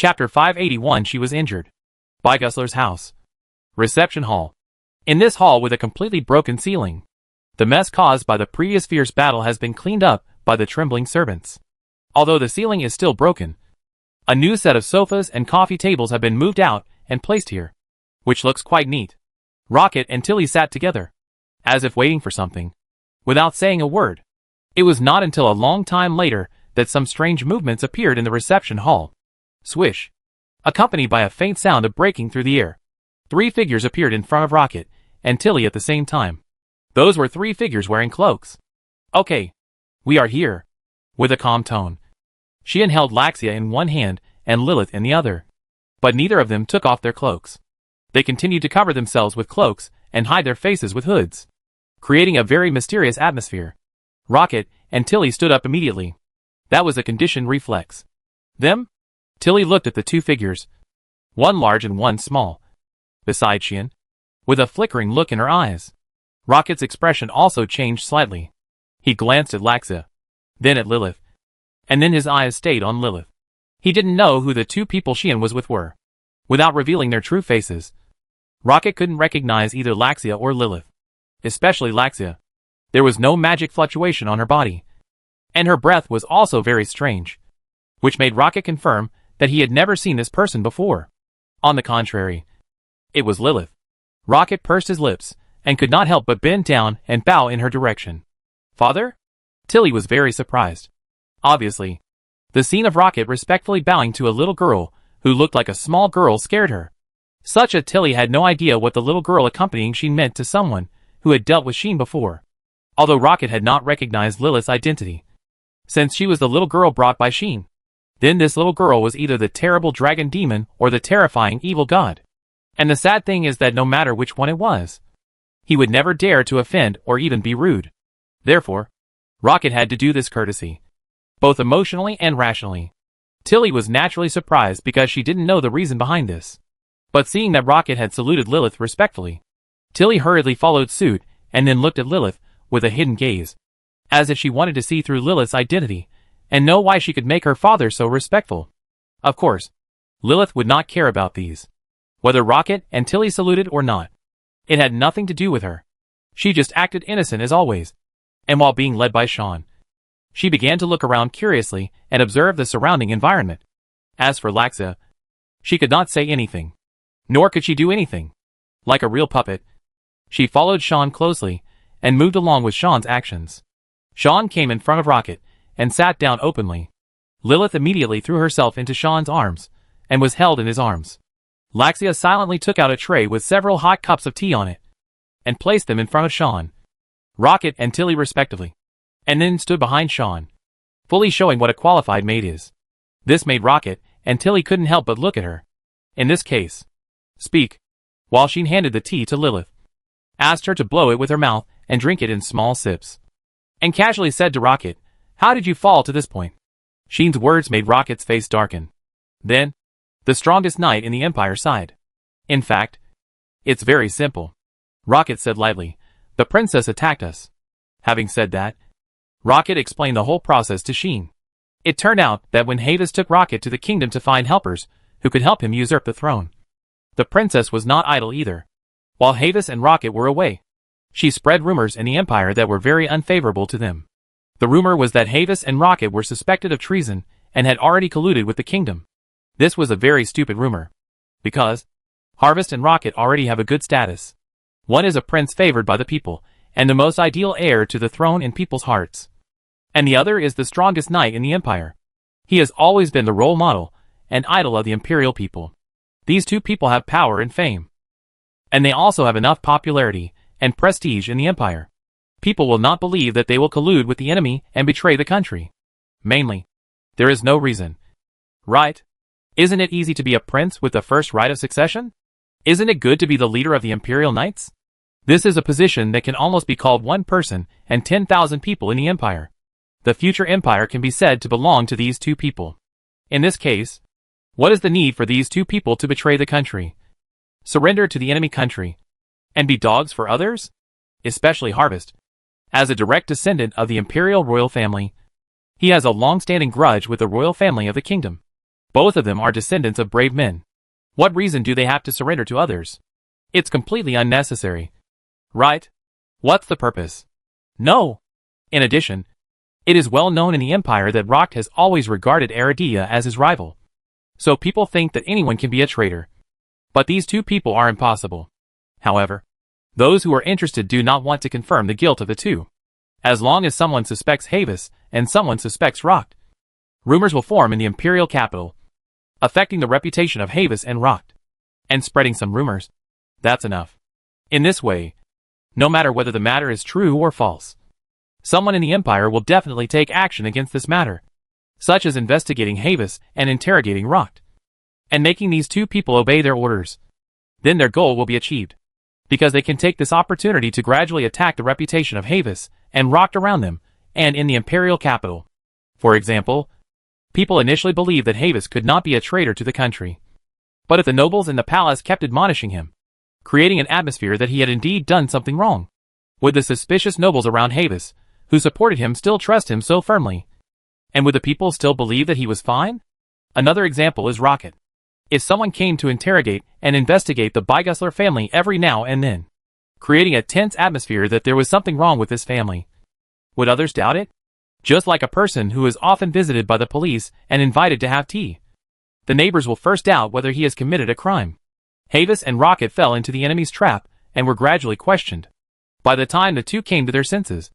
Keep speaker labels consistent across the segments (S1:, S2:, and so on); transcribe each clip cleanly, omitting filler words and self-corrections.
S1: Chapter 581. She was injured. By Gusler's house. Reception hall. In this hall with a completely broken ceiling. The mess caused by the previous fierce battle has been cleaned up by the trembling servants. Although the ceiling is still broken, a new set of sofas and coffee tables have been moved out and placed here, which looks quite neat. Rocket and Tilly sat together, as if waiting for something, without saying a word. It was not until a long time later that some strange movements appeared in the reception hall. Swish. Accompanied by a faint sound of breaking through the air. 3 figures appeared in front of Rocket and Tilly at the same time. Those were 3 figures wearing cloaks. Okay. We are here. With a calm tone. She held Laxia in one hand and Lilith in the other. But neither of them took off their cloaks. They continued to cover themselves with cloaks and hide their faces with hoods, creating a very mysterious atmosphere. Rocket and Tilly stood up immediately. That was a conditioned reflex. Them? Tilly looked at the 2 figures. One large and one small. Beside Xian. With a flickering look in her eyes. Rocket's expression also changed slightly. He glanced at Laxia. Then at Lilith. And then his eyes stayed on Lilith. He didn't know who the 2 people Xian was with were. Without revealing their true faces, Rocket couldn't recognize either Laxia or Lilith. Especially Laxia. There was no magic fluctuation on her body. And her breath was also very strange. Which made Rocket confirm that he had never seen this person before. On the contrary, it was Lilith. Rocket pursed his lips, and could not help but bend down and bow in her direction. Father? Tilly was very surprised. Obviously, the scene of Rocket respectfully bowing to a little girl, who looked like a small girl, scared her. Such a Tilly had no idea what the little girl accompanying Xian meant to someone who had dealt with Xian before. Although Rocket had not recognized Lilith's identity, since she was the little girl brought by Xian. Then this little girl was either the terrible dragon demon or the terrifying evil god. And the sad thing is that no matter which one it was, he would never dare to offend or even be rude. Therefore, Rocket had to do this courtesy, both emotionally and rationally. Tilly was naturally surprised because she didn't know the reason behind this. But seeing that Rocket had saluted Lilith respectfully, Tilly hurriedly followed suit and then looked at Lilith with a hidden gaze, as if she wanted to see through Lilith's identity and know why she could make her father so respectful. Of course, Lilith would not care about these, whether Rocket and Tilly saluted or not. It had nothing to do with her. She just acted innocent as always. And while being led by Xian, she began to look around curiously and observe the surrounding environment. As for Laxia, she could not say anything, nor could she do anything. Like a real puppet, she followed Xian closely and moved along with Xian's actions. Xian came in front of Rocket and sat down openly. Lilith immediately threw herself into Xian's arms and was held in his arms. Laxia silently took out a tray with several hot cups of tea on it and placed them in front of Xian, Rocket and Tilly respectively, and then stood behind Xian, fully showing what a qualified maid is. This made Rocket and Tilly couldn't help but look at her. In this case, speak, while Xian handed the tea to Lilith, asked her to blow it with her mouth and drink it in small sips, and casually said to Rocket, "How did you fall to this point?" Xian's words made Rocket's face darken. Then, the strongest knight in the Empire sighed. In fact, it's very simple. Rocket said lightly, "The princess attacked us." Having said that, Rocket explained the whole process to Xian. It turned out that when Havis took Rocket to the kingdom to find helpers who could help him usurp the throne, the princess was not idle either. While Havis and Rocket were away, she spread rumors in the Empire that were very unfavorable to them. The rumor was that Havis and Rocket were suspected of treason and had already colluded with the kingdom. This was a very stupid rumor, because Harvest and Rocket already have a good status. One is a prince favored by the people, and the most ideal heir to the throne in people's hearts. And the other is the strongest knight in the Empire. He has always been the role model and idol of the imperial people. These 2 people have power and fame. And they also have enough popularity and prestige in the Empire. People will not believe that they will collude with the enemy and betray the country. Mainly, there is no reason. Right? Isn't it easy to be a prince with the first right of succession? Isn't it good to be the leader of the Imperial Knights? This is a position that can almost be called one person and 10,000 people in the Empire. The future Empire can be said to belong to these 2 people. In this case, what is the need for these 2 people to betray the country, surrender to the enemy country, and be dogs for others? Especially Harvest. As a direct descendant of the Imperial royal family, he has a long-standing grudge with the royal family of the kingdom. Both of them are descendants of brave men. What reason do they have to surrender to others? It's completely unnecessary. Right? What's the purpose? No. In addition, it is well known in the Empire that Rocket has always regarded Aridia as his rival. So people think that anyone can be a traitor. But these two people are impossible. However, those who are interested do not want to confirm the guilt of the two. As long as someone suspects Havis and someone suspects Rocket, rumors will form in the Imperial capital, affecting the reputation of Havis and Rocket, and spreading some rumors. That's enough. In this way, no matter whether the matter is true or false, someone in the Empire will definitely take action against this matter, such as investigating Havis and interrogating Rocket, and making these two people obey their orders. Then their goal will be achieved, because they can take this opportunity to gradually attack the reputation of Havis and Rocket around them and in the Imperial capital. For example, people initially believed that Havis could not be a traitor to the country. But if the nobles in the palace kept admonishing him, creating an atmosphere that he had indeed done something wrong, would the suspicious nobles around Havis, who supported him, still trust him so firmly? And would the people still believe that he was fine? Another example is Rocket. If someone came to interrogate and investigate the Bygusler family every now and then, creating a tense atmosphere that there was something wrong with this family, would others doubt it? Just like a person who is often visited by the police and invited to have tea. The neighbors will first doubt whether he has committed a crime. Havis and Rocket fell into the enemy's trap and were gradually questioned. By the time the two came to their senses,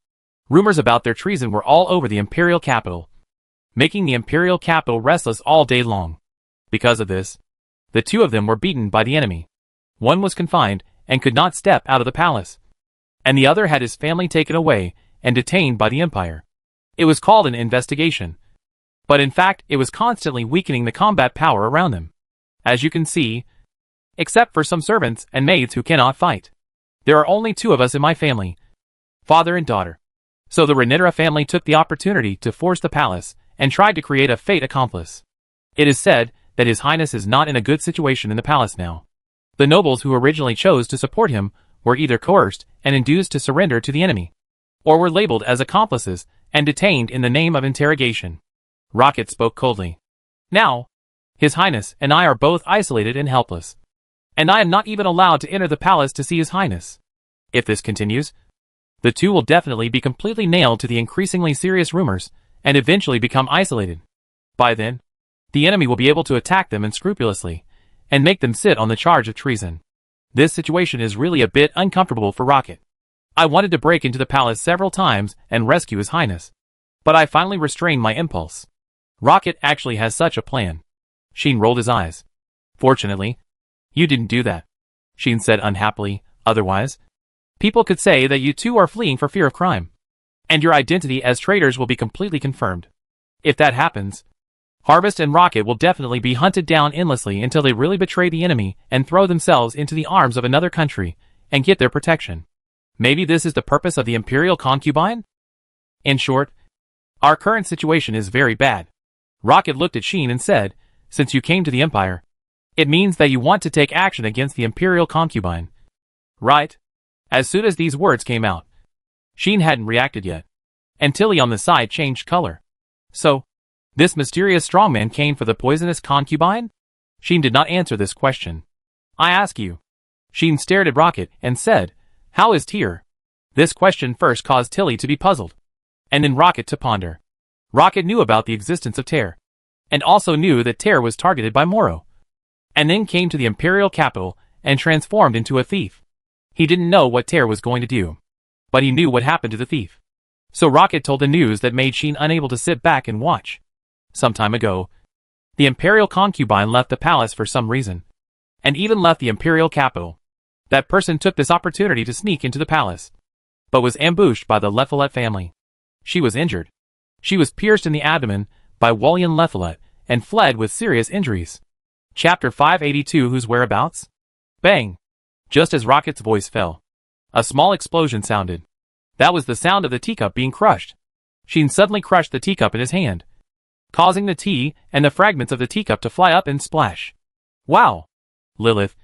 S1: rumors about their treason were all over the Imperial capital, making the Imperial capital restless all day long. Because of this, the two of them were beaten by the enemy. One was confined and could not step out of the palace, and the other had his family taken away and detained by the Empire. It was called an investigation, but in fact it was constantly weakening the combat power around them. As you can see, except for some servants and maids who cannot fight, there are only two of us in my family, father and daughter. So the Renitra family took the opportunity to force the palace and tried to create a fait accomplice. It is said that His Highness is not in a good situation in the palace now. The nobles who originally chose to support him were either coerced and induced to surrender to the enemy, or were labeled as accomplices and detained in the name of interrogation. Rocket spoke coldly. Now, His Highness and I are both isolated and helpless, and I am not even allowed to enter the palace to see His Highness. If this continues, the two will definitely be completely nailed to the increasingly serious rumors and eventually become isolated. By then, the enemy will be able to attack them unscrupulously and make them sit on the charge of treason. This situation is really a bit uncomfortable for Rocket. I wanted to break into the palace several times and rescue His Highness, but I finally restrained my impulse. Rocket actually has such a plan. Sheen rolled his eyes. Fortunately, you didn't do that, Sheen said unhappily. Otherwise, people could say that you two are fleeing for fear of crime, and your identity as traitors will be completely confirmed. If that happens, Harvest and Rocket will definitely be hunted down endlessly until they really betray the enemy and throw themselves into the arms of another country and get their protection. Maybe this is the purpose of the Imperial concubine? In short, our current situation is very bad. Rocket looked at Sheen and said, since you came to the Empire, it means that you want to take action against the Imperial concubine. Right? As soon as these words came out, Sheen hadn't reacted yet, and Tilly on the side changed color. So, this mysterious strongman came for the poisonous concubine? Sheen did not answer this question. I ask you. Sheen stared at Rocket and said, how is Tyr? This question first caused Tilly to be puzzled, and then Rocket to ponder. Rocket knew about the existence of Tyr, and also knew that Tyr was targeted by Moro, and then came to the Imperial capital and transformed into a thief. He didn't know what Tyr was going to do, but he knew what happened to the thief. So Rocket told the news that made Sheen unable to sit back and watch. Some time ago, the Imperial concubine left the palace for some reason, and even left the Imperial capital. That person took this opportunity to sneak into the palace, but was ambushed by the Lethalet family. She was injured. She was pierced in the abdomen by Wallian Lethalet and fled with serious injuries. Chapter 582. Whose whereabouts? Bang! Just as Rocket's voice fell, a small explosion sounded. That was the sound of the teacup being crushed. Sheen suddenly crushed the teacup in his hand, causing the tea and the fragments of the teacup to fly up and splash. Wow! Lilith,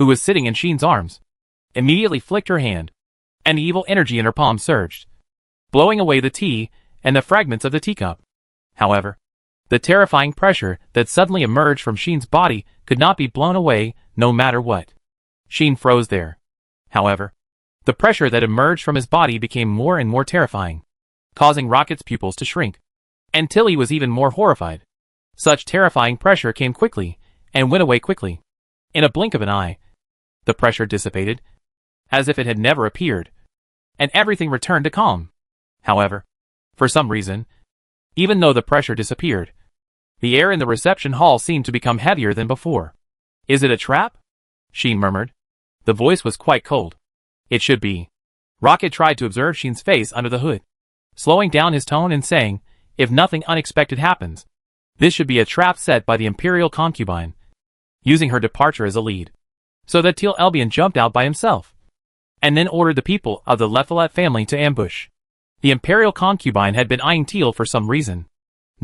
S1: who was sitting in Sheen's arms, immediately flicked her hand, and the evil energy in her palm surged, blowing away the tea and the fragments of the teacup. However, The terrifying pressure that suddenly emerged from Sheen's body could not be blown away, no matter what. Sheen froze there. However, the pressure that emerged from his body became more and more terrifying, causing Rocket's pupils to shrink. And Tilly was even more horrified. Such terrifying pressure came quickly, and went away quickly. In a blink of an eye, the pressure dissipated, as if it had never appeared, and everything returned to calm. However, for some reason, even though the pressure disappeared, the air in the reception hall seemed to become heavier than before. "Is it a trap?" Sheen murmured. The voice was quite cold. "It should be." Rocket tried to observe Sheen's face under the hood, slowing down his tone and saying, "If nothing unexpected happens, this should be a trap set by the Imperial concubine, using her departure as a lead, so that Teal Albion jumped out by himself, and then ordered the people of the Leffelet family to ambush." The Imperial concubine had been eyeing Teal for some reason,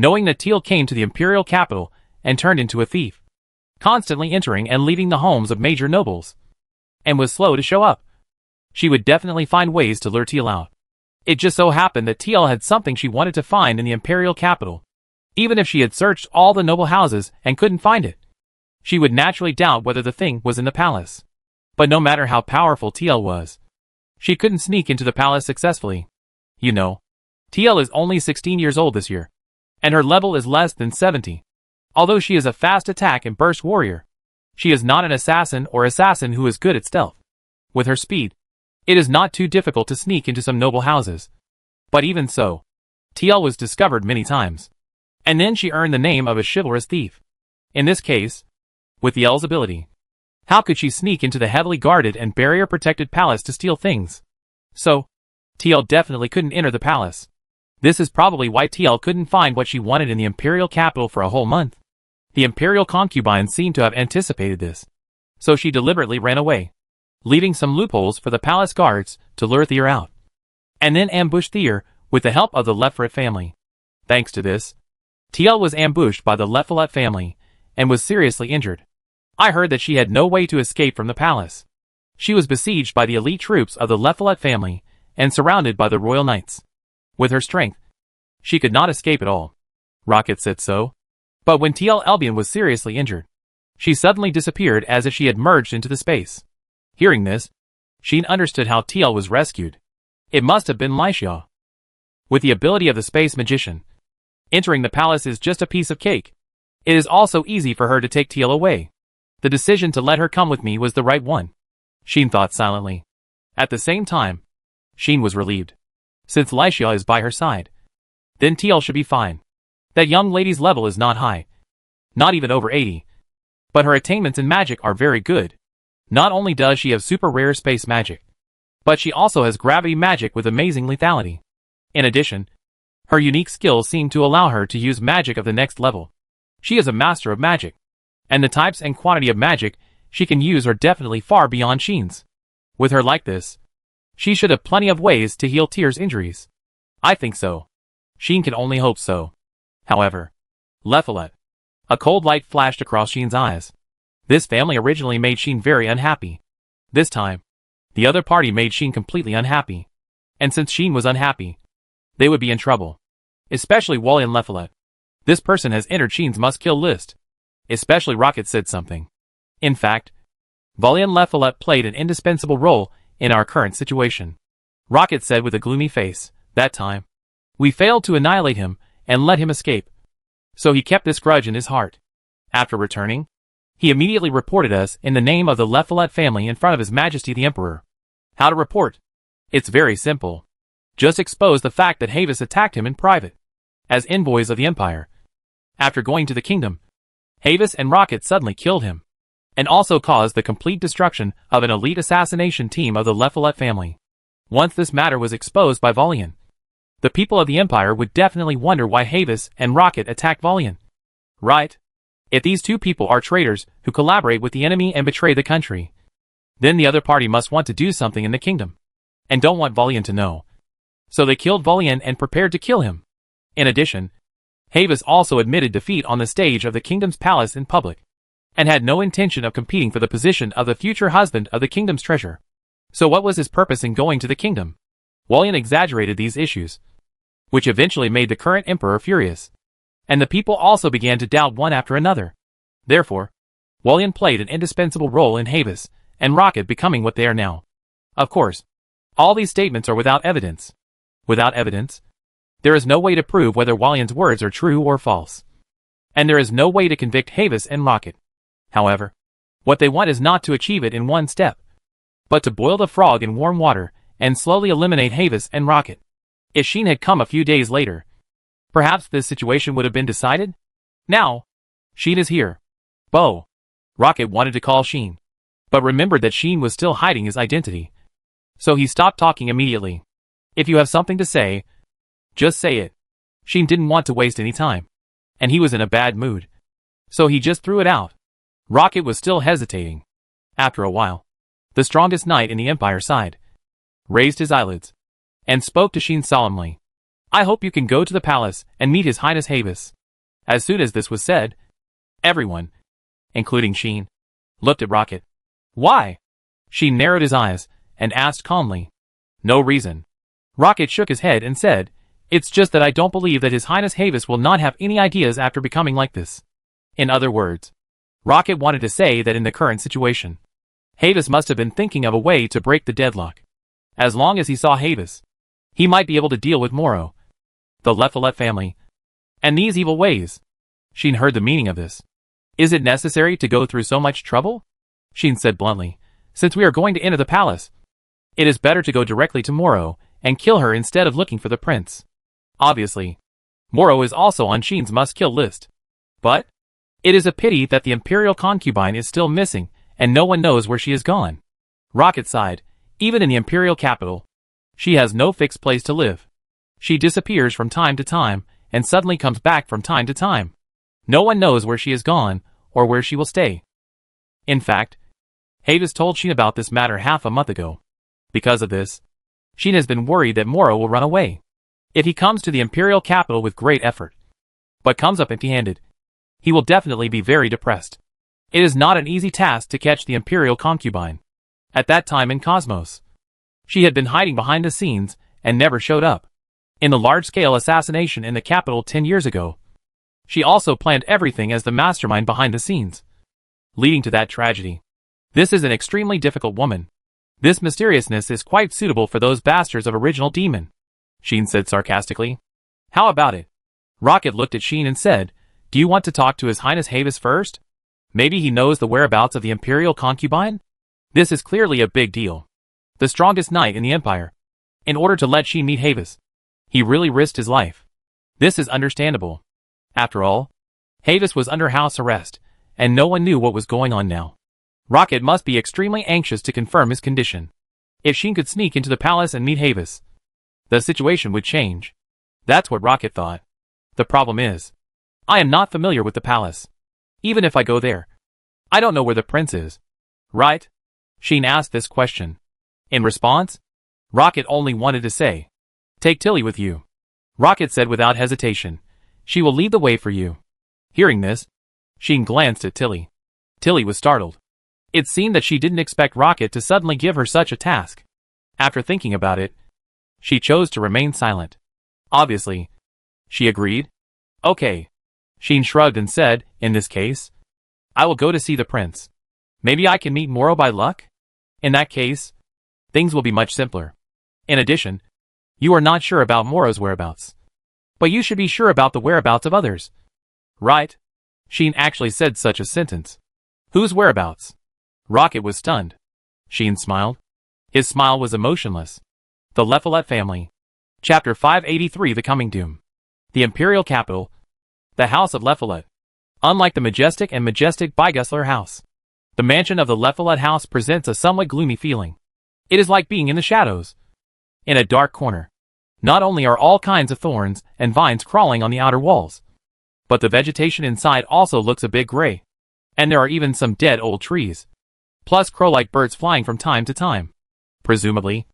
S1: knowing that Teal came to the Imperial capital and turned into a thief, constantly entering and leaving the homes of major nobles, and was slow to show up. She would definitely find ways to lure Teal out. It just so happened that Teal had something she wanted to find in the Imperial capital. Even if she had searched all the noble houses and couldn't find it, she would naturally doubt whether the thing was in the palace. But no matter how powerful Teal was, she couldn't sneak into the palace successfully. You know, Teal is only 16 years old this year, and her level is less than 70. Although she is a fast attack and burst warrior, she is not an assassin or assassin who is good at stealth. With her speed, it is not too difficult to sneak into some noble houses. But even so, Teal was discovered many times, and then she earned the name of a chivalrous thief. In this case, with Yell's ability, how could she sneak into the heavily guarded and barrier-protected palace to steal things? So, Teal definitely couldn't enter the palace. This is probably why Teal couldn't find what she wanted in the Imperial capital for a whole month. The Imperial concubine seemed to have anticipated this, so she deliberately ran away, leaving some loopholes for the palace guards to lure Thier out, and then ambush Thier with the help of the Lefferet family. Thanks to this, Teal was ambushed by the Leffelet family and was seriously injured. I heard that she had no way to escape from the palace. She was besieged by the elite troops of the Leffelet family and surrounded by the royal knights. With her strength, she could not escape at all. Rocket said so. But when Teal Albion was seriously injured, she suddenly disappeared as if she had merged into the space. Hearing this, Sheen understood how Teal was rescued. It must have been Lysia. With the ability of the space magician, entering the palace is just a piece of cake. It is also easy for her to take Teal away. The decision to let her come with me was the right one, Sheen thought silently. At the same time, Sheen was relieved. Since Lysia is by her side, then Teal should be fine. That young lady's level is not high, not even over 80. But her attainments in magic are very good. Not only does she have super rare space magic, but she also has gravity magic with amazing lethality. In addition, her unique skills seem to allow her to use magic of the next level. She is a master of magic, and the types and quantity of magic she can use are definitely far beyond Sheen's. With her like this, she should have plenty of ways to heal Tier's injuries. I think so. Sheen can only hope so. However, Leffelet. A cold light flashed across Sheen's eyes. This family originally made Sheen very unhappy. This time, the other party made Sheen completely unhappy. And since Sheen was unhappy, they would be in trouble. Especially Walian Leffelet. This person has entered Sheen's must-kill list. Especially Rocket said something. In fact, Valian Leffelet played an indispensable role in our current situation. Rocket said with a gloomy face, that time, we failed to annihilate him and let him escape. So he kept this grudge in his heart. After returning, he immediately reported us in the name of the Leffelet family in front of His Majesty the Emperor. How to report? It's very simple. Just expose the fact that Havis attacked him in private, as envoys of the Empire. After going to the kingdom, Havis and Rocket suddenly killed him, and also caused the complete destruction of an elite assassination team of the Leffelet family. Once this matter was exposed by Valian, the people of the Empire would definitely wonder why Havis and Rocket attacked Valian. Right? If these two people are traitors who collaborate with the enemy and betray the country, then the other party must want to do something in the kingdom, and don't want Valian to know. So they killed Valian and prepared to kill him. In addition, Havis also admitted defeat on the stage of the kingdom's palace in public, and had no intention of competing for the position of the future husband of the kingdom's treasure. So what was his purpose in going to the kingdom? Valian exaggerated these issues, which eventually made the current emperor furious. and the people also began to doubt one after another. Therefore, Wallian played an indispensable role in Havis and Rocket becoming what they are now. Of course, all these statements are without evidence. Without evidence, there is no way to prove whether Wallian's words are true or false. And there is no way to convict Havis and Rocket. However, what they want is not to achieve it in one step, but to boil the frog in warm water and slowly eliminate Havis and Rocket. If Sheen had come a few days later, perhaps this situation would have been decided? Now, Sheen is here. Bo. Rocket wanted to call Sheen, but remembered that Sheen was still hiding his identity. So he stopped talking immediately. If you have something to say, just say it. Sheen didn't want to waste any time, and he was in a bad mood. So he just threw it out. Rocket was still hesitating. After a while, the strongest knight in the Empire sighed, raised his eyelids, and spoke to Sheen solemnly. I hope you can go to the palace and meet His Highness Havis. As soon as this was said, everyone, including Sheen, looked at Rocket. Why? Sheen narrowed his eyes and asked calmly. No reason. Rocket shook his head and said, It's just that I don't believe that His Highness Havis will not have any ideas after becoming like this. In other words, Rocket wanted to say that in the current situation, Havis must have been thinking of a way to break the deadlock. As long as he saw Havis, he might be able to deal with Moro, the Leffolet family, and these evil ways. Sheen heard the meaning of this. Is it necessary to go through so much trouble? Sheen said bluntly. Since we are going to enter the palace, it is better to go directly to Moro and kill her instead of looking for the prince. Obviously, Moro is also on Sheen's must-kill list. But it is a pity that the Imperial concubine is still missing and no one knows where she has gone. Rocket sighed. Even in the Imperial capital, she has no fixed place to live. She disappears from time to time and suddenly comes back from time to time. No one knows where she has gone or where she will stay. In fact, Havis told Sheen about this matter half a month ago. Because of this, Sheen has been worried that Moro will run away. If he comes to the Imperial capital with great effort, but comes up empty-handed, he will definitely be very depressed. It is not an easy task to catch the Imperial concubine. At that time in Cosmos, she had been hiding behind the scenes and never showed up. In the large-scale assassination in the capital 10 years ago, she also planned everything as the mastermind behind the scenes, leading to that tragedy. This is an extremely difficult woman. This mysteriousness is quite suitable for those bastards of original demon, Sheen said sarcastically. How about it? Rocket looked at Sheen and said, Do you want to talk to His Highness Havis first? Maybe he knows the whereabouts of the Imperial concubine? This is clearly a big deal. The strongest knight in the Empire. In order to let Sheen meet Havis, he really risked his life. This is understandable. After all, Havis was under house arrest, and no one knew what was going on now. Rocket must be extremely anxious to confirm his condition. If Sheen could sneak into the palace and meet Havis, the situation would change. That's what Rocket thought. The problem is, I am not familiar with the palace. Even if I go there, I don't know where the prince is. Right? Sheen asked this question. In response, Rocket only wanted to say, Take Tilly with you. Rocket said without hesitation, She will lead the way for you. Hearing this, Sheen glanced at Tilly. Tilly was startled. It seemed that she didn't expect Rocket to suddenly give her such a task. After thinking about it, she chose to remain silent. Obviously, she agreed. Okay. Sheen shrugged and said, In this case, I will go to see the prince. Maybe I can meet Moro by luck? In that case, things will be much simpler. In addition, you are not sure about Moro's whereabouts. But you should be sure about the whereabouts of others. Right? Sheen actually said such a sentence. Whose whereabouts? Rocket was stunned. Sheen smiled. His smile was emotionless. The Leffolet family. Chapter 583 The Coming Doom. The Imperial Capital. The House of Leffolet. Unlike the majestic Bygessler house, the mansion of the Leffolet house presents a somewhat gloomy feeling. It is like being in the shadows. In a dark corner. Not only are all kinds of thorns and vines crawling on the outer walls, but the vegetation inside also looks a bit gray. And there are even some dead old trees. Plus crow-like birds flying from time to time. Presumably,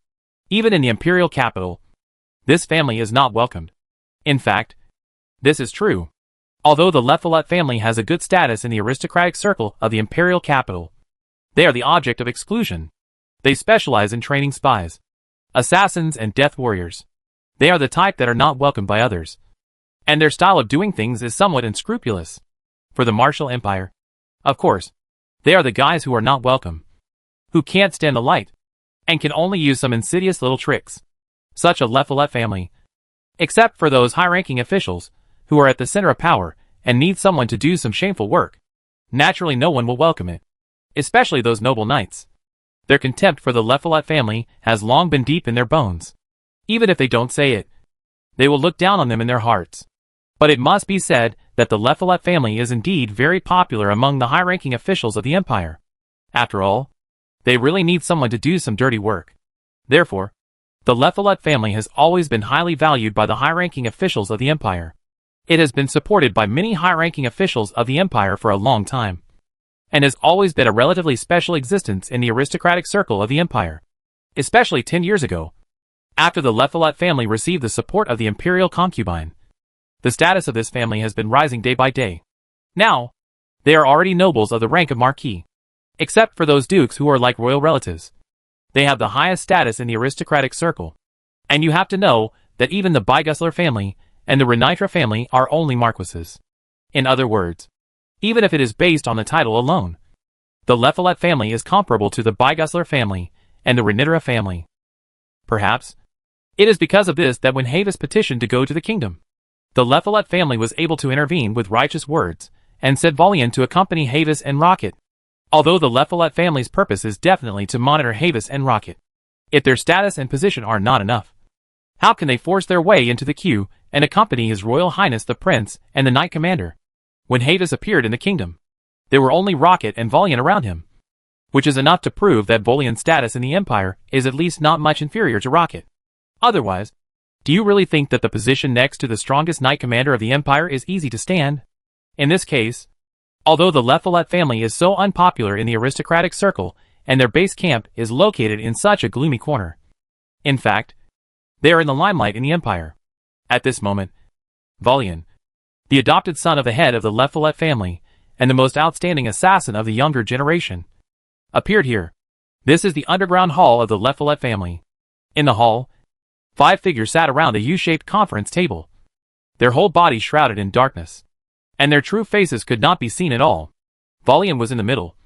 S1: even in the Imperial capital, this family is not welcomed. In fact, this is true. Although the Leffolet family has a good status in the aristocratic circle of the Imperial capital, they are the object of exclusion. They specialize in training spies, assassins and death warriors. They are the type that are not welcomed by others. and their style of doing things is somewhat unscrupulous. For the Marshall Empire, of course, they are the guys who are not welcome, who can't stand the light, and can only use some insidious little tricks. Such a LaFollette family. Except for those high-ranking officials, who are at the center of power, and need someone to do some shameful work. Naturally no one will welcome it. Especially those noble knights. Their contempt for the LaFollette family has long been deep in their bones. Even if they don't say it, they will look down on them in their hearts. But it must be said that the LaFollette family is indeed very popular among the high-ranking officials of the empire. After all, they really need someone to do some dirty work. Therefore, the LaFollette family has always been highly valued by the high-ranking officials of the empire. It has been supported by many high-ranking officials of the empire for a long time, and has always been a relatively special existence in the aristocratic circle of the empire. Especially 10 years ago, after the LaFollette family received the support of the imperial concubine. The status of this family has been rising day by day. Now, they are already nobles of the rank of marquis. Except for those dukes who are like royal relatives. They have the highest status in the aristocratic circle. And you have to know that even the Bygusler family and the Renitra family are only marquises. In other words, even if it is based on the title alone, the LaFollette family is comparable to the Bygusler family and the Renitra family. Perhaps, it is because of this that when Havis petitioned to go to the kingdom, the LaFollette family was able to intervene with righteous words, and sent Volian to accompany Havis and Rocket. Although the LaFollette family's purpose is definitely to monitor Havis and Rocket. If their status and position are not enough, how can they force their way into the queue and accompany His Royal Highness the Prince and the Knight Commander? When Havis appeared in the kingdom, there were only Rocket and Volian around him, which is enough to prove that Volian's status in the Empire is at least not much inferior to Rocket. Otherwise, do you really think that the position next to the strongest Knight Commander of the Empire is easy to stand? In this case, although the LaFollette family is so unpopular in the aristocratic circle, and their base camp is located in such a gloomy corner. In fact, they are in the limelight in the Empire. At this moment, Volian, the adopted son of the head of the LaFollette family, and the most outstanding assassin of the younger generation, appeared here. This is the underground hall of the LaFollette family. In the hall, 5 figures sat around a U-shaped conference table, their whole bodies shrouded in darkness, and their true faces could not be seen at all. Volian was in the middle,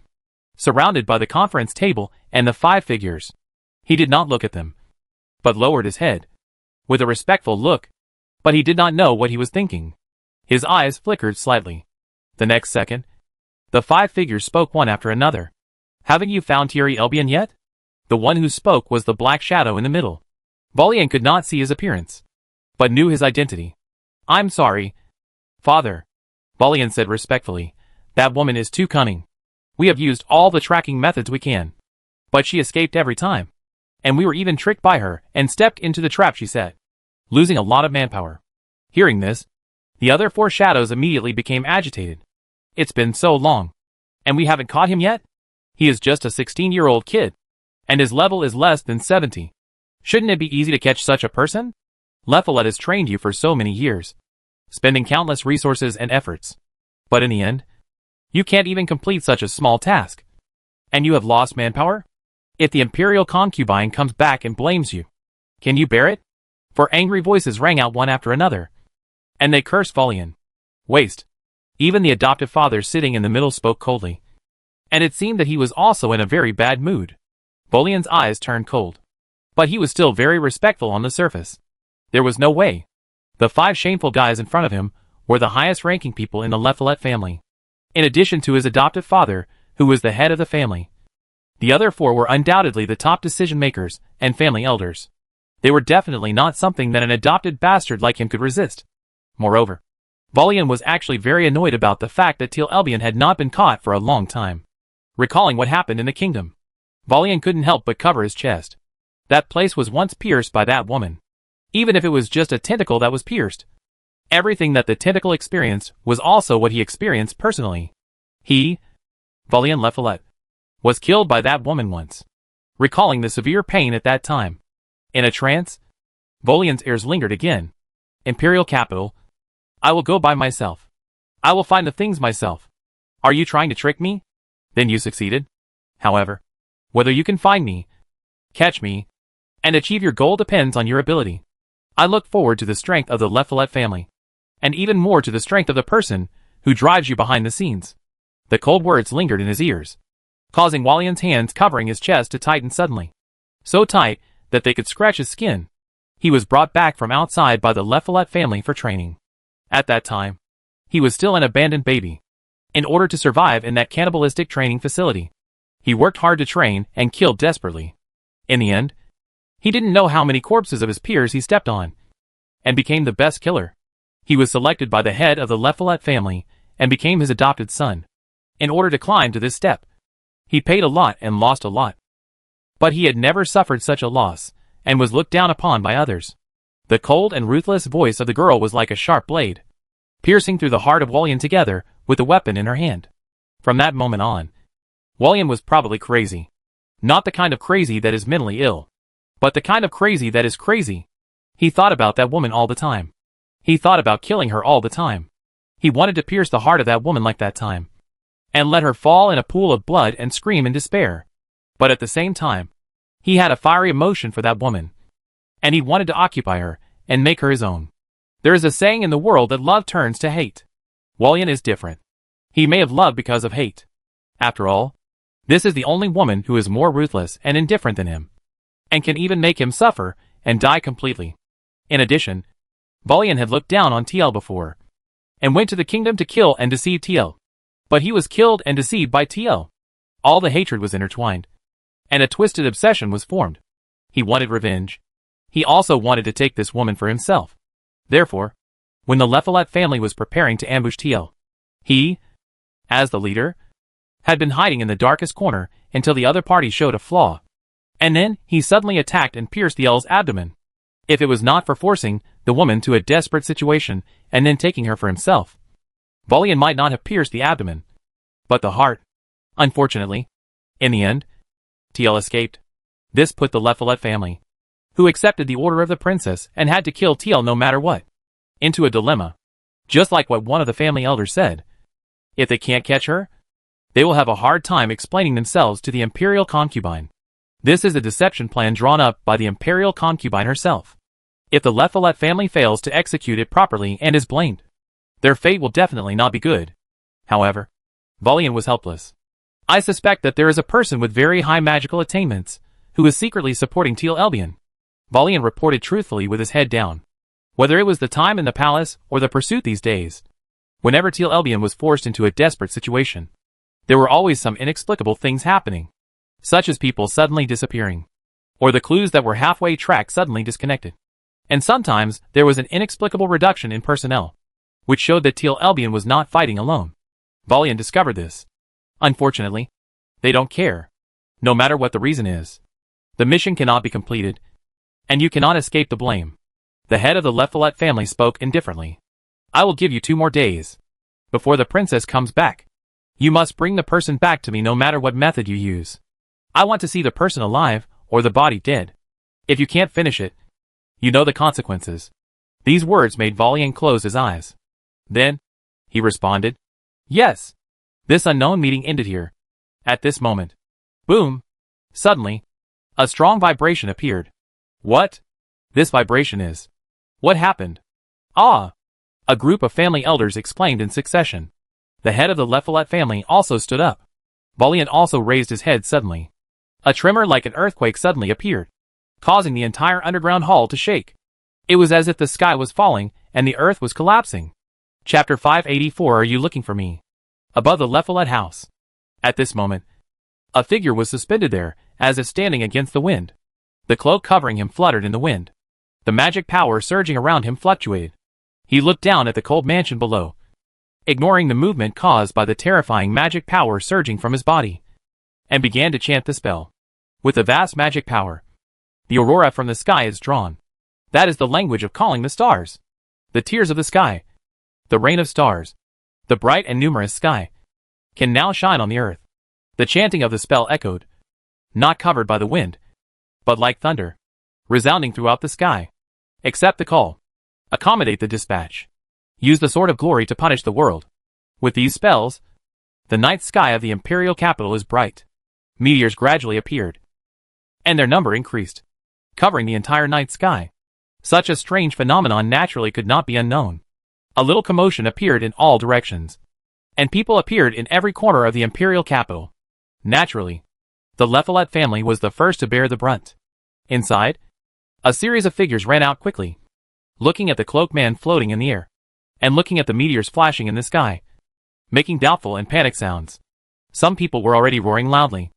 S1: surrounded by the conference table and the 5 figures. He did not look at them, but lowered his head, with a respectful look, but he did not know what he was thinking. His eyes flickered slightly. The next second, the 5 figures spoke one after another. Haven't you found Thierry Elbian yet? The one who spoke was the black shadow in the middle. Volian could not see his appearance, but knew his identity. I'm sorry, Father, Volian said respectfully. That woman is too cunning. We have used all the tracking methods we can, but she escaped every time. And we were even tricked by her and stepped into the trap she set, losing a lot of manpower. Hearing this, the other 4 shadows immediately became agitated. It's been so long, and we haven't caught him yet? He is just a 16-year-old kid, and his level is less than 70. Shouldn't it be easy to catch such a person? LaFollette has trained you for so many years, spending countless resources and efforts. But in the end, you can't even complete such a small task. And you have lost manpower? If the imperial concubine comes back and blames you, can you bear it? For angry voices rang out one after another, and they cursed Volian. Waste. Even the adoptive father sitting in the middle spoke coldly, and it seemed that he was also in a very bad mood. Volian's eyes turned cold, but he was still very respectful on the surface. There was no way. The 5 shameful guys in front of him were the highest ranking people in the LaFollette family, in addition to his adoptive father, who was the head of the family. The other 4 were undoubtedly the top decision makers and family elders. They were definitely not something that an adopted bastard like him could resist. Moreover, Volian was actually very annoyed about the fact that Teal Elbian had not been caught for a long time. Recalling what happened in the kingdom, Volian couldn't help but cover his chest. That place was once pierced by that woman. Even if it was just a tentacle that was pierced, everything that the tentacle experienced was also what he experienced personally. He, Volian LaFollette, was killed by that woman once. Recalling the severe pain at that time, in a trance, Volian's ears lingered again. Imperial capital. I will go by myself. I will find the things myself. Are you trying to trick me? Then you succeeded. However, whether you can find me, catch me, and achieve your goal depends on your ability. I look forward to the strength of the LaFollette family. and even more to the strength of the person who drives you behind the scenes. The cold words lingered in his ears, causing Wallian's hands covering his chest to tighten suddenly. So tight that they could scratch his skin. He was brought back from outside by the Le Follette family for training. At that time, he was still an abandoned baby. In order to survive in that cannibalistic training facility, he worked hard to train and killed desperately. In the end, he didn't know how many corpses of his peers he stepped on, and became the best killer. He was selected by the head of the Le Follette family and became his adopted son. In order to climb to this step, he paid a lot and lost a lot. But he had never suffered such a loss, and was looked down upon by others. The cold and ruthless voice of the girl was like a sharp blade, piercing through the heart of Wallian together with the weapon in her hand. From that moment on, Wallian was probably crazy. Not the kind of crazy that is mentally ill, but the kind of crazy that is crazy. He thought about that woman all the time. He thought about killing her all the time. He wanted to pierce the heart of that woman like that time, and let her fall in a pool of blood and scream in despair. But at the same time, he had a fiery emotion for that woman, and he wanted to occupy her and make her his own. There is a saying in the world that love turns to hate. Wallian is different. He may have loved because of hate. After all, this is the only woman who is more ruthless and indifferent than him, and can even make him suffer and die completely. In addition, Wallian had looked down on TL before, and went to the kingdom to kill and deceive TL. But he was killed and deceived by TL. All the hatred was intertwined, and a twisted obsession was formed. He wanted revenge. He also wanted to take this woman for himself. Therefore, when the Le Follette family was preparing to ambush TL, he, as the leader, had been hiding in the darkest corner until the other party showed a flaw. And then he suddenly attacked and pierced TL's abdomen. If it was not for forcing the woman to a desperate situation and then taking her for himself, Wallian might not have pierced the abdomen, but the heart. Unfortunately, in the end, TL escaped. This put the Le Follette family, who accepted the order of the princess and had to kill TL no matter what, into a dilemma. Just like what one of the family elders said, if they can't catch her, they will have a hard time explaining themselves to the imperial concubine. This is a deception plan drawn up by the imperial concubine herself. If the Le Follette family fails to execute it properly and is blamed, their fate will definitely not be good. However, Wallian was helpless. I suspect that there is a person with very high magical attainments who is secretly supporting Teal Elbian. Wallian reported truthfully with his head down. Whether it was the time in the palace or the pursuit these days, whenever Teal Elbian was forced into a desperate situation, there were always some inexplicable things happening, such as people suddenly disappearing, or the clues that were halfway tracked suddenly disconnected. And sometimes there was an inexplicable reduction in personnel, which showed that Teal Elbian was not fighting alone. Wallian discovered this. Unfortunately, they don't care. No matter what the reason is, the mission cannot be completed, and you cannot escape the blame. The head of the Le Follette family spoke indifferently. I will give you 2 more days. Before the princess comes back, you must bring the person back to me no matter what method you use. I want to see the person alive or the body dead. If you can't finish it, you know the consequences. These words made Wallian close his eyes. Then, he responded, yes. This unknown meeting ended here. At this moment. Boom. Suddenly, a strong vibration appeared. What? This vibration is. What happened? Ah! A group of family elders exclaimed in succession. The head of the Le Follette family also stood up. Wallian also raised his head suddenly. A tremor like an earthquake suddenly appeared, causing the entire underground hall to shake. It was as if the sky was falling and the earth was collapsing. Chapter 584. Are you looking for me? Above the Le Follette house. At this moment, a figure was suspended there, as if standing against the wind. The cloak covering him fluttered in the wind. The magic power surging around him fluctuated. He looked down at the cold mansion below, ignoring the movement caused by the terrifying magic power surging from his body, and began to chant the spell. With the vast magic power, the aurora from the sky is drawn. That is the language of calling the stars. The tears of the sky, the rain of stars, the bright and numerous sky, can now shine on the earth. The chanting of the spell echoed, not covered by the wind, but like thunder, resounding throughout the sky. Accept the call. Accommodate the dispatch. Use the sword of glory to punish the world. With these spells, the night sky of the imperial capital is bright. Meteors gradually appeared, and their number increased, covering the entire night sky. Such a strange phenomenon naturally could not be unknown. A little commotion appeared in all directions, and people appeared in every corner of the imperial capital. Naturally, the Lephalet family was the first to bear the brunt. Inside, a series of figures ran out quickly, looking at the cloaked man floating in the air, and looking at the meteors flashing in the sky, making doubtful and panic sounds. Some people were already roaring loudly.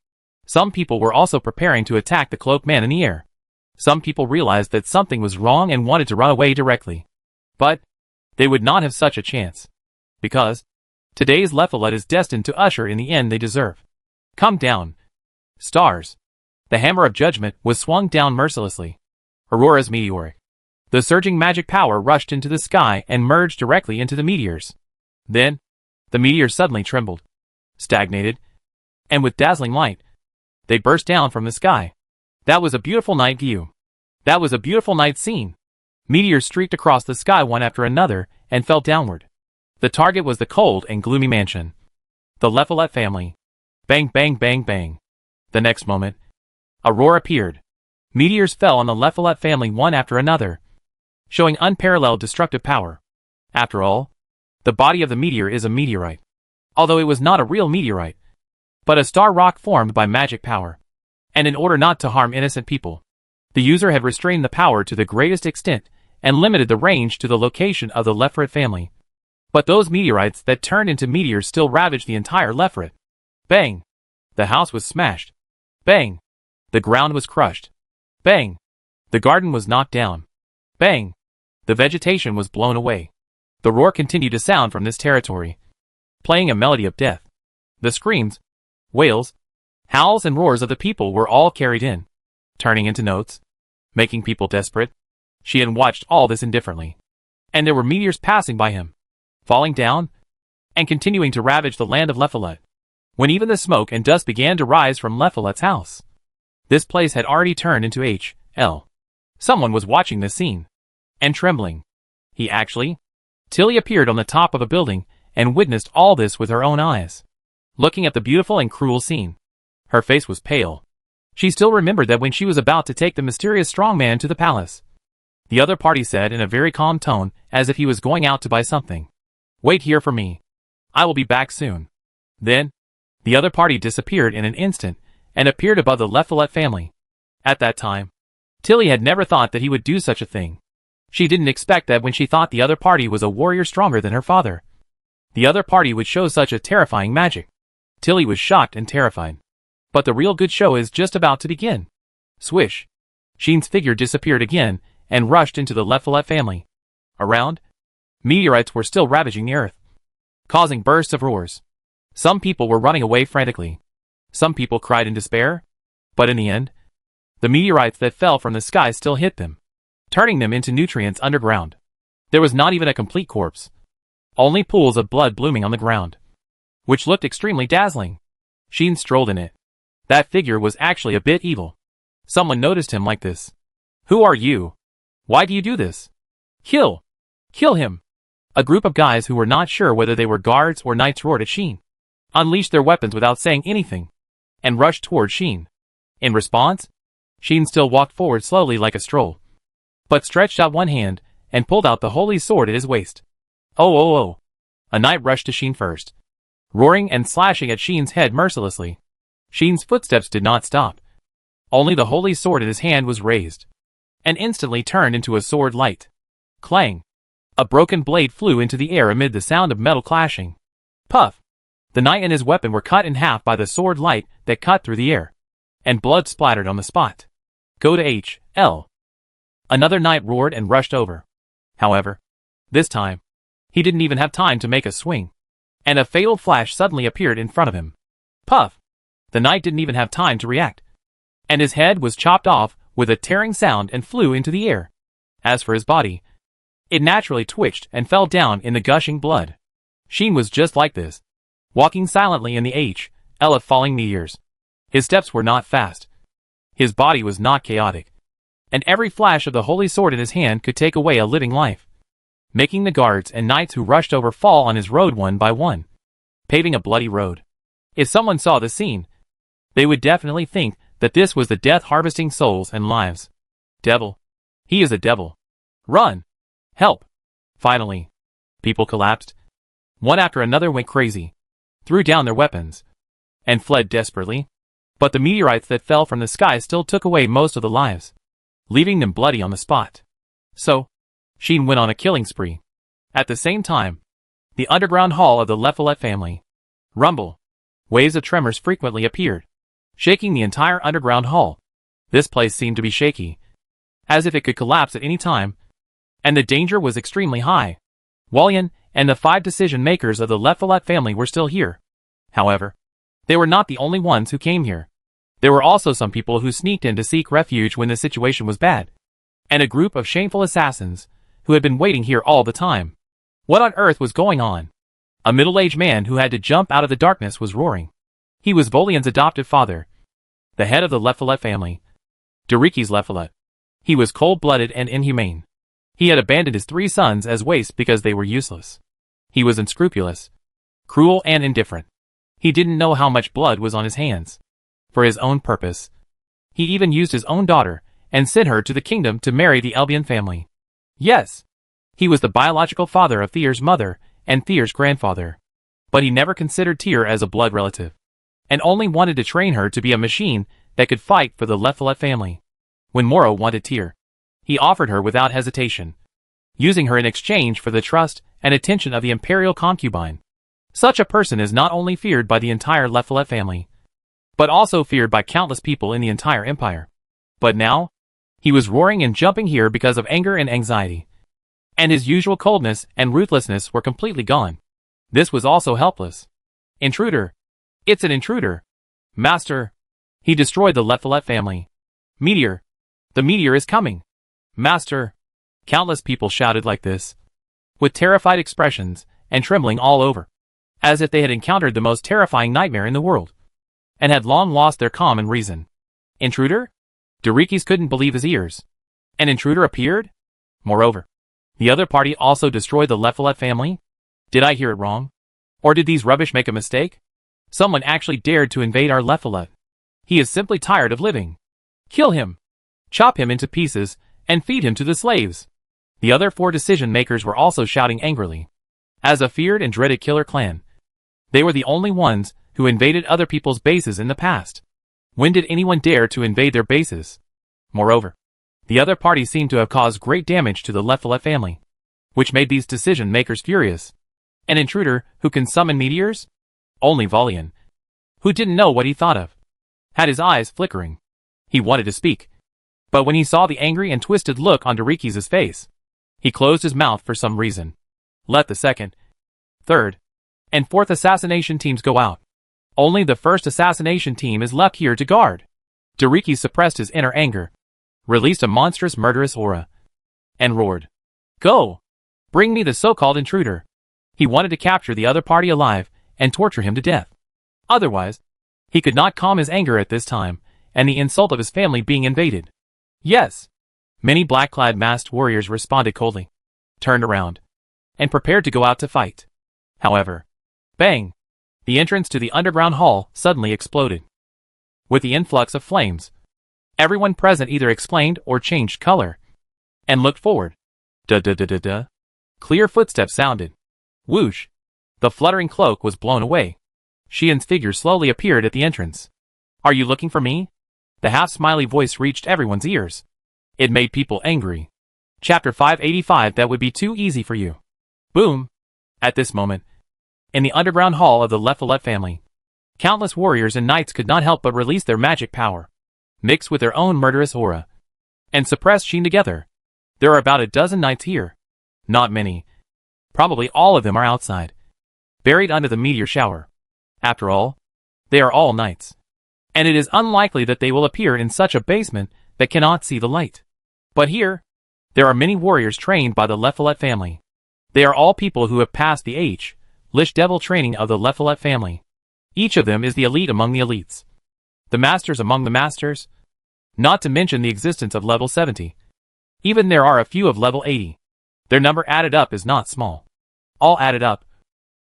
S1: Some people were also preparing to attack the cloaked man in the air. Some people realized that something was wrong and wanted to run away directly. But they would not have such a chance, because today's Lephalet is destined to usher in the end they deserve. Come down, stars. The hammer of judgment was swung down mercilessly. Aurora's meteoric. The surging magic power rushed into the sky and merged directly into the meteors. Then, the meteors suddenly trembled, stagnated, and with dazzling light, they burst down from the sky. That was a beautiful night view. That was a beautiful night scene. Meteors streaked across the sky one after another and fell downward. The target was the cold and gloomy mansion. The Lephalet family. Bang, bang, bang, bang. The next moment, Aurora appeared. Meteors fell on the Lephalet family one after another, showing unparalleled destructive power. After all, the body of the meteor is a meteorite, although it was not a real meteorite, but a star rock formed by magic power. And in order not to harm innocent people, the user had restrained the power to the greatest extent and limited the range to the location of the Lepharet family. But those meteorites that turned into meteors still ravaged the entire Lepharet. Bang! The house was smashed. Bang! The ground was crushed. Bang! The garden was knocked down. Bang! The vegetation was blown away. The roar continued to sound from this territory, playing a melody of death. The screams, wails, howls and roars of the people were all carried in, turning into notes, making people desperate. Xian watched all this indifferently. And there were meteors passing by him, falling down, and continuing to ravage the land of Lephalet, when even the smoke and dust began to rise from Lephalet's house. This place had already turned into H.L. Someone was watching this scene, and trembling. Tilly appeared on the top of a building, and witnessed all this with her own eyes. Looking at the beautiful and cruel scene, her face was pale. She still remembered that when she was about to take the mysterious strong man to the palace. The other party said in a very calm tone, as if he was going out to buy something, "Wait here for me. I will be back soon." Then, the other party disappeared in an instant, and appeared above the Lephalet family. At that time, Tilly had never thought that he would do such a thing. She didn't expect that when she thought the other party was a warrior stronger than her father, the other party would show such a terrifying magic. Tilly was shocked and terrified. But the real good show is just about to begin. Swish! Xian's figure disappeared again, and rushed into the Lephalet family. Around, meteorites were still ravaging the earth, causing bursts of roars. Some people were running away frantically. Some people cried in despair. But in the end, the meteorites that fell from the sky still hit them, turning them into nutrients underground. There was not even a complete corpse. Only pools of blood blooming on the ground, which looked extremely dazzling. Xian strolled in it. That figure was actually a bit evil. Someone noticed him like this. "Who are you? Why do you do this? Kill! Kill him!" A group of guys who were not sure whether they were guards or knights roared at Xian, unleashed their weapons without saying anything, and rushed toward Xian. In response, Xian still walked forward slowly like a stroll, but stretched out one hand and pulled out the holy sword at his waist. Oh oh oh! A knight rushed to Xian first, roaring and slashing at Xian's head mercilessly. Xian's footsteps did not stop. Only the holy sword in his hand was raised, and instantly turned into a sword light. Clang! A broken blade flew into the air amid the sound of metal clashing. Puff! The knight and his weapon were cut in half by the sword light that cut through the air, and blood splattered on the spot. Go to H.L. Another knight roared and rushed over. However, this time, he didn't even have time to make a swing, and a fatal flash suddenly appeared in front of him. Puff! The knight didn't even have time to react, and his head was chopped off with a tearing sound and flew into the air. As for his body, it naturally twitched and fell down in the gushing blood. Xian was just like this, walking silently in the H.L. of falling meteors. His steps were not fast. His body was not chaotic, and every flash of the holy sword in his hand could take away a living life, making the guards and knights who rushed over fall on his road one by one, paving a bloody road. If someone saw the scene, they would definitely think that this was the death harvesting souls and lives. Devil. He is a devil. Run! Help! Finally, People collapsed. One after another went crazy, threw down their weapons, and fled desperately. But the meteorites that fell from the sky still took away most of the lives, leaving them bloody on the spot. So, Sheen went on a killing spree. At the same time, the underground hall of the Lephelet family. Rumble. Waves of tremors frequently appeared, shaking the entire underground hall. This place seemed to be shaky, as if it could collapse at any time, and the danger was extremely high. Wallian and the 5 decision-makers of the Lephelet family were still here. However, they were not the only ones who came here. There were also some people who sneaked in to seek refuge when the situation was bad, and a group of shameful assassins who had been waiting here all the time. What on earth was going on? A middle-aged man who had to jump out of the darkness was roaring. He was Volian's adoptive father, the head of the Lephelet family, Dariki's Lephelet. He was cold-blooded and inhumane. He had abandoned his 3 sons as waste because they were useless. He was unscrupulous, cruel and indifferent. He didn't know how much blood was on his hands. For his own purpose, he even used his own daughter and sent her to the kingdom to marry the Albion family. Yes, he was the biological father of Thyr's mother and Thyr's grandfather. But he never considered Tyr as a blood relative, and only wanted to train her to be a machine that could fight for the Lephelet family. When Moro wanted Tyr, he offered her without hesitation, using her in exchange for the trust and attention of the imperial concubine. Such a person is not only feared by the entire Lephelet family, but also feared by countless people in the entire empire. But now, he was roaring and jumping here because of anger and anxiety, and his usual coldness and ruthlessness were completely gone. This was also helpless. Intruder! It's an intruder! Master! He destroyed the Lephelet family. Meteor! The meteor is coming! Master! Countless people shouted like this, with terrified expressions and trembling all over, as if they had encountered the most terrifying nightmare in the world, and had long lost their calm and reason. Intruder? Darikis couldn't believe his ears. An intruder appeared? Moreover, the other party also destroyed the Lephelet family? Did I hear it wrong? Or did these rubbish make a mistake? Someone actually dared to invade our Lephelet. He is simply tired of living. Kill him! Chop him into pieces, and feed him to the slaves. The other 4 decision-makers were also shouting angrily. As a feared and dreaded killer clan, they were the only ones who invaded other people's bases in the past. When did anyone dare to invade their bases? Moreover, the other party seemed to have caused great damage to the Lephelet family, which made these decision-makers furious. An intruder who can summon meteors? Only Volian, who didn't know what he thought of, had his eyes flickering. He wanted to speak, but when he saw the angry and twisted look on Darikis' face, he closed his mouth for some reason. Let the 2nd, 3rd, and 4th assassination teams go out. Only the 1st assassination team is left here to guard. Darikis suppressed his inner anger, released a monstrous murderous aura, and roared, "Go! Bring me the so-called intruder." He wanted to capture the other party alive and torture him to death. Otherwise, he could not calm his anger at this time and the insult of his family being invaded. Yes! Many black-clad masked warriors responded coldly, turned around, and prepared to go out to fight. However, bang! The entrance to the underground hall suddenly exploded. With the influx of flames, everyone present either exclaimed or changed color, and looked forward. Da-da-da-da-da. Clear footsteps sounded. Whoosh! The fluttering cloak was blown away. Xian's figure slowly appeared at the entrance. "Are you looking for me?" The half-smiley voice reached everyone's ears. It made people angry. Chapter 585. That would be too easy for you. Boom! At this moment, in the underground hall of the Lephelet family, countless warriors and knights could not help but release their magic power, mixed with their own murderous aura, and suppress Sheen together. There are about a dozen knights here. Not many. Probably all of them are outside, buried under the meteor shower. After all, they are all knights, and it is unlikely that they will appear in such a basement that cannot see the light. But here, there are many warriors trained by the Lephelet family. They are all people who have passed the Lish Devil training of the Lephelet family. Each of them is the elite among the elites, the masters among the masters, not to mention the existence of level 70. Even there are a few of level 80. Their number added up is not small. All added up,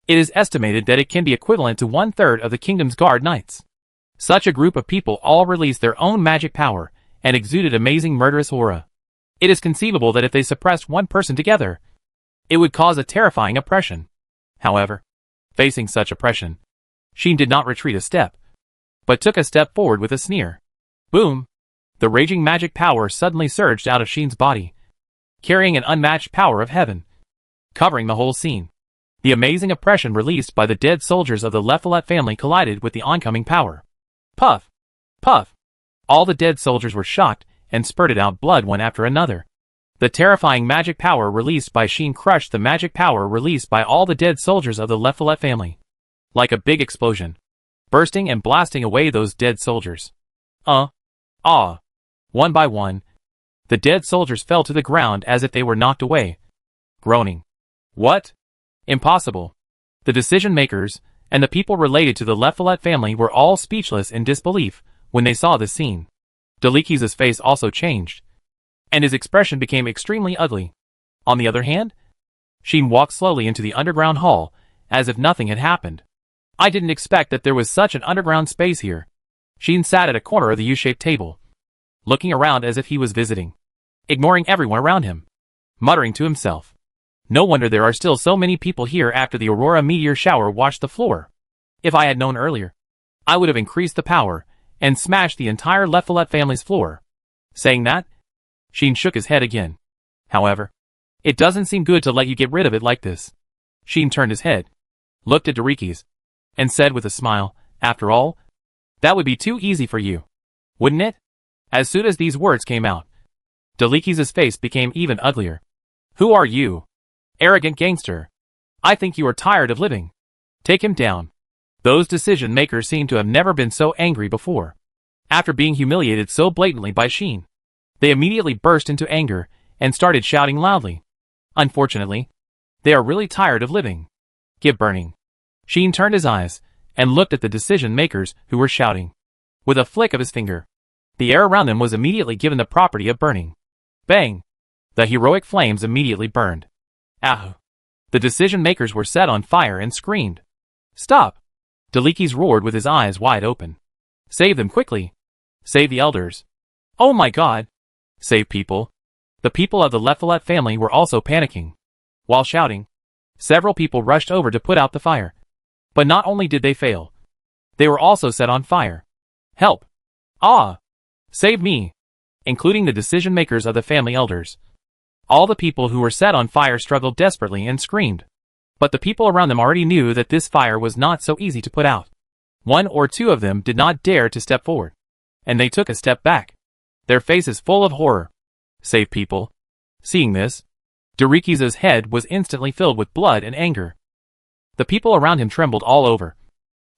S1: it is estimated that it can be equivalent to 1/3 of the kingdom's guard knights. Such a group of people all released their own magic power and exuded amazing murderous aura. It is conceivable that if they suppressed one person together, It would cause a terrifying oppression. However, facing such oppression, Sheen did not retreat a step, but took a step forward with a sneer. Boom! The raging magic power suddenly surged out of Sheen's body, carrying an unmatched power of heaven, covering the whole scene. The amazing oppression released by the dead soldiers of the Leffelet family collided with the oncoming power. Puff! Puff! All the dead soldiers were shocked and spurted out blood one after another. The terrifying magic power released by Sheen crushed the magic power released by all the dead soldiers of the Leffelet family, like a big explosion, bursting and blasting away those dead soldiers. One by one, the dead soldiers fell to the ground as if they were knocked away, groaning. What? Impossible. The decision makers and the people related to the Leffelet family were all speechless in disbelief when they saw the scene. Delikis' face also changed, and his expression became extremely ugly. On the other hand, Sheen walked slowly into the underground hall, as if nothing had happened. I didn't expect that there was such an underground space here. Sheen sat at a corner of the U-shaped table, looking around as if he was visiting, ignoring everyone around him, muttering to himself. No wonder there are still so many people here after the Aurora meteor shower washed the floor. If I had known earlier, I would have increased the power and smashed the entire Leffelet family's floor. Saying that, Sheen shook his head again. However, it doesn't seem good to let you get rid of it like this. Sheen turned his head, looked at Delikis, and said with a smile, after all, that would be too easy for you, wouldn't it? As soon as these words came out, Delikis' face became even uglier. Who are you? Arrogant gangster. I think you are tired of living. Take him down. Those decision makers seemed to have never been so angry before. After being humiliated so blatantly by Sheen, they immediately burst into anger and started shouting loudly. Unfortunately, they are really tired of living. Give burning. Sheen turned his eyes and looked at the decision makers who were shouting. With a flick of his finger, the air around them was immediately given the property of burning. Bang! The heroic flames immediately burned. Ah! The decision makers were set on fire and screamed. Stop! Delikis roared with his eyes wide open. Save them quickly! Save the elders! Oh my god! Save people! The people of the Leffelet family were also panicking. While shouting, several people rushed over to put out the fire. But not only did they fail, they were also set on fire. Help! Ah! Save me! Including the decision makers of the family elders. All the people who were set on fire struggled desperately and screamed. But the people around them already knew that this fire was not so easy to put out. One or two of them did not dare to step forward, and they took a step back, their faces full of horror. Save people. Seeing this, Delikis' head was instantly filled with blood and anger. The people around him trembled all over,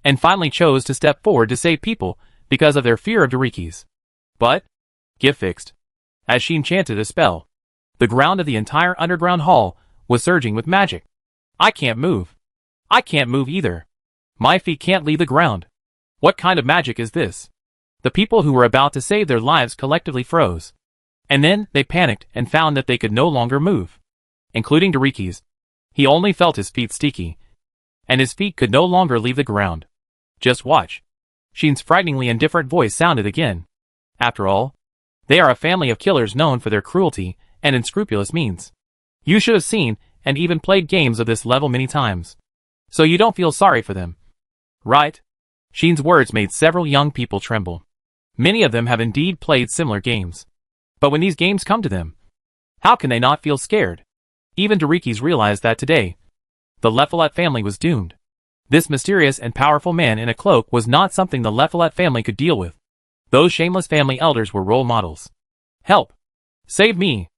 S1: and finally chose to step forward to save people because of their fear of Delikis. But, get fixed. As Sheen chanted a spell, the ground of the entire underground hall was surging with magic. I can't move. I can't move either. My feet can't leave the ground. What kind of magic is this? The people who were about to save their lives collectively froze. And then they panicked and found that they could no longer move. Including Delikis. He only felt his feet sticky, and his feet could no longer leave the ground. Just watch. Sheen's frighteningly indifferent voice sounded again. After all, they are a family of killers known for their cruelty and unscrupulous means. You should have seen and even played games of this level many times, so you don't feel sorry for them. Right? Sheen's words made several young people tremble. Many of them have indeed played similar games. But when these games come to them, how can they not feel scared? Even Delikis realized that today, the Leffelet family was doomed. This mysterious and powerful man in a cloak was not something the Leffelet family could deal with. Those shameless family elders were role models. Help! Save me!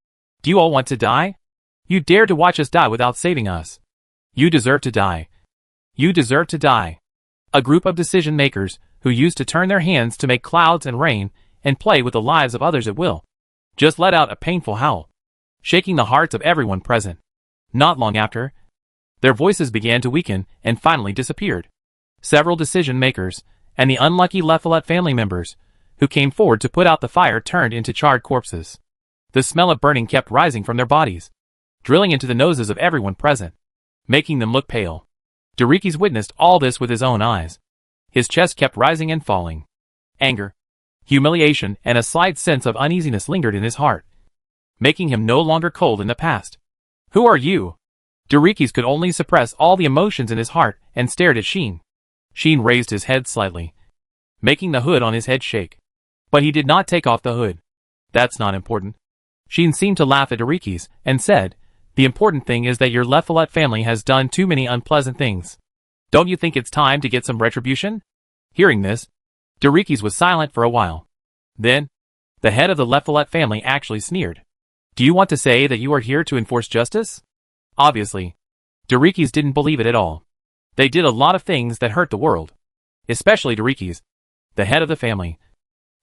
S1: Do you all want to die? You dare to watch us die without saving us. You deserve to die. You deserve to die. A group of decision makers who used to turn their hands to make clouds and rain and play with the lives of others at will just let out a painful howl, shaking the hearts of everyone present. Not long after, their voices began to weaken and finally disappeared. Several decision makers and the unlucky Leffelet family members who came forward to put out the fire turned into charred corpses. The smell of burning kept rising from their bodies, drilling into the noses of everyone present, making them look pale. Delikis witnessed all this with his own eyes. His chest kept rising and falling. Anger, humiliation, and a slight sense of uneasiness lingered in his heart, making him no longer cold in the past. Who are you? Dorikis could only suppress all the emotions in his heart and stared at Sheen. Sheen raised his head slightly, making the hood on his head shake. But he did not take off the hood. That's not important. Sheen seemed to laugh at Dorikis and said, "The important thing is that your Lephilet family has done too many unpleasant things. Don't you think it's time to get some retribution?" Hearing this, Dorikis was silent for a while. Then, the head of the Lephilet family actually sneered. "Do you want to say that you are here to enforce justice?" Obviously, Dorikis didn't believe it at all. They did a lot of things that hurt the world. Especially Dorikis, the head of the family,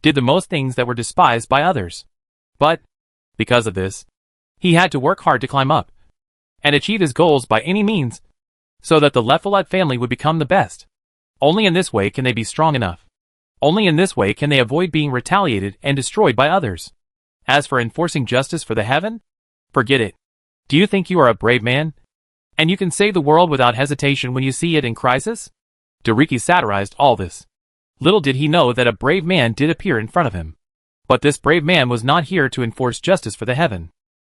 S1: did the most things that were despised by others. But, because of this, he had to work hard to climb up and achieve his goals by any means, so that the Lephilet family would become the best. Only in this way can they be strong enough. Only in this way can they avoid being retaliated and destroyed by others. As for enforcing justice for the heaven, forget it. Do you think you are a brave man? And you can save the world without hesitation when you see it in crisis? Dorikis satirized all this. Little did he know that a brave man did appear in front of him. But this brave man was not here to enforce justice for the heaven.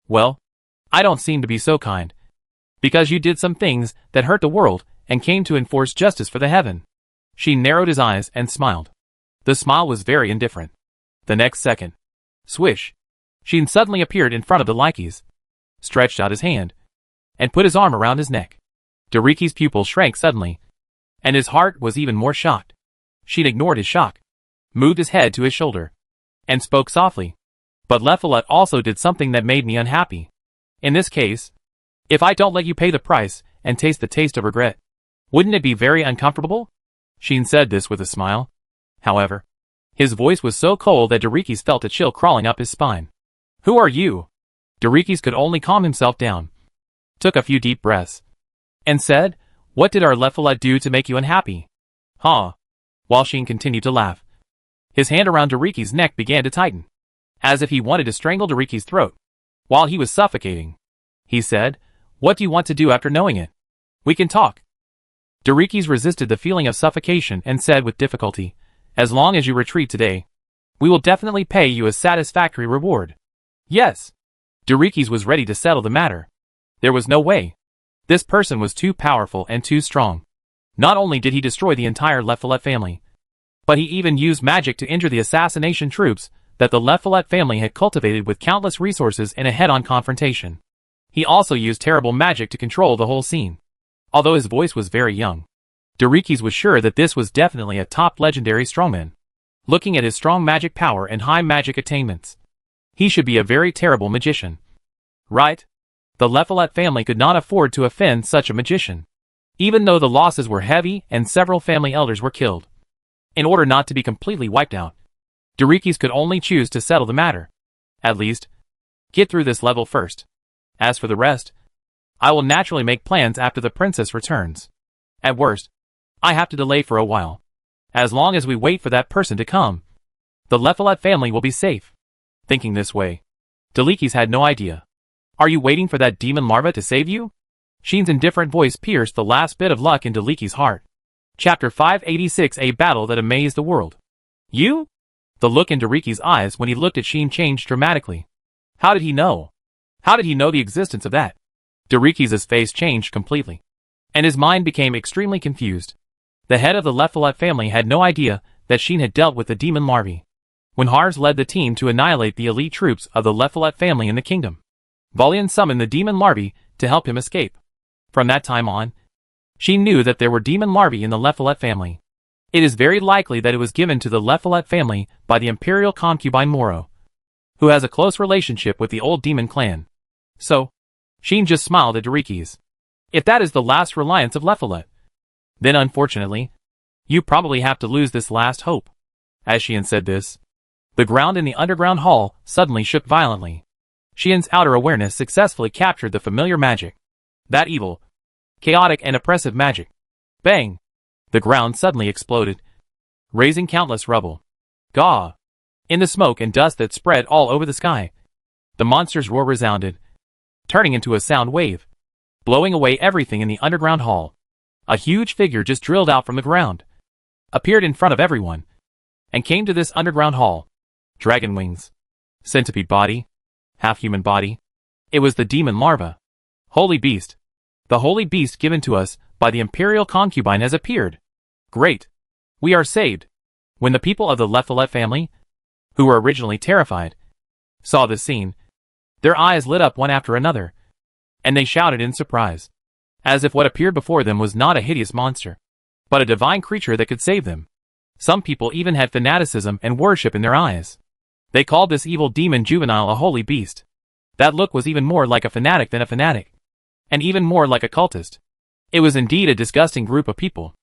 S1: "Well, I don't seem to be so kind. Because you did some things that hurt the world and came to enforce justice for the heaven." She narrowed his eyes and smiled. The smile was very indifferent. The next second, swish, Sheen suddenly appeared in front of the Likes, stretched out his hand, and put his arm around his neck. Dorikis' pupil shrank suddenly, and his heart was even more shocked. Sheen ignored his shock, moved his head to his shoulder, and spoke softly. "But Lephilet also did something that made me unhappy. In this case, if I don't let you pay the price and taste the taste of regret, wouldn't it be very uncomfortable?" Sheen said this with a smile. However, his voice was so cold that Dorikis felt a chill crawling up his spine. "Who are you?" Dorikis could only calm himself down, took a few deep breaths, and said, "What did our Lephilet do to make you unhappy?" "Huh?" While Sheen continued to laugh, his hand around Dorikis' neck began to tighten, as if he wanted to strangle Dorikis' throat, while he was suffocating. He said, "What do you want to do after knowing it? We can talk." Dorikis resisted the feeling of suffocation and said with difficulty, "As long as you retreat today, we will definitely pay you a satisfactory reward." "Yes." Dorikis was ready to settle the matter. There was no way. This person was too powerful and too strong. Not only did he destroy the entire Lephilet family, but he even used magic to injure the assassination troops that the Lephilet family had cultivated with countless resources in a head-on confrontation. He also used terrible magic to control the whole scene. Although his voice was very young, Dorikis was sure that this was definitely a top legendary strongman. Looking at his strong magic power and high magic attainments, he should be a very terrible magician. Right? The Lephilet family could not afford to offend such a magician, even though the losses were heavy and several family elders were killed. In order not to be completely wiped out, Dorikis could only choose to settle the matter. At least, get through this level first. As for the rest, I will naturally make plans after the princess returns. At worst, I have to delay for a while. As long as we wait for that person to come, the Lephilet family will be safe. Thinking this way, Dorikis had no idea. "Are you waiting for that demon larva to save you?" Sheen's indifferent voice pierced the last bit of luck in Dorikis' heart. Chapter 586, A Battle That Amazed the World. "You?" The look in Dorikis' eyes when he looked at Sheen changed dramatically. How did he know? How did he know the existence of that? Dorikis' face changed completely, and his mind became extremely confused. The head of the Lephilet family had no idea that Sheen had dealt with the demon larvae when Harz led the team to annihilate the elite troops of the Lephilet family in the kingdom. Valian summoned the demon larvae to help him escape. From that time on, Sheen knew that there were demon larvae in the Lephilet family. It is very likely that it was given to the Lephilet family by the imperial concubine Moro, who has a close relationship with the old demon clan. So, Sheen just smiled at Dorikis. If that is the last reliance of Lephilet, then unfortunately, you probably have to lose this last hope. As Sheen said this, the ground in the underground hall suddenly shook violently. Sheen's outer awareness successfully captured the familiar magic. That evil, chaotic and oppressive magic. Bang! The ground suddenly exploded, raising countless rubble. Gah! In the smoke and dust that spread all over the sky, the monster's roar resounded, turning into a sound wave, blowing away everything in the underground hall. A huge figure just drilled out from the ground, appeared in front of everyone, and came to this underground hall. Dragon wings, centipede body, half-human body. It was the demon larva. Holy beast! The holy beast given to us by the imperial concubine has appeared. Great! We are saved. When the people of the Lephilet family, who were originally terrified, saw this scene, their eyes lit up one after another, and they shouted in surprise, as if what appeared before them was not a hideous monster, but a divine creature that could save them. Some people even had fanaticism and worship in their eyes. They called this evil demon juvenile a holy beast. That look was even more like a fanatic than a fanatic, and even more like a cultist. It was indeed a disgusting group of people.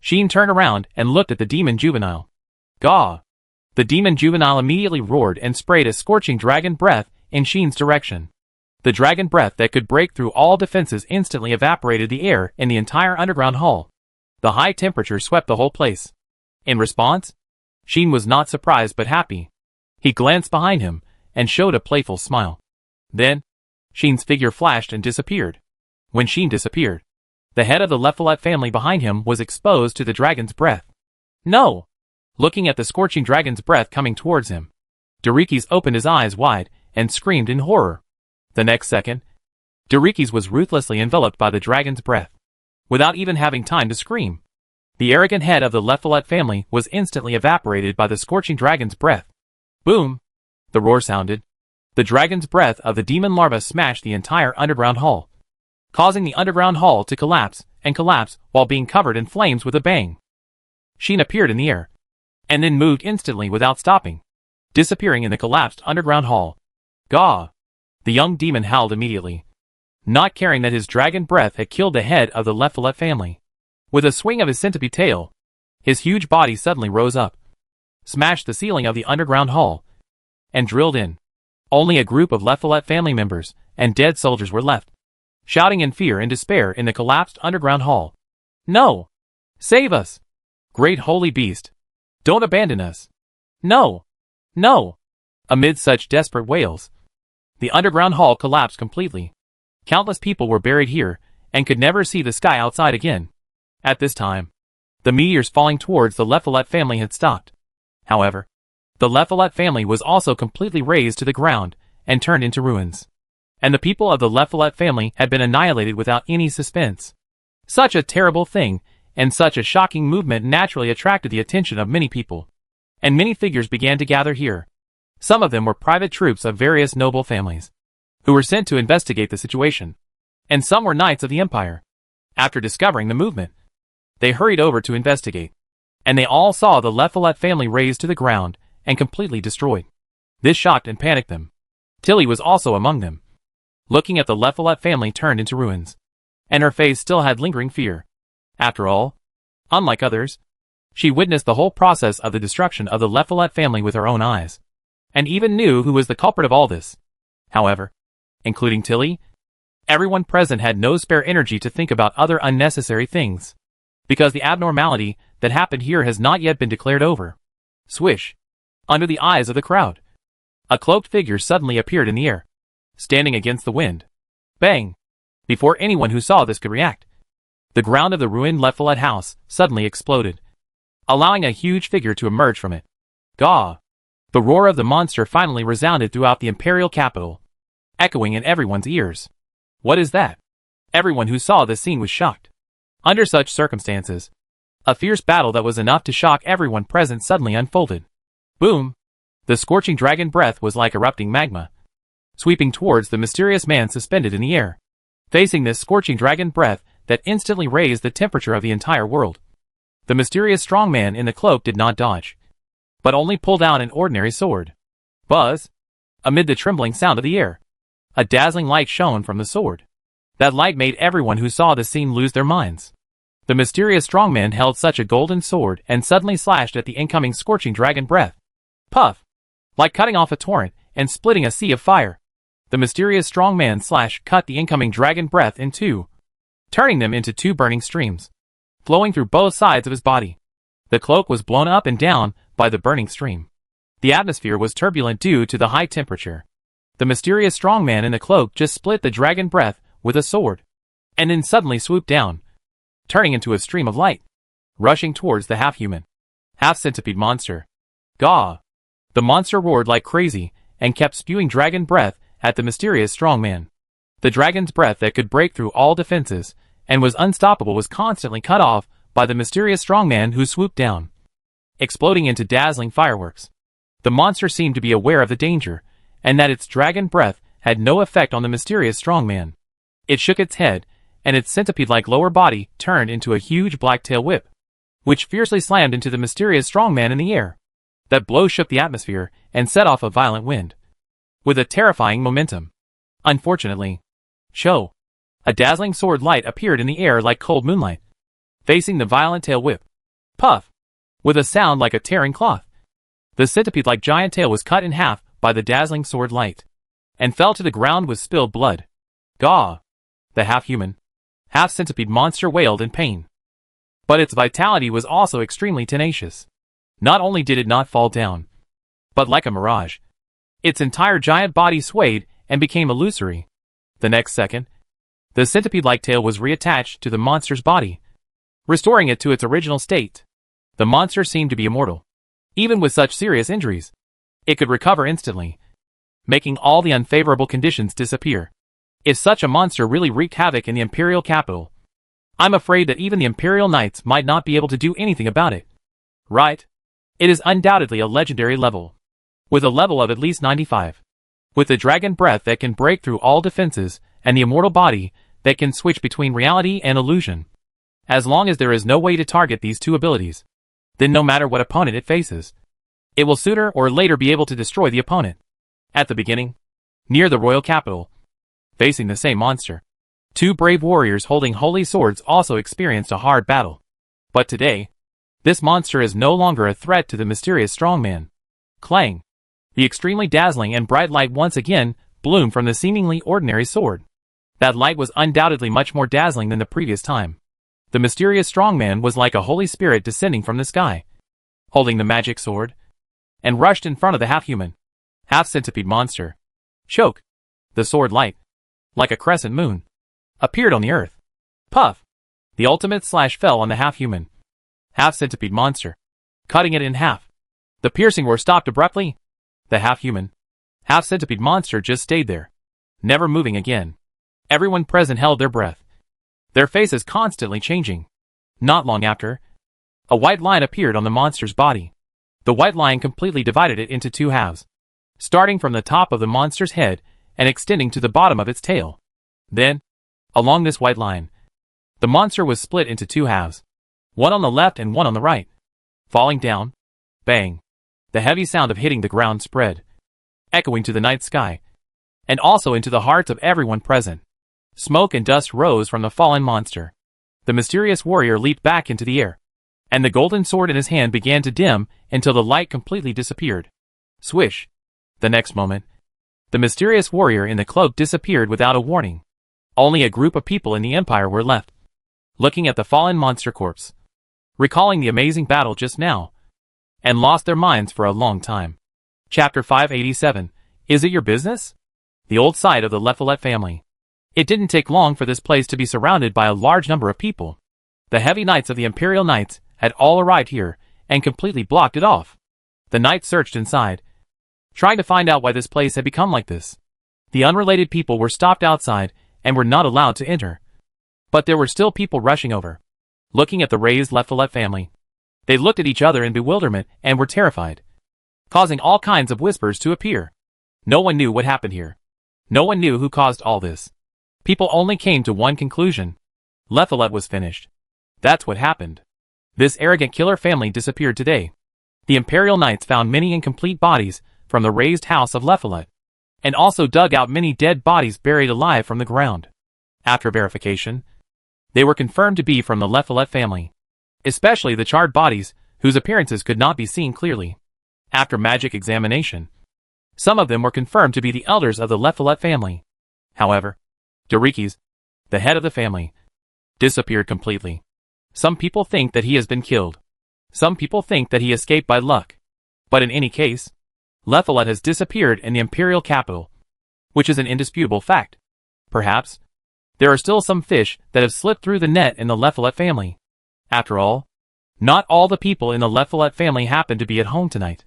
S1: Sheen turned around and looked at the demon juvenile. Gaw! The demon juvenile immediately roared and sprayed a scorching dragon breath in Sheen's direction. The dragon breath that could break through all defenses instantly evaporated the air in the entire underground hall. The high temperature swept the whole place. In response, Sheen was not surprised but happy. He glanced behind him and showed a playful smile. Then, Sheen's figure flashed and disappeared. When Sheen disappeared, the head of the Lephilet family behind him was exposed to the dragon's breath. No! Looking at the scorching dragon's breath coming towards him, Dorikis opened his eyes wide and screamed in horror. The next second, Dorikis was ruthlessly enveloped by the dragon's breath. Without even having time to scream, the arrogant head of the Lephilet family was instantly evaporated by the scorching dragon's breath. Boom! The roar sounded. The dragon's breath of the demon larva smashed the entire underground hall, causing the underground hall to collapse and collapse while being covered in flames with a bang. Sheen appeared in the air, and then moved instantly without stopping, disappearing in the collapsed underground hall. Gaw! The young demon howled immediately, not caring that his dragon breath had killed the head of the Lephilet family. With a swing of his centipede tail, his huge body suddenly rose up, smashed the ceiling of the underground hall, and drilled in. Only a group of Lephilet family members and dead soldiers were left, shouting in fear and despair in the collapsed underground hall. No! Save us! Great holy beast! Don't abandon us! No! No! Amid such desperate wails, the underground hall collapsed completely. Countless people were buried here and could never see the sky outside again. At this time, the meteors falling towards the Lephilet family had stopped. However, the Lephilet family was also completely razed to the ground and turned into ruins. And the people of the Lephilet family had been annihilated without any suspense. Such a terrible thing and such a shocking movement naturally attracted the attention of many people. And many figures began to gather here. Some of them were private troops of various noble families, who were sent to investigate the situation. And some were knights of the empire. After discovering the movement, they hurried over to investigate. And they all saw the Lephilet family razed to the ground and completely destroyed. This shocked and panicked them. Tilly was also among them, looking at the Lephilet family turned into ruins. And her face still had lingering fear. After all, unlike others, she witnessed the whole process of the destruction of the Lephilet family with her own eyes, and even knew who was the culprit of all this. However, including Tilly, everyone present had no spare energy to think about other unnecessary things, because the abnormality that happened here has not yet been declared over. Swish! Under the eyes of the crowd, a cloaked figure suddenly appeared in the air, standing against the wind. Bang! Before anyone who saw this could react, the ground of the ruined Lephilet house suddenly exploded, allowing a huge figure to emerge from it. Gaw! The roar of the monster finally resounded throughout the imperial capital, echoing in everyone's ears. What is that? Everyone who saw this scene was shocked. Under such circumstances, a fierce battle that was enough to shock everyone present suddenly unfolded. Boom! The scorching dragon breath was like erupting magma, sweeping towards the mysterious man suspended in the air. Facing this scorching dragon breath that instantly raised the temperature of the entire world, the mysterious strong man in the cloak did not dodge, but only pulled out an ordinary sword. Buzz! Amid the trembling sound of the air, a dazzling light shone from the sword. That light made everyone who saw the scene lose their minds. The mysterious strongman held such a golden sword and suddenly slashed at the incoming scorching dragon breath. Puff! Like cutting off a torrent and splitting a sea of fire, the mysterious strongman cut the incoming dragon breath in two, turning them into two burning streams, flowing through both sides of his body. The cloak was blown up and down by the burning stream. The atmosphere was turbulent due to the high temperature. The mysterious strongman in the cloak just split the dragon breath with a sword, and then suddenly swooped down, turning into a stream of light, rushing towards the half-human, half-centipede monster. Gaw! The monster roared like crazy and kept spewing dragon breath at the mysterious strongman. The dragon's breath that could break through all defenses and was unstoppable was constantly cut off by the mysterious strongman who swooped down, exploding into dazzling fireworks. The monster seemed to be aware of the danger, and that its dragon breath had no effect on the mysterious strongman. It shook its head, and its centipede-like lower body turned into a huge black-tail whip, which fiercely slammed into the mysterious strongman in the air. That blow shook the atmosphere and set off a violent wind, with a terrifying momentum. Unfortunately, a dazzling sword light appeared in the air like cold moonlight, facing the violent tail whip. Puff! With a sound like a tearing cloth, the centipede-like giant tail was cut in half by the dazzling sword light, and fell to the ground with spilled blood. Gaw! The half-human, half-centipede monster wailed in pain. But its vitality was also extremely tenacious. Not only did it not fall down, but like a mirage, its entire giant body swayed and became illusory. The next second, the centipede-like tail was reattached to the monster's body, restoring it to its original state. The monster seemed to be immortal. Even with such serious injuries, it could recover instantly, making all the unfavorable conditions disappear. If such a monster really wreaked havoc in the Imperial capital, I'm afraid that even the Imperial Knights might not be able to do anything about it. Right? It is undoubtedly a legendary level, with a level of at least 95. With the dragon breath that can break through all defenses, and the immortal body that can switch between reality and illusion. As long as there is no way to target these two abilities, then no matter what opponent it faces, it will sooner or later be able to destroy the opponent. At the beginning, near the royal capital, facing the same monster, two brave warriors holding holy swords also experienced a hard battle. But today, this monster is no longer a threat to the mysterious strongman. Clang! The extremely dazzling and bright light once again bloomed from the seemingly ordinary sword. That light was undoubtedly much more dazzling than the previous time. The mysterious strongman was like a holy spirit descending from the sky, holding the magic sword, and rushed in front of the half-human, half-centipede monster. Choke! The sword light, like a crescent moon, appeared on the earth. Puff! The ultimate slash fell on the half-human, half-centipede monster, cutting it in half. The piercing roar stopped abruptly. The half-human, half-centipede monster just stayed there, never moving again. Everyone present held their breath, their faces constantly changing. Not long after, a white line appeared on the monster's body. The white line completely divided it into two halves, starting from the top of the monster's head and extending to the bottom of its tail. Then, along this white line, the monster was split into two halves, one on the left and one on the right. Falling down, bang, the heavy sound of hitting the ground spread, echoing to the night sky, and also into the hearts of everyone present. Smoke and dust rose from the fallen monster. The mysterious warrior leaped back into the air, and the golden sword in his hand began to dim until the light completely disappeared. Swish! The next moment, the mysterious warrior in the cloak disappeared without a warning. Only a group of people in the Empire were left, looking at the fallen monster corpse, recalling the amazing battle just now, and lost their minds for a long time. Chapter 587, Is It Your Business? The old site of the Lephalet family. It didn't take long for this place to be surrounded by a large number of people. The heavy knights of the Imperial Knights had all arrived here and completely blocked it off. The knights searched inside, trying to find out why this place had become like this. The unrelated people were stopped outside and were not allowed to enter. But there were still people rushing over, looking at the raised Lephalet family. They looked at each other in bewilderment and were terrified, causing all kinds of whispers to appear. No one knew what happened here. No one knew who caused all this. People only came to one conclusion. Lephalet was finished. That's what happened. This arrogant killer family disappeared today. The Imperial Knights found many incomplete bodies from the raised house of Lephalet, and also dug out many dead bodies buried alive from the ground. After verification, they were confirmed to be from the Lephalet family, especially the charred bodies, whose appearances could not be seen clearly. After magic examination, some of them were confirmed to be the elders of the Lephalet family. However, Dorikes, the head of the family, disappeared completely. Some people think that he has been killed. Some people think that he escaped by luck. But in any case, Lephalet has disappeared in the Imperial capital, which is an indisputable fact. Perhaps, there are still some fish that have slipped through the net in the Lephalet family. After all, not all the people in the Lephalet family happen to be at home tonight.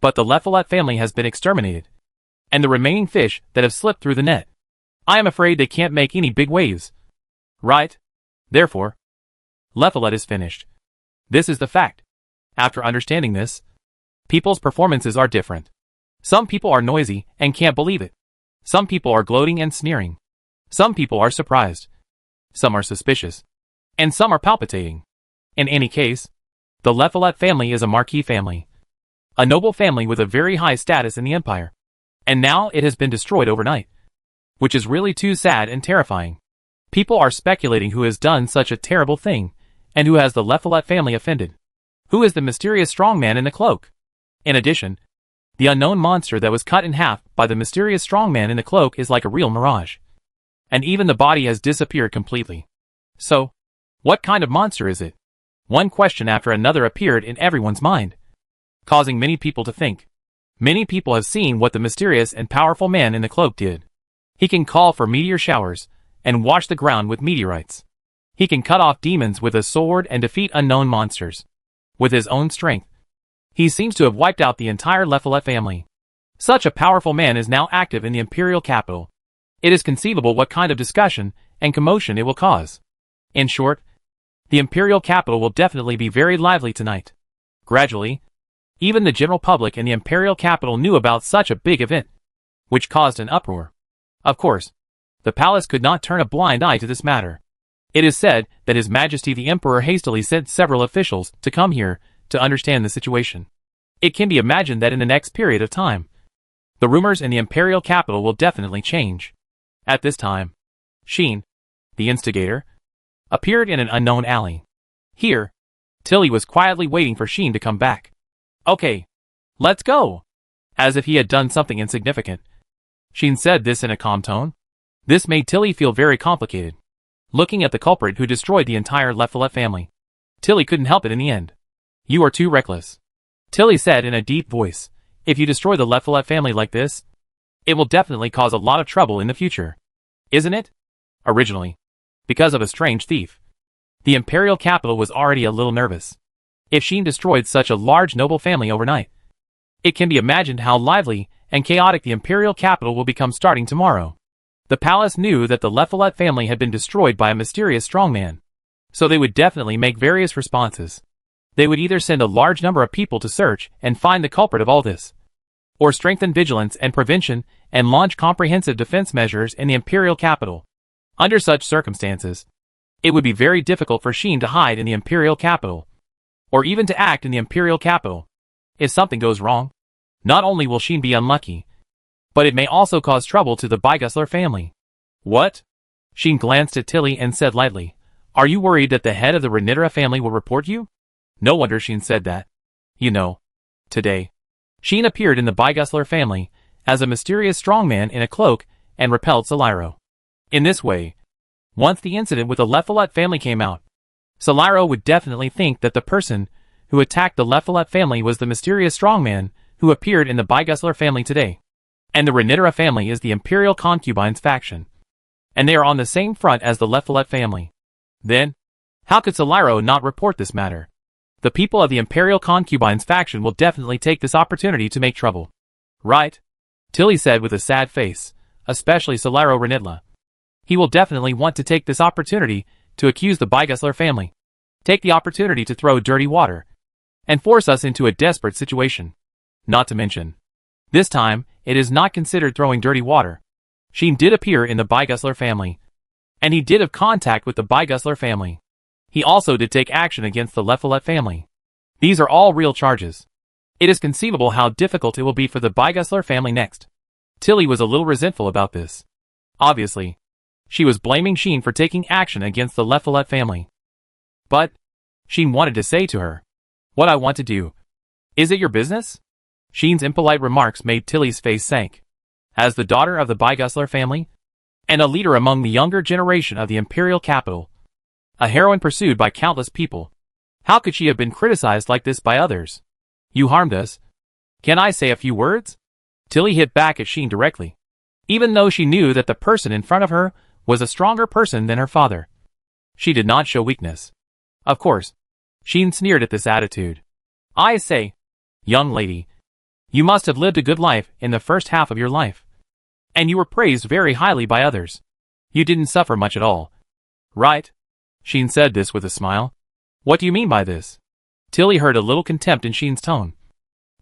S1: But the Lephalet family has been exterminated, and the remaining fish that have slipped through the net, I am afraid they can't make any big waves. Right? Therefore, Lephalet is finished. This is the fact. After understanding this, people's performances are different. Some people are noisy and can't believe it. Some people are gloating and sneering. Some people are surprised. Some are suspicious. And some are palpitating. In any case, the Lephalet family is a marquee family. A noble family with a very high status in the empire. And now it has been destroyed overnight. Which is really too sad and terrifying. People are speculating who has done such a terrible thing, and who has the Lephalet family offended. Who is the mysterious strong man in the cloak? In addition, the unknown monster that was cut in half by the mysterious strong man in the cloak is like a real mirage. And even the body has disappeared completely. So, what kind of monster is it? One question after another appeared in everyone's mind, causing many people to think. Many people have seen what the mysterious and powerful man in the cloak did. He can call for meteor showers, and wash the ground with meteorites. He can cut off demons with a sword and defeat unknown monsters. With his own strength, he seems to have wiped out the entire Lephalet family. Such a powerful man is now active in the imperial capital. It is conceivable what kind of discussion and commotion it will cause. In short, the imperial capital will definitely be very lively tonight. Gradually, even the general public in the imperial capital knew about such a big event, which caused an uproar. Of course, the palace could not turn a blind eye to this matter. It is said that His Majesty the Emperor hastily sent several officials to come here to understand the situation. It can be imagined that in the next period of time, the rumors in the imperial capital will definitely change. At this time, Sheen, the instigator, appeared in an unknown alley. Here, Tilly was quietly waiting for Sheen to come back. Okay, let's go. As if he had done something insignificant. Sheen said this in a calm tone. This made Tilly feel very complicated. Looking at the culprit who destroyed the entire Lephalet family, Tilly couldn't help it in the end. You are too reckless. Tilly said in a deep voice, if you destroy the Lephalet family like this, it will definitely cause a lot of trouble in the future. Isn't it? Originally, because of a strange thief, the imperial capital was already a little nervous. If Sheen destroyed such a large noble family overnight, it can be imagined how lively and chaotic the imperial capital will become starting tomorrow. The palace knew that the Lephalet family had been destroyed by a mysterious strongman, so they would definitely make various responses. They would either send a large number of people to search and find the culprit of all this, or strengthen vigilance and prevention and launch comprehensive defense measures in the imperial capital. Under such circumstances, it would be very difficult for Sheen to hide in the imperial capital, or even to act in the imperial capital. If something goes wrong, not only will Sheen be unlucky, but it may also cause trouble to the Bygusler family. What? Sheen glanced at Tilly and said lightly, are you worried that the head of the Renitera family will report you? No wonder Sheen said that. You know, today, Sheen appeared in the Bygusler family as a mysterious strongman in a cloak and repelled Soliro. In this way, once the incident with the Lephalet family came out, Soliro would definitely think that the person who attacked the Lephalet family was the mysterious strongman who appeared in the Bygusler family today. And the Renitera family is the Imperial Concubines faction, and they are on the same front as the Lephalet family. Then, how could Soliro not report this matter? The people of the Imperial Concubines faction will definitely take this opportunity to make trouble. Right? Tilly said with a sad face, especially Soliro Renitla. He will definitely want to take this opportunity to accuse the Bygusler family. Take the opportunity to throw dirty water, and force us into a desperate situation. Not to mention, this time, it is not considered throwing dirty water. Sheen did appear in the Bygusler family, and he did have contact with the Bygusler family. He also did take action against the Lephalet family. These are all real charges. It is conceivable how difficult it will be for the Bygusler family next. Tilly was a little resentful about this. Obviously, she was blaming Sheen for taking action against the Lephalet family. But, Sheen wanted to say to her, what I want to do. Is it your business? Sheen's impolite remarks made Tilly's face sank. As the daughter of the Bygusler family, and a leader among the younger generation of the imperial capital, a heroine pursued by countless people, how could she have been criticized like this by others? You harmed us. Can I say a few words? Tilly hit back at Sheen directly, even though she knew that the person in front of her was a stronger person than her father. She did not show weakness. Of course, Sheen sneered at this attitude. I say, young lady, you must have lived a good life in the first half of your life. And you were praised very highly by others. You didn't suffer much at all. Right? Sheen said this with a smile. What do you mean by this? Tilly heard a little contempt in Sheen's tone,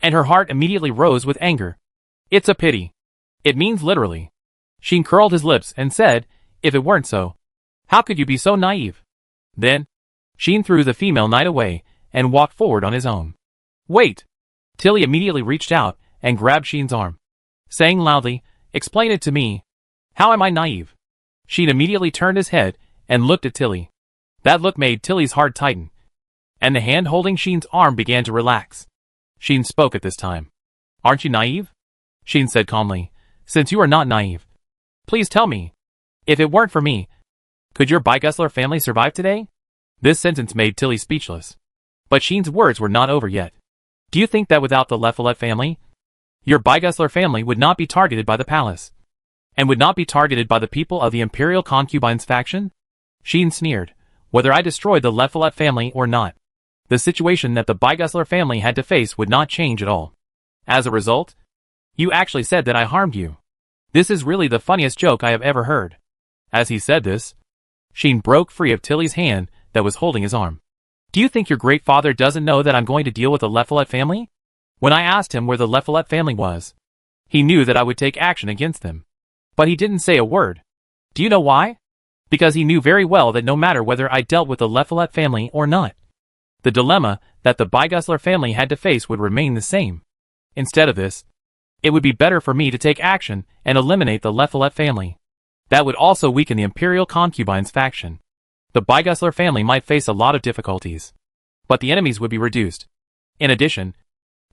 S1: and her heart immediately rose with anger. It's a pity. It means literally. Sheen curled his lips and said, if it weren't so, how could you be so naive? Then, Sheen threw the female knight away and walked forward on his own. Wait! Tilly immediately reached out and grabbed Sheen's arm, saying loudly, explain it to me. How am I naive? Sheen immediately turned his head and looked at Tilly. That look made Tilly's heart tighten, and the hand holding Sheen's arm began to relax. Sheen spoke at this time. Aren't you naive? Sheen said calmly, since you are not naive, please tell me, if it weren't for me, could your Bygusler family survive today? This sentence made Tilly speechless. But Sheen's words were not over yet. Do you think that without the Leffelet family, your Bygusler family would not be targeted by the palace, and would not be targeted by the people of the Imperial Concubines faction? Sheen sneered. Whether I destroyed the Leffelet family or not, the situation that the Bygusler family had to face would not change at all. As a result, you actually said that I harmed you. This is really the funniest joke I have ever heard. As he said this, Sheen broke free of Tilly's hand that was holding his arm. Do you think your great father doesn't know that I'm going to deal with the Leffelet family? When I asked him where the Leffelet family was, he knew that I would take action against them. But he didn't say a word. Do you know why? Because he knew very well that no matter whether I dealt with the Leffelet family or not, the dilemma that the Bygusler family had to face would remain the same. Instead of this, it would be better for me to take action and eliminate the Leffelet family. That would also weaken the Imperial Concubines faction. The Bygusler family might face a lot of difficulties, but the enemies would be reduced. In addition,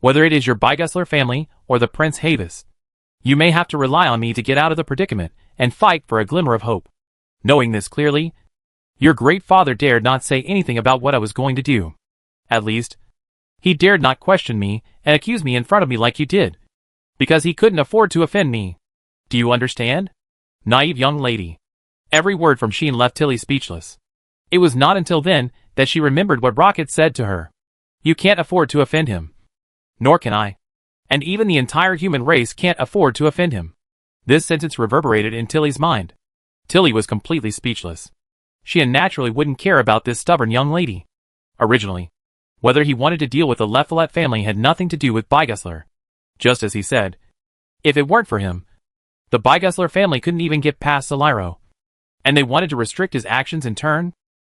S1: whether it is your Bygusler family or the Prince Havis, you may have to rely on me to get out of the predicament and fight for a glimmer of hope. Knowing this clearly, your great father dared not say anything about what I was going to do. At least, he dared not question me and accuse me in front of me like you did, because he couldn't afford to offend me. Do you understand? Naive young lady. Every word from Sheen left Tilly speechless. It was not until then that she remembered what Rocket said to her. You can't afford to offend him. Nor can I. And even the entire human race can't afford to offend him. This sentence reverberated in Tilly's mind. Tilly was completely speechless. She naturally wouldn't care about this stubborn young lady. Originally, whether he wanted to deal with the Leffelet family had nothing to do with Bygusler. Just as he said, if it weren't for him, the Bygusler family couldn't even get past Soliro. And they wanted to restrict his actions in turn?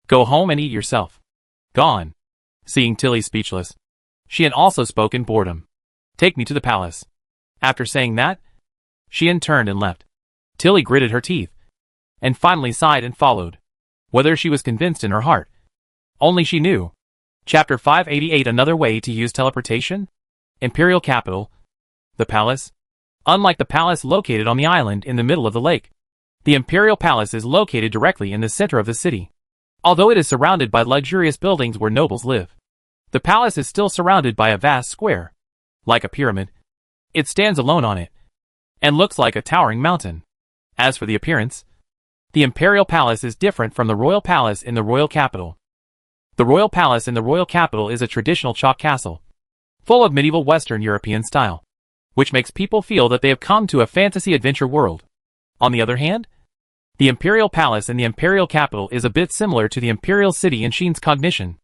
S1: Go home and eat yourself. Gone. Seeing Tilly speechless, Sheen also spoke in boredom. Take me to the palace. After saying that, Sheen turned and left. Tilly gritted her teeth, and finally sighed and followed. Whether she was convinced in her heart, only she knew. Chapter 588. Another way to use teleportation? Imperial capital. The palace. Unlike the palace located on the island in the middle of the lake, the Imperial Palace is located directly in the center of the city. Although it is surrounded by luxurious buildings where nobles live, the palace is still surrounded by a vast square. Like a pyramid, it stands alone on it, and looks like a towering mountain. As for the appearance, the Imperial Palace is different from the Royal Palace in the Royal Capital. The Royal Palace in the Royal Capital is a traditional chalk castle, full of medieval Western European style, which makes people feel that they have come to a fantasy adventure world. On the other hand, the Imperial Palace in the Imperial Capital is a bit similar to the Imperial City in Sheen's cognition.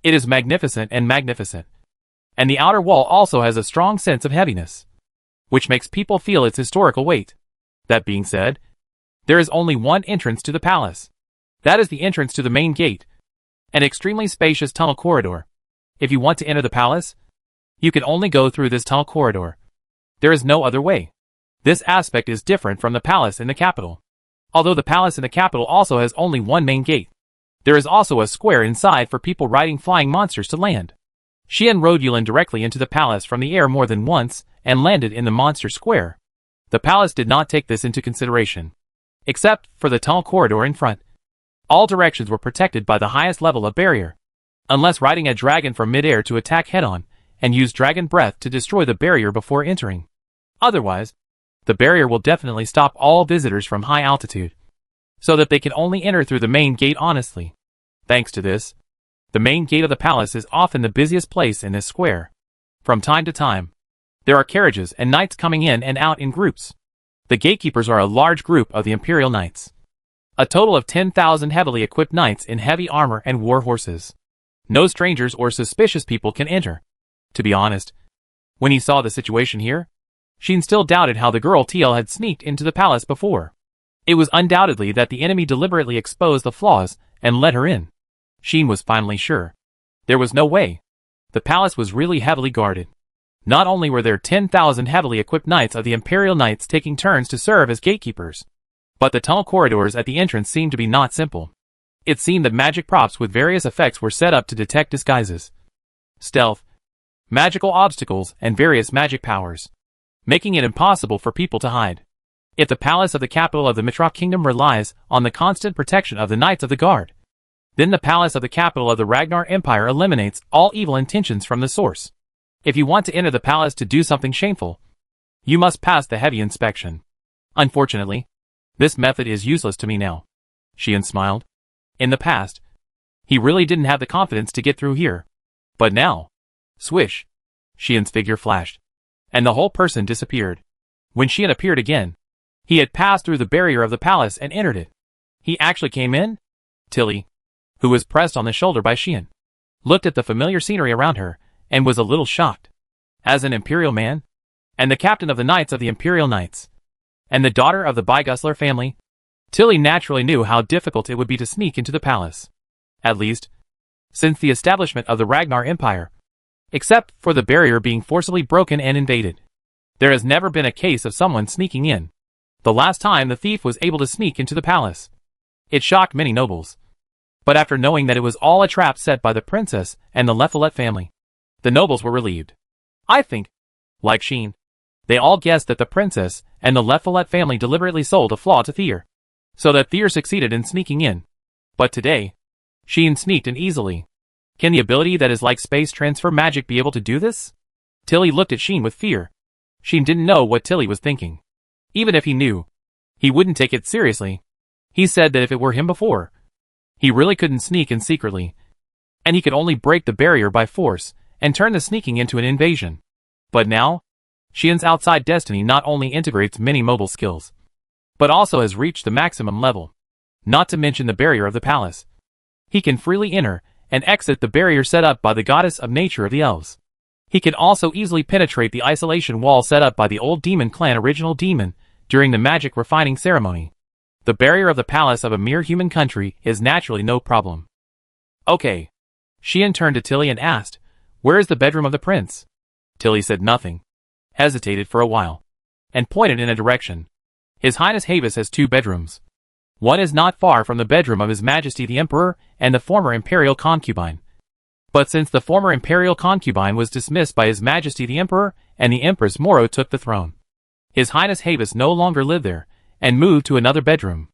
S1: It is magnificent, and the outer wall also has a strong sense of heaviness, which makes people feel its historical weight. That being said, there is only one entrance to the palace. That is the entrance to the main gate, an extremely spacious tunnel corridor. If you want to enter the palace, you can only go through this tunnel corridor. There is no other way. This aspect is different from the palace in the capital. Although the palace in the capital also has only one main gate, there is also a square inside for people riding flying monsters to land. Sheen rode Yulin directly into the palace from the air more than once and landed in the monster square. The palace did not take this into consideration, except for the tunnel corridor in front. All directions were protected by the highest level of barrier, unless riding a dragon from mid-air to attack head-on and use dragon breath to destroy the barrier before entering. Otherwise, the barrier will definitely stop all visitors from high altitude, so that they can only enter through the main gate honestly. Thanks to this, the main gate of the palace is often the busiest place in this square. From time to time, there are carriages and knights coming in and out in groups. The gatekeepers are a large group of the Imperial Knights. A total of 10,000 heavily equipped knights in heavy armor and war horses. No strangers or suspicious people can enter. To be honest, when he saw the situation here, Sheen still doubted how the girl TL had sneaked into the palace before. It was undoubtedly that the enemy deliberately exposed the flaws and let her in. Sheen was finally sure. There was no way. The palace was really heavily guarded. Not only were there 10,000 heavily equipped knights of the Imperial Knights taking turns to serve as gatekeepers, but the tunnel corridors at the entrance seemed to be not simple. It seemed that magic props with various effects were set up to detect disguises, stealth, magical obstacles, and various magic powers, making it impossible for people to hide. If the palace of the capital of the Mitrok Kingdom relies on the constant protection of the Knights of the Guard, then the palace of the capital of the Ragnar Empire eliminates all evil intentions from the source. If you want to enter the palace to do something shameful, you must pass the heavy inspection. Unfortunately, this method is useless to me now. Sheen smiled. In the past, he really didn't have the confidence to get through here. But now, swish, Sheen's figure flashed, and the whole person disappeared. When Sheen appeared again, he had passed through the barrier of the palace and entered it. He actually came in? Tilly, who was pressed on the shoulder by Sheen, looked at the familiar scenery around her and was a little shocked. As an Imperial man, and the captain of the Knights of the Imperial Knights, and the daughter of the Bygusler family, Tilly naturally knew how difficult it would be to sneak into the palace. At least, since the establishment of the Ragnar Empire, except for the barrier being forcibly broken and invaded. There has never been a case of someone sneaking in. The last time the thief was able to sneak into the palace, it shocked many nobles. But after knowing that it was all a trap set by the princess and the Leffolet family, the nobles were relieved. I think, like Sheen, they all guessed that the princess and the Leffolet family deliberately sold a flaw to Thier, so that Thier succeeded in sneaking in. But today, Sheen sneaked in easily. Can the ability that is like space transfer magic be able to do this? Tilly looked at Sheen with fear. Sheen didn't know what Tilly was thinking. Even if he knew, he wouldn't take it seriously. He said that if it were him before, he really couldn't sneak in secretly, and he could only break the barrier by force and turn the sneaking into an invasion. But now, Sheen's outside destiny not only integrates many mobile skills, but also has reached the maximum level. Not to mention the barrier of the palace. He can freely enter and exit the barrier set up by the goddess of nature of the elves. He can also easily penetrate the isolation wall set up by the old demon clan original demon during the magic refining ceremony. The barrier of the palace of a mere human country is naturally no problem. Okay. Sheen turned to Tilly and asked, "Where is the bedroom of the prince?" Tilly said nothing, hesitated for a while, and pointed in a direction. His Highness Havis has 2 bedrooms. One is not far from the bedroom of His Majesty the Emperor and the former imperial concubine. But since the former imperial concubine was dismissed by His Majesty the Emperor and the Empress Moro took the throne, His Highness Havis no longer lived there and moved to another bedroom.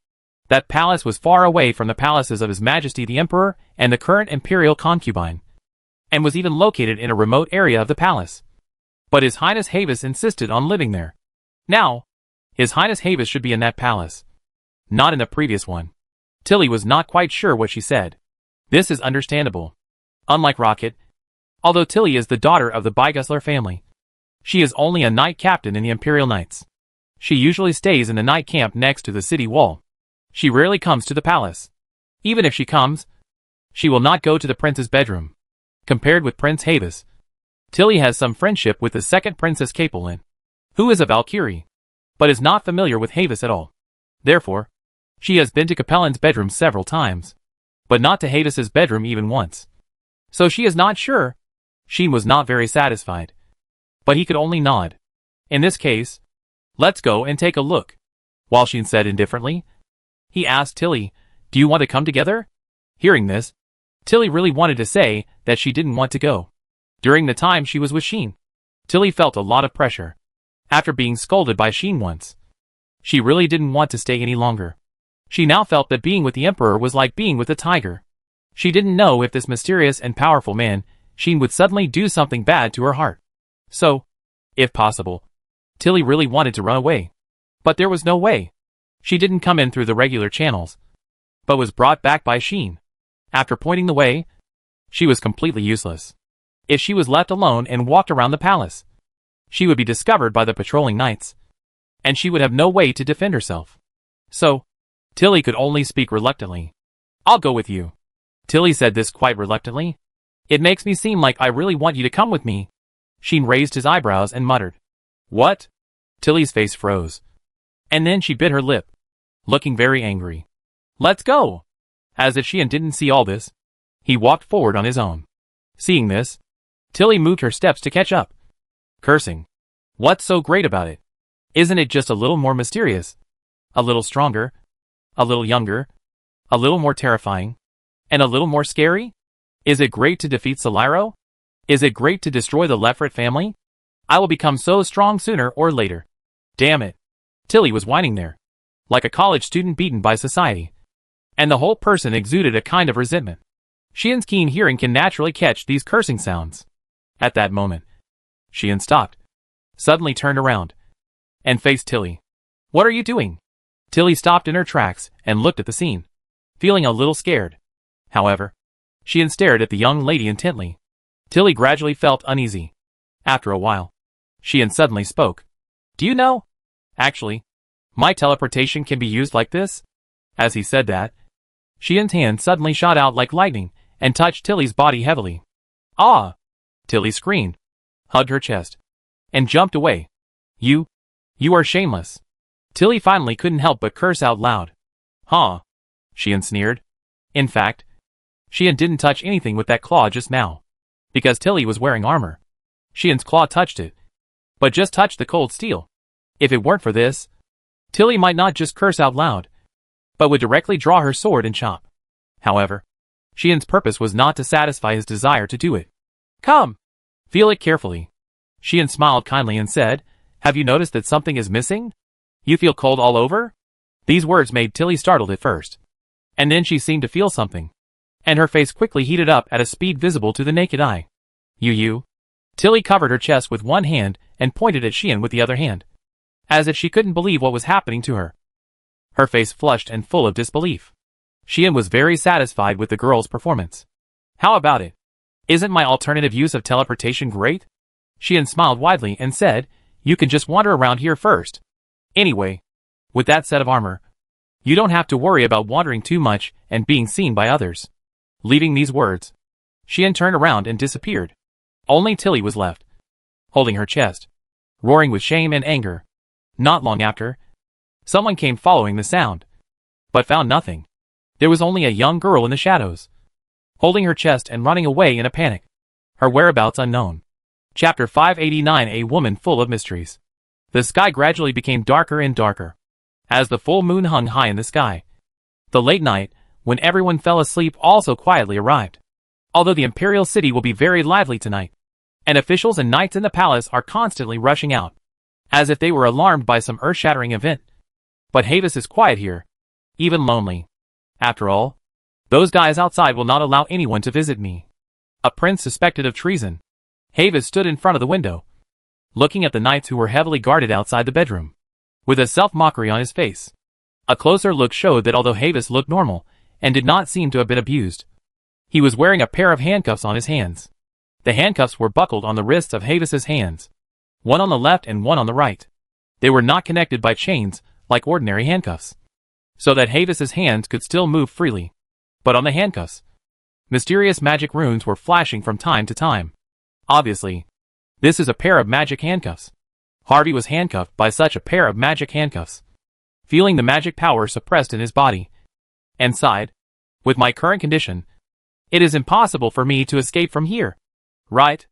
S1: That palace was far away from the palaces of His Majesty the Emperor and the current imperial concubine, and was even located in a remote area of the palace. But His Highness Havis insisted on living there. Now, His Highness Havis should be in that palace, not in the previous one. Tilly was not quite sure what she said. This is understandable. Unlike Rocket, although Tilly is the daughter of the Bygusler family, she is only a knight captain in the Imperial Knights. She usually stays in the knight camp next to the city wall. She rarely comes to the palace. Even if she comes, she will not go to the prince's bedroom. Compared with Prince Havis, Tilly has some friendship with the second Princess Capelin, who is a Valkyrie, but is not familiar with Havis at all. Therefore, she has been to Capelin's bedroom several times, but not to Havis's bedroom even once. So she is not sure. Sheen was not very satisfied, but he could only nod. In this case, let's go and take a look. While Sheen said indifferently, he asked Tilly, "Do you want to come together?" Hearing this, Tilly really wanted to say that she didn't want to go. During the time she was with Sheen, Tilly felt a lot of pressure. After being scolded by Sheen once, she really didn't want to stay any longer. She now felt that being with the Emperor was like being with a tiger. She didn't know if this mysterious and powerful man, Sheen, would suddenly do something bad to her heart. So, if possible, Tilly really wanted to run away. But there was no way. She didn't come in through the regular channels, but was brought back by Sheen. After pointing the way, she was completely useless. If she was left alone and walked around the palace, she would be discovered by the patrolling knights, and she would have no way to defend herself. So, Tilly could only speak reluctantly. I'll go with you. Tilly said this quite reluctantly. It makes me seem like I really want you to come with me. Sheen raised his eyebrows and muttered. What? Tilly's face froze. And then she bit her lip, looking very angry. Let's go! As if Sheen didn't see all this, he walked forward on his own. Seeing this, Tilly moved her steps to catch up, cursing. What's so great about it? Isn't it just a little more mysterious? A little stronger? A little younger? A little more terrifying? And a little more scary? Is it great to defeat Soliro? Is it great to destroy the Lefrit family? I will become so strong sooner or later. Damn it. Tilly was whining there, like a college student beaten by society. And the whole person exuded a kind of resentment. Sheen's keen hearing can naturally catch these cursing sounds. At that moment, Sheen stopped, suddenly turned around, and faced Tilly. What are you doing? Tilly stopped in her tracks and looked at the scene, feeling a little scared. However, Sheen stared at the young lady intently. Tilly gradually felt uneasy. After a while, Sheen suddenly spoke. Do you know? Actually, my teleportation can be used like this? As he said that, Sheen's hand suddenly shot out like lightning and touched Tilly's body heavily. Ah! Tilly screamed, hugged her chest, and jumped away. You are shameless. Tilly finally couldn't help but curse out loud. Huh? Sheen sneered. In fact, Sheen didn't touch anything with that claw just now, because Tilly was wearing armor. Sheen's claw touched it, but just touched the cold steel. If it weren't for this, Tilly might not just curse out loud, but would directly draw her sword and chop. However, Sheen's purpose was not to satisfy his desire to do it. Come! Feel it carefully. Sheen smiled kindly and said, Have you noticed that something is missing? You feel cold all over? These words made Tilly startled at first. And then she seemed to feel something, and her face quickly heated up at a speed visible to the naked eye. You. Tilly covered her chest with one hand and pointed at Sheen with the other hand, as if she couldn't believe what was happening to her. Her face flushed and full of disbelief. Sheen was very satisfied with the girl's performance. How about it? Isn't my alternative use of teleportation great? Sheen smiled widely and said, You can just wander around here first. Anyway, with that set of armor, you don't have to worry about wandering too much and being seen by others. Leaving these words, Sheen turned around and disappeared. Only Tilly was left, holding her chest, roaring with shame and anger. Not long after, someone came following the sound, but found nothing. There was only a young girl in the shadows, holding her chest and running away in a panic. Her whereabouts unknown. Chapter 589. A woman full of mysteries. The sky gradually became darker and darker, as the full moon hung high in the sky. The late night, when everyone fell asleep, also quietly arrived. Although the Imperial City will be very lively tonight, and officials and knights in the palace are constantly rushing out, as if they were alarmed by some earth-shattering event. But Havis is quiet here, even lonely. After all, those guys outside will not allow anyone to visit me. A prince suspected of treason. Havis stood in front of the window, looking at the knights who were heavily guarded outside the bedroom, with a self-mockery on his face. A closer look showed that although Havis looked normal, and did not seem to have been abused, he was wearing a pair of handcuffs on his hands. The handcuffs were buckled on the wrists of Havis's hands, one on the left and one on the right. They were not connected by chains, like ordinary handcuffs, so that Havis's hands could still move freely. But on the handcuffs, mysterious magic runes were flashing from time to time. Obviously, this is a pair of magic handcuffs. Harvey was handcuffed by such a pair of magic handcuffs, feeling the magic power suppressed in his body, and sighed, With my current condition, it is impossible for me to escape from here. Right?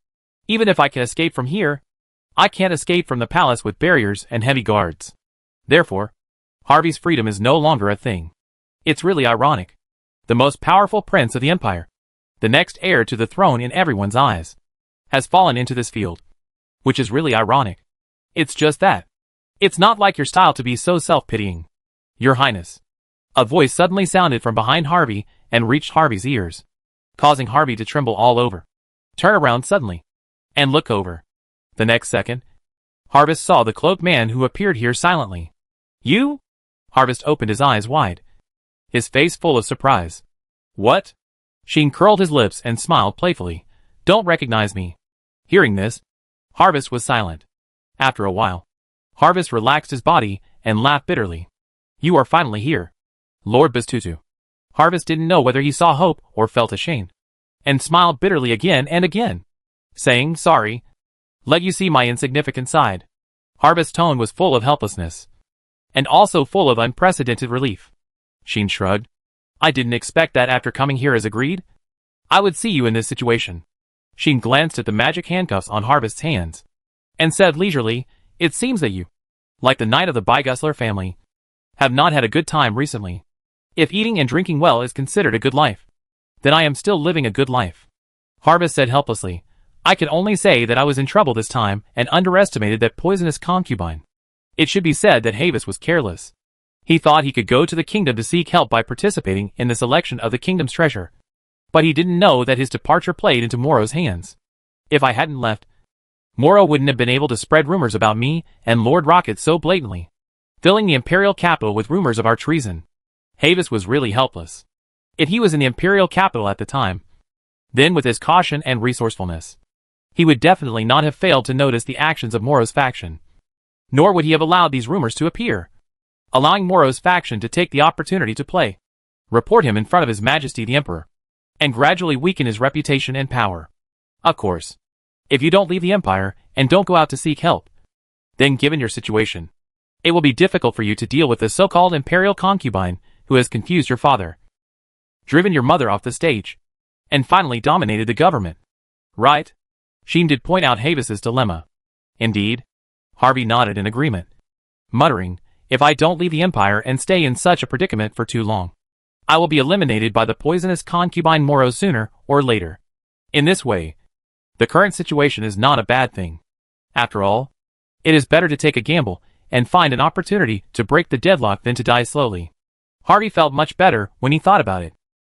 S1: Even if I can escape from here, I can't escape from the palace with barriers and heavy guards. Therefore, Harvey's freedom is no longer a thing. It's really ironic. The most powerful prince of the empire, the next heir to the throne in everyone's eyes, has fallen into this field. Which is really ironic. It's just that. It's not like your style to be so self-pitying. Your Highness. A voice suddenly sounded from behind Harvey and reached Harvey's ears, causing Harvey to tremble all over. Turn around suddenly, and look over. The next second, Harvest saw the cloaked man who appeared here silently. You? Harvest opened his eyes wide, his face full of surprise. What? Sheen curled his lips and smiled playfully. Don't recognize me. Hearing this, Harvest was silent. After a while, Harvest relaxed his body and laughed bitterly. You are finally here, Lord Bastutu. Harvest didn't know whether he saw hope or felt ashamed, and smiled bitterly again and again, saying, sorry, let you see my insignificant side. Harvest's tone was full of helplessness, and also full of unprecedented relief. Sheen shrugged. I didn't expect that after coming here as agreed. I would see you in this situation. Sheen glanced at the magic handcuffs on Harvest's hands, and said leisurely, it seems that you, like the knight of the Bygusler family, have not had a good time recently. If eating and drinking well is considered a good life, then I am still living a good life. Harvest said helplessly, I can only say that I was in trouble this time and underestimated that poisonous concubine. It should be said that Havis was careless. He thought he could go to the kingdom to seek help by participating in the selection of the kingdom's treasure. But he didn't know that his departure played into Moro's hands. If I hadn't left, Moro wouldn't have been able to spread rumors about me and Lord Rocket so blatantly, filling the imperial capital with rumors of our treason. Havis was really helpless. If he was in the imperial capital at the time, then with his caution and resourcefulness, he would definitely not have failed to notice the actions of Moro's faction. Nor would he have allowed these rumors to appear, allowing Moro's faction to take the opportunity to report him in front of His Majesty the Emperor, and gradually weaken his reputation and power. Of course, if you don't leave the Empire and don't go out to seek help, then given your situation, it will be difficult for you to deal with the so-called imperial concubine who has confused your father, driven your mother off the stage, and finally dominated the government. Right? Sheen did point out Havis's dilemma. Indeed. Harvey nodded in agreement, muttering, if I don't leave the Empire and stay in such a predicament for too long, I will be eliminated by the poisonous concubine Moro sooner or later. In this way, the current situation is not a bad thing. After all, it is better to take a gamble and find an opportunity to break the deadlock than to die slowly. Harvey felt much better when he thought about it,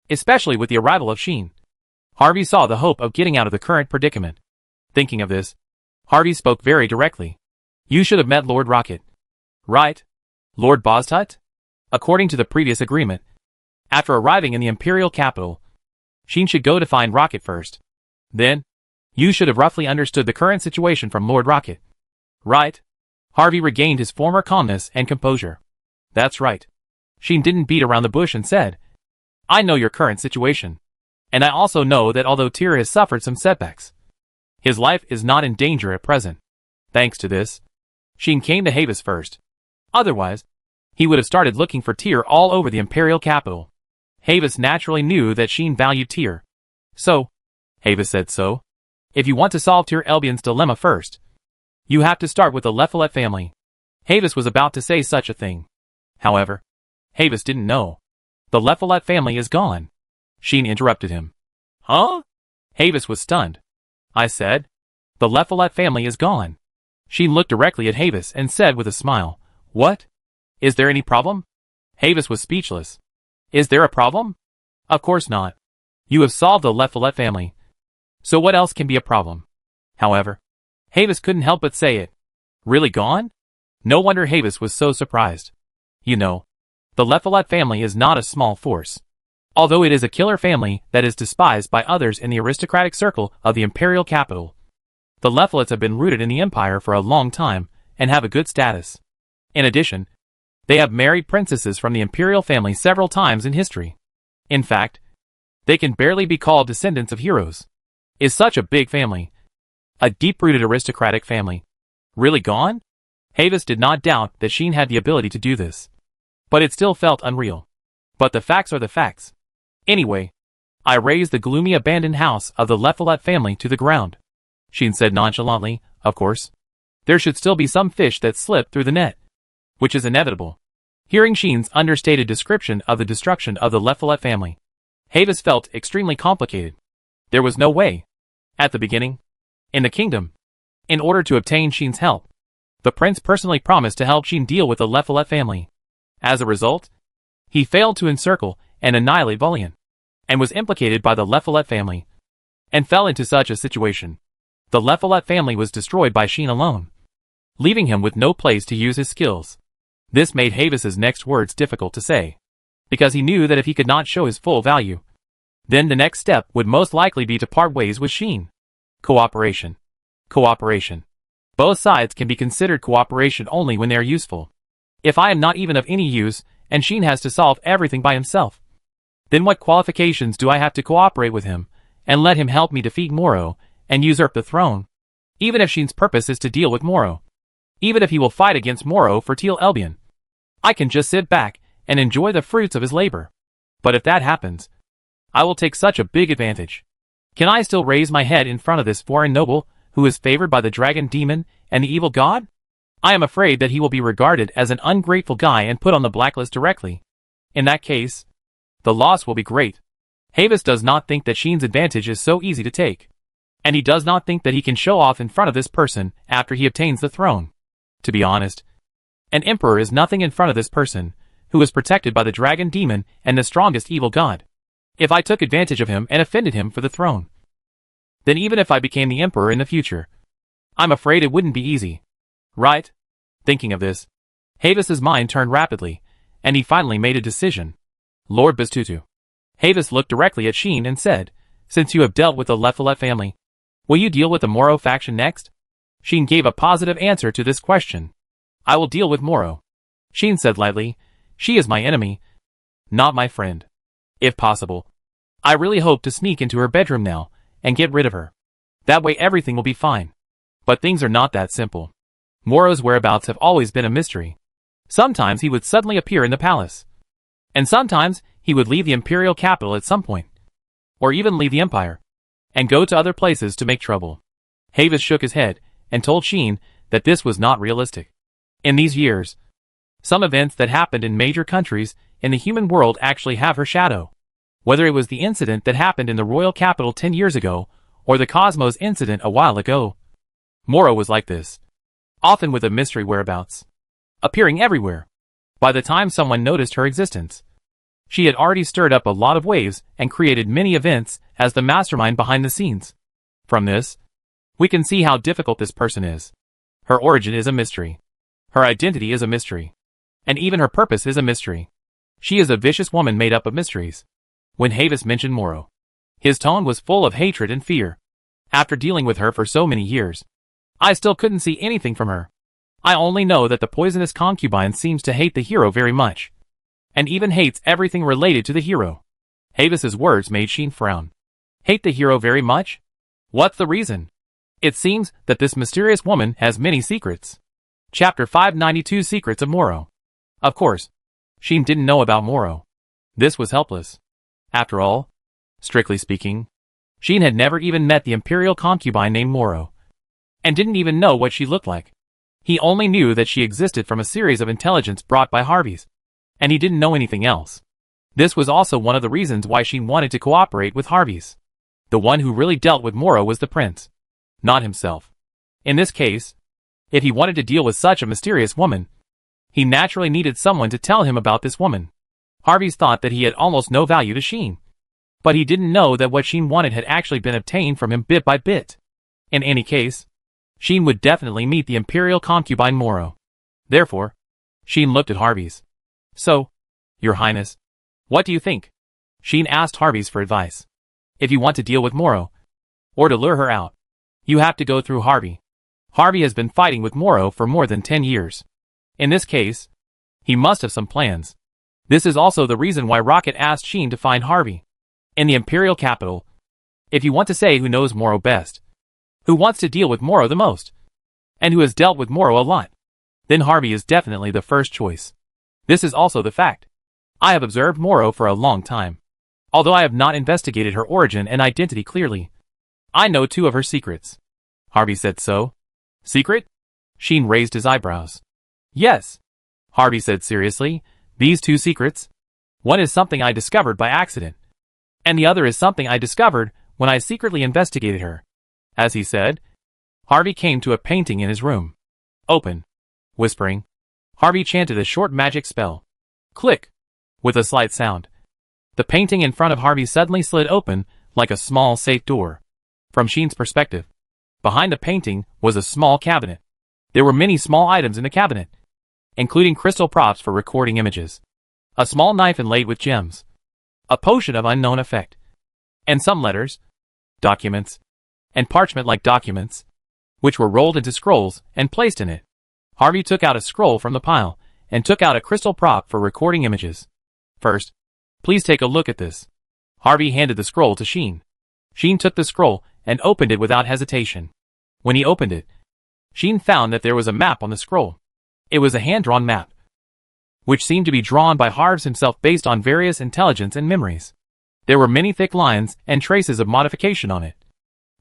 S1: especially with the arrival of Sheen. Harvey saw the hope of getting out of the current predicament. Thinking of this, Harvey spoke very directly. You should have met Lord Rocket. Right? Lord Boztut? According to the previous agreement, after arriving in the imperial capital, Sheen should go to find Rocket first. Then, you should have roughly understood the current situation from Lord Rocket. Right? Harvey regained his former calmness and composure. That's right. Sheen didn't beat around the bush and said, I know your current situation. And I also know that although Tyr has suffered some setbacks, his life is not in danger at present. Thanks to this, Sheen came to Havis first. Otherwise, he would have started looking for Tyr all over the imperial capital. Havis naturally knew that Sheen valued Tyr. So, Havis said so. If you want to solve Tyr Elbion's dilemma first, you have to start with the Leffelet family. Havis was about to say such a thing. However, Havis didn't know. The Leffelet family is gone. Sheen interrupted him. Huh? Havis was stunned. I said, the Leffelet family is gone. Sheen looked directly at Havis and said with a smile, What? Is there any problem? Havis was speechless. Is there a problem? Of course not. You have solved the Leffelet family. So what else can be a problem? However, Havis couldn't help but say it. Really gone? No wonder Havis was so surprised. You know, the Leffelet family is not a small force. Although it is a killer family that is despised by others in the aristocratic circle of the imperial capital, the Leffelets have been rooted in the empire for a long time and have a good status. In addition, they have married princesses from the imperial family several times in history. In fact, they can barely be called descendants of heroes. Is such a big family, a deep-rooted aristocratic family, really gone? Havis did not doubt that Sheen had the ability to do this, but it still felt unreal. But the facts are the facts. Anyway, I razed the gloomy abandoned house of the Leffelet family to the ground. Sheen said nonchalantly, of course. There should still be some fish that slip through the net, which is inevitable. Hearing Sheen's understated description of the destruction of the Leffelet family, Havis felt extremely complicated. There was no way. At the beginning, in the kingdom, in order to obtain Sheen's help, the prince personally promised to help Sheen deal with the Leffelet family. As a result, he failed to encircle and annihilate Valiant, and was implicated by the Leffelet family, and fell into such a situation. The Leffelet family was destroyed by Sheen alone, leaving him with no place to use his skills. This made Havis's next words difficult to say, because he knew that if he could not show his full value, then the next step would most likely be to part ways with Sheen. Cooperation. Cooperation. Both sides can be considered cooperation only when they are useful. If I am not even of any use, and Sheen has to solve everything by himself, then what qualifications do I have to cooperate with him, and let him help me defeat Moro, and usurp the throne? Even if Sheen's purpose is to deal with Moro, even if he will fight against Moro for Teal Elbian, I can just sit back and enjoy the fruits of his labor. But if that happens, I will take such a big advantage. Can I still raise my head in front of this foreign noble, who is favored by the dragon demon and the evil god? I am afraid that he will be regarded as an ungrateful guy and put on the blacklist directly. In that case, the loss will be great. Havis does not think that Sheen's advantage is so easy to take. And he does not think that he can show off in front of this person after he obtains the throne. To be honest, an emperor is nothing in front of this person, who is protected by the dragon demon and the strongest evil god. If I took advantage of him and offended him for the throne, then even if I became the emperor in the future, I'm afraid it wouldn't be easy. Right? Thinking of this, Havis's mind turned rapidly, and he finally made a decision. Lord Bastutu. Havis looked directly at Sheen and said, since you have dealt with the Lefolet family, will you deal with the Moro faction next? Sheen gave a positive answer to this question. I will deal with Moro. Sheen said lightly, she is my enemy, not my friend. If possible, I really hope to sneak into her bedroom now, and get rid of her. That way everything will be fine. But things are not that simple. Moro's whereabouts have always been a mystery. Sometimes he would suddenly appear in the palace. And sometimes he would leave the imperial capital at some point. Or even leave the empire, and go to other places to make trouble. Havis shook his head, and told Sheen that this was not realistic. In these years, some events that happened in major countries in the human world actually have her shadow. Whether it was the incident that happened in the royal capital 10 years ago, or the Cosmos incident a while ago, Moro was like this. Often with a mystery whereabouts, appearing everywhere. By the time someone noticed her existence, she had already stirred up a lot of waves and created many events as the mastermind behind the scenes. From this, we can see how difficult this person is. Her origin is a mystery. Her identity is a mystery. And even her purpose is a mystery. She is a vicious woman made up of mysteries. When Havis mentioned Moro, his tone was full of hatred and fear. After dealing with her for so many years, I still couldn't see anything from her. I only know that the poisonous concubine seems to hate the hero very much, and even hates everything related to the hero. Havis's words made Sheen frown. Hate the hero very much? What's the reason? It seems that this mysterious woman has many secrets. Chapter 592 Secrets of Moro. Of course, Sheen didn't know about Moro. This was helpless. After all, strictly speaking, Sheen had never even met the imperial concubine named Moro, and didn't even know what she looked like. He only knew that she existed from a series of intelligence brought by Harvey's, and he didn't know anything else. This was also one of the reasons why Sheen wanted to cooperate with Harvey's. The one who really dealt with Moro was the prince, not himself. In this case, if he wanted to deal with such a mysterious woman, he naturally needed someone to tell him about this woman. Harvey's thought that he had almost no value to Sheen, but he didn't know that what Sheen wanted had actually been obtained from him bit by bit. In any case, Sheen would definitely meet the imperial concubine Moro. Therefore, Sheen looked at Harvey's. So, Your Highness, what do you think? Sheen asked Harvey's for advice. If you want to deal with Moro, or to lure her out, you have to go through Harvey. Harvey has been fighting with Moro for more than 10 years. In this case, he must have some plans. This is also the reason why Rocket asked Sheen to find Harvey in the imperial capital. If you want to say who knows Moro best, who wants to deal with Moro the most, and who has dealt with Moro a lot, then Harvey is definitely the first choice. This is also the fact. I have observed Moro for a long time. Although I have not investigated her origin and identity clearly, I know 2 of her secrets. Harvey said so. Secret? Sheen raised his eyebrows. Yes. Harvey said seriously, these 2 secrets. One is something I discovered by accident, and the other is something I discovered when I secretly investigated her. As he said, Harvey came to a painting in his room. Open. Whispering, Harvey chanted a short magic spell. Click. With a slight sound, the painting in front of Harvey suddenly slid open like a small safe door. From Sheen's perspective, behind the painting was a small cabinet. There were many small items in the cabinet, including crystal props for recording images, a small knife inlaid with gems, a potion of unknown effect, and some letters, documents, and parchment-like documents. which were rolled into scrolls and placed in it. Harvey took out a scroll from the pile and took out a crystal prop for recording images. First, please take a look at this. Harvey handed the scroll to Sheen. Sheen took the scroll and opened it without hesitation. When he opened it, Sheen found that there was a map on the scroll. It was a hand-drawn map, which seemed to be drawn by Harves himself based on various intelligence and memories. There were many thick lines and traces of modification on it,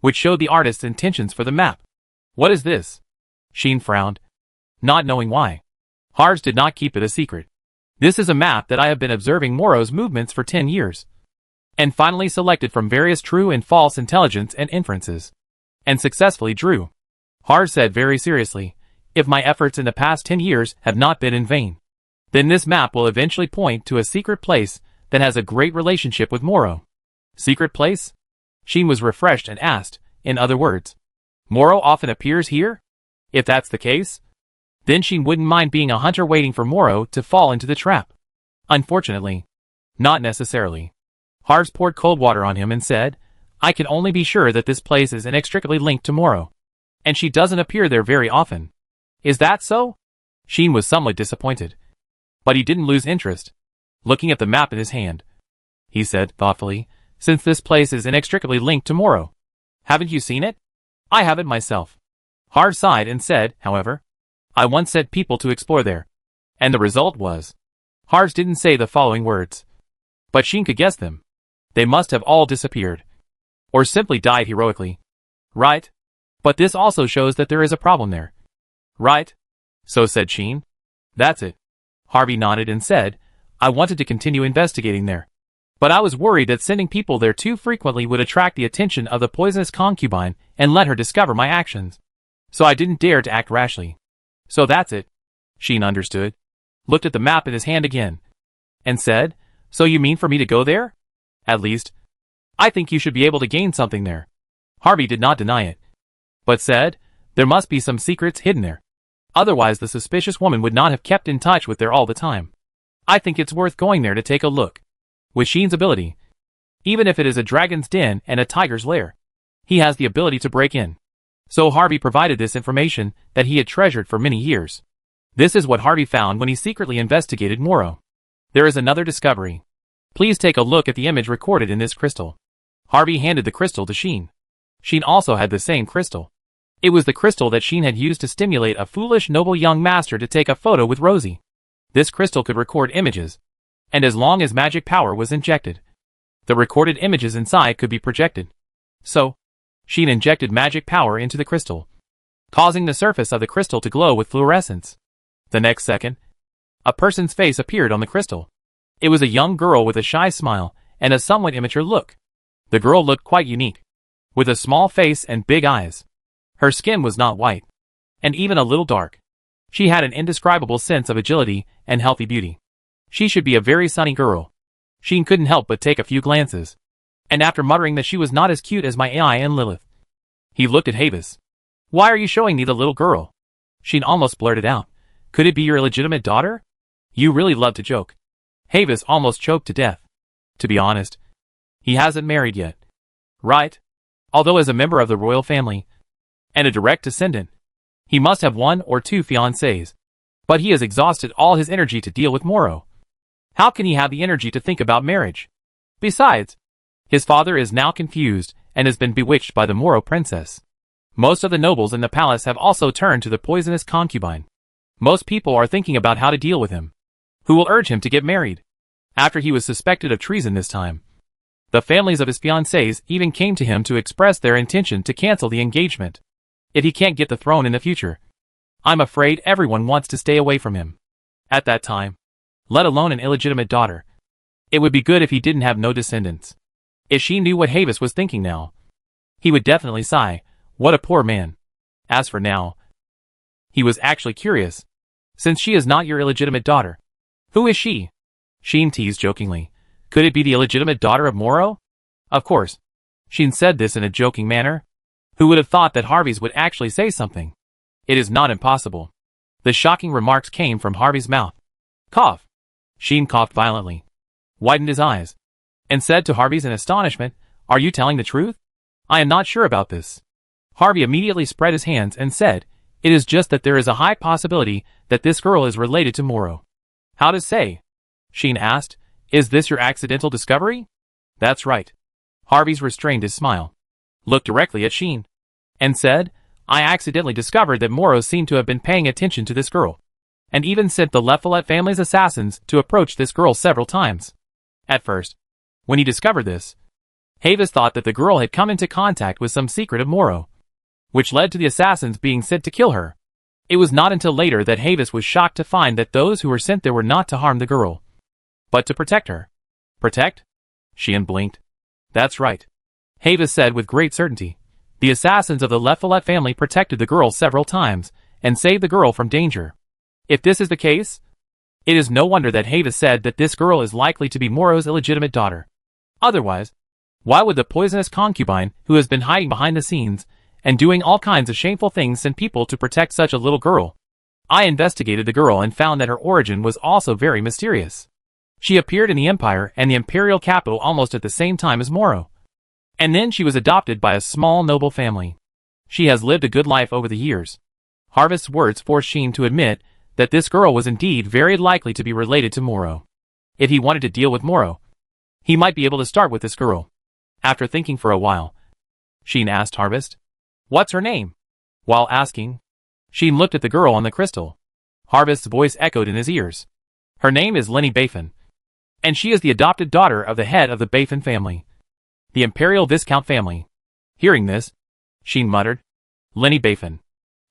S1: which showed the artist's intentions for the map. What is this? Sheen frowned, not knowing why. Harves did not keep it a secret. This is a map that I have been observing Morrow's movements for 10 years, and finally selected from various true and false intelligence and inferences, and successfully drew. Harves said very seriously, if my efforts in the past 10 years have not been in vain, then this map will eventually point to a secret place that has a great relationship with Morrow. Secret place? Sheen was refreshed and asked, in other words, Morrow often appears here? If that's the case, then Sheen wouldn't mind being a hunter waiting for Morrow to fall into the trap. Unfortunately, not necessarily. Harves poured cold water on him and said, I can only be sure that this place is inextricably linked to Morrow, and she doesn't appear there very often. Is that so? Sheen was somewhat disappointed, but he didn't lose interest. Looking at the map in his hand, he said thoughtfully, since this place is inextricably linked to Morrow, haven't you seen it? I haven't myself. Harves sighed and said, however, I once sent people to explore there, and the result was. Harves didn't say the following words, but Sheen could guess them. They must have all disappeared, or simply died heroically. Right? But this also shows that there is a problem there. Right? So said Sheen. That's it. Harvey nodded and said, I wanted to continue investigating there, but I was worried that sending people there too frequently would attract the attention of the poisonous concubine and let her discover my actions. So I didn't dare to act rashly. So that's it. Sheen understood, looked at the map in his hand again, and said, so you mean for me to go there? At least, I think you should be able to gain something there. Harvey did not deny it, but said, there must be some secrets hidden there. Otherwise the suspicious woman would not have kept in touch with there all the time. I think it's worth going there to take a look. With Sheen's ability, even if it is a dragon's den and a tiger's lair, he has the ability to break in. So Harvey provided this information that he had treasured for many years. This is what Harvey found when he secretly investigated Morrow. There is another discovery. Please take a look at the image recorded in this crystal. Harvey handed the crystal to Sheen. Sheen also had the same crystal. It was the crystal that Sheen had used to stimulate a foolish noble young master to take a photo with Rosie. This crystal could record images, and as long as magic power was injected, the recorded images inside could be projected. So, Sheen injected magic power into the crystal, causing the surface of the crystal to glow with fluorescence. The next second, a person's face appeared on the crystal. It was a young girl with a shy smile and a somewhat immature look. The girl looked quite unique, with a small face and big eyes. Her skin was not white, and even a little dark. She had an indescribable sense of agility and healthy beauty. She should be a very sunny girl. Sheen couldn't help but take a few glances, and after muttering that she was not as cute as my AI and Lilith, he looked at Havis. Why are you showing me the little girl? Sheen almost blurted out. Could it be your illegitimate daughter? You really love to joke. Havis almost choked to death. To be honest, he hasn't married yet. Right? Although as a member of the royal family, and a direct descendant, he must have 1 or 2 fiancés. But he has exhausted all his energy to deal with Morrow. How can he have the energy to think about marriage? Besides, his father is now confused and has been bewitched by the Morrow princess. Most of the nobles in the palace have also turned to the poisonous concubine. Most people are thinking about how to deal with him. Who will urge him to get married? After he was suspected of treason this time, the families of his fiancés even came to him to express their intention to cancel the engagement if he can't get the throne in the future. I'm afraid everyone wants to stay away from him. At that time, let alone an illegitimate daughter, it would be good if he didn't have no descendants. If she knew what Havis was thinking now, he would definitely sigh, what a poor man. As for now, he was actually curious. Since she is not your illegitimate daughter, who is she? Sheen teased jokingly. Could it be the illegitimate daughter of Morrow? Of course. Sheen said this in a joking manner. Who would have thought that Harvey's would actually say something? It is not impossible. The shocking remarks came from Harvey's mouth. Cough. Sheen coughed violently, widened his eyes, and said to Harvey's in astonishment, Are you telling the truth? I am not sure about this. Harvey immediately spread his hands and said, "It is just that there is a high possibility that this girl is related to Morrow." "How to say?" Sheen asked. "Is this your accidental discovery?" "That's right." Harvey's restrained his smile, looked directly at Sheen, and said, "I accidentally discovered that Morrow seemed to have been paying attention to this girl, and even sent the Leffollette family's assassins to approach this girl several times. At first, when he discovered this, Havis thought that the girl had come into contact with some secret of Morrow, which led to the assassins being sent to kill her. It was not until later that Havis was shocked to find that those who were sent there were not to harm the girl, but to protect her." "Protect?" Sheen blinked. "That's right," Havis said with great certainty. "The assassins of the Leffollette family protected the girl several times, and saved the girl from danger. If this is the case, it is no wonder that Havis said that this girl is likely to be Morrow's illegitimate daughter. Otherwise, why would the poisonous concubine, who has been hiding behind the scenes, and doing all kinds of shameful things, send people to protect such a little girl? I investigated the girl and found that her origin was also very mysterious. She appeared in the Empire and the Imperial capital almost at the same time as Morrow. And then she was adopted by a small noble family. She has lived a good life over the years." Harvest's words forced Sheen to admit that this girl was indeed very likely to be related to Morrow. If he wanted to deal with Morrow, he might be able to start with this girl. After thinking for a while, Sheen asked Harvest, "What's her name?" While asking, Sheen looked at the girl on the crystal. Harvest's voice echoed in his ears. "Her name is Lenny Bafin, and she is the adopted daughter of the head of the Bafin family, the Imperial Viscount family." Hearing this, Sheen muttered, "Lenny Bafin."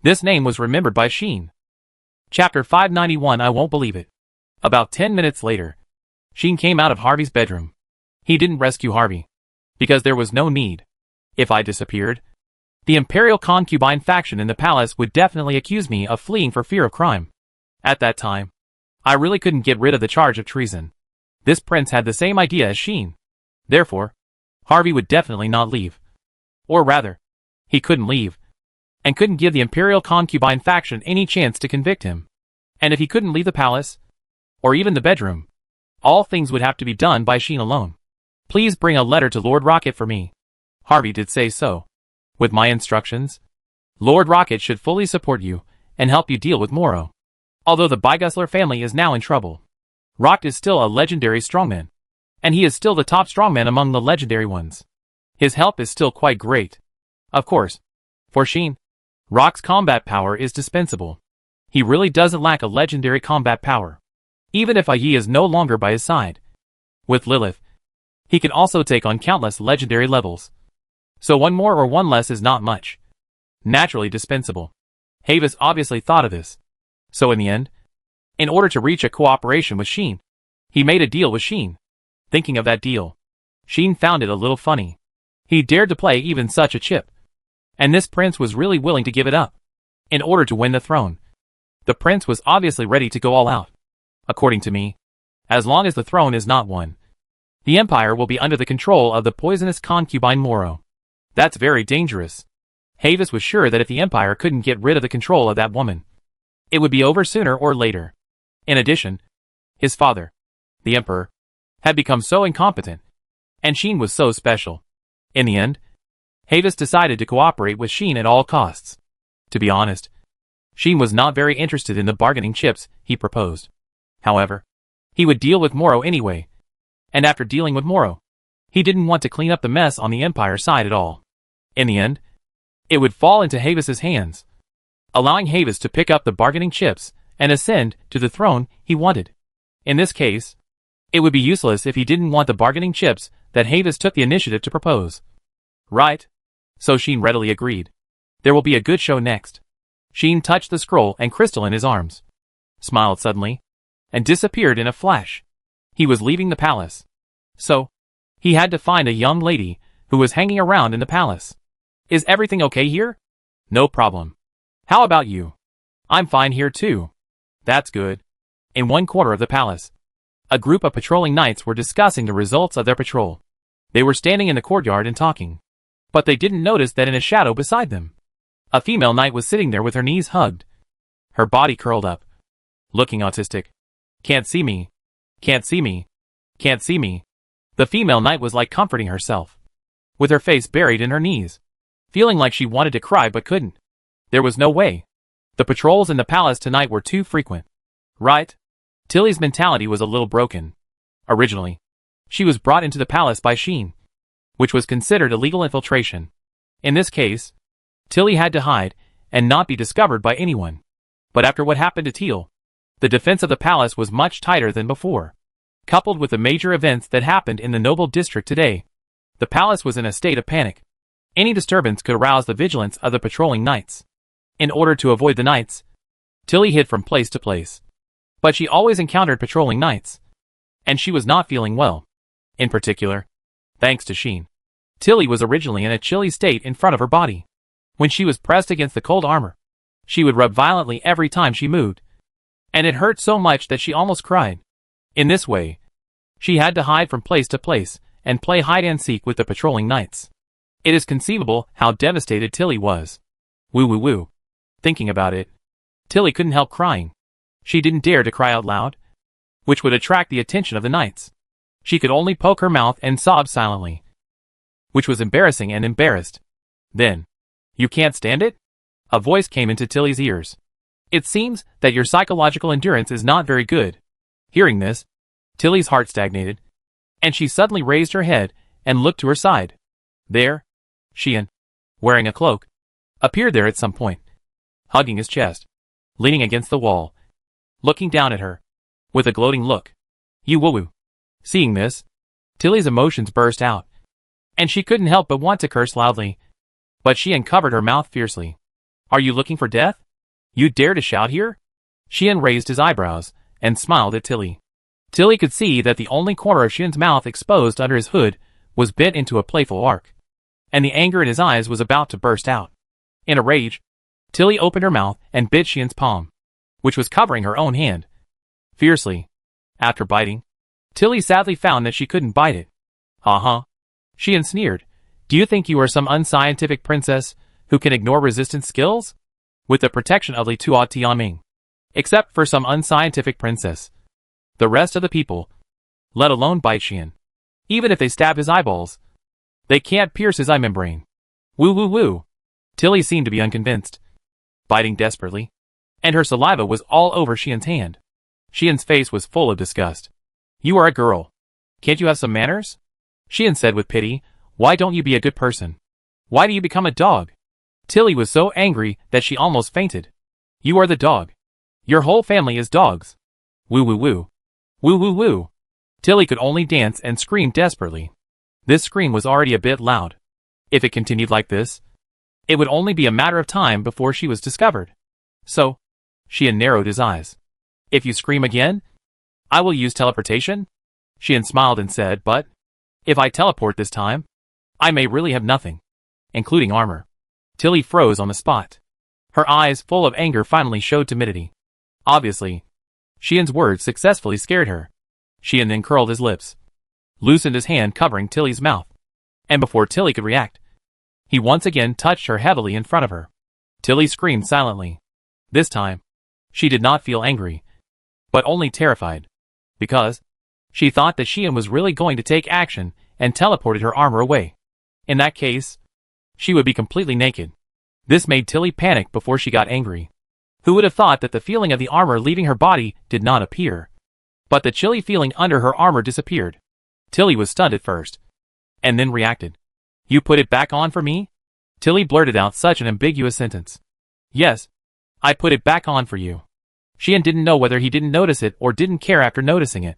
S1: This name was remembered by Sheen. Chapter 591. I Won't Believe It. About 10 minutes later, Sheen came out of Harvey's bedroom. He didn't rescue Harvey, because there was no need. If I disappeared, the Imperial concubine faction in the palace would definitely accuse me of fleeing for fear of crime. At that time, I really couldn't get rid of the charge of treason. This prince had the same idea as Sheen. Therefore, Harvey would definitely not leave. Or rather, he couldn't leave, and couldn't give the Imperial concubine faction any chance to convict him. And if he couldn't leave the palace, or even the bedroom, all things would have to be done by Sheen alone. "Please bring a letter to Lord Rocket for me." Harvey did say so. "With my instructions, Lord Rocket should fully support you, and help you deal with Morrow. Although the Bygusler family is now in trouble, Rocket is still a legendary strongman, and he is still the top strongman among the legendary ones. His help is still quite great. Of course, for Sheen, Rock's combat power is dispensable. He really doesn't lack a legendary combat power, even if Yi is no longer by his side. With Lilith, he can also take on countless legendary levels. So one more or one less is not much. Naturally dispensable. Havis obviously thought of this. So in the end, in order to reach a cooperation with Sheen, he made a deal with Sheen. Thinking of that deal, Sheen found it a little funny. He dared to play even such a chip. And this prince was really willing to give it up, in order to win the throne. The prince was obviously ready to go all out. According to me, as long as the throne is not won, the Empire will be under the control of the poisonous concubine Morrow. That's very dangerous. Havis was sure that if the Empire couldn't get rid of the control of that woman, it would be over sooner or later. In addition, his father, the Emperor, had become so incompetent, and Sheen was so special. In the end, Havis decided to cooperate with Sheen at all costs. To be honest, Sheen was not very interested in the bargaining chips he proposed. However, he would deal with Morrow anyway, and after dealing with Morrow, he didn't want to clean up the mess on the Empire side at all. In the end, it would fall into Havis's hands, allowing Havis to pick up the bargaining chips and ascend to the throne he wanted. In this case, it would be useless if he didn't want the bargaining chips that Havis took the initiative to propose. Right? So Sheen readily agreed. There will be a good show next. Sheen touched the scroll and crystal in his arms, smiled suddenly, and disappeared in a flash. He was leaving the palace. So, he had to find a young lady who was hanging around in the palace. "Is everything okay here?" "No problem. How about you?" "I'm fine here too." "That's good." In one corner of the palace, a group of patrolling knights were discussing the results of their patrol. They were standing in the courtyard and talking, but they didn't notice that in a shadow beside them, a female knight was sitting there with her knees hugged, her body curled up, looking autistic. "Can't see me. Can't see me. Can't see me." The female knight was like comforting herself, with her face buried in her knees. feeling like she wanted to cry but couldn't. There was no way. The patrols in the palace tonight were too frequent. Right? Tilly's mentality was a little broken. Originally, she was brought into the palace by Sheen, which was considered illegal infiltration. In this case, Tilly had to hide and not be discovered by anyone. But after what happened to Teal, the defense of the palace was much tighter than before. Coupled with the major events that happened in the Noble District today, the palace was in a state of panic. Any disturbance could arouse the vigilance of the patrolling knights. In order to avoid the knights, Tilly hid from place to place. But she always encountered patrolling knights, and she was not feeling well. In particular, thanks to Sheen, Tilly was originally in a chilly state in front of her body. When she was pressed against the cold armor, she would rub violently every time she moved, and it hurt so much that she almost cried. In this way, she had to hide from place to place and play hide-and-seek with the patrolling knights. It is conceivable how devastated Tilly was. Woo woo woo. Thinking about it, Tilly couldn't help crying. She didn't dare to cry out loud, which would attract the attention of the knights. She could only poke her mouth and sob silently, which was embarrassing and embarrassed. Then, "You can't stand it?" A voice came into Tilly's ears. "It seems that your psychological endurance is not very good." Hearing this, Tilly's heart stagnated, and she suddenly raised her head and looked to her side. There, Sheen, wearing a cloak, appeared there at some point, hugging his chest, leaning against the wall, looking down at her, with a gloating look. "You woo-woo." Seeing this, Tilly's emotions burst out, and she couldn't help but want to curse loudly. But Sheen covered her mouth fiercely. "Are you looking for death? You dare to shout here?" Sheen raised his eyebrows and smiled at Tilly. Tilly could see that the only corner of Sheen's mouth exposed under his hood was bent into a playful arc, and the anger in his eyes was about to burst out. In a rage, Tilly opened her mouth and bit Sheen's palm, which was covering her own hand, fiercely. After biting, Tilly sadly found that she couldn't bite it. "Uh-huh," Sheen sneered. "Do you think you are some unscientific princess who can ignore resistance skills? With the protection of Li Tuo Tianming. Except for some unscientific princess. The rest of the people, let alone bite Sheen, even if they stab his eyeballs, they can't pierce his eye membrane." Woo woo woo. Tilly seemed to be unconvinced, biting desperately, and her saliva was all over Sheen's hand. Sheen's face was full of disgust. "You are a girl. Can't you have some manners?" Sheen said with pity. "Why don't you be a good person? Why do you become a dog?" Tilly was so angry that she almost fainted. "You are the dog. Your whole family is dogs." Woo woo woo. Woo woo woo. Tilly could only dance and scream desperately. This scream was already a bit loud. If it continued like this, it would only be a matter of time before she was discovered. So, Sheen narrowed his eyes. "If you scream again, I will use teleportation?" Sheen smiled and said, "But if I teleport this time, I may really have nothing, including armor." Tilly froze on the spot. Her eyes, full of anger, finally showed timidity. Obviously, Sheen's words successfully scared her. Sheen then curled his lips, loosened his hand covering Tilly's mouth, and before Tilly could react, he once again touched her heavily in front of her. Tilly screamed silently. This time, she did not feel angry, but only terrified, because she thought that Sheen was really going to take action and teleported her armor away. In that case, she would be completely naked. This made Tilly panic before she got angry. Who would have thought that the feeling of the armor leaving her body did not appear? But the chilly feeling under her armor disappeared. Tilly was stunned at first, and then reacted. "You put it back on for me?" Tilly blurted out such an ambiguous sentence. "Yes, I put it back on for you." Sheen didn't know whether he didn't notice it or didn't care after noticing it,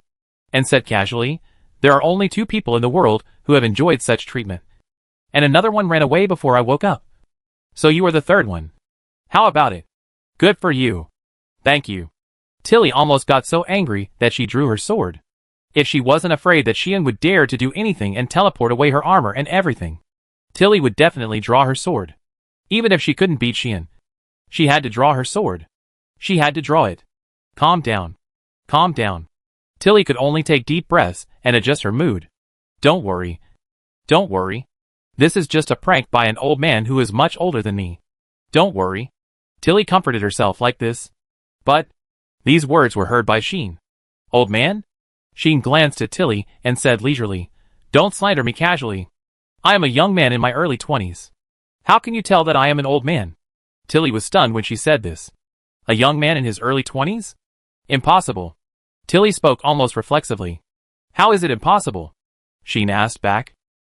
S1: and said casually, "There are only 2 people in the world who have enjoyed such treatment, and another one ran away before I woke up. So you are the 3rd one. How about it? Good for you. Thank you." Tilly almost got so angry that she drew her sword. If she wasn't afraid that Sheen would dare to do anything and teleport away her armor and everything, Tilly would definitely draw her sword. Even if she couldn't beat Sheen, she had to draw her sword. She had to draw it. Calm down. Calm down. Tilly could only take deep breaths and adjust her mood. Don't worry. Don't worry. This is just a prank by an old man who is much older than me. Don't worry. Tilly comforted herself like this. But these words were heard by Sheen. "Old man?" Sheen glanced at Tilly and said leisurely, "Don't slander me casually. I am a young man in my early 20s. How can you tell that I am an old man? Tilly was stunned when she said this. A young man in his early 20s? Impossible. Tilly spoke almost reflexively. How is it impossible? Sheen asked back.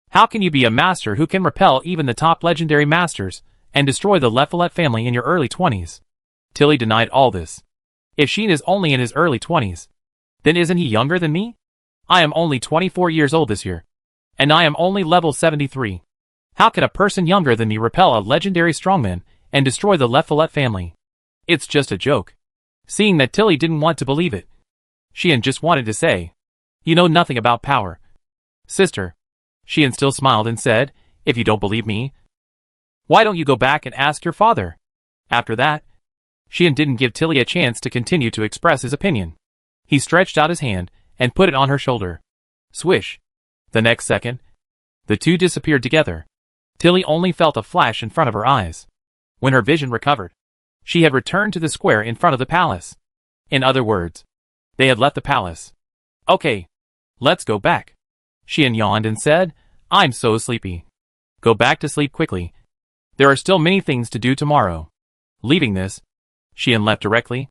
S1: How can you be a master who can repel even the top legendary masters and destroy the Leffelet family in your early 20s? Tilly denied all this. If Sheen is only in his early 20s, then isn't he younger than me? I am only 24 years old this year, and I am only level 73. How can a person younger than me repel a legendary strongman and destroy the Leffelet family? It's just a joke. Seeing that Tilly didn't want to believe it, Sheen just wanted to say, You know nothing about power. Sister. Sheen still smiled and said, If you don't believe me, why don't you go back and ask your father? After that, Sheen didn't give Tilly a chance to continue to express his opinion. He stretched out his hand and put it on her shoulder. Swish. The next second, the two disappeared together. Tilly only felt a flash in front of her eyes. When her vision recovered, she had returned to the square in front of the palace. In other words, they had left the palace. Okay, let's go back. Sheen yawned and said, I'm so sleepy. Go back to sleep quickly. There are still many things to do tomorrow. Leaving this, Sheen left directly.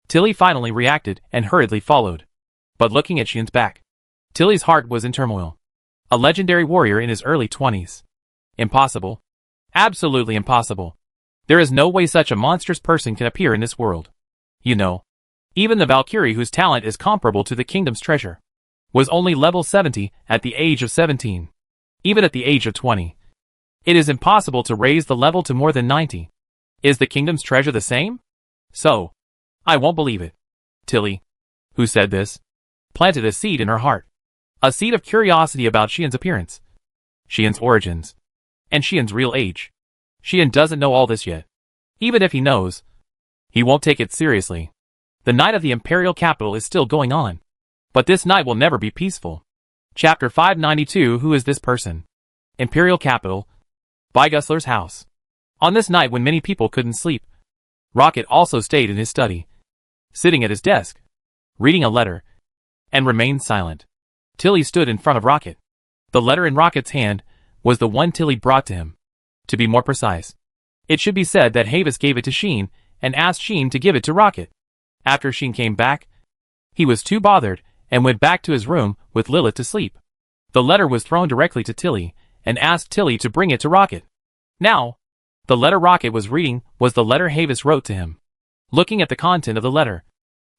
S1: Tilly finally reacted and hurriedly followed. But looking at Sheen's back, Tilly's heart was in turmoil. A legendary warrior in his early 20s. Impossible. Absolutely impossible. There is no way such a monstrous person can appear in this world. You know, even the Valkyrie whose talent is comparable to the kingdom's treasure was only level 70 at the age of 17. Even at the age of 20. It is impossible to raise the level to more than 90. Is the kingdom's treasure the same? So, I won't believe it. Tilly, who said this, planted a seed in her heart. A seed of curiosity about Sheen's appearance, Sheen's origins, and Sheen's real age. Sheen doesn't know all this yet. Even if he knows, he won't take it seriously. The night of the imperial capital is still going on. But this night will never be peaceful. Chapter 592. Who is this person? Imperial capital. Bygusler's house. On this night when many people couldn't sleep, Rocket also stayed in his study, sitting at his desk, reading a letter, and remained silent. Tilly stood in front of Rocket. The letter in Rocket's hand was the one Tilly brought to him. To be more precise, it should be said that Havis gave it to Sheen and asked Sheen to give it to Rocket. After Sheen came back, he was too bothered and went back to his room with Lilith to sleep. The letter was thrown directly to Tilly and asked Tilly to bring it to Rocket. Now, the letter Rocket was reading was the letter Havis wrote to him. Looking at the content of the letter,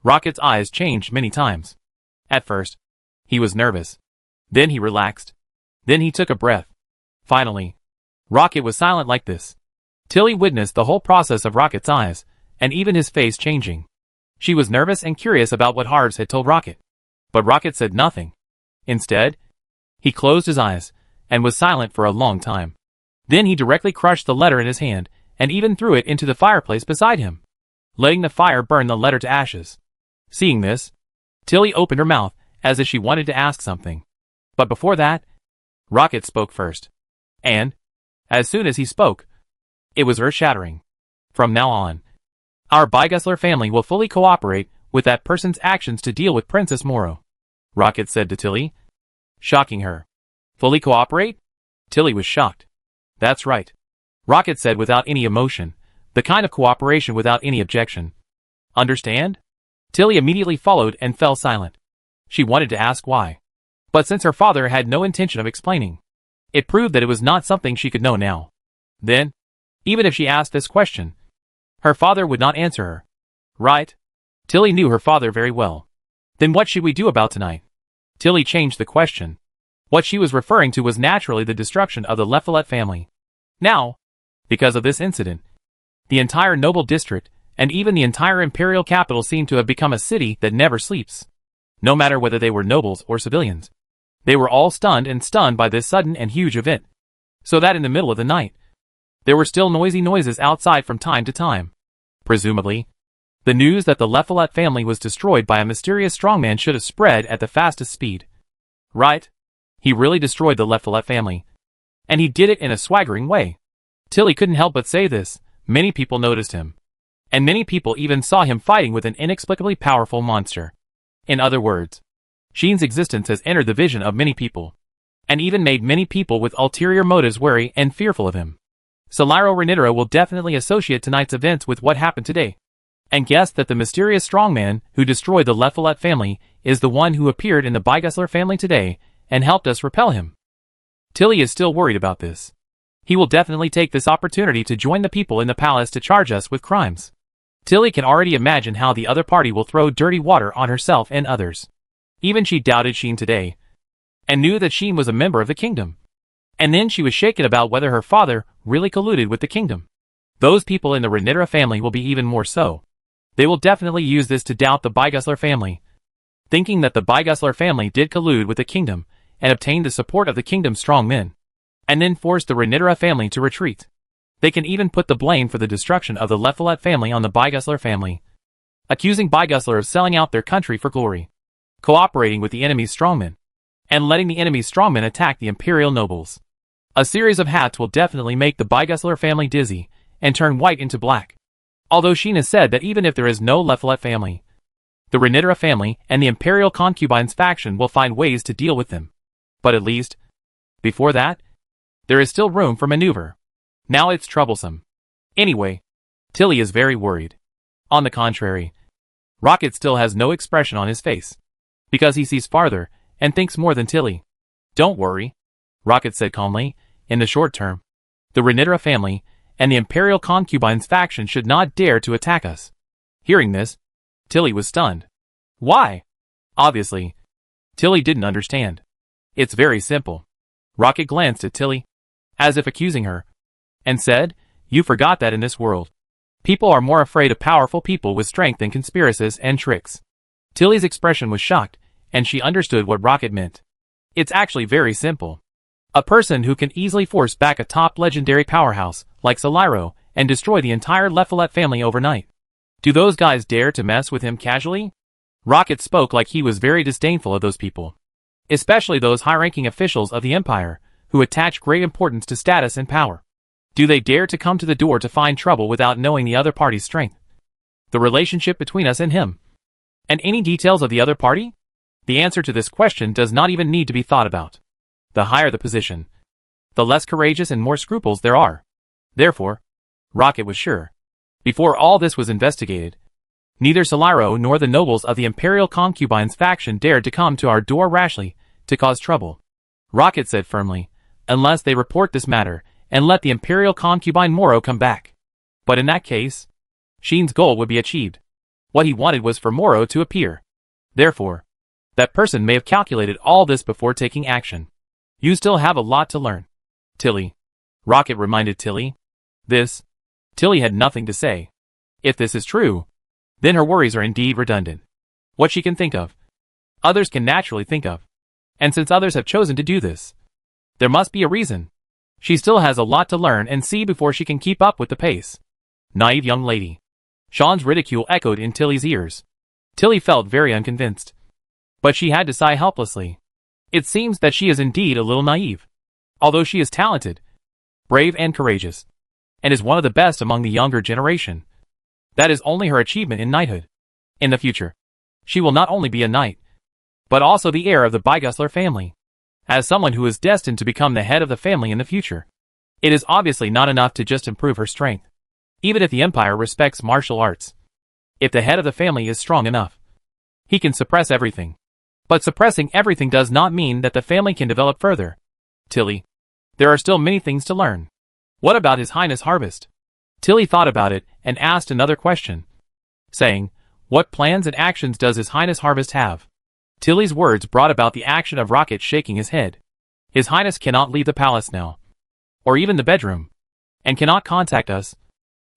S1: Rocket's eyes changed many times. At first, he was nervous. Then he relaxed. Then he took a breath. Finally, Rocket was silent like this. Tilly witnessed the whole process of Rocket's eyes, and even his face changing. She was nervous and curious about what Harves had told Rocket. But Rocket said nothing. Instead, he closed his eyes, and was silent for a long time. Then he directly crushed the letter in his hand, and even threw it into the fireplace beside him, letting the fire burn the letter to ashes. Seeing this, Tilly opened her mouth, as if she wanted to ask something. But before that, Rocket spoke first. And, as soon as he spoke, it was earth-shattering. From now on, our Bygusler family will fully cooperate with that person's actions to deal with Princess Moro, Rocket said to Tilly, shocking her. Fully cooperate? Tilly was shocked. That's right, Rocket said without any emotion, the kind of cooperation without any objection. Understand? Tilly immediately followed and fell silent. She wanted to ask why. But since her father had no intention of explaining, it proved that it was not something she could know now. Then, even if she asked this question, her father would not answer her. Right? Tilly knew her father very well. Then what should we do about tonight? Tilly changed the question. What she was referring to was naturally the destruction of the Leffelet family. Now, because of this incident, the entire noble district, and even the entire imperial capital seemed to have become a city that never sleeps. No matter whether they were nobles or civilians. They were all stunned by this sudden and huge event. So that in the middle of the night, there were still noisy noises outside from time to time. Presumably, the news that the Leffelet family was destroyed by a mysterious strongman should have spread at the fastest speed. Right? He really destroyed the Leffelet family. And he did it in a swaggering way. Tilly couldn't help but say this. Many people noticed him. And many people even saw him fighting with an inexplicably powerful monster. In other words, Sheen's existence has entered the vision of many people, and even made many people with ulterior motives wary and fearful of him. Solaro Renitera will definitely associate tonight's events with what happened today, and guess that the mysterious strongman who destroyed the Lefolet family is the one who appeared in the Bygessler family today and helped us repel him. Tilly is still worried about this. He will definitely take this opportunity to join the people in the palace to charge us with crimes. Tilly can already imagine how the other party will throw dirty water on herself and others. Even she doubted Sheen today, and knew that Sheen was a member of the kingdom. And then she was shaken about whether her father really colluded with the kingdom. Those people in the Renitera family will be even more so. They will definitely use this to doubt the Bygessler family, thinking that the Bygessler family did collude with the kingdom and obtained the support of the kingdom's strong men, and then forced the Renitera family to retreat. They can even put the blame for the destruction of the Lefolet family on the Bygessler family, accusing Bygessler of selling out their country for glory, cooperating with the enemy's strongmen, and letting the enemy's strongmen attack the imperial nobles. A series of hats will definitely make the Bygessler family dizzy and turn white into black. Although Sheen has said that even if there is no Lefolet family, the Renitera family and the imperial concubines faction will find ways to deal with them. But at least, before that, there is still room for maneuver. Now it's troublesome. Anyway, Tilly is very worried. On the contrary, Rocket still has no expression on his face, because he sees farther and thinks more than Tilly. Don't worry, Rocket said calmly. In the short term, the Renitera family and the imperial concubines faction should not dare to attack us. Hearing this, Tilly was stunned. Why? Obviously, Tilly didn't understand. It's very simple. Rocket glanced at Tilly, as if accusing her, and said, "You forgot that in this world, people are more afraid of powerful people with strength than conspiracies and tricks." Tilly's expression was shocked, and she understood what Rocket meant. It's actually very simple. A person who can easily force back a top legendary powerhouse, like Solaro, and destroy the entire Lefolet family overnight. Do those guys dare to mess with him casually? Rocket spoke like he was very disdainful of those people, especially those high-ranking officials of the Empire, who attach great importance to status and power. Do they dare to come to the door to find trouble without knowing the other party's strength, the relationship between us and him, and any details of the other party? The answer to this question does not even need to be thought about. The higher the position, the less courageous and more scruples there are. Therefore, Rocket was sure, before all this was investigated, neither Solaro nor the nobles of the Imperial Concubines faction dared to come to our door rashly to cause trouble. Rocket said firmly, unless they report this matter and let the Imperial Concubine Moro come back. But in that case, Sheen's goal would be achieved. What he wanted was for Moro to appear. Therefore, that person may have calculated all this before taking action. You still have a lot to learn, Tilly. Rocket reminded Tilly. Tilly had nothing to say. If this is true, then her worries are indeed redundant. What she can think of, others can naturally think of. And since others have chosen to do this, there must be a reason. She still has a lot to learn and see before she can keep up with the pace. Naive young lady. Sean's ridicule echoed in Tilly's ears. Tilly felt very unconvinced, but she had to sigh helplessly. It seems that she is indeed a little naive. Although she is talented, brave and courageous, and is one of the best among the younger generation, that is only her achievement in knighthood. In the future, she will not only be a knight, but also the heir of the Bygessler family. As someone who is destined to become the head of the family in the future, it is obviously not enough to just improve her strength, even if the Empire respects martial arts. If the head of the family is strong enough, he can suppress everything. But suppressing everything does not mean that the family can develop further. Tilly, there are still many things to learn. What about His Highness Harvest? Tilly thought about it and asked another question, saying, what plans and actions does His Highness Harvest have? Tilly's words brought about the action of Rocket shaking his head. His Highness cannot leave the palace now, or even the bedroom, and cannot contact us,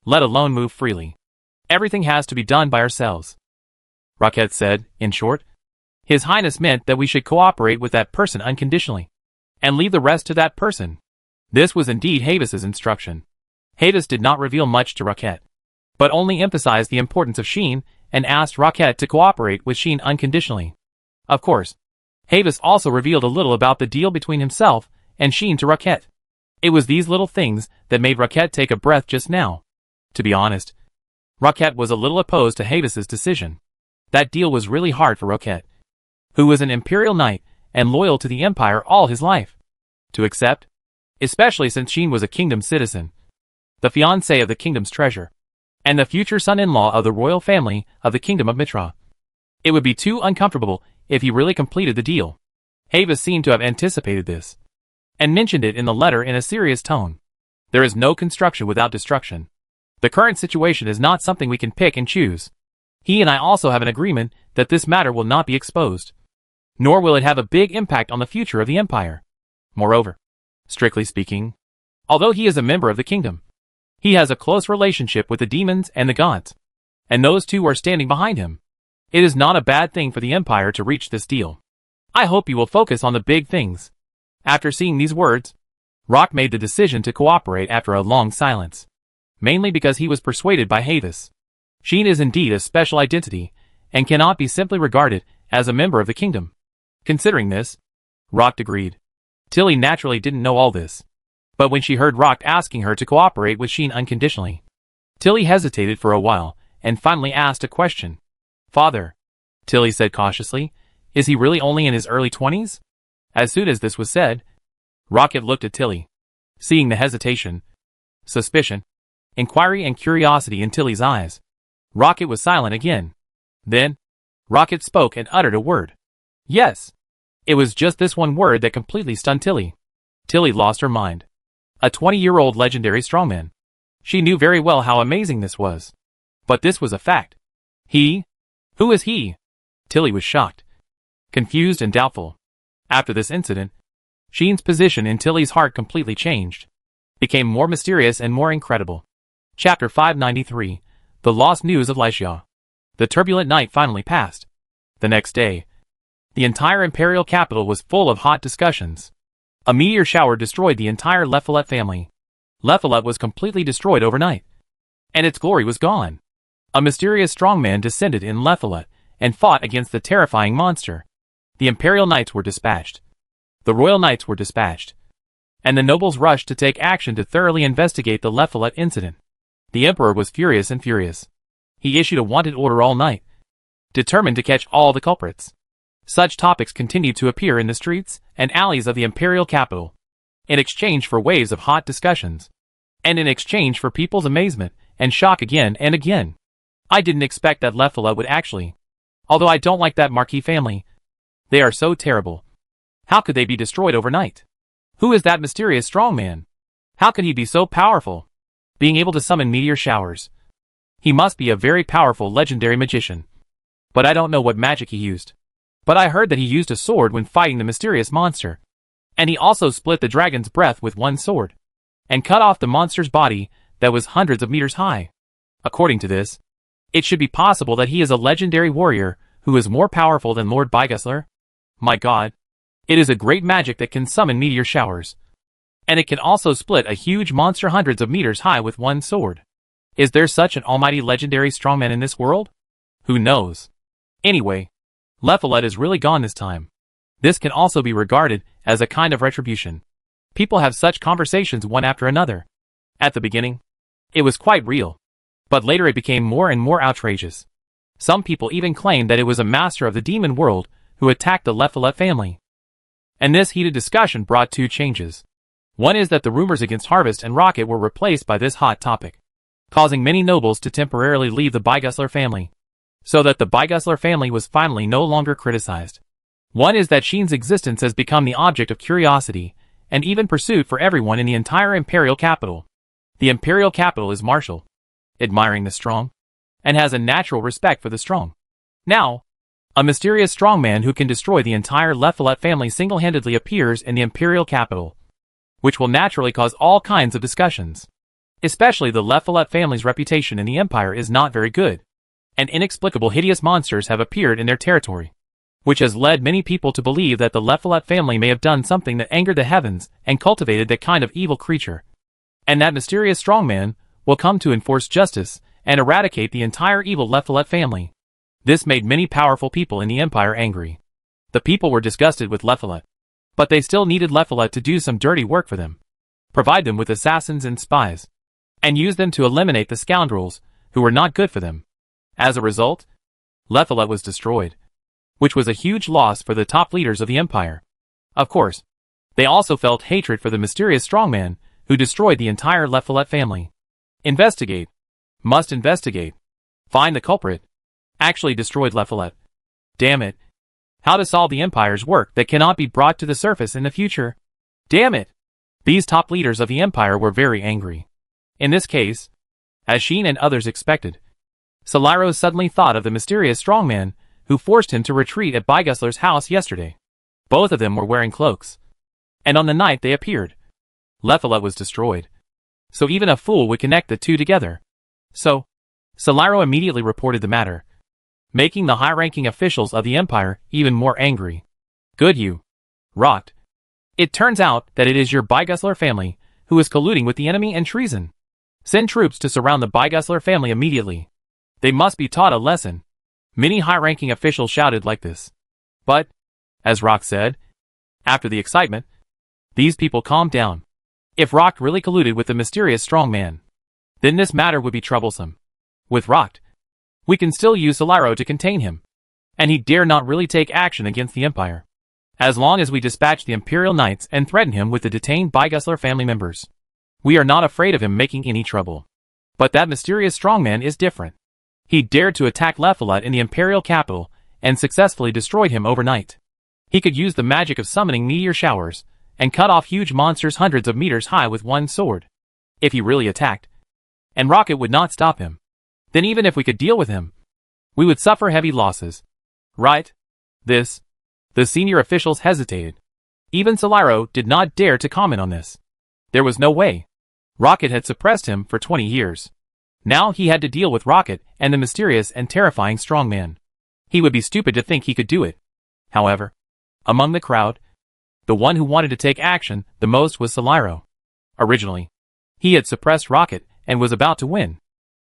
S1: let alone move freely. Everything has to be done by ourselves. Rocket said, in short. His Highness meant that we should cooperate with that person unconditionally, and leave the rest to that person. This was indeed Havis's instruction. Havis did not reveal much to Rocket, but only emphasized the importance of Sheen and asked Rocket to cooperate with Sheen unconditionally. Of course, Havis also revealed a little about the deal between himself and Sheen to Rocket. It was these little things that made Rocket take a breath just now. To be honest, Rocket was a little opposed to Havis's decision. That deal was really hard for Rocket, who was an Imperial Knight and loyal to the Empire all his life, to accept, especially since Sheen was a kingdom citizen. the fiancé of the kingdom's treasure, and the future son-in-law of the royal family of the kingdom of Mitra. It would be too uncomfortable if he really completed the deal. Havis seemed to have anticipated this, and mentioned it in the letter in a serious tone. There is no construction without destruction. The current situation is not something we can pick and choose. He and I also have an agreement that this matter will not be exposed, nor will it have a big impact on the future of the empire. Moreover, strictly speaking, although he is a member of the kingdom, he has a close relationship with the demons and the gods, and those two are standing behind him. It is not a bad thing for the empire to reach this deal. I hope you will focus on the big things. After seeing these words, Rock made the decision to cooperate after a long silence, mainly because he was persuaded by Havis. Sheen is indeed a special identity, and cannot be simply regarded as a member of the kingdom. Considering this, Rock agreed. Tilly naturally didn't know all this, but when she heard Rock asking her to cooperate with Sheen unconditionally, Tilly hesitated for a while, and finally asked a question. "Father," Tilly said cautiously, "is he really only in his early 20s? As soon as this was said, Rocket looked at Tilly, seeing the hesitation, suspicion, inquiry and curiosity in Tilly's eyes. Rocket was silent again. Then, Rocket spoke and uttered a word. Yes. It was just this one word that completely stunned Tilly. Tilly lost her mind. A 20-year-old legendary strongman. She knew very well how amazing this was. But this was a fact. He? Who is he? Tilly was shocked, confused and doubtful. After this incident, Sheen's position in Tilly's heart completely changed, became more mysterious and more incredible. Chapter 593, The Lost News of Lycia. The turbulent night finally passed. The next day, the entire imperial capital was full of hot discussions. A meteor shower destroyed the entire Lephilet family. Lephilet was completely destroyed overnight, and its glory was gone. A mysterious strongman descended in Lephilet and fought against the terrifying monster. The imperial knights were dispatched. The royal knights were dispatched, and the nobles rushed to take action to thoroughly investigate the Lephilet incident. The emperor was furious and furious. He issued a wanted order all night, determined to catch all the culprits. Such topics continued to appear in the streets and alleys of the imperial capital, in exchange for waves of hot discussions, and in exchange for people's amazement and shock again and again. I didn't expect that Lephilet would actually. Although I don't like that Marquis family. They are so terrible. How could they be destroyed overnight? Who is that mysterious strongman? How could he be so powerful, being able to summon meteor showers? He must be a very powerful legendary magician. But I don't know what magic he used. But I heard that he used a sword when fighting the mysterious monster. And he also split the dragon's breath with one sword, and cut off the monster's body that was hundreds of meters high. According to this, it should be possible that he is a legendary warrior who is more powerful than Lord Bygessler. My god. It is a great magic that can summon meteor showers. And it can also split a huge monster hundreds of meters high with one sword. Is there such an almighty legendary strongman in this world? Who knows? Anyway, Lephilet is really gone this time. This can also be regarded as a kind of retribution. People have such conversations one after another. At the beginning, it was quite real. But later it became more and more outrageous. Some people even claimed that it was a master of the demon world who attacked the Lephilet family. And this heated discussion brought two changes. One is that the rumors against Harvest and Rocket were replaced by this hot topic, causing many nobles to temporarily leave the Bygessler family, so that the Bygessler family was finally no longer criticized. One is that Sheen's existence has become the object of curiosity, and even pursuit for everyone in the entire imperial capital. The imperial capital is martial, admiring the strong, and has a natural respect for the strong. Now, a mysterious strongman who can destroy the entire Lephilet family single-handedly appears in the imperial capital, which will naturally cause all kinds of discussions. Especially the Lephilet family's reputation in the empire is not very good, and inexplicable hideous monsters have appeared in their territory, which has led many people to believe that the Lephilet family may have done something that angered the heavens and cultivated that kind of evil creature, and that mysterious strongman will come to enforce justice and eradicate the entire evil Lephilet family. This made many powerful people in the empire angry. The people were disgusted with Lephilet, but they still needed Lephilet to do some dirty work for them, provide them with assassins and spies, and use them to eliminate the scoundrels who were not good for them. As a result, Lephilet was destroyed, which was a huge loss for the top leaders of the empire. Of course, they also felt hatred for the mysterious strongman who destroyed the entire Lephilet family. Investigate. Must investigate. Find the culprit. Actually destroyed Le Follette. Damn it. How to solve the Empire's work that cannot be brought to the surface in the future. Damn it. These top leaders of the Empire were very angry. In this case, as Sheen and others expected, Solaro suddenly thought of the mysterious strongman who forced him to retreat at Bygusler's house yesterday. Both of them were wearing cloaks. And on the night they appeared, Le Follette was destroyed. So even a fool would connect the two together. So, Solaro immediately reported the matter, making the high-ranking officials of the Empire even more angry. Good you. Rot. It turns out that it is your Bygusler family who is colluding with the enemy and treason. Send troops to surround the Bygusler family immediately. They must be taught a lesson. Many high-ranking officials shouted like this. But, as Rock said, after the excitement, these people calmed down. If Rock really colluded with the mysterious strongman, then this matter would be troublesome. With Rock, we can still use Solaro to contain him, and he dare not really take action against the Empire, as long as we dispatch the Imperial Knights and threaten him with the detained Bygusler family members. We are not afraid of him making any trouble. But that mysterious strongman is different. He dared to attack Le Follette in the Imperial capital and successfully destroyed him overnight. He could use the magic of summoning meteor showers and cut off huge monsters hundreds of meters high with one sword. If he really attacked, and Rocket would not stop him, then even if we could deal with him, we would suffer heavy losses. Right? The senior officials hesitated. Even Solaro did not dare to comment on this. There was no way. Rocket had suppressed him for 20 years. Now he had to deal with Rocket and the mysterious and terrifying strongman. He would be stupid to think he could do it. However, among the crowd, the one who wanted to take action the most was Solaro. Originally, he had suppressed Rocket and was about to win.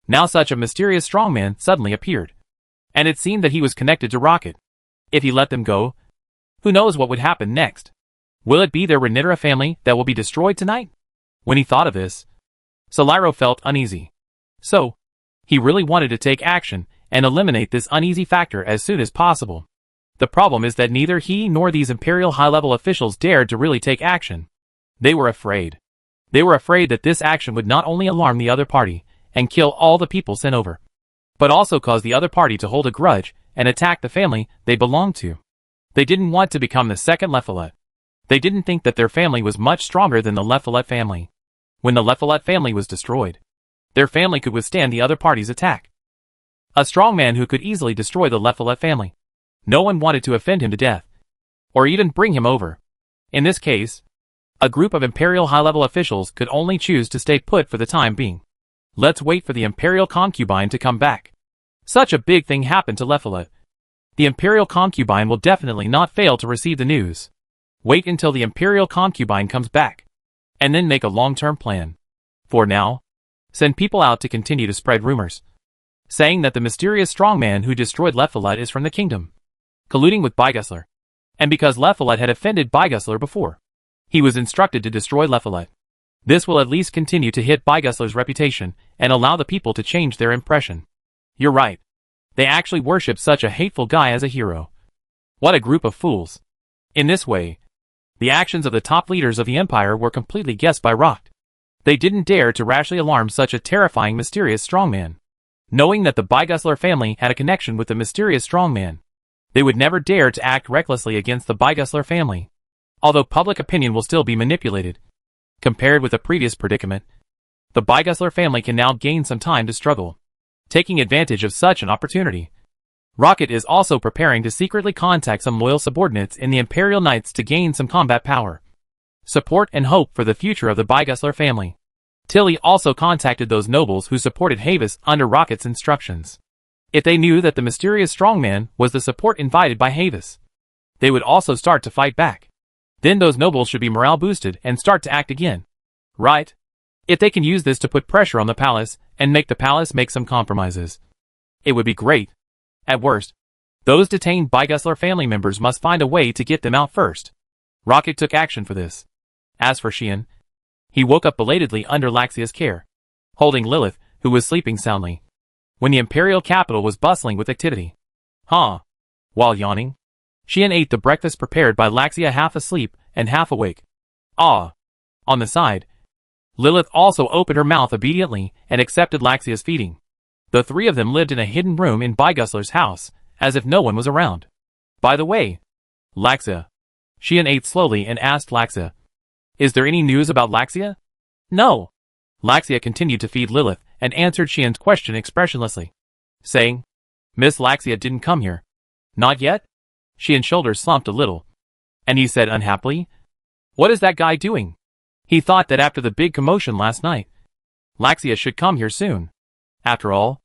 S1: Now such a mysterious strongman suddenly appeared. And it seemed that he was connected to Rocket. If he let them go, who knows what would happen next? Will it be their Renitra family that will be destroyed tonight? When he thought of this, Solaro felt uneasy. So, he really wanted to take action and eliminate this uneasy factor as soon as possible. The problem is that neither he nor these Imperial high-level officials dared to really take action. They were afraid. They were afraid that this action would not only alarm the other party and kill all the people sent over, but also cause the other party to hold a grudge and attack the family they belonged to. They didn't want to become the second Le Follette. They didn't think that their family was much stronger than the Le Follette family. When the Le Follette family was destroyed, their family could withstand the other party's attack. A strong man who could easily destroy the Le Follette family. No one wanted to offend him to death, or even bring him over. In this case, a group of Imperial high-level officials could only choose to stay put for the time being. Let's wait for the Imperial concubine to come back. Such a big thing happened to Le Follette. The Imperial concubine will definitely not fail to receive the news. Wait until the Imperial concubine comes back, and then make a long-term plan. For now, send people out to continue to spread rumors, saying that the mysterious strongman who destroyed Le Follette is from the kingdom, colluding with Bygusler. And because Le Follette had offended Bygusler before, he was instructed to destroy Le Follette. This will at least continue to hit Bygusler's reputation and allow the people to change their impression. You're right. They actually worship such a hateful guy as a hero. What a group of fools. In this way, the actions of the top leaders of the Empire were completely guessed by Rock. They didn't dare to rashly alarm such a terrifying mysterious strongman. Knowing that the Bygusler family had a connection with the mysterious strongman, they would never dare to act recklessly against the Bygusler family. Although public opinion will still be manipulated. Compared with the previous predicament, the Bygusler family can now gain some time to struggle, taking advantage of such an opportunity. Rocket is also preparing to secretly contact some loyal subordinates in the Imperial Knights to gain some combat power, support and hope for the future of the Bygusler family. Tilly also contacted those nobles who supported Havis under Rocket's instructions. If they knew that the mysterious strongman was the support invited by Havis, they would also start to fight back. Then those nobles should be morale boosted and start to act again. Right? If they can use this to put pressure on the palace and make the palace make some compromises, it would be great. At worst, those detained Bygusler family members must find a way to get them out first. Rocket took action for this. As for Shion, he woke up belatedly under Laxia's care, holding Lilith, who was sleeping soundly, when the Imperial capital was bustling with activity. While yawning, Shion ate the breakfast prepared by Laxia half asleep and half awake. On the side, Lilith also opened her mouth obediently and accepted Laxia's feeding. The three of them lived in a hidden room in Bygusler's house, as if no one was around. By the way, Laxia. Xian ate slowly and asked Laxia. Is there any news about Laxia? No. Laxia continued to feed Lilith and answered Xian's question expressionlessly, saying, Miss Laxia didn't come here. Not yet? Xian's shoulders slumped a little. And he said unhappily, What is that guy doing? He thought that after the big commotion last night, Laxia should come here soon. After all,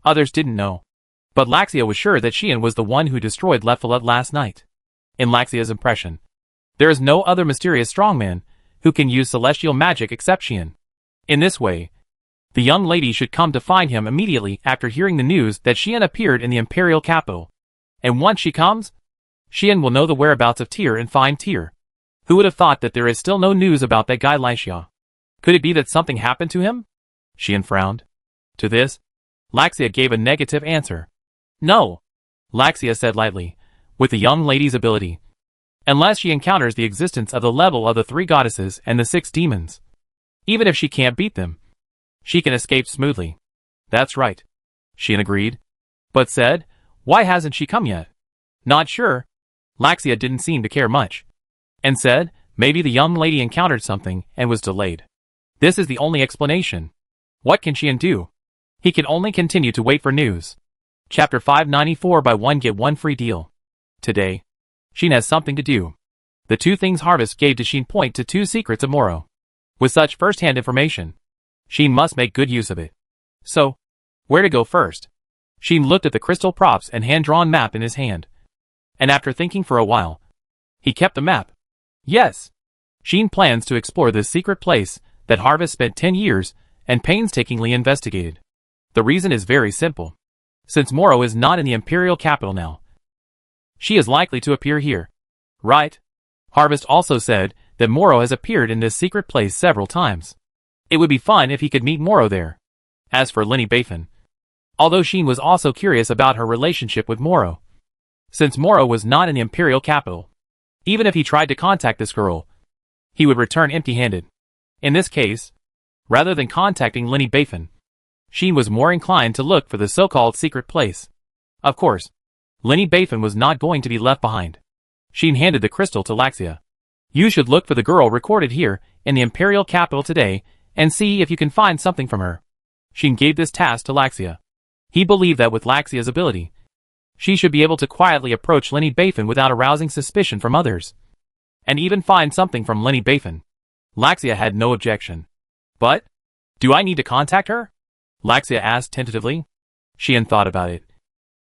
S1: others didn't know. But Laxia was sure that Xian was the one who destroyed Lephalet last night. In Laxia's impression, there is no other mysterious strongman who can use celestial magic except Xian. In this way, the young lady should come to find him immediately after hearing the news that Xian appeared in the imperial capital. And once she comes, Xian will know the whereabouts of Tyr and find Tyr. Who would have thought that there is still no news about that guy Laxia? Could it be that something happened to him? Xian frowned. To this, Laxia gave a negative answer. No, Laxia said lightly, with the young lady's ability. Unless she encounters the existence of the level of the 3 goddesses and the 6 demons. Even if she can't beat them, she can escape smoothly. That's right, Xian agreed. But said, why hasn't she come yet? Not sure. Laxia didn't seem to care much. And said, maybe the young lady encountered something and was delayed. This is the only explanation. What can Xian do? He can only continue to wait for news. Chapter 594 Buy 1 Get 1 Free Deal. Today, Xian has something to do. The 2 things Harvest gave to Xian point to 2 secrets of Moro. With such first-hand information, Xian must make good use of it. So, where to go first? Xian looked at the crystal props and hand-drawn map in his hand. And after thinking for a while, he kept the map. Yes, Xian plans to explore this secret place that Harvest spent 10 years and painstakingly investigated. The reason is very simple. Since Moro is not in the imperial capital now, she is likely to appear here. Right? Harvest also said that Moro has appeared in this secret place several times. It would be fun if he could meet Moro there. As for Lini Bafin, although Xian was also curious about her relationship with Moro, since Moro was not in the imperial capital, even if he tried to contact this girl, he would return empty-handed. In this case, rather than contacting Lini Bafin, Xian was more inclined to look for the so-called secret place. Of course, Lini Bafin was not going to be left behind. Xian handed the crystal to Laxia. You should look for the girl recorded here in the imperial capital today and see if you can find something from her. Xian gave this task to Laxia. He believed that with Laxia's ability, she should be able to quietly approach Lini Bafin without arousing suspicion from others. And even find something from Lini Bafin. Laxia had no objection. But, do I need to contact her? Laxia asked tentatively. Xian thought about it.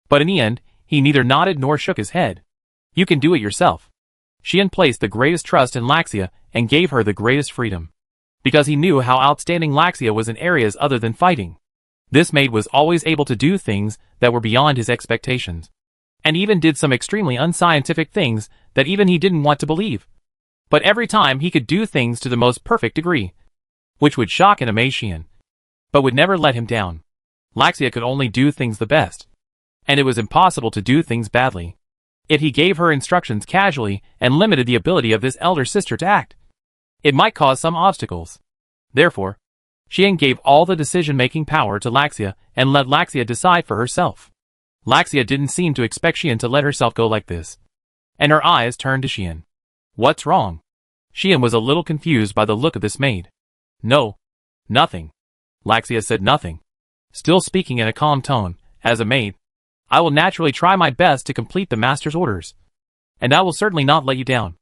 S1: But in the end, he neither nodded nor shook his head. You can do it yourself. Xian placed the greatest trust in Laxia and gave her the greatest freedom. Because he knew how outstanding Laxia was in areas other than fighting. This maid was always able to do things that were beyond his expectations. And even did some extremely unscientific things that even he didn't want to believe. But every time he could do things to the most perfect degree, which would shock and amaze Xian, but would never let him down. Laxia could only do things the best. And it was impossible to do things badly. If he gave her instructions casually and limited the ability of this elder sister to act, it might cause some obstacles. Therefore, Xian gave all the decision-making power to Laxia and let Laxia decide for herself. Laxia didn't seem to expect Xian to let herself go like this. And her eyes turned to Xian. What's wrong? Xian was a little confused by the look of this maid. No, nothing. Laxia said nothing. Still speaking in a calm tone, as a maid, I will naturally try my best to complete the master's orders. And I will certainly not let you down.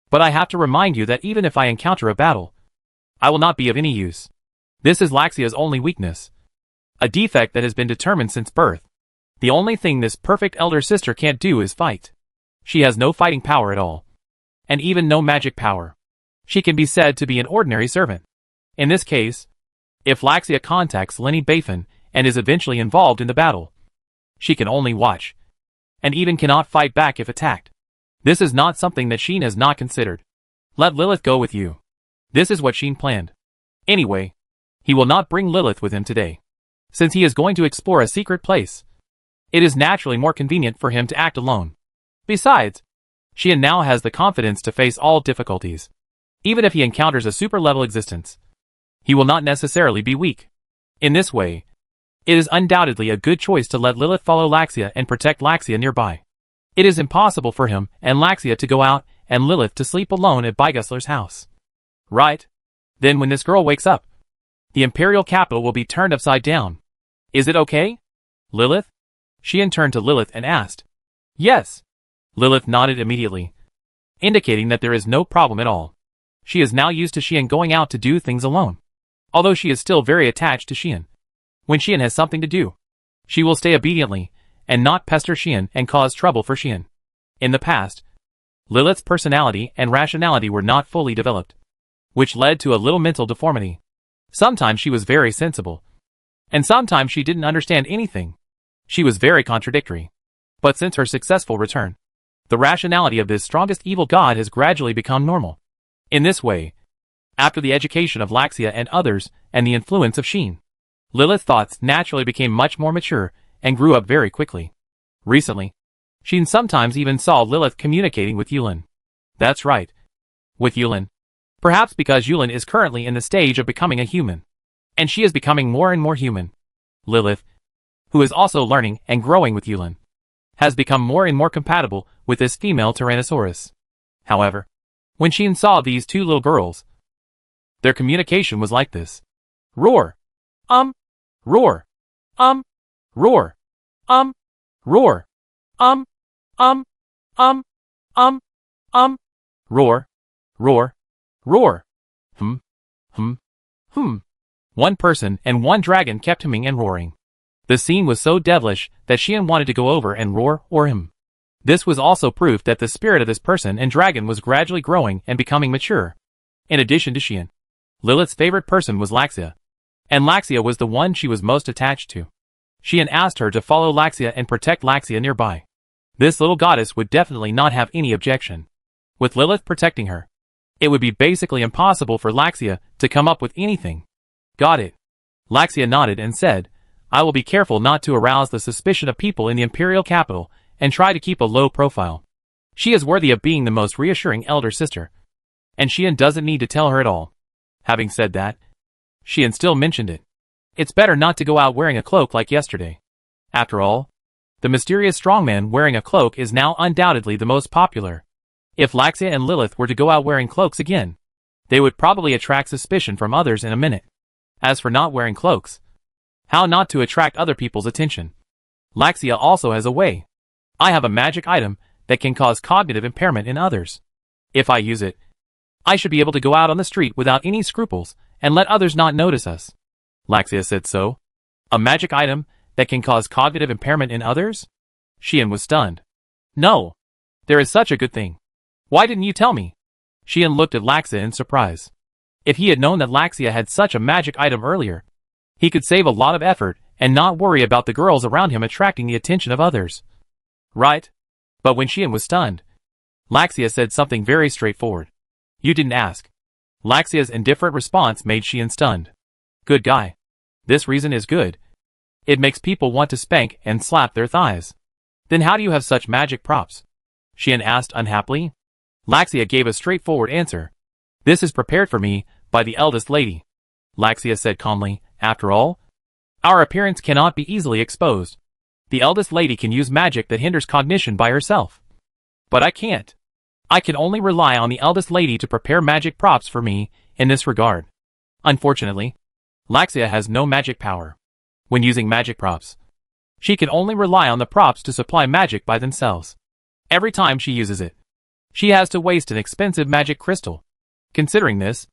S1: But I have to remind you that even if I encounter a battle, I will not be of any use. This is Laxia's only weakness. A defect that has been determined since birth. The only thing this perfect elder sister can't do is fight. She has no fighting power at all. And even no magic power. She can be said to be an ordinary servant. In this case, if Laxia contacts Lini Bafin and is eventually involved in the battle, she can only watch. And even cannot fight back if attacked. This is not something that Xian has not considered. Let Lilith go with you. This is what Xian planned. Anyway, he will not bring Lilith with him today. Since he is going to explore a secret place, it is naturally more convenient for him to act alone. Besides, Xian now has the confidence to face all difficulties. Even if he encounters a super-level existence, He will not necessarily be weak. In this way, it is undoubtedly a good choice to let Lilith follow Laxia and protect Laxia nearby. It is impossible for him and Laxia to go out and Lilith to sleep alone at Bygusler's house. Right? Then when this girl wakes up, the imperial capital will be turned upside down. Is it okay, Lilith? Xian turned to Lilith and asked. Yes. Lilith nodded immediately, indicating that there is no problem at all. She is now used to Xian going out to do things alone. Although she is still very attached to Xian. When Xian has something to do, she will stay obediently and not pester Xian and cause trouble for Xian. In the past, Lilith's personality and rationality were not fully developed, which led to a little mental deformity. Sometimes she was very sensible, and sometimes she didn't understand anything. She was very contradictory. But since her successful return, the rationality of this strongest evil god has gradually become normal. In this way, after the education of Laxia and others and the influence of Xian, Lilith's thoughts naturally became much more mature and grew up very quickly. Recently, Xian sometimes even saw Lilith communicating with Yulin. That's right. With Yulin. Perhaps because Yulin is currently in the stage of becoming a human. And she is becoming more and more human. Lilith, who is also learning and growing with Yulin, has become more and more compatible with this female Tyrannosaurus. However, when Xian saw these two little girls, their communication was like this. Roar. Roar. Roar. Roar. Roar. Roar. Roar. One person and one dragon kept humming and roaring. The scene was so devilish that Xian wanted to go over and roar or him. This was also proof that the spirit of this person and dragon was gradually growing and becoming mature. In addition to Xian, Lilith's favorite person was Laxia, and Laxia was the one she was most attached to. Xian asked her to follow Laxia and protect Laxia nearby. This little goddess would definitely not have any objection. With Lilith protecting her, it would be basically impossible for Laxia to come up with anything. Got it. Laxia nodded and said, I will be careful not to arouse the suspicion of people in the imperial capital and try to keep a low profile. She is worthy of being the most reassuring elder sister. And Xian doesn't need to tell her at all. Having said that, Xian still mentioned it. It's better not to go out wearing a cloak like yesterday. After all, the mysterious strongman wearing a cloak is now undoubtedly the most popular. If Laxia and Lilith were to go out wearing cloaks again, they would probably attract suspicion from others in a minute. As for not wearing cloaks, how not to attract other people's attention? Laxia also has a way. I have a magic item that can cause cognitive impairment in others. If I use it, I should be able to go out on the street without any scruples and let others not notice us. Laxia said so. A magic item that can cause cognitive impairment in others? Xian was stunned. No. There is such a good thing. Why didn't you tell me? Xian looked at Laxia in surprise. If he had known that Laxia had such a magic item earlier, he could save a lot of effort and not worry about the girls around him attracting the attention of others. Right? But when Xian was stunned, Laxia said something very straightforward. You didn't ask. Laxia's indifferent response made Xian stunned. Good guy. This reason is good. It makes people want to spank and slap their thighs. Then how do you have such magic props? Xian asked unhappily. Laxia gave a straightforward answer. This is prepared for me by the eldest lady. Laxia said calmly, after all, our appearance cannot be easily exposed. The eldest lady can use magic that hinders cognition by herself. But I can't. I can only rely on the eldest lady to prepare magic props for me in this regard. Unfortunately, Laxia has no magic power. When using magic props, she can only rely on the props to supply magic by themselves. Every time she uses it, she has to waste an expensive magic crystal. Considering this,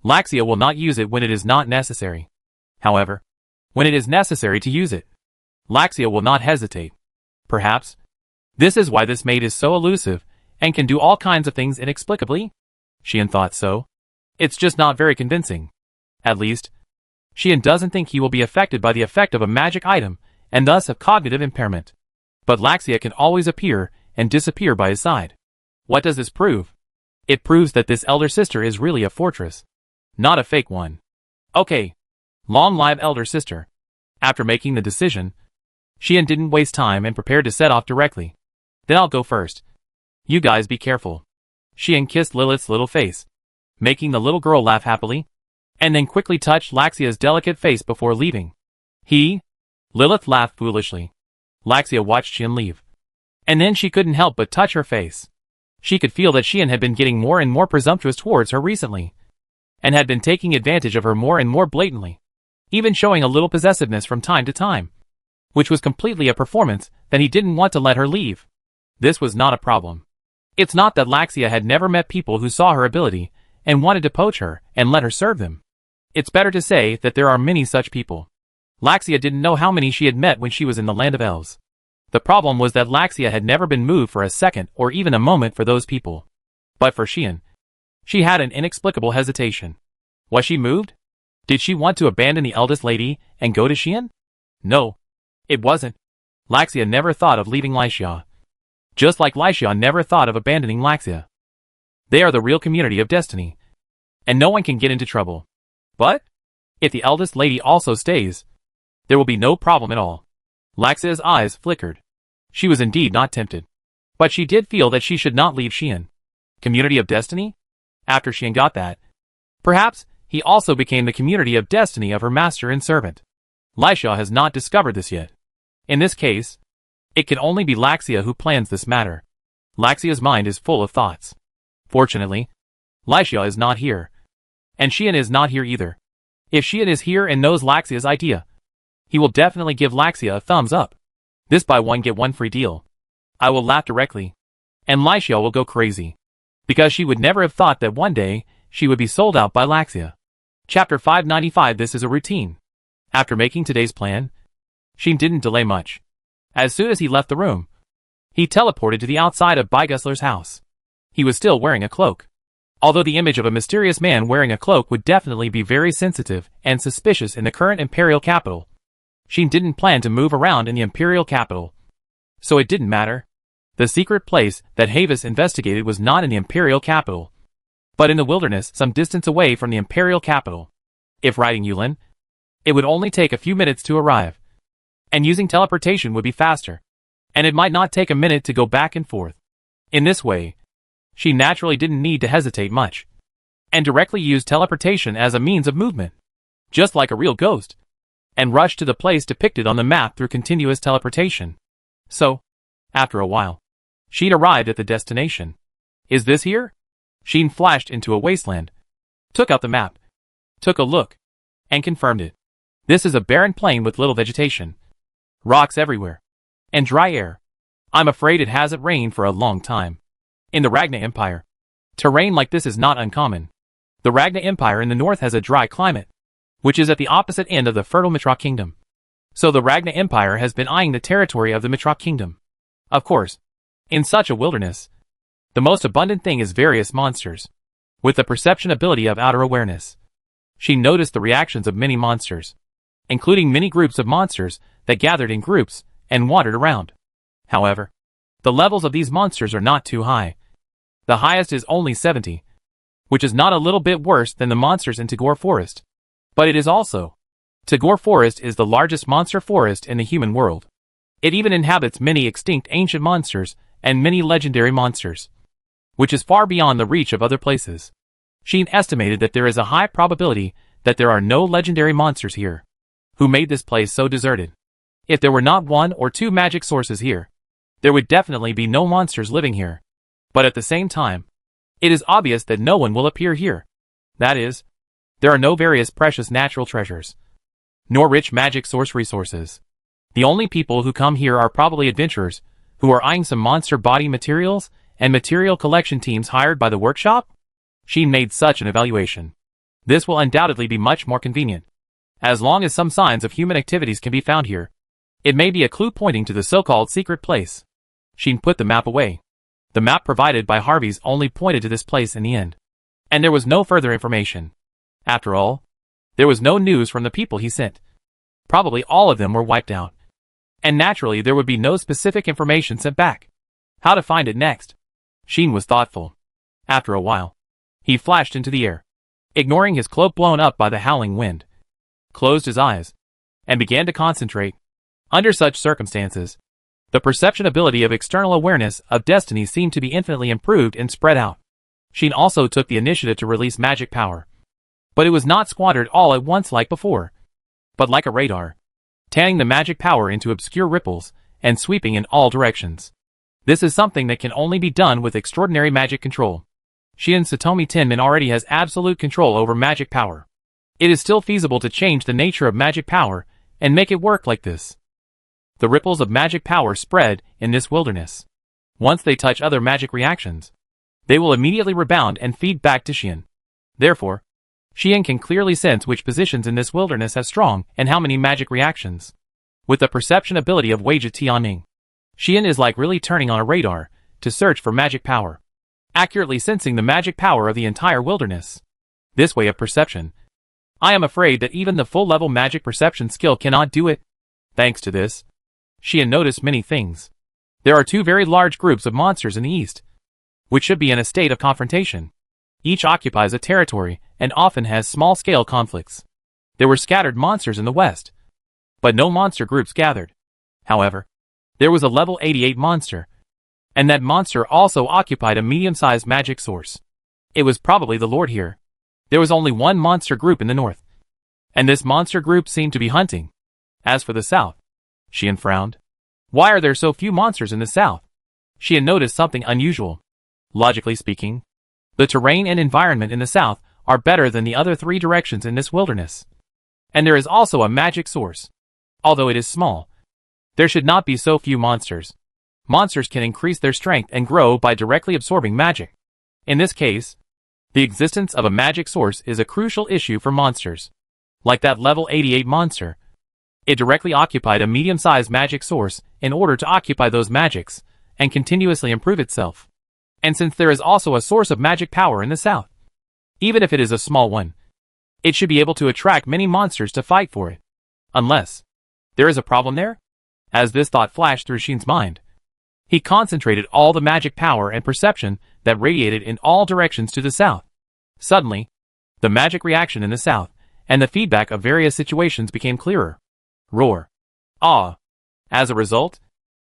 S1: Laxia will not use it when it is not necessary. However, when it is necessary to use it, Laxia will not hesitate. Perhaps, this is why this maid is so elusive and can do all kinds of things inexplicably? Xian thought so. It's just not very convincing. At least, Xian doesn't think he will be affected by the effect of a magic item and thus have cognitive impairment. But Laxia can always appear and disappear by his side. What does this prove? It proves that this elder sister is really a fortress, not a fake one. Okay. Long live elder sister. After making the decision, Xian didn't waste time and prepared to set off directly. Then I'll go first. You guys be careful. Xian kissed Lilith's little face, making the little girl laugh happily. and then quickly touched Laxia's delicate face before leaving. Lilith laughed foolishly. Laxia watched Xian leave. And then she couldn't help but touch her face. She could feel that Xian had been getting more and more presumptuous towards her recently, and had been taking advantage of her more and more blatantly, even showing a little possessiveness from time to time, which was completely a performance that he didn't want to let her leave. This was not a problem. It's not that Laxia had never met people who saw her ability and wanted to poach her and let her serve them. It's better to say that there are many such people. Laxia didn't know how many she had met when she was in the land of elves. The problem was that Laxia had never been moved for a second or even a moment for those people. But for Xian, she had an inexplicable hesitation. Was she moved? Did she want to abandon the eldest lady and go to Xian? No, it wasn't. Laxia never thought of leaving Lixia. Just like Lixia never thought of abandoning Laxia. They are the real community of destiny, and no one can get into trouble. But if the eldest lady also stays, there will be no problem at all. Laxia's eyes flickered. She was indeed not tempted. But she did feel that she should not leave Xian. Community of destiny? After Xian got that, perhaps he also became the community of destiny of her master and servant. Lixia has not discovered this yet. In this case, it can only be Laxia who plans this matter. Laxia's mind is full of thoughts. Fortunately, Lixia is not here. And Xian is not here either. If Xian is here and knows Laxia's idea, he will definitely give Laxia a thumbs up. This buy one get one free deal. I will laugh directly. And Lixia will go crazy. Because she would never have thought that one day, she would be sold out by Laxia. Chapter 595. This is a routine. After making today's plan, Xian didn't delay much. As soon as he left the room, he teleported to the outside of Bygusler's house. He was still wearing a cloak. Although the image of a mysterious man wearing a cloak would definitely be very sensitive and suspicious in the current imperial capital, Xian didn't plan to move around in the imperial capital. So it didn't matter. The secret place that Havis investigated was not in the imperial capital, but in the wilderness some distance away from the imperial capital. If riding Yulin, it would only take a few minutes to arrive. And using teleportation would be faster. And it might not take a minute to go back and forth. In this way, she naturally didn't need to hesitate much, and directly used teleportation as a means of movement, just like a real ghost, and rushed to the place depicted on the map through continuous teleportation. So, after a while, Xian arrived at the destination. Is this here? Xian flashed into a wasteland, took out the map, took a look, and confirmed it. This is a barren plain with little vegetation, rocks everywhere, and dry air. I'm afraid it hasn't rained for a long time. In the Ragna Empire, terrain like this is not uncommon. The Ragna Empire in the north has a dry climate, which is at the opposite end of the fertile Mitrok Kingdom. So the Ragna Empire has been eyeing the territory of the Mitrok Kingdom. Of course, in such a wilderness, the most abundant thing is various monsters. With the perception ability of outer awareness, she noticed the reactions of many monsters, including many groups of monsters that gathered in groups and wandered around. However, the levels of these monsters are not too high. The highest is only 70, which is not a little bit worse than the monsters in Tagore Forest. But it is also. Tagore Forest is the largest monster forest in the human world. It even inhabits many extinct ancient monsters and many legendary monsters, which is far beyond the reach of other places. Xian estimated that there is a high probability that there are no legendary monsters here. Who made this place so deserted? If there were not one or two magic sources here, there would definitely be no monsters living here. But at the same time, it is obvious that no one will appear here. That is, there are no various precious natural treasures, nor rich magic source resources. The only people who come here are probably adventurers, who are eyeing some monster body materials and material collection teams hired by the workshop. Xian made such an evaluation. This will undoubtedly be much more convenient. As long as some signs of human activities can be found here, it may be a clue pointing to the so-called secret place. Xian put the map away. The map provided by Harvey's only pointed to this place in the end. And there was no further information. After all, there was no news from the people he sent. Probably all of them were wiped out. And naturally there would be no specific information sent back. How to find it next? Xian was thoughtful. After a while, he flashed into the air, ignoring his cloak blown up by the howling wind, closed his eyes, and began to concentrate. Under such circumstances, the perception ability of external awareness of destiny seemed to be infinitely improved and spread out. Xian also took the initiative to release magic power. But it was not squandered all at once like before, but like a radar, tanning the magic power into obscure ripples and sweeping in all directions. This is something that can only be done with extraordinary magic control. Shion Satomi Tinman already has absolute control over magic power. It is still feasible to change the nature of magic power and make it work like this. The ripples of magic power spread in this wilderness. Once they touch other magic reactions, they will immediately rebound and feed back to Shion. Therefore, Shion can clearly sense which positions in this wilderness have strong and how many magic reactions. With the perception ability of Weijia Tianming, Shion is like really turning on a radar to search for magic power, accurately sensing the magic power of the entire wilderness. This way of perception, I am afraid that even the full-level magic perception skill cannot do it. Thanks to this, Shion noticed many things. There are two very large groups of monsters in the east, which should be in a state of confrontation. Each occupies a territory and often has small-scale conflicts. There were scattered monsters in the west, but no monster groups gathered. However, there was a level 88 monster, and that monster also occupied a medium-sized magic source. It was probably the Lord here. There was only one monster group in the north, and this monster group seemed to be hunting. As for the south, Shion frowned. Why are there so few monsters in the south? Shion noticed something unusual. Logically speaking, the terrain and environment in the south are better than the other three directions in this wilderness. And there is also a magic source. Although it is small, there should not be so few monsters. Monsters can increase their strength and grow by directly absorbing magic. In this case, the existence of a magic source is a crucial issue for monsters. Like that level 88 monster, it directly occupied a medium-sized magic source in order to occupy those magics and continuously improve itself. And since there is also a source of magic power in the south, even if it is a small one, it should be able to attract many monsters to fight for it. Unless there is a problem there? As this thought flashed through Shion's mind, he concentrated all the magic power and perception that radiated in all directions to the south. Suddenly, the magic reaction in the south and the feedback of various situations became clearer. Roar. Awe. As a result,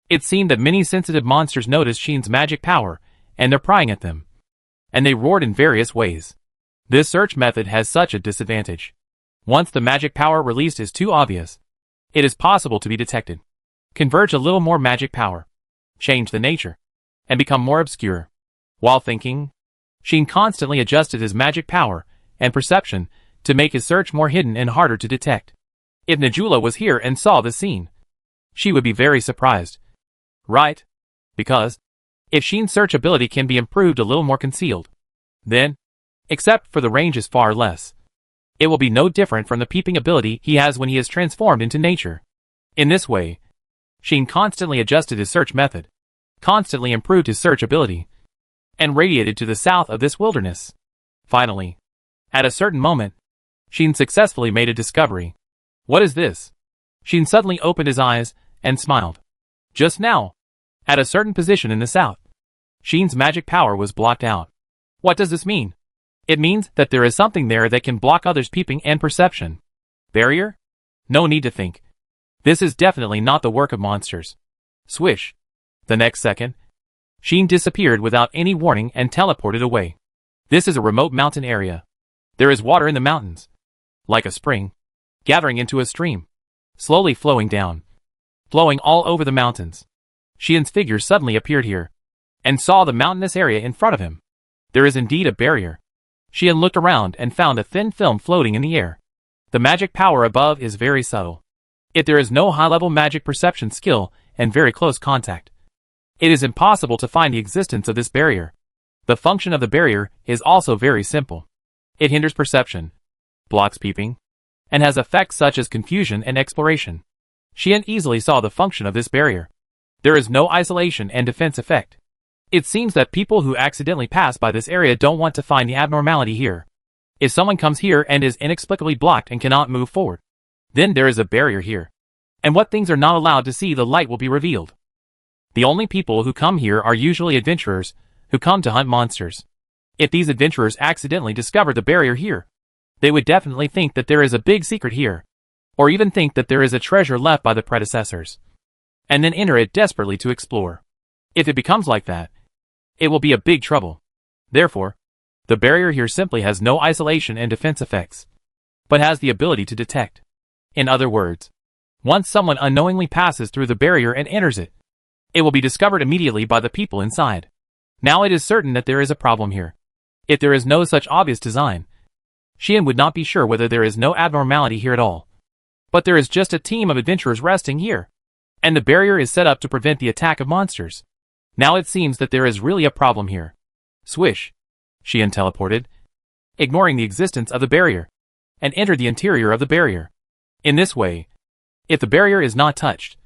S1: it seemed that many sensitive monsters noticed Shion's magic power and they're prying at them. And they roared in various ways. This search method has such a disadvantage. Once the magic power released is too obvious, it is possible to be detected. Converge a little more magic power, change the nature, and become more obscure. While thinking, Shion constantly adjusted his magic power and perception to make his search more hidden and harder to detect. If Najula was here and saw the scene, she would be very surprised. Right? Because if Shion's search ability can be improved a little more concealed, then, except for the range is far less, it will be no different from the peeping ability he has when he is transformed into nature. In this way, Shion constantly adjusted his search method, constantly improved his search ability, and radiated to the south of this wilderness. Finally, at a certain moment, Shion successfully made a discovery. What is this? Shion suddenly opened his eyes and smiled. Just now, at a certain position in the south, Shion's magic power was blocked out. What does this mean? It means that there is something there that can block others' peeping and perception. Barrier? No need to think. This is definitely not the work of monsters. Swish. The next second, Shion disappeared without any warning and teleported away. This is a remote mountain area. There is water in the mountains, like a spring, gathering into a stream, slowly flowing down, flowing all over the mountains. Shion's figure suddenly appeared here, and saw the mountainous area in front of him. There is indeed a barrier. Shion looked around and found a thin film floating in the air. The magic power above is very subtle. If there is no high-level magic perception skill and very close contact, it is impossible to find the existence of this barrier. The function of the barrier is also very simple. It hinders perception, blocks peeping, and has effects such as confusion and exploration. Shion easily saw the function of this barrier. There is no isolation and defense effect. It seems that people who accidentally pass by this area don't want to find the abnormality here. If someone comes here and is inexplicably blocked and cannot move forward, then there is a barrier here. And what things are not allowed to see, the light will be revealed. The only people who come here are usually adventurers who come to hunt monsters. If these adventurers accidentally discover the barrier here, they would definitely think that there is a big secret here, or even think that there is a treasure left by the predecessors, and then enter it desperately to explore. If it becomes like that, it will be a big trouble. Therefore, The barrier here simply has no isolation and defense effects, but has the ability to detect. In other words, once someone unknowingly passes through the barrier and enters it, it will be discovered immediately by the people inside. Now it is certain that there is a problem here. If there is no such obvious design, Xian would not be sure whether there is no abnormality here at all. But there is just a team of adventurers resting here, and the barrier is set up to prevent the attack of monsters. Now it seems that there is really a problem here. Swish. Xian teleported, ignoring the existence of the barrier, and entered the interior of the barrier. In this way, if the barrier is not touched,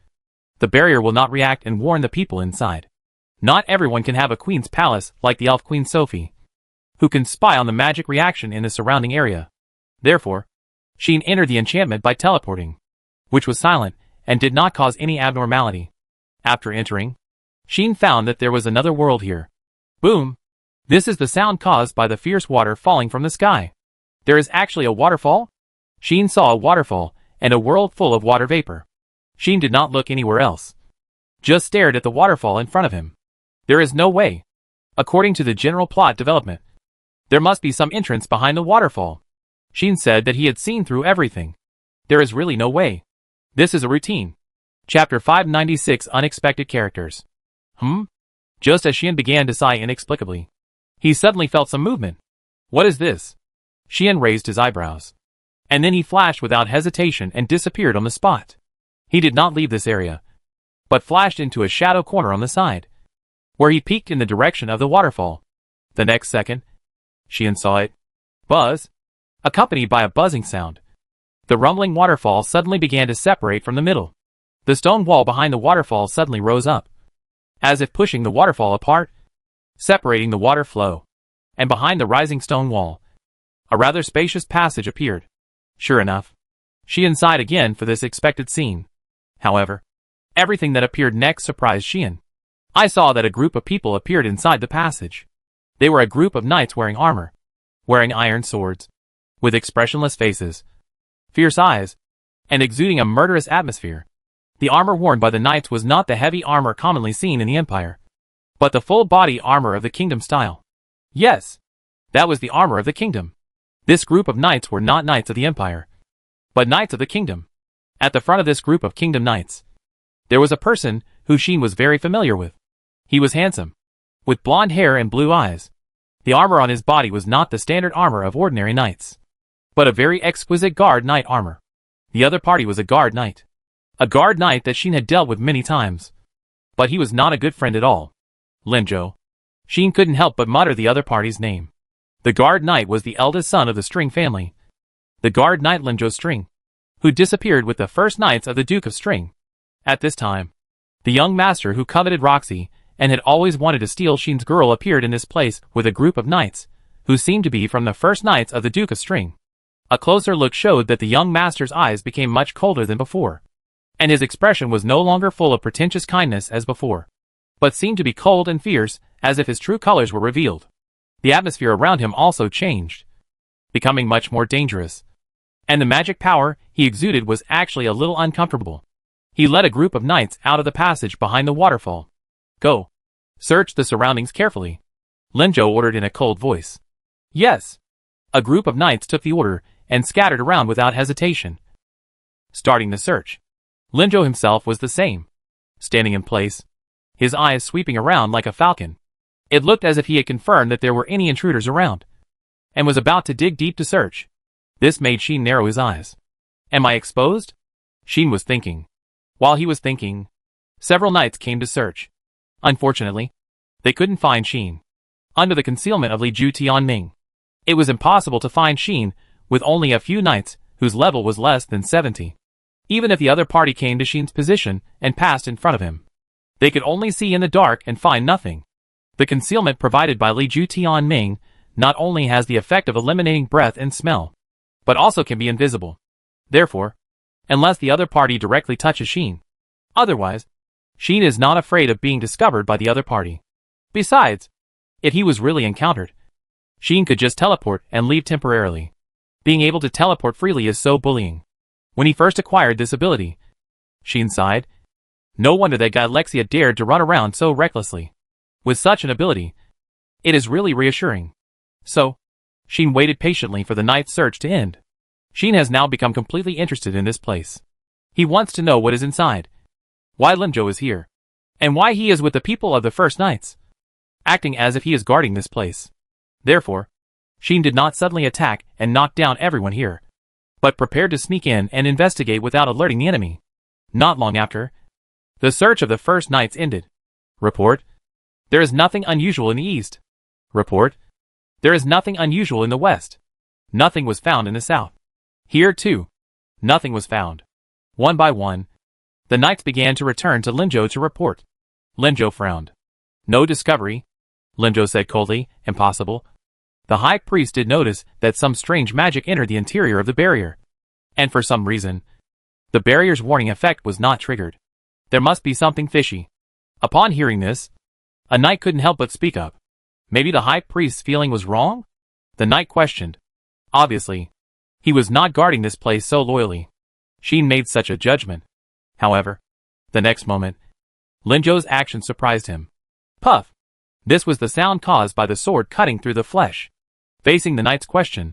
S1: the barrier will not react and warn the people inside. Not everyone can have a queen's palace like the elf Queen Sophie, who can spy on the magic reaction in the surrounding area. Therefore, Xian entered the enchantment by teleporting, which was silent and did not cause any abnormality. After entering, Xian found that there was another world here. Boom! This is the sound caused by the fierce water falling from the sky. There is actually a waterfall? Xian saw a waterfall and a world full of water vapor. Xian did not look anywhere else, just stared at the waterfall in front of him. There is no way. According to the general plot development, there must be some entrance behind the waterfall. Xian said that he had seen through everything. There is really no way. This is a routine. Chapter 596 Unexpected Characters. Just as Xian began to sigh inexplicably, he suddenly felt some movement. What is this? Xian raised his eyebrows, and then he flashed without hesitation and disappeared on the spot. He did not leave this area, but flashed into a shadow corner on the side, where he peeked in the direction of the waterfall. The next second, Xian saw it buzz, accompanied by a buzzing sound. The rumbling waterfall suddenly began to separate from the middle. The stone wall behind the waterfall suddenly rose up, as if pushing the waterfall apart, separating the water flow. And behind the rising stone wall, a rather spacious passage appeared. Sure enough, Xian sighed again for this expected scene. However, everything that appeared next surprised Xian. I saw that a group of people appeared inside the passage. They were a group of knights wearing armor, wearing iron swords, with expressionless faces, fierce eyes, and exuding a murderous atmosphere. The armor worn by the knights was not the heavy armor commonly seen in the Empire, but the full-body armor of the kingdom style. Yes, that was the armor of the kingdom. This group of knights were not knights of the Empire, but knights of the kingdom. At the front of this group of kingdom knights, there was a person who Xian was very familiar with. He was handsome, with blonde hair and blue eyes. The armor on his body was not the standard armor of ordinary knights, but a very exquisite guard knight armor. The other party was a guard knight. A guard knight that Xian had dealt with many times. But he was not a good friend at all. Linzhou. Xian couldn't help but mutter the other party's name. The guard knight was the eldest son of the String family. The guard knight Linzhou String, who disappeared with the first knights of the Duke of String. At this time, the young master who coveted Roxy and had always wanted to steal Xian's girl appeared in this place with a group of knights, who seemed to be from the first knights of the Duke of String. A closer look showed that the young master's eyes became much colder than before, and his expression was no longer full of pretentious kindness as before, but seemed to be cold and fierce, as if his true colors were revealed. The atmosphere around him also changed, becoming much more dangerous, and the magic power he exuded was actually a little uncomfortable. He led a group of knights out of the passage behind the waterfall. Go. Search the surroundings carefully, Linzhou ordered in a cold voice. Yes. A group of knights took the order and scattered around without hesitation, starting the search. Linzhou himself was the same, standing in place, his eyes sweeping around like a falcon. It looked as if he had confirmed that there were any intruders around, and was about to dig deep to search. This made Xian narrow his eyes. Am I exposed? Xian was thinking. While he was thinking, several knights came to search. Unfortunately, they couldn't find Xian. Under the concealment of Li Ju Tianming, it was impossible to find Xian with only a few knights whose level was less than 70. Even if the other party came to Xian's position and passed in front of him, they could only see in the dark and find nothing. The concealment provided by Li Ju Tianming not only has the effect of eliminating breath and smell, but also can be invisible. Therefore, unless the other party directly touches Xian, otherwise, Xian is not afraid of being discovered by the other party. Besides, if he was really encountered, Xian could just teleport and leave temporarily. Being able to teleport freely is so bullying. When he first acquired this ability, Xian sighed. No wonder that guy Lexia dared to run around so recklessly. With such an ability, it is really reassuring. So, Sheen waited patiently for the night's search to end. Sheen has now become completely interested in this place. He wants to know what is inside, why Limjo is here, and why he is with the people of the First Knights, acting as if he is guarding this place. Therefore, Sheen did not suddenly attack and knock down everyone here, but prepared to sneak in and investigate without alerting the enemy. Not long after, the search of the First Knights ended. Report: there is nothing unusual in the east. Report: there is nothing unusual in the west. Nothing was found in the south. Here, too, nothing was found. One by one, the knights began to return to Limjo to report. Limjo frowned. No discovery, Limjo said coldly. Impossible. The high priest did notice that some strange magic entered the interior of the barrier, and for some reason, the barrier's warning effect was not triggered. There must be something fishy. Upon hearing this, a knight couldn't help but speak up. Maybe the high priest's feeling was wrong? The knight questioned. Obviously, he was not guarding this place so loyally. Sheen made such a judgment. However, the next moment, Limjo's action surprised him. Puff! This was the sound caused by the sword cutting through the flesh. Facing the knight's question,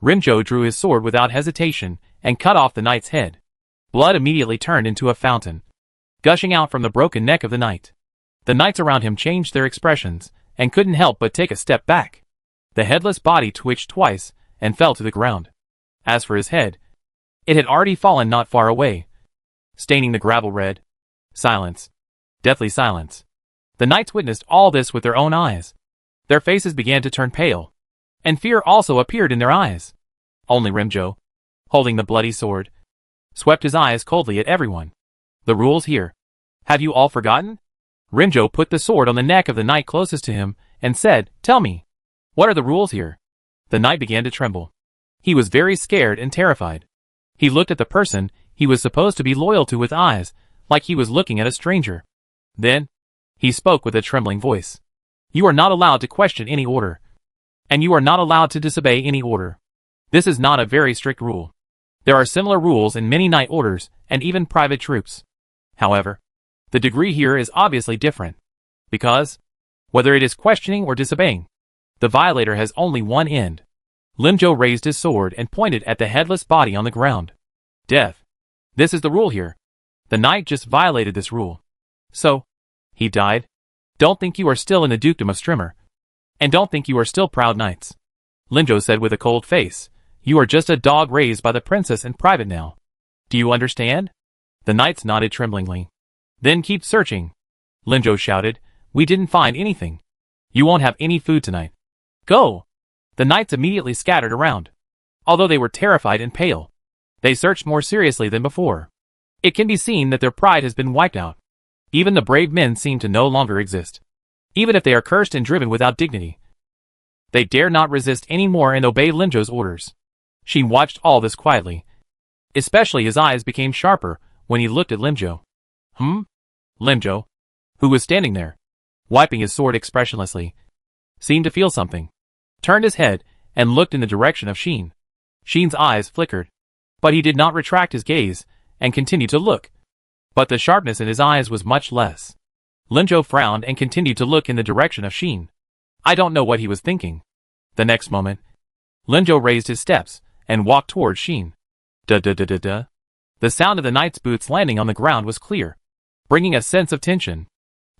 S1: Limjo drew his sword without hesitation and cut off the knight's head. Blood immediately turned into a fountain, gushing out from the broken neck of the knight. The knights around him changed their expressions and couldn't help but take a step back. The headless body twitched twice and fell to the ground. As for his head, it had already fallen not far away, staining the gravel red. Silence. Deathly silence. The knights witnessed all this with their own eyes. Their faces began to turn pale, and fear also appeared in their eyes. Only Limjo, holding the bloody sword, swept his eyes coldly at everyone. The rules here. Have you all forgotten? Limjo put the sword on the neck of the knight closest to him and said, Tell me, what are the rules here? The knight began to tremble. He was very scared and terrified. He looked at the person he was supposed to be loyal to with eyes, like he was looking at a stranger. Then, he spoke with a trembling voice. You are not allowed to question any order, and you are not allowed to disobey any order. This is not a very strict rule. There are similar rules in many knight orders and even private troops. However, the degree here is obviously different, because, whether it is questioning or disobeying, the violator has only one end. Limjo raised his sword and pointed at the headless body on the ground. Death. This is the rule here. The knight just violated this rule. So, he died. Don't think you are still in the dukedom of Strimmer. And don't think you are still proud knights. Limjo said with a cold face. You are just a dog raised by the princess in private now. Do you understand? The knights nodded tremblingly. Then keep searching. Limjo shouted. We didn't find anything. You won't have any food tonight. Go! The knights immediately scattered around. Although they were terrified and pale, they searched more seriously than before. It can be seen that their pride has been wiped out. Even the brave men seem to no longer exist. Even if they are cursed and driven without dignity, they dare not resist any more and obey Limjo's orders. Sheen watched all this quietly. Especially his eyes became sharper when he looked at Limjo. Limjo, who was standing there, wiping his sword expressionlessly, seemed to feel something, turned his head, and looked in the direction of Sheen. Sheen's eyes flickered, but he did not retract his gaze, and continued to look. But the sharpness in his eyes was much less. Limjo frowned and continued to look in the direction of Sheen. I don't know what he was thinking. The next moment, Limjo raised his steps, and walked towards Sheen. Da-da-da-da-da. The sound of the knight's boots landing on the ground was clear, bringing a sense of tension.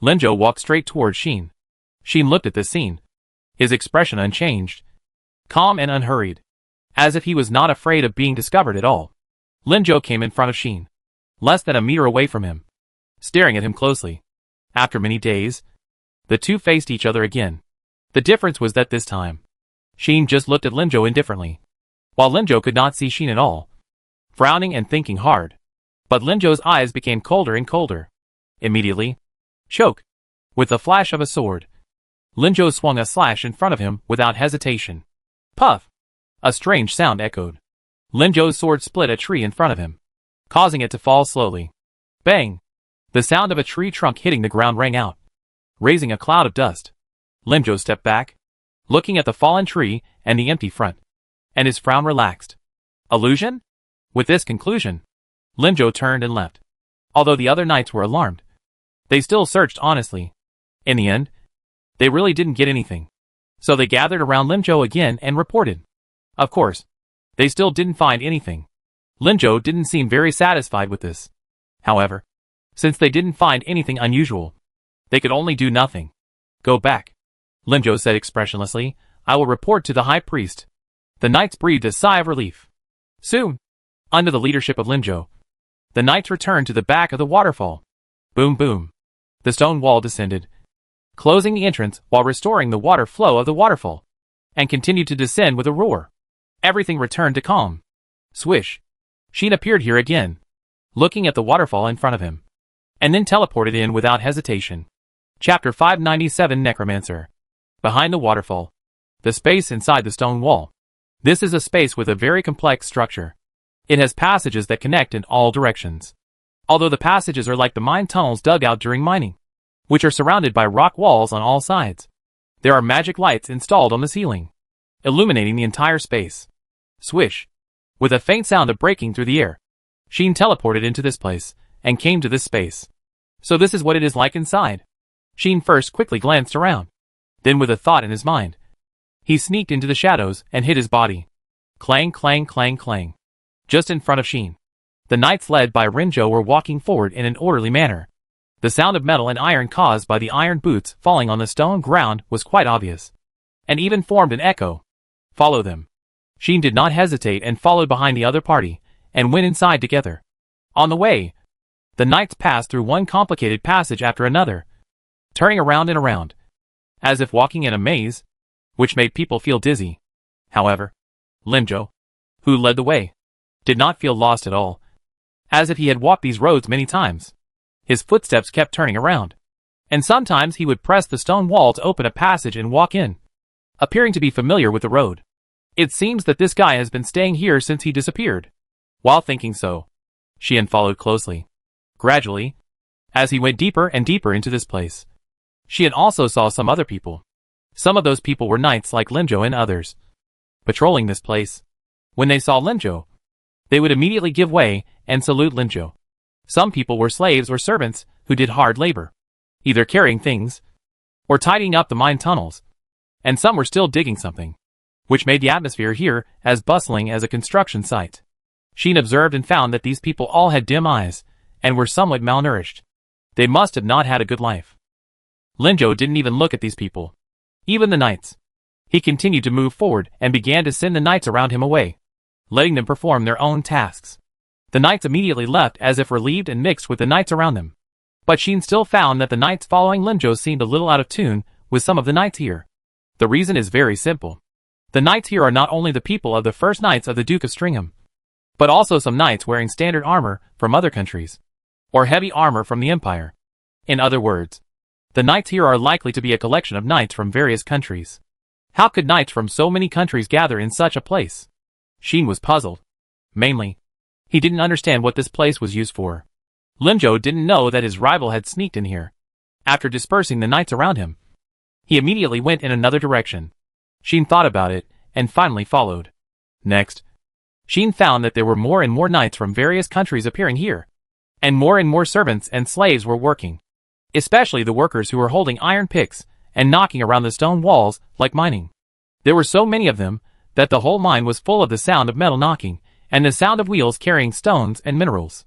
S1: Limjo walked straight towards Sheen. Sheen looked at this scene, his expression unchanged, calm and unhurried, as if he was not afraid of being discovered at all. Limjo came in front of Sheen, less than a meter away from him, staring at him closely. After many days, the two faced each other again. The difference was that this time, Sheen just looked at Limjo indifferently, while Limjo could not see Sheen at all, frowning and thinking hard. But Limjo's eyes became colder and colder. Immediately, choke! With the flash of a sword, Limjo swung a slash in front of him without hesitation. Puff! A strange sound echoed. Limjo's sword split a tree in front of him, causing it to fall slowly. Bang! The sound of a tree trunk hitting the ground rang out, raising a cloud of dust. Limjo stepped back, looking at the fallen tree and the empty front, and his frown relaxed. Illusion? With this conclusion, Limjo turned and left. Although the other knights were alarmed, they still searched honestly. In the end, they really didn't get anything. So they gathered around Linzhou again and reported. Of course, they still didn't find anything. Linzhou didn't seem very satisfied with this. However, since they didn't find anything unusual, they could only do nothing. Go back, Linzhou said expressionlessly. I will report to the high priest. The knights breathed a sigh of relief. Soon, under the leadership of Linzhou, the knights returned to the back of the waterfall. Boom boom. The stone wall descended, closing the entrance while restoring the water flow of the waterfall, and continued to descend with a roar. Everything returned to calm. Swish. Sheen appeared here again, looking at the waterfall in front of him, and then teleported in without hesitation. Chapter 597 Necromancer. Behind the waterfall, the space inside the stone wall. This is a space with a very complex structure. It has passages that connect in all directions. Although the passages are like the mine tunnels dug out during mining, which are surrounded by rock walls on all sides. There are magic lights installed on the ceiling, illuminating the entire space. Swish. With a faint sound of breaking through the air, Sheen teleported into this place, and came to this space. So this is what it is like inside. Sheen first quickly glanced around. Then with a thought in his mind, he sneaked into the shadows and hid his body. Clang clang clang clang. Just in front of Sheen, the knights led by Rinzhou were walking forward in an orderly manner. The sound of metal and iron caused by the iron boots falling on the stone ground was quite obvious, and even formed an echo. Follow them. Sheen did not hesitate and followed behind the other party, and went inside together. On the way, the knights passed through one complicated passage after another, turning around and around, as if walking in a maze, which made people feel dizzy. However, Linzhou, who led the way, did not feel lost at all, as if he had walked these roads many times. His footsteps kept turning around, and sometimes he would press the stone wall to open a passage and walk in, appearing to be familiar with the road. It seems that this guy has been staying here since he disappeared. While thinking so, Sheen followed closely. Gradually, as he went deeper and deeper into this place, Sheen also saw some other people. Some of those people were knights like Linzhou and others, patrolling this place. When they saw Linzhou, they would immediately give way and salute Linzhou. Some people were slaves or servants who did hard labor, either carrying things or tidying up the mine tunnels, and some were still digging something, which made the atmosphere here as bustling as a construction site. Sheen observed and found that these people all had dim eyes and were somewhat malnourished. They must have not had a good life. Linzhou didn't even look at these people, even the knights. He continued to move forward and began to send the knights around him away, letting them perform their own tasks. The knights immediately left as if relieved and mixed with the knights around them. But Sheen still found that the knights following Linzhou seemed a little out of tune with some of the knights here. The reason is very simple. The knights here are not only the people of the first knights of the Duke of Stringham, but also some knights wearing standard armor from other countries, or heavy armor from the Empire. In other words, the knights here are likely to be a collection of knights from various countries. How could knights from so many countries gather in such a place? Sheen was puzzled. Mainly, he didn't understand what this place was used for. Linzhou didn't know that his rival had sneaked in here. After dispersing the knights around him, he immediately went in another direction. Sheen thought about it, and finally followed. Next, Sheen found that there were more and more knights from various countries appearing here, and more servants and slaves were working, especially the workers who were holding iron picks and knocking around the stone walls like mining. There were so many of them that the whole mine was full of the sound of metal knocking and the sound of wheels carrying stones and minerals.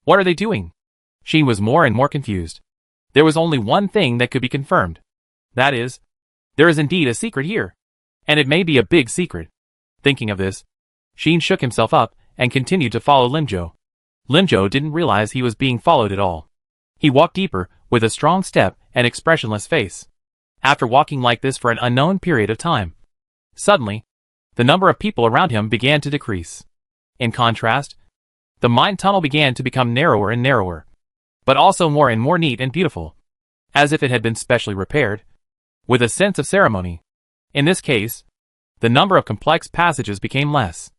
S1: What are they doing? Sheen was more and more confused. There was only one thing that could be confirmed. That is, there is indeed a secret here, and it may be a big secret. Thinking of this, Sheen shook himself up and continued to follow Linzhou. Linzhou didn't realize he was being followed at all. He walked deeper with a strong step and expressionless face. After walking like this for an unknown period of time, suddenly, the number of people around him began to decrease. In contrast, the mine tunnel began to become narrower and narrower, but also more and more neat and beautiful, as if it had been specially repaired, with a sense of ceremony. In this case, the number of complex passages became less.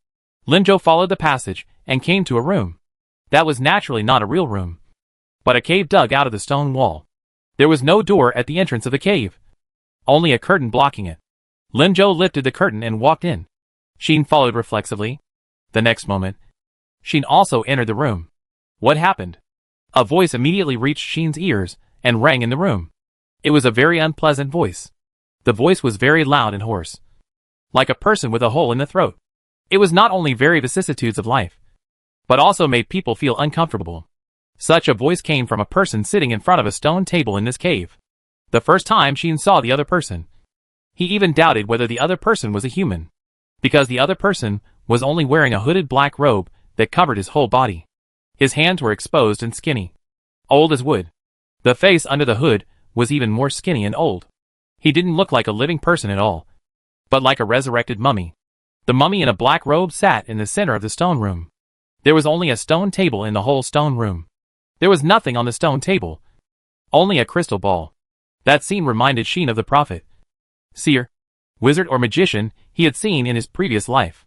S1: Linzhou followed the passage and came to a room. That was naturally not a real room, but a cave dug out of the stone wall. There was no door at the entrance of the cave, only a curtain blocking it. Linzhou lifted the curtain and walked in. Sheen followed reflexively. The next moment, Sheen also entered the room. What happened? A voice immediately reached Sheen's ears and rang in the room. It was a very unpleasant voice. The voice was very loud and hoarse, like a person with a hole in the throat. It was not only very vicissitudes of life, but also made people feel uncomfortable. Such a voice came from a person sitting in front of a stone table in this cave. The first time Sheen saw the other person, he even doubted whether the other person was a human, because the other person was only wearing a hooded black robe that covered his whole body. His hands were exposed and skinny, old as wood. The face under the hood was even more skinny and old. He didn't look like a living person at all, but like a resurrected mummy. The mummy in a black robe sat in the center of the stone room. There was only a stone table in the whole stone room. There was nothing on the stone table, only a crystal ball. That scene reminded Sheen of the prophet, seer, wizard or magician he had seen in his previous life.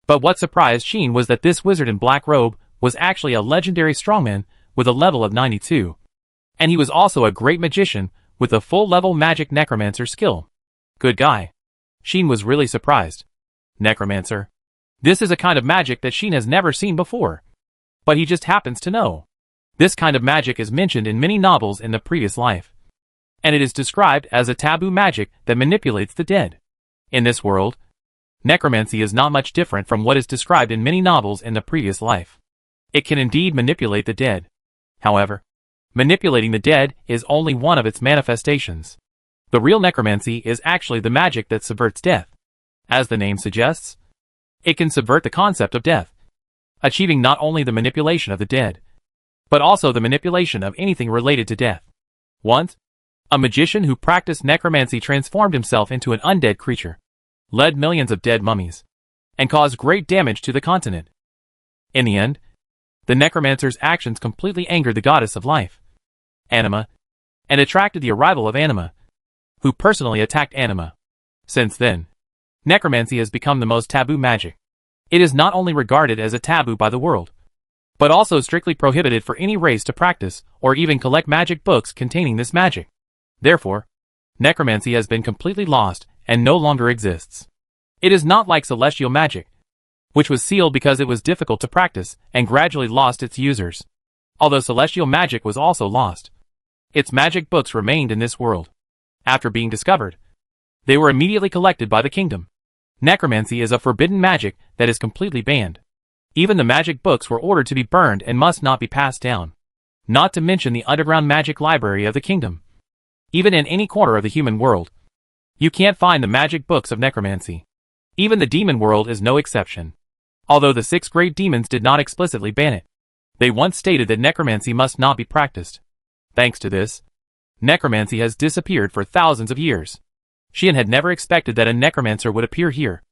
S1: But what surprised Sheen was that this wizard in black robe was actually a legendary strongman with a level of 92. And he was also a great magician with a full-level magic necromancer skill. Good guy. Sheen was really surprised. Necromancer. This is a kind of magic that Sheen has never seen before. But he just happens to know. This kind of magic is mentioned in many novels in the previous life, and it is described as a taboo magic that manipulates the dead. In this world, necromancy is not much different from what is described in many novels in the previous life. It can indeed manipulate the dead. However, manipulating the dead is only one of its manifestations. The real necromancy is actually the magic that subverts death. As the name suggests, it can subvert the concept of death, achieving not only the manipulation of the dead, but also the manipulation of anything related to death. Once, a magician who practiced necromancy transformed himself into an undead creature, led millions of dead mummies, and caused great damage to the continent. In the end, the necromancer's actions completely angered the goddess of life, Anima, and attracted the arrival of Anima, who personally attacked Anima. Since then, necromancy has become the most taboo magic. It is not only regarded as a taboo by the world, but also strictly prohibited for any race to practice or even collect magic books containing this magic. Therefore, necromancy has been completely lost and no longer exists. It is not like celestial magic, which was sealed because it was difficult to practice and gradually lost its users. Although celestial magic was also lost, its magic books remained in this world. After being discovered, they were immediately collected by the kingdom. Necromancy is a forbidden magic that is completely banned. Even the magic books were ordered to be burned and must not be passed down. Not to mention the underground magic library of the kingdom. Even in any corner of the human world, you can't find the magic books of necromancy. Even the demon world is no exception. Although the 6 great demons did not explicitly ban it, they once stated that necromancy must not be practiced. Thanks to this, necromancy has disappeared for thousands of years. Sheen had never expected that a necromancer would appear here,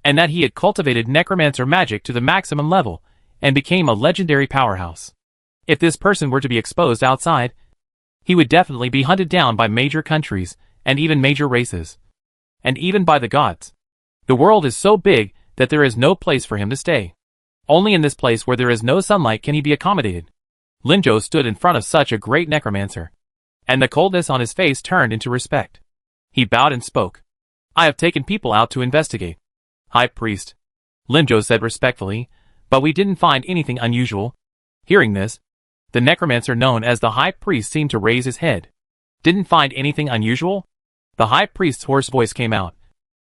S1: and that he had cultivated necromancer magic to the maximum level and became a legendary powerhouse. If this person were to be exposed outside, he would definitely be hunted down by major countries and even major races, and even by the gods. The world is so big that there is no place for him to stay. Only in this place where there is no sunlight can he be accommodated. Linzhou stood in front of such a great necromancer, and the coldness on his face turned into respect. He bowed and spoke. I have taken people out to investigate. High Priest, Linzhou said respectfully, but we didn't find anything unusual. Hearing this, the necromancer known as the High Priest seemed to raise his head. Didn't find anything unusual? The High Priest's hoarse voice came out,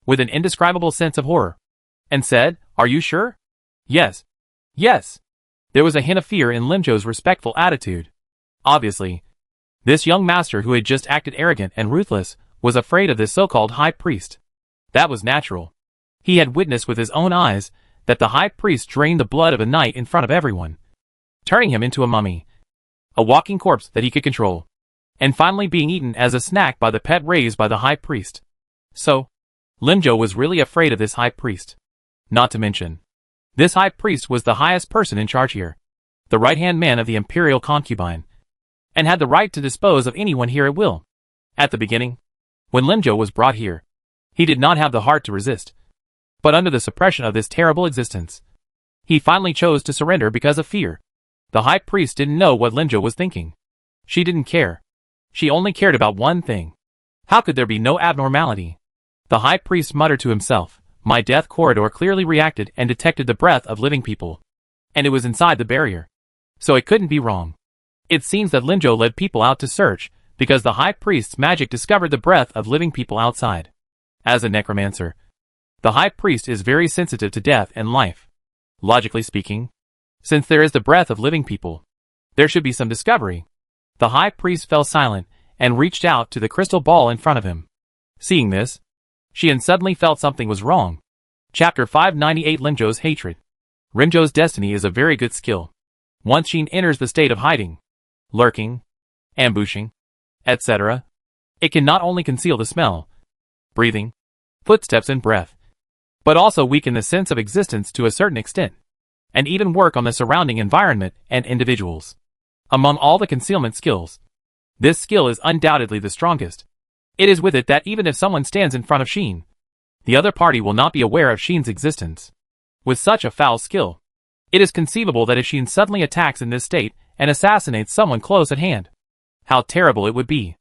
S1: with an indescribable sense of horror, and said, Are you sure? Yes. Yes. There was a hint of fear in Linzhou's respectful attitude. Obviously, this young master who had just acted arrogant and ruthless was afraid of this so-called High Priest. That was natural. He had witnessed with his own eyes that the High Priest drained the blood of a knight in front of everyone, turning him into a mummy, a walking corpse that he could control, and finally being eaten as a snack by the pet raised by the High Priest. So, Linzhou was really afraid of this High Priest. Not to mention, this High Priest was the highest person in charge here, the right-hand man of the imperial concubine, and had the right to dispose of anyone here at will. At the beginning, when Linzhou was brought here, he did not have the heart to resist. But under the suppression of this terrible existence, he finally chose to surrender because of fear. The High Priest didn't know what Linzhou was thinking. She didn't care. She only cared about one thing. How could there be no abnormality? The High Priest muttered to himself. My death corridor clearly reacted and detected the breath of living people. And it was inside the barrier. So it couldn't be wrong. It seems that Linzhou led people out to search, because the High Priest's magic discovered the breath of living people outside. As a necromancer, the high priest is very sensitive to death and life. Logically speaking, since there is the breath of living people, there should be some discovery. The high priest fell silent and reached out to the crystal ball in front of him. Seeing this, Xian suddenly felt something was wrong. Chapter 598 Linzhou's Hatred. Rinzhou's destiny is a very good skill. Once Xian enters the state of hiding, lurking, ambushing, etc., it can not only conceal the smell, breathing, footsteps and breath, but also weaken the sense of existence to a certain extent, and even work on the surrounding environment and individuals. Among all the concealment skills, this skill is undoubtedly the strongest. It is with it that even if someone stands in front of Xian, the other party will not be aware of Xian's existence. With such a foul skill, it is conceivable that if Xian suddenly attacks in this state and assassinates someone close at hand, how terrible it would be.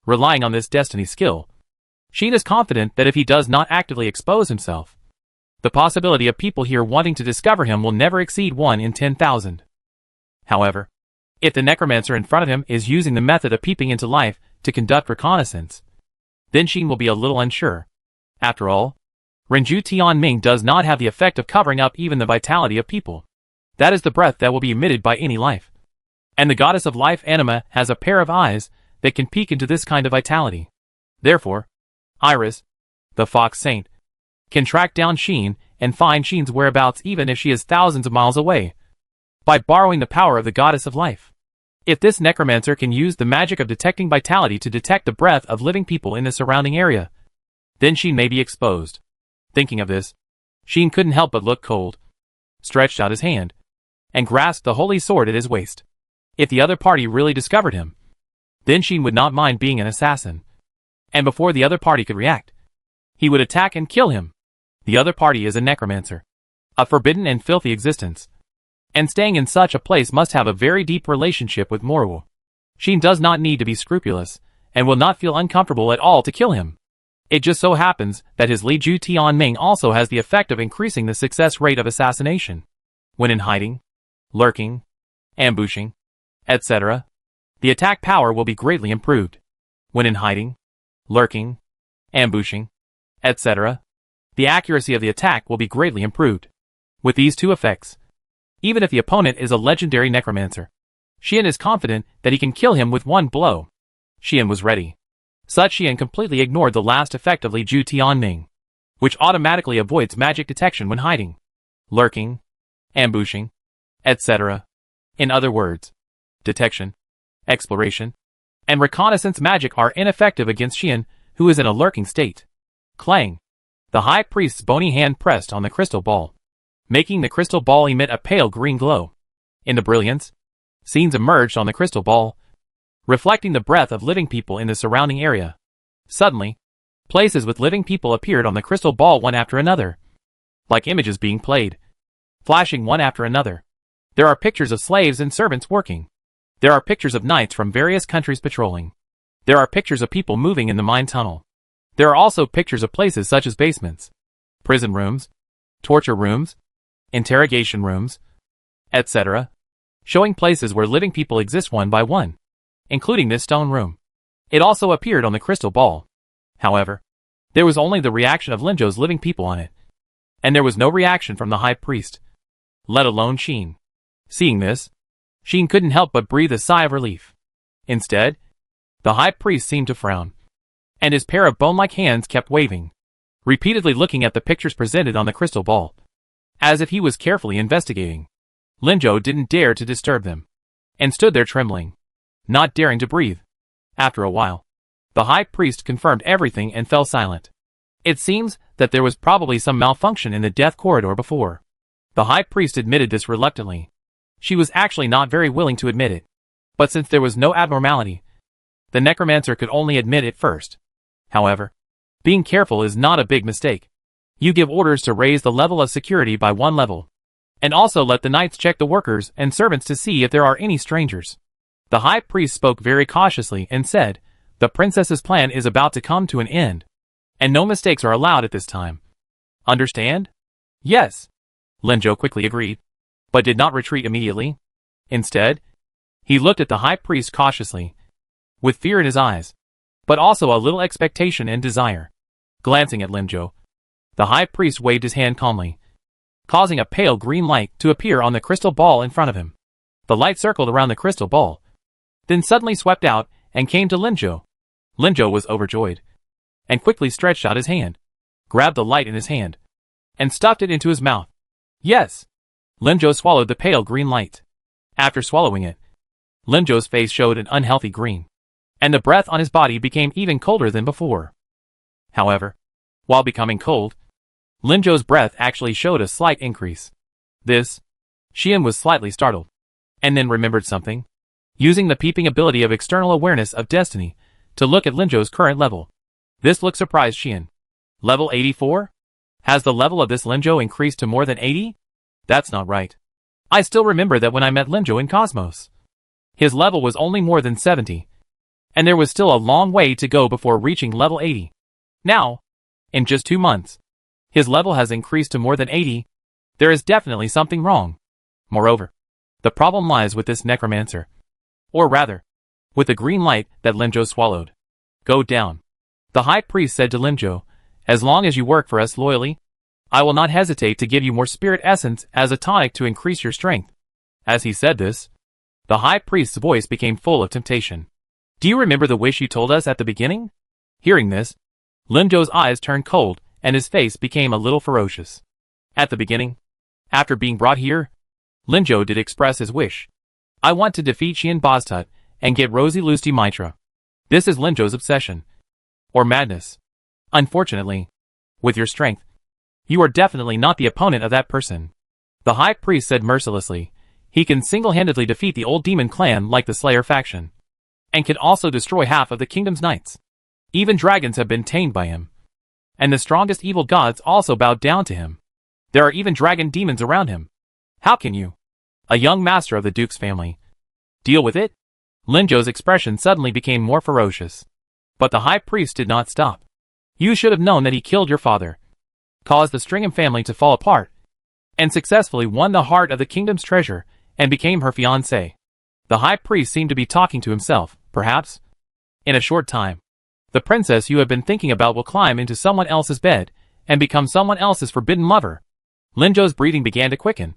S1: Relying on this destiny skill, Xian is confident that if he does not actively expose himself, the possibility of people here wanting to discover him will never exceed 1 in 10,000. However, if the necromancer in front of him is using the method of peeping into life to conduct reconnaissance, then Xian will be a little unsure. After all, Renju Tianming does not have the effect of covering up even the vitality of people. That is the breath that will be emitted by any life. And the goddess of life Anima has a pair of eyes that can peek into this kind of vitality. Therefore, Iris, the fox saint, can track down Xian and find Xian's whereabouts even if she is thousands of miles away, by borrowing the power of the goddess of life. If this necromancer can use the magic of detecting vitality to detect the breath of living people in the surrounding area, then Xian may be exposed. Thinking of this, Xian couldn't help but look cold, stretched out his hand, and grasped the holy sword at his waist. If the other party really discovered him, then Xian would not mind being an assassin. And before the other party could react, he would attack and kill him. The other party is a necromancer, a forbidden and filthy existence, and staying in such a place must have a very deep relationship with Moru. Xian does not need to be scrupulous, and will not feel uncomfortable at all to kill him. It just so happens that his Li Ju Tianming also has the effect of increasing the success rate of assassination. When in hiding, lurking, ambushing, etc., the attack power will be greatly improved. When in hiding, lurking, ambushing, etc., the accuracy of the attack will be greatly improved. With these two effects, even if the opponent is a legendary necromancer, Xian is confident that he can kill him with one blow. Xian was ready. Such Xian completely ignored the last effect of Li Ju Tianming, which automatically avoids magic detection when hiding, lurking, ambushing, etc. In other words, detection, exploration, and reconnaissance magic are ineffective against Xian, who is in a lurking state. Clang! The high priest's bony hand pressed on the crystal ball, making the crystal ball emit a pale green glow. In the brilliance, scenes emerged on the crystal ball, reflecting the breath of living people in the surrounding area. Suddenly, places with living people appeared on the crystal ball one after another, like images being played, flashing one after another. There are pictures of slaves and servants working. There are pictures of knights from various countries patrolling. There are pictures of people moving in the mine tunnel. There are also pictures of places such as basements, prison rooms, torture rooms, interrogation rooms, etc., showing places where living people exist one by one, including this stone room. It also appeared on the crystal ball. However, there was only the reaction of Linzhou's living people on it, and there was no reaction from the high priest, let alone Xian. Seeing this, Xian couldn't help but breathe a sigh of relief. Instead, the high priest seemed to frown, and his pair of bone-like hands kept waving, repeatedly looking at the pictures presented on the crystal ball, as if he was carefully investigating. Linzhou didn't dare to disturb them, and stood there trembling, not daring to breathe. After a while, the high priest confirmed everything and fell silent. It seems that there was probably some malfunction in the death corridor before. The high priest admitted this reluctantly. She was actually not very willing to admit it. But since there was no abnormality, the necromancer could only admit it first. However, being careful is not a big mistake. You give orders to raise the level of security by 1 level, and also let the knights check the workers and servants to see if there are any strangers. The high priest spoke very cautiously and said, "The princess's plan is about to come to an end, and no mistakes are allowed at this time. Understand?" "Yes," Linzhou quickly agreed, but did not retreat immediately. Instead, he looked at the high priest cautiously, with fear in his eyes, but also a little expectation and desire. Glancing at Linjo, the high priest waved his hand calmly, causing a pale green light to appear on the crystal ball in front of him. The light circled around the crystal ball, then suddenly swept out and came to Linjo. Linjo was overjoyed, and quickly stretched out his hand, grabbed the light in his hand, and stuffed it into his mouth. Yes! Linjo swallowed the pale green light. After swallowing it, Linjo's face showed an unhealthy green, and the breath on his body became even colder than before. However, while becoming cold, Linjo's breath actually showed a slight increase. This, Xian was slightly startled, and then remembered something, using the peeping ability of external awareness of destiny to look at Linjo's current level. This look surprised Xian. Level 84? Has the level of this Linjo increased to more than 80? That's not right. I still remember that when I met Linjo in Cosmos, his level was only more than 70, and there was still a long way to go before reaching level 80. Now, in just 2 months, his level has increased to more than 80. There is definitely something wrong. Moreover, the problem lies with this necromancer. Or rather, with the green light that Linjo swallowed. Go down. The high priest said to Linjo, as long as you work for us loyally, I will not hesitate to give you more spirit essence as a tonic to increase your strength. As he said this, the high priest's voice became full of temptation. Do you remember the wish you told us at the beginning? Hearing this, Linjo's eyes turned cold and his face became a little ferocious. At the beginning, after being brought here, Linjo did express his wish. I want to defeat Xian Boztut and get Rosie Lusty Mitra. This is Linjo's obsession. Or madness. Unfortunately, with your strength, you are definitely not the opponent of that person. The high priest said mercilessly, he can single-handedly defeat the old demon clan like the Slayer faction, and can also destroy half of the kingdom's knights. Even dragons have been tamed by him, and the strongest evil gods also bowed down to him. There are even dragon demons around him. How can you, a young master of the Duke's family, deal with it? Linjo's expression suddenly became more ferocious. But the high priest did not stop. You should have known that he killed your father, caused the Stringham family to fall apart, and successfully won the heart of the kingdom's treasure and became her fiancé. The high priest seemed to be talking to himself, perhaps. In a short time, the princess you have been thinking about will climb into someone else's bed and become someone else's forbidden lover. Linjo's breathing began to quicken,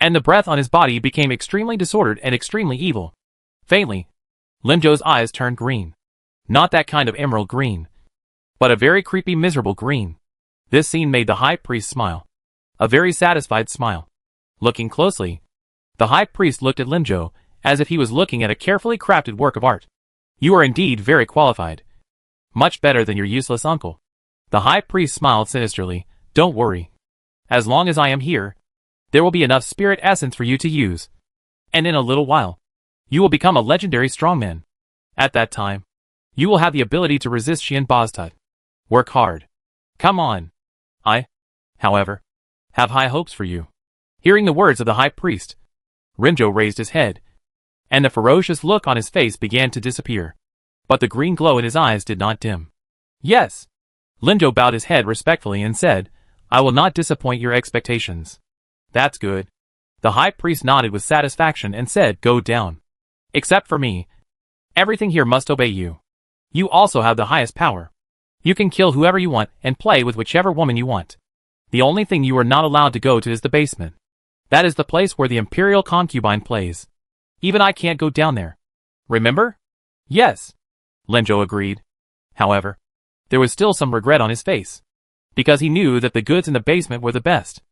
S1: and the breath on his body became extremely disordered and extremely evil. Faintly, Linjo's eyes turned green. Not that kind of emerald green, but a very creepy, miserable green. This scene made the high priest smile. A very satisfied smile. Looking closely, the high priest looked at Linjo as if he was looking at a carefully crafted work of art. You are indeed very qualified. Much better than your useless uncle. The high priest smiled sinisterly. Don't worry. As long as I am here, there will be enough spirit essence for you to use. And in a little while, you will become a legendary strongman. At that time, you will have the ability to resist Xian Boztut. Work hard. Come on. I, however, have high hopes for you. Hearing the words of the high priest, Rinjo raised his head, and the ferocious look on his face began to disappear. But the green glow in his eyes did not dim. Yes. Linjo bowed his head respectfully and said, I will not disappoint your expectations. That's good. The high priest nodded with satisfaction and said, go down. Except for me. Everything here must obey you. You also have the highest power. You can kill whoever you want and play with whichever woman you want. The only thing you are not allowed to go to is the basement. That is the place where the Imperial concubine plays. Even I can't go down there. Remember? Yes. Linjo agreed. However, there was still some regret on his face, because he knew that the goods in the basement were the best.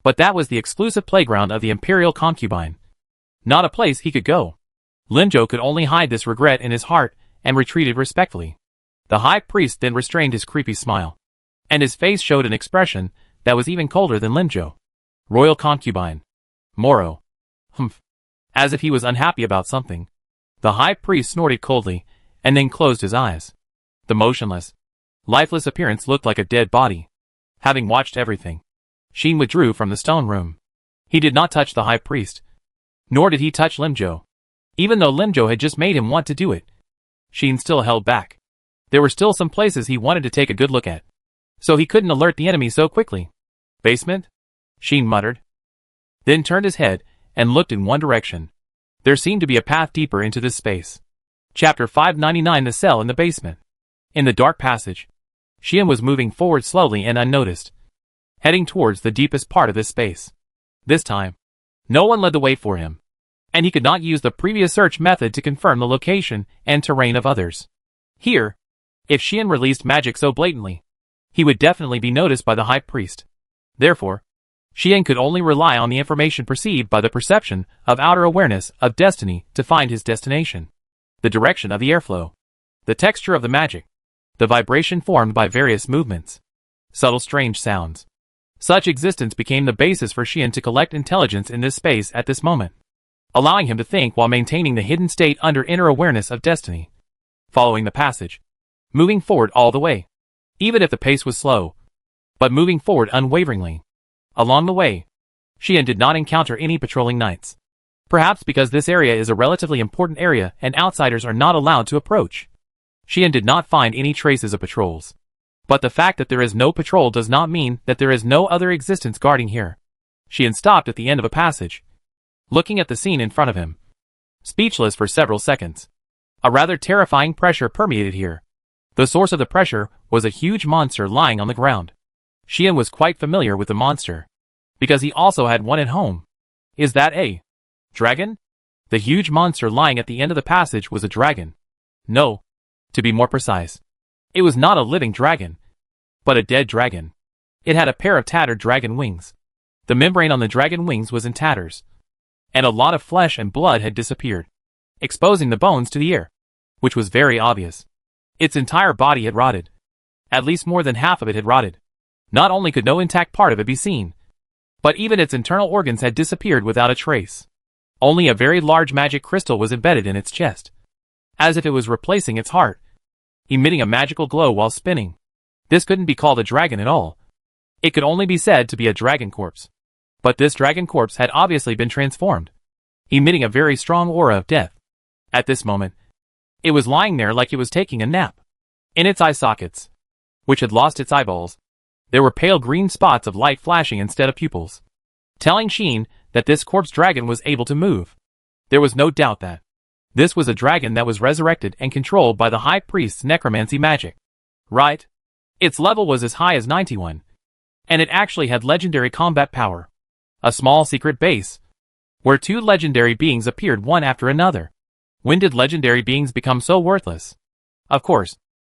S1: But that was the exclusive playground of the Imperial concubine. Not a place he could go. Linjo could only hide this regret in his heart and retreated respectfully. The high priest then restrained his creepy smile, and his face showed an expression that was even colder than Linjo. Royal concubine. Moro. Humph. As if he was unhappy about something. The high priest snorted coldly, and then closed his eyes. The motionless, lifeless appearance looked like a dead body. Having watched everything, Xian withdrew from the stone room. He did not touch the high priest, nor did he touch Linjo. Even though Linjo had just made him want to do it, Xian still held back. There were still some places he wanted to take a good look at, so he couldn't alert the enemy so quickly. Basement? Xian muttered, then turned his head and looked in one direction. There seemed to be a path deeper into this space. Chapter 599 The Cell in the Basement. In the dark passage, Xian was moving forward slowly and unnoticed, heading towards the deepest part of this space. This time, no one led the way for him, and he could not use the previous search method to confirm the location and terrain of others. Here, if Xian released magic so blatantly, he would definitely be noticed by the High Priest. Therefore, Xian could only rely on the information perceived by the perception of outer awareness of destiny to find his destination. The direction of the airflow, the texture of the magic, the vibration formed by various movements, subtle strange sounds. Such existence became the basis for Xian to collect intelligence in this space at this moment, allowing him to think while maintaining the hidden state under inner awareness of destiny. Following the passage, moving forward all the way, even if the pace was slow, but moving forward unwaveringly. Along the way, Xian did not encounter any patrolling knights. Perhaps because this area is a relatively important area and outsiders are not allowed to approach. Xian did not find any traces of patrols. But the fact that there is no patrol does not mean that there is no other existence guarding here. Xian stopped at the end of a passage, looking at the scene in front of him, speechless for several seconds. A rather terrifying pressure permeated here. The source of the pressure was a huge monster lying on the ground. Xian was quite familiar with the monster, because he also had one at home. Is that a dragon? The huge monster lying at the end of the passage was a dragon. No, to be more precise, it was not a living dragon, but a dead dragon. It had a pair of tattered dragon wings. The membrane on the dragon wings was in tatters, and a lot of flesh and blood had disappeared, exposing the bones to the air, which was very obvious. Its entire body had rotted. At least more than half of it had rotted. Not only could no intact part of it be seen, but even its internal organs had disappeared without a trace. Only a very large magic crystal was embedded in its chest, as if it was replacing its heart, emitting a magical glow while spinning. This couldn't be called a dragon at all. It could only be said to be a dragon corpse. But this dragon corpse had obviously been transformed, emitting a very strong aura of death. At this moment, it was lying there like it was taking a nap. In its eye sockets, which had lost its eyeballs, there were pale green spots of light flashing instead of pupils, telling Xian that this corpse dragon was able to move. There was no doubt that this was a dragon that was resurrected and controlled by the High Priest's necromancy magic. Right? Its level was as high as 91, and it actually had legendary combat power. A small secret base, where two legendary beings appeared one after another. When did legendary beings become so worthless? Of course,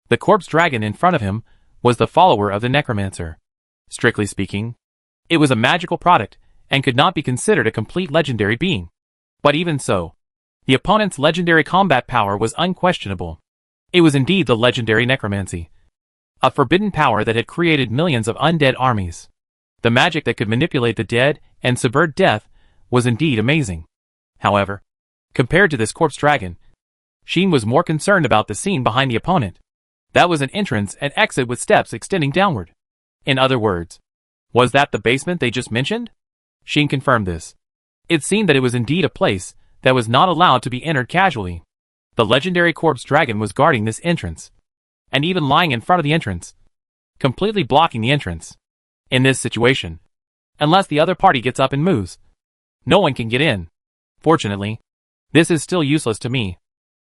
S1: the corpse dragon in front of him was the follower of the necromancer. Strictly speaking, it was a magical product and could not be considered a complete legendary being. But even so, the opponent's legendary combat power was unquestionable. It was indeed the legendary necromancy, a forbidden power that had created millions of undead armies. The magic that could manipulate the dead and subvert death was indeed amazing. However, compared to this corpse dragon, Xian was more concerned about the scene behind the opponent. That was an entrance and exit with steps extending downward. In other words, was that the basement they just mentioned? Xian confirmed this. It seemed that it was indeed a place that was not allowed to be entered casually. The legendary corpse dragon was guarding this entrance, and even lying in front of the entrance, completely blocking the entrance. In this situation, unless the other party gets up and moves, no one can get in. Fortunately, this is still useless to me.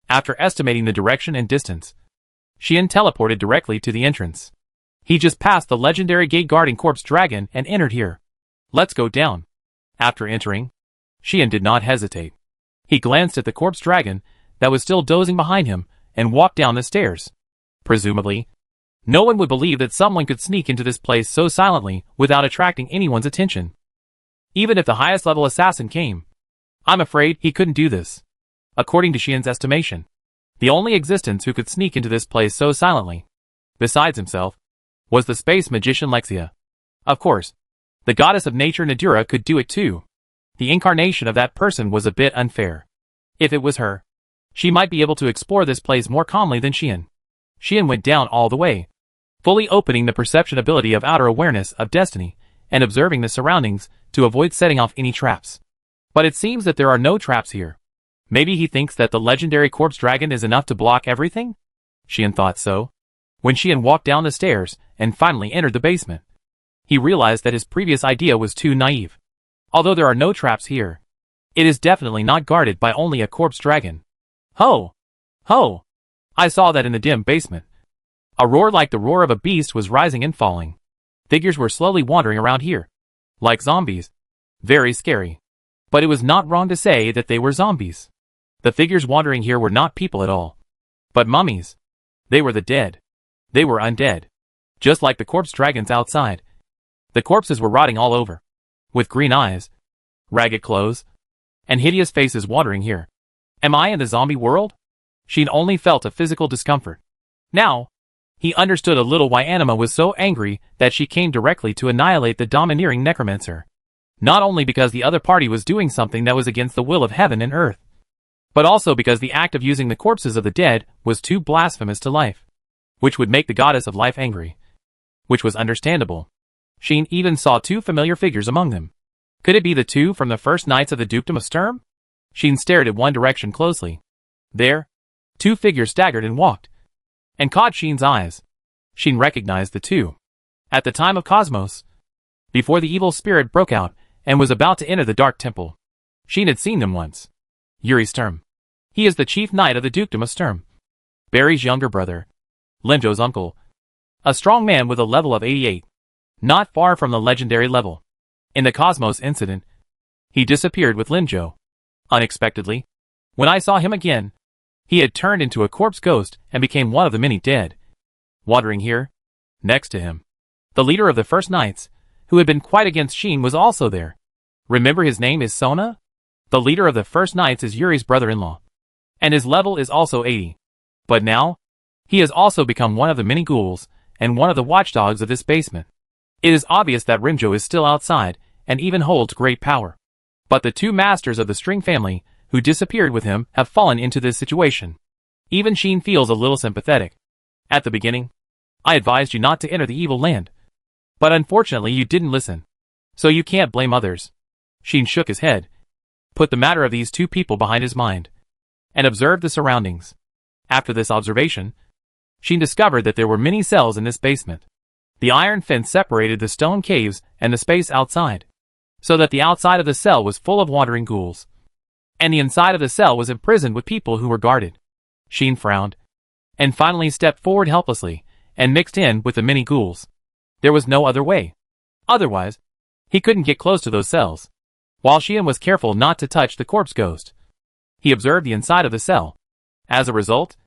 S1: After estimating the direction and distance, Xian teleported directly to the entrance. He just passed the legendary gate guarding corpse dragon and entered here. Let's go down. After entering, Xian did not hesitate. He glanced at the corpse dragon that was still dozing behind him and walked down the stairs. Presumably, no one would believe that someone could sneak into this place so silently without attracting anyone's attention. Even if the highest level assassin came, I'm afraid he couldn't do this. According to Xian's estimation, the only existence who could sneak into this place so silently, besides himself, was the space magician Lexia. Of course, the goddess of nature Nadura could do it too. The incarnation of that person was a bit unfair. If it was her, she might be able to explore this place more calmly than Xian. Xian went down all the way, fully opening the perception ability of outer awareness of destiny and observing the surroundings to avoid setting off any traps. But it seems that there are no traps here. Maybe he thinks that the legendary corpse dragon is enough to block everything? Xian thought so. When Xian walked down the stairs and finally entered the basement, he realized that his previous idea was too naive. Although there are no traps here, it is definitely not guarded by only a corpse dragon. Ho! Ho! I saw that in the dim basement. A roar like the roar of a beast was rising and falling. Figures were slowly wandering around here. Like zombies. Very scary. But it was not wrong to say that they were zombies. The figures wandering here were not people at all, but mummies. They were the dead. They were undead. Just like the corpse dragons outside. The corpses were rotting all over. With green eyes, ragged clothes, and hideous faces wandering here. Am I in the zombie world? She'd only felt a physical discomfort. Now, he understood a little why Anima was so angry that she came directly to annihilate the domineering necromancer. Not only because the other party was doing something that was against the will of heaven and earth, but also because the act of using the corpses of the dead was too blasphemous to life, which would make the goddess of life angry. Which was understandable. Sheen even saw two familiar figures among them. Could it be the two from the first nights of the Dukedom of Sturm? Sheen stared at one direction closely. There, two figures staggered and walked, and caught Sheen's eyes. Sheen recognized the two. At the time of Cosmos, before the evil spirit broke out and was about to enter the Dark Temple, Sheen had seen them once. Yuri Sturm. He is the chief knight of the Dukedom of Sturm. Barry's younger brother. Limjo's uncle. A strong man with a level of 88. Not far from the legendary level. In the Cosmos incident, he disappeared with Limjo. Unexpectedly, when I saw him again, he had turned into a corpse ghost and became one of the many dead. Wandering here, next to him, the leader of the First Knights, who had been quite against Sheen, was also there. Remember, his name is Sona? The leader of the First Knights is Yuri's brother-in-law, and his level is also 80. But now, he has also become one of the many ghouls, and one of the watchdogs of this basement. It is obvious that Rimjo is still outside, and even holds great power. But the two masters of the String family, who disappeared with him, have fallen into this situation. Even Sheen feels a little sympathetic. At the beginning, I advised you not to enter the evil land. But unfortunately you didn't listen. So you can't blame others. Sheen shook his head, put the matter of these two people behind his mind, and observed the surroundings. After this observation, Sheen discovered that there were many cells in this basement. The iron fence separated the stone caves and the space outside, so that the outside of the cell was full of wandering ghouls, and the inside of the cell was imprisoned with people who were guarded. Sheen frowned, and finally stepped forward helplessly, and mixed in with the many ghouls. There was no other way. Otherwise, he couldn't get close to those cells. While Sheen was careful not to touch the corpse ghost, he observed the inside of the cell. As a result,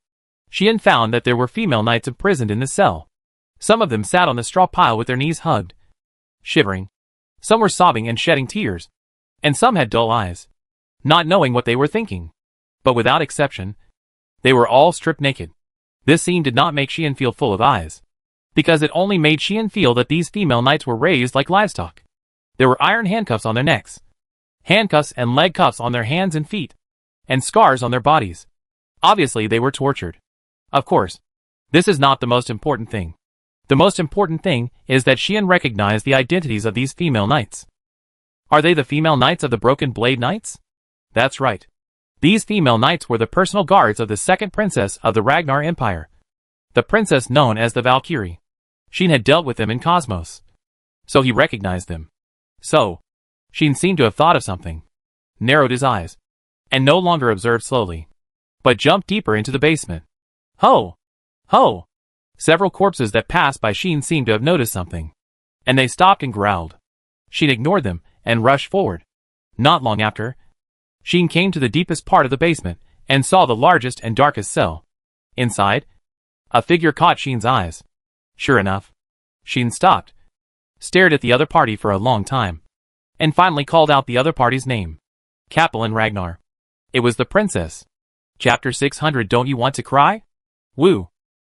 S1: Sheen found that there were female knights imprisoned in the cell. Some of them sat on the straw pile with their knees hugged, shivering. Some were sobbing and shedding tears, and some had dull eyes, not knowing what they were thinking. But without exception, they were all stripped naked. This scene did not make Sheen feel full of eyes, because it only made Sheen feel that these female knights were raised like livestock. There were iron handcuffs on their necks, handcuffs and leg cuffs on their hands and feet, and scars on their bodies. Obviously they were tortured. Of course, this is not the most important thing. The most important thing is that Sheen recognized the identities of these female knights. Are they the female knights of the Broken Blade Knights? That's right. These female knights were the personal guards of the second princess of the Ragnar Empire, the princess known as the Valkyrie. Sheen had dealt with them in Cosmos, so he recognized them. So, Sheen seemed to have thought of something, narrowed his eyes, and no longer observed slowly, but jumped deeper into the basement. Ho! Ho! Several corpses that passed by Sheen seemed to have noticed something, and they stopped and growled. Sheen ignored them and rushed forward. Not long after, Sheen came to the deepest part of the basement and saw the largest and darkest cell. Inside, a figure caught Sheen's eyes. Sure enough, Sheen stopped, stared at the other party for a long time, and finally called out the other party's name. Capellan Ragnar. It was the princess. Chapter 600. Don't you want to cry? Woo.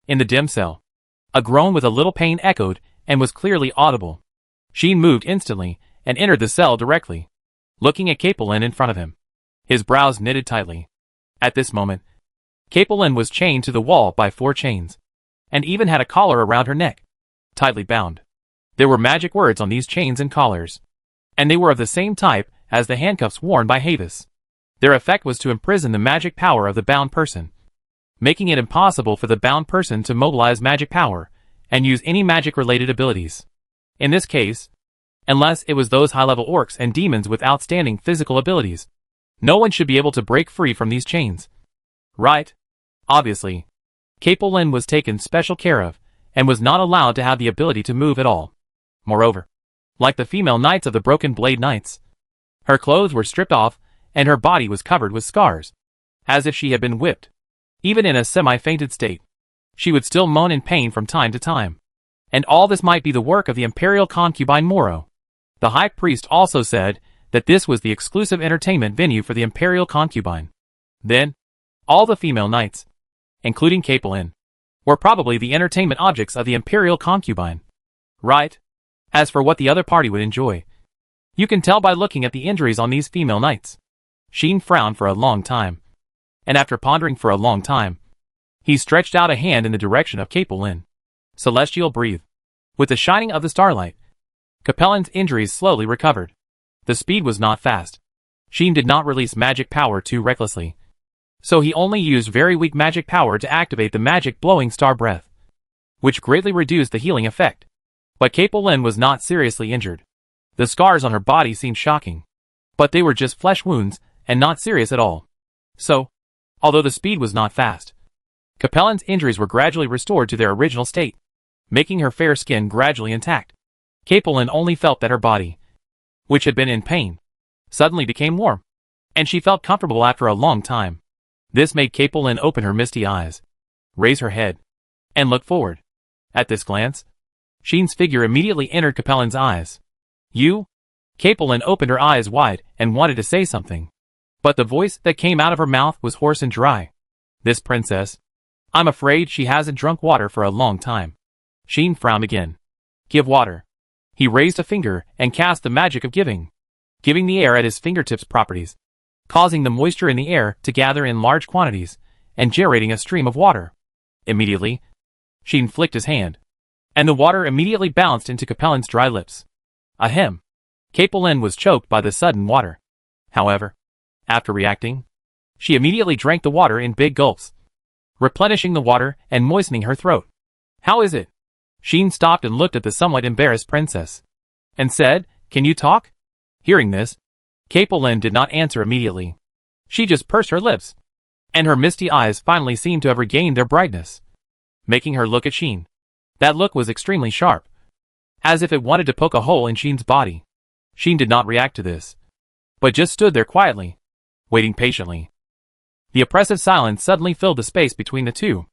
S1: In the dim cell, a groan with a little pain echoed and was clearly audible. Sheen moved instantly and entered the cell directly, looking at Capellan in front of him. His brows knitted tightly. At this moment, Capellan was chained to the wall by 4 chains, and even had a collar around her neck, tightly bound. There were magic words on these chains and collars, and they were of the same type as the handcuffs worn by Havis. Their effect was to imprison the magic power of the bound person, making it impossible for the bound person to mobilize magic power and use any magic-related abilities. In this case, unless it was those high-level orcs and demons with outstanding physical abilities, no one should be able to break free from these chains. Right? Obviously, Capellan was taken special care of, and was not allowed to have the ability to move at all. Moreover, like the female knights of the Broken Blade Knights, her clothes were stripped off, and her body was covered with scars, as if she had been whipped. Even in a semi-fainted state, she would still moan in pain from time to time. And all this might be the work of the imperial concubine Moro. The high priest also said that this was the exclusive entertainment venue for the imperial concubine. Then, all the female knights, including Capelin, were probably the entertainment objects of the imperial concubine. Right? As for what the other party would enjoy, you can tell by looking at the injuries on these female knights. Sheen frowned for a long time, and after pondering for a long time, he stretched out a hand in the direction of Capelin. Celestial breathed. With the shining of the starlight, Capelin's injuries slowly recovered. The speed was not fast. Sheen did not release magic power too recklessly, so he only used very weak magic power to activate the magic blowing star breath, which greatly reduced the healing effect. But Capelin was not seriously injured. The scars on her body seemed shocking, but they were just flesh wounds and not serious at all. So, although the speed was not fast, Capelin's injuries were gradually restored to their original state, making her fair skin gradually intact. Capelin only felt that her body, which had been in pain, suddenly became warm, and she felt comfortable after a long time. This made Capelin open her misty eyes, raise her head, and look forward. At this glance, Sheen's figure immediately entered Capelin's eyes. You? Capelin opened her eyes wide and wanted to say something, but the voice that came out of her mouth was hoarse and dry. This princess, I'm afraid she hasn't drunk water for a long time. Sheen frowned again. Give water. He raised a finger and cast the magic of giving the air at his fingertips properties, causing the moisture in the air to gather in large quantities and generating a stream of water. Immediately, Sheen flicked his hand, and the water immediately bounced into Capelin's dry lips. Ahem. Capelin was choked by the sudden water. However, after reacting, she immediately drank the water in big gulps, replenishing the water and moistening her throat. How is it? Sheen stopped and looked at the somewhat embarrassed princess, and said, Can you talk? Hearing this, Capelin did not answer immediately. She just pursed her lips, and her misty eyes finally seemed to have regained their brightness, making her look at Sheen. That look was extremely sharp, as if it wanted to poke a hole in Sheen's body. Sheen did not react to this, but just stood there quietly, waiting patiently. The oppressive silence suddenly filled the space between the two.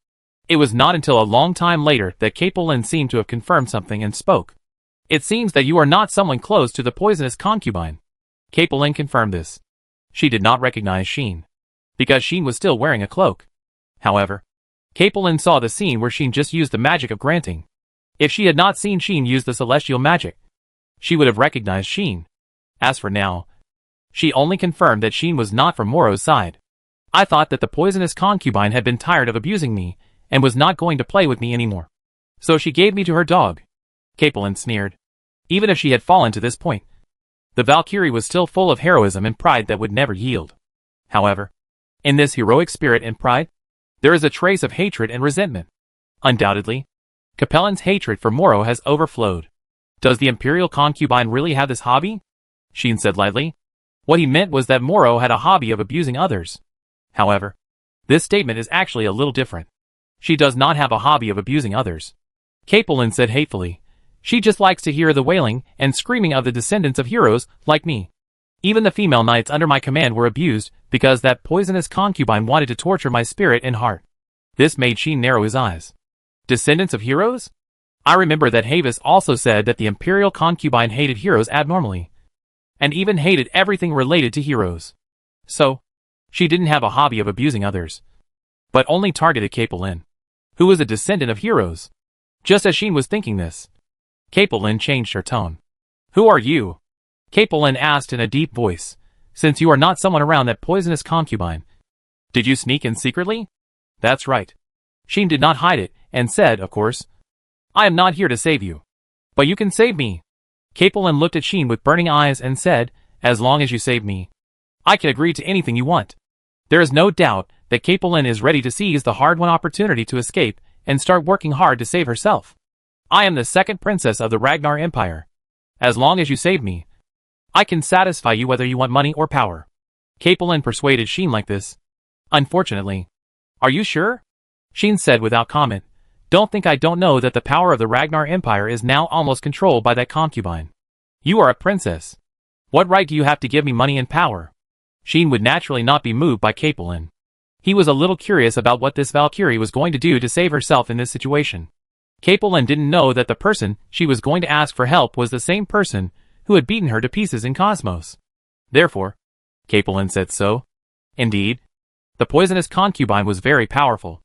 S1: It was not until a long time later that Capelin seemed to have confirmed something and spoke. It seems that you are not someone close to the poisonous concubine. Capelin confirmed this. She did not recognize Sheen, because Sheen was still wearing a cloak. However, Capelin saw the scene where Sheen just used the magic of granting. If she had not seen Sheen use the celestial magic, she would have recognized Sheen. As for now, she only confirmed that Sheen was not from Moro's side. I thought that the poisonous concubine had been tired of abusing me, and was not going to play with me anymore. So she gave me to her dog. Capelin sneered. Even if she had fallen to this point, the Valkyrie was still full of heroism and pride that would never yield. However, in this heroic spirit and pride, there is a trace of hatred and resentment. Undoubtedly, Capelin's hatred for Moro has overflowed. Does the imperial concubine really have this hobby? Sheen said lightly. What he meant was that Moro had a hobby of abusing others. However, this statement is actually a little different. She does not have a hobby of abusing others. Capelin said hatefully. She just likes to hear the wailing and screaming of the descendants of heroes like me. Even the female knights under my command were abused because that poisonous concubine wanted to torture my spirit and heart. This made Sheen narrow his eyes. Descendants of heroes? I remember that Havis also said that the imperial concubine hated heroes abnormally, and even hated everything related to heroes. So, she didn't have a hobby of abusing others, but only targeted Capelin, who was a descendant of heroes. Just as Sheen was thinking this, Capelin changed her tone. Who are you? Capelin asked in a deep voice, since you are not someone around that poisonous concubine. Did you sneak in secretly? That's right. Sheen did not hide it, and said, of course, I am not here to save you, but you can save me. Capelin looked at Sheen with burning eyes and said, as long as you save me, I can agree to anything you want. There is no doubt that Capelin is ready to seize the hard-won opportunity to escape and start working hard to save herself. I am the second princess of the Ragnar Empire. As long as you save me, I can satisfy you whether you want money or power. Capelin persuaded Sheen like this. Unfortunately. Are you sure? Sheen said without comment, Don't think I don't know that the power of the Ragnar Empire is now almost controlled by that concubine. You are a princess. What right do you have to give me money and power? Sheen would naturally not be moved by Capelin. He was a little curious about what this Valkyrie was going to do to save herself in this situation. Capelin didn't know that the person she was going to ask for help was the same person who had beaten her to pieces in Cosmos. Therefore, Capelin said so. Indeed, the poisonous concubine was very powerful.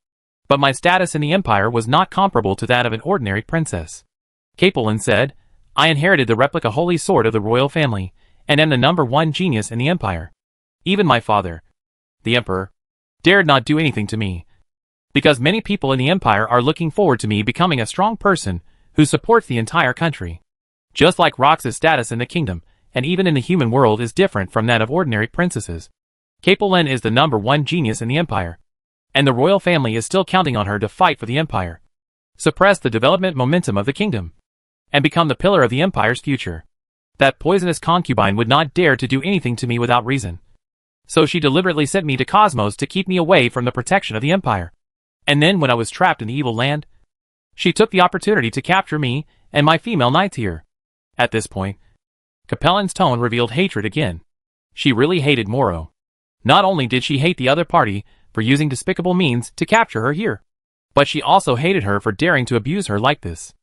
S1: But my status in the Empire was not comparable to that of an ordinary princess. Capelin said, I inherited the replica holy sword of the royal family, and am the #1 genius in the Empire. Even my father, the Emperor, dared not do anything to me. Because many people in the Empire are looking forward to me becoming a strong person who supports the entire country. Just like Rox's status in the kingdom, and even in the human world, is different from that of ordinary princesses. Capelin is the #1 genius in the Empire, and the royal family is still counting on her to fight for the Empire, suppress the development momentum of the kingdom, and become the pillar of the Empire's future. That poisonous concubine would not dare to do anything to me without reason. So she deliberately sent me to Cosmos to keep me away from the protection of the Empire. And then when I was trapped in the evil land, she took the opportunity to capture me and my female knights here. At this point, Capelin's tone revealed hatred again. She really hated Moro. Not only did she hate the other party for using despicable means to capture her here, but she also hated her for daring to abuse her like this.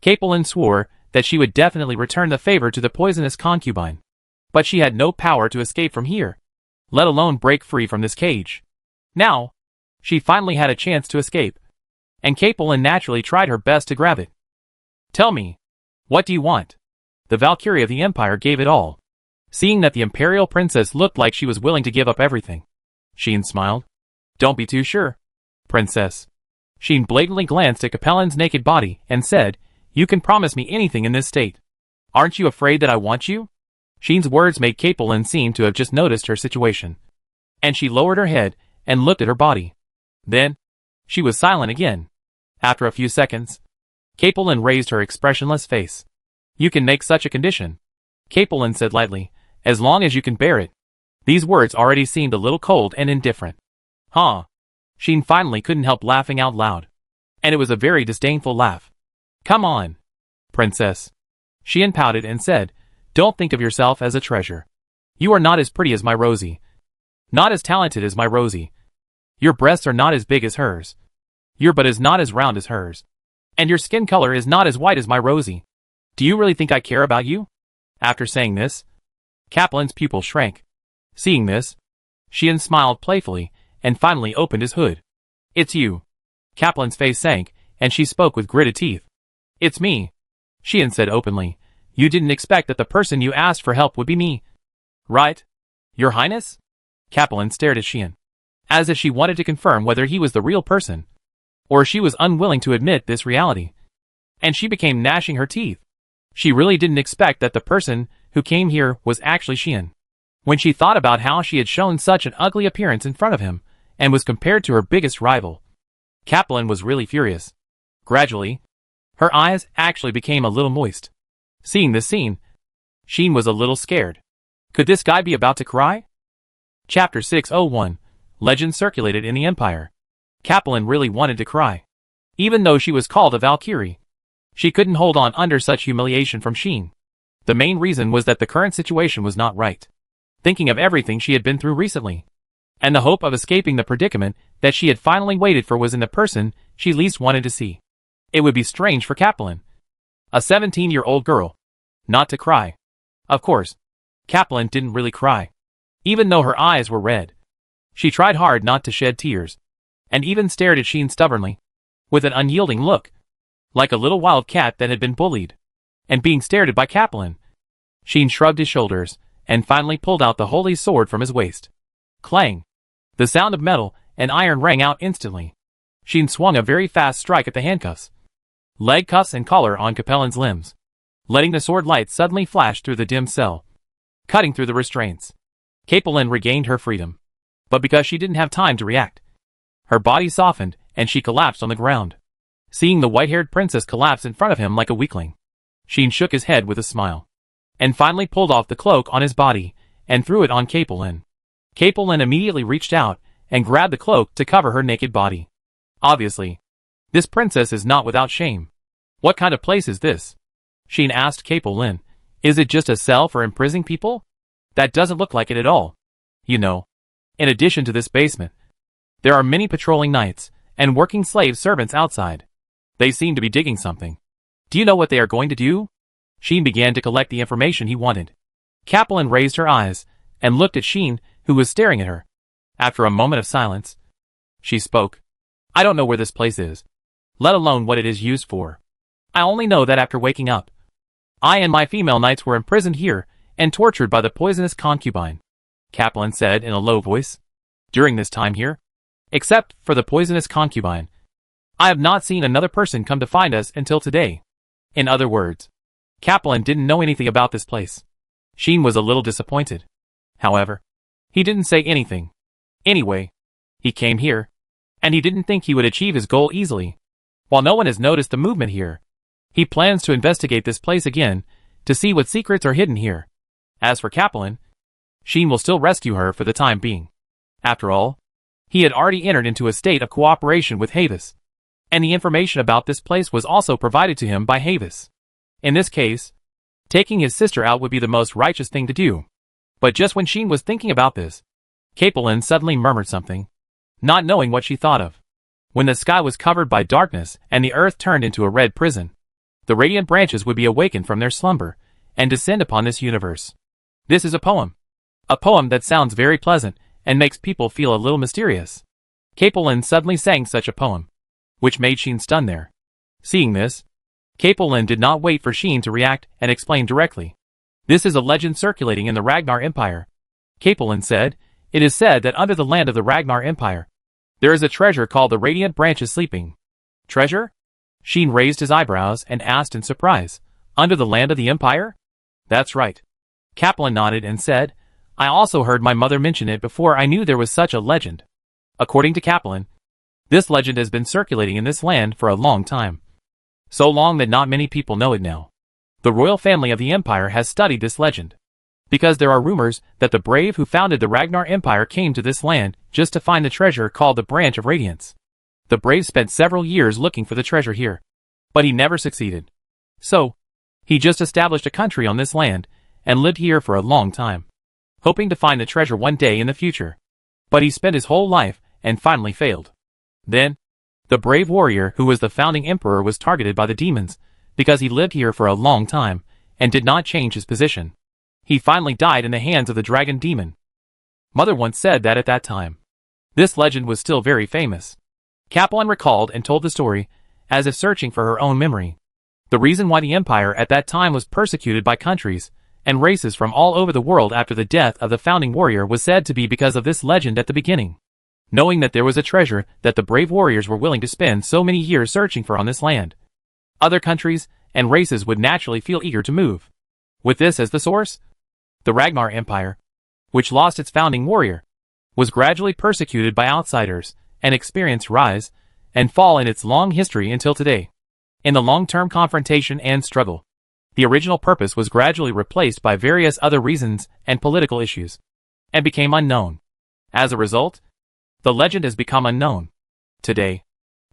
S1: Capelin swore that she would definitely return the favor to the poisonous concubine. But she had no power to escape from here, let alone break free from this cage. Now, she finally had a chance to escape, and Capelin naturally tried her best to grab it. Tell me, what do you want? The Valkyrie of the Empire gave it all. Seeing that the Imperial Princess looked like she was willing to give up everything, Sheen smiled. Don't be too sure, Princess. Sheen blatantly glanced at Capelin's naked body and said, You can promise me anything in this state. Aren't you afraid that I want you? Sheen's words made Capelin seem to have just noticed her situation, and she lowered her head and looked at her body. Then, she was silent again. After a few seconds, Capelin raised her expressionless face. You can make such a condition, Capelin said lightly, as long as you can bear it. These words already seemed a little cold and indifferent. Huh? Sheen finally couldn't help laughing out loud. And it was a very disdainful laugh. Come on, Princess. Sheen pouted and said, Don't think of yourself as a treasure. You are not as pretty as my Rosie. Not as talented as my Rosie. Your breasts are not as big as hers. Your butt is not as round as hers. And your skin color is not as white as my Rosie. Do you really think I care about you? After saying this, Capelin's pupil shrank. Seeing this, Sheen smiled playfully and finally opened his hood. It's you. Capelin's face sank, and she spoke with gritted teeth. It's me, Sheen said openly. You didn't expect that the person you asked for help would be me, right? Your Highness? Capelin stared at Sheen, as if she wanted to confirm whether he was the real person, or she was unwilling to admit this reality. And she became gnashing her teeth. She really didn't expect that the person who came here was actually Sheen. When she thought about how she had shown such an ugly appearance in front of him, and was compared to her biggest rival, Capelin was really furious. Gradually, her eyes actually became a little moist. Seeing this scene, Sheen was a little scared. Could this guy be about to cry? Chapter 601, Legend circulated in the Empire. Capelin really wanted to cry. Even though she was called a Valkyrie, she couldn't hold on under such humiliation from Sheen. The main reason was that the current situation was not right. Thinking of everything she had been through recently, and the hope of escaping the predicament that she had finally waited for was in the person she least wanted to see. It would be strange for Capelin, a 17-year-old girl, not to cry. Of course, Capelin didn't really cry, even though her eyes were red. She tried hard not to shed tears, and even stared at Sheen stubbornly, with an unyielding look, like a little wild cat that had been bullied, and being stared at by Capelin. Sheen shrugged his shoulders, and finally pulled out the holy sword from his waist. Clang! The sound of metal and iron rang out instantly. Sheen swung a very fast strike at the handcuffs, leg cuffs and collar on Capelin's limbs, letting the sword light suddenly flash through the dim cell, cutting through the restraints. Capelin regained her freedom, but because she didn't have time to react, her body softened and she collapsed on the ground. Seeing the white-haired princess collapse in front of him like a weakling, Sheen shook his head with a smile, and finally pulled off the cloak on his body and threw it on Capelin. Capelin immediately reached out and grabbed the cloak to cover her naked body. Obviously, This princess is not without shame. What kind of place is this? Sheen asked Capelin. Is it just a cell for imprisoning people? That doesn't look like it at all. You know, in addition to this basement, there are many patrolling knights and working slave servants outside. They seem to be digging something. Do you know what they are going to do? Sheen began to collect the information he wanted. Capelin raised her eyes and looked at Sheen, who was staring at her. After a moment of silence, she spoke. I don't know where this place is, let alone what it is used for. I only know that after waking up, I and my female knights were imprisoned here and tortured by the poisonous concubine, Capelin said in a low voice. During this time here, except for the poisonous concubine, I have not seen another person come to find us until today. In other words, Capelin didn't know anything about this place. Sheen was a little disappointed. However, he didn't say anything. Anyway, he came here, and he didn't think he would achieve his goal easily. While no one has noticed the movement here, he plans to investigate this place again to see what secrets are hidden here. As for Capelin, Sheen will still rescue her for the time being. After all, he had already entered into a state of cooperation with Havis, and the information about this place was also provided to him by Havis. In this case, taking his sister out would be the most righteous thing to do. But just when Sheen was thinking about this, Capelin suddenly murmured something, not knowing what she thought of. When the sky was covered by darkness and the earth turned into a red prison, the radiant branches would be awakened from their slumber and descend upon this universe. This is a poem. A poem that sounds very pleasant and makes people feel a little mysterious. Capelin suddenly sang such a poem, which made Sheen stunned there. Seeing this, Capelin did not wait for Sheen to react and explain directly. This is a legend circulating in the Ragnar Empire. Capelin said, it is said that under the land of the Ragnar Empire, there is a treasure called the Radiant Branches sleeping. Treasure? Sheen raised his eyebrows and asked in surprise, under the land of the Empire? That's right. Capelin nodded and said, I also heard my mother mention it before I knew there was such a legend. According to Capelin, this legend has been circulating in this land for a long time. So long that not many people know it now. The royal family of the Empire has studied this legend, because there are rumors that the brave who founded the Ragnar Empire came to this land just to find the treasure called the Branch of Radiance. The brave spent several years looking for the treasure here, but he never succeeded. So, he just established a country on this land and lived here for a long time, hoping to find the treasure one day in the future. But he spent his whole life and finally failed. Then, the brave warrior who was the founding emperor was targeted by the demons because he lived here for a long time and did not change his position. He finally died in the hands of the dragon demon. Mother once said that at that time, this legend was still very famous. Capelin recalled and told the story as if searching for her own memory. The reason why the empire at that time was persecuted by countries and races from all over the world after the death of the founding warrior was said to be because of this legend at the beginning. Knowing that there was a treasure that the brave warriors were willing to spend so many years searching for on this land, other countries and races would naturally feel eager to move. With this as the source, the Ragnar Empire, which lost its founding warrior, was gradually persecuted by outsiders and experienced rise and fall in its long history until today. In the long-term confrontation and struggle, the original purpose was gradually replaced by various other reasons and political issues, and became unknown. As a result, the legend has become unknown. Today,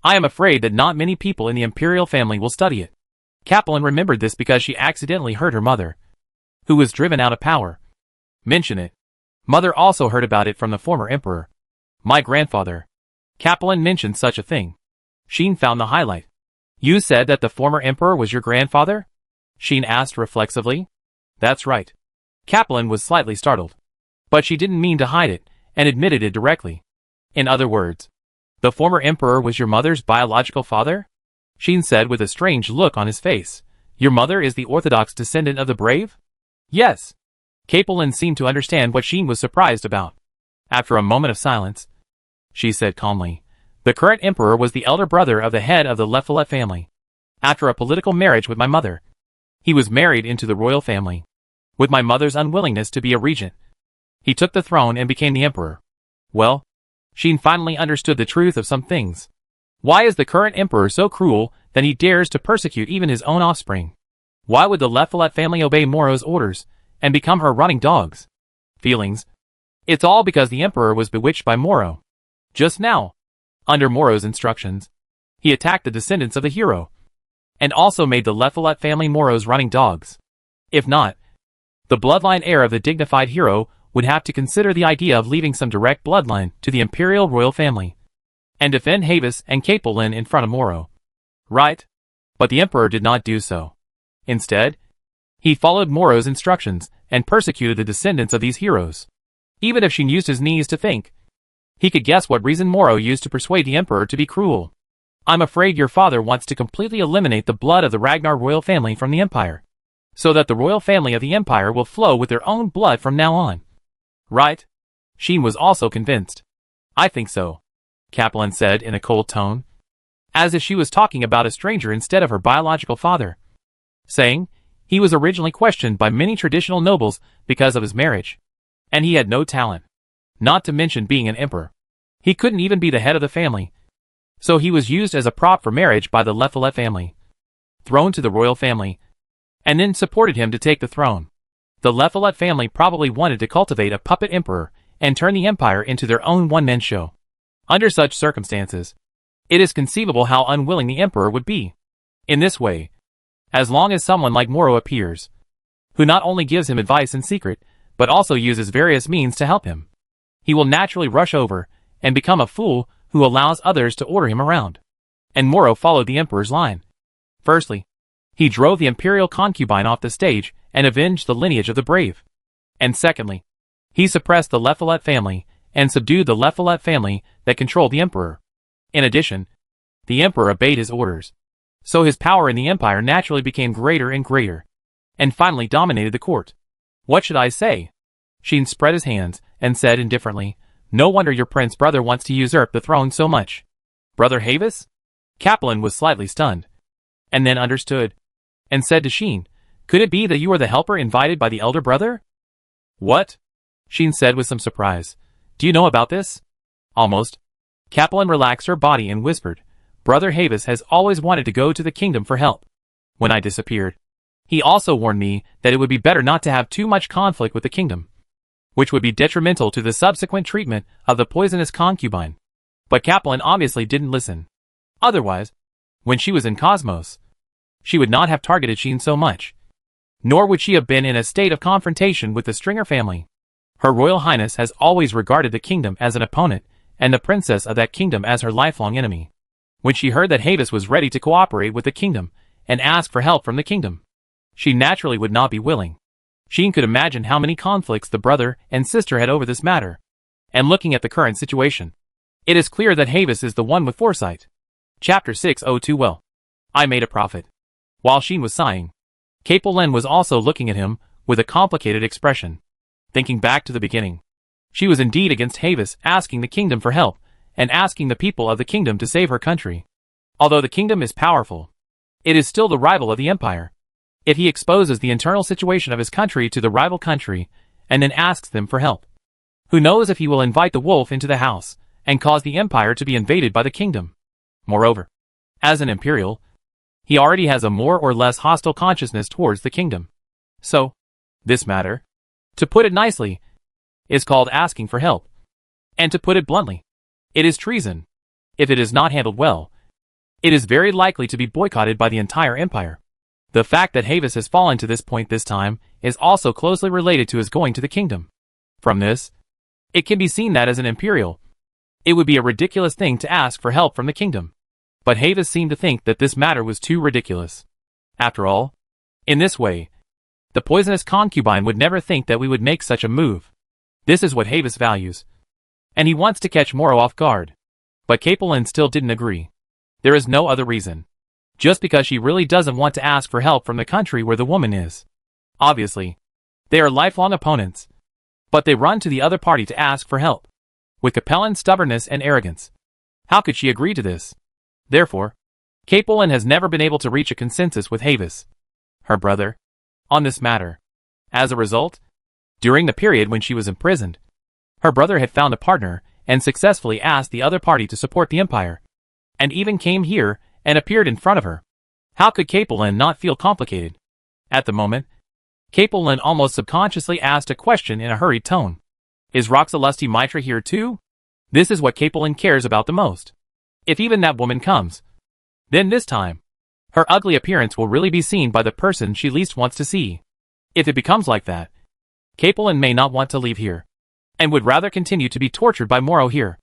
S1: I am afraid that not many people in the imperial family will study it. Capelin remembered this because she accidentally heard her mother, who was driven out of power, mention it. Mother also heard about it from the former emperor, my grandfather. Capelin mentioned such a thing. Sheen found the highlight. You said that the former emperor was your grandfather? Sheen asked reflexively. That's right. Capelin was slightly startled, but she didn't mean to hide it and admitted it directly. In other words, the former emperor was your mother's biological father? Sheen said with a strange look on his face. Your mother is the orthodox descendant of the brave? Yes. Capelin seemed to understand what Sheen was surprised about. After a moment of silence, she said calmly, the current emperor was the elder brother of the head of the Leffelet family. After a political marriage with my mother, he was married into the royal family. With my mother's unwillingness to be a regent, he took the throne and became the emperor. Well, Sheen finally understood the truth of some things. Why is the current emperor so cruel that he dares to persecute even his own offspring? Why would the Leffelet family obey Moro's orders and become her running dogs? Feelings. It's all because the emperor was bewitched by Moro. Just now, under Moro's instructions, he attacked the descendants of the hero, and also made the Lephalet family Moro's running dogs. If not, the bloodline heir of the dignified hero would have to consider the idea of leaving some direct bloodline to the imperial royal family, and defend Havis and Capelin in front of Moro. Right? But the emperor did not do so. Instead, he followed Moro's instructions and persecuted the descendants of these heroes. Even if Sheen used his knees to think, he could guess what reason Moro used to persuade the emperor to be cruel. I'm afraid your father wants to completely eliminate the blood of the Ragnar royal family from the empire, so that the royal family of the empire will flow with their own blood from now on. Right? Sheen was also convinced. I think so, Capelin said in a cold tone, as if she was talking about a stranger instead of her biological father, saying he was originally questioned by many traditional nobles because of his marriage, and he had no talent, not to mention being an emperor. He couldn't even be the head of the family, so he was used as a prop for marriage by the Lephalet family, thrown to the royal family, and then supported him to take the throne. The Lephalet family probably wanted to cultivate a puppet emperor and turn the empire into their own one-man show. Under such circumstances, it is conceivable how unwilling the emperor would be. In this way, as long as someone like Moro appears, who not only gives him advice in secret, but also uses various means to help him, he will naturally rush over and become a fool who allows others to order him around. And Moro followed the emperor's line. Firstly, he drove the imperial concubine off the stage and avenged the lineage of the brave. And secondly, he suppressed the Lephalet family and subdued the Lephalet family that controlled the emperor. In addition, the emperor obeyed his orders, so his power in the empire naturally became greater and greater, and finally dominated the court. What should I say? Sheen spread his hands and said indifferently, no wonder your prince brother wants to usurp the throne so much. Brother Havis? Capelin was slightly stunned, and then understood, and said to Sheen, could it be that you are the helper invited by the elder brother? What? Sheen said with some surprise. Do you know about this? Almost. Capelin relaxed her body and whispered, Brother Havis has always wanted to go to the kingdom for help. When I disappeared, he also warned me that it would be better not to have too much conflict with the kingdom, which would be detrimental to the subsequent treatment of the poisonous concubine. But Capelin obviously didn't listen. Otherwise, when she was in Cosmos, she would not have targeted Sheen so much, nor would she have been in a state of confrontation with the Stringer family. Her Royal Highness has always regarded the kingdom as an opponent, and the princess of that kingdom as her lifelong enemy. When she heard that Havis was ready to cooperate with the kingdom and ask for help from the kingdom, she naturally would not be willing. Sheen could imagine how many conflicts the brother and sister had over this matter, and looking at the current situation, it is clear that Havis is the one with foresight. Chapter 602. Well, I made a profit. While Sheen was sighing, Capelin was also looking at him with a complicated expression. Thinking back to the beginning, she was indeed against Havis asking the kingdom for help and asking the people of the kingdom to save her country. Although the kingdom is powerful, it is still the rival of the empire. If he exposes the internal situation of his country to the rival country and then asks them for help, who knows if he will invite the wolf into the house and cause the empire to be invaded by the kingdom. Moreover, as an imperial, he already has a more or less hostile consciousness towards the kingdom. So, this matter, to put it nicely, is called asking for help. And to put it bluntly, it is treason. If it is not handled well, it is very likely to be boycotted by the entire empire. The fact that Havis has fallen to this point this time is also closely related to his going to the kingdom. From this, it can be seen that as an imperial, it would be a ridiculous thing to ask for help from the kingdom. But Havis seemed to think that this matter was too ridiculous. After all, in this way, the poisonous concubine would never think that we would make such a move. This is what Havis values, and he wants to catch Moro off guard. But Capelin still didn't agree. There is no other reason. Just because she really doesn't want to ask for help from the country where the woman is. Obviously, they are lifelong opponents, but they run to the other party to ask for help. With Capelin's stubbornness and arrogance, how could she agree to this? Therefore, Capelin has never been able to reach a consensus with Havis, her brother, on this matter. As a result, during the period when she was imprisoned, her brother had found a partner and successfully asked the other party to support the empire, and even came here and appeared in front of her. How could Capelin not feel complicated? At the moment, Capelin almost subconsciously asked a question in a hurried tone. Is Roxalusti Mitra here too? This is what Capelin cares about the most. If even that woman comes, Then this time, her ugly appearance will really be seen by the person she least wants to see. If it becomes like that, Capelin may not want to leave here, and would rather continue to be tortured by Moro here.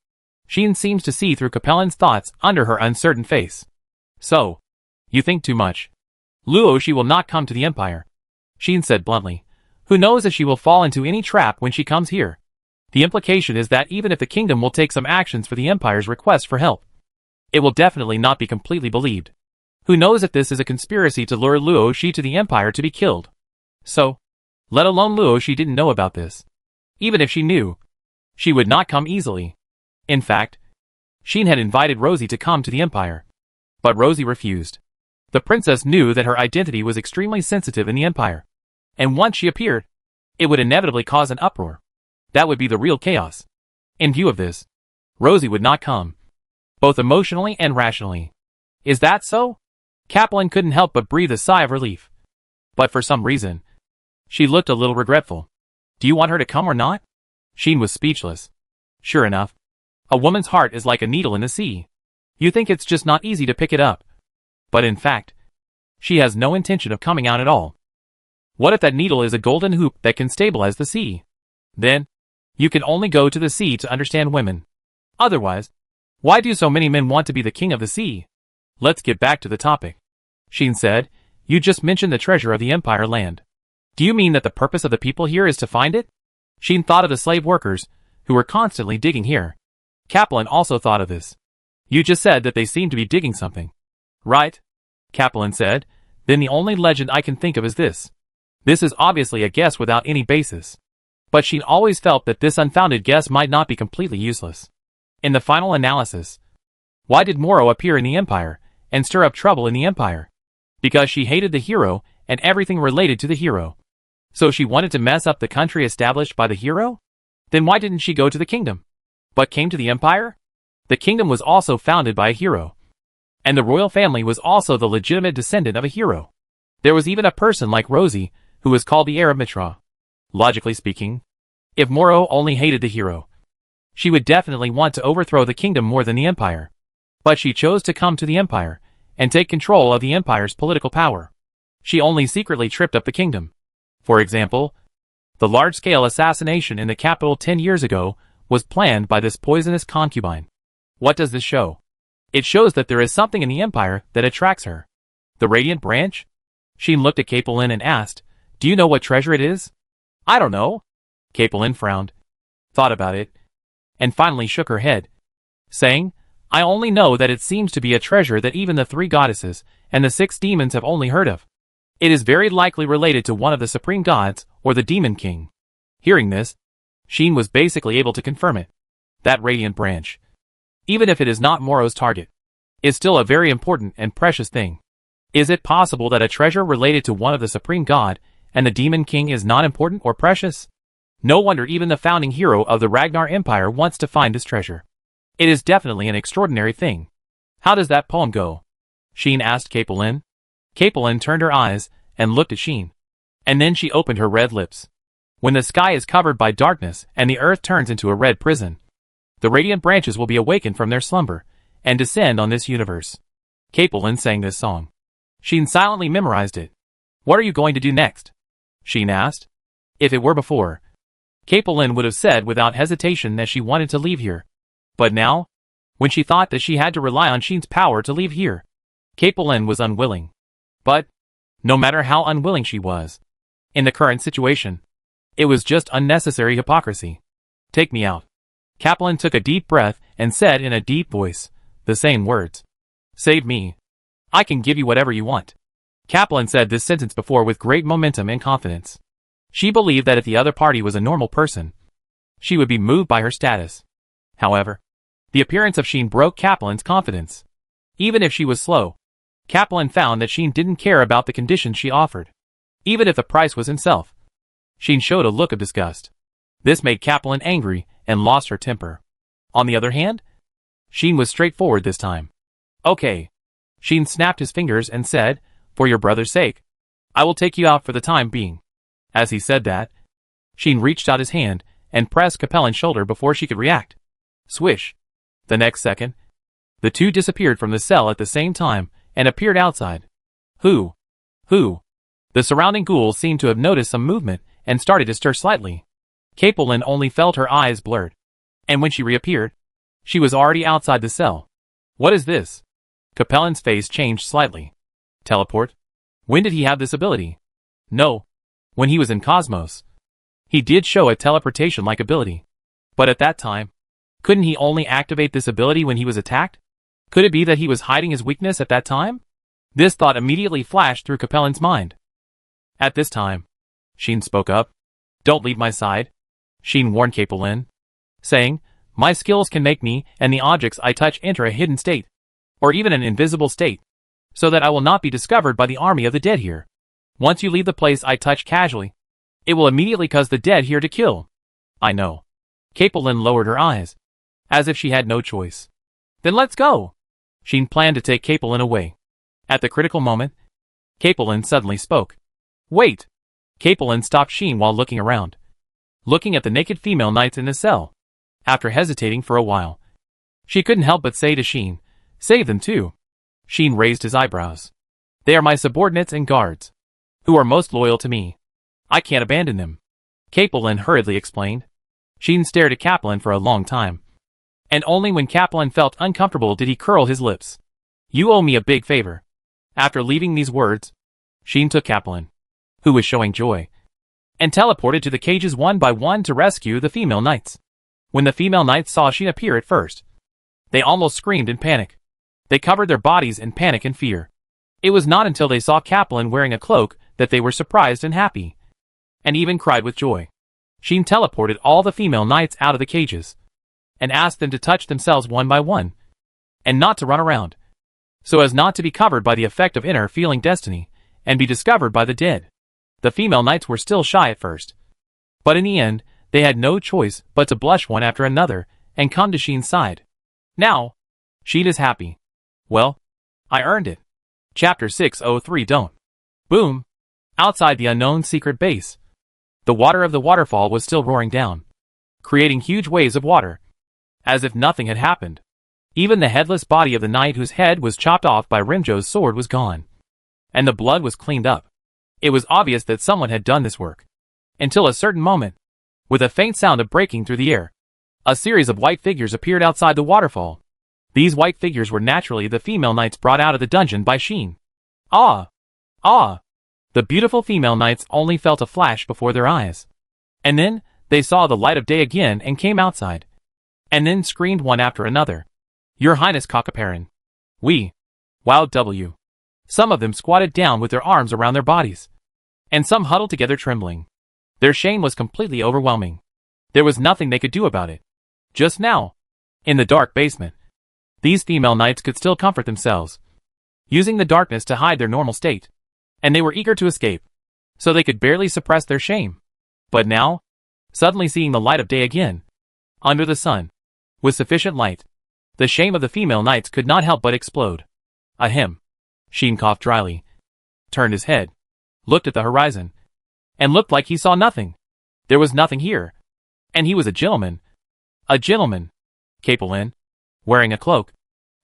S1: Sheen seems to see through Capelin's thoughts under her uncertain face. So, you think too much. Luo, she will not come to the Empire, Sheen said bluntly. Who knows if she will fall into any trap when she comes here. The implication is that even if the kingdom will take some actions for the Empire's request for help, it will definitely not be completely believed. Who knows if this is a conspiracy to lure Luo Shi to the Empire to be killed. So, let alone Luo Shi didn't know about this. Even if she knew, she would not come easily. In fact, Sheen had invited Rosie to come to the Empire. But Rosie refused. The princess knew that her identity was extremely sensitive in the Empire. And once she appeared, it would inevitably cause an uproar. That would be the real chaos. In view of this, Rosie would not come. Both emotionally and rationally. Is that so? Capelin couldn't help but breathe a sigh of relief. But for some reason, she looked a little regretful. Do you want her to come or not? Sheen was speechless. Sure enough, a woman's heart is like a needle in the sea. You think it's just not easy to pick it up. But in fact, she has no intention of coming out at all. What if that needle is a golden hoop that can stabilize the sea? Then, you can only go to the sea to understand women. Otherwise, why do so many men want to be the king of the sea? Let's get back to the topic. Sheen said, you just mentioned the treasure of the Empire land. Do you mean that the purpose of the people here is to find it? Sheen thought of the slave workers, who were constantly digging here. Capelin also thought of this. You just said that they seem to be digging something. Right? Capelin said, then the only legend I can think of is this. This is obviously a guess without any basis. But Sheen always felt that this unfounded guess might not be completely useless. In the final analysis, why did Moro appear in the Empire, and stir up trouble in the Empire? Because she hated the hero, and everything related to the hero. So she wanted to mess up the country established by the hero? Then why didn't she go to the kingdom, but came to the Empire? The kingdom was also founded by a hero. And the royal family was also the legitimate descendant of a hero. There was even a person like Rosie, who was called the heir of Mitra. Logically speaking, if Moro only hated the hero, she would definitely want to overthrow the kingdom more than the Empire. But she chose to come to the Empire, and take control of the Empire's political power. She only secretly tripped up the kingdom. For example, the large-scale assassination in the capital 10 years ago was planned by this poisonous concubine. What does this show? It shows that there is something in the Empire that attracts her. The Radiant Branch? Sheen looked at Capelin and asked, do you know what treasure it is? I don't know. Capelin frowned, thought about it, and finally shook her head, saying, I only know that it seems to be a treasure that even the 3 goddesses and the 6 demons have only heard of. It is very likely related to one of the supreme gods or the demon king. Hearing this, Sheen was basically able to confirm it. That Radiant Branch, even if it is not Moro's target, is still a very important and precious thing. Is it possible that a treasure related to one of the supreme god and the demon king is not important or precious? No wonder even the founding hero of the Ragnar Empire wants to find this treasure. It is definitely an extraordinary thing. How does that poem go? Sheen asked Capelin. Capelin turned her eyes and looked at Sheen. And then she opened her red lips. When the sky is covered by darkness and the earth turns into a red prison, the radiant branches will be awakened from their slumber and descend on this universe. Capelin sang this song. Sheen silently memorized it. What are you going to do next? Sheen asked. If it were before, Capelin would have said without hesitation that she wanted to leave here. But now, when she thought that she had to rely on Sheen's power to leave here, Capelin was unwilling. But, no matter how unwilling she was, in the current situation, it was just unnecessary hypocrisy. Take me out. Capelin took a deep breath and said in a deep voice, the same words. Save me. I can give you whatever you want. Capelin said this sentence before with great momentum and confidence. She believed that if the other party was a normal person, she would be moved by her status. However, the appearance of Sheen broke Capelin's confidence. Even if she was slow, Capelin found that Sheen didn't care about the conditions she offered. Even if the price was himself. Sheen showed a look of disgust. This made Capelin angry and lost her temper. On the other hand, Sheen was straightforward this time. Okay. Sheen snapped his fingers and said, for your brother's sake, I will take you out for the time being. As he said that, Sheen reached out his hand and pressed Capelin's shoulder before she could react. Swish. The next second, The two disappeared from the cell at the same time and appeared outside. Who? Who? The surrounding ghouls seemed to have noticed some movement and started to stir slightly. Capelin only felt her eyes blurred. And when she reappeared, she was already outside the cell. What is this? Capelin's face changed slightly. Teleport? When did he have this ability? No. When he was in Cosmos. He did show a teleportation-like ability. But at that time, couldn't he only activate this ability when he was attacked? Could it be that he was hiding his weakness at that time? This thought immediately flashed through Capelin's mind. At this time, Sheen spoke up. Don't leave my side, Sheen warned Capelin, saying, my skills can make me and the objects I touch enter a hidden state, or even an invisible state, so that I will not be discovered by the army of the dead here. Once you leave the place I touch casually, it will immediately cause the dead here to kill. I know. Capelin lowered her eyes, as if she had no choice. Then let's go. Sheen planned to take Capelin away. At the critical moment, Capelin suddenly spoke. Wait! Capelin stopped Sheen while looking around, looking at the naked female knights in the cell. After hesitating for a while, she couldn't help but say to Sheen, save them too. Sheen raised his eyebrows. They are my subordinates and guards, who are most loyal to me. I can't abandon them. Capelin hurriedly explained. Sheen stared at Capelin for a long time, and only when Capelin felt uncomfortable did he curl his lips. You owe me a big favor. After leaving these words, Sheen took Capelin, who was showing joy, and teleported to the cages one by one to rescue the female knights. When the female knights saw Sheen appear at first, they almost screamed in panic. They covered their bodies in panic and fear. It was not until they saw Capelin wearing a cloak that they were surprised and happy, and even cried with joy. Sheen teleported all the female knights out of the cages, and asked them to touch themselves one by one, and not to run around, so as not to be covered by the effect of inner feeling destiny, and be discovered by the dead. The female knights were still shy at first, but in the end, they had no choice but to blush one after another and come to Sheen's side. Now, Sheen is happy. Well, I earned it. Chapter 603 Don't. Boom! Outside the unknown secret base, the water of the waterfall was still roaring down, creating huge waves of water, as if nothing had happened. Even the headless body of the knight whose head was chopped off by Rimjo's sword was gone, and the blood was cleaned up. It was obvious that someone had done this work. Until a certain moment, with a faint sound of breaking through the air, a series of white figures appeared outside the waterfall. These white figures were naturally the female knights brought out of the dungeon by Sheen. Ah! Ah! The beautiful female knights only felt a flash before their eyes. And then, they saw the light of day again and came outside. And then screamed one after another. Your Highness Cockaparen. We. Wild W. Some of them squatted down with their arms around their bodies, and some huddled together trembling. Their shame was completely overwhelming. There was nothing they could do about it. Just now, in the dark basement, these female knights could still comfort themselves, using the darkness to hide their normal state, and they were eager to escape, so they could barely suppress their shame. But now, suddenly seeing the light of day again, under the sun, with sufficient light, the shame of the female knights could not help but explode. Ahem. Sheen coughed dryly, turned his head, looked at the horizon, and looked like he saw nothing. There was nothing here. And he was a gentleman. A gentleman. Capelin, wearing a cloak,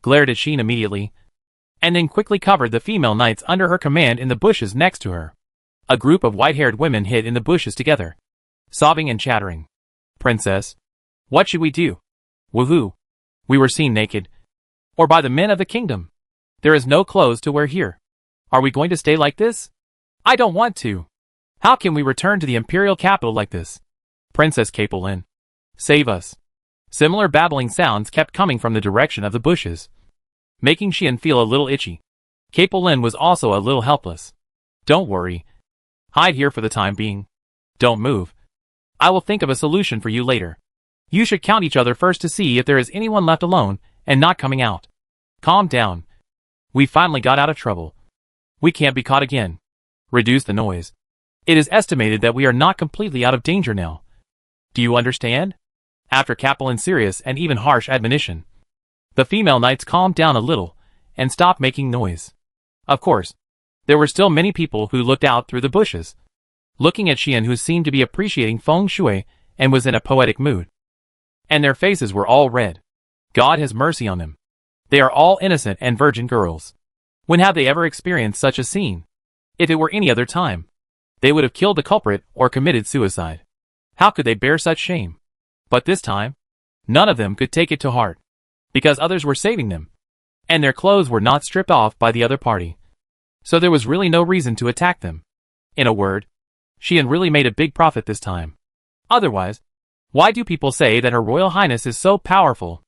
S1: glared at Sheen immediately, and then quickly covered the female knights under her command in the bushes next to her. A group of white-haired women hid in the bushes together, sobbing and chattering. Princess, what should we do? Woohoo! We were seen naked. Or by the men of the kingdom. There is no clothes to wear here. Are we going to stay like this? I don't want to. How can we return to the imperial capital like this? Princess Capelin, save us. Similar babbling sounds kept coming from the direction of the bushes, making Sheen feel a little itchy. Capelin was also a little helpless. Don't worry. Hide here for the time being. Don't move. I will think of a solution for you later. You should count each other first to see if there is anyone left alone and not coming out. Calm down. We finally got out of trouble. We can't be caught again. Reduce the noise. It is estimated that we are not completely out of danger now. Do you understand? After Capelin's serious and even harsh admonition, the female knights calmed down a little and stopped making noise. Of course, there were still many people who looked out through the bushes, looking at Sheen, who seemed to be appreciating feng shui and was in a poetic mood. And their faces were all red. God has mercy on them. They are all innocent and virgin girls. When have they ever experienced such a scene? If it were any other time, they would have killed the culprit or committed suicide. How could they bear such shame? But this time, none of them could take it to heart, because others were saving them, and their clothes were not stripped off by the other party. So there was really no reason to attack them. In a word, she had really made a big profit this time. Otherwise, why do people say that Her Royal Highness is so powerful?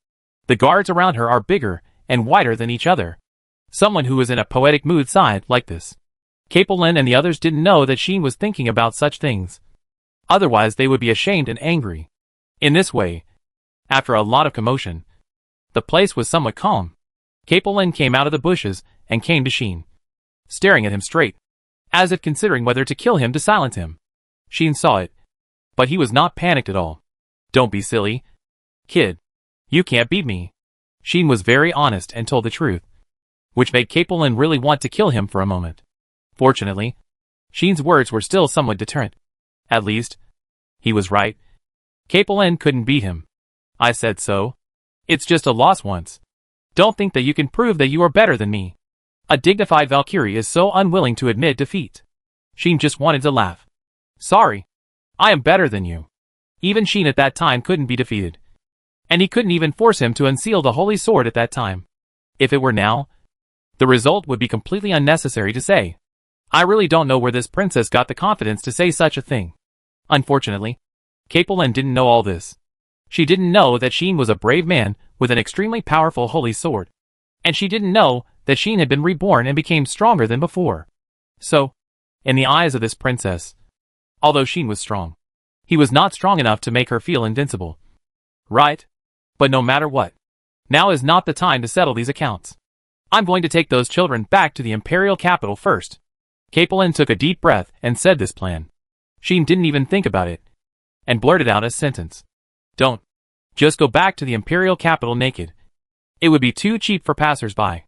S1: The guards around her are bigger and wider than each other. Someone who was in a poetic mood sighed like this. Capelin and the others didn't know that Sheen was thinking about such things. Otherwise they would be ashamed and angry. In this way, after a lot of commotion, the place was somewhat calm. Capelin came out of the bushes and came to Sheen, staring at him straight, as if considering whether to kill him to silence him. Sheen saw it, but he was not panicked at all. Don't be silly, kid. You can't beat me. Sheen was very honest and told the truth, which made Capelin really want to kill him for a moment. Fortunately, Sheen's words were still somewhat deterrent. At least, he was right. Capelin couldn't beat him. I said so. It's just a loss once. Don't think that you can prove that you are better than me. A dignified Valkyrie is so unwilling to admit defeat. Sheen just wanted to laugh. Sorry. I am better than you. Even Sheen at that time couldn't be defeated. And he couldn't even force him to unseal the holy sword at that time. If it were now, the result would be completely unnecessary to say. I really don't know where this princess got the confidence to say such a thing. Unfortunately, Capelin didn't know all this. She didn't know that Sheen was a brave man with an extremely powerful holy sword. And she didn't know that Sheen had been reborn and became stronger than before. So, in the eyes of this princess, although Sheen was strong, he was not strong enough to make her feel invincible. Right? But no matter what, now is not the time to settle these accounts. I'm going to take those children back to the imperial capital first. Capelin took a deep breath and said this plan. Sheen didn't even think about it, and blurted out a sentence. Don't. Just go back to the imperial capital naked. It would be too cheap for passers-by.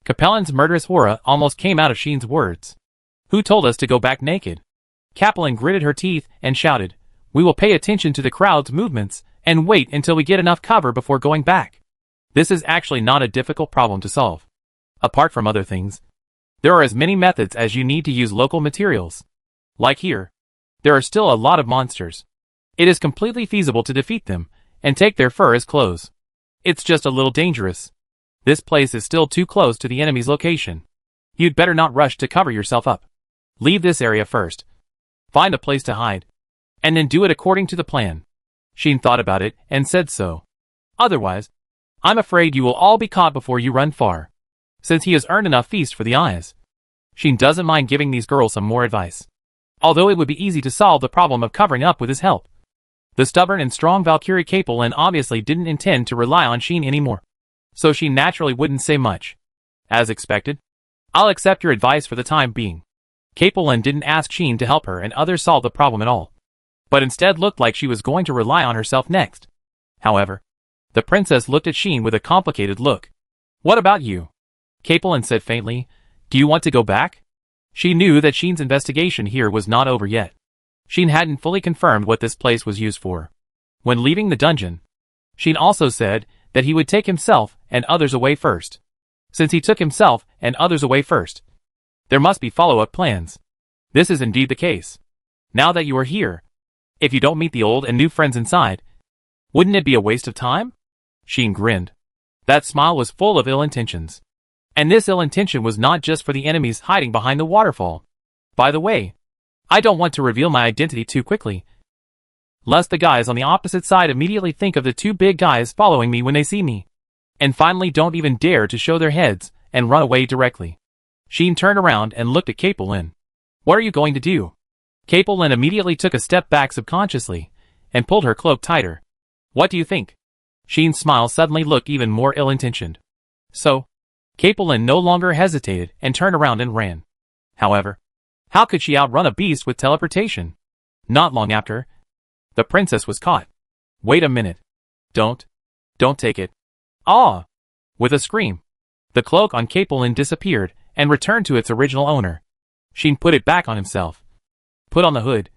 S1: Capelin's murderous aura almost came out of Sheen's words. Who told us to go back naked? Capelin gritted her teeth and shouted, We will pay attention to the crowd's movements and wait until we get enough cover before going back. This is actually not a difficult problem to solve. Apart from other things, there are as many methods as you need to use local materials. Like here, there are still a lot of monsters. It is completely feasible to defeat them and take their fur as clothes. It's just a little dangerous. This place is still too close to the enemy's location. You'd better not rush to cover yourself up. Leave this area first. Find a place to hide, and then do it according to the plan. Sheen thought about it and said so. Otherwise, I'm afraid you will all be caught before you run far. Since he has earned enough feast for the eyes, Sheen doesn't mind giving these girls some more advice. Although it would be easy to solve the problem of covering up with his help. The stubborn and strong Valkyrie Capelin obviously didn't intend to rely on Sheen anymore, so she naturally wouldn't say much. As expected, I'll accept your advice for the time being. Capelin didn't ask Sheen to help her and others solve the problem at all, but instead looked like she was going to rely on herself next. However, the princess looked at Sheen with a complicated look. What about you? Capelin said faintly, Do you want to go back? She knew that Sheen's investigation here was not over yet. Sheen hadn't fully confirmed what this place was used for. When leaving the dungeon, Sheen also said that he would take himself and others away first. Since he took himself and others away first, there must be follow-up plans. This is indeed the case. Now that you are here, if you don't meet the old and new friends inside, wouldn't it be a waste of time? Sheen grinned. That smile was full of ill intentions. And this ill intention was not just for the enemies hiding behind the waterfall. By the way, I don't want to reveal my identity too quickly, lest the guys on the opposite side immediately think of the two big guys following me when they see me, and finally don't even dare to show their heads and run away directly. Sheen turned around and looked at Capelin. What are you going to do? Capelin immediately took a step back subconsciously and pulled her cloak tighter. What do you think? Sheen's smile suddenly looked even more ill-intentioned. So, Capelin no longer hesitated and turned around and ran. However, how could she outrun a beast with teleportation? Not long after, the princess was caught. Wait a minute. Don't take it. Ah! With a scream, the cloak on Capelin disappeared and returned to its original owner. Sheen put it back on himself, put on the hood,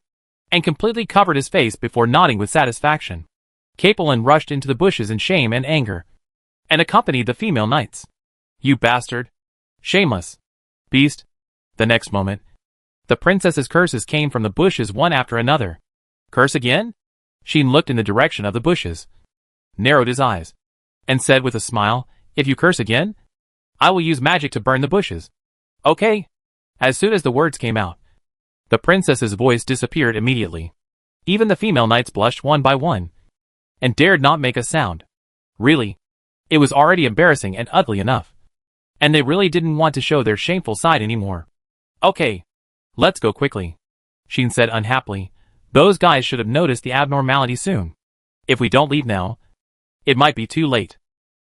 S1: and completely covered his face before nodding with satisfaction. Capelin rushed into the bushes in shame and anger. and accompanied the female knights. You bastard! Shameless! Beast! The next moment, the princess's curses came from the bushes one after another. Curse again? Sheen looked in the direction of the bushes, narrowed his eyes, and said with a smile, if you curse again, I will use magic to burn the bushes. Okay. As soon as the words came out, the princess's voice disappeared immediately. Even the female knights blushed one by one, and dared not make a sound. Really, it was already embarrassing and ugly enough, and they really didn't want to show their shameful side anymore. Okay, let's go quickly, Sheen said unhappily. Those guys should have noticed the abnormality soon. If we don't leave now, it might be too late.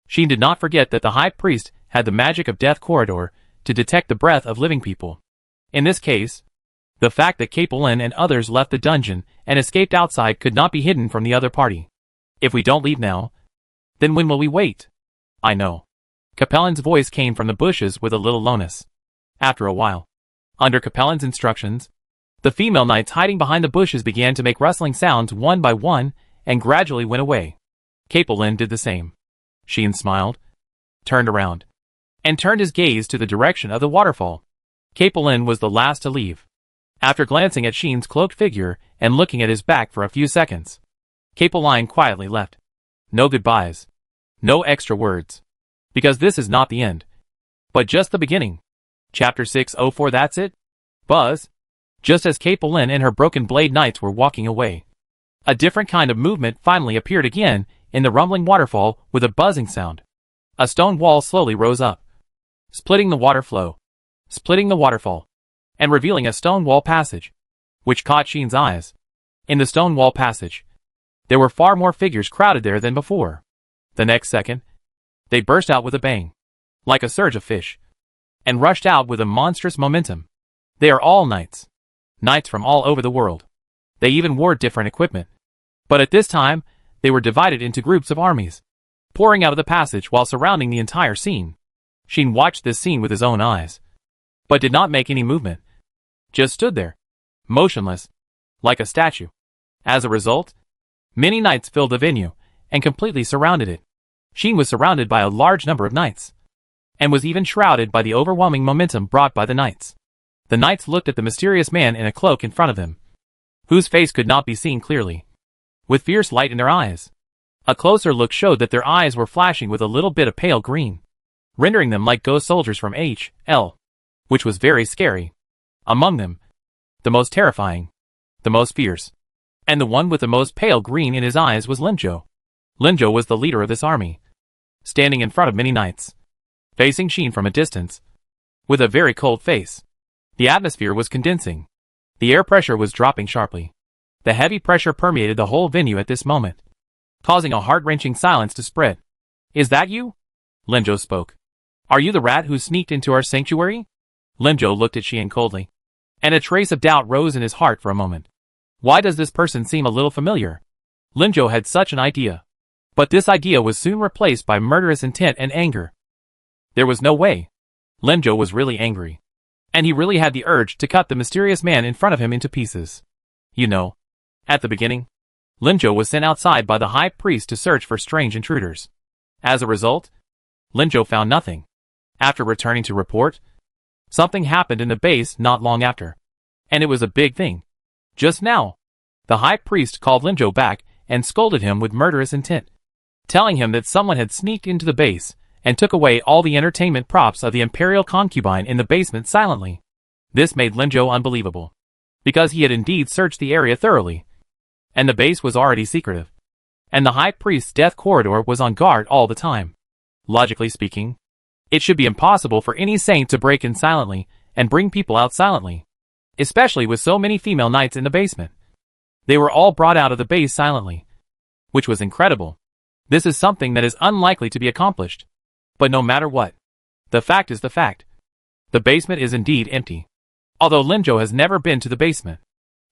S1: Sheen did not forget that the high priest had the magic of Death Corridor to detect the breath of living people. In this case, the fact that Capelin and others left the dungeon and escaped outside could not be hidden from the other party. If we don't leave now, then when will we wait? I know. Capelin's voice came from the bushes with a little lowness. After a while, under Capelin's instructions, the female knights hiding behind the bushes began to make rustling sounds one by one and gradually went away. Capelin did the same. Sheen smiled, turned around, and turned his gaze to the direction of the waterfall. Capelin was the last to leave. After glancing at Sheen's cloaked figure and looking at his back for a few seconds, Capelin quietly left. No goodbyes. No extra words. Because this is not the end, but just the beginning. Chapter 604. That's it? Buzz. Just as Capelin and her broken blade knights were walking away, a different kind of movement finally appeared again in the rumbling waterfall with a buzzing sound. A stone wall slowly rose up, splitting the water flow, splitting the waterfall, and revealing a stone wall passage, which caught Sheen's eyes. In the stone wall passage, there were far more figures crowded there than before. The next second, they burst out with a bang, like a surge of fish, and rushed out with a monstrous momentum. They are all knights. Knights from all over the world. They even wore different equipment. But at this time, they were divided into groups of armies, pouring out of the passage while surrounding the entire scene. Sheen watched this scene with his own eyes, but did not make any movement. Just stood there, motionless, like a statue. As a result, many knights filled the venue and completely surrounded it. Sheen was surrounded by a large number of knights, and was even shrouded by the overwhelming momentum brought by the knights. The knights looked at the mysterious man in a cloak in front of them, whose face could not be seen clearly, with fierce light in their eyes. A closer look showed that their eyes were flashing with a little bit of pale green, rendering them like ghost soldiers from HL, which was very scary. Among them, the most terrifying, the most fierce, and the one with the most pale green in his eyes was Linjo. Linjo was the leader of this army, standing in front of many knights, facing Sheen from a distance, with a very cold face. The atmosphere was condensing. The air pressure was dropping sharply. The heavy pressure permeated the whole venue at this moment, causing a heart-wrenching silence to spread. Is that you? Linjo spoke. Are you the rat who sneaked into our sanctuary? Linjo looked at Sheen coldly, and a trace of doubt rose in his heart for a moment. Why does this person seem a little familiar? Linjo had such an idea, but this idea was soon replaced by murderous intent and anger. There was no way. Linjo was really angry, and he really had the urge to cut the mysterious man in front of him into pieces. You know, at the beginning, Linjo was sent outside by the high priest to search for strange intruders. As a result, Linjo found nothing. After returning to report, something happened in the base not long after, and it was a big thing. Just now, the high priest called Linjo back and scolded him with murderous intent, telling him that someone had sneaked into the base and took away all the entertainment props of the imperial concubine in the basement silently. This made Linjo unbelievable, because he had indeed searched the area thoroughly, and the base was already secretive, and the high priest's death corridor was on guard all the time. Logically speaking, it should be impossible for any saint to break in silently and bring people out silently, especially with so many female knights in the basement. They were all brought out of the base silently, which was incredible. This is something that is unlikely to be accomplished. But no matter what, the fact is the fact. The basement is indeed empty. Although Linjo has never been to the basement,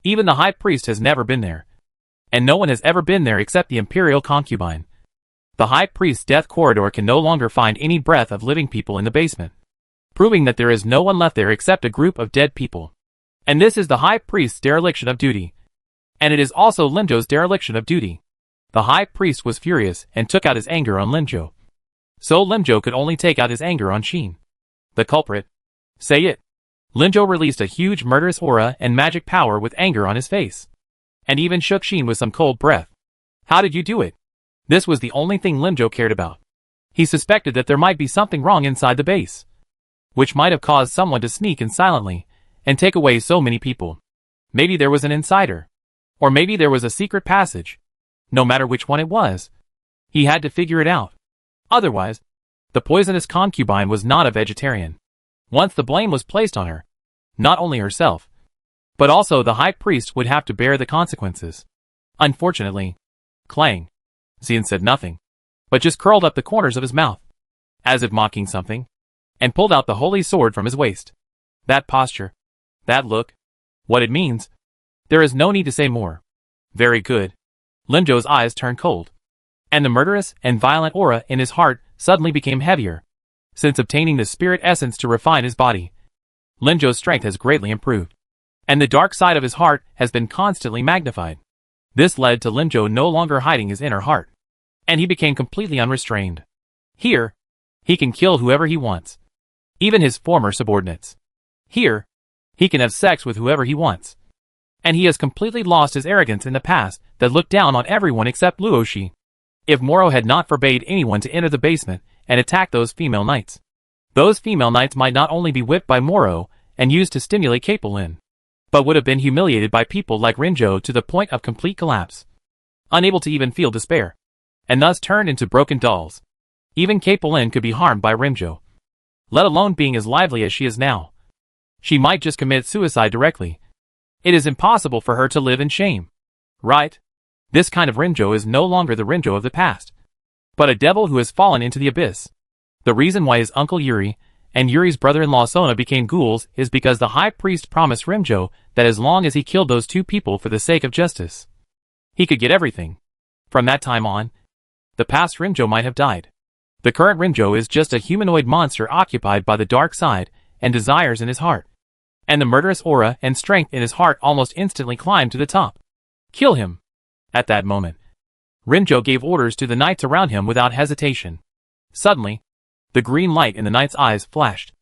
S1: even the high priest has never been there, and no one has ever been there except the imperial concubine. The high priest's death corridor can no longer find any breath of living people in the basement, proving that there is no one left there except a group of dead people. And this is the high priest's dereliction of duty. And it is also Linjo's dereliction of duty. The high priest was furious and took out his anger on Linjo, So Limjo could only take out his anger on Sheen. The culprit. Say it. Limjo released a huge murderous aura and magic power with anger on his face. And even shook Sheen with some cold breath. How did you do it? This was the only thing Limjo cared about. He suspected that there might be something wrong inside the base, which might have caused someone to sneak in silently and take away so many people. Maybe there was an insider. Or maybe there was a secret passage. No matter which one it was, he had to figure it out. Otherwise, the poisonous concubine was not a vegetarian. Once the blame was placed on her, not only herself, but also the high priest would have to bear the consequences. Unfortunately, Clang. Xian said nothing, but just curled up the corners of his mouth, as if mocking something, and pulled out the holy sword from his waist. That posture, that look, what it means, there is no need to say more. Very good. Limjo's eyes turned cold, and the murderous and violent aura in his heart suddenly became heavier. Since obtaining the spirit essence to refine his body, Limjo's strength has greatly improved, and the dark side of his heart has been constantly magnified. This led to Limjo no longer hiding his inner heart, and he became completely unrestrained. Here, he can kill whoever he wants, even his former subordinates. Here, he can have sex with whoever he wants. And he has completely lost his arrogance in the past that looked down on everyone except Luoshi. If Moro had not forbade anyone to enter the basement and attack those female knights, those female knights might not only be whipped by Moro and used to stimulate Capelin, but would have been humiliated by people like Rinjo to the point of complete collapse, unable to even feel despair, and thus turned into broken dolls. Even Capelin could be harmed by Rinjo, let alone being as lively as she is now. She might just commit suicide directly. It is impossible for her to live in shame. Right? This kind of Rinjo is no longer the Rinjo of the past, but a devil who has fallen into the abyss. The reason why his uncle Yuri and Yuri's brother-in-law Sona became ghouls is because the high priest promised Rinjo that as long as he killed those two people for the sake of justice, he could get everything. From that time on, the past Rinjo might have died. The current Rinjo is just a humanoid monster occupied by the dark side and desires in his heart. And the murderous aura and strength in his heart almost instantly climbed to the top. Kill him. At that moment, Rinjo gave orders to the knights around him without hesitation. Suddenly, the green light in the knights' eyes flashed.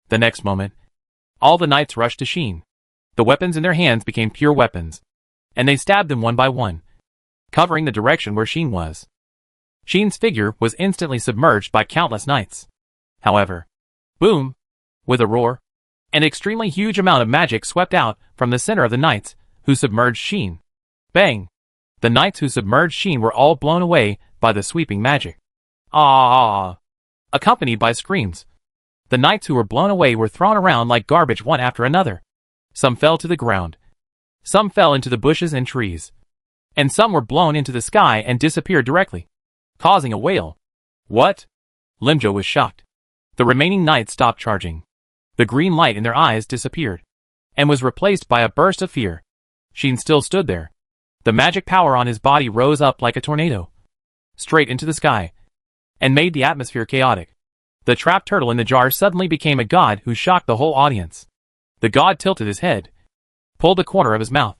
S1: The next moment, all the knights rushed to Sheen. The weapons in their hands became pure weapons, and they stabbed them one by one, covering the direction where Sheen was. Sheen's figure was instantly submerged by countless knights. However, boom! With a roar, an extremely huge amount of magic swept out from the center of the knights, who submerged Sheen. Bang! The knights who submerged Sheen were all blown away by the sweeping magic. Ah! Accompanied by screams. The knights who were blown away were thrown around like garbage one after another. Some fell to the ground. Some fell into the bushes and trees. And some were blown into the sky and disappeared directly, causing a wail. What? Limjo was shocked. The remaining knights stopped charging. The green light in their eyes disappeared, and was replaced by a burst of fear. Sheen still stood there. The magic power on his body rose up like a tornado, straight into the sky, and made the atmosphere chaotic. The trapped turtle in the jar suddenly became a god who shocked the whole audience. The god tilted his head, pulled the corner of his mouth,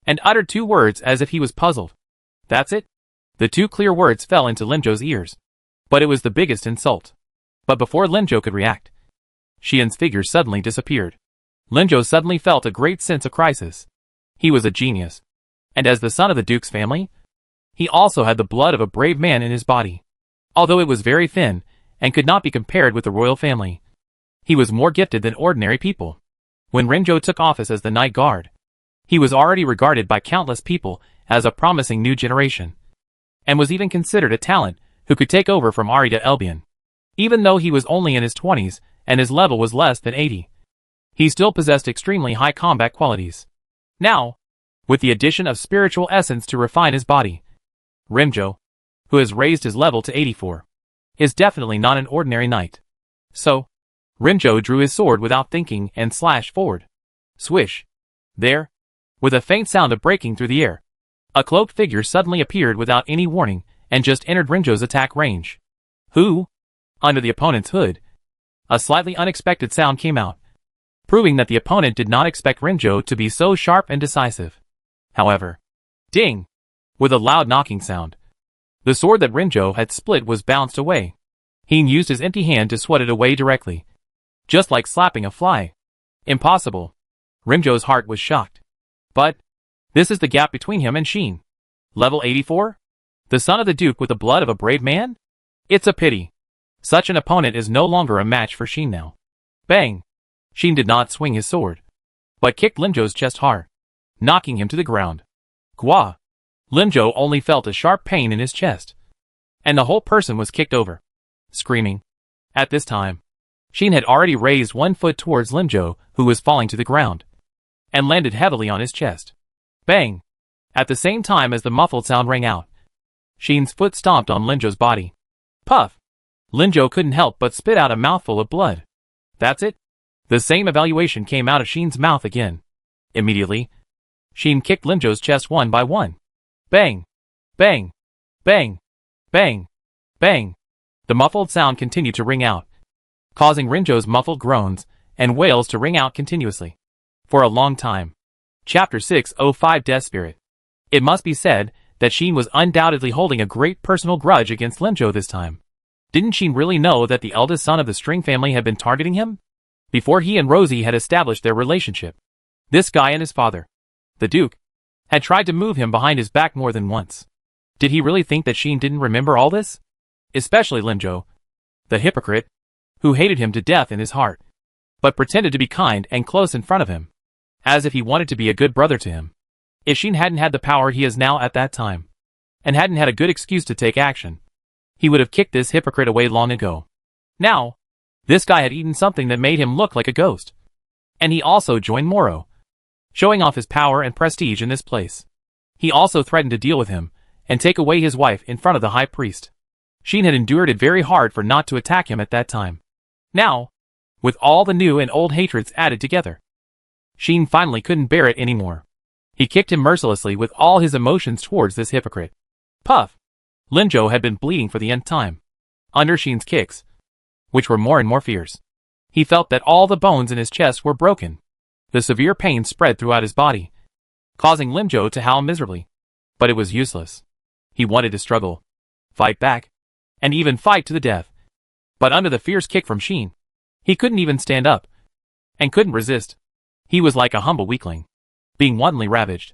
S1: and uttered two words as if he was puzzled. That's it? The two clear words fell into Limjo's ears, but it was the biggest insult. But before Limjo could react, Xian's figure suddenly disappeared. Limjo suddenly felt a great sense of crisis. He was a genius, and as the son of the Duke's family, he also had the blood of a brave man in his body. Although it was very thin, and could not be compared with the royal family, he was more gifted than ordinary people. When Rinjo took office as the Night Guard, he was already regarded by countless people as a promising new generation, and was even considered a talent who could take over from Arida Elbian. Even though he was only in his 20s, and his level was less than 80. He still possessed extremely high combat qualities. Now, with the addition of spiritual essence to refine his body, Rimjo, who has raised his level to 84, is definitely not an ordinary knight. So, Rimjo drew his sword without thinking and slashed forward. Swish! There, with a faint sound of breaking through the air, a cloaked figure suddenly appeared without any warning and just entered Rimjo's attack range. Who? Under the opponent's hood, a slightly unexpected sound came out, proving that the opponent did not expect Rimjo to be so sharp and decisive. However, ding! With a loud knocking sound, the sword that Rimjo had split was bounced away. He used his empty hand to swat it away directly. Just like slapping a fly. Impossible. Rimjo's heart was shocked. But this is the gap between him and Sheen. Level 84? The son of the Duke with the blood of a brave man? It's a pity. Such an opponent is no longer a match for Sheen now. Bang! Sheen did not swing his sword, but kicked Limjo's chest hard, knocking him to the ground. Gwa! Limjo only felt a sharp pain in his chest, and the whole person was kicked over, screaming. At this time, Sheen had already raised one foot towards Limjo, who was falling to the ground, and landed heavily on his chest. Bang! At the same time as the muffled sound rang out, Sheen's foot stomped on Limjo's body. Puff! Limjo couldn't help but spit out a mouthful of blood. That's it? The same evaluation came out of Sheen's mouth again. Immediately, Sheen kicked Limjo's chest one by one. Bang! Bang! Bang! Bang! Bang! The muffled sound continued to ring out, causing Rimjo's muffled groans and wails to ring out continuously. For a long time. Chapter 605 Death Spirit. It must be said that Sheen was undoubtedly holding a great personal grudge against Limjo this time. Didn't Sheen really know that the eldest son of the String family had been targeting him? Before he and Rosie had established their relationship, this guy and his father, the Duke, had tried to move him behind his back more than once. Did he really think that Sheen didn't remember all this? Especially Limjo, the hypocrite, who hated him to death in his heart, but pretended to be kind and close in front of him, as if he wanted to be a good brother to him. If Sheen hadn't had the power he has now at that time, and hadn't had a good excuse to take action, he would have kicked this hypocrite away long ago. Now, this guy had eaten something that made him look like a ghost. And he also joined Moro, showing off his power and prestige in this place. He also threatened to deal with him, and take away his wife in front of the high priest. Sheen had endured it very hard for not to attack him at that time. Now, with all the new and old hatreds added together, Sheen finally couldn't bear it anymore. He kicked him mercilessly with all his emotions towards this hypocrite. Puff! Limjo had been bleeding for the nth time, under Sheen's kicks, which were more and more fierce. He felt that all the bones in his chest were broken. The severe pain spread throughout his body, causing Limjo to howl miserably. But it was useless. He wanted to struggle, fight back, and even fight to the death. But under the fierce kick from Sheen, he couldn't even stand up, and couldn't resist. He was like a humble weakling, being wantonly ravaged.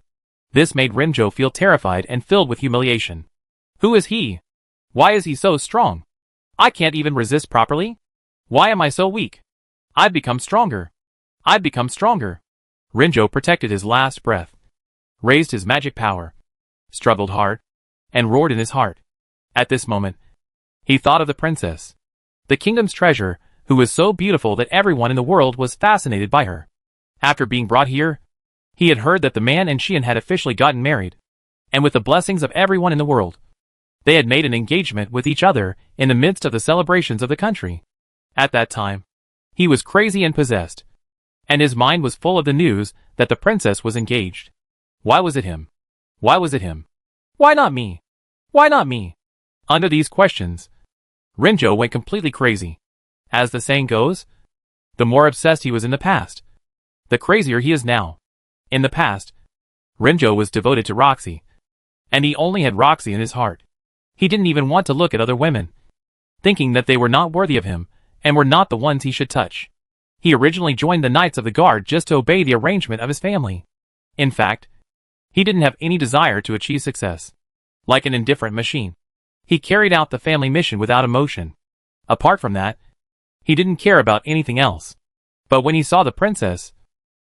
S1: This made Limjo feel terrified and filled with humiliation. Who is he? Why is he so strong? I can't even resist properly? Why am I so weak? I've become stronger. I've become stronger. Rimjo protected his last breath, raised his magic power, struggled hard, and roared in his heart. At this moment, he thought of the princess, the kingdom's treasure, who was so beautiful that everyone in the world was fascinated by her. After being brought here, he had heard that the man and Sheen had officially gotten married, and with the blessings of everyone in the world, they had made an engagement with each other in the midst of the celebrations of the country. At that time, he was crazy and possessed, and his mind was full of the news that the princess was engaged. Why was it him? Why was it him? Why not me? Why not me? Under these questions, Rimjo went completely crazy. As the saying goes, the more obsessed he was in the past, the crazier he is now. In the past, Rimjo was devoted to Roxy, and he only had Roxy in his heart. He didn't even want to look at other women, thinking that they were not worthy of him, and were not the ones he should touch. He originally joined the Knights of the Guard just to obey the arrangement of his family. In fact, he didn't have any desire to achieve success. Like an indifferent machine, he carried out the family mission without emotion. Apart from that, he didn't care about anything else. But when he saw the princess,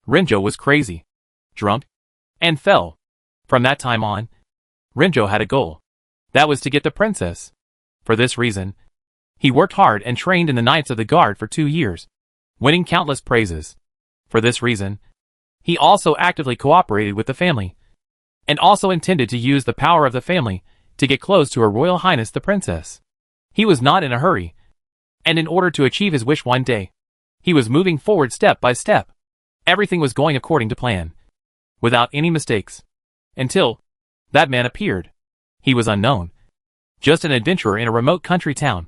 S1: Rimjo was crazy, drunk, and fell. From that time on, Rimjo had a goal. That was to get the princess. For this reason, he worked hard and trained in the Knights of the Guard for 2 years, winning countless praises. For this reason, he also actively cooperated with the family, and also intended to use the power of the family to get close to Her Royal Highness the Princess. He was not in a hurry, and in order to achieve his wish one day, he was moving forward step by step. Everything was going according to plan, without any mistakes, until that man appeared. He was unknown, just an adventurer in a remote country town,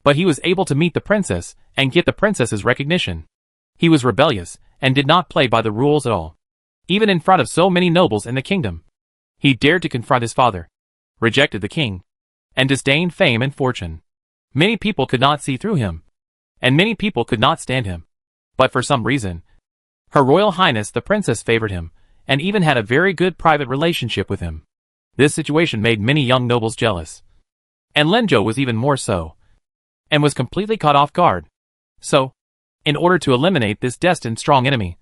S1: but he was able to meet the princess and get the princess's recognition. He was rebellious and did not play by the rules at all. Even in front of so many nobles in the kingdom, he dared to confront his father, rejected the king, and disdained fame and fortune. Many people could not see through him, and many people could not stand him. But for some reason, Her Royal Highness the Princess favored him, and even had a very good private relationship with him. This situation made many young nobles jealous. And Linzhou was even more so, and was completely caught off guard. So, in order to eliminate this destined strong enemy,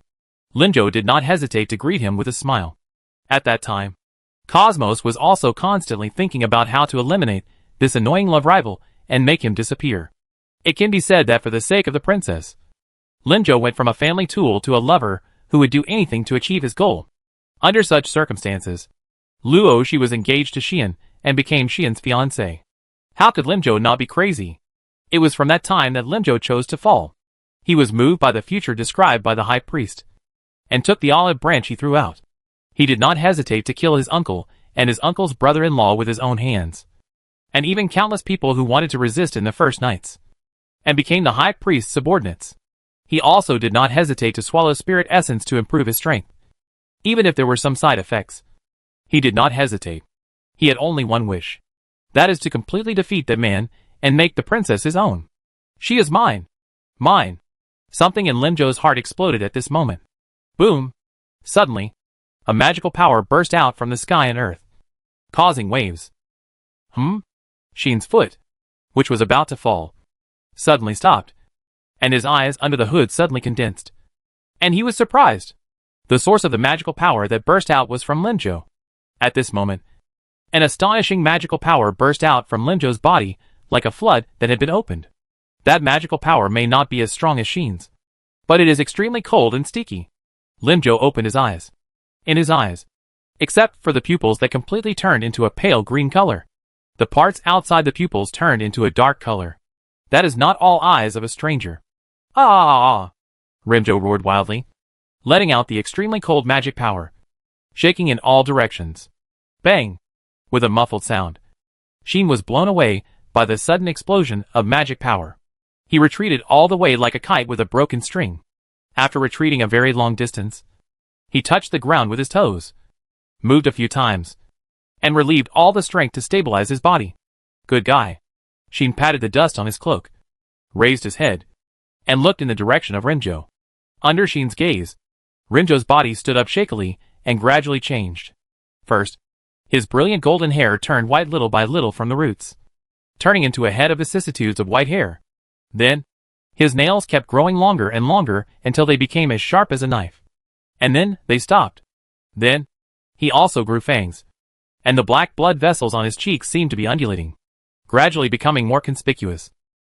S1: Linzhou did not hesitate to greet him with a smile. At that time, Cosmos was also constantly thinking about how to eliminate this annoying love rival and make him disappear. It can be said that for the sake of the princess, Linzhou went from a family tool to a lover who would do anything to achieve his goal. Under such circumstances, Luo Shi was engaged to Xian and became Xian's fiancé. How could Linzhou not be crazy? It was from that time that Linzhou chose to fall. He was moved by the future described by the high priest, and took the olive branch he threw out. He did not hesitate to kill his uncle and his uncle's brother-in-law with his own hands, and even countless people who wanted to resist in the first nights, and became the high priest's subordinates. He also did not hesitate to swallow spirit essence to improve his strength, even if there were some side effects. He did not hesitate. He had only one wish. That is to completely defeat that man and make the princess his own. She is mine. Mine. Something in Linzhou's heart exploded at this moment. Boom! Suddenly, a magical power burst out from the sky and earth, causing waves. Xian's foot, which was about to fall, suddenly stopped, and his eyes under the hood suddenly condensed. And he was surprised. The source of the magical power that burst out was from Linzhou. At this moment, an astonishing magical power burst out from Linzhou's body like a flood that had been opened. That magical power may not be as strong as Xian's, but it is extremely cold and sticky. Linzhou opened his eyes. In his eyes, except for the pupils that completely turned into a pale green color, the parts outside the pupils turned into a dark color. That is not all eyes of a stranger. Ah! Linzhou roared wildly, letting out the extremely cold magic power, shaking in all directions. Bang! With a muffled sound, Xian was blown away by the sudden explosion of magic power. He retreated all the way like a kite with a broken string. After retreating a very long distance, he touched the ground with his toes, moved a few times, and relieved all the strength to stabilize his body. Good guy. Xian patted the dust on his cloak, raised his head, and looked in the direction of Linzhou. Under Xian's gaze, Linzhou's body stood up shakily and gradually changed. First, his brilliant golden hair turned white little by little from the roots, turning into a head of vicissitudes of white hair. Then, his nails kept growing longer and longer until they became as sharp as a knife. And then, they stopped. Then, he also grew fangs, and the black blood vessels on his cheeks seemed to be undulating, gradually becoming more conspicuous.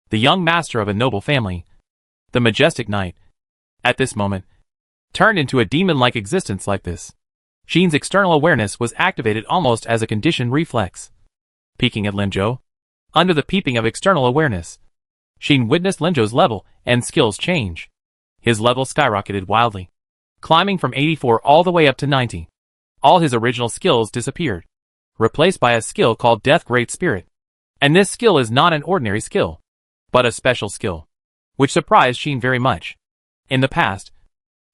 S1: The young master of a noble family, the majestic knight, at this moment, turned into a demon-like existence like this. Xian's external awareness was activated almost as a conditioned reflex. Peeking at Linzhou, under the peeping of external awareness, Xian witnessed Linzhou's level and skills change. His level skyrocketed wildly, climbing from 84 all the way up to 90. All his original skills disappeared, replaced by a skill called Death Great Spirit. And this skill is not an ordinary skill, but a special skill, which surprised Xian very much. In the past,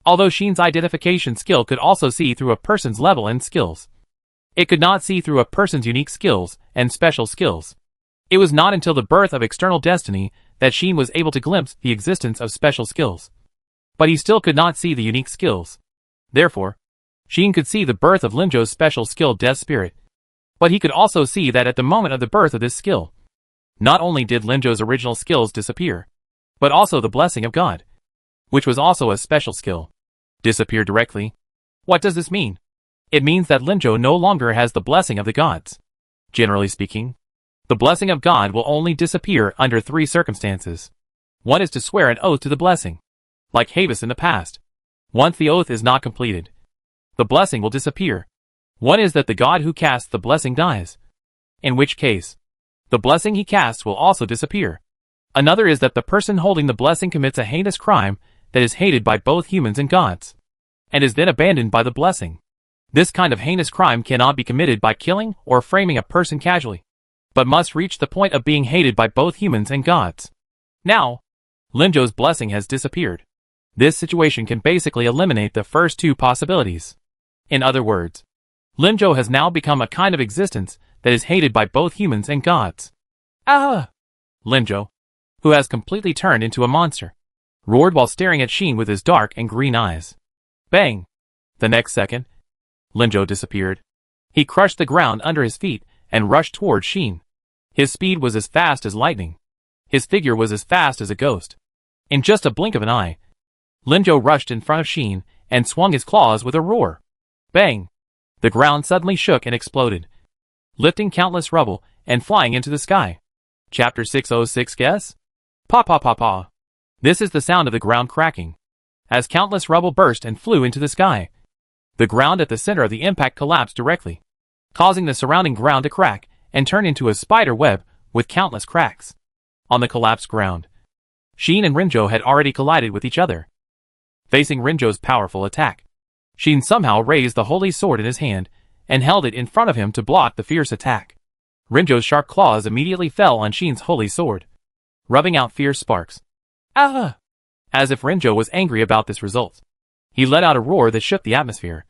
S1: although Xian's identification skill could also see through a person's level and skills, it could not see through a person's unique skills and special skills. It was not until the birth of external destiny that Xian was able to glimpse the existence of special skills. But he still could not see the unique skills. Therefore, Xian could see the birth of Linzhou's special skill Death Spirit. But he could also see that at the moment of the birth of this skill, not only did Linzhou's original skills disappear, but also the blessing of God, which was also a special skill, disappeared directly. What does this mean? It means that Linzhou no longer has the blessing of the gods. Generally speaking, the blessing of God will only disappear under 3 circumstances. One is to swear an oath to the blessing, like Havis in the past. Once the oath is not completed, the blessing will disappear. One is that the god who casts the blessing dies, in which case, the blessing he casts will also disappear. Another is that the person holding the blessing commits a heinous crime that is hated by both humans and gods, and is then abandoned by the blessing. This kind of heinous crime cannot be committed by killing or framing a person casually, but must reach the point of being hated by both humans and gods. Now, Linzhou's blessing has disappeared. This situation can basically eliminate the first 2 possibilities. In other words, Linzhou has now become a kind of existence that is hated by both humans and gods. Ah! Linzhou, who has completely turned into a monster, roared while staring at Xin with his dark and green eyes. Bang! The next second, Linzhou disappeared. He crushed the ground under his feet and rushed toward Xin. His speed was as fast as lightning. His figure was as fast as a ghost. In just a blink of an eye, Linzhou rushed in front of Xin and swung his claws with a roar. Bang! The ground suddenly shook and exploded, lifting countless rubble and flying into the sky. Chapter 606 Guess? Pa pa pa pa. This is the sound of the ground cracking, as countless rubble burst and flew into the sky. The ground at the center of the impact collapsed directly, causing the surrounding ground to crack and turn into a spider web with countless cracks. On the collapsed ground, Xin and Linzhou had already collided with each other. Facing Rinzhou's powerful attack, Xin somehow raised the holy sword in his hand and held it in front of him to block the fierce attack. Rinzhou's sharp claws immediately fell on Xin's holy sword, rubbing out fierce sparks. Ah! As if Rinzhou was angry about this result, he let out a roar that shook the atmosphere,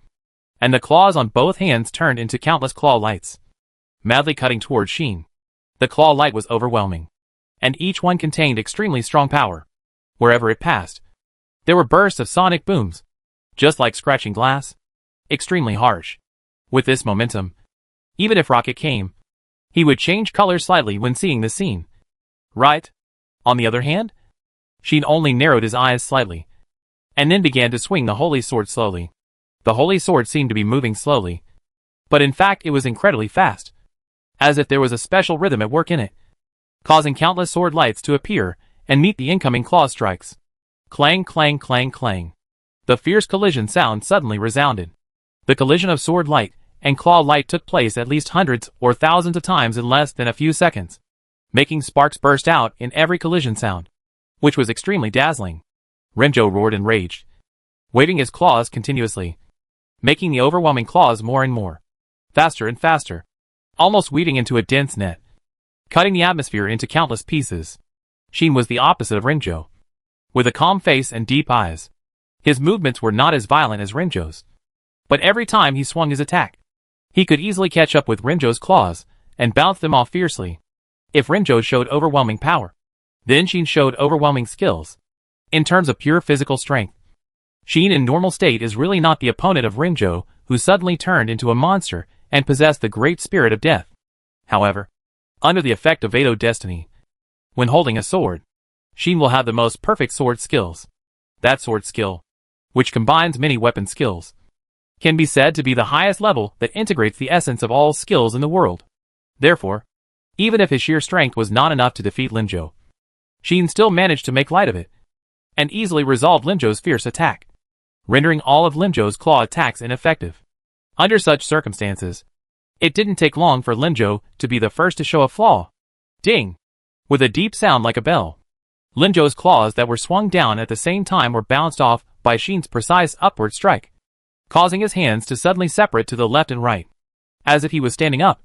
S1: and the claws on both hands turned into countless claw lights, madly cutting toward Xin. The claw light was overwhelming, and each one contained extremely strong power. Wherever it passed, there were bursts of sonic booms, just like scratching glass, extremely harsh. With this momentum, even if rocket came, he would change color slightly when seeing the scene. Right? On the other hand, Xin only narrowed his eyes slightly, and then began to swing the holy sword slowly. The holy sword seemed to be moving slowly, but in fact it was incredibly fast, as if there was a special rhythm at work in it, causing countless sword lights to appear and meet the incoming claw strikes. Clang, clang, clang, clang. The fierce collision sound suddenly resounded. The collision of sword light and claw light took place at least hundreds or thousands of times in less than a few seconds, making sparks burst out in every collision sound, which was extremely dazzling. Rinzhou roared and raged, waving his claws continuously, making the overwhelming claws more and more, faster and faster, almost weaving into a dense net, cutting the atmosphere into countless pieces. Xin was the opposite of Rinzhou, with a calm face and deep eyes. His movements were not as violent as Rinzhou's, but every time he swung his attack, he could easily catch up with Rinzhou's claws and bounce them off fiercely. If Rinzhou showed overwhelming power, then Xin showed overwhelming skills. In terms of pure physical strength, Xin in normal state is really not the opponent of Rinzhou, who suddenly turned into a monster and possessed the great spirit of death. However, under the effect of Edo destiny, when holding a sword, Xin will have the most perfect sword skills. That sword skill, which combines many weapon skills, can be said to be the highest level that integrates the essence of all skills in the world. Therefore, even if his sheer strength was not enough to defeat Linzhou, Xin still managed to make light of it, and easily resolved Linzhou's fierce attack, rendering all of Linzhou's claw attacks ineffective. Under such circumstances, it didn't take long for Linzhou to be the first to show a flaw. Ding! With a deep sound like a bell, Linzhou's claws that were swung down at the same time were bounced off by Xin's precise upward strike, causing his hands to suddenly separate to the left and right, as if he was standing up,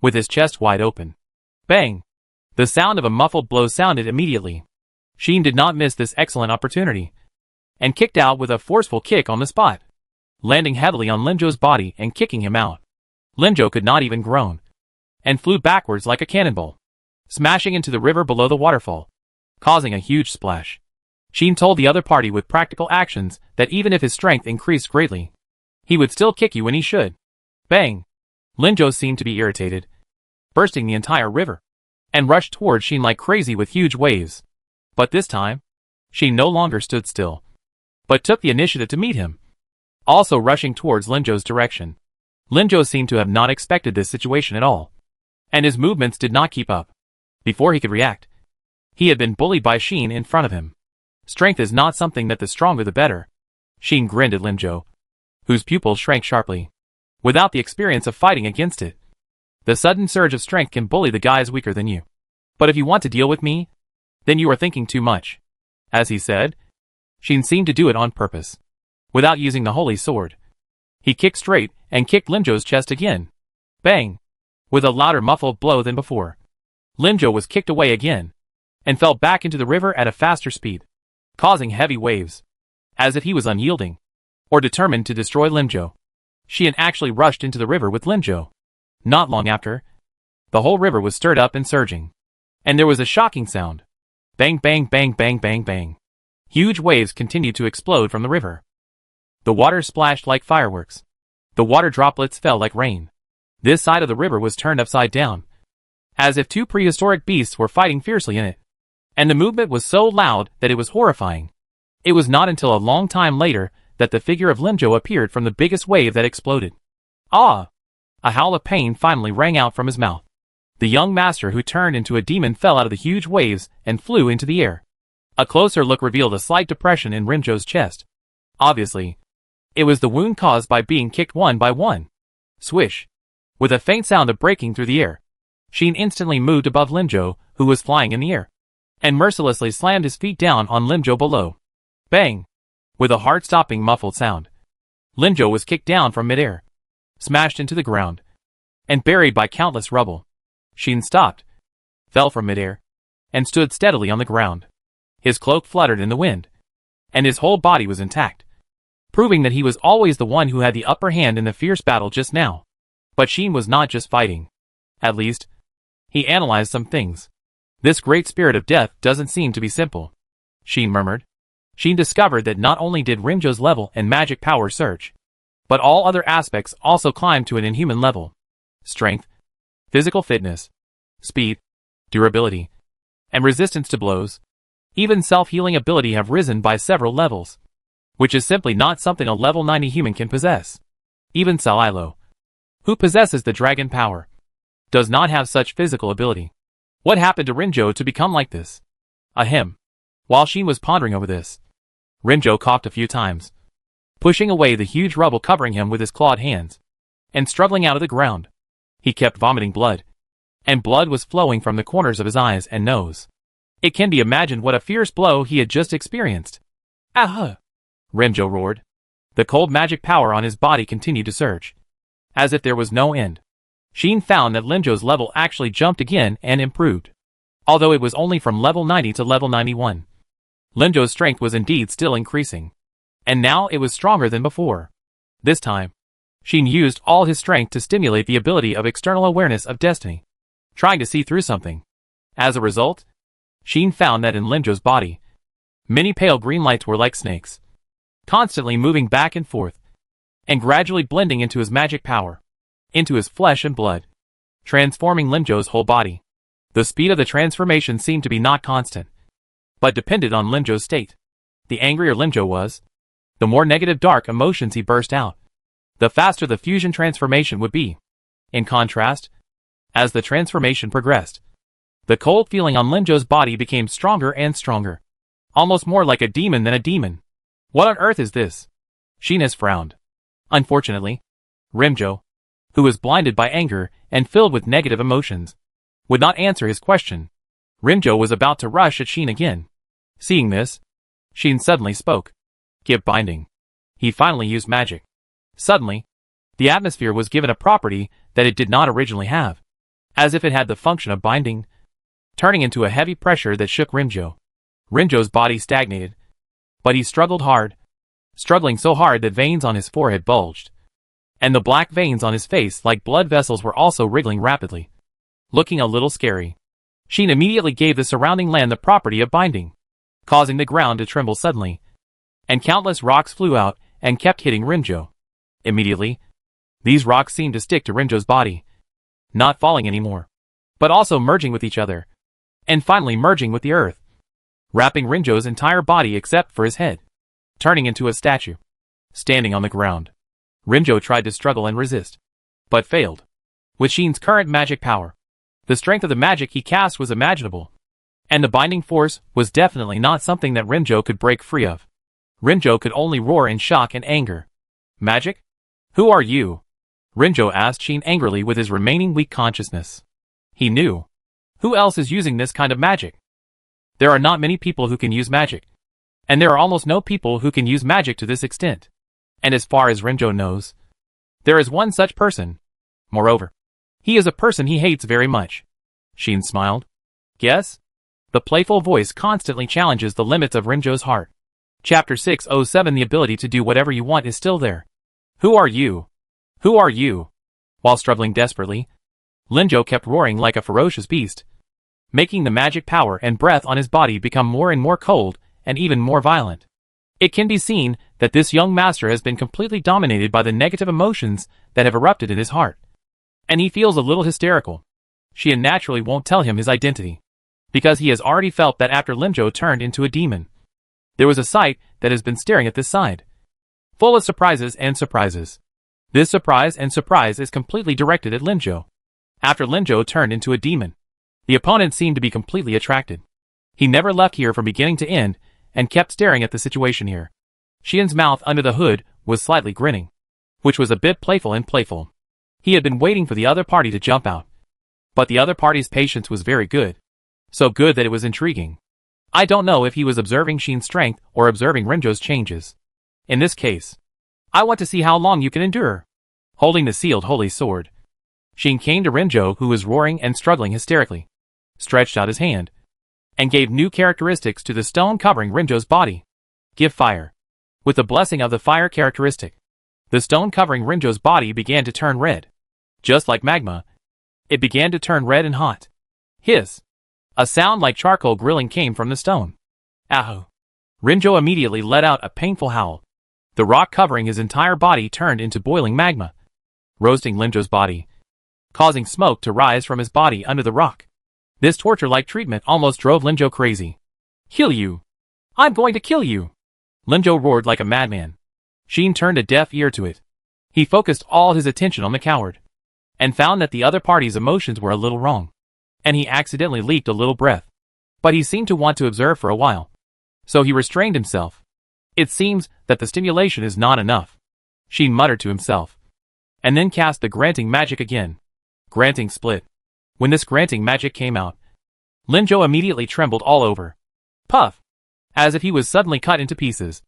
S1: with his chest wide open. Bang! The sound of a muffled blow sounded immediately. Xin did not miss this excellent opportunity, and kicked out with a forceful kick on the spot, landing heavily on Linzhou's body and kicking him out. Linzhou could not even groan, and flew backwards like a cannonball, smashing into the river below the waterfall, causing a huge splash. Xin told the other party with practical actions that even if his strength increased greatly, he would still kick you when he should. Bang! Linzhou seemed to be irritated, bursting the entire river, and rushed toward Xin like crazy with huge waves. But this time, Xin no longer stood still, but took the initiative to meet him, also rushing towards Linzhou's direction. Linzhou seemed to have not expected this situation at all, and his movements did not keep up. Before he could react, he had been bullied by Xin in front of him. Strength is not something that the stronger the better. Xin grinned at Linzhou, whose pupils shrank sharply, without the experience of fighting against it. The sudden surge of strength can bully the guys weaker than you. But if you want to deal with me, then you are thinking too much. As he said, Xin seemed to do it on purpose, without using the holy sword. He kicked straight and kicked Linzhou's chest again. Bang! With a louder muffled blow than before, Linzhou was kicked away again, and fell back into the river at a faster speed, causing heavy waves, as if he was unyielding, or determined to destroy Linzhou. Xian actually rushed into the river with Linzhou. Not long after, the whole river was stirred up and surging, And there was a shocking sound. Bang bang bang bang bang bang. Huge waves continued to explode from the river. The water splashed like fireworks. The water droplets fell like rain. This side of the river was turned upside down, as if two prehistoric beasts were fighting fiercely in it. And the movement was so loud that it was horrifying. It was not until a long time later that the figure of Limjo appeared from the biggest wave that exploded. Ah! A howl of pain finally rang out from his mouth. The young master who turned into a demon fell out of the huge waves and flew into the air. A closer look revealed a slight depression in Rimjo's chest. Obviously, it was the wound caused by being kicked one by one. Swish! With a faint sound of breaking through the air, Sheen instantly moved above Limjo, who was flying in the air, and mercilessly slammed his feet down on Limjo below. Bang! With a heart-stopping muffled sound, Limjo was kicked down from midair, smashed into the ground, and buried by countless rubble. Sheen stopped, fell from midair, and stood steadily on the ground. His cloak fluttered in the wind, and his whole body was intact, proving that he was always the one who had the upper hand in the fierce battle just now. But Sheen was not just fighting. At least, he analyzed some things. This great spirit of death doesn't seem to be simple, Sheen murmured. Sheen discovered that not only did Rimjo's level and magic power surge, but all other aspects also climbed to an inhuman level. Strength, physical fitness, speed, durability, and resistance to blows. Even self-healing ability have risen by several levels, which is simply not something a level 90 human can possess. Even Salilo, who possesses the dragon power, does not have such physical ability. What happened to Rimjo to become like this? Ahem. While Sheen was pondering over this, Rimjo coughed a few times, pushing away the huge rubble covering him with his clawed hands, and struggling out of the ground. He kept vomiting blood, and blood was flowing from the corners of his eyes and nose. It can be imagined what a fierce blow he had just experienced. Ah! Rimjo roared. The cold magic power on his body continued to surge, as if there was no end. Sheen found that Limjo's level actually jumped again and improved, although it was only from level 90 to level 91. Limjo's strength was indeed still increasing, and now it was stronger than before. This time, Sheen used all his strength to stimulate the ability of external awareness of destiny, trying to see through something. As a result, Sheen found that in Limjo's body, many pale green lights were like snakes, constantly moving back and forth, and gradually blending into his magic power, into his flesh and blood, transforming Limjo's whole body. The speed of the transformation seemed to be not constant, but depended on Limjo's state. The angrier Limjo was, the more negative dark emotions he burst out, the faster the fusion transformation would be. In contrast, as the transformation progressed, the cold feeling on Limjo's body became stronger and stronger, almost more like a demon than a demon. What on earth is this? Sheen has frowned. Unfortunately, Rimjo, who was blinded by anger and filled with negative emotions, would not answer his question. Rimjo was about to rush at Sheen again. Seeing this, Sheen suddenly spoke. Give binding. He finally used magic. Suddenly, the atmosphere was given a property that it did not originally have, as if it had the function of binding, turning into a heavy pressure that shook Rimjo. Rimjo's body stagnated, but he struggled hard, struggling so hard that veins on his forehead bulged, and the black veins on his face like blood vessels were also wriggling rapidly, looking a little scary. Sheen immediately gave the surrounding land the property of binding, causing the ground to tremble suddenly, and countless rocks flew out and kept hitting Rimjo. Immediately, these rocks seemed to stick to Rimjo's body, not falling anymore, but also merging with each other, and finally merging with the earth, wrapping Rimjo's entire body except for his head, turning into a statue. Standing on the ground, Rimjo tried to struggle and resist, but failed. With Sheen's current magic power, the strength of the magic he cast was imaginable, and the binding force was definitely not something that Rimjo could break free of. Rimjo could only roar in shock and anger. Magic? Who are you? Rimjo asked Sheen angrily with his remaining weak consciousness. He knew. Who else is using this kind of magic? There are not many people who can use magic, and there are almost no people who can use magic to this extent. And as far as Rimjo knows, there is one such person. Moreover, he is a person he hates very much. Sheen smiled. Guess? The playful voice constantly challenges the limits of Rimjo's heart. Chapter 607 The ability to do whatever you want is still there. Who are you? Who are you? While struggling desperately, Limjo kept roaring like a ferocious beast, making the magic power and breath on his body become more and more cold and even more violent. It can be seen that this young master has been completely dominated by the negative emotions that have erupted in his heart. And he feels a little hysterical. Xian naturally won't tell him his identity, because he has already felt that after Linzhou turned into a demon, there was a sight that has been staring at this side, full of surprises and surprises. This surprise and surprise is completely directed at Linzhou. After Linzhou turned into a demon, the opponent seemed to be completely attracted. He never left here from beginning to end, and kept staring at the situation here. Xian's mouth under the hood was slightly grinning, which was a bit playful. He had been waiting for the other party to jump out. But the other party's patience was very good. So good that it was intriguing. I don't know if he was observing Xian's strength or observing Rinzhou's changes. In this case, I want to see how long you can endure. Holding the sealed holy sword, Xian came to Rinzhou, who was roaring and struggling hysterically, stretched out his hand, and gave new characteristics to the stone covering Rinzhou's body. Give fire. With the blessing of the fire characteristic, the stone covering Rinzhou's body began to turn red. Just like magma, it began to turn red and hot. Hiss. A sound like charcoal grilling came from the stone. Aho. Rinzhou immediately let out a painful howl. The rock covering his entire body turned into boiling magma, roasting Linzhou's body, causing smoke to rise from his body under the rock. This torture-like treatment almost drove Linzhou crazy. Kill you! I'm going to kill you! Linzhou roared like a madman. Xian turned a deaf ear to it. He focused all his attention on the coward, and found that the other party's emotions were a little wrong, and he accidentally leaked a little breath. But he seemed to want to observe for a while, so he restrained himself. It seems that the stimulation is not enough, Xian muttered to himself, and then cast the granting magic again. Granting split. When this granting magic came out, Linzhou immediately trembled all over. Puff! As if he was suddenly cut into pieces.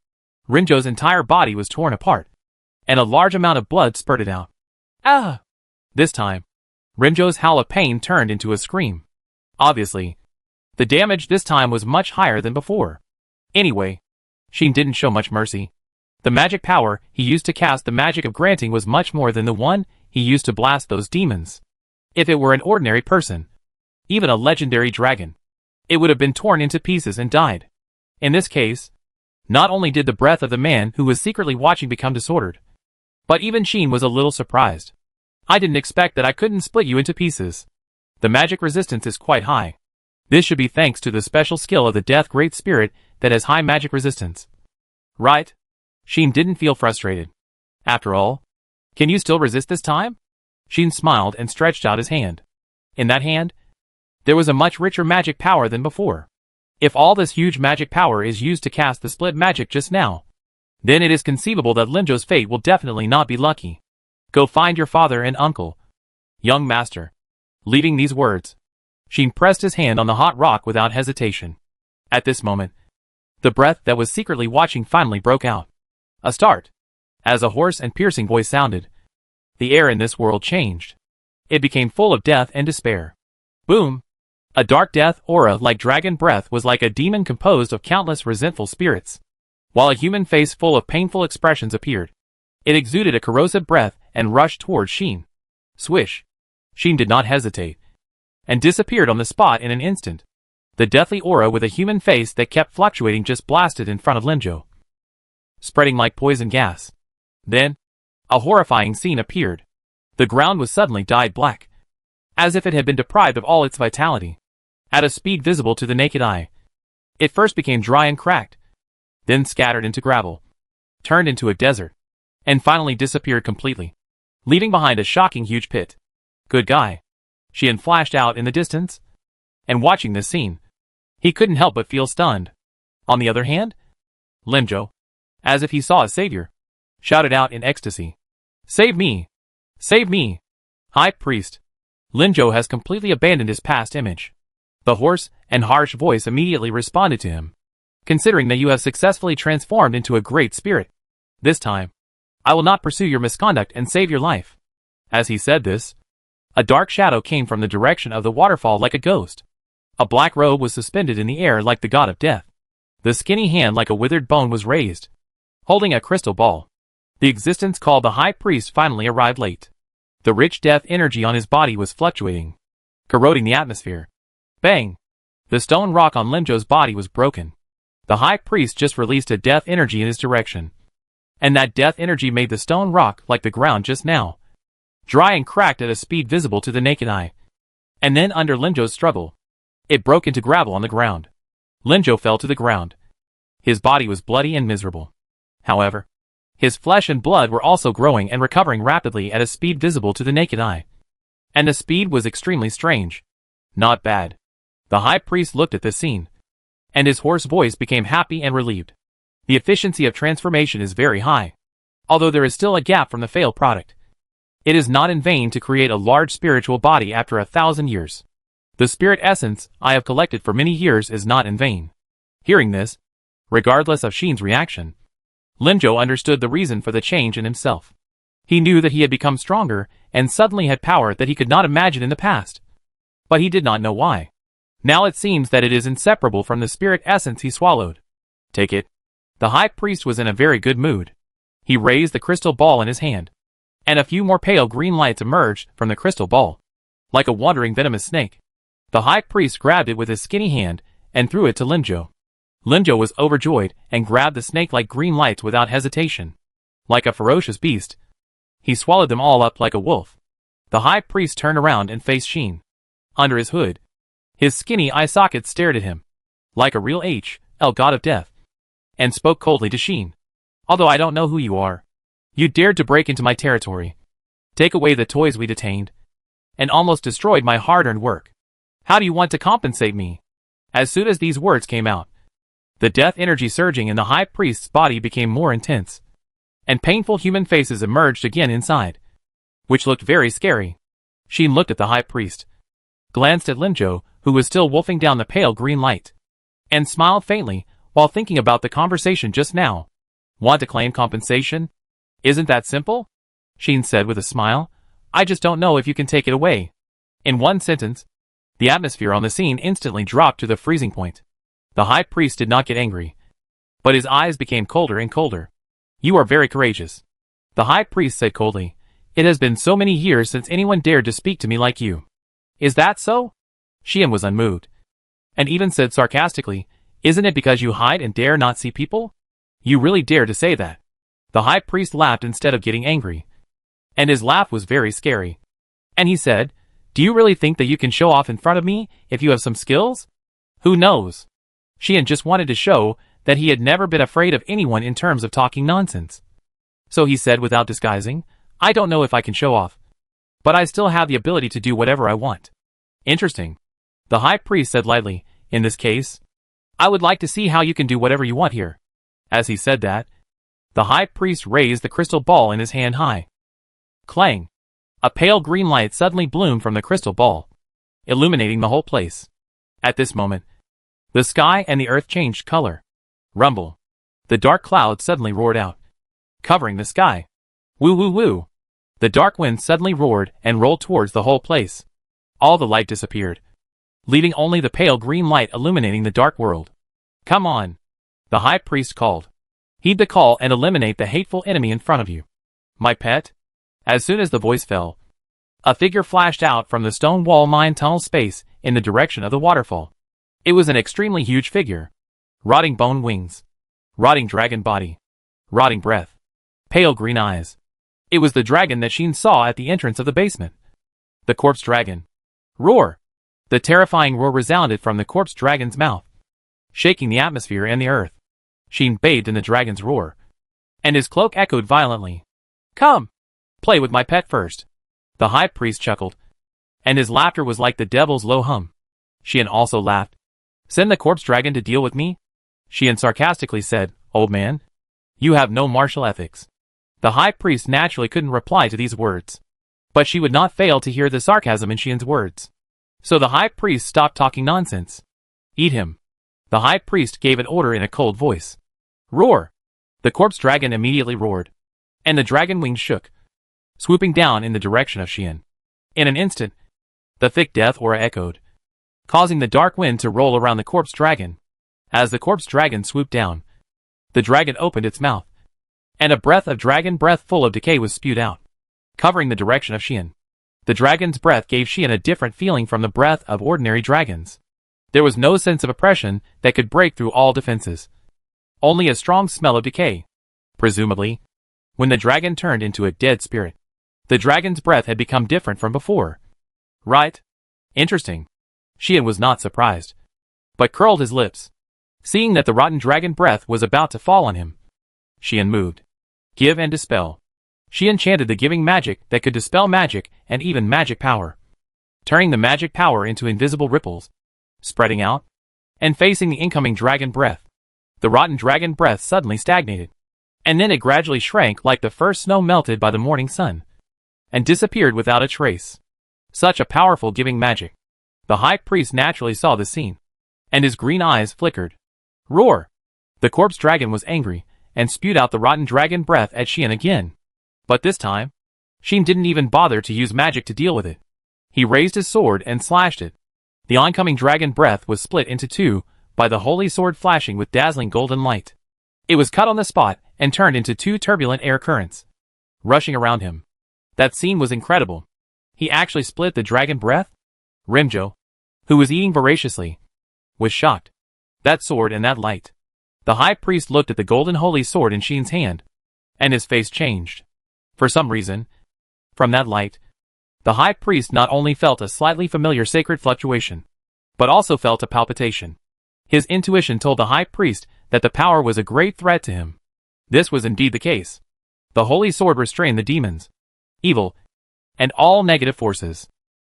S1: Rinzhou's entire body was torn apart, and a large amount of blood spurted out. Ah! This time, Rinzhou's howl of pain turned into a scream. Obviously, the damage this time was much higher than before. Anyway, Xian didn't show much mercy. The magic power he used to cast the magic of granting was much more than the one he used to blast those demons. If it were an ordinary person, even a legendary dragon, it would have been torn into pieces and died. In this case, not only did the breath of the man who was secretly watching become disordered, but even Xian was a little surprised. I didn't expect that I couldn't split you into pieces. The magic resistance is quite high. This should be thanks to the special skill of the Death Great Spirit that has high magic resistance. Right? Xian didn't feel frustrated. After all, can you still resist this time? Xian smiled and stretched out his hand. In that hand, there was a much richer magic power than before. If all this huge magic power is used to cast the split magic just now, then it is conceivable that Linzhou's fate will definitely not be lucky. Go find your father and uncle, young master. Leaving these words, Xian pressed his hand on the hot rock without hesitation. At this moment, the breath that was secretly watching finally broke out. A start. As a hoarse and piercing voice sounded, the air in this world changed. It became full of death and despair. Boom! A dark death aura like dragon breath was like a demon composed of countless resentful spirits, while a human face full of painful expressions appeared. It exuded a corrosive breath and rushed towards Xian. Swish! Xian did not hesitate, and disappeared on the spot in an instant. The deathly aura with a human face that kept fluctuating just blasted in front of Linzhou, spreading like poison gas. Then, a horrifying scene appeared. The ground was suddenly dyed black, as if it had been deprived of all its vitality. At a speed visible to the naked eye, it first became dry and cracked, then scattered into gravel, turned into a desert, and finally disappeared completely, leaving behind a shocking huge pit. Good guy. Xian flashed out in the distance, and watching this scene, he couldn't help but feel stunned. On the other hand, Linzhou, as if he saw a savior, shouted out in ecstasy. Save me! Save me! High Priest! Linzhou has completely abandoned his past image. The hoarse and harsh voice immediately responded to him. Considering that you have successfully transformed into a great spirit, this time, I will not pursue your misconduct and save your life. As he said this, a dark shadow came from the direction of the waterfall like a ghost. A black robe was suspended in the air like the god of death. The skinny hand like a withered bone was raised, holding a crystal ball. The existence called the High Priest finally arrived late. The rich death energy on his body was fluctuating, corroding the atmosphere. Bang! The stone rock on Linzhou's body was broken. The high priest just released a death energy in his direction. And that death energy made the stone rock like the ground just now, dry and cracked at a speed visible to the naked eye. And then under Linzhou's struggle, it broke into gravel on the ground. Linzhou fell to the ground. His body was bloody and miserable. However, his flesh and blood were also growing and recovering rapidly at a speed visible to the naked eye. And the speed was extremely strange. Not bad. The high priest looked at this scene, and his hoarse voice became happy and relieved. The efficiency of transformation is very high, although there is still a gap from the failed product. It is not in vain to create a large spiritual body after 1,000 years. The spirit essence I have collected for many years is not in vain. Hearing this, regardless of Xin's reaction, Linzhou understood the reason for the change in himself. He knew that he had become stronger and suddenly had power that he could not imagine in the past. But he did not know why. Now it seems that it is inseparable from the spirit essence he swallowed. Take it. The high priest was in a very good mood. He raised the crystal ball in his hand, and a few more pale green lights emerged from the crystal ball, like a wandering venomous snake. The high priest grabbed it with his skinny hand and threw it to Linzhou. Linzhou was overjoyed and grabbed the snake-like green lights without hesitation. Like a ferocious beast, he swallowed them all up like a wolf. The high priest turned around and faced Xin. Under his hood, his skinny eye sockets stared at him, like a real H.L. god of death, and spoke coldly to Xin. Although I don't know who you are, you dared to break into my territory, take away the toys we detained, and almost destroyed my hard-earned work. How do you want to compensate me? As soon as these words came out, the death energy surging in the high priest's body became more intense, and painful human faces emerged again inside, which looked very scary. Xin looked at the high priest, glanced at Linzhou, who was still wolfing down the pale green light, and smiled faintly while thinking about the conversation just now. Want to claim compensation? Isn't that simple? Xin said with a smile. I just don't know if you can take it away. In one sentence, the atmosphere on the scene instantly dropped to the freezing point. The high priest did not get angry, but his eyes became colder and colder. You are very courageous, the high priest said coldly. It has been so many years since anyone dared to speak to me like you. Is that so? Xian was unmoved, and even said sarcastically, isn't it because you hide and dare not see people? You really dare to say that? The high priest laughed instead of getting angry, and his laugh was very scary. And he said, do you really think that you can show off in front of me if you have some skills? Who knows? Xian just wanted to show that he had never been afraid of anyone in terms of talking nonsense. So he said without disguising, I don't know if I can show off, but I still have the ability to do whatever I want. Interesting. The high priest said lightly, in this case, I would like to see how you can do whatever you want here. As he said that, the high priest raised the crystal ball in his hand high. Clang! A pale green light suddenly bloomed from the crystal ball, illuminating the whole place. At this moment, the sky and the earth changed color. Rumble. The dark cloud suddenly roared out, covering the sky. Woo woo woo. The dark wind suddenly roared and rolled towards the whole place. All the light disappeared, leaving only the pale green light illuminating the dark world. Come on, the high priest called. Heed the call and eliminate the hateful enemy in front of you. My pet? As soon as the voice fell, a figure flashed out from the stone wall mine tunnel space in the direction of the waterfall. It was an extremely huge figure. Rotting bone wings, rotting dragon body, rotting breath, pale green eyes. It was the dragon that Xin saw at the entrance of the basement. The corpse dragon. Roar! The terrifying roar resounded from the corpse dragon's mouth, shaking the atmosphere and the earth. Xin bathed in the dragon's roar, and his cloak echoed violently. Come! Play with my pet first. The high priest chuckled, and his laughter was like the devil's low hum. Xian also laughed. Send the corpse dragon to deal with me? Xian sarcastically said, Old man, you have no martial ethics. The high priest naturally couldn't reply to these words, but she would not fail to hear the sarcasm in Xian's words. So the high priest stopped talking nonsense. Eat him. The high priest gave an order in a cold voice. Roar! The corpse dragon immediately roared, and the dragon wings shook, swooping down in the direction of Xian. In an instant, the thick death aura echoed, causing the dark wind to roll around the corpse dragon. As the corpse dragon swooped down, the dragon opened its mouth, and a breath of dragon breath full of decay was spewed out, covering the direction of Xian. The dragon's breath gave Xian a different feeling from the breath of ordinary dragons. There was no sense of oppression that could break through all defenses. Only a strong smell of decay. Presumably, when the dragon turned into a dead spirit, the dragon's breath had become different from before. Right? Interesting. Xian was not surprised, but curled his lips, seeing that the rotten dragon breath was about to fall on him. Xian moved. Give and dispel. Xian chanted the giving magic that could dispel magic and even magic power, turning the magic power into invisible ripples, spreading out, and facing the incoming dragon breath. The rotten dragon breath suddenly stagnated, and then it gradually shrank like the first snow melted by the morning sun, and disappeared without a trace. Such a powerful giving magic. The high priest naturally saw the scene, and his green eyes flickered. Roar! The corpse dragon was angry, and spewed out the rotten dragon breath at Xian again. But this time, Xian didn't even bother to use magic to deal with it. He raised his sword and slashed it. The oncoming dragon breath was split into two by the holy sword flashing with dazzling golden light. It was cut on the spot and turned into two turbulent air currents, rushing around him. That scene was incredible. He actually split the dragon breath? Rimjo, who was eating voraciously, was shocked. That sword and that light. The high priest looked at the golden holy sword in Xian's hand, and his face changed. For some reason, from that light, the high priest not only felt a slightly familiar sacred fluctuation, but also felt a palpitation. His intuition told the high priest that the power was a great threat to him. This was indeed the case. The holy sword restrained the demons, evil, and all negative forces.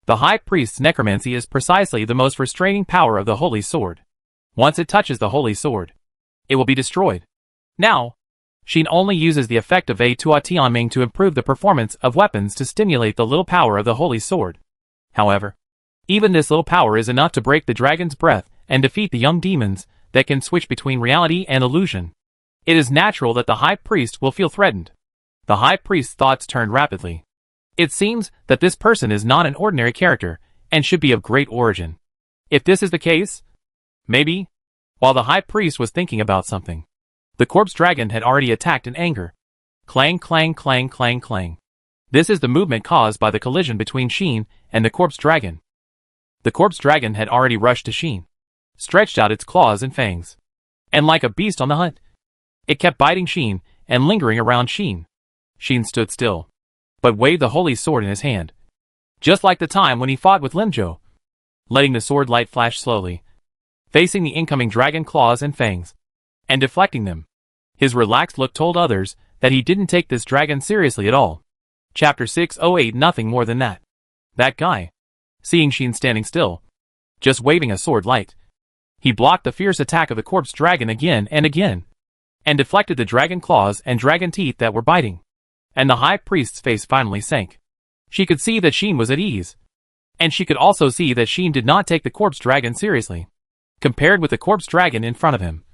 S1: The high priest's necromancy is precisely the most restraining power of the holy sword. Once it touches the holy sword, it will be destroyed. Now, Xian only uses the effect of a Tua Tianming to improve the performance of weapons to stimulate the little power of the holy sword. However, even this little power is enough to break the dragon's breath and defeat the young demons that can switch between reality and illusion. It is natural that the high priest will feel threatened. The high priest's thoughts turned rapidly. It seems that this person is not an ordinary character and should be of great origin. If this is the case, maybe, while the high priest was thinking about something, the corpse dragon had already attacked in anger. Clang, clang, clang, clang, clang. This is the movement caused by the collision between Xian and the corpse dragon. The corpse dragon had already rushed to Xian, stretched out its claws and fangs, and like a beast on the hunt, it kept biting Xian and lingering around Xian. Xian stood still, but waved the holy sword in his hand, just like the time when he fought with Limjo, letting the sword light flash slowly, facing the incoming dragon claws and fangs, and deflecting them. His relaxed look told others that he didn't take this dragon seriously at all. Chapter 608. Nothing more than that. That guy, seeing Xian standing still, just waving a sword light, he blocked the fierce attack of the corpse dragon again, and deflected the dragon claws and dragon teeth that were biting. And the high priest's face finally sank. She could see that Xian was at ease, and she could also see that Xian did not take the corpse dragon seriously. Compared with the corpse dragon in front of him,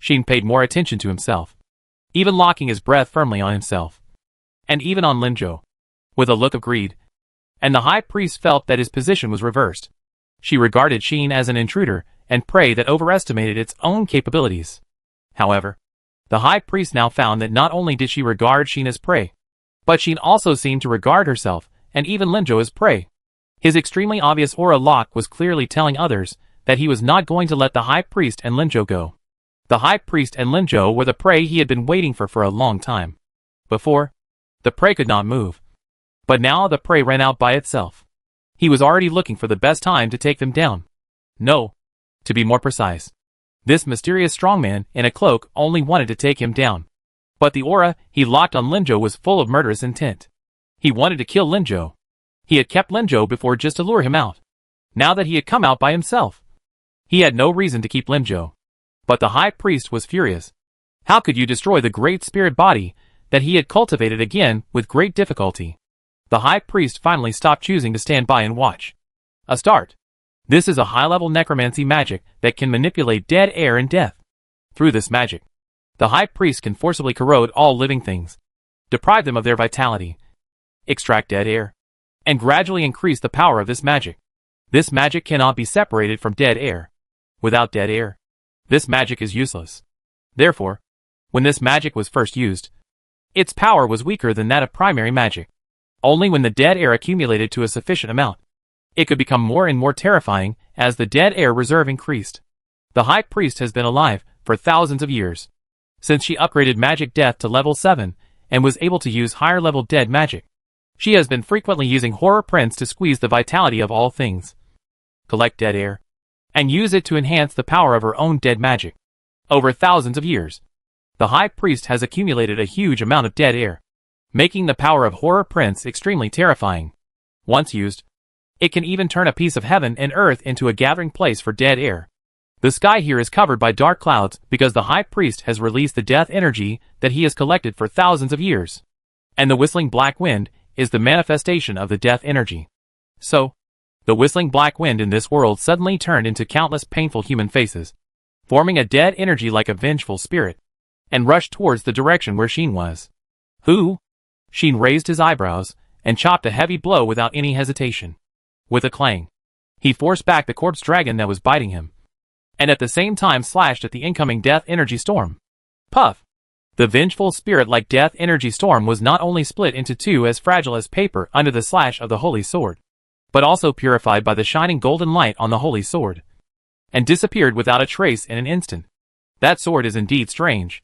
S1: Xian paid more attention to himself, even locking his breath firmly on himself, and even on Limjo, with a look of greed. And the high priest felt that his position was reversed. She regarded Xian as an intruder and prey that overestimated its own capabilities. However, the high priest now found that not only did she regard Xian as prey, but Xian also seemed to regard herself and even Limjo as prey. His extremely obvious aura lock was clearly telling others that he was not going to let the high priest and Limjo go. The high priest and Limjo were the prey he had been waiting for a long time. Before, the prey could not move, but now the prey ran out by itself. He was already looking for the best time to take them down. No, to be more precise, this mysterious strongman in a cloak only wanted to take him down. But the aura he locked on Limjo was full of murderous intent. He wanted to kill Limjo. He had kept Limjo before just to lure him out. Now that he had come out by himself, he had no reason to keep Limjo. But the high priest was furious. How could you destroy the great spirit body that he had cultivated again with great difficulty? The high priest finally stopped choosing to stand by and watch. A start. This is a high-level necromancy magic that can manipulate dead air and death. Through this magic, the high priest can forcibly corrode all living things, deprive them of their vitality, extract dead air, and gradually increase the power of this magic. This magic cannot be separated from dead air. Without dead air, this magic is useless. Therefore, when this magic was first used, its power was weaker than that of primary magic. Only when the dead air accumulated to a sufficient amount, it could become more and more terrifying as the dead air reserve increased. The High Priest has been alive for thousands of years, since she upgraded magic death to level 7 and was able to use higher level dead magic. She has been frequently using horror prints to squeeze the vitality of all things, collect dead air, and use it to enhance the power of her own dead magic. Over thousands of years, the High Priest has accumulated a huge amount of dead air, making the power of horror prints extremely terrifying. Once used, it can even turn a piece of heaven and earth into a gathering place for dead air. The sky here is covered by dark clouds because the High Priest has released the death energy that he has collected for thousands of years. And the whistling black wind is the manifestation of the death energy. So, the whistling black wind in this world suddenly turned into countless painful human faces, forming a dead energy like a vengeful spirit, and rushed towards the direction where Sheen was. Who? Sheen raised his eyebrows and chopped a heavy blow without any hesitation. With a clang, he forced back the corpse dragon that was biting him, and at the same time slashed at the incoming death energy storm. Puff! The vengeful spirit-like death energy storm was not only split into two as fragile as paper under the slash of the holy sword, but also purified by the shining golden light on the holy sword, and disappeared without a trace in an instant. That sword is indeed strange.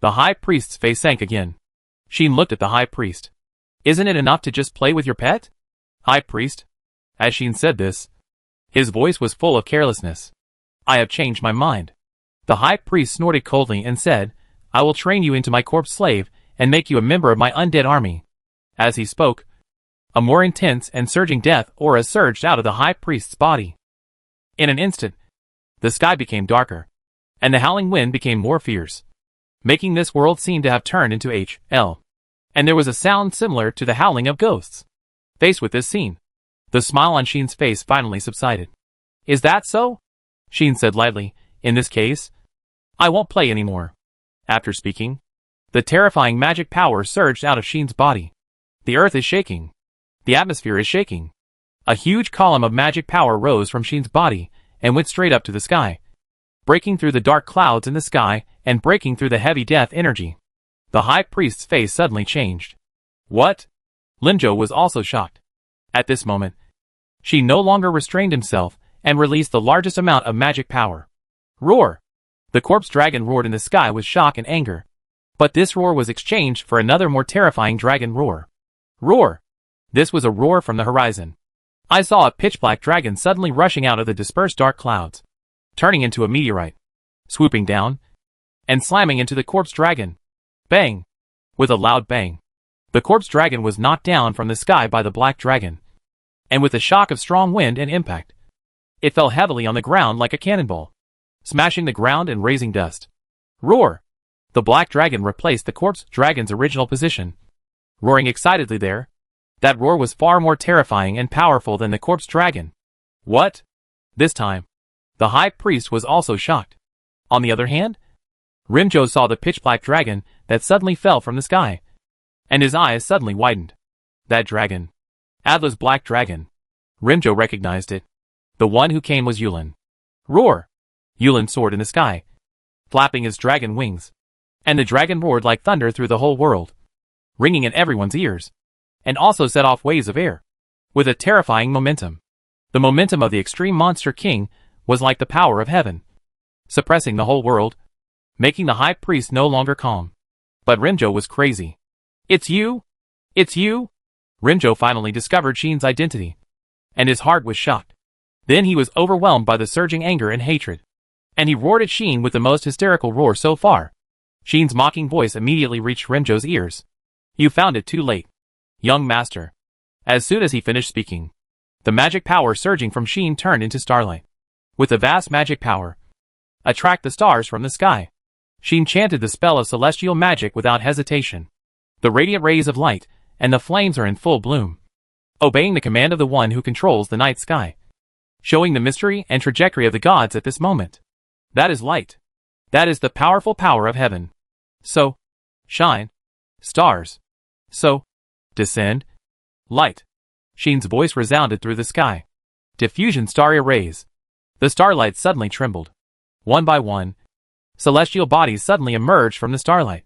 S1: The High Priest's face sank again. Sheen looked at the High Priest. Isn't it enough to just play with your pet? High Priest? As Sheen said this, his voice was full of carelessness. I have changed my mind. The High Priest snorted coldly and said, I will train you into my corpse slave and make you a member of my undead army. As he spoke, a more intense and surging death aura surged out of the High Priest's body. In an instant, the sky became darker, and the howling wind became more fierce, making this world seem to have turned into H.L. And there was a sound similar to the howling of ghosts. Faced with this scene, the smile on Sheen's face finally subsided. Is that so? Sheen said lightly, in this case, I won't play anymore. After speaking, the terrifying magic power surged out of Sheen's body. The earth is shaking. The atmosphere is shaking. A huge column of magic power rose from Sheen's body and went straight up to the sky, breaking through the dark clouds in the sky and breaking through the heavy death energy. The High Priest's face suddenly changed. What? Linzhou was also shocked. At this moment, she no longer restrained himself and released the largest amount of magic power. Roar! The corpse dragon roared in the sky with shock and anger. But this roar was exchanged for another more terrifying dragon roar. Roar! This was a roar from the horizon. I saw a pitch-black dragon suddenly rushing out of the dispersed dark clouds, turning into a meteorite, swooping down, and slamming into the corpse dragon. Bang! With a loud bang, the corpse dragon was knocked down from the sky by the black dragon, and with a shock of strong wind and impact, it fell heavily on the ground like a cannonball, smashing the ground and raising dust. Roar! The black dragon replaced the corpse dragon's original position, roaring excitedly there. That roar was far more terrifying and powerful than the corpse dragon. What? This time, the High Priest was also shocked. On the other hand, Rimjo saw the pitch-black dragon that suddenly fell from the sky, and his eyes suddenly widened. That dragon. Adla's black dragon. Rimjo recognized it. The one who came was Yulin. Roar! Yulin soared in the sky, flapping his dragon wings, and the dragon roared like thunder through the whole world, ringing in everyone's ears, and also set off waves of air, with a terrifying momentum. The momentum of the extreme monster king was like the power of heaven, suppressing the whole world, making the High Priest no longer calm. But Rimjo was crazy. It's you? It's you? Rimjo finally discovered Sheen's identity, and his heart was shocked. Then he was overwhelmed by the surging anger and hatred, and he roared at Sheen with the most hysterical roar so far. Sheen's mocking voice immediately reached Rimjo's ears. You found it too late, young master. As soon as he finished speaking, the magic power surging from Sheen turned into starlight. With the vast magic power, attract the stars from the sky. Sheen chanted the spell of celestial magic without hesitation. The radiant rays of light and the flames are in full bloom, obeying the command of the one who controls the night sky, showing the mystery and trajectory of the gods at this moment. That is light. That is the powerful power of heaven. So, shine, stars. So, descend, light. Sheen's voice resounded through the sky. Diffusion starry rays. The starlight suddenly trembled. One by one, celestial bodies suddenly emerged from the starlight,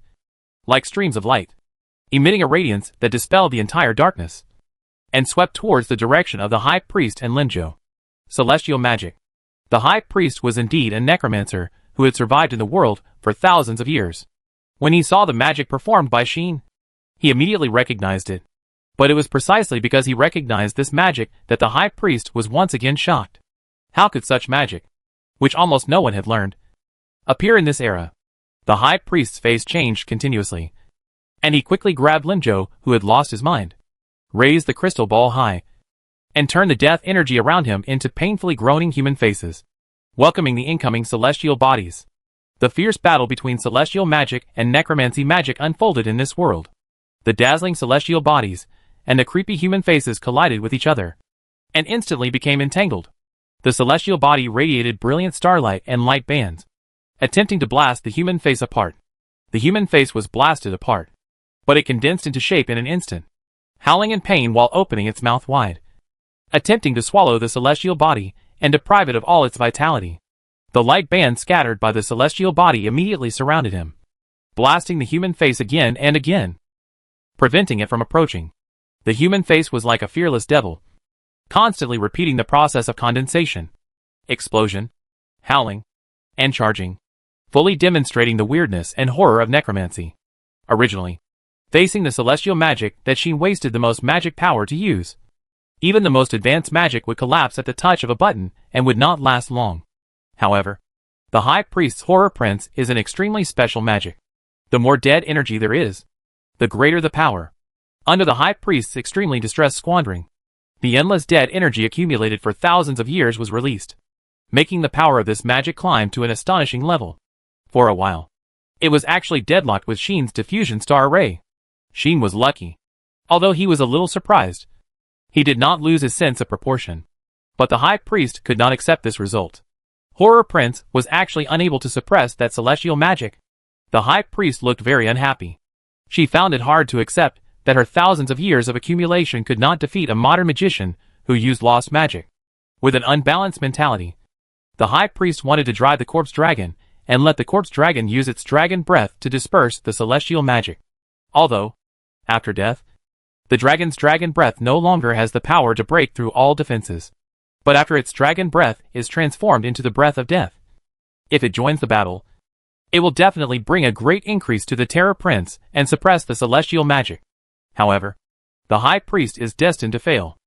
S1: like streams of light, emitting a radiance that dispelled the entire darkness, and swept towards the direction of the High Priest and Linzhou. Celestial magic. The high priest was indeed a necromancer who had survived in the world for thousands of years. When he saw the magic performed by Sheen, he immediately recognized it. But it was precisely because he recognized this magic that the high priest was once again shocked. How could such magic, which almost no one had learned, appear in this era? The high priest's face changed continuously, and he quickly grabbed Linjo, who had lost his mind, raised the crystal ball high, and turned the death energy around him into painfully groaning human faces, welcoming the incoming celestial bodies. The fierce battle between celestial magic and necromancy magic unfolded in this world. The dazzling celestial bodies and the creepy human faces collided with each other, and instantly became entangled. The celestial body radiated brilliant starlight and light bands, attempting to blast the human face apart. The human face was blasted apart, but it condensed into shape in an instant, howling in pain while opening its mouth wide, attempting to swallow the celestial body and deprive it of all its vitality. The light band scattered by the celestial body immediately surrounded him, blasting the human face again and again, preventing it from approaching. The human face was like a fearless devil, constantly repeating the process of condensation, explosion, howling, and charging, fully demonstrating the weirdness and horror of necromancy. Originally, facing the celestial magic that Sheen wasted the most magic power to use. Even the most advanced magic would collapse at the touch of a button and would not last long. However, the High Priest's Horror Prince is an extremely special magic. The more dead energy there is, the greater the power. Under the High Priest's extremely distressed squandering, the endless dead energy accumulated for thousands of years was released, making the power of this magic climb to an astonishing level. For a while, it was actually deadlocked with Sheen's diffusion star array. Sheen was lucky. Although he was a little surprised, he did not lose his sense of proportion. But the High Priest could not accept this result. Horror Prince was actually unable to suppress that celestial magic. The High Priest looked very unhappy. She found it hard to accept that her thousands of years of accumulation could not defeat a modern magician who used lost magic. With an unbalanced mentality, the High Priest wanted to drive the corpse dragon and let the corpse dragon use its dragon breath to disperse the celestial magic. Although, after death, the dragon's dragon breath no longer has the power to break through all defenses. But after its dragon breath is transformed into the breath of death, if it joins the battle, it will definitely bring a great increase to the Terror Prince and suppress the celestial magic. However, the High Priest is destined to fail.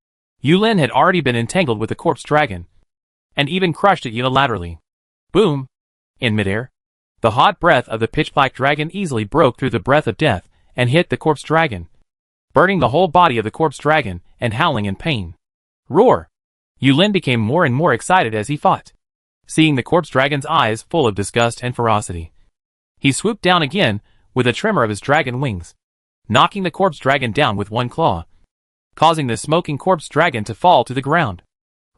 S1: Yulin had already been entangled with the corpse dragon, and even crushed it unilaterally. Boom! In midair, the hot breath of the pitch-black dragon easily broke through the breath of death and hit the corpse dragon, burning the whole body of the corpse dragon and howling in pain. Roar! Yulin became more and more excited as he fought, seeing the corpse dragon's eyes full of disgust and ferocity. He swooped down again with a tremor of his dragon wings, knocking the corpse dragon down with one claw, causing the smoking corpse dragon to fall to the ground.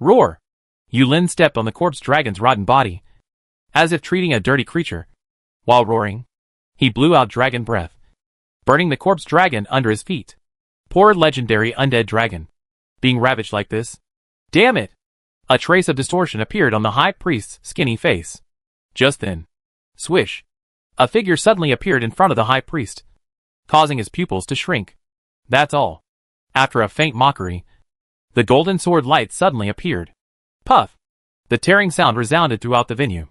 S1: Roar! Yulin stepped on the corpse dragon's rotten body, as if treating a dirty creature. While roaring, he blew out dragon breath, burning the corpse dragon under his feet. Poor legendary undead dragon, being ravaged like this. Damn it! A trace of distortion appeared on the High Priest's skinny face. Just then, swish! A figure suddenly appeared in front of the High Priest, causing his pupils to shrink. That's all. After a faint mockery, the golden sword light suddenly appeared. Puff! The tearing sound resounded throughout the venue.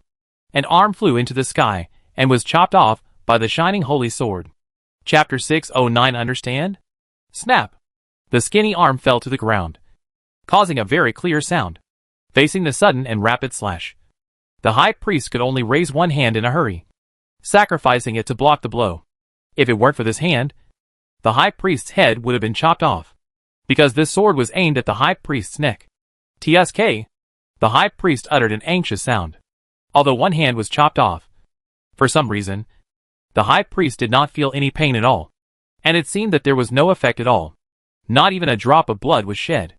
S1: An arm flew into the sky and was chopped off by the shining holy sword. Chapter 609 Understand? Snap! The skinny arm fell to the ground, causing a very clear sound. Facing the sudden and rapid slash, the High Priest could only raise one hand in a hurry, sacrificing it to block the blow. If it weren't for this hand, the High Priest's head would have been chopped off, because this sword was aimed at the High Priest's neck. TSK! The High Priest uttered an anxious sound. Although one hand was chopped off, for some reason, the High Priest did not feel any pain at all, and it seemed that there was no effect at all. Not even a drop of blood was shed.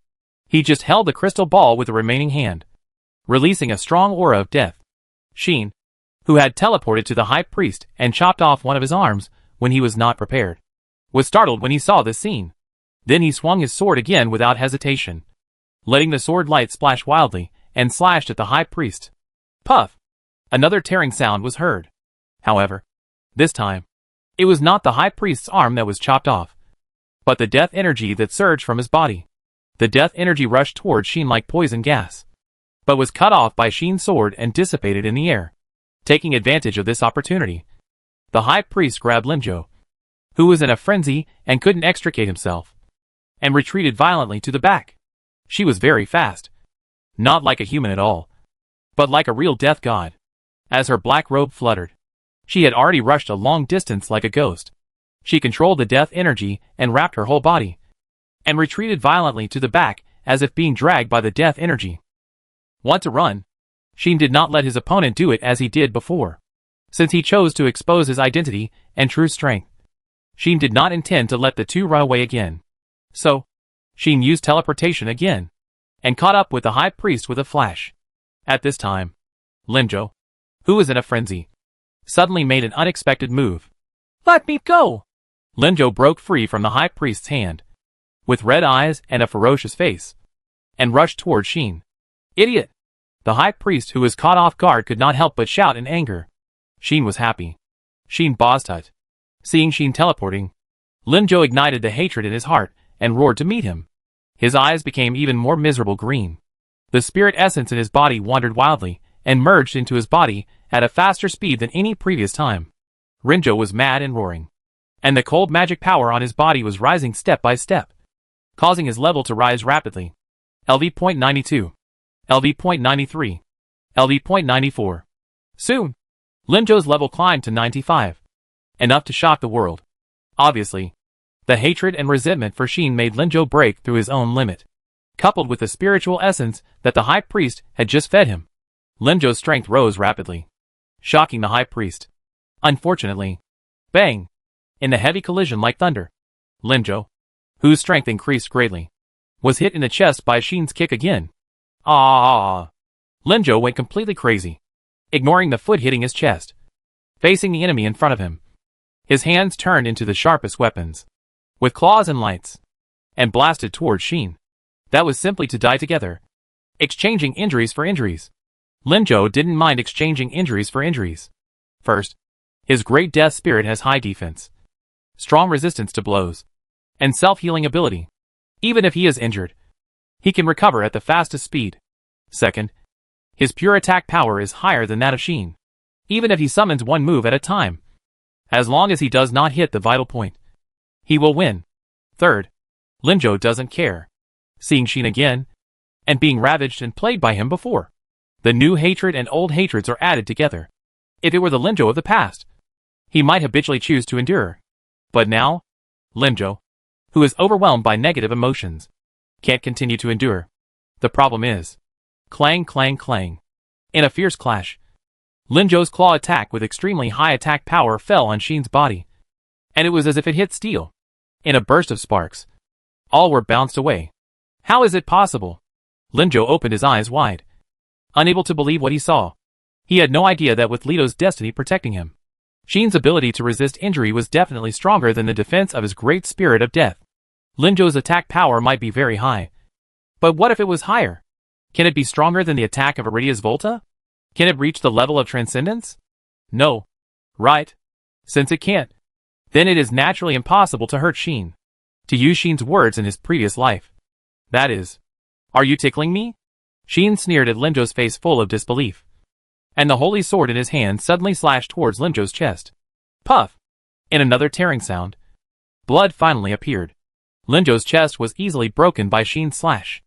S1: He just held the crystal ball with the remaining hand, releasing a strong aura of death. Sheen, who had teleported to the High Priest and chopped off one of his arms when he was not prepared, was startled when he saw this scene. Then he swung his sword again without hesitation, letting the sword light splash wildly, and slashed at the High Priest. Puff! Another tearing sound was heard. However, this time, it was not the High Priest's arm that was chopped off, but the death energy that surged from his body. The death energy rushed towards Sheen like poison gas, but was cut off by Shin's sword and dissipated in the air. Taking advantage of this opportunity, the high priest grabbed Linjo, who was in a frenzy and couldn't extricate himself, and retreated violently to the back. She was very fast. Not like a human at all, but like a real death god. As her black robe fluttered, she had already rushed a long distance like a ghost. She controlled the death energy and wrapped her whole body, and retreated violently to the back as if being dragged by the death energy. Want to run? Shin did not let his opponent do it as he did before, since he chose to expose his identity and true strength. Shin did not intend to let the two run away again. So, Shin used teleportation again, and caught up with the high priest with a flash. At this time, Linjo, who was in a frenzy, suddenly made an unexpected move. Let me go! Linjo broke free from the high priest's hand, with red eyes and a ferocious face, and rushed toward Shin. Idiot! The high priest who was caught off guard could not help but shout in anger. Shin was happy. Shin Boztut. Seeing Shin teleporting, Linjo ignited the hatred in his heart and roared to meet him. His eyes became even more miserable green. The spirit essence in his body wandered wildly and merged into his body at a faster speed than any previous time. Rinjo was mad and roaring, and the cold magic power on his body was rising step by step, causing his level to rise rapidly. LV.92, LV.93, LV.94. Soon, Linjo's level climbed to 95, enough to shock the world. Obviously, the hatred and resentment for Shin made Linjo break through his own limit. Coupled with the spiritual essence that the high priest had just fed him, Linjo's strength rose rapidly, shocking the high priest. Unfortunately, bang! In the heavy collision like thunder, Linjo, whose strength increased greatly, was hit in the chest by Shin's kick again. Ah! Linjo went completely crazy, ignoring the foot hitting his chest, facing the enemy in front of him. His hands turned into the sharpest weapons, with claws and lights, and blasted towards Shin. That was simply to die together, exchanging injuries for injuries. Linjo didn't mind exchanging injuries for injuries. First, his great death spirit has high defense, strong resistance to blows, and self-healing ability. Even if he is injured, he can recover at the fastest speed. Second, his pure attack power is higher than that of Shin, even if he summons one move at a time. As long as he does not hit the vital point, he will win. Third, Linjo doesn't care. Seeing Shin again, and being ravaged and played by him before, the new hatred and old hatreds are added together. If it were the Linjo of the past, he might habitually choose to endure. But now, Linjo, who is overwhelmed by negative emotions, can't continue to endure. The problem is, clang clang clang. In a fierce clash, Linjo's claw attack with extremely high attack power fell on Shin's body, and it was as if it hit steel. In a burst of sparks, all were bounced away. How is it possible? Linjo opened his eyes wide, unable to believe what he saw. He had no idea that with Lito's destiny protecting him, Shin's ability to resist injury was definitely stronger than the defense of his great spirit of death. Linjo's attack power might be very high, but what if it was higher? Can it be stronger than the attack of Iridia's Volta? Can it reach the level of transcendence? No. Right? Since it can't, then it is naturally impossible to hurt Shin. To use Shin's words in his previous life. That is, are you tickling me? Shin sneered at Linjo's face full of disbelief, and the holy sword in his hand suddenly slashed towards Linjo's chest. Puff! In another tearing sound, blood finally appeared. Linjo's chest was easily broken by Shin's slash.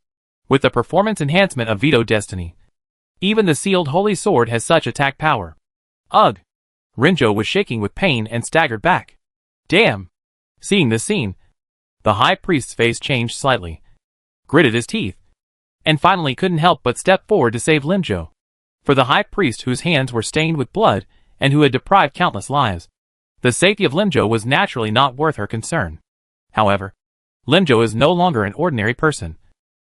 S1: With the performance enhancement of Veto Destiny, even the sealed holy sword has such attack power. Ugh! Rinjo was shaking with pain and staggered back. Damn! Seeing this scene, the high priest's face changed slightly, gritted his teeth, and finally couldn't help but step forward to save Linjo. For the high priest whose hands were stained with blood and who had deprived countless lives, the safety of Linjo was naturally not worth her concern. However, Linjo is no longer an ordinary person,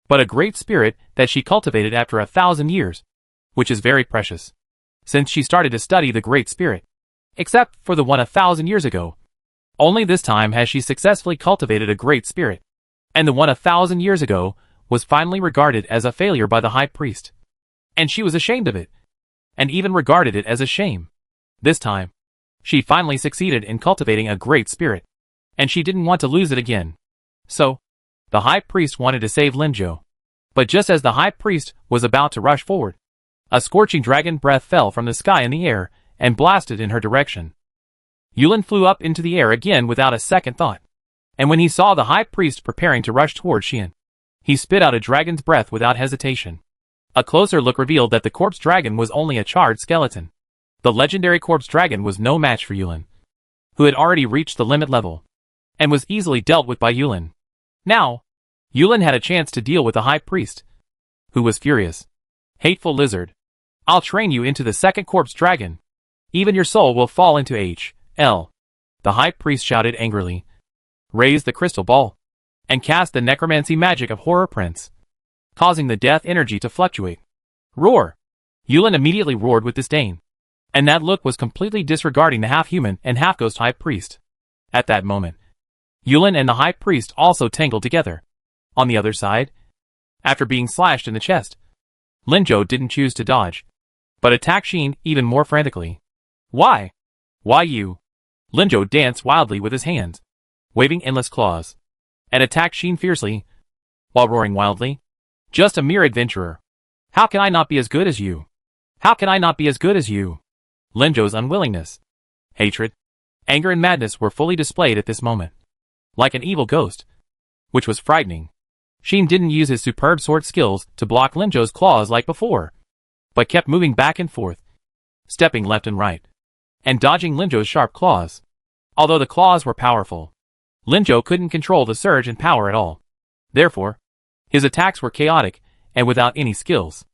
S1: but a great spirit that she cultivated after 1,000 years, which is very precious, since she started to study the Great Spirit. Except for the one 1,000 years ago. Only this time has she successfully cultivated a great spirit, and the one 1,000 years ago was finally regarded as a failure by the high priest. And she was ashamed of it, and even regarded it as a shame. This time, she finally succeeded in cultivating a great spirit, and she didn't want to lose it again. So, the high priest wanted to save Linjo. But just as the high priest was about to rush forward, a scorching dragon breath fell from the sky in the air and blasted in her direction. Yulin flew up into the air again without a second thought, and when he saw the high priest preparing to rush toward Xian, he spit out a dragon's breath without hesitation. A closer look revealed that the corpse dragon was only a charred skeleton. The legendary corpse dragon was no match for Yulin, who had already reached the limit level, and was easily dealt with by Yulin. Now, Yulin had a chance to deal with the high priest, who was furious. Hateful lizard. I'll train you into the second corpse dragon. Even your soul will fall into H.L. The high priest shouted angrily, raised the crystal ball, and cast the necromancy magic of Horror Prince, causing the death energy to fluctuate. Roar! Yulin immediately roared with disdain, and that look was completely disregarding the half-human and half-ghost high priest. At that moment, Yulin and the high priest also tangled together. On the other side, after being slashed in the chest, Linzhou didn't choose to dodge, but attacked Xian even more frantically. Why? Why you? Linzhou danced wildly with his hands, waving endless claws, and attacked Xian fiercely, while roaring wildly. Just a mere adventurer. How can I not be as good as you? How can I not be as good as you? Linzhou's unwillingness, hatred, anger and madness were fully displayed at this moment, like an evil ghost, which was frightening. Xian didn't use his superb sword skills to block Linzhou's claws like before, but kept moving back and forth, stepping left and right, and dodging Linzhou's sharp claws. Although the claws were powerful, Linzhou couldn't control the surge in power at all. Therefore, his attacks were chaotic and without any skills.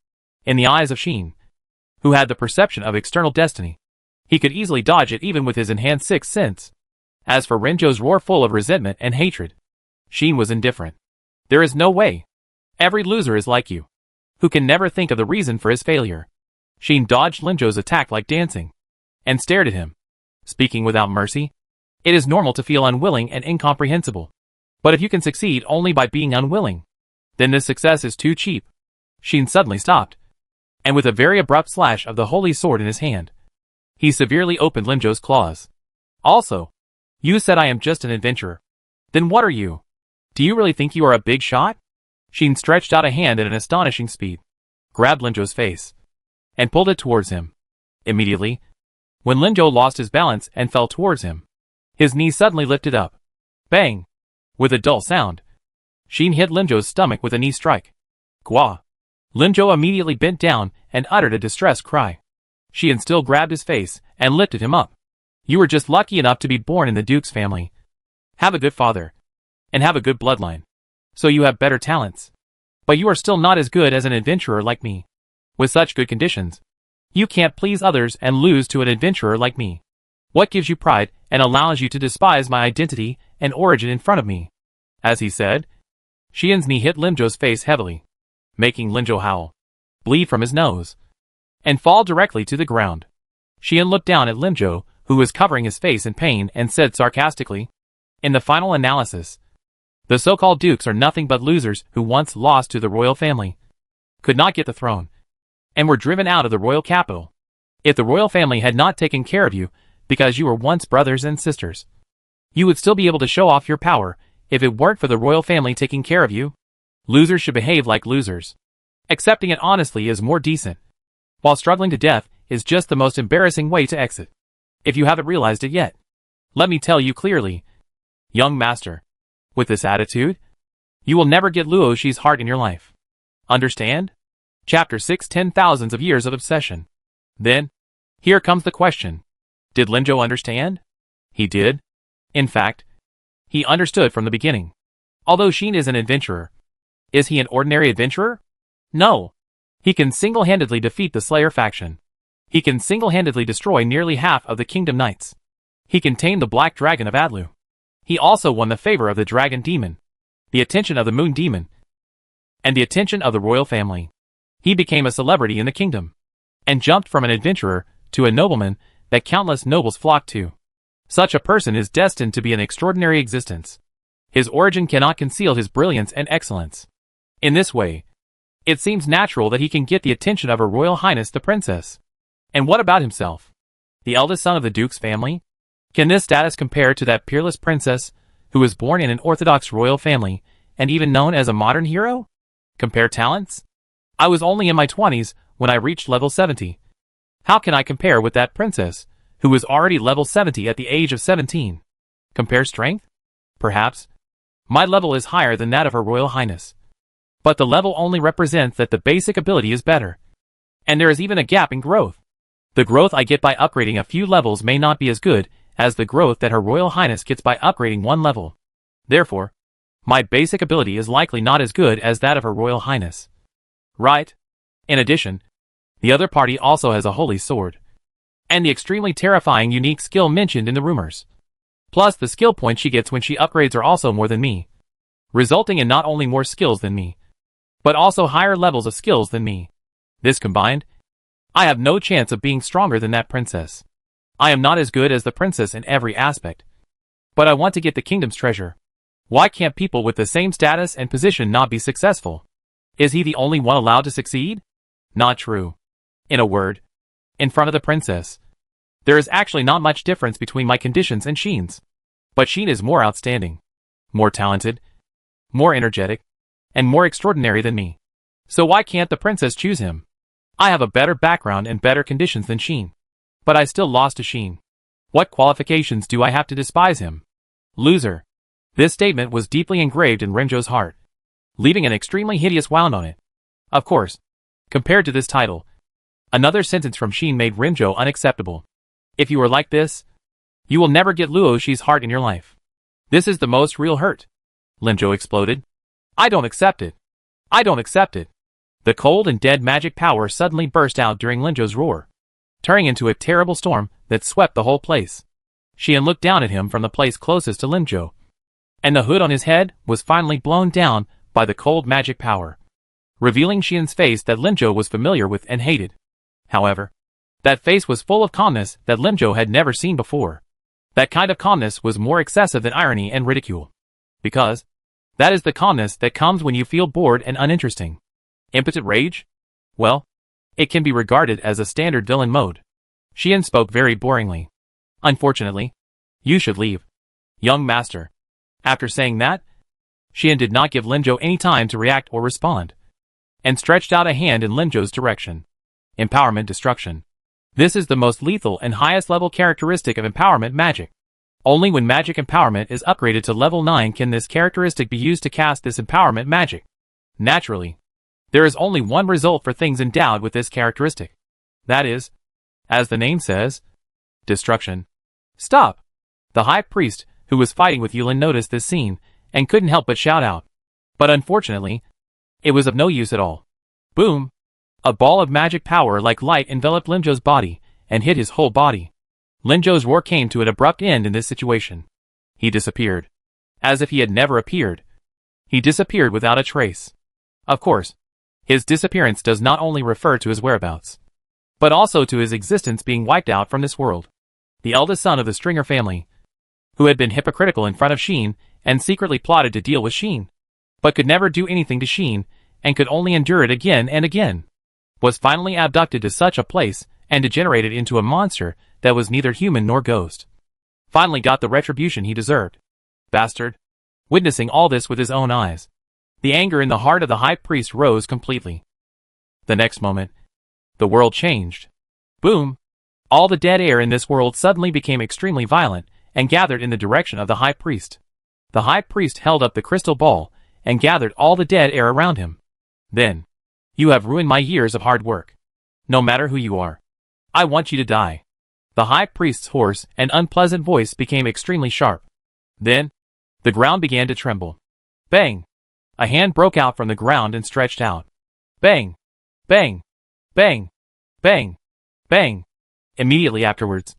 S1: In the eyes of Xian, who had the perception of external destiny, he could easily dodge it even with his enhanced sixth sense. As for Linzhou's roar full of resentment and hatred, Xian was indifferent. There is no way. Every loser is like you, who can never think of the reason for his failure. Xian dodged Linzhou's attack like dancing, and stared at him, speaking without mercy. It is normal to feel unwilling and incomprehensible. But if you can succeed only by being unwilling, then this success is too cheap. Xian suddenly stopped, and with a very abrupt slash of the holy sword in his hand, he severely opened Linzhou's claws. Also, you said I am just an adventurer. Then what are you? Do you really think you are a big shot? Xian stretched out a hand at an astonishing speed, grabbed Linzhou's face, and pulled it towards him. Immediately, when Linzhou lost his balance and fell towards him, his knee suddenly lifted up. Bang! With a dull sound, Xian hit Linzhou's stomach with a knee strike. Gua! Linzhou immediately bent down and uttered a distressed cry. Xian still grabbed his face and lifted him up. You were just lucky enough to be born in the Duke's family. Have a good father, and have a good bloodline, so you have better talents. But you are still not as good as an adventurer like me. With such good conditions, you can't please others and lose to an adventurer like me. What gives you pride and allows you to despise my identity and origin in front of me? As he said, Xian's knee hit Linzhou's face heavily, making Linzhou howl, bleed from his nose, and fall directly to the ground. Xian looked down at Linzhou, who was covering his face in pain, and said sarcastically, in the final analysis, the so-called dukes are nothing but losers who once lost to the royal family, could not get the throne, and were driven out of the royal capital. If the royal family had not taken care of you because you were once brothers and sisters, you would still be able to show off your power if it weren't for the royal family taking care of you. Losers should behave like losers. Accepting it honestly is more decent, while struggling to death is just the most embarrassing way to exit. If you haven't realized it yet, let me tell you clearly, young master, with this attitude, you will never get Luo Shi's heart in your life. Understand? Chapter 6 10,000s of years of obsession. Then, here comes the question. Did Linzhou understand? He did. In fact, he understood from the beginning. Although Xian is an adventurer, is he an ordinary adventurer? No. He can single-handedly defeat the Slayer faction. He can single-handedly destroy nearly half of the Kingdom Knights. He can tame the Black Dragon of Atlu. He also won the favor of the Dragon Demon, the attention of the Moon Demon, and the attention of the royal family. He became a celebrity in the kingdom, and jumped from an adventurer to a nobleman that countless nobles flocked to. Such a person is destined to be an extraordinary existence. His origin cannot conceal his brilliance and excellence. In this way, it seems natural that he can get the attention of Her Royal Highness the Princess. And what about himself? The eldest son of the Duke's family? Can this status compare to that peerless princess who was born in an orthodox royal family and even known as a modern hero? Compare talents? I was only in my 20s when I reached level 70. How can I compare with that princess, who was already level 70 at the age of 17? Compare strength? Perhaps. My level is higher than that of Her Royal Highness. But the level only represents that the basic ability is better. And there is even a gap in growth. The growth I get by upgrading a few levels may not be as good as the growth that Her Royal Highness gets by upgrading one level. Therefore, my basic ability is likely not as good as that of Her Royal Highness. Right? In addition, the other party also has a holy sword. And the extremely terrifying unique skill mentioned in the rumors. Plus the skill points she gets when she upgrades are also more than me. Resulting in not only more skills than me, but also higher levels of skills than me. This combined, I have no chance of being stronger than that princess. I am not as good as the princess in every aspect. But I want to get the kingdom's treasure. Why can't people with the same status and position not be successful? Is he the only one allowed to succeed? Not true. In a word, in front of the princess, there is actually not much difference between my conditions and Sheen's. But Sheen is more outstanding, more talented, more energetic, and more extraordinary than me. So why can't the princess choose him? I have a better background and better conditions than Sheen. But I still lost to Sheen. What qualifications do I have to despise him? Loser. This statement was deeply engraved in Renjo's heart, leaving an extremely hideous wound on it. Of course, compared to this title, another sentence from Sheen made Renjo unacceptable. If you are like this, you will never get Luo Shi's heart in your life. This is the most real hurt. Renjo exploded. I don't accept it. I don't accept it. The cold and dead magic power suddenly burst out during Renjo's roar, turning into a terrible storm that swept the whole place. Xian looked down at him from the place closest to Renjo, and the hood on his head was finally blown down by the cold magic power, revealing Xian's face that Renjo was familiar with and hated. However, that face was full of calmness that Renjo had never seen before. That kind of calmness was more excessive than irony and ridicule. Because that is the calmness that comes when you feel bored and uninteresting. Impotent rage? Well, it can be regarded as a standard villain mode. Xian spoke very boringly. Unfortunately, you should leave, young master. After saying that, Xian did not give Renjo any time to react or respond, and stretched out a hand in Renjo's direction. Empowerment destruction. This is the most lethal and highest level characteristic of empowerment magic. Only when magic empowerment is upgraded to level 9 can this characteristic be used to cast this empowerment magic. Naturally, there is only one result for things endowed with this characteristic. That is, as the name says, destruction. Stop! The high priest, who was fighting with Yulin, noticed this scene, and couldn't help but shout out. But unfortunately, it was of no use at all. Boom! A ball of magic power like light enveloped Renjo's body, and hit his whole body. Renjo's roar came to an abrupt end in this situation. He disappeared. As if he had never appeared. He disappeared without a trace. Of course, his disappearance does not only refer to his whereabouts, but also to his existence being wiped out from this world. The eldest son of the Stringer family, who had been hypocritical in front of Sheen and secretly plotted to deal with Sheen, but could never do anything to Sheen and could only endure it again and again, was finally abducted to such a place and degenerated into a monster that was neither human nor ghost. Finally got the retribution he deserved. Bastard. Witnessing all this with his own eyes, the anger in the heart of the high priest rose completely. The next moment, the world changed. Boom! All the dead air in this world suddenly became extremely violent and gathered in the direction of the high priest. The high priest held up the crystal ball and gathered all the dead air around him. Then, you have ruined my years of hard work. No matter who you are, I want you to die. The high priest's hoarse and unpleasant voice became extremely sharp. Then, the ground began to tremble. Bang! A hand broke out from the ground and stretched out. Bang! Bang! Bang! Bang! Bang! Immediately afterwards,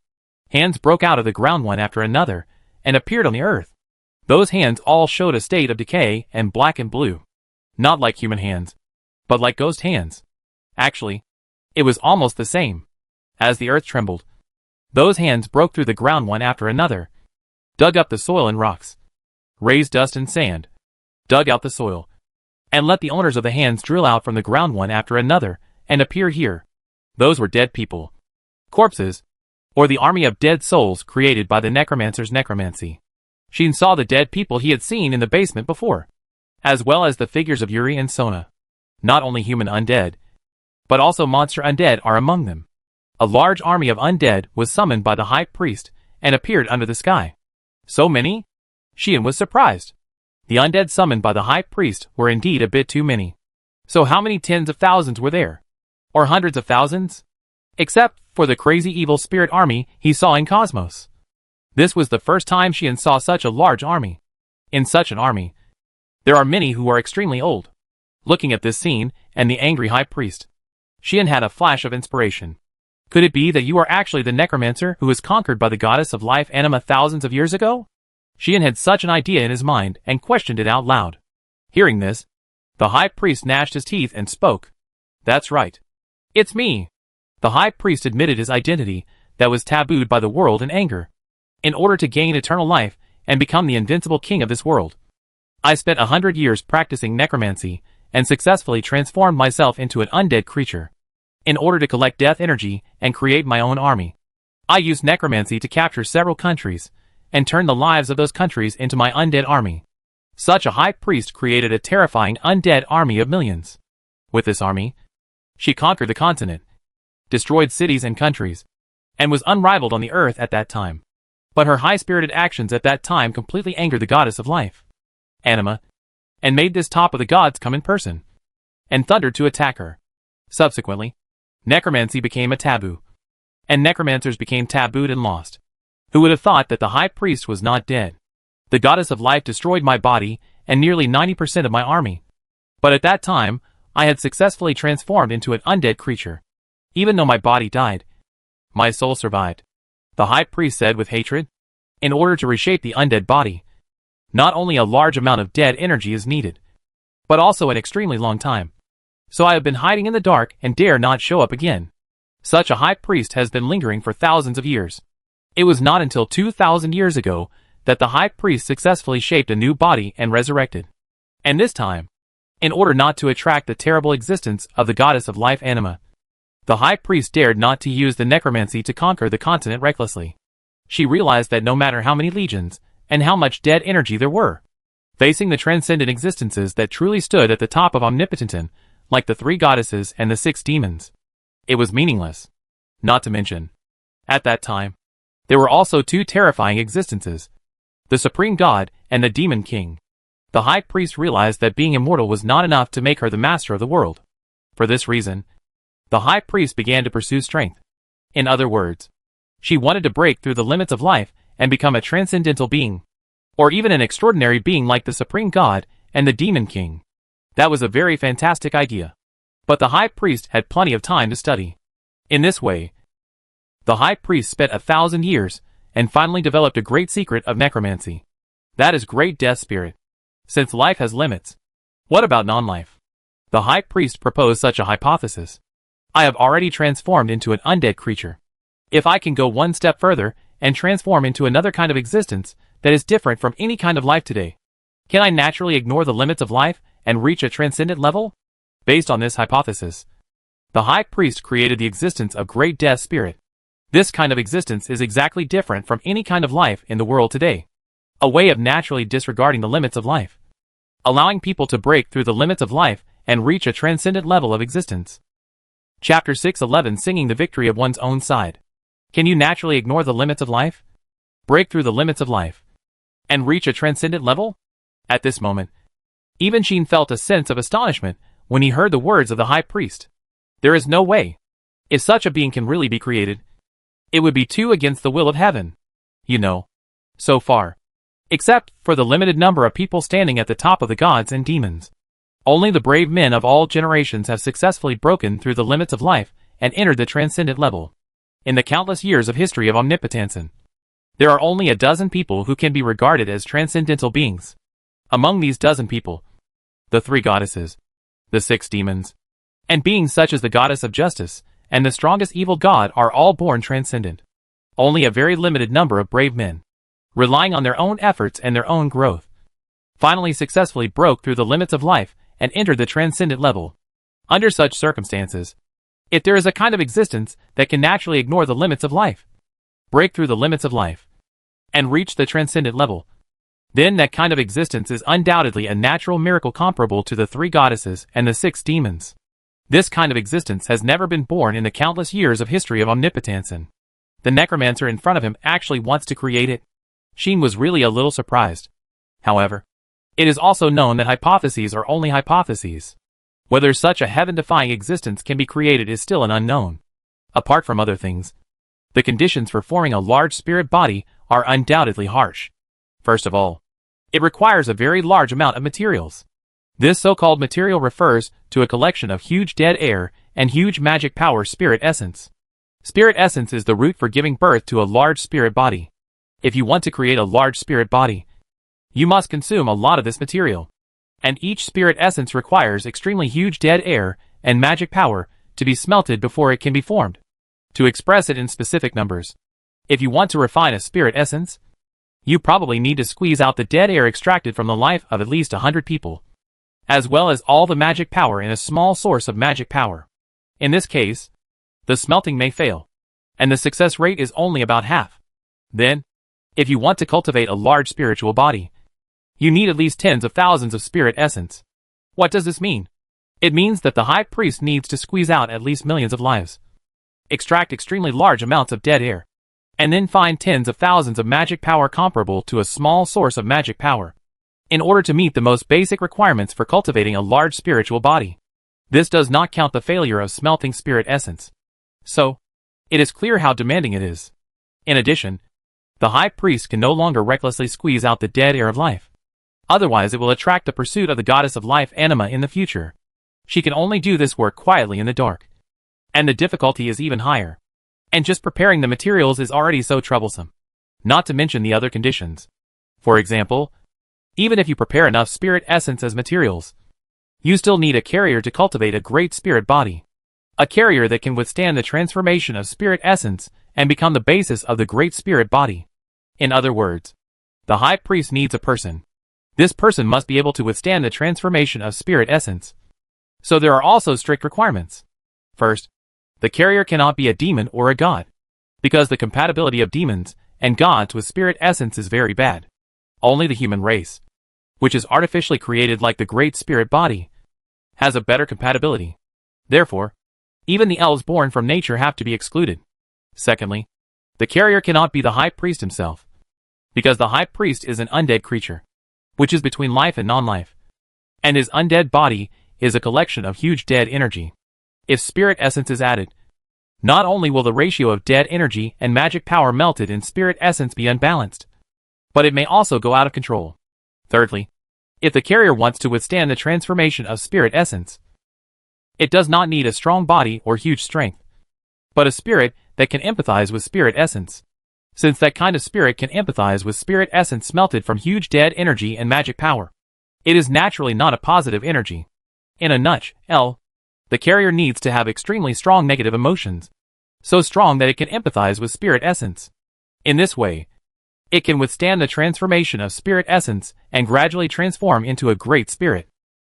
S1: hands broke out of the ground one after another and appeared on the earth. Those hands all showed a state of decay and black and blue. Not like human hands, but like ghost hands. Actually, it was almost the same. As the earth trembled, those hands broke through the ground one after another, dug up the soil and rocks, raised dust and sand, dug out the soil, and let the owners of the hands drill out from the ground one after another and appear here. Those were dead people. Corpses, or the army of dead souls created by the necromancer's necromancy. Sheen saw the dead people he had seen in the basement before, as well as the figures of Yuri and Sona. Not only human undead, but also monster undead are among them. A large army of undead was summoned by the high priest and appeared under the sky. So many? Xian was surprised. The undead summoned by the high priest were indeed a bit too many. So how many tens of thousands were there? Or hundreds of thousands? Except for the crazy evil spirit army he saw in Cosmos. This was the first time Xian saw such a large army. In such an army, there are many who are extremely old. Looking at this scene and the angry high priest, Xian had a flash of inspiration. Could it be that you are actually the necromancer who was conquered by the goddess of life Anima thousands of years ago? Xian had such an idea in his mind and questioned it out loud. Hearing this, the high priest gnashed his teeth and spoke. That's right. It's me. The high priest admitted his identity that was tabooed by the world in anger. In order to gain eternal life and become the invincible king of this world, I spent 100 years practicing necromancy and successfully transformed myself into an undead creature. In order to collect death energy and create my own army, I used necromancy to capture several countries and turn the lives of those countries into my undead army. Such a high priest created a terrifying undead army of millions. With this army, she conquered the continent, destroyed cities and countries, and was unrivaled on the earth at that time. But her high-spirited actions at that time completely angered the goddess of life, Anima, and made this top of the gods come in person, and thundered to attack her. Subsequently, necromancy became a taboo, and necromancers became tabooed and lost. Who would have thought that the high priest was not dead? The goddess of life destroyed my body and nearly 90% of my army. But at that time, I had successfully transformed into an undead creature. Even though my body died, my soul survived, the high priest said with hatred. In order to reshape the undead body, not only a large amount of dead energy is needed, but also an extremely long time. So I have been hiding in the dark and dare not show up again. Such a high priest has been lingering for thousands of years. It was not until 2,000 years ago that the high priest successfully shaped a new body and resurrected. And this time, in order not to attract the terrible existence of the goddess of life Anima, the high priest dared not to use the necromancy to conquer the continent recklessly. She realized that no matter how many legions and how much dead energy there were, facing the transcendent existences that truly stood at the top of Omnipotentin, like the 3 goddesses and the 6 demons, it was meaningless. Not to mention, at that time, there were also 2 terrifying existences, the Supreme God and the Demon King. The high priest realized that being immortal was not enough to make her the master of the world. For this reason, the high priest began to pursue strength. In other words, she wanted to break through the limits of life and become a transcendental being, or even an extraordinary being like the Supreme God and the Demon King. That was a very fantastic idea. But the high priest had plenty of time to study. In this way, the high priest spent 1,000 years and finally developed a great secret of necromancy. That is great death spirit. Since life has limits, what about non-life? The high priest proposed such a hypothesis. I have already transformed into an undead creature. If I can go one step further and transform into another kind of existence that is different from any kind of life today, can I naturally ignore the limits of life and reach a transcendent level? Based on this hypothesis, the high priest created the existence of great death spirit. This kind of existence is exactly different from any kind of life in the world today. A way of naturally disregarding the limits of life, allowing people to break through the limits of life and reach a transcendent level of existence. Chapter 611 Singing the Victory of One's Own Side. Can you naturally ignore the limits of life? Break through the limits of life and reach a transcendent level? At this moment, even Xian felt a sense of astonishment when he heard the words of the high priest. There is no way. If such a being can really be created, it would be too against the will of heaven. You know, so far, except for the limited number of people standing at the top of the gods and demons, only the brave men of all generations have successfully broken through the limits of life and entered the transcendent level. In the countless years of history of Omnipotentin, there are only a dozen people who can be regarded as transcendental beings. Among these dozen people, the 3 goddesses, the 6 demons, and beings such as the goddess of justice and the strongest evil god are all born transcendent. Only a very limited number of brave men, relying on their own efforts and their own growth, finally successfully broke through the limits of life and entered the transcendent level. Under such circumstances, if there is a kind of existence that can naturally ignore the limits of life, break through the limits of life, and reach the transcendent level, then that kind of existence is undoubtedly a natural miracle comparable to the 3 goddesses and the 6 demons. This kind of existence has never been born in the countless years of history of omnipotence, and the necromancer in front of him actually wants to create it. Sheen was really a little surprised. However, it is also known that hypotheses are only hypotheses. Whether such a heaven-defying existence can be created is still an unknown. Apart from other things, the conditions for forming a large spirit body are undoubtedly harsh. First of all, it requires a very large amount of materials. This so-called material refers to a collection of huge dead air and huge magic power spirit essence. Spirit essence is the root for giving birth to a large spirit body. If you want to create a large spirit body, you must consume a lot of this material. And each spirit essence requires extremely huge dead air and magic power to be smelted before it can be formed. To express it in specific numbers, if you want to refine a spirit essence, you probably need to squeeze out the dead air extracted from the life of at least 100 people, as well as all the magic power in a small source of magic power. In this case, the smelting may fail, and the success rate is only about half. Then, if you want to cultivate a large spiritual body, you need at least tens of thousands of spirit essence. What does this mean? It means that the high priest needs to squeeze out at least millions of lives, extract extremely large amounts of dead air, and then find tens of thousands of magic power comparable to a small source of magic power, in order to meet the most basic requirements for cultivating a large spiritual body. This does not count the failure of smelting spirit essence. So, it is clear how demanding it is. In addition, the high priest can no longer recklessly squeeze out the dead air of life. Otherwise it will attract the pursuit of the goddess of life Anima in the future. She can only do this work quietly in the dark. And the difficulty is even higher. And just preparing the materials is already so troublesome. Not to mention the other conditions. For example, even if you prepare enough spirit essence as materials, you still need a carrier to cultivate a great spirit body. A carrier that can withstand the transformation of spirit essence and become the basis of the great spirit body. In other words, the high priest needs a person. This person must be able to withstand the transformation of spirit essence. So there are also strict requirements. First, the carrier cannot be a demon or a god, because the compatibility of demons and gods with spirit essence is very bad. Only the human race, which is artificially created like the great spirit body, has a better compatibility. Therefore, even the elves born from nature have to be excluded. Secondly, the carrier cannot be the high priest himself, because the high priest is an undead creature, which is between life and non-life, and his undead body is a collection of huge dead energy. If spirit essence is added, not only will the ratio of dead energy and magic power melted in spirit essence be unbalanced, but it may also go out of control. Thirdly, if the carrier wants to withstand the transformation of spirit essence, it does not need a strong body or huge strength, but a spirit that can empathize with spirit essence. Since that kind of spirit can empathize with spirit essence melted from huge dead energy and magic power, it is naturally not a positive energy. In a nutshell, the carrier needs to have extremely strong negative emotions, so strong that it can empathize with spirit essence. In this way, it can withstand the transformation of spirit essence and gradually transform into a great spirit.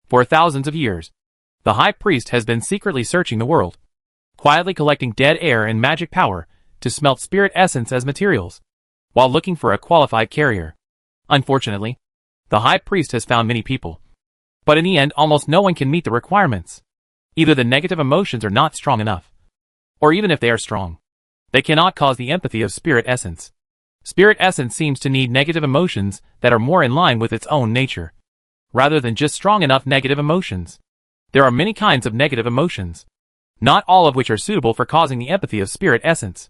S1: For thousands of years, the high priest has been secretly searching the world, quietly collecting dead air and magic power to smelt spirit essence as materials, while looking for a qualified carrier. Unfortunately, the high priest has found many people, but in the end almost no one can meet the requirements. Either the negative emotions are not strong enough, or even if they are strong, they cannot cause the empathy of spirit essence. Spirit essence seems to need negative emotions that are more in line with its own nature, rather than just strong enough negative emotions. There are many kinds of negative emotions, not all of which are suitable for causing the empathy of spirit essence.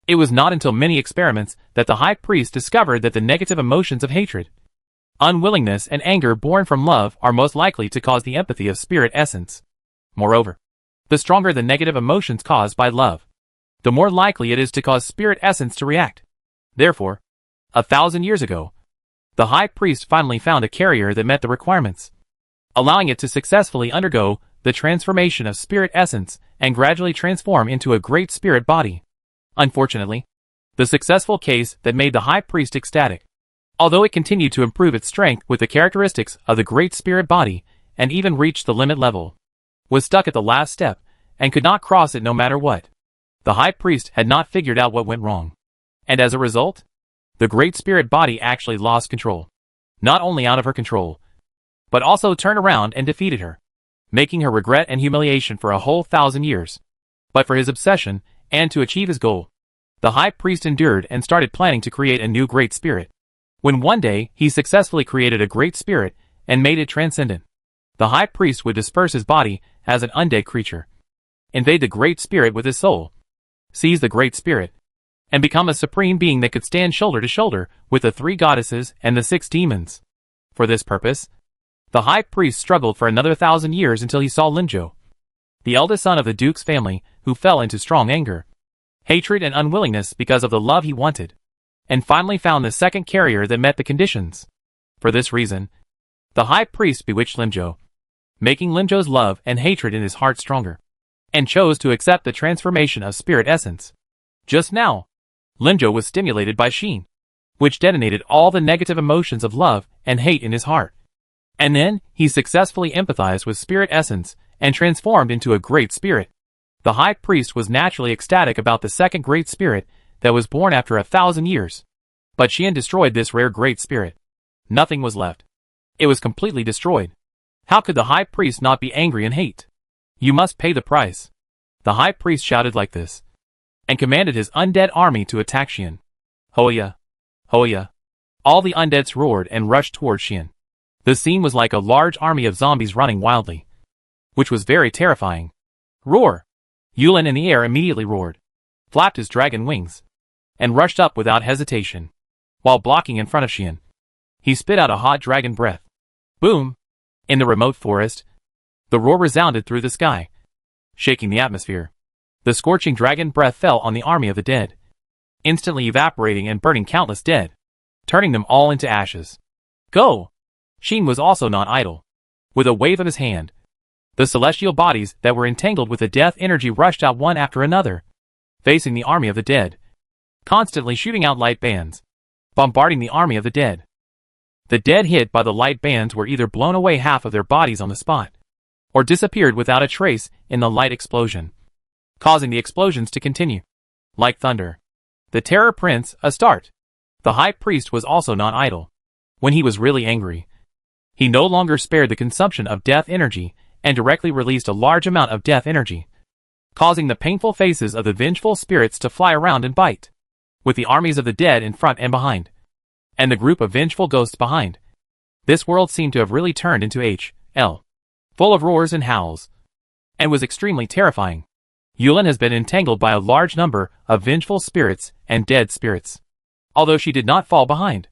S1: It was not until many experiments that the high priest discovered that the negative emotions of hatred, unwillingness, and anger born from love are most likely to cause the empathy of spirit essence. Moreover, the stronger the negative emotions caused by love, the more likely it is to cause spirit essence to react. Therefore, 1,000 years ago, the high priest finally found a carrier that met the requirements, allowing it to successfully undergo the transformation of spirit essence and gradually transform into a great spirit body. Unfortunately, the successful case that made the high priest ecstatic, although it continued to improve its strength with the characteristics of the great spirit body and even reached the limit level, was stuck at the last step and could not cross it no matter what. The high priest had not figured out what went wrong, and as a result, the great spirit body actually lost control. not only out of her control, but also turned around and defeated her, making her regret and humiliation for a whole 1,000 years. But for his obsession, and to achieve his goal, the high priest endured and started planning to create a new great spirit. When one day he successfully created a great spirit and made it transcendent, the high priest would disperse his body as an undead creature, invade the great spirit with his soul, seize the great spirit, and become a supreme being that could stand shoulder to shoulder with the 3 goddesses and the 6 demons. For this purpose, the high priest struggled for another 1,000 years until he saw Linzhou, the eldest son of the duke's family, who fell into strong anger, hatred and unwillingness because of the love he wanted, and finally found the second carrier that met the conditions. For this reason, the high priest bewitched Linzhou, making Linzhou's love and hatred in his heart stronger, and chose to accept the transformation of spirit essence. Just now, Linzhou was stimulated by Xin, which detonated all the negative emotions of love and hate in his heart. And then, he successfully empathized with spirit essence and transformed into a great spirit. The high priest was naturally ecstatic about the second great spirit that was born after 1,000 years. But Xian destroyed this rare great spirit. Nothing was left. It was completely destroyed. How could the high priest not be angry and hate? You must pay the price. The high priest shouted like this, and commanded his undead army to attack Xian. Hoya! Hoya! All the undeads roared and rushed toward Xian. The scene was like a large army of zombies running wildly, which was very terrifying. Roar! Yulin in the air immediately roared, flapped his dragon wings, and rushed up without hesitation. While blocking in front of Xian, he spit out a hot dragon breath. Boom! In the remote forest, the roar resounded through the sky, shaking the atmosphere. The scorching dragon breath fell on the army of the dead, instantly evaporating and burning countless dead, turning them all into ashes. Go! Xin was also not idle. With a wave of his hand, the celestial bodies that were entangled with the death energy rushed out one after another, facing the army of the dead, constantly shooting out light bands, bombarding the army of the dead. The dead hit by the light bands were either blown away half of their bodies on the spot, or disappeared without a trace in the light explosion, causing the explosions to continue. Like thunder. The Terror Prince, Astarte, the high priest, was also not idle. When he was really angry, he no longer spared the consumption of death energy and directly released a large amount of death energy, causing the painful faces of the vengeful spirits to fly around and bite, with the armies of the dead in front and behind, and the group of vengeful ghosts behind. This world seemed to have really turned into H.L., full of roars and howls, and was extremely terrifying. Yulin has been entangled by a large number of vengeful spirits and dead spirits. Although she did not fall behind,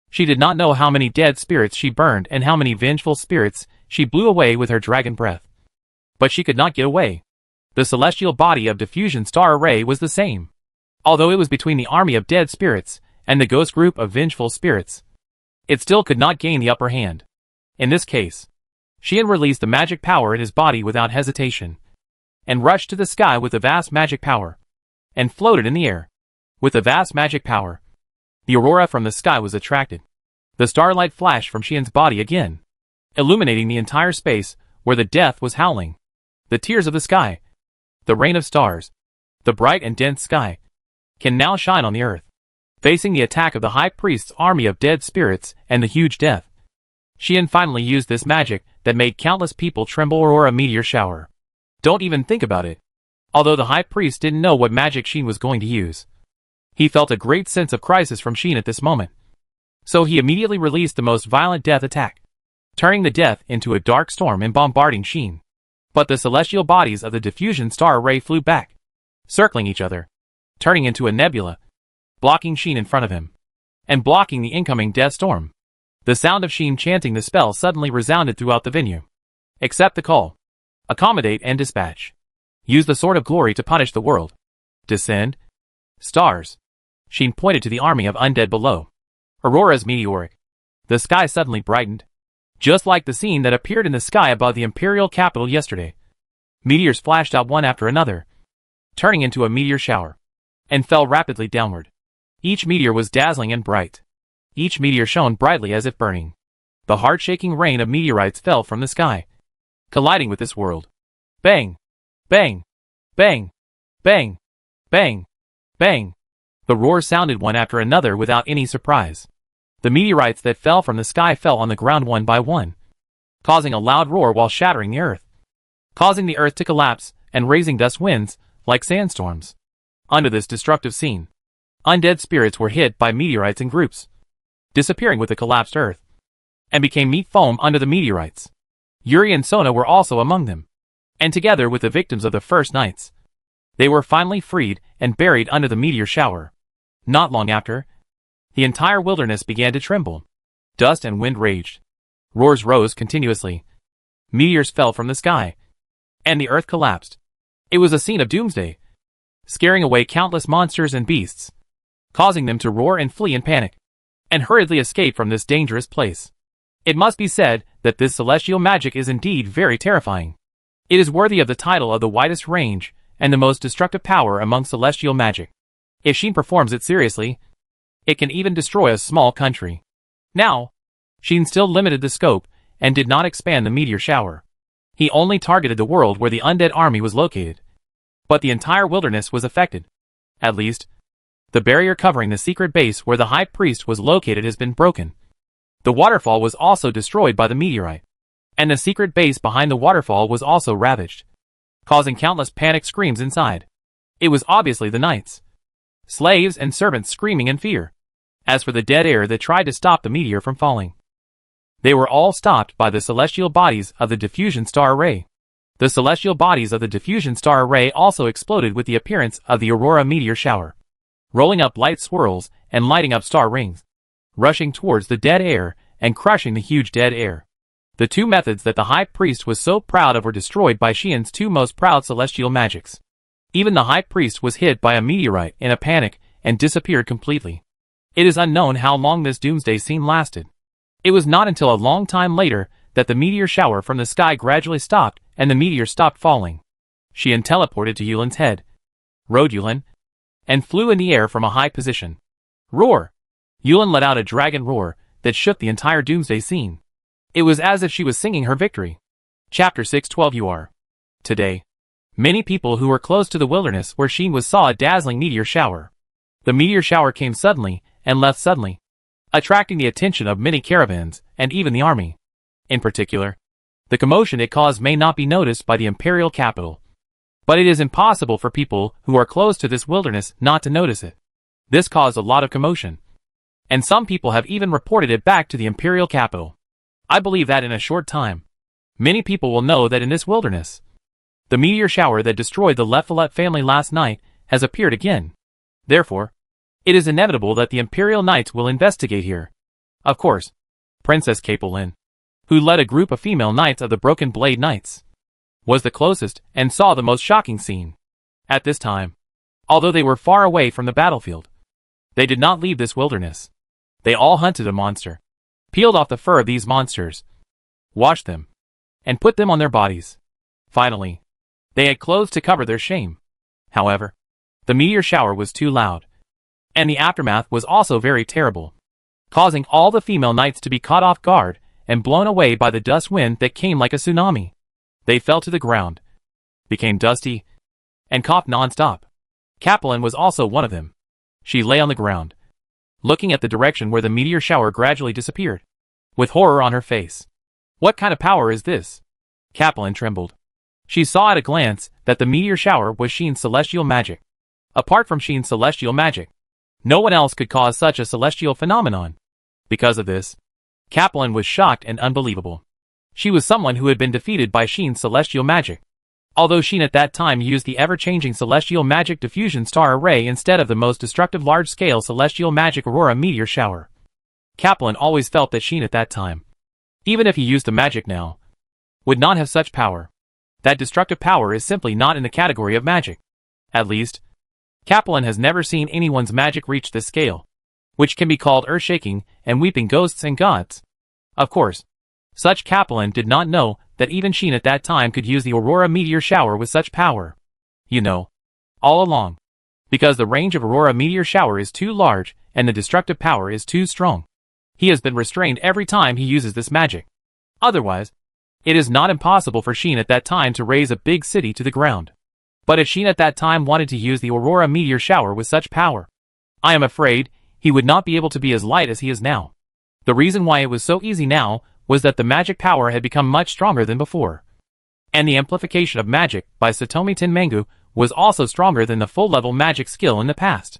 S1: she did not know how many dead spirits she burned and how many vengeful spirits she blew away with her dragon breath. But she could not get away. The celestial body of diffusion star array was the same. Although it was between the army of dead spirits and the ghost group of vengeful spirits, it still could not gain the upper hand. In this case, Xian released the magic power in his body without hesitation, and rushed to the sky with the vast magic power, and floated in the air. With the vast magic power, the aurora from the sky was attracted. The starlight flashed from Xian's body again, illuminating the entire space where the death was howling. The tears of the sky, the rain of stars, the bright and dense sky, can now shine on the earth, facing the attack of the high priest's army of dead spirits and the huge death. Xian finally used this magic that made countless people tremble or a meteor shower. Don't even think about it. Although the high priest didn't know what magic Xian was going to use, he felt a great sense of crisis from Xian at this moment. So he immediately released the most violent death attack, turning the death into a dark storm and bombarding Xian. But the celestial bodies of the diffusion star array flew back, circling each other, turning into a nebula, blocking Xian in front of him, and blocking the incoming death storm. The sound of Xian chanting the spell suddenly resounded throughout the venue. Accept the call. Accommodate and dispatch. Use the sword of glory to punish the world. Descend. Stars. Xian pointed to the army of undead below. Auroras meteoric. The sky suddenly brightened, just like the scene that appeared in the sky above the imperial capital yesterday. Meteors flashed out one after another, turning into a meteor shower, and fell rapidly downward. Each meteor was dazzling and bright. Each meteor shone brightly as if burning. The heart-shaking rain of meteorites fell from the sky, colliding with this world. Bang! Bang! Bang! Bang! Bang! Bang! The roars sounded one after another without any surprise. The meteorites that fell from the sky fell on the ground one by one, causing a loud roar while shattering the earth, causing the earth to collapse and raising dust winds like sandstorms. Under this destructive scene, undead spirits were hit by meteorites in groups, disappearing with the collapsed earth, and became meat foam under the meteorites. Yuri and Sona were also among them, and together with the victims of the first nights, they were finally freed and buried under the meteor shower. Not long after, the entire wilderness began to tremble. Dust and wind raged. Roars rose continuously. Meteors fell from the sky, and the earth collapsed. It was a scene of doomsday, scaring away countless monsters and beasts, causing them to roar and flee in panic, and hurriedly escape from this dangerous place. It must be said that this celestial magic is indeed very terrifying. It is worthy of the title of the widest range and the most destructive power among celestial magic. If Sheen performs it seriously, it can even destroy a small country. Now, Sheen still limited the scope and did not expand the meteor shower. He only targeted the world where the undead army was located. But the entire wilderness was affected. At least, the barrier covering the secret base where the high priest was located has been broken. The waterfall was also destroyed by the meteorite, and the secret base behind the waterfall was also ravaged, causing countless panicked screams inside. It was obviously the knights, slaves and servants screaming in fear. As for the dead air that tried to stop the meteor from falling, they were all stopped by the celestial bodies of the diffusion star array. The celestial bodies of the diffusion star array also exploded with the appearance of the aurora meteor shower, rolling up light swirls and lighting up star rings, rushing towards the dead air and crushing the huge dead air. The two methods that the high priest was so proud of were destroyed by Xian's two most proud celestial magics. Even the high priest was hit by a meteorite in a panic and disappeared completely. It is unknown how long this doomsday scene lasted. It was not until a long time later that the meteor shower from the sky gradually stopped and the meteor stopped falling. Xian teleported to Yulin's head, rode Yulin, and flew in the air from a high position. Roar! Yulin let out a dragon roar that shook the entire doomsday scene. It was as if she was singing her victory. Chapter 612 UR. Today, many people who were close to the wilderness where Xian was saw a dazzling meteor shower. The meteor shower came suddenly and left suddenly, attracting the attention of many caravans and even the army. In particular, the commotion it caused may not be noticed by the imperial capital, but it is impossible for people who are close to this wilderness not to notice it. This caused a lot of commotion, and some people have even reported it back to the imperial capital. I believe that in a short time, many people will know that in this wilderness, the meteor shower that destroyed the Leffalet family last night has appeared again. Therefore, it is inevitable that the Imperial Knights will investigate here. Of course, Princess Capelin, who led a group of female knights of the Broken Blade Knights, was the closest and saw the most shocking scene. At this time, although they were far away from the battlefield, they did not leave this wilderness. They all hunted a monster, peeled off the fur of these monsters, washed them, and put them on their bodies. Finally, they had clothes to cover their shame. However, the meteor shower was too loud, and the aftermath was also very terrible, causing all the female knights to be caught off guard and blown away by the dust wind that came like a tsunami. They fell to the ground, became dusty, and coughed non-stop. Capelin was also one of them. She lay on the ground, looking at the direction where the meteor shower gradually disappeared, with horror on her face. What kind of power is this? Capelin trembled. She saw at a glance that the meteor shower was Xian's celestial magic. Apart from Xian's celestial magic, no one else could cause such a celestial phenomenon. Because of this, Capelin was shocked and unbelievable. She was someone who had been defeated by Xian's celestial magic. Although Xian at that time used the ever-changing celestial magic diffusion star array instead of the most destructive large-scale celestial magic aurora meteor shower, Capelin always felt that Xian at that time, even if he used the magic now, would not have such power. That destructive power is simply not in the category of magic. At least, Capelin has never seen anyone's magic reach this scale, which can be called earth-shaking and weeping ghosts and gods. Of course, such Capelin did not know that even Xian at that time could use the aurora meteor shower with such power. You know, all along, because the range of aurora meteor shower is too large and the destructive power is too strong, he has been restrained every time he uses this magic. Otherwise, it is not impossible for Xian at that time to raise a big city to the ground. But if Xian at that time wanted to use the aurora meteor shower with such power, I am afraid he would not be able to be as light as he is now. The reason why it was so easy now was that the magic power had become much stronger than before. And the amplification of magic by Satomi Tenmangu was also stronger than the full-level magic skill in the past.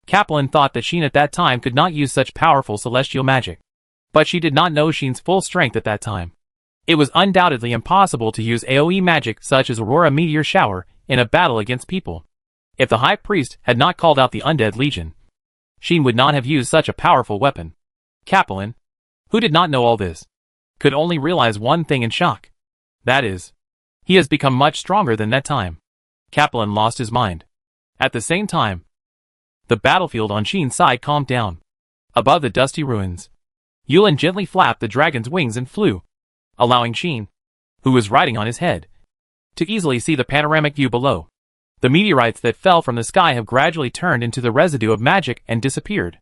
S1: Kaplan thought that Sheen at that time could not use such powerful celestial magic. But she did not know Sheen's full strength at that time. It was undoubtedly impossible to use AoE magic such as Aurora Meteor Shower in a battle against people. If the High Priest had not called out the Undead Legion, Sheen would not have used such a powerful weapon. Kaplan, who did not know all this, could only realize one thing in shock. That is, he has become much stronger than that time. Kaplan lost his mind. At the same time, the battlefield on Sheen's side calmed down. Above the dusty ruins, Yulin gently flapped the dragon's wings and flew, allowing Sheen, who was riding on his head, to easily see the panoramic view below. The meteorites that fell from the sky have gradually turned into the residue of magic and disappeared.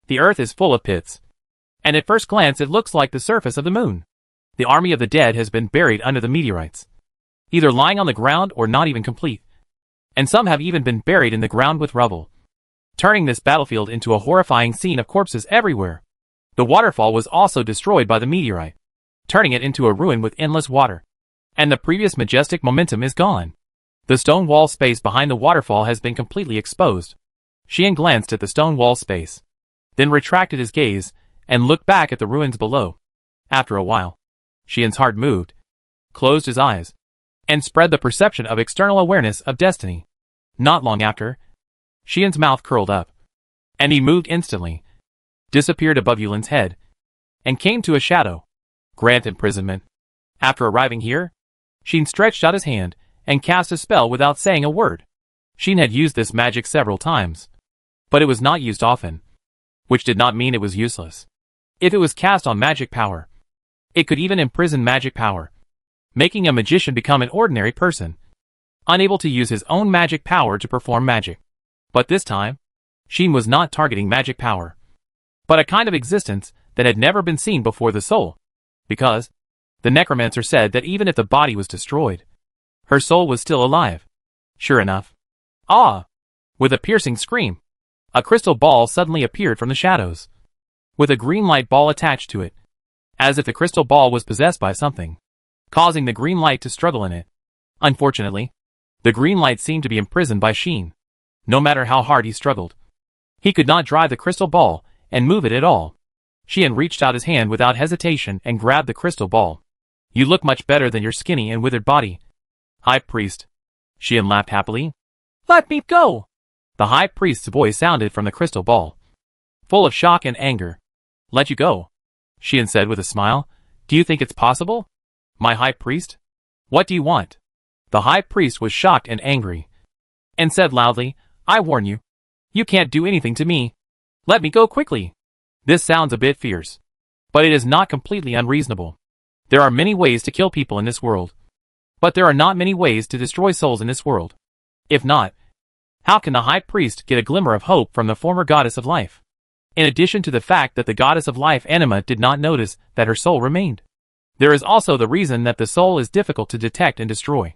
S1: The earth is full of pits, and at first glance it looks like the surface of the moon. The army of the dead has been buried under the meteorites, either lying on the ground or not even complete, and some have even been buried in the ground with rubble, turning this battlefield into a horrifying scene of corpses everywhere. The waterfall was also destroyed by the meteorite, turning it into a ruin with endless water, and the previous majestic momentum is gone. The stone wall space behind the waterfall has been completely exposed. Sheen glanced at the stone wall space, then retracted his gaze and looked back at the ruins below. After a while, Sheen's heart moved, closed his eyes, and spread the perception of external awareness of destiny. Not long after, Sheen's mouth curled up, and he moved instantly, disappeared above Yulin's head, and came to a shadow. Grant imprisonment. After arriving here, Sheen stretched out his hand and cast a spell without saying a word. Sheen had used this magic several times, but it was not used often, which did not mean it was useless. If it was cast on magic power, it could even imprison magic power, making a magician become an ordinary person, unable to use his own magic power to perform magic. But this time, Sheen was not targeting magic power, but a kind of existence that had never been seen before: the soul. Because the necromancer said that even if the body was destroyed, her soul was still alive. Sure enough. Ah! With a piercing scream, a crystal ball suddenly appeared from the shadows, with a green light ball attached to it, as if the crystal ball was possessed by something, causing the green light to struggle in it. Unfortunately, the green light seemed to be imprisoned by Sheen. No matter how hard he struggled, he could not drive the crystal ball and move it at all. Sheen reached out his hand without hesitation and grabbed the crystal ball. You look much better than your skinny and withered body, High Priest. Sheen laughed happily. Let me go! The High Priest's voice sounded from the crystal ball, full of shock and anger. Let you go? Sheen said with a smile. Do you think it's possible? My High Priest? What do you want? The High Priest was shocked and angry, and said loudly, I warn you. You can't do anything to me. Let me go quickly. This sounds a bit fierce, but it is not completely unreasonable. There are many ways to kill people in this world, but there are not many ways to destroy souls in this world. If not, how can the High Priest get a glimmer of hope from the former goddess of life? In addition to the fact that the goddess of life Anima did not notice that her soul remained, there is also the reason that the soul is difficult to detect and destroy.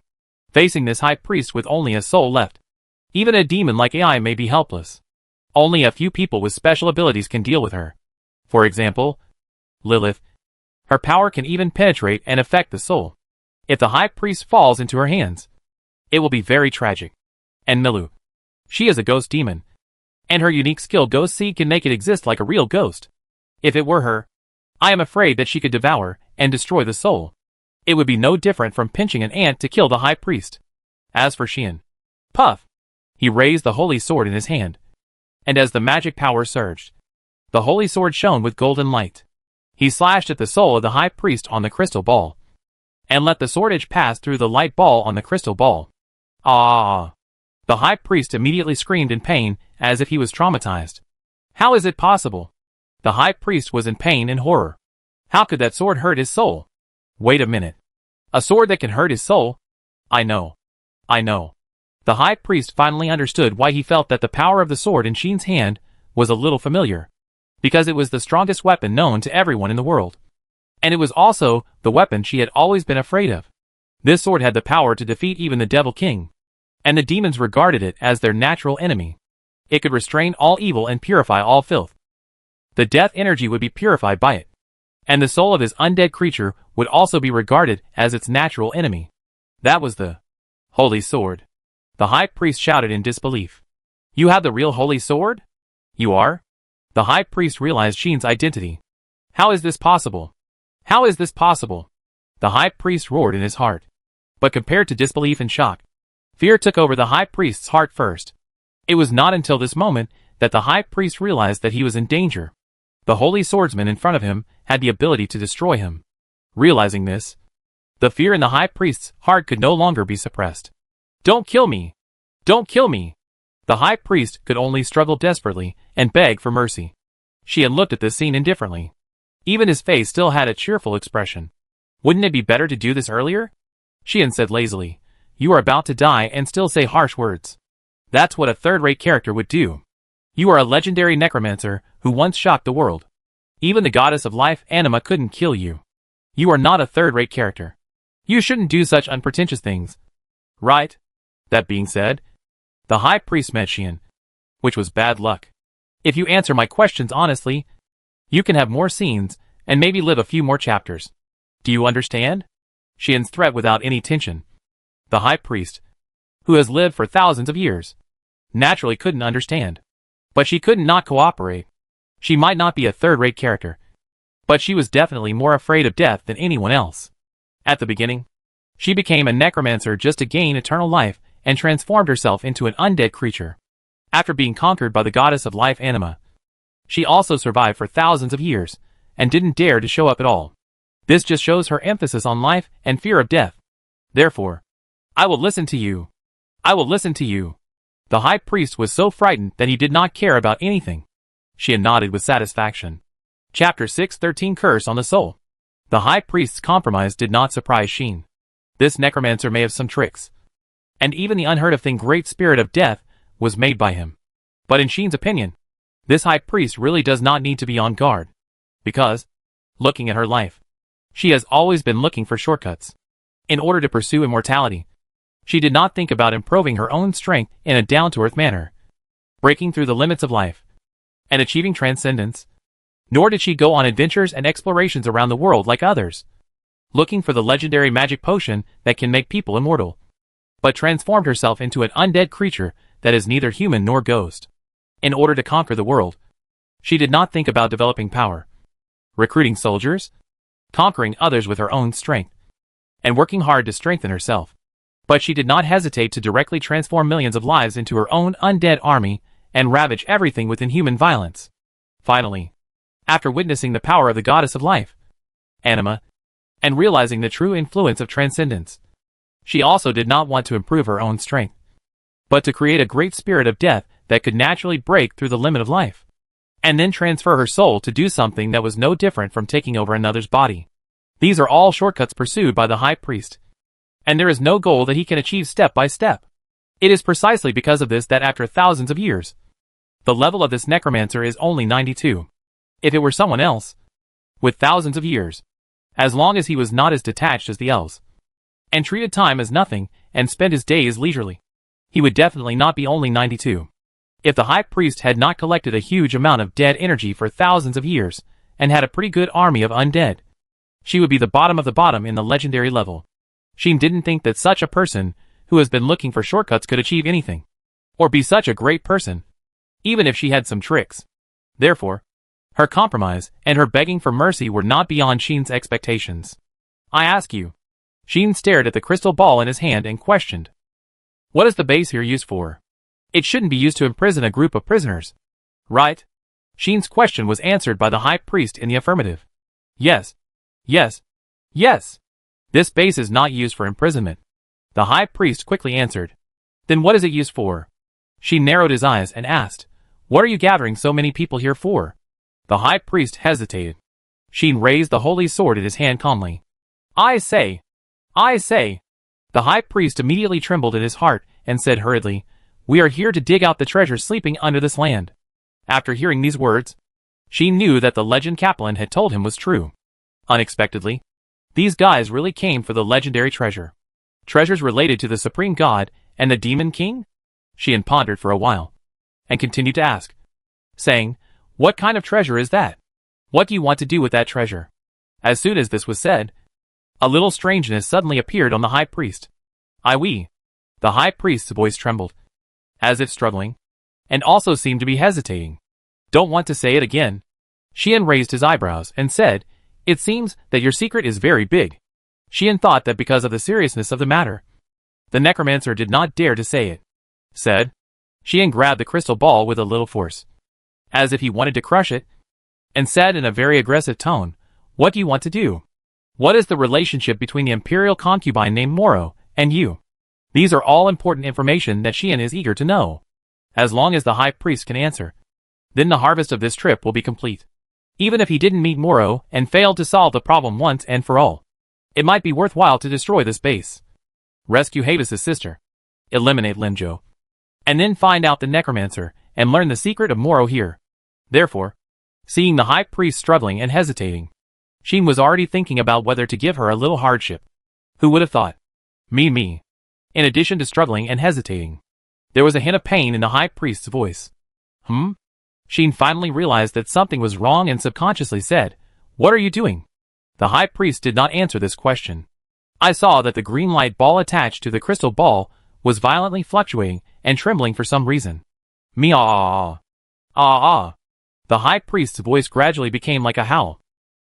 S1: Facing this High Priest with only a soul left, even a demon like AI may be helpless. Only a few people with special abilities can deal with her. For example, Lilith. Her power can even penetrate and affect the soul. If the High Priest falls into her hands, it will be very tragic. And Milu. She is a ghost demon, and her unique skill Ghost Seed can make it exist like a real ghost. If it were her, I am afraid that she could devour and destroy the soul. It would be no different from pinching an ant to kill the High Priest. As for Sheen, puff! He raised the holy sword in his hand, and as the magic power surged, the holy sword shone with golden light. He slashed at the soul of the High Priest on the crystal ball, and let the sword edge pass through the light ball on the crystal ball. Ah! The High Priest immediately screamed in pain, as if he was traumatized. How is it possible? The High Priest was in pain and horror. How could that sword hurt his soul? Wait a minute. A sword that can hurt his soul? I know. The High Priest finally understood why he felt that the power of the sword in Sheen's hand was a little familiar. Because it was the strongest weapon known to everyone in the world. And it was also the weapon she had always been afraid of. This sword had the power to defeat even the Devil King, and the demons regarded it as their natural enemy. It could restrain all evil and purify all filth. The death energy would be purified by it. and the soul of his undead creature would also be regarded as its natural enemy. That was the holy sword. The high priest shouted in disbelief. You have the real holy sword? You are? The high priest realized Shin's identity. How is this possible? How is this possible? The high priest roared in his heart. But compared to disbelief and shock, fear took over the high priest's heart first. It was not until this moment that the high priest realized that he was in danger. The holy swordsman in front of him had the ability to destroy him. Realizing this, the fear in the high priest's heart could no longer be suppressed. Don't kill me! Don't kill me! The high priest could only struggle desperately and beg for mercy. Xian looked at this scene indifferently. Even his face still had a cheerful expression. Wouldn't it be better to do this earlier? Xian said lazily. You are about to die and still say harsh words. That's what a third-rate character would do. You are a legendary necromancer who once shocked the world. Even the goddess of life, Anima, couldn't kill you. You are not a third-rate character. You shouldn't do such unpretentious things. Right? That being said, the high priest met Xian, which was bad luck. If you answer my questions honestly, you can have more scenes and maybe live a few more chapters. Do you understand? Xian's threat without any tension. The high priest, who has lived for thousands of years, naturally couldn't understand. But she couldn't not cooperate. She might not be a third-rate character, but she was definitely more afraid of death than anyone else. At the beginning, she became a necromancer just to gain eternal life and transformed herself into an undead creature. After being conquered by the goddess of life, Anima, she also survived for thousands of years and didn't dare to show up at all. This just shows her emphasis on life and fear of death. Therefore, I will listen to you. I will listen to you. The high priest was so frightened that he did not care about anything. Xian nodded with satisfaction. Chapter 613 Curse on the Soul. The high priest's compromise did not surprise Xian. This necromancer may have some tricks. And even the unheard of thing Great Spirit of Death was made by him. But in Xian's opinion, this high priest really does not need to be on guard. Because, looking at her life, she has always been looking for shortcuts. In order to pursue immortality, she did not think about improving her own strength in a down-to-earth manner, breaking through the limits of life, and achieving transcendence. Nor did she go on adventures and explorations around the world like others, looking for the legendary magic potion that can make people immortal, but transformed herself into an undead creature that is neither human nor ghost. In order to conquer the world, she did not think about developing power, recruiting soldiers, conquering others with her own strength, and working hard to strengthen herself. But she did not hesitate to directly transform millions of lives into her own undead army and ravage everything with inhuman violence. Finally, after witnessing the power of the goddess of life, Anima, and realizing the true influence of transcendence, she also did not want to improve her own strength, but to create a great spirit of death that could naturally break through the limit of life, and then transfer her soul to do something that was no different from taking over another's body. These are all shortcuts pursued by the high priest, and there is no goal that he can achieve step by step. It is precisely because of this that after thousands of years, the level of this necromancer is only 92. If it were someone else, with thousands of years, as long as he was not as detached as the elves, and treated time as nothing, and spent his days leisurely, he would definitely not be only 92. If the high priest had not collected a huge amount of dead energy for thousands of years, and had a pretty good army of undead, she would be the bottom of the bottom in the legendary level. Xian didn't think that such a person, who has been looking for shortcuts, could achieve anything, or be such a great person, even if she had some tricks. Therefore, her compromise and her begging for mercy were not beyond Xian's expectations. I ask you. Xian stared at the crystal ball in his hand and questioned. What is the base here used for? It shouldn't be used to imprison a group of prisoners, right? Xian's question was answered by the high priest in the affirmative. Yes. Yes. Yes. This base is not used for imprisonment. The high priest quickly answered. Then what is it used for? Xian narrowed his eyes and asked, What are you gathering so many people here for? The high priest hesitated. Xian raised the holy sword in his hand calmly. I say. The high priest immediately trembled in his heart and said hurriedly, We are here to dig out the treasure sleeping under this land. After hearing these words, Xian knew that the legend Kaplan had told him was true. Unexpectedly, these guys really came for the legendary treasure. Treasures related to the Supreme God and the Demon King? Xian pondered for a while, and continued to ask, saying, What kind of treasure is that? What do you want to do with that treasure? As soon as this was said, a little strangeness suddenly appeared on the high priest. We. The high priest's voice trembled, as if struggling, and also seemed to be hesitating. Don't want to say it again. Xian raised his eyebrows and said, It seems that your secret is very big. Xian thought that because of the seriousness of the matter, the necromancer did not dare to say it. Said, Xian grabbed the crystal ball with a little force, as if he wanted to crush it, and said in a very aggressive tone, What do you want to do? What is the relationship between the imperial concubine named Moro and you? These are all important information that Xian is eager to know. As long as the high priest can answer, then the harvest of this trip will be complete. Even if he didn't meet Moro and failed to solve the problem once and for all, it might be worthwhile to destroy this base. Rescue Havis's sister. Eliminate Linzhou. And then find out the necromancer and learn the secret of Moro here. Therefore, seeing the high priest struggling and hesitating, Xian was already thinking about whether to give her a little hardship. Who would have thought? Me. In addition to struggling and hesitating, there was a hint of pain in the high priest's voice. Xian finally realized that something was wrong and subconsciously said, What are you doing? The high priest did not answer this question. I saw that the green light ball attached to the crystal ball was violently fluctuating and trembling for some reason. The high priest's voice gradually became like a howl.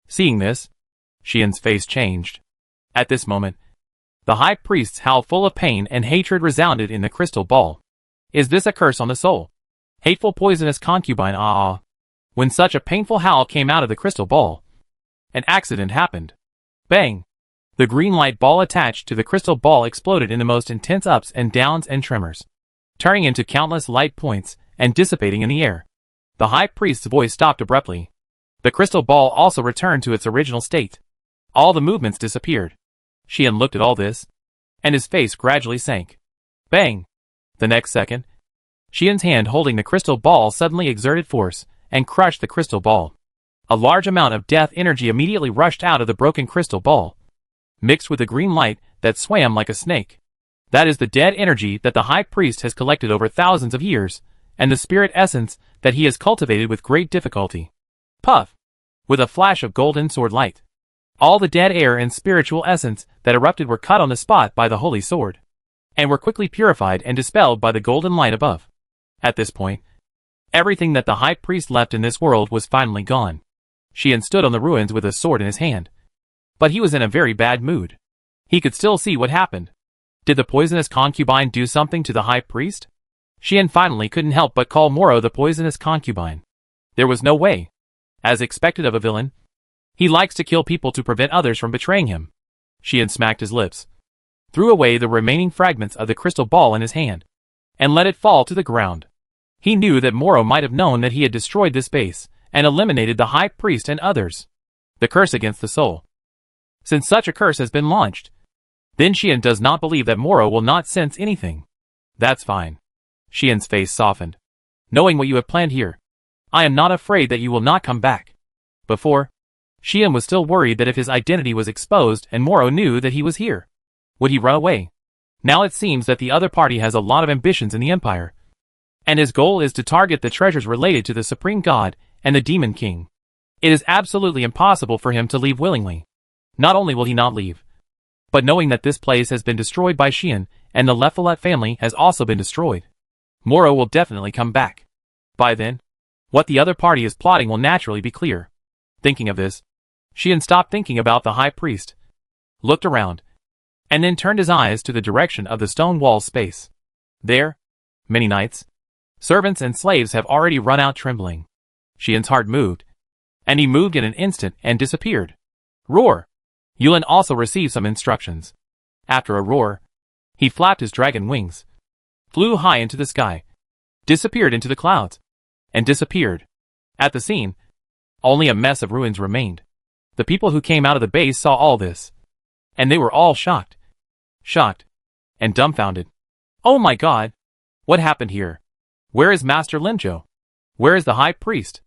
S1: Seeing this, Xian's face changed. At this moment, the high priest's howl full of pain and hatred resounded in the crystal ball. Is this a curse on the soul? Hateful poisonous concubine When such a painful howl came out of the crystal ball, an accident happened. Bang! The green light ball attached to the crystal ball exploded in the most intense ups and downs and tremors, turning into countless light points and dissipating in the air. The high priest's voice stopped abruptly. The crystal ball also returned to its original state. All the movements disappeared. Xian looked at all this, and his face gradually sank. Bang! The next second, Xian's hand holding the crystal ball suddenly exerted force and crushed the crystal ball. A large amount of death energy immediately rushed out of the broken crystal ball, mixed with the green light that swam like a snake. That is the dead energy that the high priest has collected over thousands of years, and the spirit essence that he has cultivated with great difficulty. Puff! With a flash of golden sword light, all the dead air and spiritual essence that erupted were cut on the spot by the holy sword, and were quickly purified and dispelled by the golden light above. At this point, everything that the high priest left in this world was finally gone. Xian stood on the ruins with a sword in his hand, but he was in a very bad mood. He could still see what happened. Did the poisonous concubine do something to the high priest? Xian finally couldn't help but call Moro the poisonous concubine. There was no way. As expected of a villain, he likes to kill people to prevent others from betraying him. Xian smacked his lips, threw away the remaining fragments of the crystal ball in his hand, and let it fall to the ground. He knew that Moro might have known that he had destroyed this base and eliminated the high priest and others. The curse against the soul. Since such a curse has been launched, then Xian does not believe that Moro will not sense anything. That's fine. Xian's face softened. Knowing what you have planned here, I am not afraid that you will not come back. Before, Xian was still worried that if his identity was exposed and Moro knew that he was here, would he run away? Now it seems that the other party has a lot of ambitions in the Empire, and his goal is to target the treasures related to the Supreme God and the Demon King. It is absolutely impossible for him to leave willingly. Not only will he not leave, but knowing that this place has been destroyed by Xian and the Lefolet family has also been destroyed, Moro will definitely come back. By then, what the other party is plotting will naturally be clear. Thinking of this, Xian stopped thinking about the high priest, looked around, and then turned his eyes to the direction of the stone wall space. There, many knights, servants and slaves have already run out trembling. Xian's heart moved, and he moved in an instant and disappeared. Roar! Yulin also received some instructions. After a roar, he flapped his dragon wings, flew high into the sky, disappeared into the clouds, and disappeared. At the scene, only a mess of ruins remained. The people who came out of the base saw all this, and they were all shocked, and dumbfounded. Oh my god! What happened here? Where is Master Linzhou? Where is the high priest?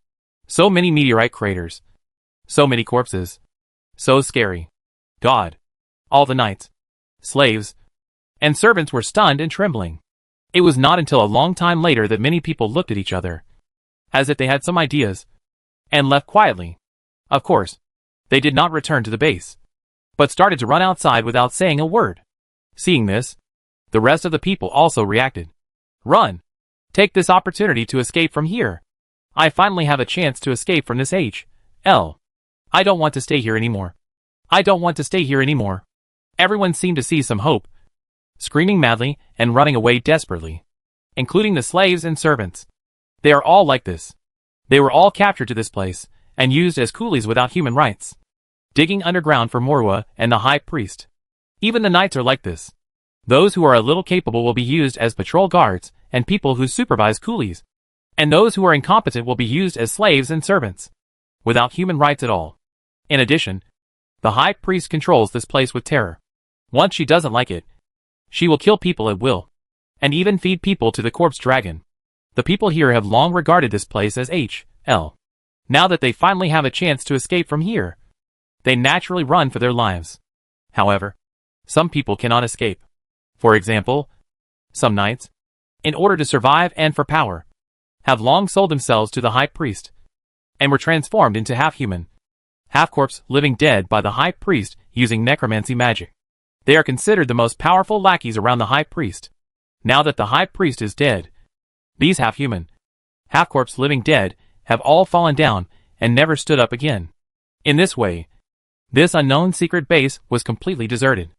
S1: So many meteorite craters. So many corpses. So scary. God. All the knights, slaves, and servants were stunned and trembling. It was not until a long time later that many people looked at each other, as if they had some ideas, and left quietly. Of course, They did not return to the base, but started to run outside without saying a word. Seeing this, the rest of the people also reacted. Run! Take this opportunity to escape from here. I finally have a chance to escape from this H.L. I don't want to stay here anymore. I don't want to stay here anymore. Everyone seemed to see some hope, screaming madly and running away desperately, including the slaves and servants. They are all like this. They were all captured to this place and used as coolies without human rights, digging underground for Morua and the high priest. Even the knights are like this. Those who are a little capable will be used as patrol guards and people who supervise coolies, and those who are incompetent will be used as slaves and servants, without human rights at all. In addition, the high priest controls this place with terror. Once she doesn't like it, she will kill people at will, and even feed people to the corpse dragon. The people here have long regarded this place as H.L. Now that they finally have a chance to escape from here, they naturally run for their lives. However, some people cannot escape. For example, some knights, in order to survive and for power, have long sold themselves to the high priest, and were transformed into half-human, half-corpse living dead by the high priest using necromancy magic. They are considered the most powerful lackeys around the high priest. Now that the high priest is dead, these half-human, half-corpse living dead have all fallen down and never stood up again. In this way, this unknown secret base was completely deserted.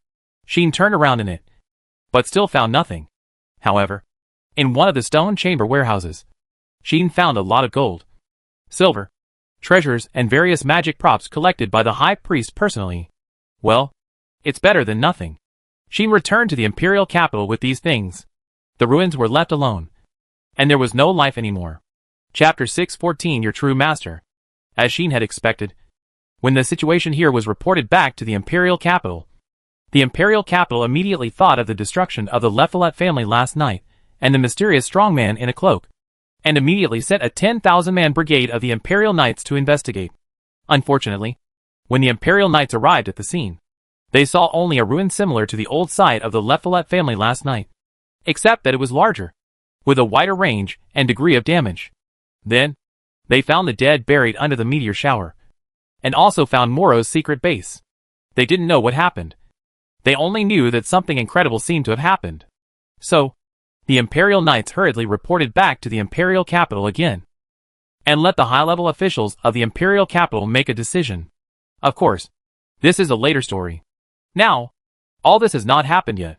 S1: Sheen turned around in it, but still found nothing. However, in one of the stone chamber warehouses, Sheen found a lot of gold, silver, treasures and various magic props collected by the high priest personally. Well, it's better than nothing. Sheen returned to the imperial capital with these things. The ruins were left alone, and there was no life anymore. Chapter 614 Your True Master. As Sheen had expected, when the situation here was reported back to the imperial capital, the imperial capital immediately thought of the destruction of the Lephalet family last night and the mysterious strongman in a cloak, and immediately sent a 10,000-man brigade of the imperial knights to investigate. Unfortunately, when the imperial knights arrived at the scene, they saw only a ruin similar to the old site of the Lephalet family last night, except that it was larger, with a wider range and degree of damage. Then, they found the dead buried under the meteor shower, and also found Moro's secret base. They didn't know what happened. They only knew that something incredible seemed to have happened. So, the Imperial Knights hurriedly reported back to the Imperial capital again, and let the high-level officials of the Imperial capital make a decision. Of course, this is a later story. Now, all this has not happened yet.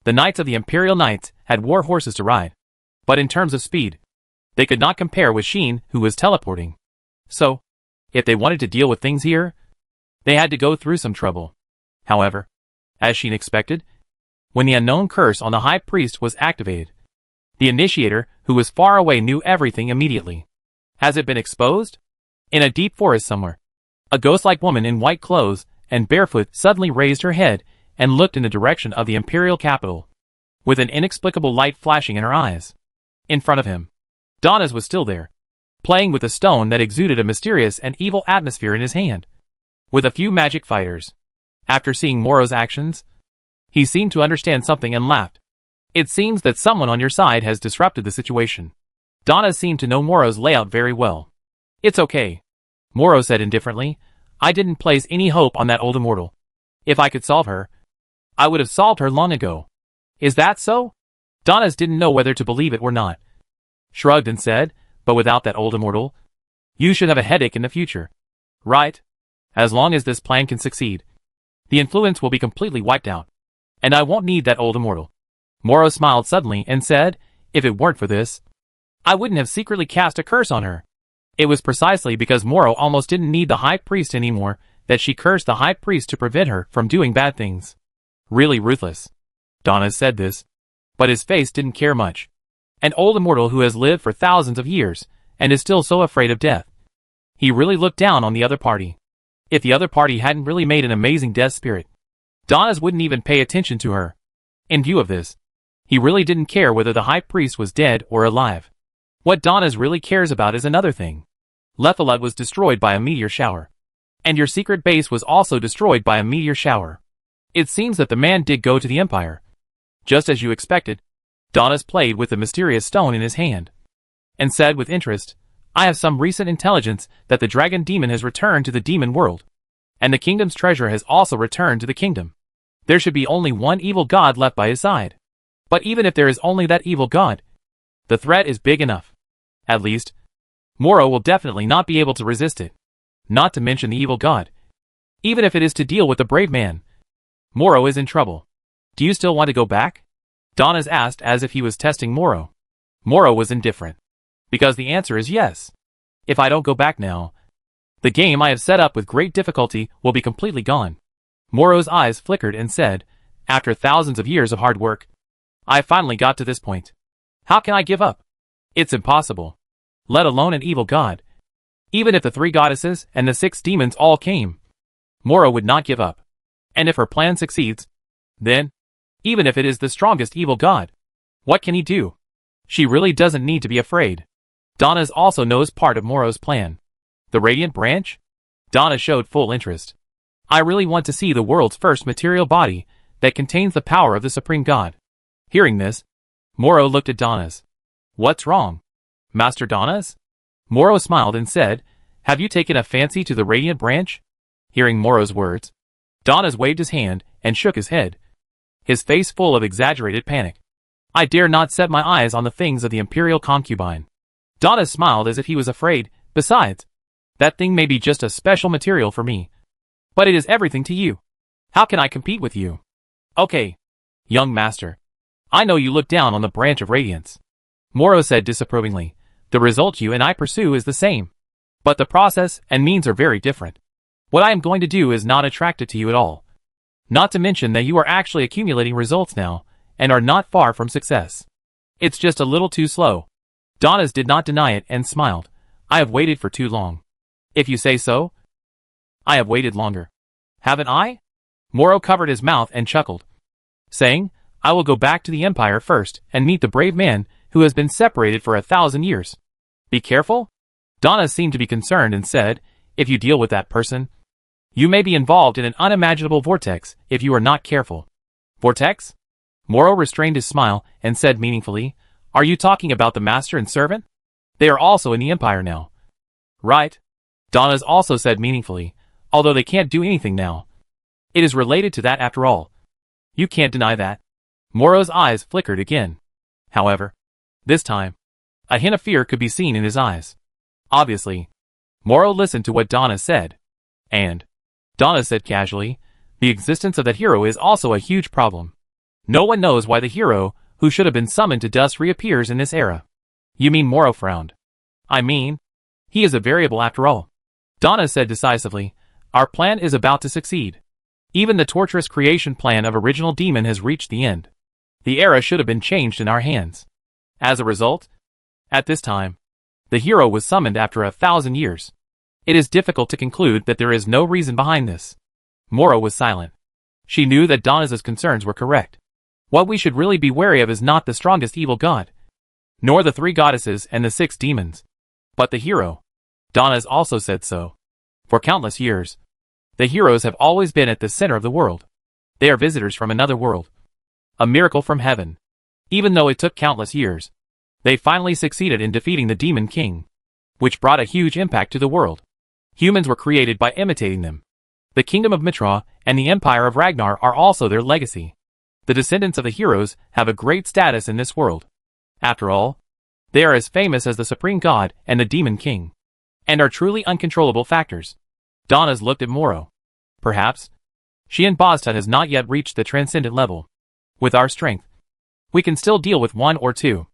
S1: The Knights of the Imperial Knights had war horses to ride, but in terms of speed, they could not compare with Sheen, who was teleporting. So, if they wanted to deal with things here, they had to go through some trouble. However, as Sheen expected, when the unknown curse on the high priest was activated, the initiator, who was far away, knew everything immediately. Has it been exposed? In a deep forest somewhere, a ghost-like woman in white clothes and barefoot suddenly raised her head and looked in the direction of the imperial capital, with an inexplicable light flashing in her eyes. In front of him, Donas was still there, playing with a stone that exuded a mysterious and evil atmosphere in his hand, with a few magic fighters. After seeing Moro's actions, he seemed to understand something and laughed. It seems that someone on your side has disrupted the situation. Donna seemed to know Moro's layout very well. It's okay, Moro said indifferently. I didn't place any hope on that old immortal. If I could solve her, I would have solved her long ago. Is that so? Donas didn't know whether to believe it or not. Shrugged and said, but without that old immortal, you should have a headache in the future. Right? As long as this plan can succeed, the influence will be completely wiped out, and I won't need that old immortal. Moro smiled suddenly and said, if it weren't for this, I wouldn't have secretly cast a curse on her. It was precisely because Moro almost didn't need the high priest anymore that she cursed the high priest to prevent her from doing bad things. Really ruthless. Donas said this, but his face didn't care much. An old immortal who has lived for thousands of years and is still so afraid of death. He really looked down on the other party. If the other party hadn't really made an amazing death spirit, Donas wouldn't even pay attention to her. In view of this, he really didn't care whether the high priest was dead or alive. What Donas really cares about is another thing. Lephalet was destroyed by a meteor shower, and your secret base was also destroyed by a meteor shower. It seems that the man did go to the Empire. Just as you expected, Donas played with the mysterious stone in his hand, and said with interest, I have some recent intelligence that the dragon demon has returned to the demon world, and the kingdom's treasure has also returned to the kingdom. There should be only one evil god left by his side. But even if there is only that evil god, the threat is big enough. At least, Moro will definitely not be able to resist it. Not to mention the evil god. Even if it is to deal with the brave man, Moro is in trouble. Do you still want to go back? Donas asked as if he was testing Moro. Moro was indifferent. Because the answer is yes. If I don't go back now, the game I have set up with great difficulty will be completely gone. Moro's eyes flickered and said, after thousands of years of hard work, I finally got to this point. How can I give up? It's impossible. Let alone an evil god. Even if the 3 goddesses and the 6 demons all came, Moro would not give up. And if her plan succeeds, then, even if it is the strongest evil god, what can he do? She really doesn't need to be afraid. Donas also knows part of Moro's plan. The Radiant Branch? Donna showed full interest. I really want to see the world's first material body that contains the power of the Supreme God. Hearing this, Moro looked at Donas. What's wrong? Master Donas? Moro smiled and said, have you taken a fancy to the Radiant Branch? Hearing Moro's words, Donas waved his hand and shook his head, his face full of exaggerated panic. I dare not set my eyes on the things of the Imperial concubine. Donas smiled as if he was afraid. Besides, that thing may be just a special material for me. But it is everything to you. How can I compete with you? Okay, young master. I know you look down on the branch of radiance. Moro said disapprovingly. The result you and I pursue is the same. But the process and means are very different. What I am going to do is not attractive to you at all. Not to mention that you are actually accumulating results now, and are not far from success. It's just a little too slow. Donas did not deny it and smiled. I have waited for too long. If you say so. I have waited longer. Haven't I? Moro covered his mouth and chuckled, saying, I will go back to the Empire first and meet the brave man who has been separated for 1,000 years. Be careful? Donas seemed to be concerned and said, if you deal with that person, you may be involved in an unimaginable vortex if you are not careful. Vortex? Moro restrained his smile and said meaningfully, are you talking about the master and servant? They are also in the Empire now. Right. Donas also said meaningfully, although they can't do anything now. It is related to that after all. You can't deny that. Moro's eyes flickered again. However, this time, a hint of fear could be seen in his eyes. Obviously, Moro listened to what Donas said. And, Donas said casually, the existence of that hero is also a huge problem. No one knows why the hero, who should have been summoned to dust, reappears in this era. You mean? Moro frowned. I mean, he is a variable after all. Donas said decisively, our plan is about to succeed. Even the torturous creation plan of original demon has reached the end. The era should have been changed in our hands. As a result, at this time, the hero was summoned after 1,000 years. It is difficult to conclude that there is no reason behind this. Moro was silent. She knew that Donas's concerns were correct. What we should really be wary of is not the strongest evil god, nor the 3 goddesses and the 6 demons, but the hero. Donas also said so. For countless years, the heroes have always been at the center of the world. They are visitors from another world. A miracle from heaven. Even though it took countless years, they finally succeeded in defeating the Demon King, which brought a huge impact to the world. Humans were created by imitating them. The Kingdom of Mitra and the Empire of Ragnar are also their legacy. The descendants of the heroes have a great status in this world. After all, they are as famous as the Supreme God and the Demon King, and are truly uncontrollable factors. Donas looked at Moro. Perhaps, she and Boztut has not yet reached the transcendent level. With our strength, we can still deal with 1 or 2.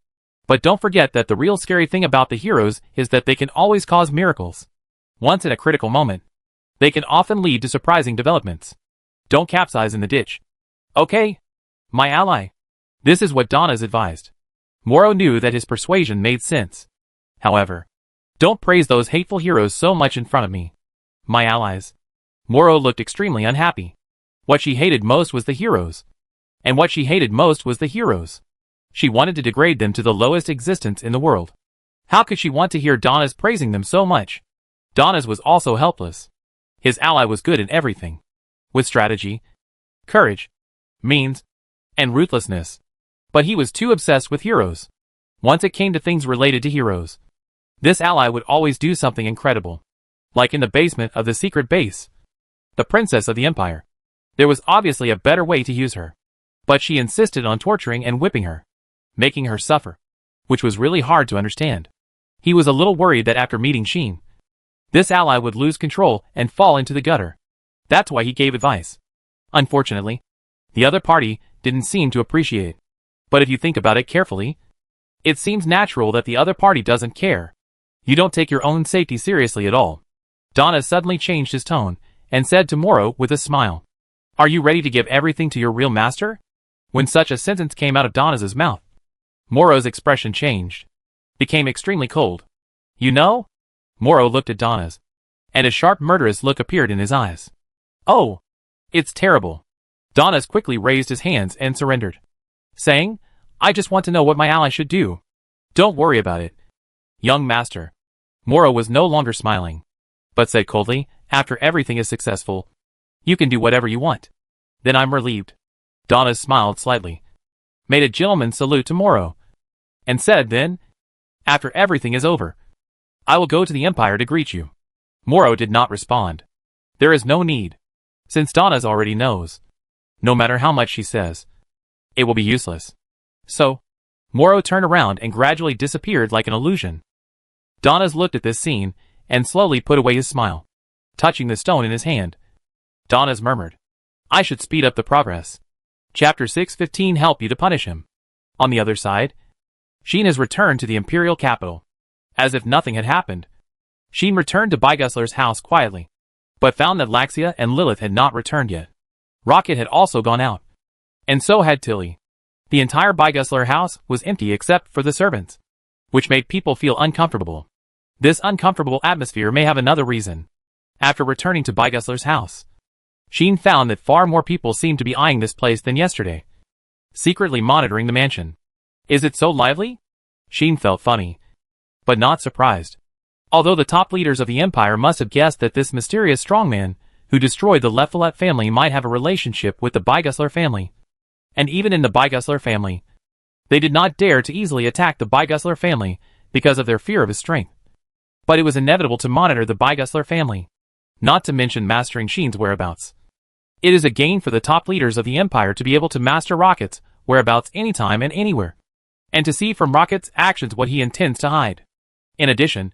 S1: But don't forget that the real scary thing about the heroes is that they can always cause miracles. Once in a critical moment, they can often lead to surprising developments. Don't capsize in the ditch. Okay, my ally. This is what Donas advised. Moro knew that his persuasion made sense. However, don't praise those hateful heroes so much in front of me. My allies. Moro looked extremely unhappy. What she hated most was the heroes. And what she hated most was the heroes. She wanted to degrade them to the lowest existence in the world. How could she want to hear Donas praising them so much? Donas was also helpless. His ally was good in everything. With strategy, courage, means, and ruthlessness. But he was too obsessed with heroes. Once it came to things related to heroes, this ally would always do something incredible. Like in the basement of the secret base, the princess of the empire. There was obviously a better way to use her. But she insisted on torturing and whipping her, making her suffer, which was really hard to understand. He was a little worried that after meeting Sheen, this ally would lose control and fall into the gutter. That's why he gave advice. Unfortunately, the other party didn't seem to appreciate it. But if you think about it carefully, it seems natural that the other party doesn't care. You don't take your own safety seriously at all. Donna suddenly changed his tone and said to Moro with a smile, "Are you ready to give everything to your real master?" When such a sentence came out of Donna's mouth, Moro's expression changed, became extremely cold. "You know?" Moro looked at Donna's, and a sharp murderous look appeared in his eyes. "Oh, it's terrible." Donna's quickly raised his hands and surrendered, saying, "I just want to know what my ally should do. Don't worry about it, young master." Moro was no longer smiling, but said coldly, "After everything is successful, you can do whatever you want." "Then I'm relieved." Donna smiled slightly, made a gentleman's salute to Moro, and said then, "After everything is over, I will go to the Empire to greet you." Moro did not respond. There is no need, since Donna's already knows. No matter how much she says, it will be useless. So, Moro turned around and gradually disappeared like an illusion. Donna's looked at this scene and slowly put away his smile, touching the stone in his hand. Donna's murmured, "I should speed up the progress." Chapter 615 help you to punish him. On the other side, Sheen has returned to the Imperial capital. As if nothing had happened, Sheen returned to Bygusler's house quietly, but found that Laxia and Lilith had not returned yet. Rocket had also gone out, and so had Tilly. The entire Bygusler house was empty except for the servants, which made people feel uncomfortable. This uncomfortable atmosphere may have another reason. After returning to Bygusler's house, Sheen found that far more people seemed to be eyeing this place than yesterday, secretly monitoring the mansion. Is it so lively? Sheen felt funny, but not surprised. Although the top leaders of the Empire must have guessed that this mysterious strongman who destroyed the Leffelet family might have a relationship with the Bygusler family. And even in the Bygusler family, they did not dare to easily attack the Bygusler family because of their fear of his strength. But it was inevitable to monitor the Bygusler family, not to mention mastering Sheen's whereabouts. It is a gain for the top leaders of the Empire to be able to master Rocket's whereabouts anytime and anywhere, and to see from Rocket's actions what he intends to hide. In addition,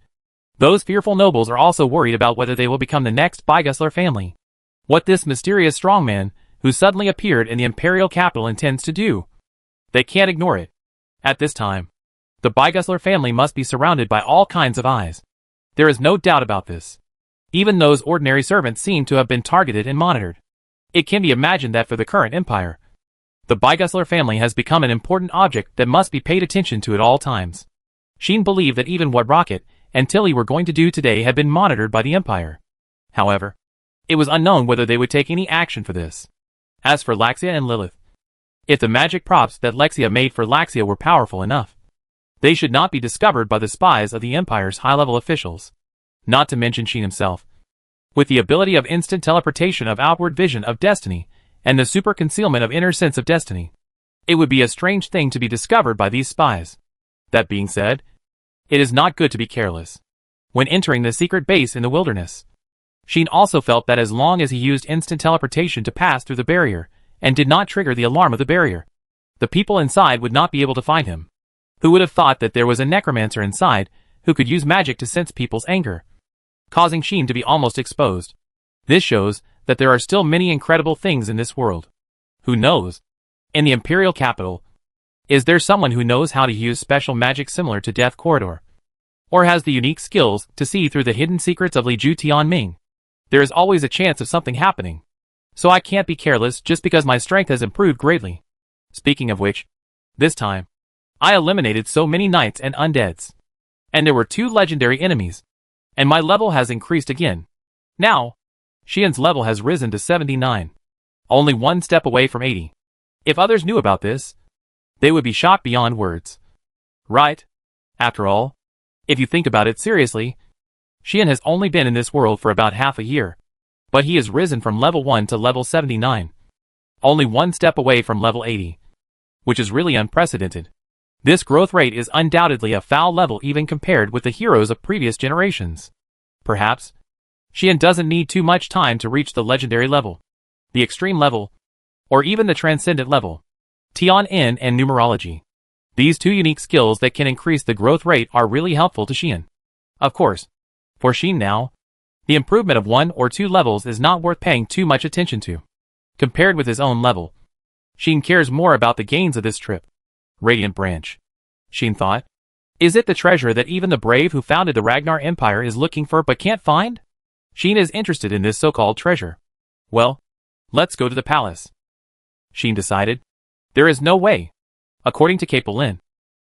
S1: those fearful nobles are also worried about whether they will become the next Bygusler family. What this mysterious strongman who suddenly appeared in the Imperial capital intends to do. They can't ignore it. At this time, the Bygusler family must be surrounded by all kinds of eyes. There is no doubt about this. Even those ordinary servants seem to have been targeted and monitored. It can be imagined that for the current empire, the Bygusler family has become an important object that must be paid attention to at all times. Sheen believed that even what Rocket and Tilly were going to do today had been monitored by the Empire. However, it was unknown whether they would take any action for this. As for Laxia and Lilith, if the magic props that Lexia made for Laxia were powerful enough, they should not be discovered by the spies of the Empire's high-level officials, not to mention Sheen himself. With the ability of instant teleportation of outward vision of destiny, and the super concealment of inner sense of destiny, it would be a strange thing to be discovered by these spies. That being said, it is not good to be careless. When entering the secret base in the wilderness, Sheen also felt that as long as he used instant teleportation to pass through the barrier, and did not trigger the alarm of the barrier, the people inside would not be able to find him. Who would have thought that there was a necromancer inside who could use magic to sense people's anger, causing Sheen to be almost exposed? This shows that there are still many incredible things in this world. Who knows? In the Imperial capital, is there someone who knows how to use special magic similar to Death Corridor? Or has the unique skills to see through the hidden secrets of Li Ju Tianming? There is always a chance of something happening. So I can't be careless just because my strength has improved greatly. Speaking of which, this time, I eliminated so many knights and undeads. And there were 2 legendary enemies. And my level has increased again. Now, Xian's level has risen to 79. Only 1 step away from 80. If others knew about this, they would be shocked beyond words. Right? After all, if you think about it seriously, Xian has only been in this world for about half a year. But he has risen from level 1 to level 79. Only 1 step away from level 80. Which is really unprecedented. This growth rate is undoubtedly a foul level even compared with the heroes of previous generations. Perhaps, Sheen doesn't need too much time to reach the legendary level, the extreme level, or even the transcendent level. Tion and numerology. These two unique skills that can increase the growth rate are really helpful to Sheen. Of course, for Sheen now, the improvement of 1 or 2 levels is not worth paying too much attention to. Compared with his own level, Sheen cares more about the gains of this trip. Radiant Branch. Sheen thought. Is it the treasure that even the brave who founded the Ragnar Empire is looking for but can't find? Sheen is interested in this so-called treasure. Well, let's go to the palace. Sheen decided. There is no way. According to Capelin,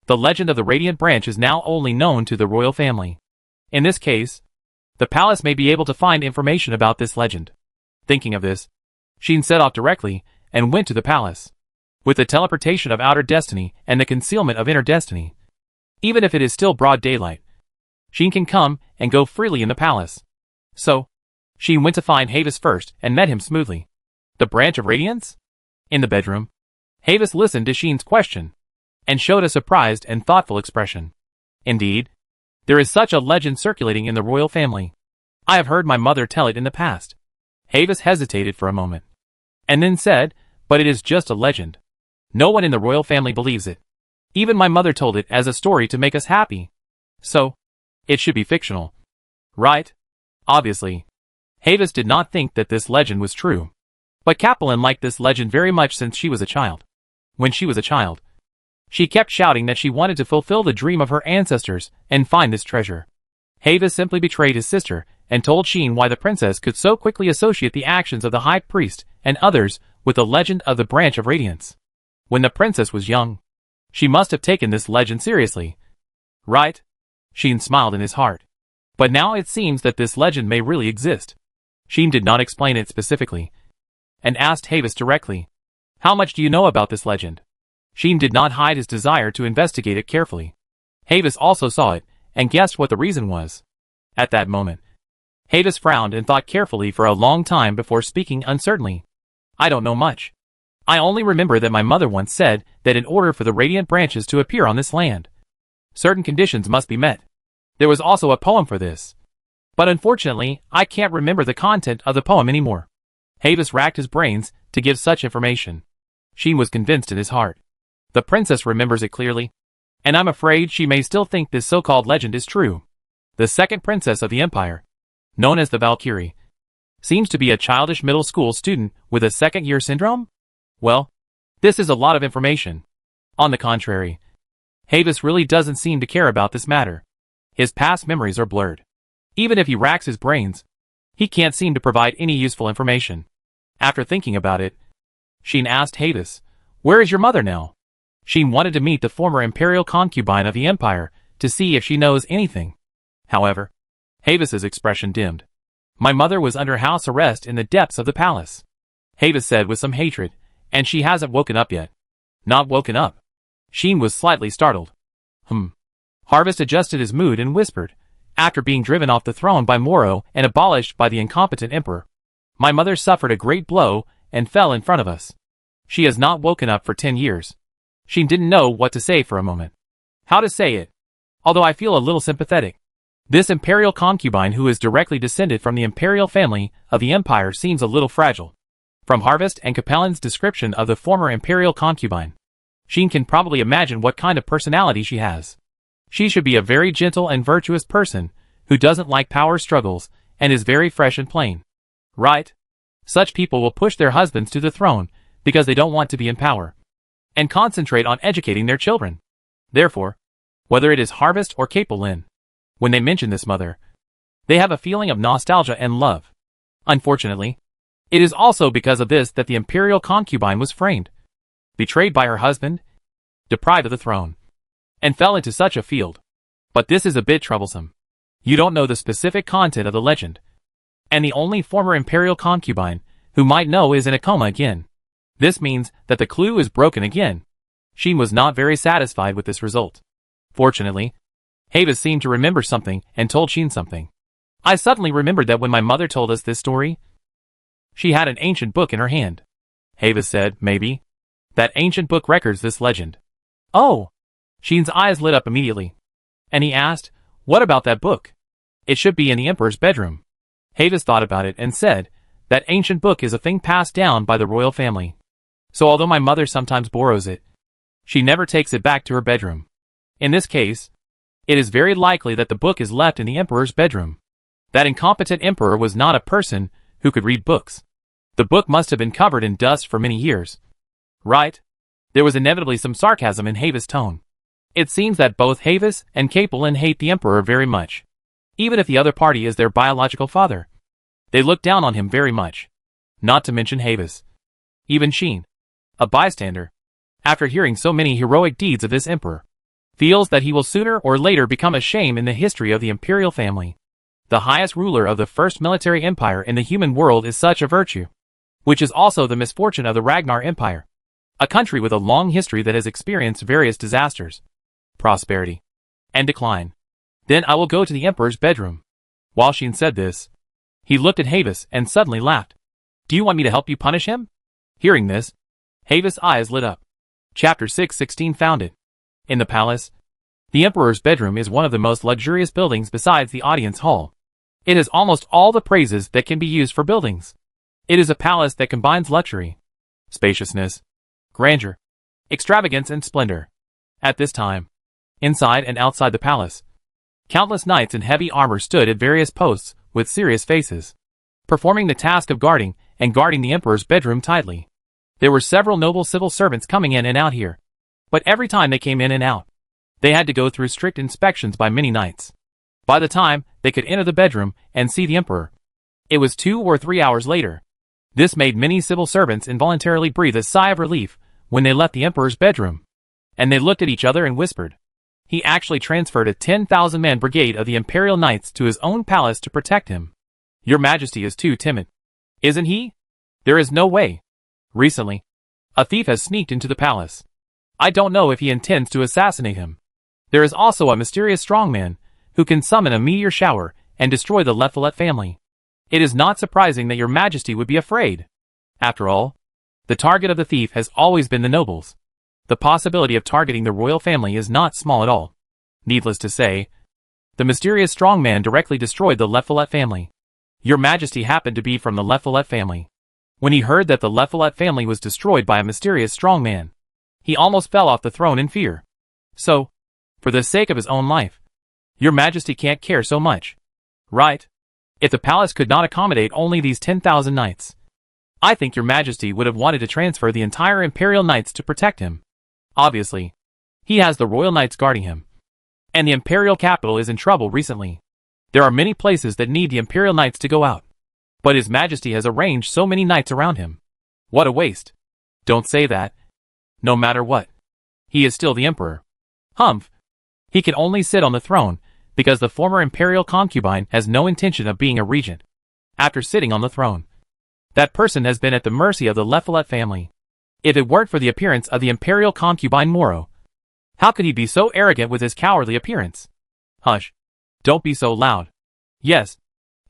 S1: the legend of the Radiant Branch is now only known to the royal family. In this case, the palace may be able to find information about this legend. Thinking of this, Sheen set off directly and went to the palace. With the teleportation of outer destiny and the concealment of inner destiny, even if it is still broad daylight, Sheen can come and go freely in the palace. So, Sheen went to find Havis first and met him smoothly. The Branch of Radiance? In the bedroom, Havis listened to Sheen's question and showed a surprised and thoughtful expression. Indeed, there is such a legend circulating in the royal family. I have heard my mother tell it in the past. Havis hesitated for a moment, and then said, but it is just a legend. No one in the royal family believes it. Even my mother told it as a story to make us happy. So, it should be fictional. Right? Obviously. Havis did not think that this legend was true. But Capelin liked this legend very much since she was a child. When she was a child, she kept shouting that she wanted to fulfill the dream of her ancestors and find this treasure. Havis simply betrayed his sister and told Sheen why the princess could so quickly associate the actions of the high priest and others with the legend of the Branch of Radiance. When the princess was young, she must have taken this legend seriously. Right? Sheen smiled in his heart. But now it seems that this legend may really exist. Sheen did not explain it specifically, and asked Havis directly, how much do you know about this legend? Sheen did not hide his desire to investigate it carefully. Havis also saw it, and guessed what the reason was. At that moment, Havis frowned and thought carefully for a long time before speaking uncertainly. I don't know much. I only remember that my mother once said that in order for the radiant branches to appear on this land, certain conditions must be met. There was also a poem for this. But unfortunately, I can't remember the content of the poem anymore. Havis racked his brains to give such information. Sheen was convinced in his heart. The princess remembers it clearly, and I'm afraid she may still think this so-called legend is true. The second princess of the empire, known as the Valkyrie, seems to be a childish middle school student with a second-year syndrome? Well, this is a lot of information. On the contrary, Havis really doesn't seem to care about this matter. His past memories are blurred. Even if he racks his brains, he can't seem to provide any useful information. After thinking about it, Sheen asked Havis, where is your mother now? Sheen wanted to meet the former imperial concubine of the empire to see if she knows anything. However, Havis's expression dimmed. My mother was under house arrest in the depths of the palace, Havis said with some hatred, and she hasn't woken up yet. Not woken up? Sheen was slightly startled. Harvest adjusted his mood and whispered, after being driven off the throne by Moro and abolished by the incompetent emperor, my mother suffered a great blow and fell in front of us. She has not woken up for 10 years. Sheen didn't know what to say for a moment. How to say it? Although I feel a little sympathetic. This imperial concubine who is directly descended from the imperial family of the empire seems a little fragile. From Harvest and Capelin's description of the former imperial concubine, Sheen can probably imagine what kind of personality she has. She should be a very gentle and virtuous person who doesn't like power struggles and is very fresh and plain. Right? Such people will push their husbands to the throne because they don't want to be in power and concentrate on educating their children. Therefore, whether it is Harvest or Capelin, when they mention this mother, they have a feeling of nostalgia and love. Unfortunately, it is also because of this that the imperial concubine was framed, betrayed by her husband, deprived of the throne, and fell into such a field. But this is a bit troublesome. You don't know the specific content of the legend, and the only former imperial concubine who might know is in a coma again. This means that the clue is broken again. Sheen was not very satisfied with this result. Fortunately, Havis seemed to remember something and told Sheen something. I suddenly remembered that when my mother told us this story, she had an ancient book in her hand. Havis said, maybe. That ancient book records this legend. Oh! Sheen's eyes lit up immediately. And he asked, what about that book? It should be in the Emperor's bedroom. Havis thought about it and said, that ancient book is a thing passed down by the royal family. So although my mother sometimes borrows it, she never takes it back to her bedroom. In this case, it is very likely that the book is left in the emperor's bedroom. That incompetent emperor was not a person who could read books. The book must have been covered in dust for many years. Right? There was inevitably some sarcasm in Havis' tone. It seems that both Havis and Capelin hate the emperor very much. Even if the other party is their biological father. They look down on him very much. Not to mention Havis. Even Sheen, a bystander, after hearing so many heroic deeds of this emperor, feels that he will sooner or later become a shame in the history of the imperial family. The highest ruler of the first military empire in the human world is such a virtue, which is also the misfortune of the Ragnar Empire, a country with a long history that has experienced various disasters, prosperity, and decline. Then I will go to the emperor's bedroom. While Sheen said this, he looked at Havis and suddenly laughed. Do you want me to help you punish him? Hearing this, Havis' eyes lit up. Chapter 616 Founded. In the palace, the emperor's bedroom is one of the most luxurious buildings besides the audience hall. It has almost all the praises that can be used for buildings. It is a palace that combines luxury, spaciousness, grandeur, extravagance and splendor. At this time, inside and outside the palace, countless knights in heavy armor stood at various posts with serious faces, performing the task of guarding the emperor's bedroom tightly. There were several noble civil servants coming in and out here, but every time they came in and out, they had to go through strict inspections by many knights. By the time they could enter the bedroom and see the emperor, it was 2 or 3 hours later. This made many civil servants involuntarily breathe a sigh of relief when they left the emperor's bedroom, and they looked at each other and whispered. He actually transferred a 10,000-man brigade of the imperial knights to his own palace to protect him. Your Majesty is too timid. Isn't he? There is no way. Recently, a thief has sneaked into the palace. I don't know if he intends to assassinate him. There is also a mysterious strongman who can summon a meteor shower and destroy the Leffelet family. It is not surprising that your Majesty would be afraid. After all, the target of the thief has always been the nobles. The possibility of targeting the royal family is not small at all. Needless to say, the mysterious strongman directly destroyed the Leffelet family. Your Majesty happened to be from the Leffelet family. When he heard that the Leffelet family was destroyed by a mysterious strongman, he almost fell off the throne in fear. So, for the sake of his own life, your Majesty can't care so much. Right? If the palace could not accommodate only these 10,000 knights, I think your Majesty would have wanted to transfer the entire imperial knights to protect him. Obviously, he has the royal knights guarding him. And the imperial capital is in trouble recently. There are many places that need the imperial knights to go out. But his Majesty has arranged so many knights around him. What a waste. Don't say that. No matter what, he is still the emperor. Humph. He can only sit on the throne because the former imperial concubine has no intention of being a regent. After sitting on the throne, that person has been at the mercy of the Leffelet family. If it weren't for the appearance of the imperial concubine Moro, how could he be so arrogant with his cowardly appearance? Hush. Don't be so loud. Yes,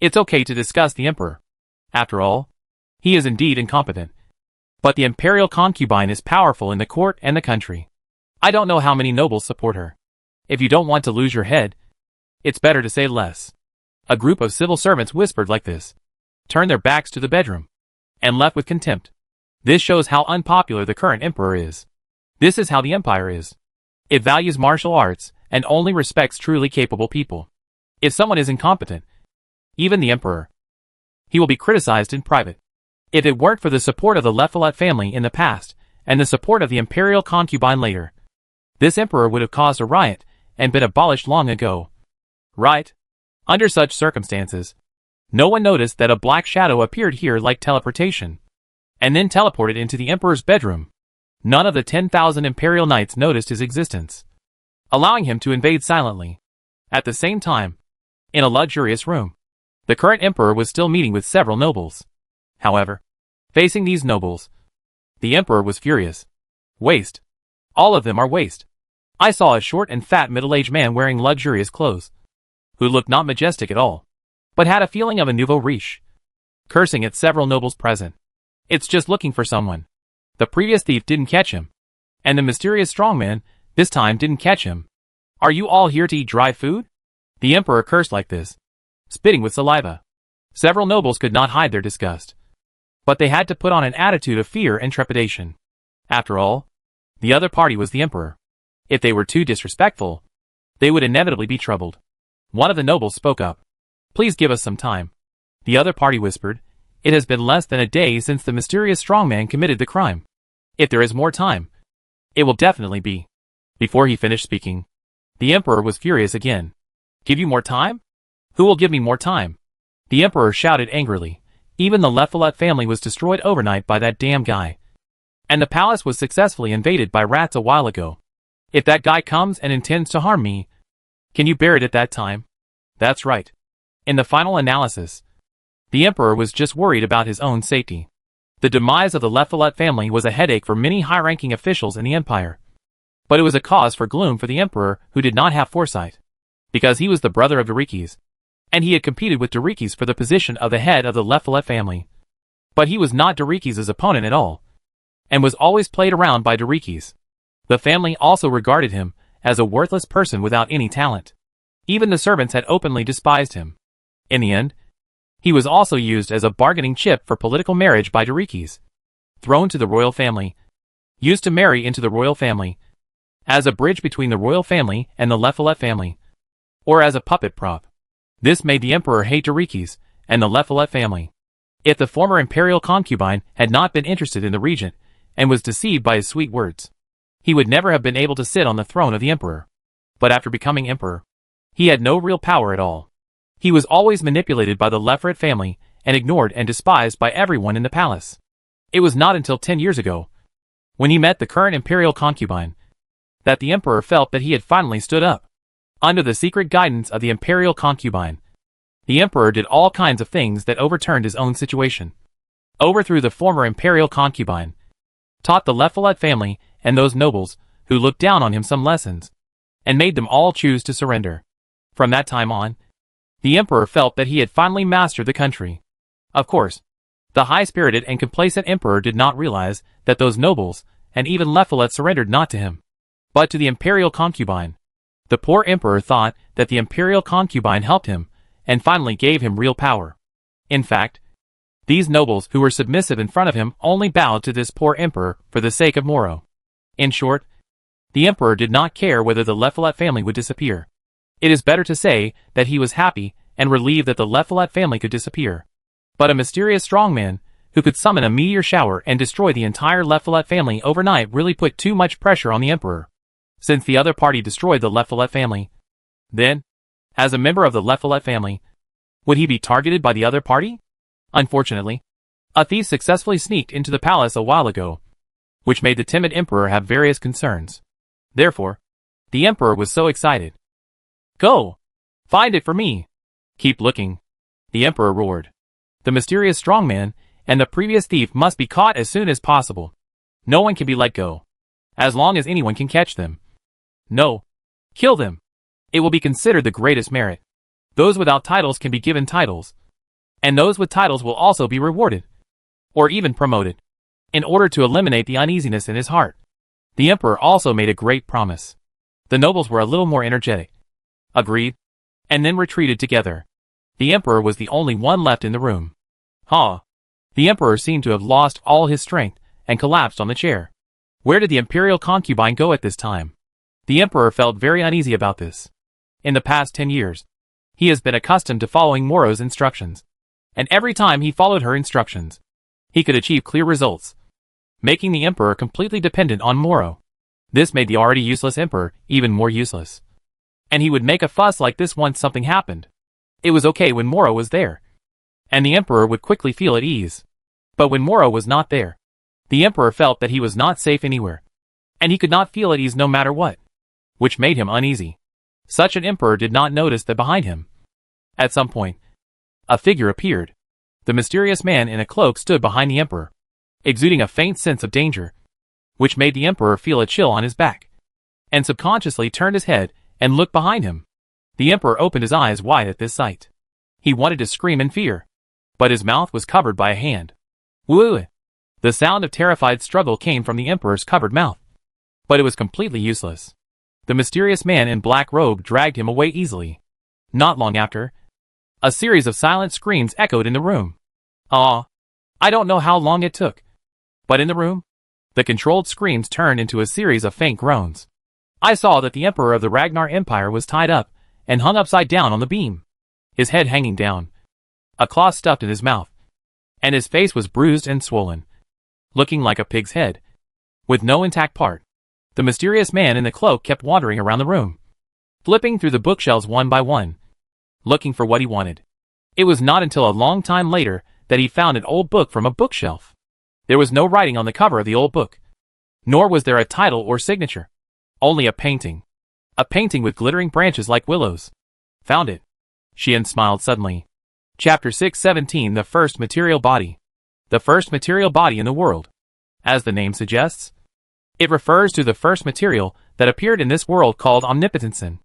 S1: it's okay to discuss the emperor. After all, he is indeed incompetent. But the imperial concubine is powerful in the court and the country. I don't know how many nobles support her. If you don't want to lose your head, it's better to say less. A group of civil servants whispered like this, turned their backs to the bedroom, and left with contempt. This shows how unpopular the current emperor is. This is how the empire is. It values martial arts and only respects truly capable people. If someone is incompetent, even the emperor, he will be criticized in private. If it weren't for the support of the Leffelet family in the past and the support of the imperial concubine later, this emperor would have caused a riot and been abolished long ago. Right? Under such circumstances, no one noticed that a black shadow appeared here like teleportation, and then teleported into the emperor's bedroom. None of the 10,000 imperial knights noticed his existence, allowing him to invade silently. At the same time, in a luxurious room, the current emperor was still meeting with several nobles. However, facing these nobles, the emperor was furious. Waste. All of them are waste. I saw a short and fat middle-aged man wearing luxurious clothes, who looked not majestic at all, but had a feeling of a nouveau riche, cursing at several nobles present. It's just looking for someone. The previous thief didn't catch him, and the mysterious strongman this time didn't catch him. Are you all here to eat dry food? The emperor cursed like this, spitting with saliva. Several nobles could not hide their disgust, but they had to put on an attitude of fear and trepidation. After all, the other party was the emperor. If they were too disrespectful, they would inevitably be troubled. One of the nobles spoke up. "Please give us some time." The other party whispered, "It has been less than a day since the mysterious strongman committed the crime. If there is more time, it will definitely be." Before he finished speaking, the emperor was furious again. "Give you more time? Who will give me more time?" The emperor shouted angrily. Even the Leffolet family was destroyed overnight by that damn guy. And the palace was successfully invaded by rats a while ago. If that guy comes and intends to harm me, can you bear it at that time? That's right. In the final analysis, the emperor was just worried about his own safety. The demise of the Leffolet family was a headache for many high-ranking officials in the empire. But it was a cause for gloom for the emperor, who did not have foresight. Because he was the brother of Dorikes, and he had competed with Dorikes for the position of the head of the Leffolet family. But he was not Dorikes' opponent at all, and was always played around by Dorikes. The family also regarded him as a worthless person without any talent. Even the servants had openly despised him. In the end, he was also used as a bargaining chip for political marriage by Dorikes. Thrown to the royal family, used to marry into the royal family, as a bridge between the royal family and the Leffolet family, or as a puppet prop. This made the emperor hate Dorikes and the Leffolet family. If the former imperial concubine had not been interested in the regent and was deceived by his sweet words, he would never have been able to sit on the throne of the emperor. But after becoming emperor, he had no real power at all. He was always manipulated by the Leferet family and ignored and despised by everyone in the palace. It was not until 10 years ago, when he met the current imperial concubine, that the emperor felt that he had finally stood up. Under the secret guidance of the imperial concubine, the emperor did all kinds of things that overturned his own situation. Overthrew the former imperial concubine, taught the Leffolet family and those nobles who looked down on him some lessons, and made them all choose to surrender. From that time on, the emperor felt that he had finally mastered the country. Of course, the high-spirited and complacent emperor did not realize that those nobles and even Leffolet surrendered not to him, but to the imperial concubine. The poor emperor thought that the imperial concubine helped him and finally gave him real power. In fact, these nobles who were submissive in front of him only bowed to this poor emperor for the sake of Moro. In short, the emperor did not care whether the Leffolet family would disappear. It is better to say that he was happy and relieved that the Leffolet family could disappear. But a mysterious strongman, who could summon a meteor shower and destroy the entire Leffolet family overnight, really put too much pressure on the emperor. Since the other party destroyed the Leffolet family, then, as a member of the Leffolet family, would he be targeted by the other party? Unfortunately, a thief successfully sneaked into the palace a while ago, which made the timid emperor have various concerns. Therefore, the emperor was so excited. "Go! Find it for me! Keep looking!" the emperor roared. The mysterious strongman and the previous thief must be caught as soon as possible. No one can be let go, as long as anyone can catch them. No, kill them. It will be considered the greatest merit. Those without titles can be given titles, and those with titles will also be rewarded, or even promoted, in order to eliminate the uneasiness in his heart. The emperor also made a great promise. The nobles were a little more energetic, agreed, and then retreated together. The emperor was the only one left in the room. The emperor seemed to have lost all his strength and collapsed on the chair. Where did the imperial concubine go at this time? The emperor felt very uneasy about this. In the past 10 years, he has been accustomed to following Moro's instructions, and every time he followed her instructions, he could achieve clear results, making the emperor completely dependent on Moro. This made the already useless emperor even more useless. And he would make a fuss like this once something happened. It was okay when Moro was there, and the emperor would quickly feel at ease. But when Moro was not there, the emperor felt that he was not safe anywhere, and he could not feel at ease no matter what, which made him uneasy. Such an emperor did not notice that behind him, at some point, a figure appeared. The mysterious man in a cloak stood behind the emperor, exuding a faint sense of danger, which made the emperor feel a chill on his back, and subconsciously turned his head and looked behind him. The emperor opened his eyes wide at this sight. He wanted to scream in fear, but his mouth was covered by a hand. Woo! The sound of terrified struggle came from the emperor's covered mouth, but it was completely useless. The mysterious man in black robe dragged him away easily. Not long after, A series of silent screams echoed in the room. I don't know how long it took. But in the room, the controlled screams turned into a series of faint groans. I saw that the Emperor of the Ragnar Empire was tied up and hung upside down on the beam, his head hanging down, a claw stuffed in his mouth, and his face was bruised and swollen, looking like a pig's head, with no intact part. The mysterious man in the cloak kept wandering around the room, flipping through the bookshelves one by one, looking for what he wanted. It was not until a long time later that he found an old book from a bookshelf. There was no writing on the cover of the old book, nor was there a title or signature. Only a painting with glittering branches like willows. Found it. Xian smiled suddenly. Chapter 617 The First Material Body. The first material body in the world. As the name suggests, it refers to the first material that appeared in this world called Omnipotensen.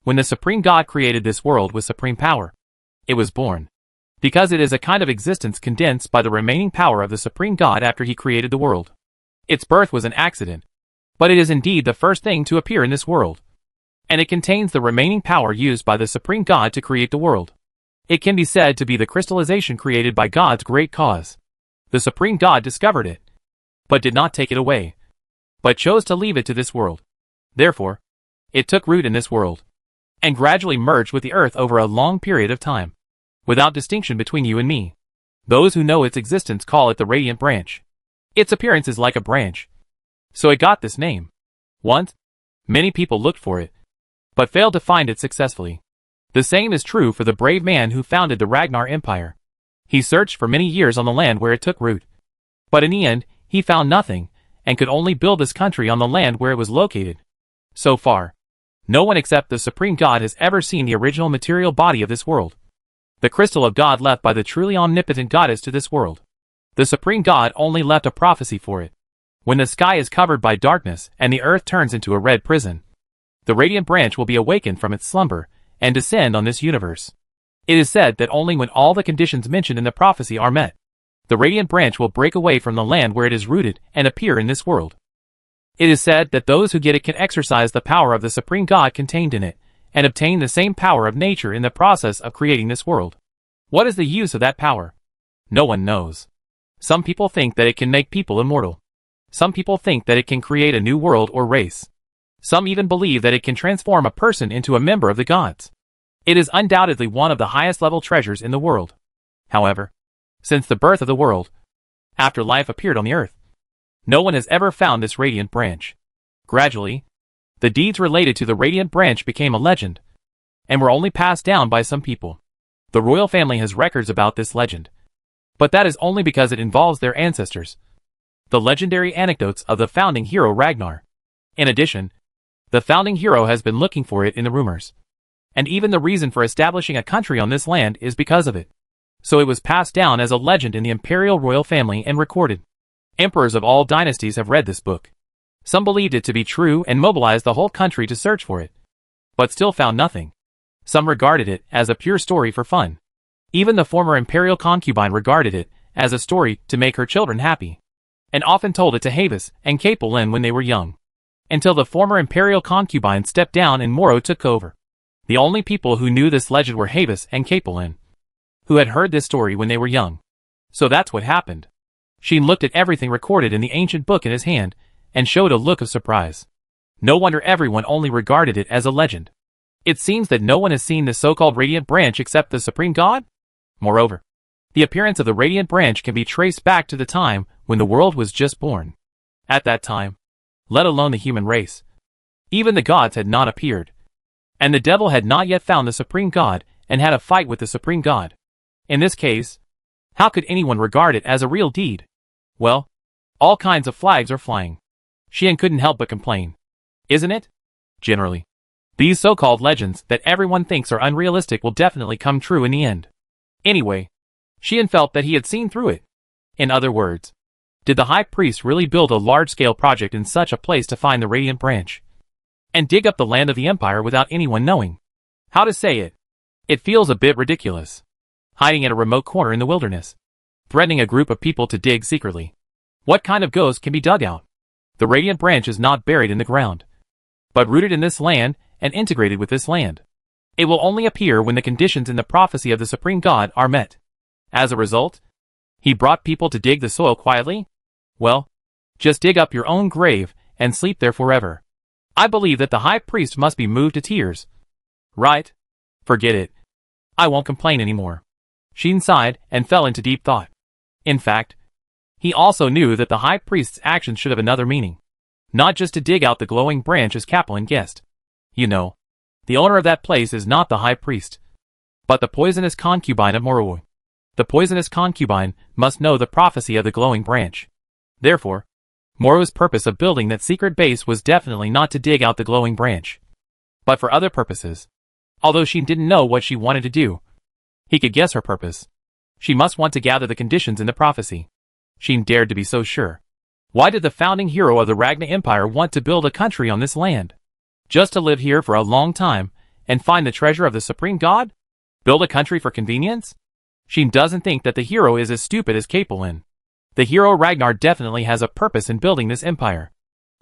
S1: When the Supreme God created this world with supreme power, it was born. Because it is a kind of existence condensed by the remaining power of the Supreme God after he created the world. Its birth was an accident, but it is indeed the first thing to appear in this world. And it contains the remaining power used by the Supreme God to create the world. It can be said to be the crystallization created by God's great cause. The Supreme God discovered it, but did not take it away, but chose to leave it to this world. Therefore, it took root in this world, and gradually merged with the earth over a long period of time, without distinction between you and me. Those who know its existence call it the radiant branch. Its appearance is like a branch, so it got this name. Once, many people looked for it, but failed to find it successfully. The same is true for the brave man who founded the Ragnar Empire. He searched for many years on the land where it took root, but in the end, he found nothing, and could only build this country on the land where it was located. So far, no one except the Supreme God has ever seen the original material body of this world. The crystal of God left by the truly omnipotent goddess to this world. The Supreme God only left a prophecy for it. When the sky is covered by darkness and the earth turns into a red prison, the radiant branch will be awakened from its slumber and descend on this universe. It is said that only when all the conditions mentioned in the prophecy are met, the radiant branch will break away from the land where it is rooted and appear in this world. It is said that those who get it can exercise the power of the Supreme God contained in it, and obtain the same power of nature in the process of creating this world. What is the use of that power? No one knows. Some people think that it can make people immortal. Some people think that it can create a new world or race. Some even believe that it can transform a person into a member of the gods. It is undoubtedly one of the highest level treasures in the world. However, since the birth of the world, after life appeared on the earth, no one has ever found this radiant branch. Gradually, the deeds related to the radiant branch became a legend, and were only passed down by some people. The royal family has records about this legend, but that is only because it involves their ancestors. The legendary anecdotes of the founding hero Ragnar. In addition, the founding hero has been looking for it in the rumors, and even the reason for establishing a country on this land is because of it. So it was passed down as a legend in the imperial royal family and recorded. Emperors of all dynasties have read this book. Some believed it to be true and mobilized the whole country to search for it, but still found nothing. Some regarded it as a pure story for fun. Even the former imperial concubine regarded it as a story to make her children happy, and often told it to Havis and Capelin when they were young, until the former imperial concubine stepped down and Moro took over. The only people who knew this legend were Havis and Capelin, who had heard this story when they were young. So that's what happened. She looked at everything recorded in the ancient book in his hand, and showed a look of surprise. No wonder everyone only regarded it as a legend. It seems that no one has seen this so-called radiant branch except the Supreme God? Moreover, the appearance of the radiant branch can be traced back to the time when the world was just born. At that time, let alone the human race, even the gods had not appeared, and the devil had not yet found the Supreme God and had a fight with the Supreme God. In this case, how could anyone regard it as a real deed? Well, all kinds of flags are flying. Xian couldn't help but complain. Isn't it? Generally, these so-called legends that everyone thinks are unrealistic will definitely come true in the end. Anyway, Xian felt that he had seen through it. In other words, did the high priest really build a large-scale project in such a place to find the radiant branch, and dig up the land of the empire without anyone knowing? How to say it? It feels a bit ridiculous. Hiding in a remote corner in the wilderness, threatening a group of people to dig secretly. What kind of ghost can be dug out? The radiant branch is not buried in the ground, but rooted in this land and integrated with this land. It will only appear when the conditions in the prophecy of the supreme God are met. As a result, he brought people to dig the soil quietly? Well, just dig up your own grave and sleep there forever. I believe that the high priest must be moved to tears. Right? Forget it. I won't complain anymore. Shin sighed and fell into deep thought. In fact, he also knew that the high priest's actions should have another meaning. Not just to dig out the glowing branch as Kaplan guessed. You know, the owner of that place is not the high priest, but the poisonous concubine of Moro. The poisonous concubine must know the prophecy of the glowing branch. Therefore, Moro's purpose of building that secret base was definitely not to dig out the glowing branch, but for other purposes. Although she didn't know what she wanted to do, he could guess her purpose. She must want to gather the conditions in the prophecy. She dared to be so sure. Why did the founding hero of the Ragna Empire want to build a country on this land? Just to live here for a long time and find the treasure of the supreme god? Build a country for convenience? She doesn't think that the hero is as stupid as Kaplan. The hero Ragnar definitely has a purpose in building this empire.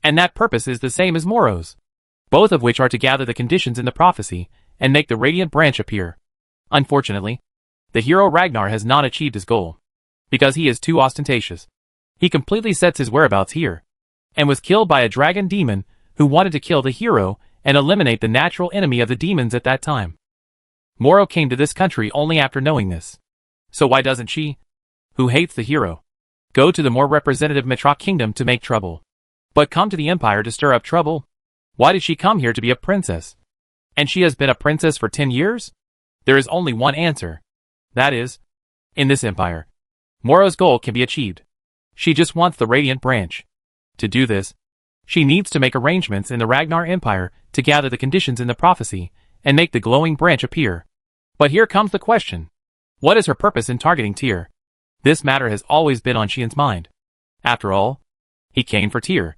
S1: And that purpose is the same as Moro's. Both of which are to gather the conditions in the prophecy and make the radiant branch appear. Unfortunately, the hero Ragnar has not achieved his goal. Because he is too ostentatious. He completely sets his whereabouts here. And was killed by a dragon demon who wanted to kill the hero and eliminate the natural enemy of the demons at that time. Moro came to this country only after knowing this. So why doesn't she, who hates the hero, go to the more representative Mitra kingdom to make trouble, but come to the empire to stir up trouble? Why did she come here to be a princess? And she has been a princess for 10 years? There is only one answer. That is, in this empire, Moro's goal can be achieved. She just wants the radiant branch. To do this, she needs to make arrangements in the Ragnar Empire to gather the conditions in the prophecy and make the glowing branch appear. But here comes the question. What is her purpose in targeting Tyr? This matter has always been on Xian's mind. After all, he came for Tyr.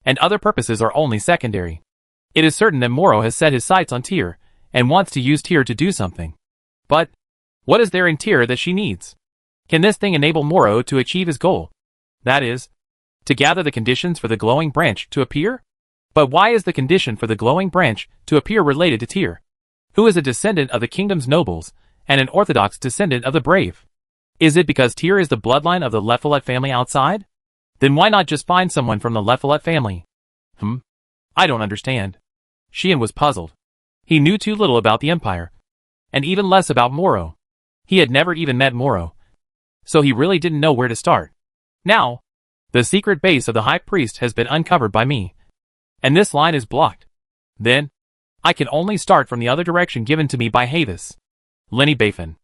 S1: And other purposes are only secondary. It is certain that Moro has set his sights on Tyr and wants to use Tyr to do something. But, what is there in Tyr that she needs? Can this thing enable Moro to achieve his goal? That is, to gather the conditions for the glowing branch to appear? But why is the condition for the glowing branch to appear related to Tyr, who is a descendant of the kingdom's nobles and an orthodox descendant of the brave? Is it because Tyr is the bloodline of the Lephilet family outside? Then why not just find someone from the Lephilet family? I don't understand. Xian was puzzled. He knew too little about the empire, and even less about Moro. He had never even met Moro, so he really didn't know where to start. Now, the secret base of the high priest has been uncovered by me, and this line is blocked. Then, I can only start from the other direction given to me by Havis. Lenny Bafin.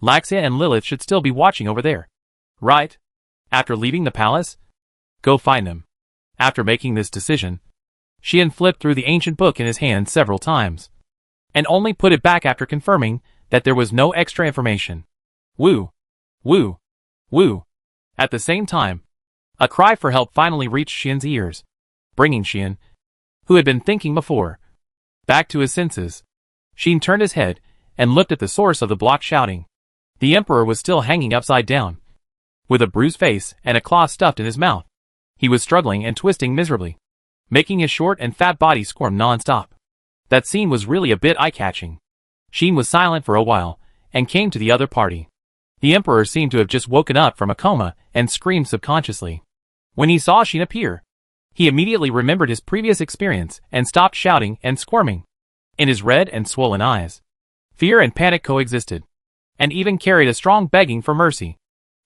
S1: Laxia and Lilith should still be watching over there. Right? After leaving the palace? Go find them. After making this decision, Xian flipped through the ancient book in his hand several times, and only put it back after confirming that there was no extra information. Woo! Woo! Woo! At the same time, a cry for help finally reached Xian's ears, bringing Xian, who had been thinking before, back to his senses. Xian turned his head and looked at the source of the block, shouting. The emperor was still hanging upside down, with a bruised face and a claw stuffed in his mouth. He was struggling and twisting miserably, making his short and fat body squirm non-stop. That scene was really a bit eye-catching. Xian was silent for a while and came to the other party. The emperor seemed to have just woken up from a coma and screamed subconsciously. When he saw Xian appear, he immediately remembered his previous experience and stopped shouting and squirming. In his red and swollen eyes, fear and panic coexisted, and even carried a strong begging for mercy.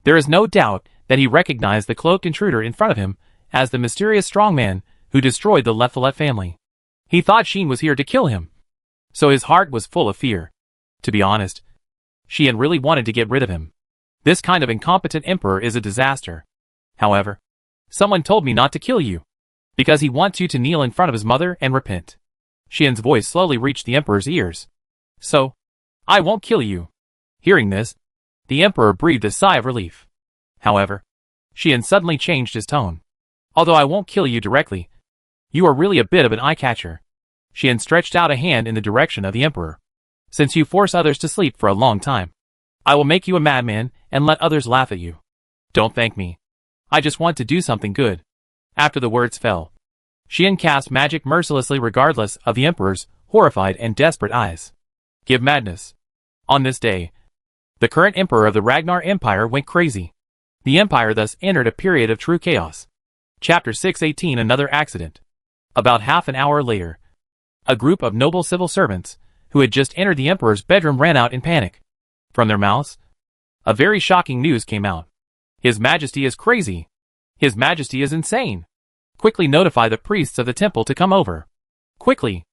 S1: There is no doubt that he recognized the cloaked intruder in front of him as the mysterious strongman who destroyed the Lephilet family. He thought Xian was here to kill him, so his heart was full of fear. To be honest, Xian really wanted to get rid of him. This kind of incompetent emperor is a disaster. However, someone told me not to kill you, because he wants you to kneel in front of his mother and repent. Xian's voice slowly reached the emperor's ears. So, I won't kill you. Hearing this, the emperor breathed a sigh of relief. However, Xian suddenly changed his tone. Although I won't kill you directly, you are really a bit of an eye-catcher. Xian stretched out a hand in the direction of the emperor. Since you force others to sleep for a long time, I will make you a madman and let others laugh at you. Don't thank me. I just want to do something good. After the words fell, Xian cast magic mercilessly regardless of the emperor's horrified and desperate eyes. Give madness. On this day, the current emperor of the Ragnar Empire went crazy. The empire thus entered a period of true chaos. Chapter 618 Another accident. About half an hour later, a group of noble civil servants, who had just entered the emperor's bedroom, ran out in panic. From their mouths, a very shocking news came out. His Majesty is crazy. His Majesty is insane. Quickly notify the priests of the temple to come over. Quickly.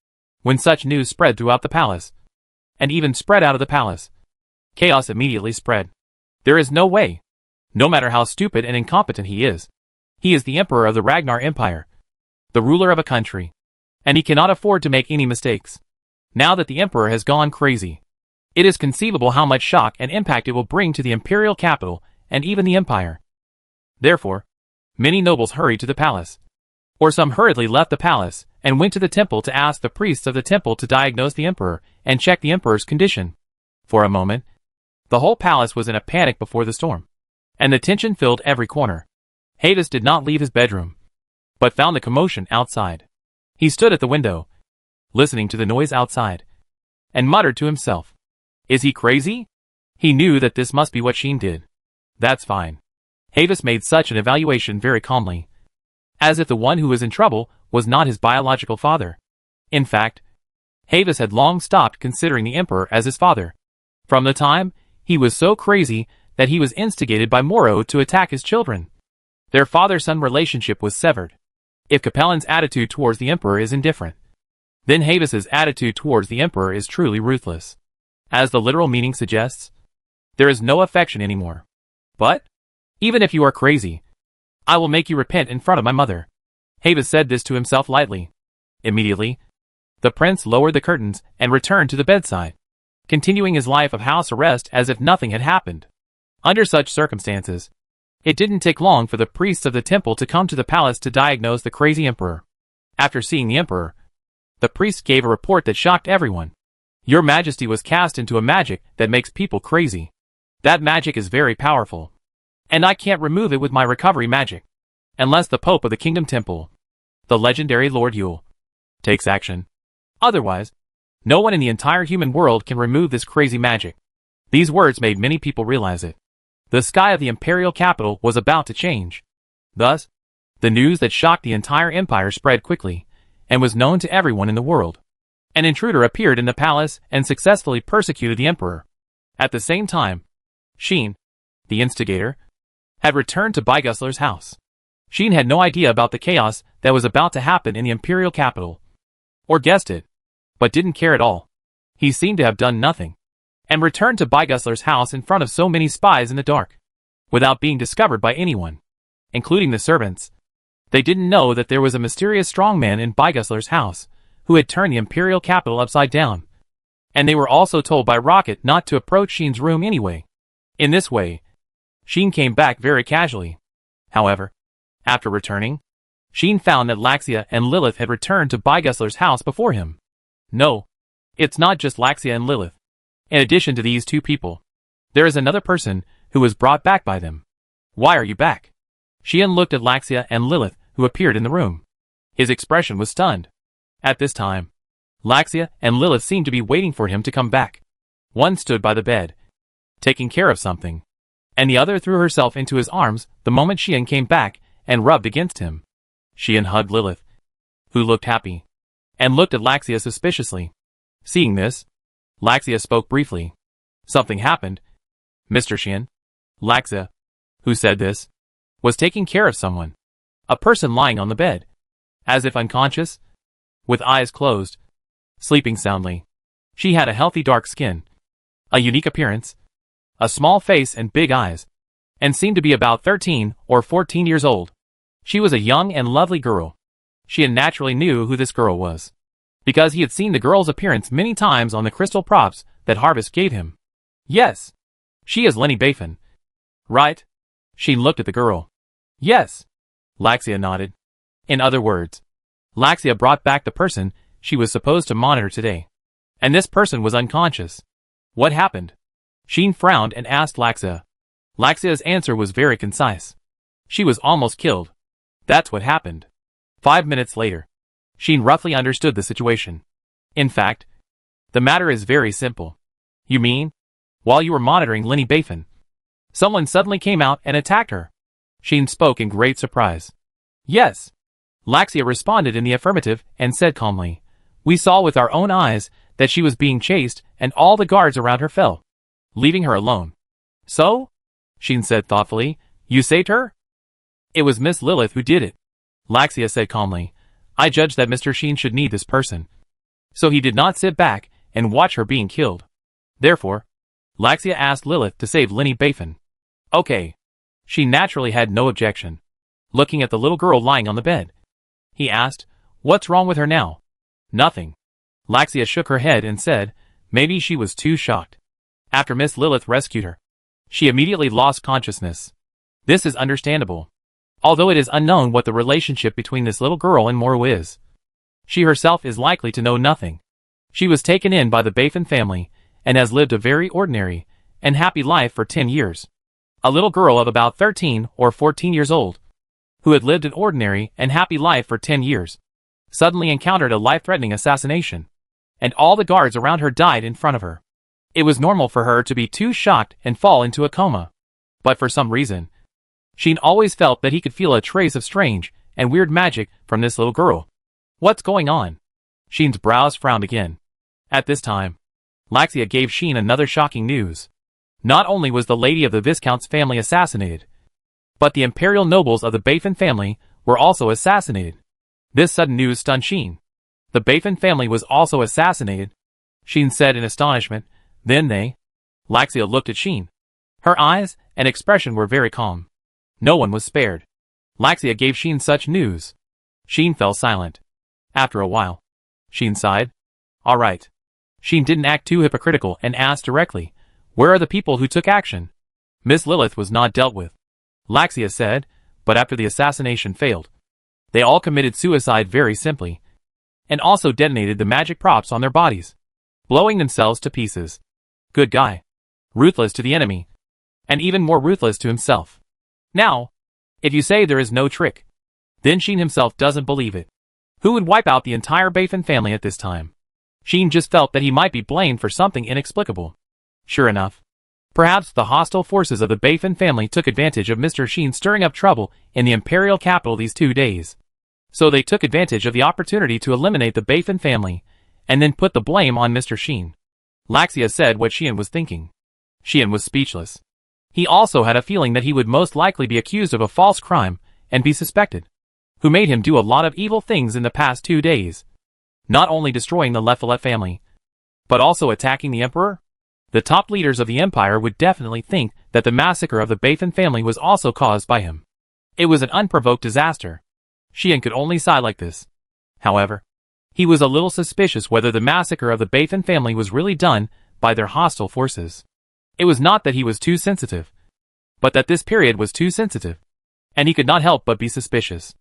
S1: When such news spread throughout the palace, and even spread out of the palace, chaos immediately spread. There is no way. No matter how stupid and incompetent he is the emperor of the Ragnar Empire, the ruler of a country, and he cannot afford to make any mistakes. Now that the emperor has gone crazy, it is conceivable how much shock and impact it will bring to the imperial capital and even the empire. Therefore, many nobles hurried to the palace, or some hurriedly left the palace and went to the temple to ask the priests of the temple to diagnose the emperor and check the emperor's condition. For a moment, the whole palace was in a panic before the storm, and the tension filled every corner. Hades did not leave his bedroom, but found the commotion outside. He stood at the window, listening to the noise outside, and muttered to himself, "Is he crazy?" He knew that this must be what Sheen did. That's fine. Hades made such an evaluation very calmly, as if the one who was in trouble was not his biological father. In fact, Hades had long stopped considering the emperor as his father, from the time he was so crazy that he was instigated by Moro to attack his children. Their father-son relationship was severed. If Capellan's attitude towards the emperor is indifferent, then Hades' attitude towards the emperor is truly ruthless. As the literal meaning suggests, there is no affection anymore. But, even if you are crazy, I will make you repent in front of my mother. Hades said this to himself lightly. Immediately, the prince lowered the curtains and returned to the bedside, continuing his life of house arrest as if nothing had happened. Under such circumstances, it didn't take long for the priests of the temple to come to the palace to diagnose the crazy emperor. After seeing the emperor, the priests gave a report that shocked everyone. Your Majesty was cast into a magic that makes people crazy. That magic is very powerful, and I can't remove it with my recovery magic, unless the Pope of the Kingdom Temple, the legendary Lord Yule, takes action. Otherwise, no one in the entire human world can remove this crazy magic. These words made many people realize it. The sky of the imperial capital was about to change. Thus, the news that shocked the entire empire spread quickly, and was known to everyone in the world. An intruder appeared in the palace and successfully persecuted the emperor. At the same time, Sheen, the instigator, had returned to Bygusler's house. Sheen had no idea about the chaos that was about to happen in the imperial capital, or guessed it, but didn't care at all. He seemed to have done nothing, and returned to Bygusler's house in front of so many spies in the dark, without being discovered by anyone, including the servants. They didn't know that there was a mysterious strongman in Bygusler's house, who had turned the imperial capital upside down, and they were also told by Rocket not to approach Sheen's room anyway. In this way, Sheen came back very casually. However, after returning, Sheen found that Laxia and Lilith had returned to Bygusler's house before him. No, it's not just Laxia and Lilith. In addition to these two people, there is another person who was brought back by them. Why are you back? Sheen looked at Laxia and Lilith, who appeared in the room. His expression was stunned. At this time, Laxia and Lilith seemed to be waiting for him to come back. One stood by the bed, taking care of something, and the other threw herself into his arms the moment Sheen came back and rubbed against him. Sheen hugged Lilith, who looked happy, and looked at Laxia suspiciously. Seeing this, Laxia spoke briefly. Something happened. Mr. Sheen. Laxia, who said this, was taking care of someone. A person lying on the bed, as if unconscious, with eyes closed, sleeping soundly. She had a healthy dark skin, a unique appearance, a small face and big eyes, and seemed to be about 13 or 14 years old. She was a young and lovely girl. Sheen naturally knew who this girl was, because he had seen the girl's appearance many times on the crystal props that Harvest gave him. Yes, she is Lenny Bafin. Right? Sheen looked at the girl. Yes. Laxia nodded. In other words, Laxia brought back the person she was supposed to monitor today. And this person was unconscious. What happened? Sheen frowned and asked Laxia. Laxia's answer was very concise. She was almost killed. That's what happened. 5 minutes later, Sheen roughly understood the situation. In fact, The matter is very simple. You mean? While you were monitoring Lenny Bafin, someone suddenly came out and attacked her. Sheen spoke in great surprise. Yes. Laxia responded in the affirmative and said calmly, we saw with our own eyes that she was being chased and all the guards around her fell, leaving her alone. So? Sheen said thoughtfully, you saved her? It was Miss Lilith who did it. Laxia said calmly, I judged that Mr. Sheen should need this person. So he did not sit back and watch her being killed. Therefore, Laxia asked Lilith to save Lenny Bafin. Okay. She naturally had no objection. Looking at the little girl lying on the bed, he asked, what's wrong with her now? Nothing. Laxia shook her head and said, maybe she was too shocked. After Miss Lilith rescued her, she immediately lost consciousness. This is understandable. Although it is unknown what the relationship between this little girl and Moro is. She herself is likely to know nothing. She was taken in by the Bafin family and has lived a very ordinary and happy life for 10 years. A little girl of about 13 or 14 years old, who had lived an ordinary and happy life for 10 years, suddenly encountered a life-threatening assassination, and all the guards around her died in front of her. It was normal for her to be too shocked and fall into a coma. But for some reason, Sheen always felt that he could feel a trace of strange and weird magic from this little girl. What's going on? Sheen's brows frowned again. At this time, Laxia gave Sheen another shocking news. Not only was the lady of the Viscount's family assassinated, but the imperial nobles of the Bafin family were also assassinated. This sudden news stunned Sheen. The Bafin family was also assassinated, Sheen said in astonishment. Then they... Laxia looked at Sheen. Her eyes and expression were very calm. No one was spared. Laxia gave Sheen such news. Sheen fell silent. After a while, Sheen sighed. All right. Sheen didn't act too hypocritical and asked directly, where are the people who took action? Miss Lilith was not dealt with, Laxia said, but after the assassination failed, they all committed suicide very simply, and also detonated the magic props on their bodies, blowing themselves to pieces. Good guy. Ruthless to the enemy, and even more ruthless to himself. Now, if you say there is no trick, then Sheen himself doesn't believe it. Who would wipe out the entire Bafin family at this time? Sheen just felt that he might be blamed for something inexplicable. Sure enough, perhaps the hostile forces of the Bafin family took advantage of Mr. Sheen stirring up trouble in the imperial capital these 2 days. So they took advantage of the opportunity to eliminate the Bafin family, and then put the blame on Mr. Sheen. Laxia said what Sheen was thinking. Sheen was speechless. He also had a feeling that he would most likely be accused of a false crime and be suspected. Who made him do a lot of evil things in the past 2 days. Not only destroying the Leffelet family, but also attacking the Emperor? The top leaders of the Empire would definitely think that the massacre of the Bafin family was also caused by him. It was an unprovoked disaster. Sheen could only sigh like this. However, he was a little suspicious whether the massacre of the Bafin family was really done by their hostile forces. It was not that he was too sensitive, but that this period was too sensitive, and he could not help but be suspicious.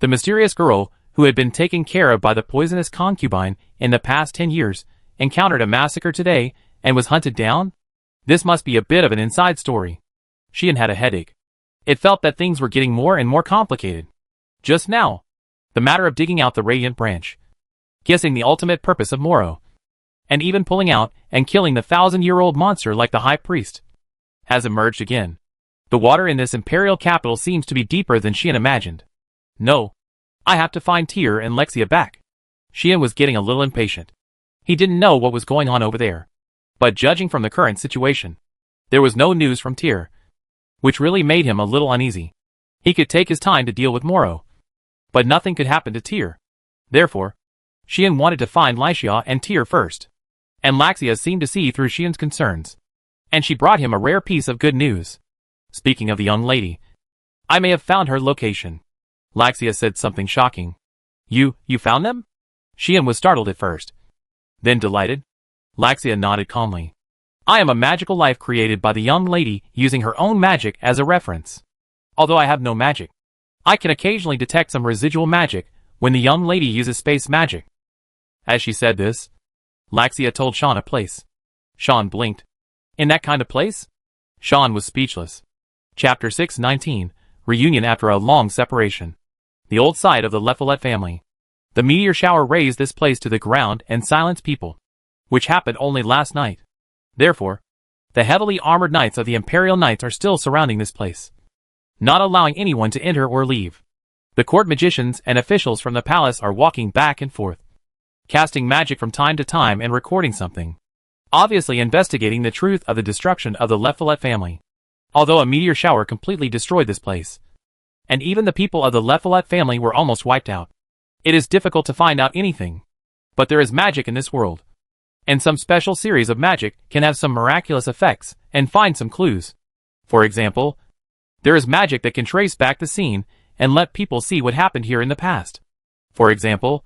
S1: The mysterious girl, who had been taken care of by the poisonous concubine in the past 10 years, encountered a massacre today and was hunted down? This must be a bit of an inside story. Sheen had a headache. It felt that things were getting more and more complicated. Just now, the matter of digging out the Radiant Branch, guessing the ultimate purpose of Moro, and even pulling out and killing the 1,000-year-old monster like the High Priest, has emerged again. The water in this imperial capital seems to be deeper than Sheen imagined. No. I have to find Tyr and Lexia back. Sheen was getting a little impatient. He didn't know what was going on over there. But judging from the current situation, there was no news from Tyr, which really made him a little uneasy. He could take his time to deal with Moro, but nothing could happen to Tyr. Therefore, Sheen wanted to find Lycia and Tyr first. And Laxia seemed to see through Sheen's concerns, and she brought him a rare piece of good news. Speaking of the young lady, I may have found her location. Laxia said something shocking. You found them? Sheen was startled at first, then delighted. Laxia nodded calmly. I am a magical life created by the young lady using her own magic as a reference. Although I have no magic, I can occasionally detect some residual magic when the young lady uses space magic. As she said this, Laxia told Sean a place. Sean blinked. In that kind of place? Sean was speechless. Chapter 619, Reunion after a long separation. The old site of the Leffelet family. The meteor shower razed this place to the ground and silenced people, which happened only last night. Therefore, the heavily armored knights of the Imperial Knights are still surrounding this place, not allowing anyone to enter or leave. The court magicians and officials from the palace are walking back and forth, casting magic from time to time and recording something, obviously investigating the truth of the destruction of the Le Fayette family. Although a meteor shower completely destroyed this place, and even the people of the Le Fayette family were almost wiped out, it is difficult to find out anything. But there is magic in this world, and some special series of magic can have some miraculous effects and find some clues. For example, there is magic that can trace back the scene and let people see what happened here in the past. For example,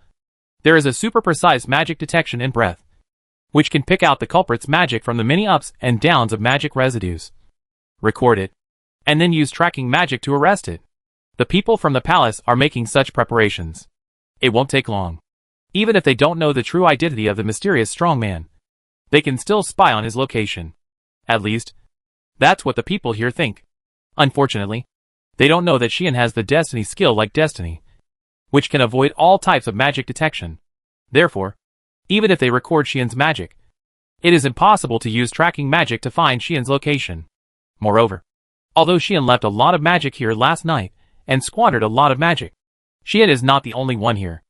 S1: there is a super precise magic detection in breath, which can pick out the culprit's magic from the many ups and downs of magic residues, record it, and then use tracking magic to arrest it. The people from the palace are making such preparations. It won't take long. Even if they don't know the true identity of the mysterious strongman, they can still spy on his location. At least, that's what the people here think. Unfortunately, they don't know that Xian has the destiny skill like Destiny, which can avoid all types of magic detection. Therefore, even if they record Xian's magic, it is impossible to use tracking magic to find Xian's location. Moreover, although Xian left a lot of magic here last night and squandered a lot of magic, Xian is not the only one here.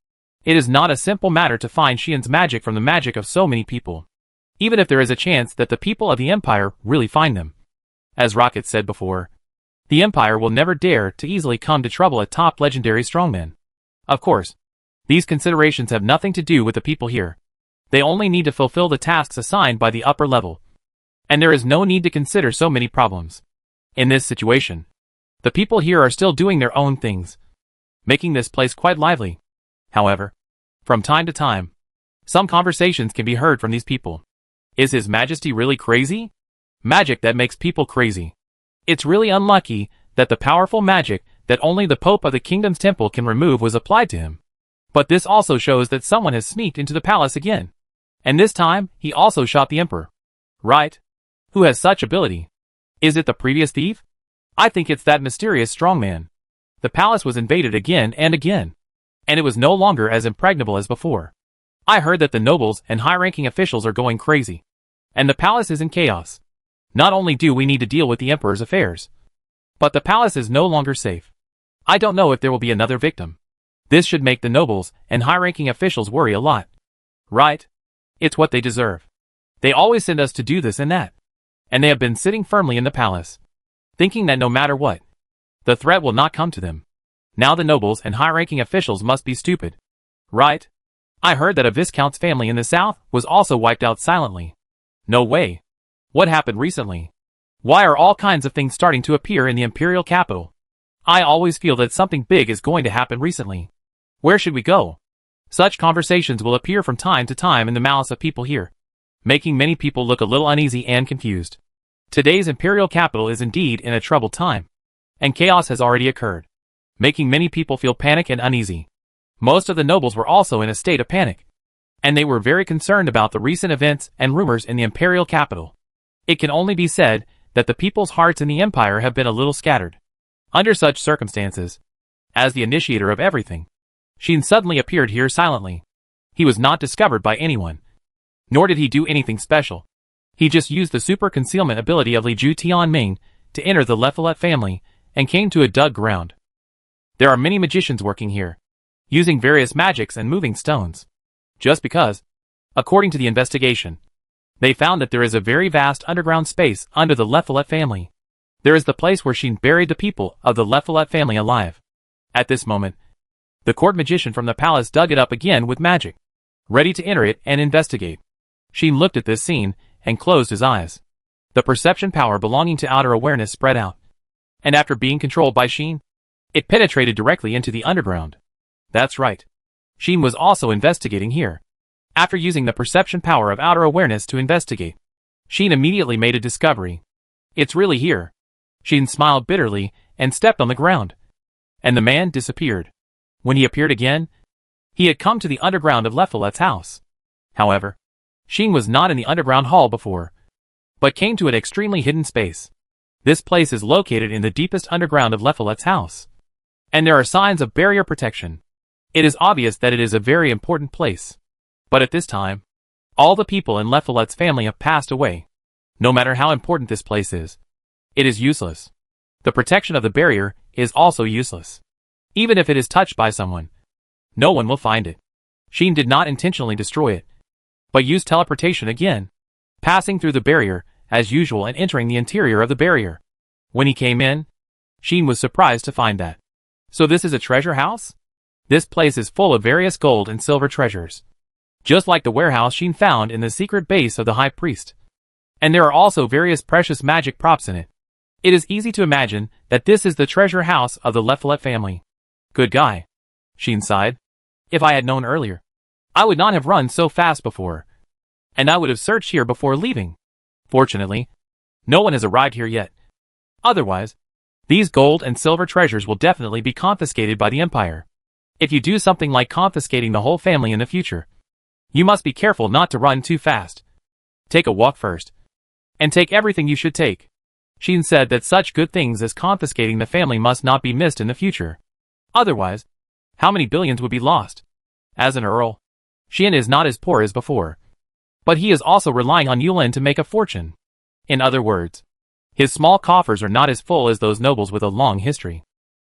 S1: It is not a simple matter to find Xian's magic from the magic of so many people, even if there is a chance that the people of the Empire really find them. As Rocket said before, the Empire will never dare to easily come to trouble a top legendary strongman. Of course, these considerations have nothing to do with the people here. They only need to fulfill the tasks assigned by the upper level, and there is no need to consider so many problems. In this situation, the people here are still doing their own things, making this place quite lively. However, from time to time, some conversations can be heard from these people. Is His Majesty really crazy? Magic that makes people crazy. It's really unlucky that the powerful magic that only the Pope of the Kingdom's Temple can remove was applied to him. But this also shows that someone has sneaked into the palace again. And this time, he also shot the Emperor. Right? Who has such ability? Is it the previous thief? I think it's that mysterious strongman. The palace was invaded again and again, and it was no longer as impregnable as before. I heard that the nobles and high-ranking officials are going crazy, and the palace is in chaos. Not only do we need to deal with the Emperor's affairs, but the palace is no longer safe. I don't know if there will be another victim. This should make the nobles and high-ranking officials worry a lot. Right? It's what they deserve. They always send us to do this and that, and they have been sitting firmly in the palace, thinking that no matter what, the threat will not come to them. Now the nobles and high-ranking officials must be stupid. Right? I heard that a Viscount's family in the south was also wiped out silently. No way. What happened recently? Why are all kinds of things starting to appear in the imperial capital? I always feel that something big is going to happen recently. Where should we go? Such conversations will appear from time to time in the mouths of people here, making many people look a little uneasy and confused. Today's imperial capital is indeed in a troubled time, and chaos has already occurred, making many people feel panic and uneasy. Most of the nobles were also in a state of panic, and they were very concerned about the recent events and rumors in the imperial capital. It can only be said that the people's hearts in the empire have been a little scattered. Under such circumstances, as the initiator of everything, Xian suddenly appeared here silently. He was not discovered by anyone, nor did he do anything special. He just used the super concealment ability of Li Ju Tianming to enter the Le Fayette family and came to a dug ground. There are many magicians working here, using various magics and moving stones. Just because, according to the investigation, they found that there is a very vast underground space under the Le Fayette family. There is the place where Xian buried the people of the Le Fayette family alive. At this moment, the court magician from the palace dug it up again with magic, ready to enter it and investigate. Xian looked at this scene and closed his eyes. The perception power belonging to outer awareness spread out, and after being controlled by Xian, it penetrated directly into the underground. That's right. Xian was also investigating here. After using the perception power of outer awareness to investigate, Xian immediately made a discovery. It's really here. Xian smiled bitterly and stepped on the ground, and the man disappeared. When he appeared again, he had come to the underground of Le Fayette's house. However, Xian was not in the underground hall before, but came to an extremely hidden space. This place is located in the deepest underground of Le Fayette's house, and there are signs of barrier protection. It is obvious that it is a very important place. But at this time, All the people in Lefolet's family have passed away. No matter how important this place is, it is useless. The protection of the barrier is also useless. Even if it is touched by someone, no one will find it. Sheen did not intentionally destroy it, but used teleportation again, passing through the barrier as usual and entering the interior of the barrier. When he came in, Sheen was surprised to find that. So this is a treasure house? This place is full of various gold and silver treasures, just like the warehouse Sheen found in the secret base of the High Priest. And there are also various precious magic props in it. It is easy to imagine that this is the treasure house of the Lefolet family. Good guy, Sheen sighed. If I had known earlier, I would not have run so fast before, and I would have searched here before leaving. Fortunately, no one has arrived here yet. Otherwise, these gold and silver treasures will definitely be confiscated by the Empire. If you do something like confiscating the whole family in the future, you must be careful not to run too fast. Take a walk first, and take everything you should take. Sheen said that such good things as confiscating the family must not be missed in the future. Otherwise, how many billions would be lost? As an earl, Sheen is not as poor as before, but he is also relying on Yulin to make a fortune. In other words, his small coffers are not as full as those nobles with a long history.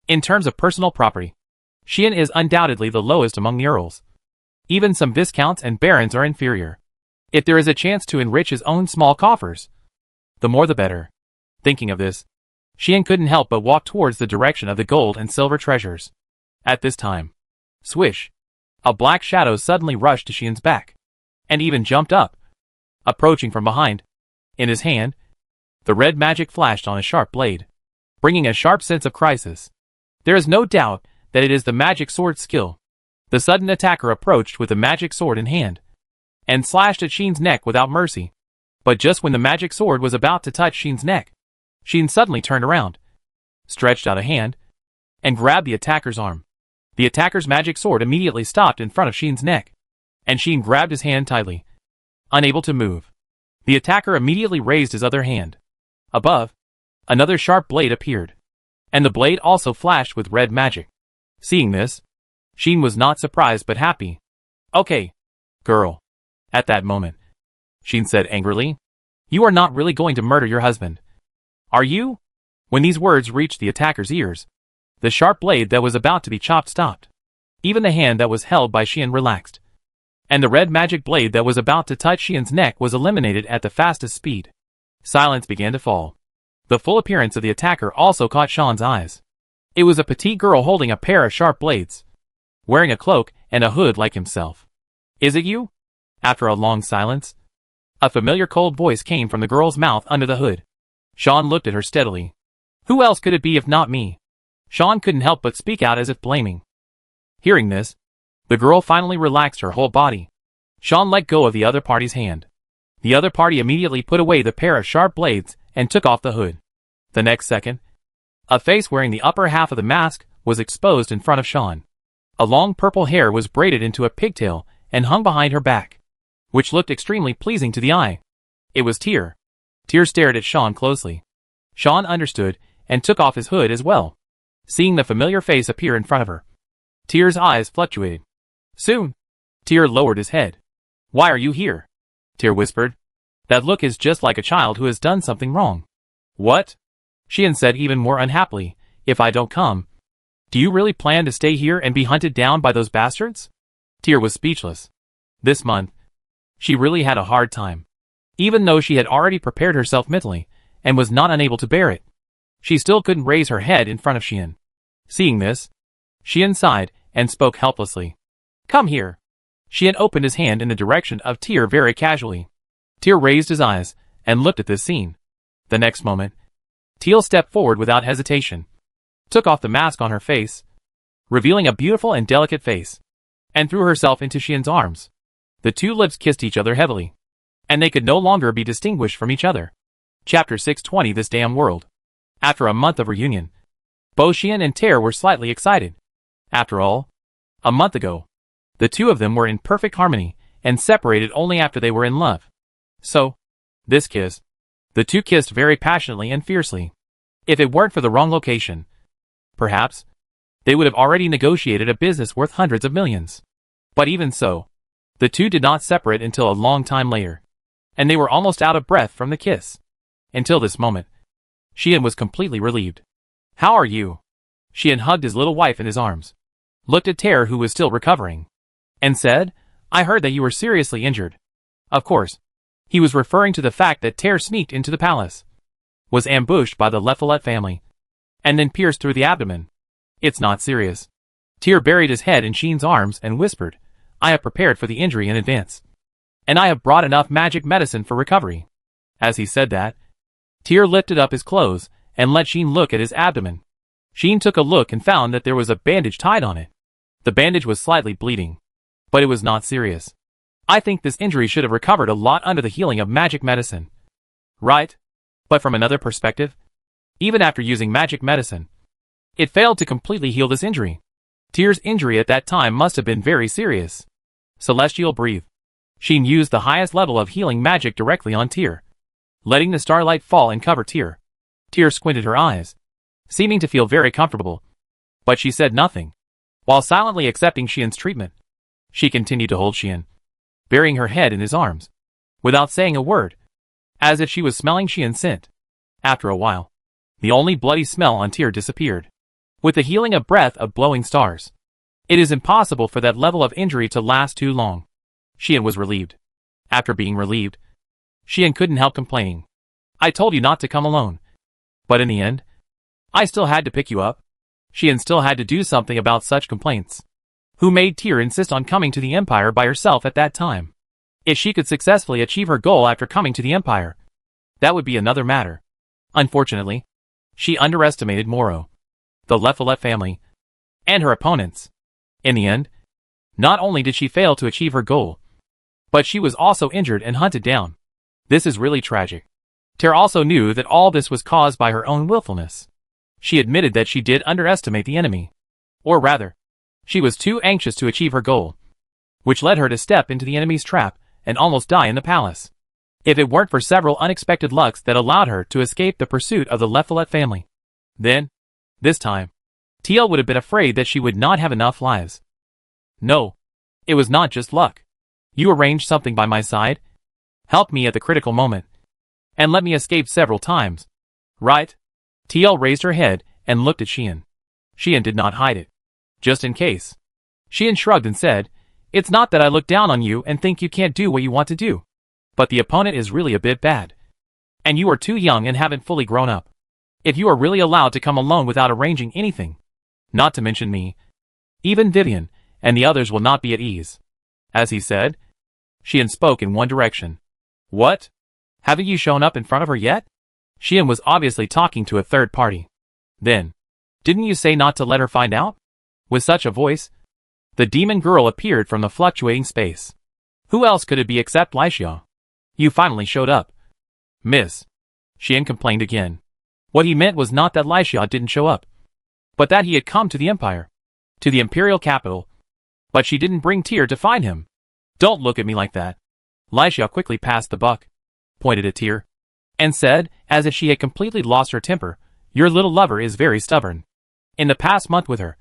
S1: In terms of personal property, Sheen is undoubtedly the lowest among the earls. Even some viscounts and barons are inferior. If there is a chance to enrich his own small coffers, the more the better. Thinking of this, Sheen couldn't help but walk towards the direction of the gold and silver treasures. At this time, swish, a black shadow suddenly rushed to Sheen's back, and even jumped up, approaching from behind. In his hand, the red magic flashed on a sharp blade, bringing a sharp sense of crisis. There is no doubt that it is the magic sword skill. The sudden attacker approached with the magic sword in hand, and slashed at Sheen's neck without mercy. But just when the magic sword was about to touch Sheen's neck, Sheen suddenly turned around, stretched out a hand, and grabbed the attacker's arm. The attacker's magic sword immediately stopped in front of Sheen's neck, and Sheen grabbed his hand tightly. Unable to move, the attacker immediately raised his other hand. Above, another sharp blade appeared, and the blade also flashed with red magic. Seeing this, Sheen was not surprised but happy. Okay, girl. At that moment, Sheen said angrily, you are not really going to murder your husband, are you? When these words reached the attacker's ears, the sharp blade that was about to be chopped stopped. Even the hand that was held by Sheen relaxed, and the red magic blade that was about to touch Sheen's neck was eliminated at the fastest speed. Silence began to fall. The full appearance of the attacker also caught Sean's eyes. It was a petite girl holding a pair of sharp blades, wearing a cloak and a hood like himself. Is it you? After a long silence, a familiar cold voice came from the girl's mouth under the hood. Sean looked at her steadily. Who else could it be if not me? Sean couldn't help but speak out as if blaming. Hearing this, the girl finally relaxed her whole body. Sean let go of the other party's hand. The other party immediately put away the pair of sharp blades and took off the hood. The next second, a face wearing the upper half of the mask was exposed in front of Sean. A long purple hair was braided into a pigtail and hung behind her back, which looked extremely pleasing to the eye. It was Tyr. Tyr stared at Sean closely. Sean understood and took off his hood as well, seeing the familiar face appear in front of her. Tyr's eyes fluctuated. Soon, Tyr lowered his head. Why are you here? Tyr whispered. That look is just like a child who has done something wrong. What? Sheen said even more unhappily. If I don't come, do you really plan to stay here and be hunted down by those bastards? Tyr was speechless. This month, she really had a hard time. Even though she had already prepared herself mentally, and was not unable to bear it, she still couldn't raise her head in front of Sheen. Seeing this, Sheen sighed and spoke helplessly. Come here. Sheen opened his hand in the direction of Tyr very casually. Tyr raised his eyes and looked at this scene. The next moment, Tyr stepped forward without hesitation, took off the mask on her face, revealing a beautiful and delicate face, and threw herself into Sheen's arms. The two lips kissed each other heavily, and they could no longer be distinguished from each other. Chapter 620 This Damn World. After a month of reunion, both Sheen and Tyr were slightly excited. After all, a month ago, the two of them were in perfect harmony, and separated only after they were in love. So, this kiss. The two kissed very passionately and fiercely. If it weren't for the wrong location, perhaps, they would have already negotiated a business worth hundreds of millions. But even so, The two did not separate until a long time later, and they were almost out of breath from the kiss. Until this moment, Xian was completely relieved. "How are you?" Xian hugged his little wife in his arms, looked at Tear, who was still recovering, and said, "I heard that you were seriously injured." Of course, he was referring to the fact that Tear sneaked into the palace, was ambushed by the Leffelet family, and then pierced through the abdomen. "It's not serious." Tear buried his head in Xian's arms and whispered, "I have prepared for the injury in advance, and I have brought enough magic medicine for recovery." As he said that, Tear lifted up his clothes and let Xian look at his abdomen. Xian took a look and found that there was a bandage tied on it. The bandage was slightly bleeding, but it was not serious. "I think this injury should have recovered a lot under the healing of magic medicine." "Right. But from another perspective, even after using magic medicine, it failed to completely heal this injury. Tear's injury at that time must have been very serious." Celestial breathe. Xian used the highest level of healing magic directly on Tear, letting the starlight fall and cover Tear. Tear squinted her eyes, seeming to feel very comfortable, but she said nothing. While silently accepting Xian's treatment, she continued to hold Xian, burying her head in his arms, without saying a word, as if she was smelling Xian's scent. After a while, the only bloody smell on Tear disappeared, with the healing of breath of blowing stars. It is impossible for that level of injury to last too long. Xian was relieved. After being relieved, Xian couldn't help complaining. "I told you not to come alone. But in the end, I still had to pick you up." Xian still had to do something about such complaints. Who made Tear insist on coming to the Empire by herself at that time? If she could successfully achieve her goal after coming to the Empire, that would be another matter. Unfortunately, she underestimated Moro, the Leffelet family, and her opponents. In the end, not only did she fail to achieve her goal, but she was also injured and hunted down. This is really tragic. Tear also knew that all this was caused by her own willfulness. She admitted that she did underestimate the enemy. Or rather, she was too anxious to achieve her goal, which led her to step into the enemy's trap and almost die in the palace. If it weren't for several unexpected lucks that allowed her to escape the pursuit of the Leffelet family, then, this time, Teal would have been afraid that she would not have enough lives. "No, it was not just luck. You arranged something by my side, helped me at the critical moment, and let me escape several times. Right?" Teal raised her head and looked at Xian. Xian did not hide it. "Just in case." Xian shrugged and said, "It's not that I look down on you and think you can't do what you want to do, but the opponent is really a bit bad. And you are too young and haven't fully grown up. If you are really allowed to come alone without arranging anything, not to mention me, even Vivian and the others will not be at ease." As he said, Xian spoke in one direction. "What? Haven't you shown up in front of her yet?" Xian was obviously talking to a third party. "Then, didn't you say not to let her find out?" With such a voice, the demon girl appeared from the fluctuating space. Who else could it be except Laixia? "You finally showed up." "Miss," Xian complained again. What he meant was not that Laixia didn't show up, but that he had come to the Empire, to the Imperial capital, but she didn't bring Tear to find him. "Don't look at me like that." Laixia quickly passed the buck, pointed at Tear, and said, as if she had completely lost her temper, "Your little lover is very stubborn. In the past month with her,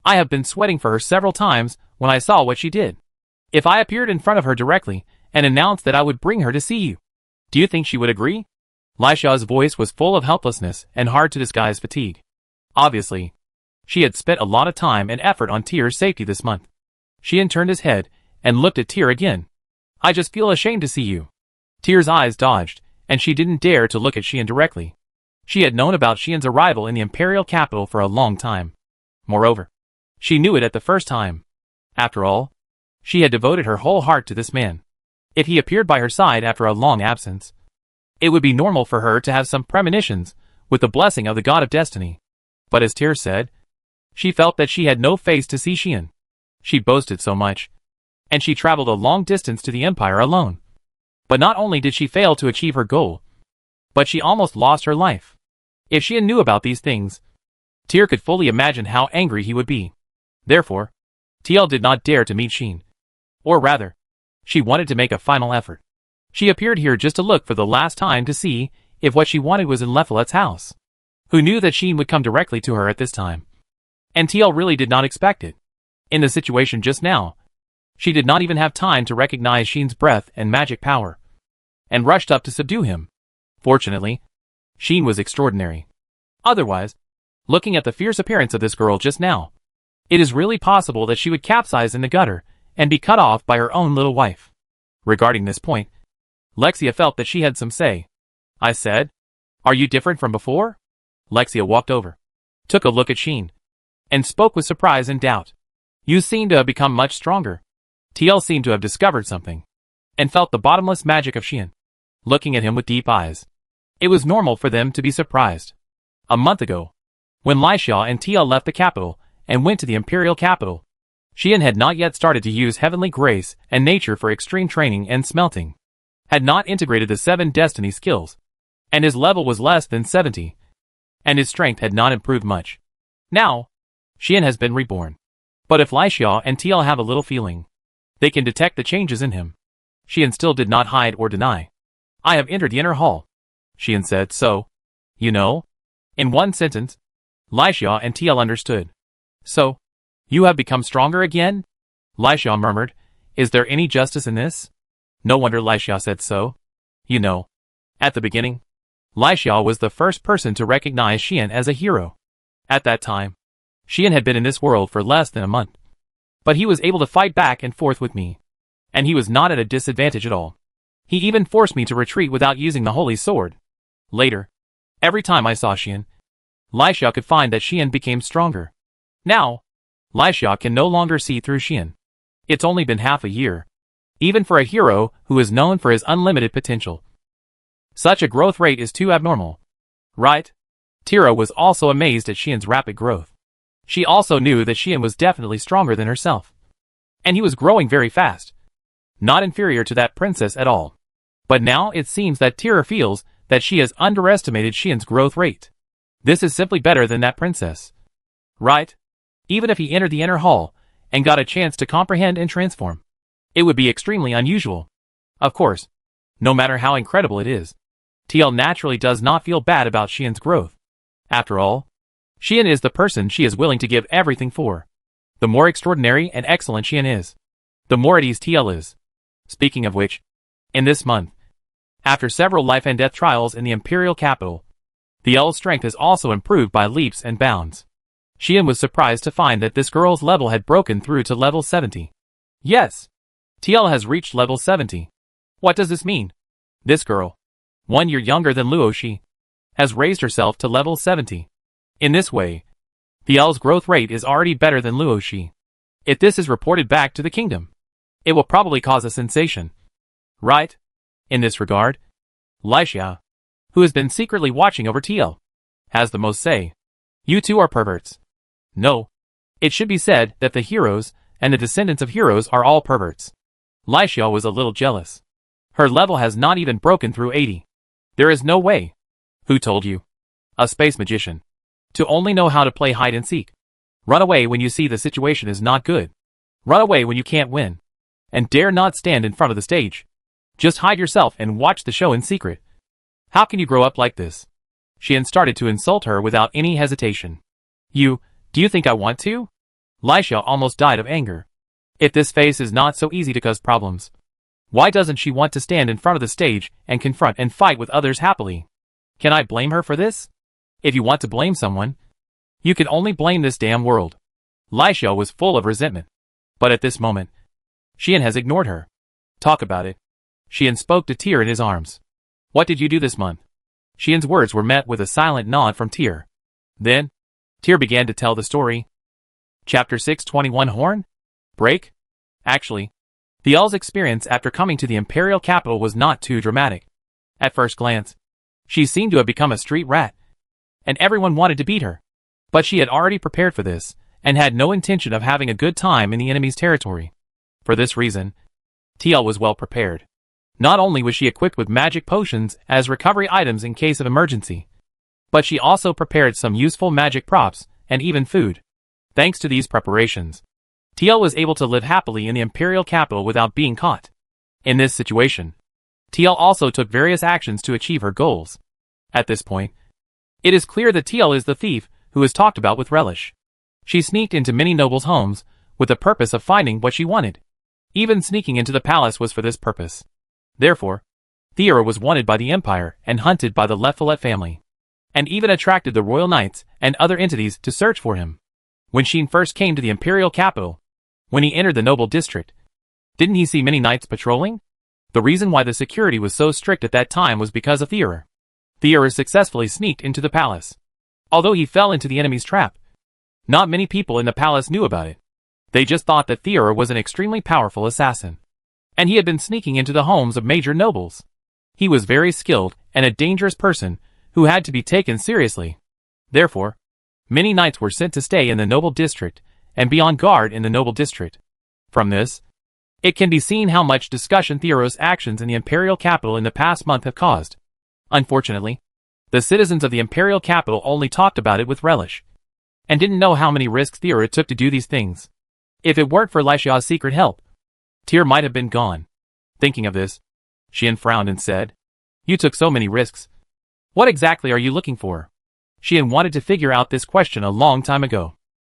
S1: I have been sweating for her several times when I saw what she did. If I appeared in front of her directly and announced that I would bring her to see you, do you think she would agree?" Laixia's voice was full of helplessness and hard to disguise fatigue. Obviously, she had spent a lot of time and effort on Tear's safety this month. Xian turned his head and looked at Tear again. "I just feel ashamed to see you." Tear's eyes dodged, and she didn't dare to look at Xian directly. She had known about Xian's arrival in the Imperial capital for a long time. Moreover, she knew it at the first time. After all, she had devoted her whole heart to this man. If he appeared by her side after a long absence, it would be normal for her to have some premonitions with the blessing of the god of destiny. But as Tear said, she felt that she had no face to see Xian. She boasted so much, and she traveled a long distance to the Empire alone. But not only did she fail to achieve her goal, but she almost lost her life. If Xian knew about these things, Tear could fully imagine how angry he would be. Therefore, Teal did not dare to meet Xian. Or rather, she wanted to make a final effort. She appeared here just to look for the last time to see if what she wanted was in Leffelet's house. Who knew that Xian would come directly to her at this time? And Teal really did not expect it. In the situation just now, She did not even have time to recognize Sheen's breath and magic power, and rushed up to subdue him. Fortunately, Sheen was extraordinary. Otherwise, looking at the fierce appearance of this girl just now, it is really possible that she would capsize in the gutter and be cut off by her own little wife. Regarding this point, Lexia felt that she had some say. I said, "Are you different from before?" Lexia walked over, took a look at Sheen, and spoke with surprise and doubt. "You seem to have become much stronger." TL seemed to have discovered something, and felt the bottomless magic of Sheen, looking at him with deep eyes. It was normal for them to be surprised. A month ago, when Lixia and TL left the capital and went to the imperial capital, Sheen had not yet started to use heavenly grace and nature for extreme training and smelting, had not integrated the 7 destiny skills, and his level was less than 70, and his strength had not improved much. Now, Sheen has been reborn. But if Lixia and TL have a little feeling, they can detect the changes in him. Sheen still did not hide or deny. "I have entered the inner hall," Sheen said, "so, you know." In one sentence, Lixia and TL understood. "So, you have become stronger again?" Lixia murmured, "Is there any justice in this?" "No wonder," Lixia said, "so, you know." At the beginning, Lixia was the first person to recognize Sheen as a hero. At that time, Sheen had been in this world for less than a month. But he was able to fight back and forth with me. And he was not at a disadvantage at all. He even forced me to retreat without using the holy sword. Later, every time I saw Sheen, Lixia could find that Sheen became stronger. Now, Lixia can no longer see through Sheen. It's only been half a year, even for a hero who is known for his unlimited potential. Such a growth rate is too abnormal. Right? Tira was also amazed at Sheen's rapid growth. She also knew that Sheen was definitely stronger than herself. And he was growing very fast. Not inferior to that princess at all. But now it seems that Tira feels that she has underestimated Sheen's growth rate. This is simply better than that princess. Right? Even if he entered the inner hall and got a chance to comprehend and transform, it would be extremely unusual. Of course, no matter how incredible it is, TL naturally does not feel bad about Sheen's growth. After all, Sheen is the person she is willing to give everything for. The more extraordinary and excellent Sheen is, the more at ease TL is. Speaking of which, in this month, after several life and death trials in the imperial capital, the L's strength has also improved by leaps and bounds. Sheen was surprised to find that this girl's level had broken through to level 70. Yes, TL has reached level 70. What does this mean? This girl, 1 year younger than Luoshi, has raised herself to level 70. In this way, the L's growth rate is already better than Luoshi. If this is reported back to the kingdom, it will probably cause a sensation. Right? In this regard, Lixia, who has been secretly watching over TL, has the most say. You two are perverts. No. It should be said that the heroes and the descendants of heroes are all perverts. Lixia was a little jealous. Her level has not even broken through 80. There is no way. Who told you? A space magician. To only know how to play hide and seek. Run away when you see the situation is not good. Run away when you can't win. And dare not stand in front of the stage. Just hide yourself and watch the show in secret. How can you grow up like this? Sheen started to insult her without any hesitation. Do you think I want to? Lixia almost died of anger. If this face is not so easy to cause problems, why doesn't she want to stand in front of the stage and confront and fight with others happily? Can I blame her for this? If you want to blame someone, you can only blame this damn world. Lixia was full of resentment. But at this moment, Sheen has ignored her. Talk about it. Sheen spoke to Tyr in his arms. What did you do this month? Sheen's words were met with a silent nod from Tyr. Then, Tyr began to tell the story. Chapter 621 Horn? Break? Actually, the L's experience after coming to the imperial capital was not too dramatic. At first glance, she seemed to have become a street rat, and everyone wanted to beat her. But she had already prepared for this, and had no intention of having a good time in the enemy's territory. For this reason, TL was well prepared. Not only was she equipped with magic potions as recovery items in case of emergency, but she also prepared some useful magic props, and even food. Thanks to these preparations, TL was able to live happily in the imperial capital without being caught. In this situation, TL also took various actions to achieve her goals. At this point, it is clear that TL is the thief who is talked about with relish. She sneaked into many nobles' homes with the purpose of finding what she wanted. Even sneaking into the palace was for this purpose. Therefore, Theodore was wanted by the empire and hunted by the Leffelet family, and even attracted the royal knights and other entities to search for him. When Sheen first came to the imperial capital, when he entered the noble district, didn't he see many knights patrolling? The reason why the security was so strict at that time was because of Theodore. Theodore successfully sneaked into the palace. Although he fell into the enemy's trap, not many people in the palace knew about it. They just thought that Theodore was an extremely powerful assassin, and he had been sneaking into the homes of major nobles. He was very skilled and a dangerous person who had to be taken seriously. Therefore, many knights were sent to stay in the noble district and be on guard in the noble district. From this, it can be seen how much discussion Theodore's actions in the imperial capital in the past month have caused. Unfortunately, the citizens of the imperial capital only talked about it with relish, and didn't know how many risks Theodore took to do these things. If it weren't for Lysia's secret help, Tyr might have been gone. Thinking of this, Sheen frowned and said, "You took so many risks. What exactly are you looking for?" Sheen wanted to figure out this question a long time ago.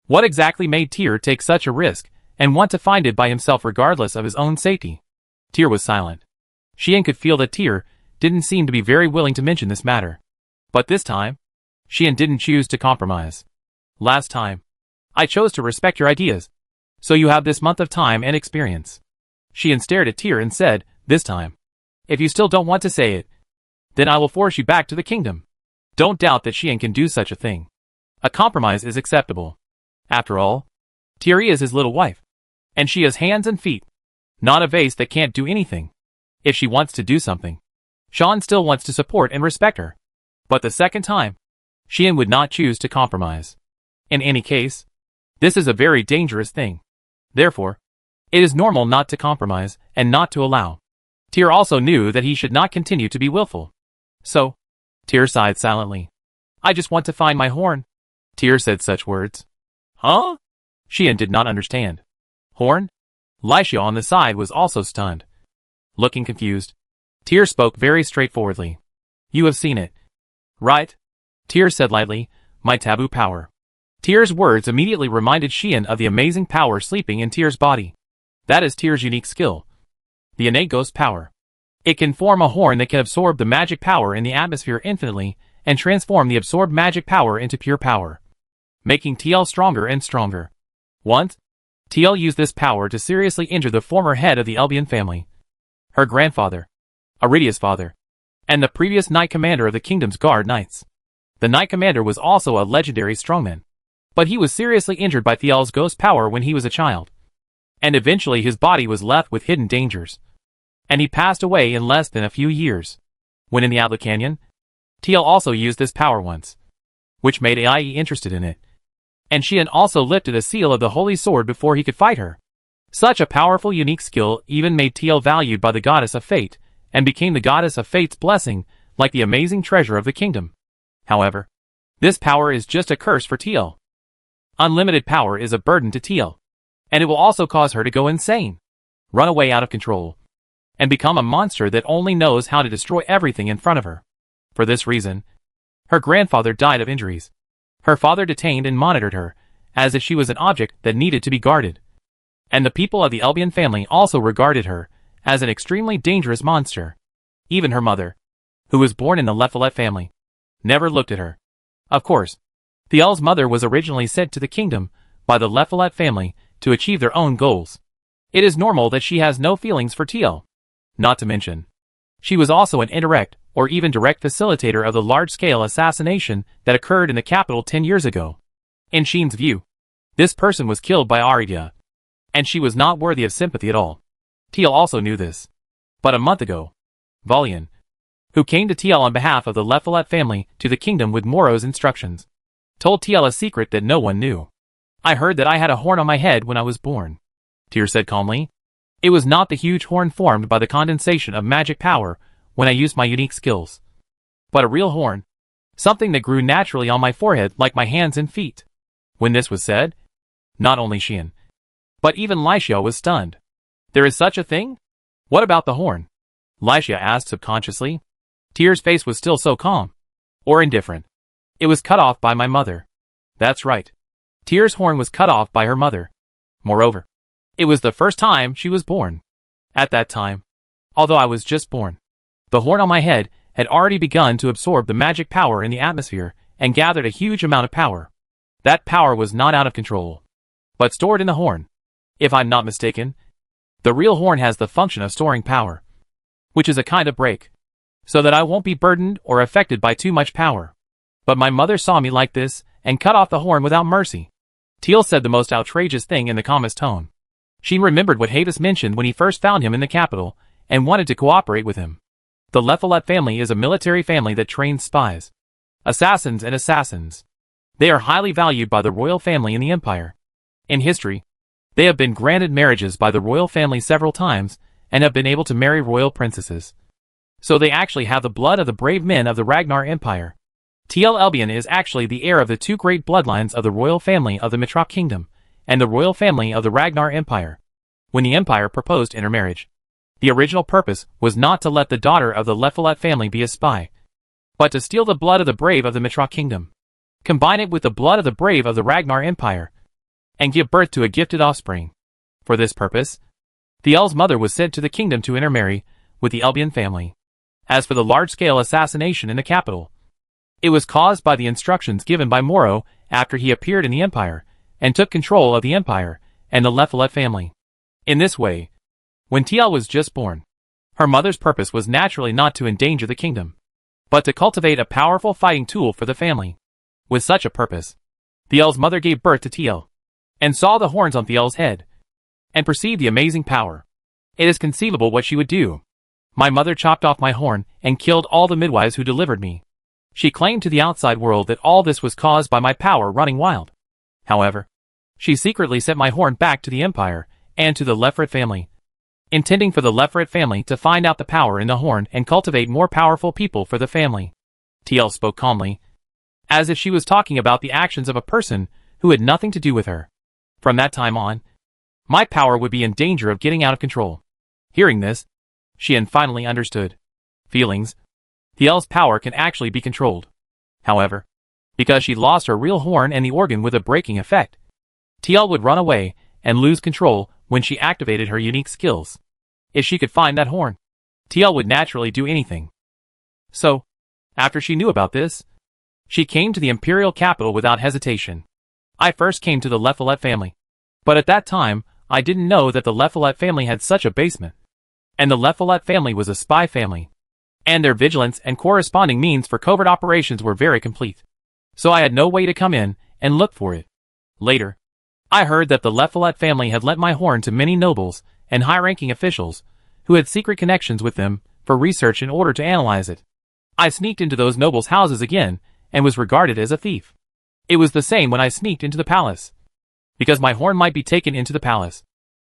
S1: What exactly made Tyr take such a risk and want to find it by himself regardless of his own safety? Tyr was silent. Sheen could feel that Tyr didn't seem to be very willing to mention this matter. But this time, Sheen didn't choose to compromise. "Last time, I chose to respect your ideas, so you have this month of time and experience." Sheen stared at Tyr and said, "This time, if you still don't want to say it, then I will force you back to the kingdom." Don't doubt that Sheen can do such a thing. A compromise is acceptable. After all, Tyr is his little wife, and she has hands and feet, not a vase that can't do anything. If she wants to do something, Sean still wants to support and respect her. But the second time, Sheen would not choose to compromise. In any case, this is a very dangerous thing. Therefore, it is normal not to compromise and not to allow. Tyr also knew that he should not continue to be willful. So, Tyr sighed silently. "I just want to find my horn." Tyr said such words. "Huh?" Sheen did not understand. "Horn?" Lysia on the side was also stunned. Looking confused, Tyr spoke very straightforwardly. "You have seen it, right?" Tyr said lightly, "My taboo power." Tyr's words immediately reminded Sheen of the amazing power sleeping in Tyr's body. That is Tyr's unique skill, the innate ghost power. It can form a horn that can absorb the magic power in the atmosphere infinitely and transform the absorbed magic power into pure power, making TL stronger and stronger. Once, TL used this power to seriously injure the former head of the Albion family, her grandfather, Aridia's father, and the previous Knight Commander of the Kingdom's Guard Knights. The Knight Commander was also a legendary strongman, but he was seriously injured by Thiel's ghost power when he was a child, and eventually his body was left with hidden dangers, and he passed away in less than a few years. When in the Outlook Canyon, Thiel also used this power once, which made Ai interested in it, and Sheen also lifted a seal of the Holy Sword before he could fight her. Such a powerful unique skill even made Thiel valued by the Goddess of Fate, and became the Goddess of Fate's blessing, like the amazing treasure of the kingdom. However, this power is just a curse for Thiel. Unlimited power is a burden to Thiel, and it will also cause her to go insane, run away out of control, and become a monster that only knows how to destroy everything in front of her. For this reason, her grandfather died of injuries. Her father detained and monitored her, as if she was an object that needed to be guarded. And the people of the Albion family also regarded her as an extremely dangerous monster. Even her mother, who was born in the Leffelet family, never looked at her. Of course, Thiel's mother was originally sent to the kingdom by the Leffelet family to achieve their own goals. It is normal that she has no feelings for Thiel. Not to mention, she was also an indirect or even direct facilitator of the large-scale assassination that occurred in the capital 10 years ago. In Sheen's view, this person was killed by Aridia, and she was not worthy of sympathy at all. Thiel also knew this. But a month ago, Valian, who came to Thiel on behalf of the Leffelet family to the kingdom with Moro's instructions, told Thiel a secret that no one knew. "I heard that I had a horn on my head when I was born," Tyr said calmly. "It was not the huge horn formed by the condensation of magic power when I used my unique skills, but a real horn, something that grew naturally on my forehead like my hands and feet." When this was said, not only Sheen, but even Lysia was stunned. "There is such a thing? What about the horn?" Lysia asked subconsciously. Tyr's face was still so calm, or indifferent. "It was cut off by my mother." That's right. Tyr's horn was cut off by her mother. Moreover, It was the first time she was born. At that time, although I was just born, the horn on my head had already begun to absorb the magic power in the atmosphere and gathered a huge amount of power. That power was not out of control, but stored in the horn. If I'm not mistaken, the real horn has the function of storing power, which is a kind of break, so that I won't be burdened or affected by too much power. But my mother saw me like this and cut off the horn without mercy. Teal said the most outrageous thing in the calmest tone. She remembered what Havis mentioned when he first found him in the capital and wanted to cooperate with him. The Lefolet family is a military family that trains spies, assassins and assassins. They are highly valued by the royal family in the empire. In history, they have been granted marriages by the royal family several times and have been able to marry royal princesses. So they actually have the blood of the brave men of the Ragnar Empire. TL Elbian is actually the heir of the two great bloodlines of the royal family of the Mitrok Kingdom and the royal family of the Ragnar Empire. When the empire proposed intermarriage, the original purpose was not to let the daughter of the Lefolet family be a spy, but to steal the blood of the brave of the Mitrok Kingdom, combine it with the blood of the brave of the Ragnar Empire, and give birth to a gifted offspring. For this purpose, Thiel's mother was sent to the kingdom to intermarry with the Elbian family. As for the large-scale assassination in the capital, it was caused by the instructions given by Moro after he appeared in the empire and took control of the empire and the Lefolet family. In this way, when Thiel was just born, her mother's purpose was naturally not to endanger the kingdom, but to cultivate a powerful fighting tool for the family. With such a purpose, Thiel's mother gave birth to Thiel, and saw the horns on Thiel's head, and perceived the amazing power. It is conceivable what she would do. My mother chopped off my horn and killed all the midwives who delivered me. She claimed to the outside world that all this was caused by my power running wild. However, she secretly sent my horn back to the empire and to the Lefrit family, intending for the Lefrit family to find out the power in the horn and cultivate more powerful people for the family. TL spoke calmly, as if she was talking about the actions of a person who had nothing to do with her. From that time on, my power would be in danger of getting out of control. Hearing this, Xian finally understood. Feelings. TL's power can actually be controlled. However, because she lost her real horn and the organ with a breaking effect, TL would run away and lose control when she activated her unique skills. If she could find that horn, TL would naturally do anything. So, after she knew about this, she came to the imperial capital without hesitation. I first came to the Lefolet family, but at that time, I didn't know that the Lefolet family had such a basement. And the Lefolet family was a spy family, and their vigilance and corresponding means for covert operations were very complete. So I had no way to come in and look for it. Later, I heard that the Lefolet family had lent my horn to many nobles and high-ranking officials who had secret connections with them for research in order to analyze it. I sneaked into those nobles' houses again and was regarded as a thief. It was the same when I sneaked into the palace, because my horn might be taken into the palace.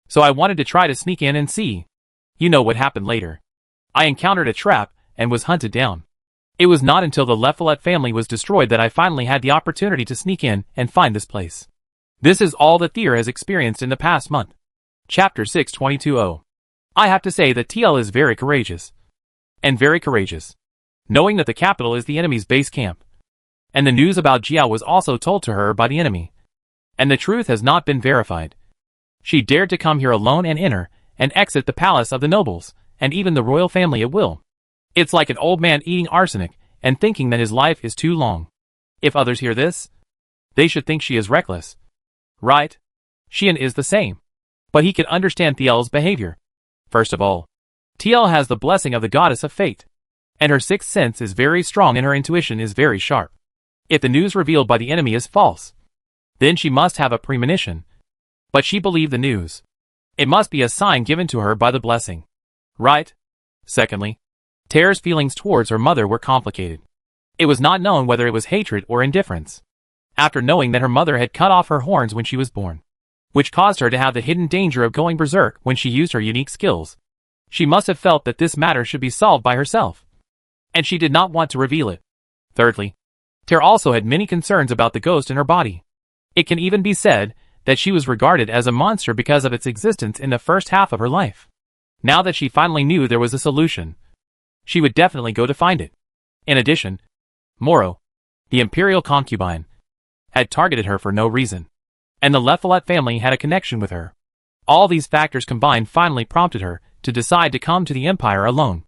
S1: So I wanted to try to sneak in and see. You know what happened later. I encountered a trap and was hunted down. It was not until the Lefolet family was destroyed that I finally had the opportunity to sneak in and find this place. This is all that Thier has experienced in the past month. Chapter 622. I have to say that TL is very courageous. And very courageous. Knowing that the capital is the enemy's base camp. And the news about Jiao was also told to her by the enemy. And the truth has not been verified. She dared to come here alone and enter and exit the palace of the nobles, and even the royal family at will. It's like an old man eating arsenic and thinking that his life is too long. If others hear this, they should think she is reckless. Right? Xian is the same. But he can understand Thiel's behavior. First of all, Thiel has the blessing of the goddess of fate, and her sixth sense is very strong and her intuition is very sharp. If the news revealed by the enemy is false, then she must have a premonition. But she believed the news. It must be a sign given to her by the blessing. Right? Secondly, Ter's feelings towards her mother were complicated. It was not known whether it was hatred or indifference. After knowing that her mother had cut off her horns when she was born, which caused her to have the hidden danger of going berserk when she used her unique skills, she must have felt that this matter should be solved by herself. And she did not want to reveal it. Thirdly, Ter also had many concerns about the ghost in her body. It can even be said that she was regarded as a monster because of its existence in the first half of her life. Now that she finally knew there was a solution, she would definitely go to find it. In addition, Moro, the imperial concubine, had targeted her for no reason, and the Lefolet family had a connection with her. All these factors combined finally prompted her to decide to come to the Empire alone.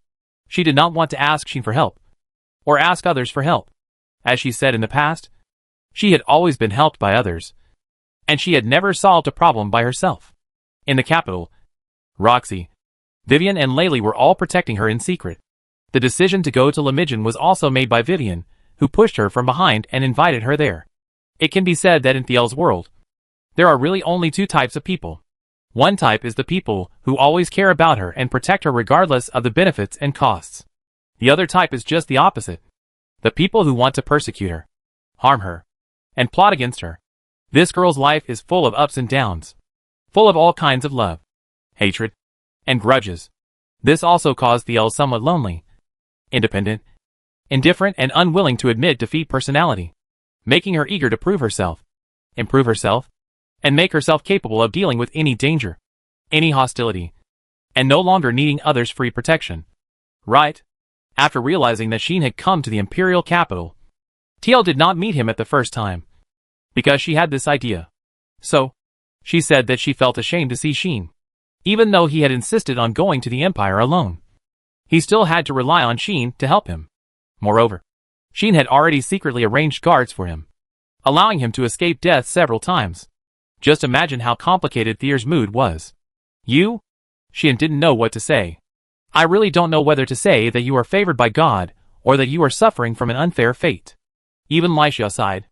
S1: She did not want to ask Sheen for help, or ask others for help. As she said in the past, she had always been helped by others, and she had never solved a problem by herself. In the capital, Roxy, Vivian and Laylee were all protecting her in secret. The decision to go to Limijan was also made by Vivian, who pushed her from behind and invited her there. It can be said that in Thiel's world, there are really only two types of people. One type is the people who always care about her and protect her regardless of the benefits and costs. The other type is just the opposite. The people who want to persecute her, harm her, and plot against her. This girl's life is full of ups and downs, full of all kinds of love, hatred, and grudges. This also caused Thiel somewhat lonely, independent, indifferent and unwilling to admit defeat personality, making her eager to prove herself, improve herself, and make herself capable of dealing with any danger, any hostility, and no longer needing others' free protection. Right after realizing that Sheen had come to the imperial capital, Thiel did not meet him at the first time, because she had this idea. So, she said that she felt ashamed to see Sheen, even though he had insisted on going to the Empire alone. He still had to rely on Sheen to help him. Moreover, Sheen had already secretly arranged guards for him, allowing him to escape death several times. Just imagine how complicated Thier's mood was. You? Sheen didn't know what to say. I really don't know whether to say that you are favored by God, or that you are suffering from an unfair fate. Even Lycia sighed.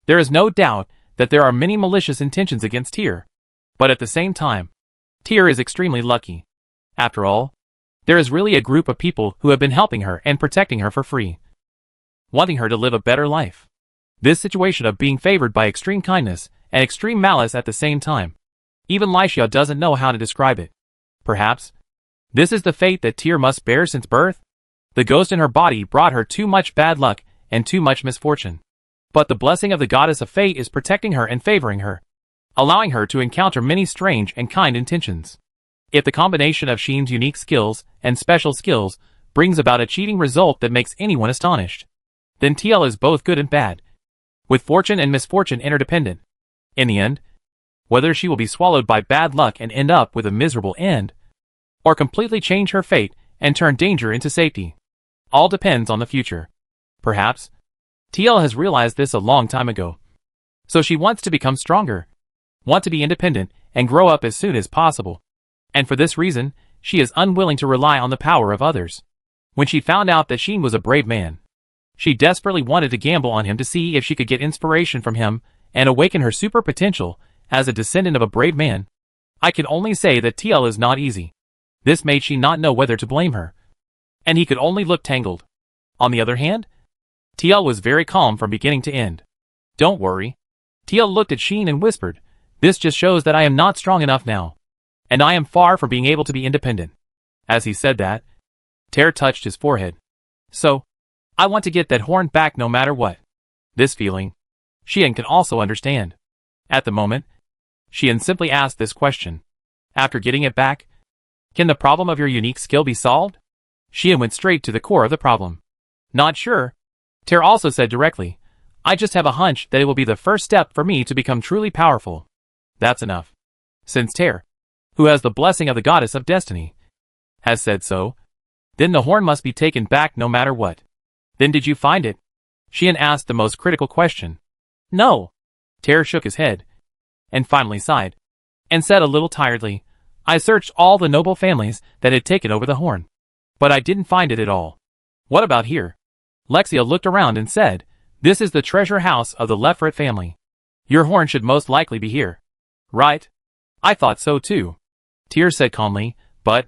S1: There is no doubt that there are many malicious intentions against Thier. But at the same time, Thier is extremely lucky. After all, there is really a group of people who have been helping her and protecting her for free, wanting her to live a better life. This situation of being favored by extreme kindness and extreme malice at the same time. Even Lycia doesn't know how to describe it. Perhaps this is the fate that Thier must bear since birth? The ghost in her body brought her too much bad luck and too much misfortune. But the blessing of the goddess of fate is protecting her and favoring her, allowing her to encounter many strange and kind intentions. If the combination of Sheen's unique skills and special skills brings about a cheating result that makes anyone astonished, then Thiel is both good and bad, with fortune and misfortune interdependent. In the end, whether she will be swallowed by bad luck and end up with a miserable end, or completely change her fate and turn danger into safety, all depends on the future. Perhaps Thiel has realized this a long time ago. So she wants to become stronger, want to be independent, and grow up as soon as possible. And for this reason, she is unwilling to rely on the power of others. When she found out that Sheen was a brave man, she desperately wanted to gamble on him to see if she could get inspiration from him and awaken her super potential as a descendant of a brave man. I can only say that Thiel is not easy. This made Sheen not know whether to blame her, and he could only look tangled. On the other hand, Thiel was very calm from beginning to end. Don't worry. Thiel looked at Sheen and whispered, this just shows that I am not strong enough now, and I am far from being able to be independent. As he said that, Thier touched his forehead. So, I want to get that horn back no matter what. This feeling, Sheen can also understand. At the moment, Sheen simply asked this question. After getting it back, can the problem of your unique skill be solved? Sheen went straight to the core of the problem. Not sure. Thier also said directly, I just have a hunch that it will be the first step for me to become truly powerful. That's enough. Since Thier, who has the blessing of the goddess of destiny, has said so, then the horn must be taken back no matter what. Then did you find it? Sheen asked the most critical question. No. Thier shook his head, and finally sighed, and said a little tiredly, I searched all the noble families that had taken over the horn, but I didn't find it at all. What about here? Lexia looked around and said, this is the treasure house of the Lefrit family. Your horn should most likely be here. Right? I thought so too. Thier said calmly, but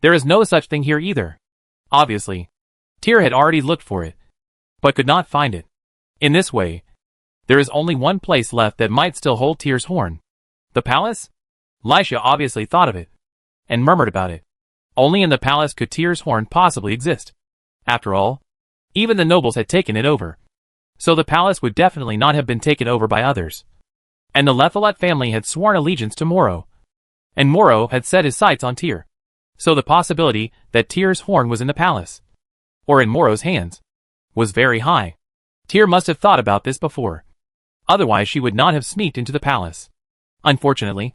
S1: there is no such thing here either. Obviously, Thier had already looked for it, but could not find it. In this way, there is only one place left that might still hold Thier's horn. The palace? Lycia obviously thought of it, and murmured about it. Only in the palace could Thier's horn possibly exist. After all, even the nobles had taken it over, so the palace would definitely not have been taken over by others. And the Lethalat family had sworn allegiance to Moro, and Moro had set his sights on Thier. So the possibility that Thier's horn was in the palace, or in Moro's hands, was very high. Thier must have thought about this before. Otherwise she would not have sneaked into the palace. Unfortunately,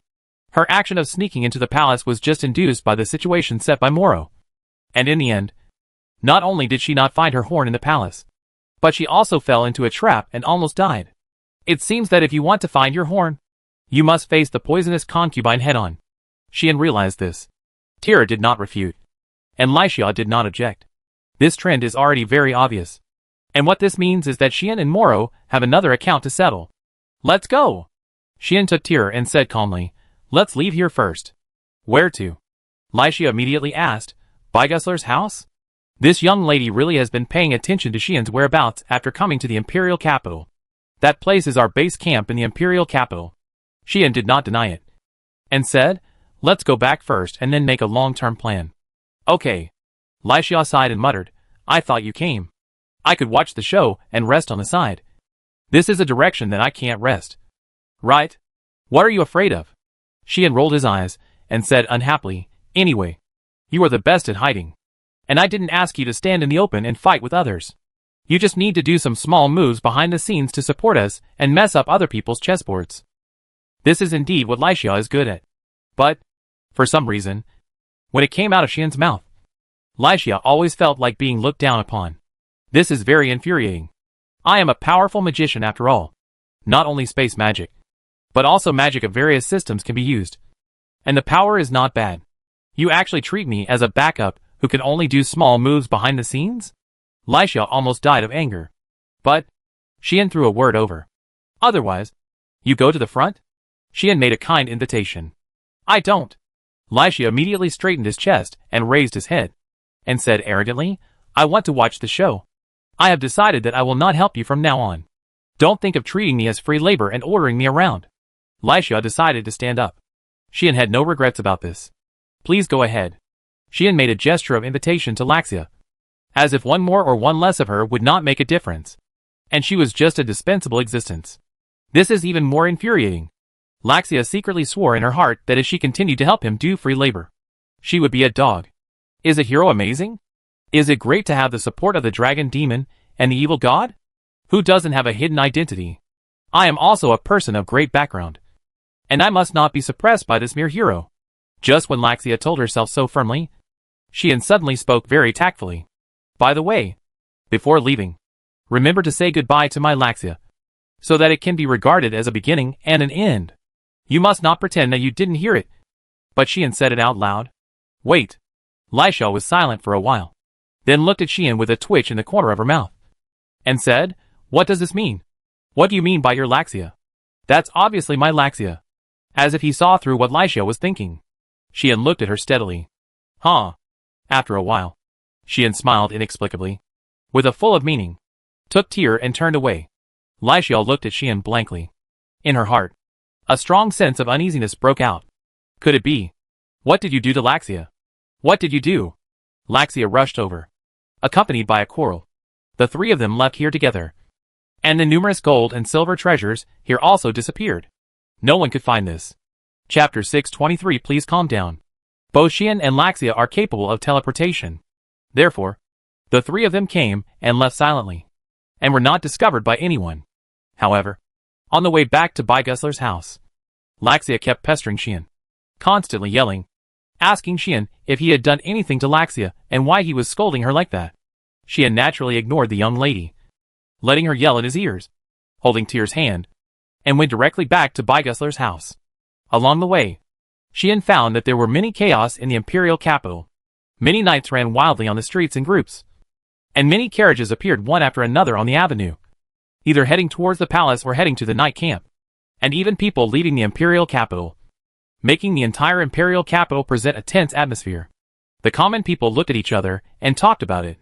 S1: Her action of sneaking into the palace was just induced by the situation set by Moro. And in the end, not only did she not find her horn in the palace, but she also fell into a trap and almost died. It seems that if you want to find your horn, you must face the poisonous concubine head-on. Xian realized this. Tira did not refute, and Laixia did not object. This trend is already very obvious. And what this means is that Xian and Moro have another account to settle. Let's go! Xian took Tira and said calmly, let's leave here first. Where to? Laixia immediately asked, Bygusler's house? This young lady really has been paying attention to Xian's whereabouts after coming to the imperial capital. That place is our base camp in the imperial capital. Xian did not deny it, and said, let's go back first and then make a long-term plan. Okay. Laixia sighed and muttered, I thought you came. I could watch the show and rest on the side. This is a direction that I can't rest. Right? What are you afraid of? Xian rolled his eyes and said unhappily, anyway, you are the best at hiding. And I didn't ask you to stand in the open and fight with others. You just need to do some small moves behind the scenes to support us and mess up other people's chessboards. This is indeed what Laixia is good at. But, for some reason, when it came out of Xian's mouth, Laixia always felt like being looked down upon. This is very infuriating. I am a powerful magician after all. Not only space magic, but also magic of various systems can be used. And the power is not bad. You actually treat me as a backup who can only do small moves behind the scenes? Laixia almost died of anger. But, Xian threw a word over. Otherwise, you go to the front? Xian made a kind invitation. I don't. Laixia immediately straightened his chest and raised his head, and said arrogantly, I want to watch the show. I have decided that I will not help you from now on. Don't think of treating me as free labor and ordering me around. Laixia decided to stand up. Xian had no regrets about this. Please go ahead. Xian made a gesture of invitation to Laixia, as if one more or one less of her would not make a difference, and she was just a dispensable existence. This is even more infuriating. Laixia secretly swore in her heart that if she continued to help him do free labor, she would be a dog. Is a hero amazing? Is it great to have the support of the dragon demon and the evil god? Who doesn't have a hidden identity? I am also a person of great background, and I must not be suppressed by this mere hero. Just when Laixia told herself so firmly, Xian suddenly spoke very tactfully. By the way, before leaving, remember to say goodbye to my Laixia, so that it can be regarded as a beginning and an end. You must not pretend that you didn't hear it. But Xian said it out loud. Wait. Laixia was silent for a while, then looked at Xian with a twitch in the corner of her mouth, and said, What does this mean? What do you mean by your Laixia? That's obviously my Laixia. As if he saw through what Laixia was thinking. Xian looked at her steadily. Huh. After a while, Xian smiled inexplicably, with a full of meaning, took Tira and turned away. Laixia looked at Xian blankly. In her heart, a strong sense of uneasiness broke out. Could it be? What did you do to Laixia? What did you do? Laixia rushed over, accompanied by a quarrel. The three of them left here together. And the numerous gold and silver treasures here also disappeared. No one could find this. Chapter 623. Please calm down. Both Xian and Laixia are capable of teleportation. Therefore, the three of them came and left silently, and were not discovered by anyone. However, on the way back to Bygusler's house, Laixia kept pestering Xian, constantly yelling, asking Xian if he had done anything to Laixia and why he was scolding her like that. Xian naturally ignored the young lady, letting her yell in his ears, holding Tira's hand, and went directly back to Bygusler's house. Along the way, Xian found that there were many chaos in the imperial capital. Many knights ran wildly on the streets in groups, and many carriages appeared one after another on the avenue, either heading towards the palace or heading to the night camp, and even people leaving the imperial capital, making the entire imperial capital present a tense atmosphere. The common people looked at each other and talked about it,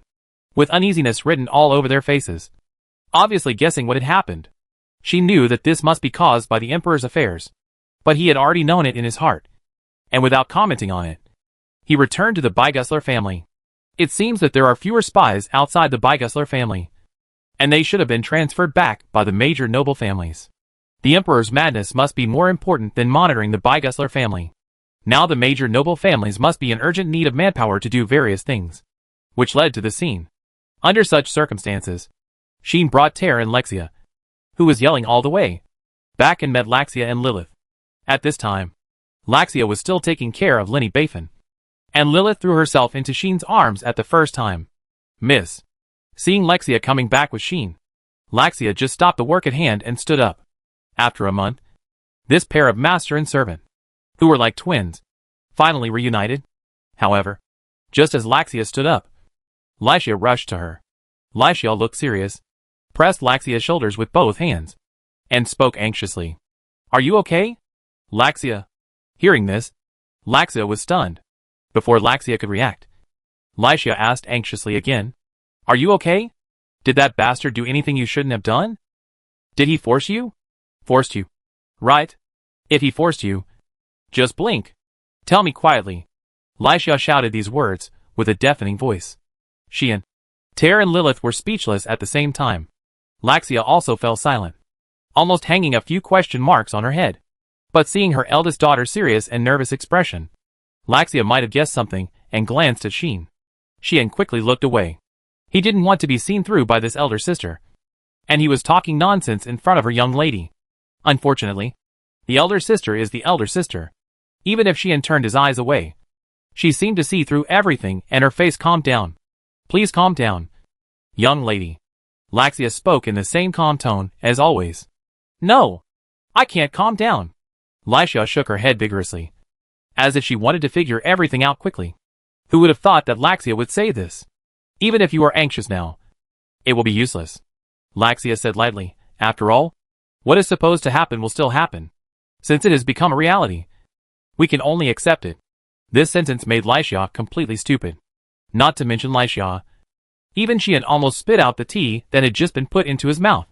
S1: with uneasiness written all over their faces, obviously guessing what had happened. She knew that this must be caused by the emperor's affairs, but he had already known it in his heart, and without commenting on it, he returned to the Bygusler family. It seems that there are fewer spies outside the Bygusler family, and they should have been transferred back by the major noble families. The emperor's madness must be more important than monitoring the Bygusler family. Now the major noble families must be in urgent need of manpower to do various things, which led to the scene. Under such circumstances, Xian brought Tara and Laixia, who was yelling all the way, back and met Laixia and Lilith. At this time, Laxia was still taking care of Lenny Bafin. And Lilith threw herself into Sheen's arms at the first time. Miss. Seeing Lexia coming back with Sheen, Laxia just stopped the work at hand and stood up. After a month, this pair of master and servant, who were like twins, finally reunited. However, just as Laxia stood up, Lycia rushed to her. Lycia looked serious, pressed Laxia's shoulders with both hands, and spoke anxiously. Are you okay? Laxia. Hearing this, Laxia was stunned. Before Laxia could react, Lycia asked anxiously again, Are you okay? Did that bastard do anything you shouldn't have done? Did he force you? Forced you. Right. If he forced you, just blink. Tell me quietly. Lycia shouted these words with a deafening voice. Sheen, Ter and Lilith were speechless at the same time. Laxia also fell silent, almost hanging a few question marks on her head. But seeing her eldest daughter's serious and nervous expression, Laxia might have guessed something and glanced at Sheen. Sheen quickly looked away. He didn't want to be seen through by this elder sister. And he was talking nonsense in front of her young lady. Unfortunately, the elder sister is the elder sister. Even if Sheen turned his eyes away, she seemed to see through everything and her face calmed down. Please calm down. Young lady. Laxia spoke in the same calm tone as always. No. I can't calm down. Lycia shook her head vigorously, as if she wanted to figure everything out quickly. Who would have thought that Laxia would say this? Even if you are anxious now, it will be useless. Laxia said lightly. After all, what is supposed to happen will still happen. Since it has become a reality, we can only accept it. This sentence made Lycia completely stupid. Not to mention Lycia. Even she had almost spit out the tea that had just been put into his mouth.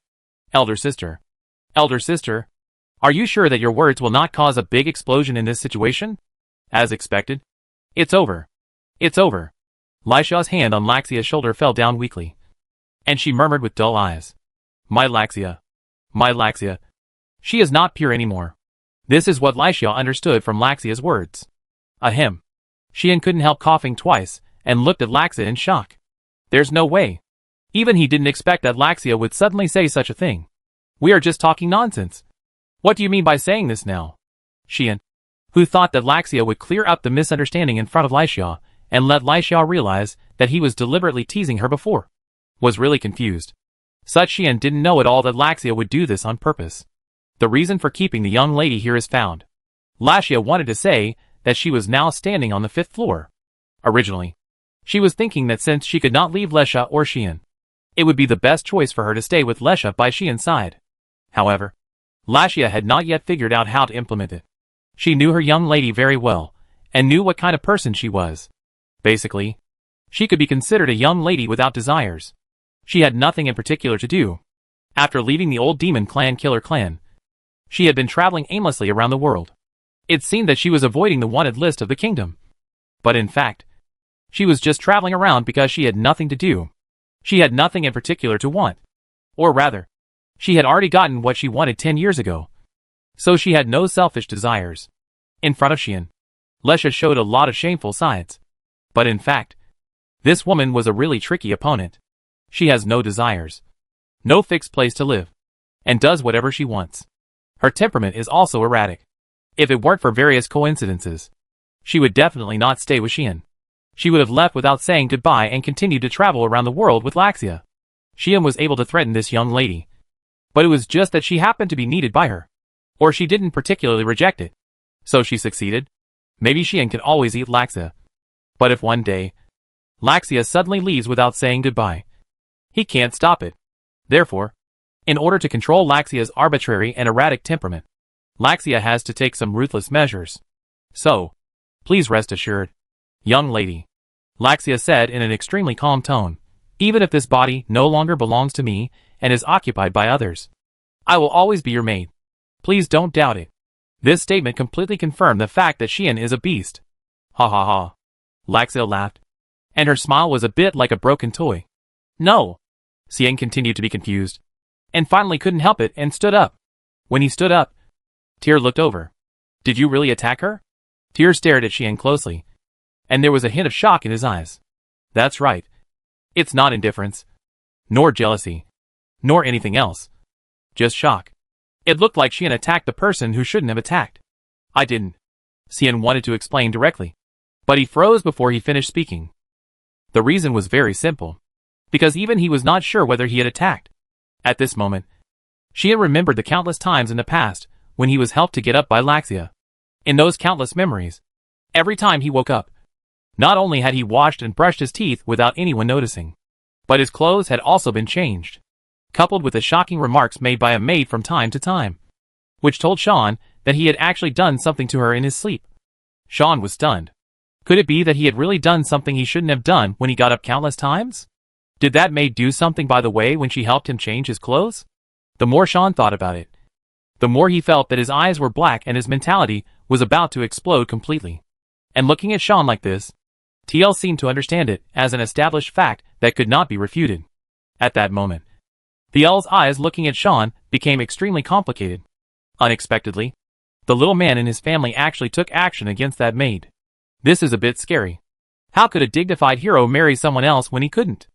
S1: Elder sister. Elder sister. Are you sure that your words will not cause a big explosion in this situation? As expected. It's over. It's over. Lycia's hand on Laxia's shoulder fell down weakly, and she murmured with dull eyes. My Laxia. My Laxia. She is not pure anymore. This is what Lycia understood from Laxia's words. Ahem. Sheen couldn't help coughing twice, and looked at Laxia in shock. There's no way. Even he didn't expect that Laxia would suddenly say such a thing. We are just talking nonsense. What do you mean by saying this now? Sheen, who thought that Laxia would clear up the misunderstanding in front of Lycia, and let Lycia realize that he was deliberately teasing her before, was really confused. Such Sheen didn't know at all that Laxia would do this on purpose. The reason for keeping the young lady here is found. Laxia wanted to say that she was now standing on the 5th floor. Originally, she was thinking that since she could not leave Lesha or Sheen, it would be the best choice for her to stay with Lesha by Sheen's side. However, Laxia had not yet figured out how to implement it. She knew her young lady very well, and knew what kind of person she was. Basically, she could be considered a young lady without desires. She had nothing in particular to do. After leaving the old demon clan Killer Clan, she had been traveling aimlessly around the world. It seemed that she was avoiding the wanted list of the kingdom. But in fact, she was just traveling around because she had nothing to do. She had nothing in particular to want. Or rather, she had already gotten what she wanted 10 years ago. So she had no selfish desires. In front of Sheen, Lesha showed a lot of shameful sides. But in fact, this woman was a really tricky opponent. She has no desires, no fixed place to live, and does whatever she wants. Her temperament is also erratic. If it weren't for various coincidences, she would definitely not stay with Sheen. She would have left without saying goodbye and continued to travel around the world with Laxia. Sheen was able to threaten this young lady, but it was just that she happened to be needed by her. Or she didn't particularly reject it. So she succeeded. Maybe Sheen can always eat Laxia. But if one day, Laxia suddenly leaves without saying goodbye, he can't stop it. Therefore, in order to control Laxia's arbitrary and erratic temperament, Laxia has to take some ruthless measures. So, please rest assured, young lady, Laxia said in an extremely calm tone, even if this body no longer belongs to me and is occupied by others, I will always be your maid. Please don't doubt it. This statement completely confirmed the fact that Sheen is a beast. Ha ha ha. Laxia laughed, and her smile was a bit like a broken toy. No. Sheen continued to be confused, and finally couldn't help it and stood up. When he stood up, Tyr looked over. Did you really attack her? Tyr stared at Sheen closely, and there was a hint of shock in his eyes. That's right. It's not indifference, nor jealousy, nor anything else. Just shock. It looked like Sheen attacked the person who shouldn't have attacked. I didn't. Xian wanted to explain directly, but he froze before he finished speaking. The reason was very simple, because even he was not sure whether he had attacked. At this moment, Xian remembered the countless times in the past when he was helped to get up by Laxia. In those countless memories, every time he woke up, not only had he washed and brushed his teeth without anyone noticing, but his clothes had also been changed, coupled with the shocking remarks made by a maid from time to time, which told Sean that he had actually done something to her in his sleep. Sean was stunned. Could it be that he had really done something he shouldn't have done when he got up countless times? Did that maid do something by the way when she helped him change his clothes? The more Sean thought about it, the more he felt that his eyes were black and his mentality was about to explode completely. And looking at Sean like this, TL seemed to understand it as an established fact that could not be refuted. At that moment, TL's eyes looking at Sean became extremely complicated. Unexpectedly, the little man and his family actually took action against that maid. This is a bit scary. How could a dignified hero marry someone else when he couldn't?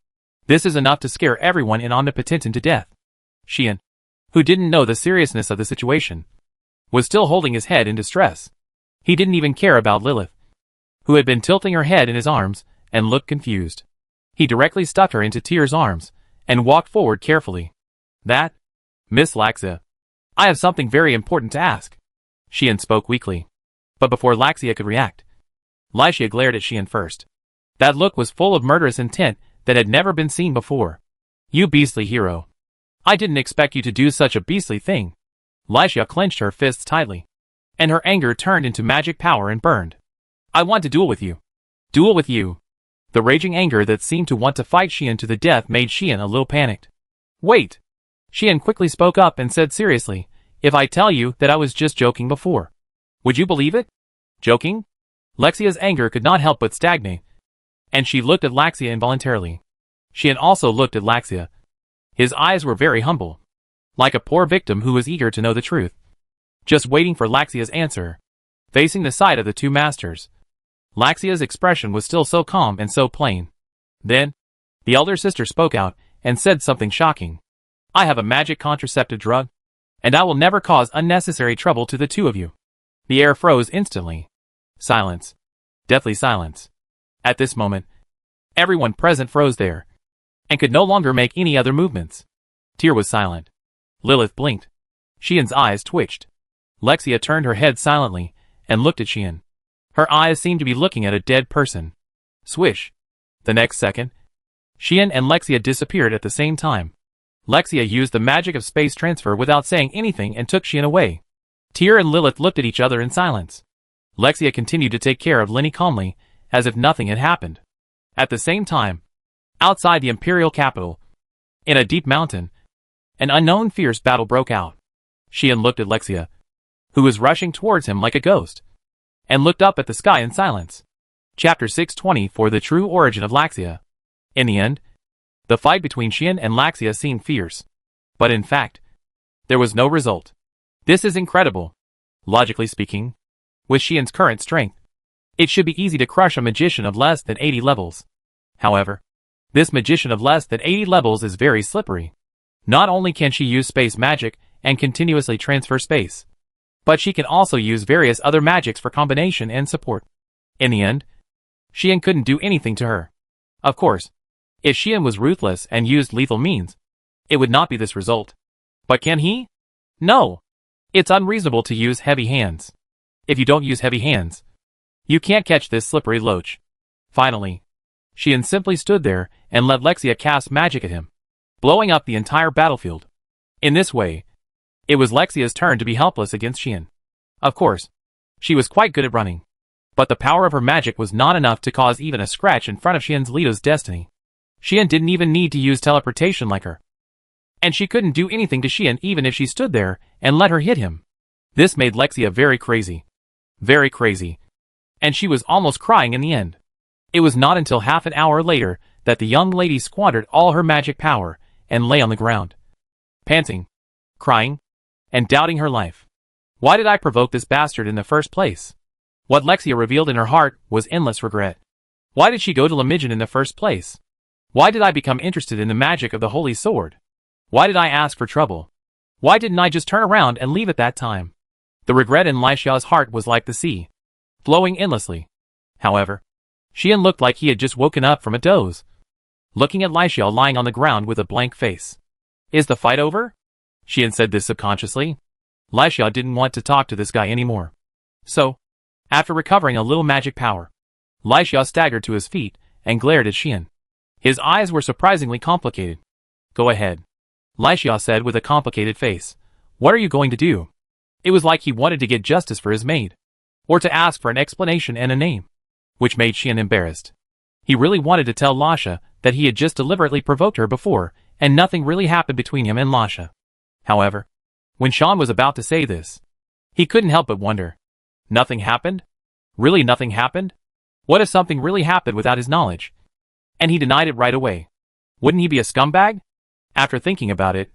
S1: This is enough to scare everyone in Omnipotent to death. Xian, who didn't know the seriousness of the situation, was still holding his head in distress. He didn't even care about Lilith, who had been tilting her head in his arms and looked confused. He directly stuck her into Tyr's arms and walked forward carefully. That? Miss Laxia, I have something very important to ask. Xian spoke weakly. But before Laxia could react, Laxia glared at Xian first. That look was full of murderous intent that had never been seen before. You beastly hero. I didn't expect you to do such a beastly thing. Laxia clenched her fists tightly, and her anger turned into magic power and burned. I want to duel with you. Duel with you. The raging anger that seemed to want to fight Xian to the death made Xian a little panicked. Wait. Xian quickly spoke up and said seriously, if I tell you that I was just joking before, would you believe it? Joking? Lexia's anger could not help but stagnate, and she looked at Laxia involuntarily. Xian also looked at Laxia. His eyes were very humble, like a poor victim who was eager to know the truth, just waiting for Laxia's answer. Facing the side of the two masters, Laxia's expression was still so calm and so plain. Then, the elder sister spoke out and said something shocking. I have a magic contraceptive drug, and I will never cause unnecessary trouble to the two of you. The air froze instantly. Silence. Deathly silence. At this moment, everyone present froze there, and could no longer make any other movements. Tyr was silent. Lilith blinked. Xian's eyes twitched. Lexia turned her head silently and looked at Xian. Her eyes seemed to be looking at a dead person. Swish. The next second, Xian and Lexia disappeared at the same time. Lexia used the magic of space transfer without saying anything and took Xian away. Tyr and Lilith looked at each other in silence. Lexia continued to take care of Lenny calmly, as if nothing had happened. At the same time, outside the imperial capital, in a deep mountain, an unknown fierce battle broke out. Xian looked at Lexia, who was rushing towards him like a ghost, and looked up at the sky in silence. Chapter 620 for the true origin of Laxia. In the end, the fight between Xian and Laxia seemed fierce. But in fact, there was no result. This is incredible. Logically speaking, with Xian's current strength, it should be easy to crush a magician of less than 80 levels. However, this magician of less than 80 levels is very slippery. Not only can she use space magic and continuously transfer space, but she can also use various other magics for combination and support. In the end, Xian couldn't do anything to her. Of course, if Xian was ruthless and used lethal means, it would not be this result. But can he? No. It's unreasonable to use heavy hands. If you don't use heavy hands, you can't catch this slippery loach. Finally, Xian simply stood there and let Lexia cast magic at him, blowing up the entire battlefield. In this way, it was Lexia's turn to be helpless against Xian. Of course, she was quite good at running, but the power of her magic was not enough to cause even a scratch in front of Xian's Lito's destiny. Xian didn't even need to use teleportation like her, and she couldn't do anything to Xian even if she stood there and let her hit him. This made Lexia very crazy. Very crazy. And she was almost crying in the end. It was not until half an hour later that the young lady squandered all her magic power and lay on the ground, panting, crying, and doubting her life. Why did I provoke this bastard in the first place? What Lexia revealed in her heart was endless regret. Why did she go to Limijan in the first place? Why did I become interested in the magic of the Holy Sword? Why did I ask for trouble? Why didn't I just turn around and leave at that time? The regret in Laishia's heart was like the sea. flowing endlessly. However, Xian looked like he had just woken up from a doze, looking at Laixiao lying on the ground with a blank face. Is the fight over? Xian said this subconsciously. Laixiao didn't want to talk to this guy anymore. So, after recovering a little magic power, Laixiao staggered to his feet and glared at Xian. His eyes were surprisingly complicated. Go ahead, Laixiao said with a complicated face. What are you going to do? It was like he wanted to get justice for his maid, or to ask for an explanation and a name, which made Xian embarrassed. He really wanted to tell Lasha that he had just deliberately provoked her before, and nothing really happened between him and Lasha. However, when Xian was about to say this, he couldn't help but wonder. Nothing happened? Really nothing happened? What if something really happened without his knowledge? And he denied it right away. Wouldn't he be a scumbag? After thinking about it,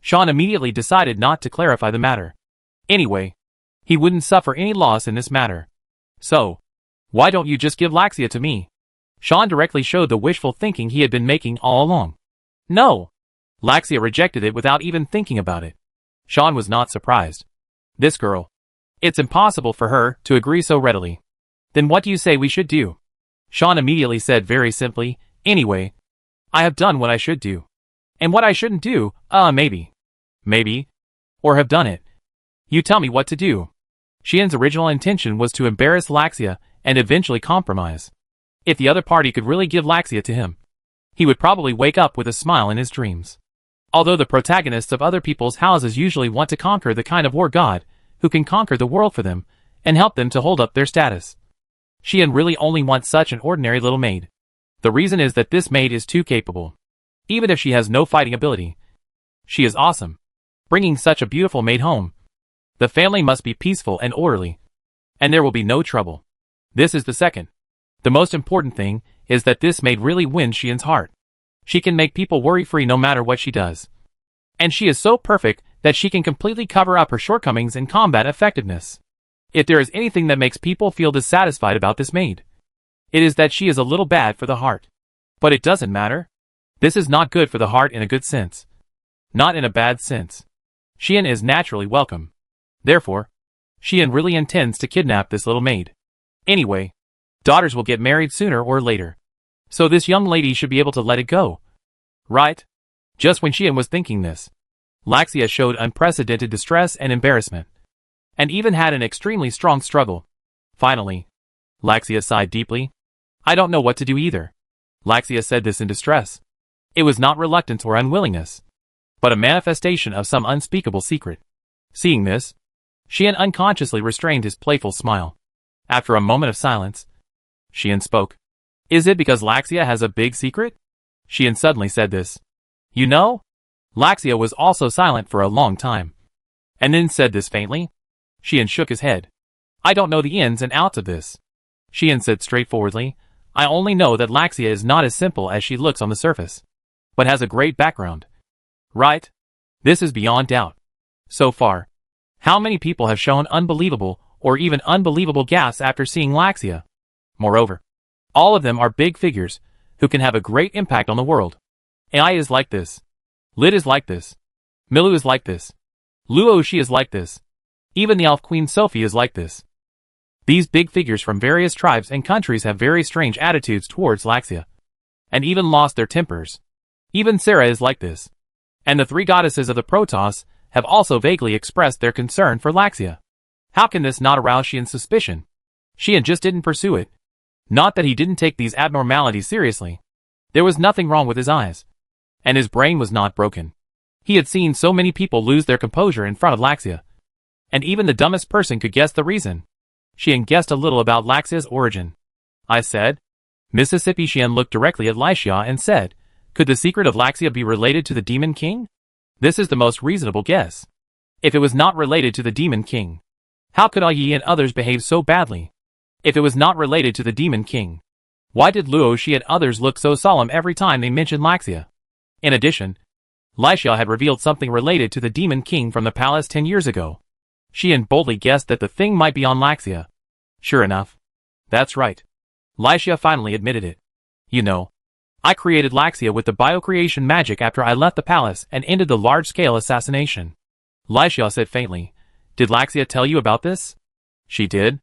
S1: Xian immediately decided not to clarify the matter. Anyway, he wouldn't suffer any loss in this matter. So, why don't you just give Laxia to me? Xian directly showed the wishful thinking he had been making all along. No! Laxia rejected it without even thinking about it. Xian was not surprised. This girl. It's impossible for her to agree so readily. Then what do you say we should do? Xian immediately said very simply, anyway, I have done what I should do. And what I shouldn't do, maybe. Maybe. Or have done it. You tell me what to do. Xian's original intention was to embarrass Laxia and eventually compromise. If the other party could really give Laxia to him, he would probably wake up with a smile in his dreams. Although the protagonists of other people's houses usually want to conquer the kind of war god who can conquer the world for them and help them to hold up their status, Xian really only wants such an ordinary little maid. The reason is that this maid is too capable. Even if she has no fighting ability, she is awesome. Bringing such a beautiful maid home, the family must be peaceful and orderly, and there will be no trouble. This is the second. The most important thing is that this maid really wins Xian's heart. She can make people worry-free no matter what she does. And she is so perfect that she can completely cover up her shortcomings in combat effectiveness. If there is anything that makes people feel dissatisfied about this maid, it is that she is a little bad for the heart. But it doesn't matter. This is not good for the heart in a good sense. Not in a bad sense. Xian is naturally welcome. Therefore, Xian really intends to kidnap this little maid. Anyway, daughters will get married sooner or later. So this young lady should be able to let it go. Right? Just when Xian was thinking this, Laxia showed unprecedented distress and embarrassment, and even had an extremely strong struggle. Finally, Laxia sighed deeply. I don't know what to do either. Laxia said this in distress. It was not reluctance or unwillingness, but a manifestation of some unspeakable secret. Seeing this, Xian unconsciously restrained his playful smile. After a moment of silence, Xian spoke. Is it because Laxia has a big secret? Xian suddenly said this. You know? Laxia was also silent for a long time, and then said this faintly. Xian shook his head. I don't know the ins and outs of this. Xian said straightforwardly. I only know that Laxia is not as simple as she looks on the surface, but has a great background. Right? This is beyond doubt. So far, how many people have shown unbelievable or even unbelievable gasps after seeing Laxia? Moreover, all of them are big figures who can have a great impact on the world. Ai is like this. Lid is like this. Milu is like this. Luo Shi is like this. Even the elf queen Sophie is like this. These big figures from various tribes and countries have very strange attitudes towards Laxia, and even lost their tempers. Even Sarah is like this. And the three goddesses of the Protoss have also vaguely expressed their concern for Laxia. How can this not arouse Xian's suspicion? Xian just didn't pursue it. Not that he didn't take these abnormalities seriously. There was nothing wrong with his eyes, and his brain was not broken. He had seen so many people lose their composure in front of Laxia, and even the dumbest person could guess the reason. Xian guessed a little about Laxia's origin. I said. Mississippi. Xian looked directly at Laixia and said, could the secret of Laxia be related to the Demon King? This is the most reasonable guess. If it was not related to the Demon King, how could Yi and others behave so badly? If it was not related to the Demon King, why did Luo Shi and others look so solemn every time they mentioned Laxia? In addition, Laixia had revealed something related to the Demon King from the palace 10 years ago. Xian boldly guessed that the thing might be on Laxia. Sure enough. That's right. Laixia finally admitted it. You know, I created Laxia with the biocreation magic after I left the palace and ended the large-scale assassination. Laixia said faintly. Did Laxia tell you about this? She did.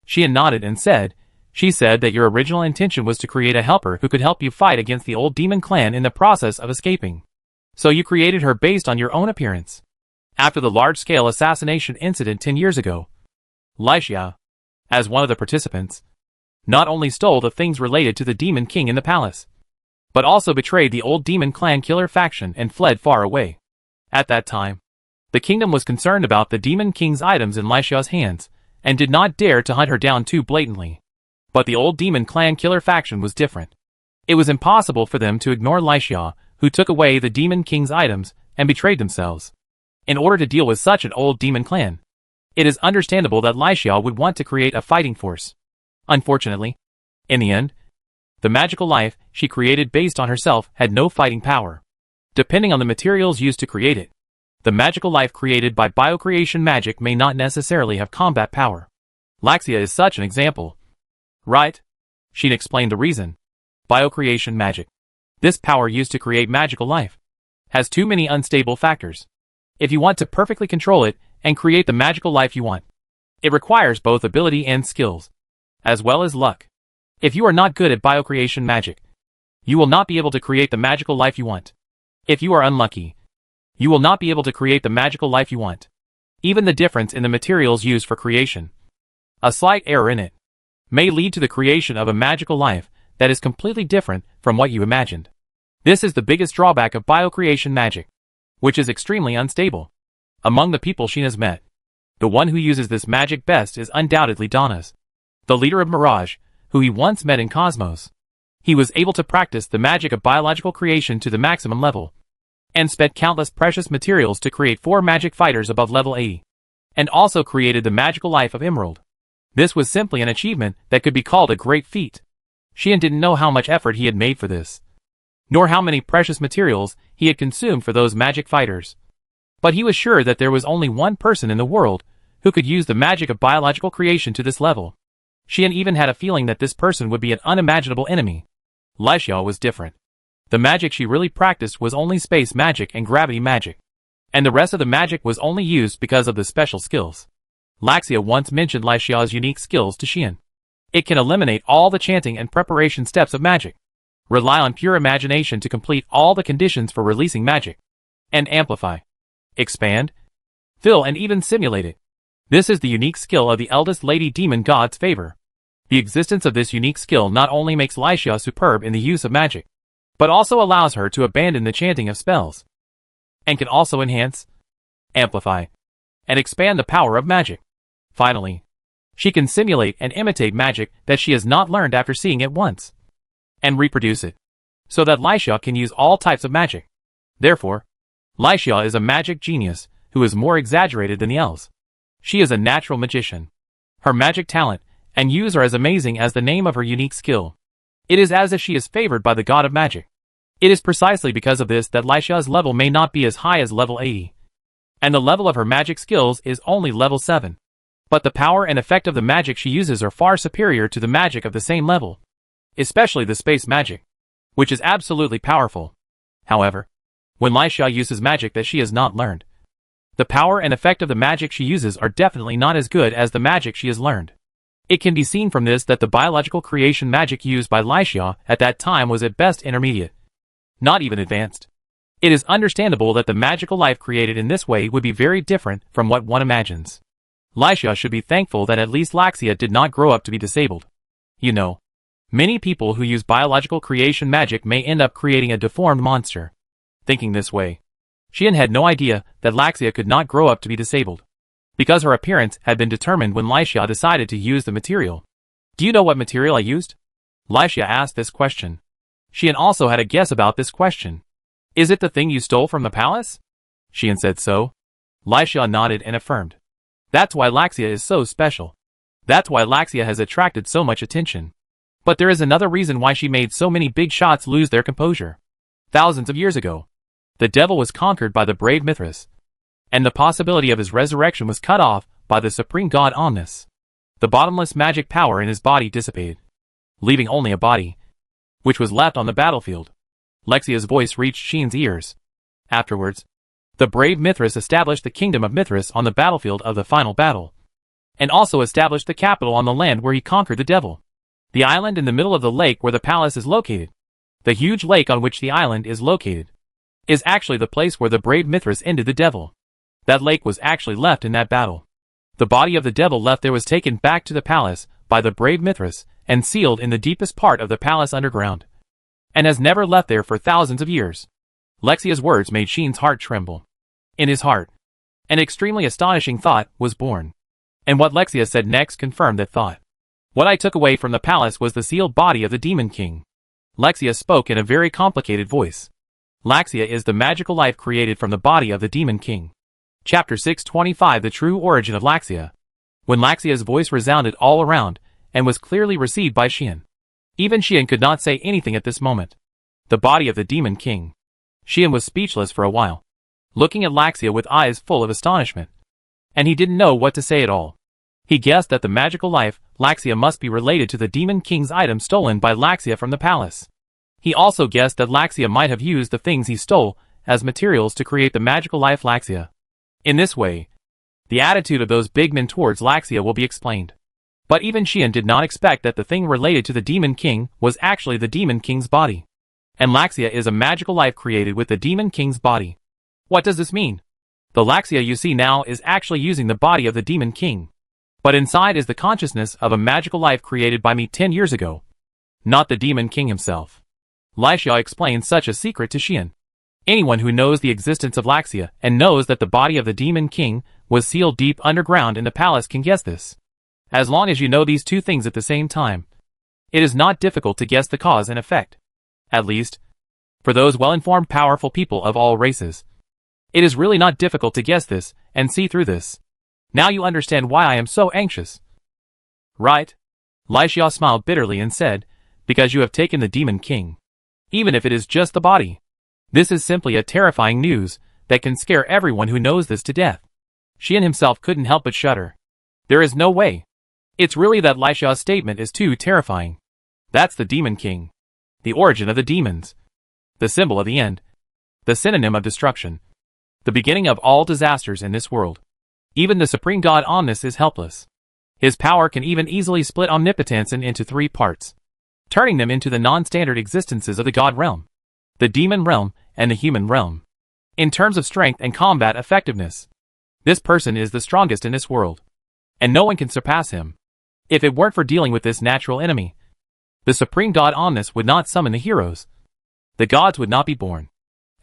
S1: Xian nodded and said, "She said that your original intention was to create a helper who could help you fight against the old demon clan in the process of escaping. So you created her based on your own appearance. After the large-scale assassination incident 10 years ago, Lixia, as one of the participants, not only stole the things related to the Demon King in the palace, but also betrayed the old Demon Clan killer faction and fled far away. At that time, the kingdom was concerned about the Demon King's items in Lixia's hands, and did not dare to hunt her down too blatantly. But the old Demon Clan killer faction was different. It was impossible for them to ignore Lixia, who took away the Demon King's items and betrayed themselves. In order to deal with such an old demon clan, it is understandable that Lixia would want to create a fighting force. Unfortunately, in the end, the magical life she created based on herself had no fighting power. Depending on the materials used to create it, the magical life created by biocreation magic may not necessarily have combat power. Lixia is such an example. Right? She'd explained the reason. Biocreation magic. This power used to create magical life has too many unstable factors. If you want to perfectly control it and create the magical life you want, it requires both ability and skills, as well as luck. If you are not good at biocreation magic, you will not be able to create the magical life you want. If you are unlucky, you will not be able to create the magical life you want. Even the difference in the materials used for creation, a slight error in it, may lead to the creation of a magical life that is completely different from what you imagined. This is the biggest drawback of biocreation magic, which is extremely unstable. Among the people Xian has met, the one who uses this magic best is undoubtedly Donna's, the leader of Mirage, who he once met in Cosmos. He was able to practice the magic of biological creation to the maximum level, and spent countless precious materials to create 4 magic fighters above level 80, and also created the magical life of Emerald. This was simply an achievement that could be called a great feat. Xian didn't know how much effort he had made for this, nor how many precious materials he had consumed for those magic fighters. But he was sure that there was only one person in the world who could use the magic of biological creation to this level. Xian even had a feeling that this person would be an unimaginable enemy. Lixia was different. The magic she really practiced was only space magic and gravity magic, and the rest of the magic was only used because of the special skills. Lixia once mentioned Lixia's unique skills to Xian. It can eliminate all the chanting and preparation steps of magic, rely on pure imagination to complete all the conditions for releasing magic, and amplify, expand, fill and even simulate it. This is the unique skill of the eldest Lady Demon God's favor. The existence of this unique skill not only makes Lixia superb in the use of magic, but also allows her to abandon the chanting of spells, and can also enhance, amplify, and expand the power of magic. Finally, she can simulate and imitate magic that she has not learned after seeing it once, and reproduce it, so that Lixia can use all types of magic. Therefore, Lixia is a magic genius who is more exaggerated than the elves. She is a natural magician. Her magic talent and use are as amazing as the name of her unique skill. It is as if she is favored by the god of magic. It is precisely because of this that Lixia's level may not be as high as level 80, and the level of her magic skills is only level 7. But the power and effect of the magic she uses are far superior to the magic of the same level, especially the space magic, which is absolutely powerful. However, when Lixia uses magic that she has not learned, the power and effect of the magic she uses are definitely not as good as the magic she has learned. It can be seen from this that the biological creation magic used by Lixia at that time was at best intermediate, not even advanced. It is understandable that the magical life created in this way would be very different from what one imagines. Lixia should be thankful that at least Lixia did not grow up to be disabled. You know, many people who use biological creation magic may end up creating a deformed monster. Thinking this way, Xian had no idea that Lixia could not grow up to be disabled, because her appearance had been determined when Lixia decided to use the material. Do you know what material I used? Lixia asked this question. Xian also had a guess about this question. Is it the thing you stole from the palace? Xian said so. Lixia nodded and affirmed. That's why Lixia is so special. That's why Lixia has attracted so much attention. But there is another reason why she made so many big shots lose their composure. Thousands of years ago, the devil was conquered by the brave Mithras, and the possibility of his resurrection was cut off by the supreme god Omnis. The bottomless magic power in his body dissipated, leaving only a body, which was left on the battlefield. Lixia's voice reached Xian's ears. Afterwards, the brave Mithras established the kingdom of Mithras on the battlefield of the final battle. and also established the capital on the land where he conquered the devil. The island in the middle of the lake where the palace is located, the huge lake on which the island is located, is actually the place where the brave Mithras ended the devil. That lake was actually left in that battle. The body of the devil left there was taken back to the palace by the brave Mithras and sealed in the deepest part of the palace underground, and has never left there for thousands of years. Lexia's words made Sheen's heart tremble. In his heart, an extremely astonishing thought was born. And what Lexia said next confirmed that thought. What I took away from the palace was the sealed body of the Demon King. Lexia spoke in a very complicated voice. Laxia is the magical life created from the body of the Demon King. Chapter 625 The True Origin of Laxia. When Laxia's voice resounded all around, and was clearly received by Xian. Even Xian could not say anything at this moment. The body of the Demon King. Xian was speechless for a while, looking at Laxia with eyes full of astonishment. And he didn't know what to say at all. He guessed that the magical life, Laxia, must be related to the Demon King's item stolen by Laxia from the palace. He also guessed that Laxia might have used the things he stole as materials to create the magical life Laxia. In this way, the attitude of those big men towards Laxia will be explained. But even Xian did not expect that the thing related to the Demon King was actually the Demon King's body. And Laxia is a magical life created with the Demon King's body. What does this mean? The Laxia you see now is actually using the body of the Demon King. But inside is the consciousness of a magical life created by me 10 years ago. Not the Demon King himself. Laxia explained such a secret to Xian. Anyone who knows the existence of Laxia and knows that the body of the Demon King was sealed deep underground in the palace can guess this. As long as you know these two things at the same time, it is not difficult to guess the cause and effect. At least, for those well-informed powerful people of all races. It is really not difficult to guess this and see through this. Now you understand why I am so anxious. Right? Laxia smiled bitterly and said, because you have taken the Demon King. Even if it is just the body. This is simply a terrifying news that can scare everyone who knows this to death. Xian himself couldn't help but shudder. There is no way. It's really that Laxia's statement is too terrifying. That's the Demon King. The origin of the demons. The symbol of the end. The synonym of destruction. The beginning of all disasters in this world. Even the Supreme God Omnis is helpless. His power can even easily split omnipotence into three parts, turning them into the non-standard existences of the God realm, the demon realm, and the human realm. In terms of strength and combat effectiveness, this person is the strongest in this world, and no one can surpass him. If it weren't for dealing with this natural enemy, the Supreme God Omnis would not summon the heroes. The gods would not be born,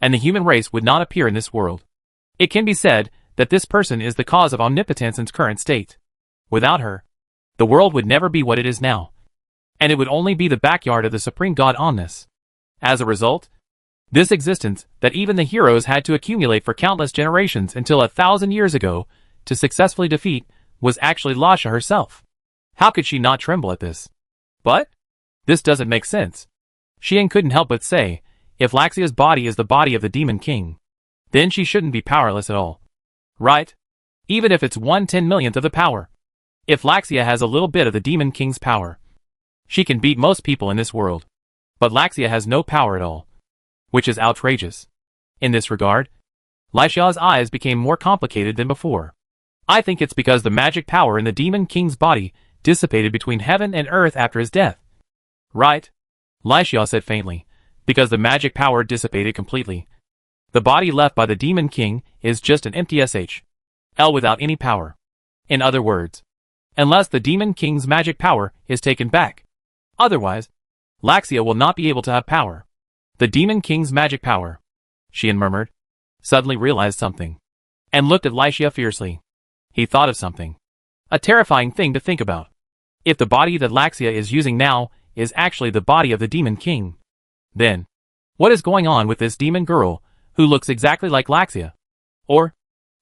S1: and the human race would not appear in this world. It can be said that this person is the cause of omnipotence in its current state. Without her, the world would never be what it is now, and it would only be the backyard of the Supreme God Omnis. As a result, this existence that even the heroes had to accumulate for countless generations until 1,000 years ago to successfully defeat was actually Laxia herself. How could she not tremble at this? But this doesn't make sense. Xian couldn't help but say, if Laxia's body is the body of the Demon King, then she shouldn't be powerless at all. Right? Even if it's 1/10,000,000th of the power. If Laxia has a little bit of the Demon King's power, she can beat most people in this world. But Laxia has no power at all, which is outrageous. In this regard, Laxia's eyes became more complicated than before. I think it's because the magic power in the Demon King's body dissipated between heaven and earth after his death. Right? Laxia said faintly, because the magic power dissipated completely. The body left by the Demon King is just an empty shell without any power. In other words, unless the Demon King's magic power is taken back. Otherwise, Laxia will not be able to have power. The Demon King's magic power, Xian murmured, suddenly realized something, and looked at Laxia fiercely. He thought of something. A terrifying thing to think about. If the body that Laxia is using now is actually the body of the Demon King, then what is going on with this demon girl who looks exactly like Laxia? Or,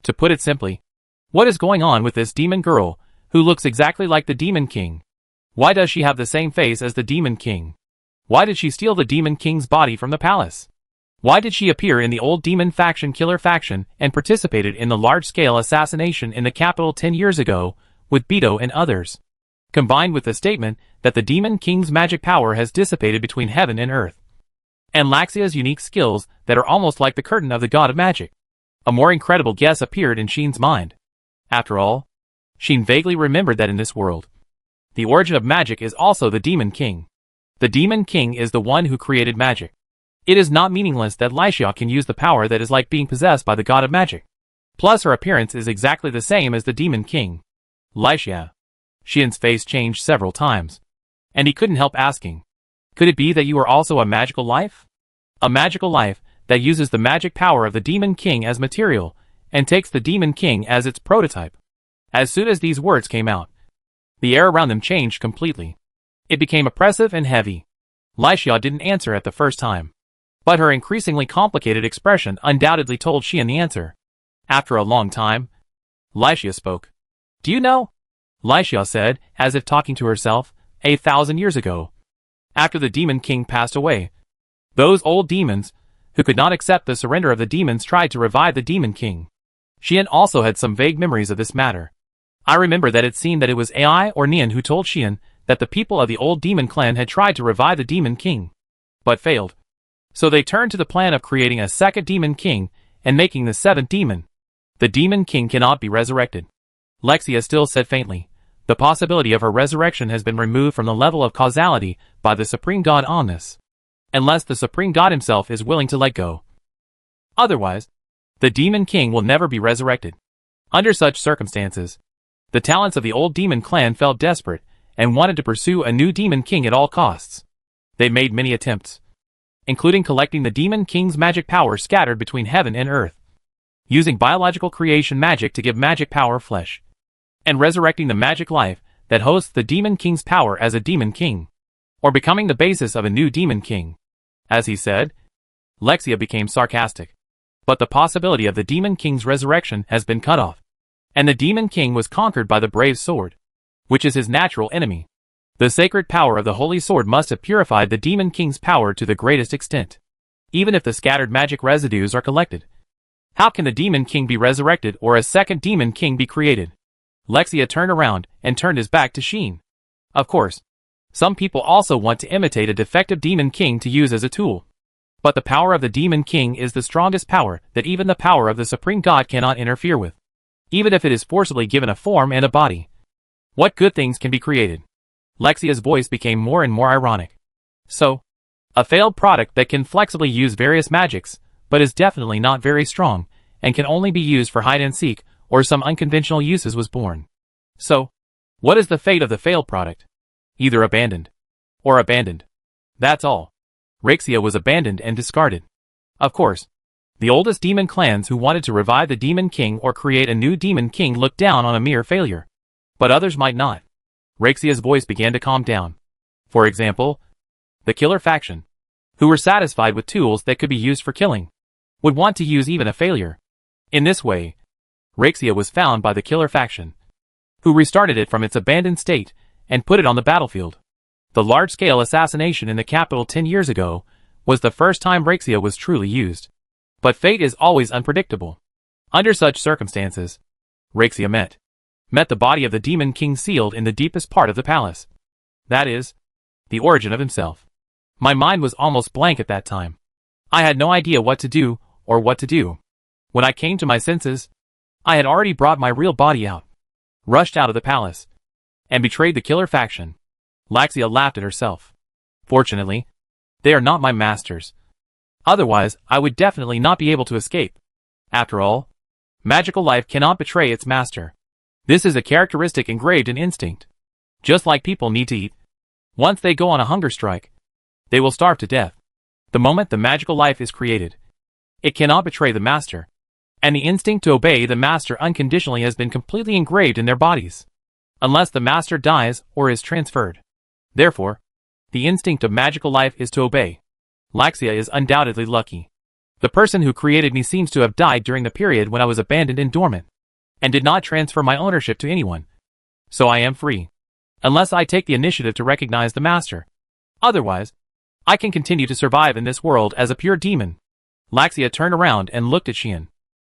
S1: to put it simply, what is going on with this demon girl who looks exactly like the Demon King? Why does she have the same face as the Demon King? Why did she steal the Demon King's body from the palace? Why did she appear in the old demon faction killer faction and participated in the large-scale assassination in the capital 10 years ago with Beto and others? Combined with the statement that the Demon King's magic power has dissipated between heaven and earth, and Laxia's unique skills that are almost like the curtain of the god of magic. A more incredible guess appeared in Xian's mind. After all, Sheen vaguely remembered that in this world, the origin of magic is also the Demon King. The Demon King is the one who created magic. It is not meaningless that Lycia can use the power that is like being possessed by the god of magic. Plus her appearance is exactly the same as the Demon King. Lycia. Sheen's face changed several times. And he couldn't help asking. Could it be that you are also a magical life? A magical life that uses the magic power of the Demon King as material and takes the Demon King as its prototype. As soon as these words came out, the air around them changed completely. It became oppressive and heavy. Lycia didn't answer at the first time. But her increasingly complicated expression undoubtedly told Sheen the answer. After a long time, Lycia spoke. Do you know? Lycia said, as if talking to herself, 1,000 years ago, after the Demon King passed away, those old demons, who could not accept the surrender of the demons, tried to revive the Demon King. Sheen also had some vague memories of this matter. I remember that it seemed that it was Ai or Nian who told Sheen that the people of the old demon clan had tried to revive the Demon King, but failed. So they turned to the plan of creating a second Demon King and making the seventh demon. The Demon King cannot be resurrected. Lexia still said faintly. The possibility of her resurrection has been removed from the level of causality by the Supreme God Omnis. Unless the Supreme God himself is willing to let go. Otherwise, the Demon King will never be resurrected. Under such circumstances, the talents of the old demon clan felt desperate and wanted to pursue a new Demon King at all costs. They made many attempts, including collecting the Demon King's magic power scattered between heaven and earth, using biological creation magic to give magic power flesh, and resurrecting the magic life that hosts the Demon King's power as a Demon King, or becoming the basis of a new Demon King. As he said, Lexia became sarcastic. But the possibility of the Demon King's resurrection has been cut off, and the Demon King was conquered by the brave sword, which is his natural enemy. The sacred power of the holy sword must have purified the Demon King's power to the greatest extent. Even if the scattered magic residues are collected, how can the Demon King be resurrected or a second Demon King be created? Lexia turned around and turned his back to Sheen. Of course, some people also want to imitate a defective Demon King to use as a tool. But the power of the Demon King is the strongest power that even the power of the Supreme God cannot interfere with, even if it is forcibly given a form and a body. What good things can be created? Lexia's voice became more and more ironic. So, a failed product that can flexibly use various magics, but is definitely not very strong, and can only be used for hide and seek, or some unconventional uses was born. So, what is the fate of the failed product? Either abandoned, or abandoned. That's all. Rexia was abandoned and discarded. Of course, the oldest demon clans who wanted to revive the Demon King or create a new Demon King looked down on a mere failure. But others might not. Rexia's voice began to calm down. For example, the killer faction, who were satisfied with tools that could be used for killing, would want to use even a failure. In this way, Rexia was found by the killer faction, who restarted it from its abandoned state and put it on the battlefield. The large-scale assassination in the capital 10 years ago was the first time Rexia was truly used. But fate is always unpredictable. Under such circumstances, Rexia met the body of the Demon King sealed in the deepest part of the palace. That is, the origin of himself. My mind was almost blank at that time. I had no idea what to do or what to do. When I came to my senses, I had already brought my real body out, rushed out of the palace, and betrayed the killer faction. Lexia laughed at herself. Fortunately, they are not my masters. Otherwise, I would definitely not be able to escape. After all, magical life cannot betray its master. This is a characteristic engraved in instinct. Just like people need to eat. Once they go on a hunger strike, they will starve to death. The moment the magical life is created, it cannot betray the master. And the instinct to obey the master unconditionally has been completely engraved in their bodies, unless the master dies or is transferred. Therefore, the instinct of magical life is to obey. Lexia is undoubtedly lucky. The person who created me seems to have died during the period when I was abandoned and dormant, and did not transfer my ownership to anyone. So I am free, unless I take the initiative to recognize the master. Otherwise, I can continue to survive in this world as a pure demon. Lexia turned around and looked at Sheen.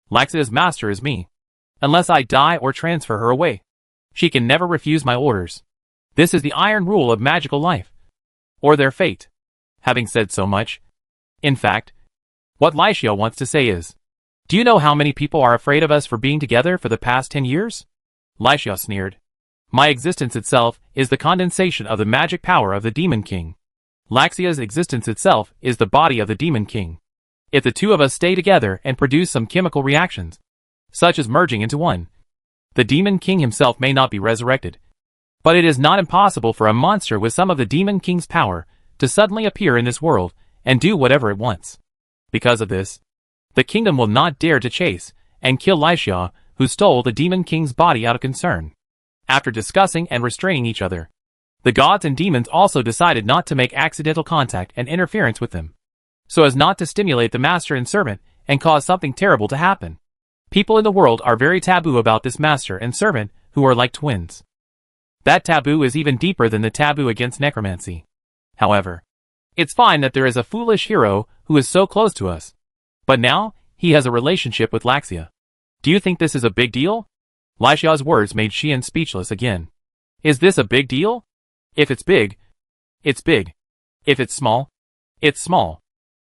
S1: Lexia's master is me. Unless I die or transfer her away, she can never refuse my orders. This is the iron rule of magical life, or their fate. Having said so much, in fact, what Lycia wants to say is, do you know how many people are afraid of us for being together for the past 10 years? Lysia sneered. My existence itself is the condensation of the magic power of the Demon King. Laxia's existence itself is the body of the Demon King. If the two of us stay together and produce some chemical reactions, such as merging into one, the Demon King himself may not be resurrected. But it is not impossible for a monster with some of the Demon King's power to suddenly appear in this world and do whatever it wants. Because of this, the kingdom will not dare to chase and kill Lysia, who stole the Demon King's body out of concern. After discussing and restraining each other, the gods and demons also decided not to make accidental contact and interference with them, so as not to stimulate the master and servant and cause something terrible to happen. People in the world are very taboo about this master and servant who are like twins. That taboo is even deeper than the taboo against necromancy. However, it's fine that there is a foolish hero who is so close to us. But now, he has a relationship with Laxia. Do you think this is a big deal? Lysia's words made Xian speechless again. Is this a big deal? If it's big, it's big. If it's small, it's small.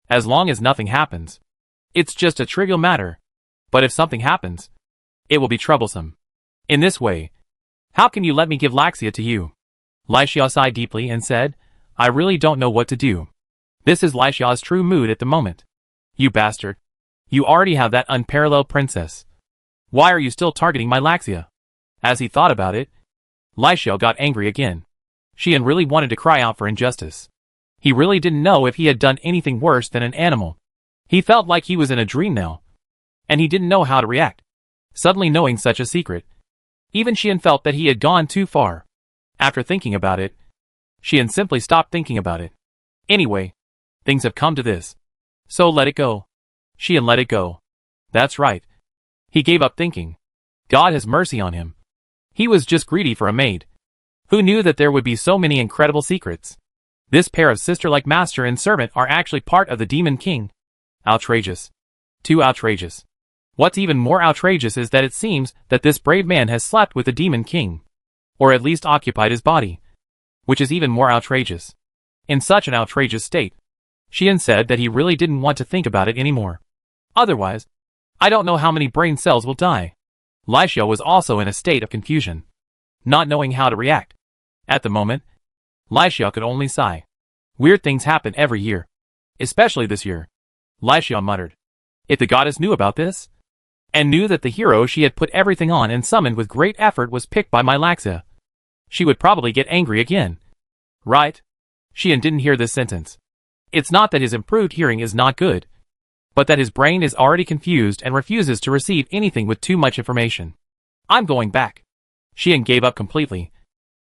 S1: As long as nothing happens, it's just a trivial matter. But if something happens, it will be troublesome. In this way, how can you let me give Laxia to you? Lysia sighed deeply and said, I really don't know what to do. This is Lysia's true mood at the moment. You bastard. You already have that unparalleled princess. Why are you still targeting my Laxia? As he thought about it, Lysia got angry again. Xian really wanted to cry out for injustice. He really didn't know if he had done anything worse than an animal. He felt like he was in a dream now. And he didn't know how to react. Suddenly knowing such a secret. Even Xian felt that he had gone too far. After thinking about it, Xian simply stopped thinking about it. Anyway, things have come to this. So let it go. Xian let it go. That's right. He gave up thinking. God has mercy on him. He was just greedy for a maid. Who knew that there would be so many incredible secrets? This pair of sister-like master and servant are actually part of the Demon King. Outrageous. Too outrageous. What's even more outrageous is that it seems that this brave man has slept with the Demon King. Or at least occupied his body. Which is even more outrageous. In such an outrageous state, Xian said that he really didn't want to think about it anymore. Otherwise, I don't know how many brain cells will die. Lysia was also in a state of confusion, not knowing how to react. At the moment, Lysia could only sigh. Weird things happen every year. Especially this year. Lysia muttered. If the goddess knew about this, and knew that the hero she had put everything on and summoned with great effort was picked by my Laxia, she would probably get angry again. Right? Xian didn't hear this sentence. It's not that his improved hearing is not good, but that his brain is already confused and refuses to receive anything with too much information. I'm going back. Xian gave up completely.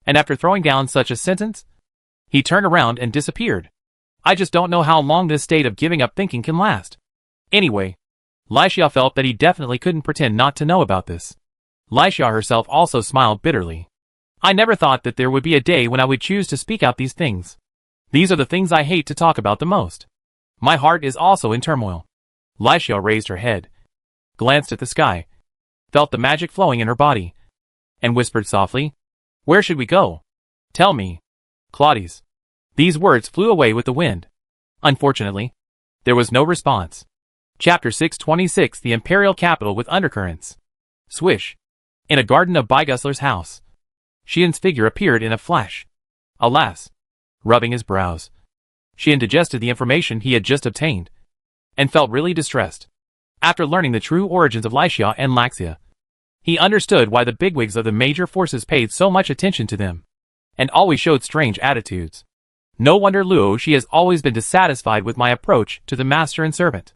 S1: And after throwing down such a sentence, he turned around and disappeared. I just don't know how long this state of giving up thinking can last. Anyway, Lysia felt that he definitely couldn't pretend not to know about this. Lysia herself also smiled bitterly. I never thought that there would be a day when I would choose to speak out these things. These are the things I hate to talk about the most. My heart is also in turmoil. Lysia raised her head, glanced at the sky, felt the magic flowing in her body, and whispered softly, Where should we go? Tell me. Claudius. These words flew away with the wind. Unfortunately, there was no response. Chapter 626 The Imperial Capital with Undercurrents. Swish. In a garden of Bygusler's house, Xian's figure appeared in a flash. Alas. Rubbing his brows, Xian digested the information he had just obtained, and felt really distressed. After learning the true origins of Lysia and Laxia, he understood why the bigwigs of the major forces paid so much attention to them, and always showed strange attitudes. No wonder Luo Shi has always been dissatisfied with my approach to the master and servant.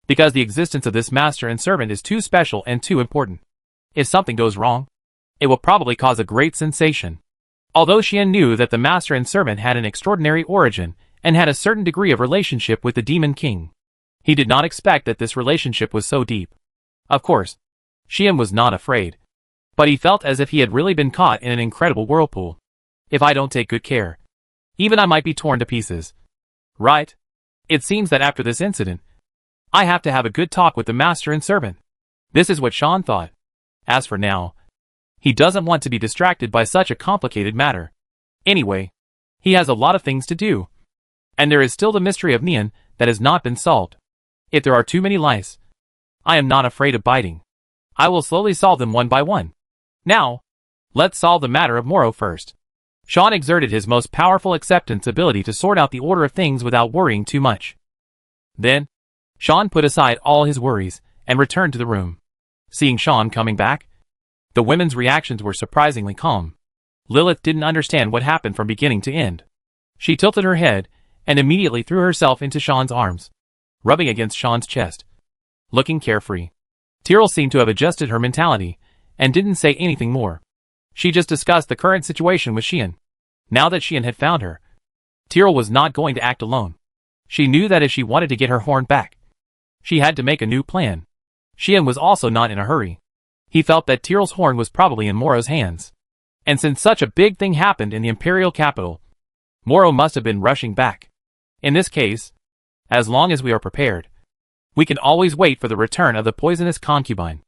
S1: Because the existence of this master and servant is too special and too important. If something goes wrong, it will probably cause a great sensation. Although Xian knew that the master and servant had an extraordinary origin and had a certain degree of relationship with the Demon King, he did not expect that this relationship was so deep. Of course, Xian was not afraid, but he felt as if he had really been caught in an incredible whirlpool. If I don't take good care, even I might be torn to pieces. Right? It seems that after this incident, I have to have a good talk with the master and servant. This is what Xian thought. As for now, he doesn't want to be distracted by such a complicated matter. Anyway, he has a lot of things to do. And there is still the mystery of Nian that has not been solved. If there are too many lice, I am not afraid of biting. I will slowly solve them one by one. Now, Let's solve the matter of Moro first. Sean exerted his most powerful acceptance ability to sort out the order of things without worrying too much. Then, Sean put aside all his worries and returned to the room. Seeing Sean coming back, the women's reactions were surprisingly calm. Lilith didn't understand what happened from beginning to end. She tilted her head and immediately threw herself into Sean's arms, rubbing against Sean's chest, looking carefree. Tyrell seemed to have adjusted her mentality and didn't say anything more. She just discussed the current situation with Xian. Now that Xian had found her, Tyrell was not going to act alone. She knew that if she wanted to get her horn back, she had to make a new plan. Xian was also not in a hurry. He felt that Tyrell's horn was probably in Moro's hands. And since such a big thing happened in the imperial capital, Moro must have been rushing back. In this case, as long as we are prepared, we can always wait for the return of the poisonous concubine.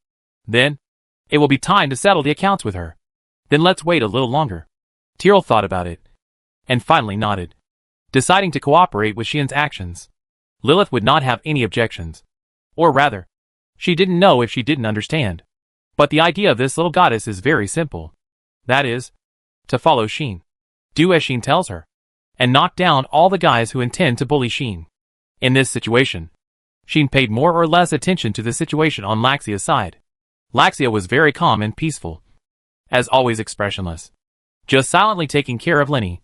S1: Then, it will be time to settle the accounts with her. Then let's wait a little longer. Tyrell thought about it, and finally nodded, deciding to cooperate with Xian's actions. Lilith would not have any objections. Or rather, she didn't know if she didn't understand. But the idea of this little goddess is very simple. That is, to follow Xian. Do as Xian tells her, and knock down all the guys who intend to bully Xian. In this situation, Xian paid more or less attention to the situation on Laxia's side. Laxia was very calm and peaceful, as always expressionless, just silently taking care of Lenny,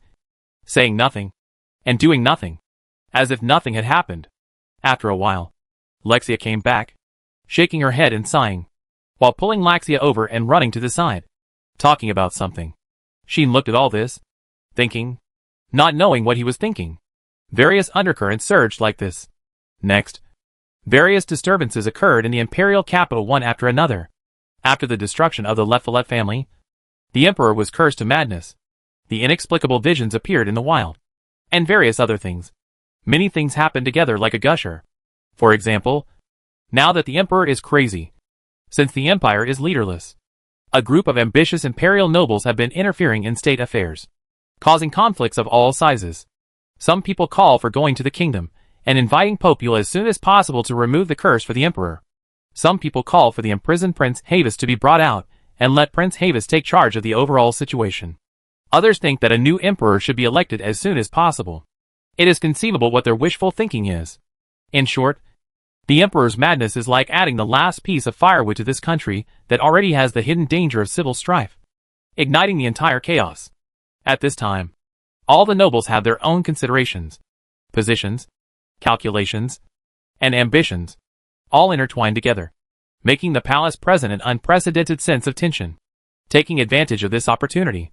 S1: saying nothing, and doing nothing, as if nothing had happened. After a while, Lexia came back, shaking her head and sighing, while pulling Laxia over and running to the side, talking about something. Xian looked at all this, thinking, not knowing what he was thinking. Various undercurrents surged like this. Next, various disturbances occurred in the imperial capital one after another. After the destruction of the Lefilette family, the emperor was cursed to madness. The inexplicable visions appeared in the wild, and various other things. Many things happened together like a gusher. For example, now that the emperor is crazy, since the empire is leaderless, a group of ambitious imperial nobles have been interfering in state affairs, causing conflicts of all sizes. Some people call for going to the kingdom and inviting Popul as soon as possible to remove the curse for the emperor. Some people call for the imprisoned Prince Havis to be brought out and let Prince Havis take charge of the overall situation. Others think that a new emperor should be elected as soon as possible. It is conceivable what their wishful thinking is. In short, the emperor's madness is like adding the last piece of firewood to this country that already has the hidden danger of civil strife, igniting the entire chaos. At this time, all the nobles have their own considerations, positions, calculations, and ambitions, all intertwined together, making the palace present an unprecedented sense of tension. Taking advantage of this opportunity,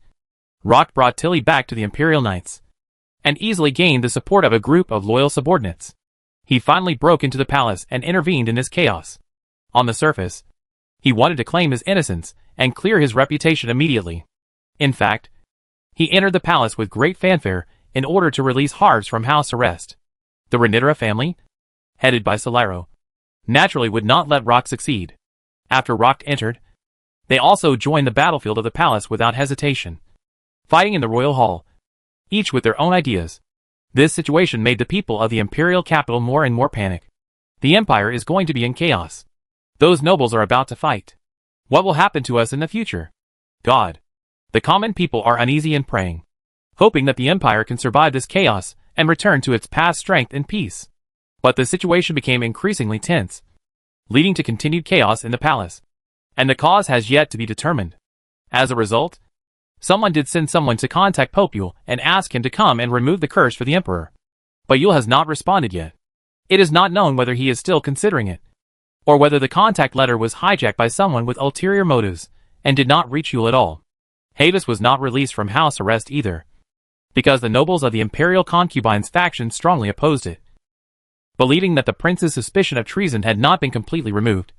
S1: Rock brought Tilly back to the Imperial Knights, and easily gained the support of a group of loyal subordinates. He finally broke into the palace and intervened in this chaos. On the surface, he wanted to claim his innocence and clear his reputation immediately. In fact, he entered the palace with great fanfare in order to release Harves from house arrest. The Renitera family, headed by Solaro, naturally would not let Rock succeed. After Rock entered, they also joined the battlefield of the palace without hesitation, fighting in the royal hall, each with their own ideas. This situation made the people of the imperial capital more and more panic. The empire is going to be in chaos. Those nobles are about to fight. What will happen to us in the future? God. The common people are uneasy and praying, hoping that the empire can survive this chaos and return to its past strength and peace. But the situation became increasingly tense, leading to continued chaos in the palace, and the cause has yet to be determined. As a result, someone did send someone to contact Popul and ask him to come and remove the curse for the emperor. But Yule has not responded yet. It is not known whether he is still considering it, or whether the contact letter was hijacked by someone with ulterior motives and did not reach Yule at all. Havis was not released from house arrest either, because the nobles of the imperial concubines faction strongly opposed it, believing that the prince's suspicion of treason had not been completely removed,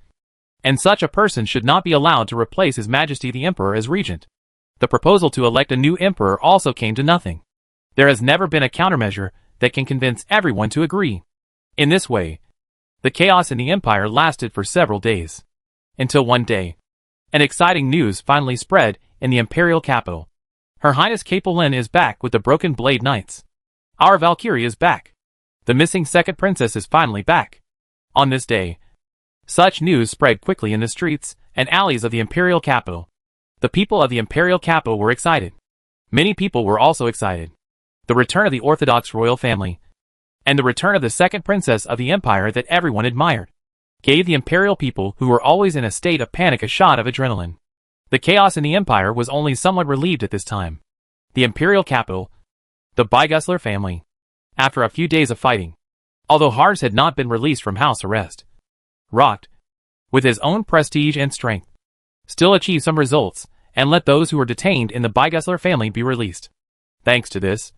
S1: and such a person should not be allowed to replace His Majesty the Emperor as regent. The proposal to elect a new emperor also came to nothing. There has never been a countermeasure that can convince everyone to agree. In this way, the chaos in the empire lasted for several days, until one day, an exciting news finally spread in the imperial capital. Her Highness Capelin is back with the Broken Blade Knights. Our Valkyrie is back. The missing second princess is finally back. On this day, such news spread quickly in the streets and alleys of the imperial capital. The people of the imperial capital were excited. Many people were also excited. The return of the Orthodox royal family, and the return of the second princess of the empire that everyone admired, gave the imperial people who were always in a state of panic a shot of adrenaline. The chaos in the empire was only somewhat relieved at this time. The imperial capital, the Bygusler family, after a few days of fighting, although Harz had not been released from house arrest, rocked, with his own prestige and strength, still achieved some results, and let those who were detained in the Bygusler family be released. Thanks to this,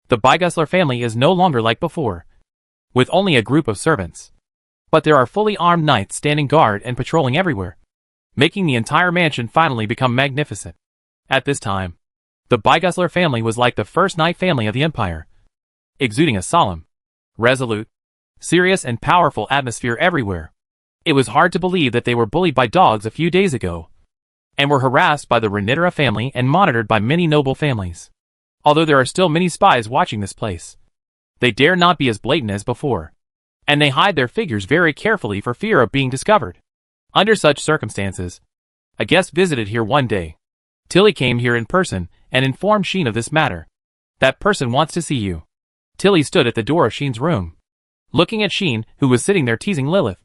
S1: the Bygusler family is no longer like before, with only a group of servants. But there are fully armed knights standing guard and patrolling everywhere, making the entire mansion finally become magnificent. At this time, the Bygusler family was like the first knight family of the empire, exuding a solemn, resolute, serious and powerful atmosphere everywhere. It was hard to believe that they were bullied by dogs a few days ago, and were harassed by the Renitera family and monitored by many noble families. Although there are still many spies watching this place, they dare not be as blatant as before, and they hide their figures very carefully for fear of being discovered. Under such circumstances, a guest visited here one day. Tilly came here in person and informed Sheen of this matter. That person wants to see you. Tilly stood at the door of Sheen's room, looking at Sheen, who was sitting there teasing Lilith,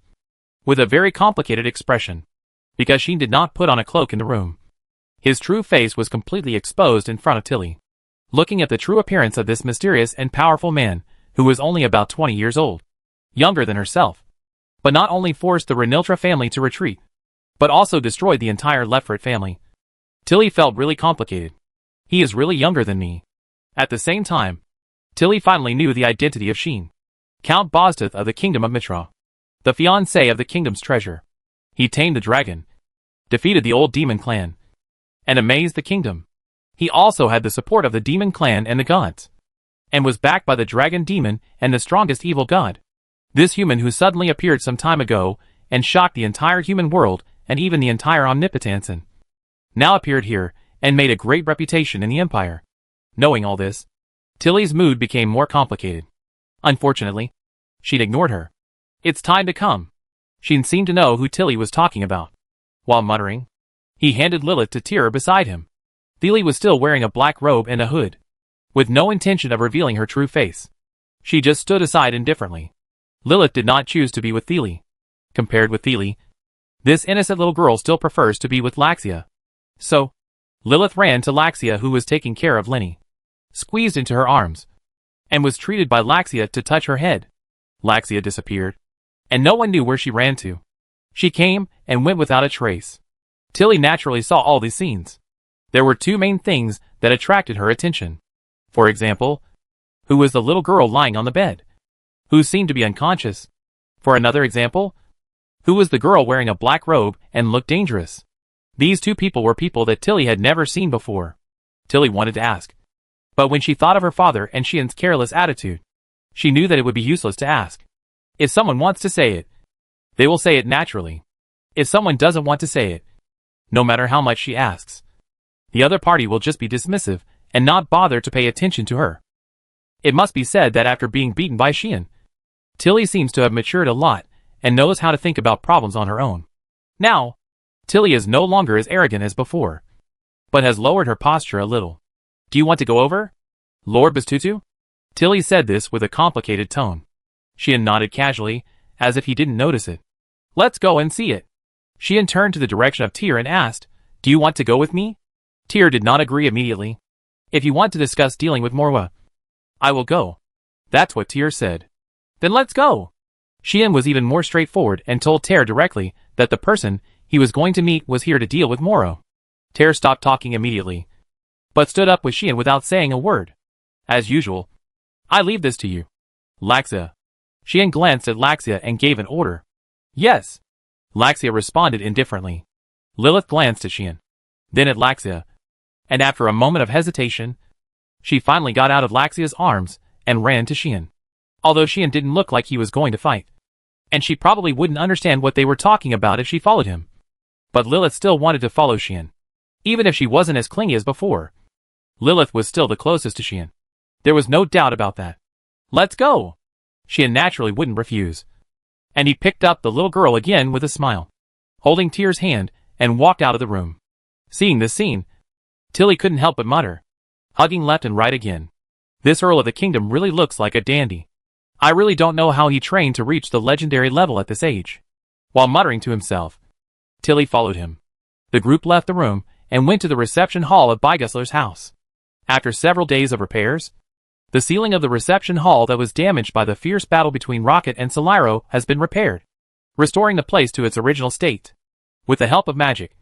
S1: with a very complicated expression, because Sheen did not put on a cloak in the room. His true face was completely exposed in front of Tilly, looking at the true appearance of this mysterious and powerful man, who was only about 20 years old, younger than herself, but not only forced the Reniltra family to retreat, but also destroyed the entire Lefrit family. Tilly felt really complicated. He is really younger than me. At the same time, Tilly finally knew the identity of Sheen, Count Boztith of the Kingdom of Mitra, the fiancé of the kingdom's treasure. He tamed the dragon, defeated the old demon clan, and amazed the kingdom. He also had the support of the demon clan and the gods, and was backed by the dragon demon and the strongest evil god. This human who suddenly appeared some time ago and shocked the entire human world and even the entire Omnipotensen, now appeared here and made a great reputation in the empire. Knowing all this, Tilly's mood became more complicated. Unfortunately, she'd ignored her. It's time to come. Sheen seemed to know who Tilly was talking about. While muttering, he handed Lilith to Tyr beside him. Tilly was still wearing a black robe and a hood, with no intention of revealing her true face. She just stood aside indifferently. Lilith did not choose to be with Tilly. Compared with Tilly, this innocent little girl still prefers to be with Laxia. So, Lilith ran to Laxia, who was taking care of Lenny, squeezed into her arms, and was treated by Laxia to touch her head. Laxia disappeared, and no one knew where she ran to. She came and went without a trace. Tilly naturally saw all these scenes. There were two main things that attracted her attention. For example, who was the little girl lying on the bed, who seemed to be unconscious? For another example, who was the girl wearing a black robe and looked dangerous? These two people were people that Tilly had never seen before. Tilly wanted to ask, but when she thought of her father and Sheen's careless attitude, she knew that it would be useless to ask. If someone wants to say it, they will say it naturally. If someone doesn't want to say it, no matter how much she asks, the other party will just be dismissive and not bother to pay attention to her. It must be said that after being beaten by Sheen, Tilly seems to have matured a lot and knows how to think about problems on her own. Now, Tilly is no longer as arrogant as before, but has lowered her posture a little. Do you want to go over, Lord Bastutu? Tilly said this with a complicated tone. Sheen nodded casually, as if he didn't notice it. Let's go and see it. Sheen turned to the direction of Tyr and asked, do you want to go with me? Tyr did not agree immediately. If you want to discuss dealing with Morwa, I will go. That's what Tyr said. Then let's go. Sheen was even more straightforward and told Tyr directly that the person he was going to meet was here to deal with Moro. Tyr stopped talking immediately, but stood up with Sheen without saying a word. As usual, I leave this to you, Laxia. Sheen glanced at Laxia and gave an order. Yes. Laxia responded indifferently. Lilith glanced at Sheen, then at Laxia, and after a moment of hesitation, she finally got out of Laxia's arms and ran to Sheen. Although Sheen didn't look like he was going to fight, and she probably wouldn't understand what they were talking about if she followed him. But Lilith still wanted to follow Sheen, even if she wasn't as clingy as before. Lilith was still the closest to Sheen. There was no doubt about that. Let's go. Sheen naturally wouldn't refuse, and he picked up the little girl again with a smile, holding Tyr's hand, and walked out of the room. Seeing this scene, Tilly couldn't help but mutter, hugging left and right again. This Earl of the Kingdom really looks like a dandy. I really don't know how he trained to reach the legendary level at this age. While muttering to himself, Tilly followed him. The group left the room and went to the reception hall of Bygusler's house. After several days of repairs, the ceiling of the reception hall that was damaged by the fierce battle between Rocket and Soliro has been repaired, restoring the place to its original state. With the help of magic,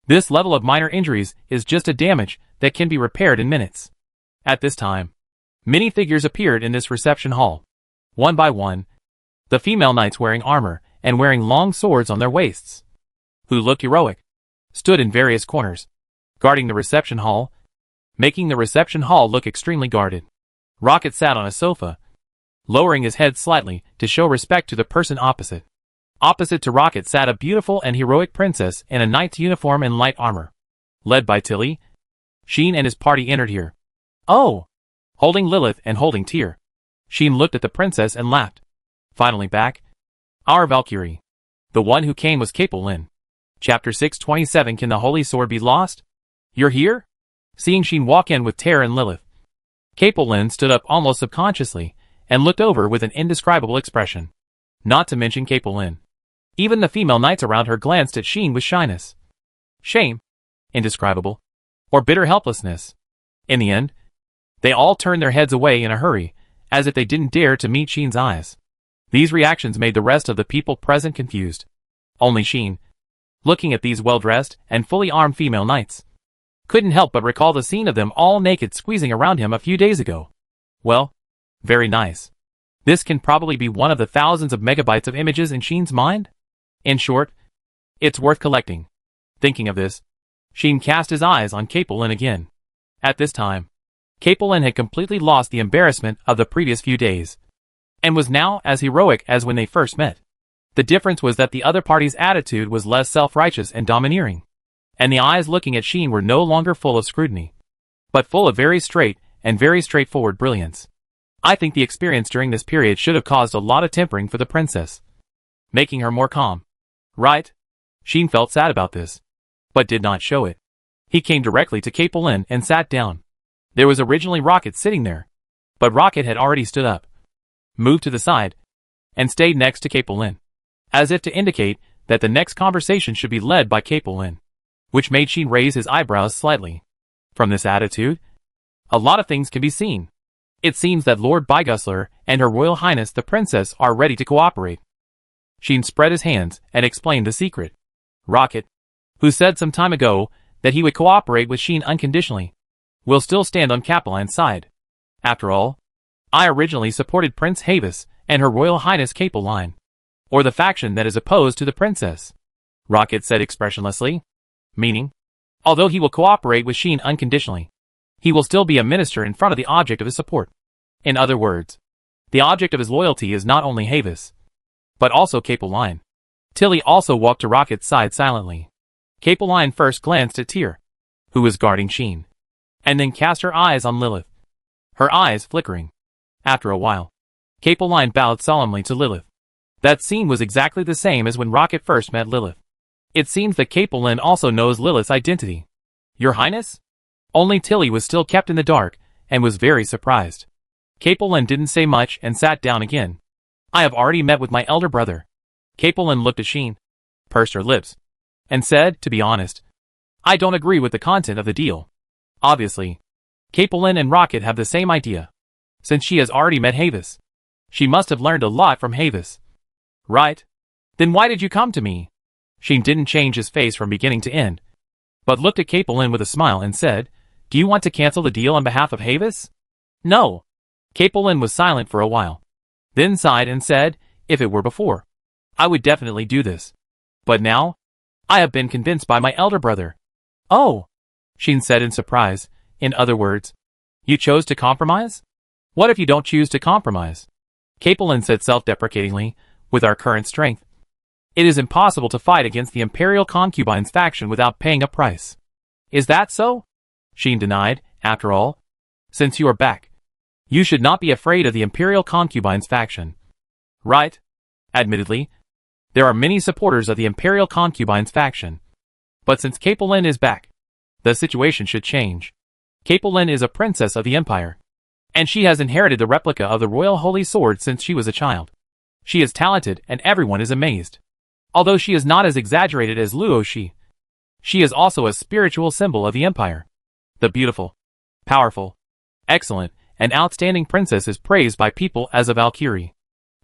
S1: this level of minor injuries is just a damage that can be repaired in minutes. At this time, many figures appeared in this reception hall. One by one, the female knights wearing armor and wearing long swords on their waists, who looked heroic, stood in various corners, guarding the reception hall, making the reception hall look extremely guarded. Rocket sat on a sofa, lowering his head slightly to show respect to the person opposite. Opposite to Rocket sat a beautiful and heroic princess in a knight's uniform and light armor. Led by Tilly, Sheen and his party entered here. Oh! Holding Lilith and holding Tyr. Sheen looked at the princess and laughed. Finally back. Our Valkyrie. The one who came was Capelin. Chapter 627. Can the Holy Sword be lost? You're here? Seeing Sheen walk in with Tyr and Lilith, Capelin stood up almost subconsciously and looked over with an indescribable expression. Not to mention Capelin. Even the female knights around her glanced at Sheen with shyness, shame, indescribable, or bitter helplessness. In the end, they all turned their heads away in a hurry, as if they didn't dare to meet Sheen's eyes. These reactions made the rest of the people present confused. Only Sheen, looking at these well-dressed and fully armed female knights, couldn't help but recall the scene of them all naked squeezing around him a few days ago. Well, very nice. This can probably be one of the thousands of megabytes of images in Sheen's mind? In short, it's worth collecting. Thinking of this, Sheen cast his eyes on Capelin again. At this time, Capelin had completely lost the embarrassment of the previous few days, and was now as heroic as when they first met. The difference was that the other party's attitude was less self-righteous and domineering, and the eyes looking at Sheen were no longer full of scrutiny, but full of very straight and very straightforward brilliance. I think the experience during this period should have caused a lot of tempering for the princess, making her more calm. Right? Sheen felt sad about this, but did not show it. He came directly to Capelin and sat down. There was originally Rocket sitting there, but Rocket had already stood up, moved to the side, and stayed next to Capelin, as if to indicate that the next conversation should be led by Capelin, which made Sheen raise his eyebrows slightly. From this attitude, a lot of things can be seen. It seems that Lord Bygusler and Her Royal Highness the Princess are ready to cooperate. Sheen spread his hands and explained the secret. Rocket, who said some time ago that he would cooperate with Sheen unconditionally, will still stand on Capelin's side. After all, I originally supported Prince Havis and Her Royal Highness Capelin, or the faction that is opposed to the princess. Rocket said expressionlessly. Meaning, although he will cooperate with Sheen unconditionally, he will still be a minister in front of the object of his support. In other words, the object of his loyalty is not only Havis, but also Capelin. Tilly also walked to Rocket's side silently. Capelin first glanced at Tyr, who was guarding Sheen, and then cast her eyes on Lilith, her eyes flickering. After a while, Capelin bowed solemnly to Lilith. That scene was exactly the same as when Rocket first met Lilith. It seems that Capelin also knows Lilith's identity. Your Highness? Only Tilly was still kept in the dark, and was very surprised. Capelin didn't say much and sat down again. I have already met with my elder brother. Capelin looked at Sheen, pursed her lips, and said, to be honest, I don't agree with the content of the deal. Obviously, Capelin and Rocket have the same idea. Since she has already met Havis, she must have learned a lot from Havis. Right? Then why did you come to me? Sheen didn't change his face from beginning to end, but looked at Capelin with a smile and said, Do you want to cancel the deal on behalf of Havis? No. Capelin was silent for a while, then sighed and said, If it were before, I would definitely do this. But now, I have been convinced by my elder brother. Oh, Sheen said in surprise. In other words, you chose to compromise? What if you don't choose to compromise? Capelin said self-deprecatingly, with our current strength, it is impossible to fight against the Imperial Concubines faction without paying a price. Is that so? Sheen denied. After all, since you are back, you should not be afraid of the Imperial Concubines faction. Right? Admittedly, there are many supporters of the Imperial Concubines faction. But since Capelin is back, The situation should change. Capelin is a princess of the Empire, and she has inherited the replica of the royal holy sword since she was a child. She is talented and everyone is amazed. Although she is not as exaggerated as Luo Shi, she is also a spiritual symbol of the Empire. The beautiful, powerful, excellent, and outstanding princess is praised by people as a Valkyrie.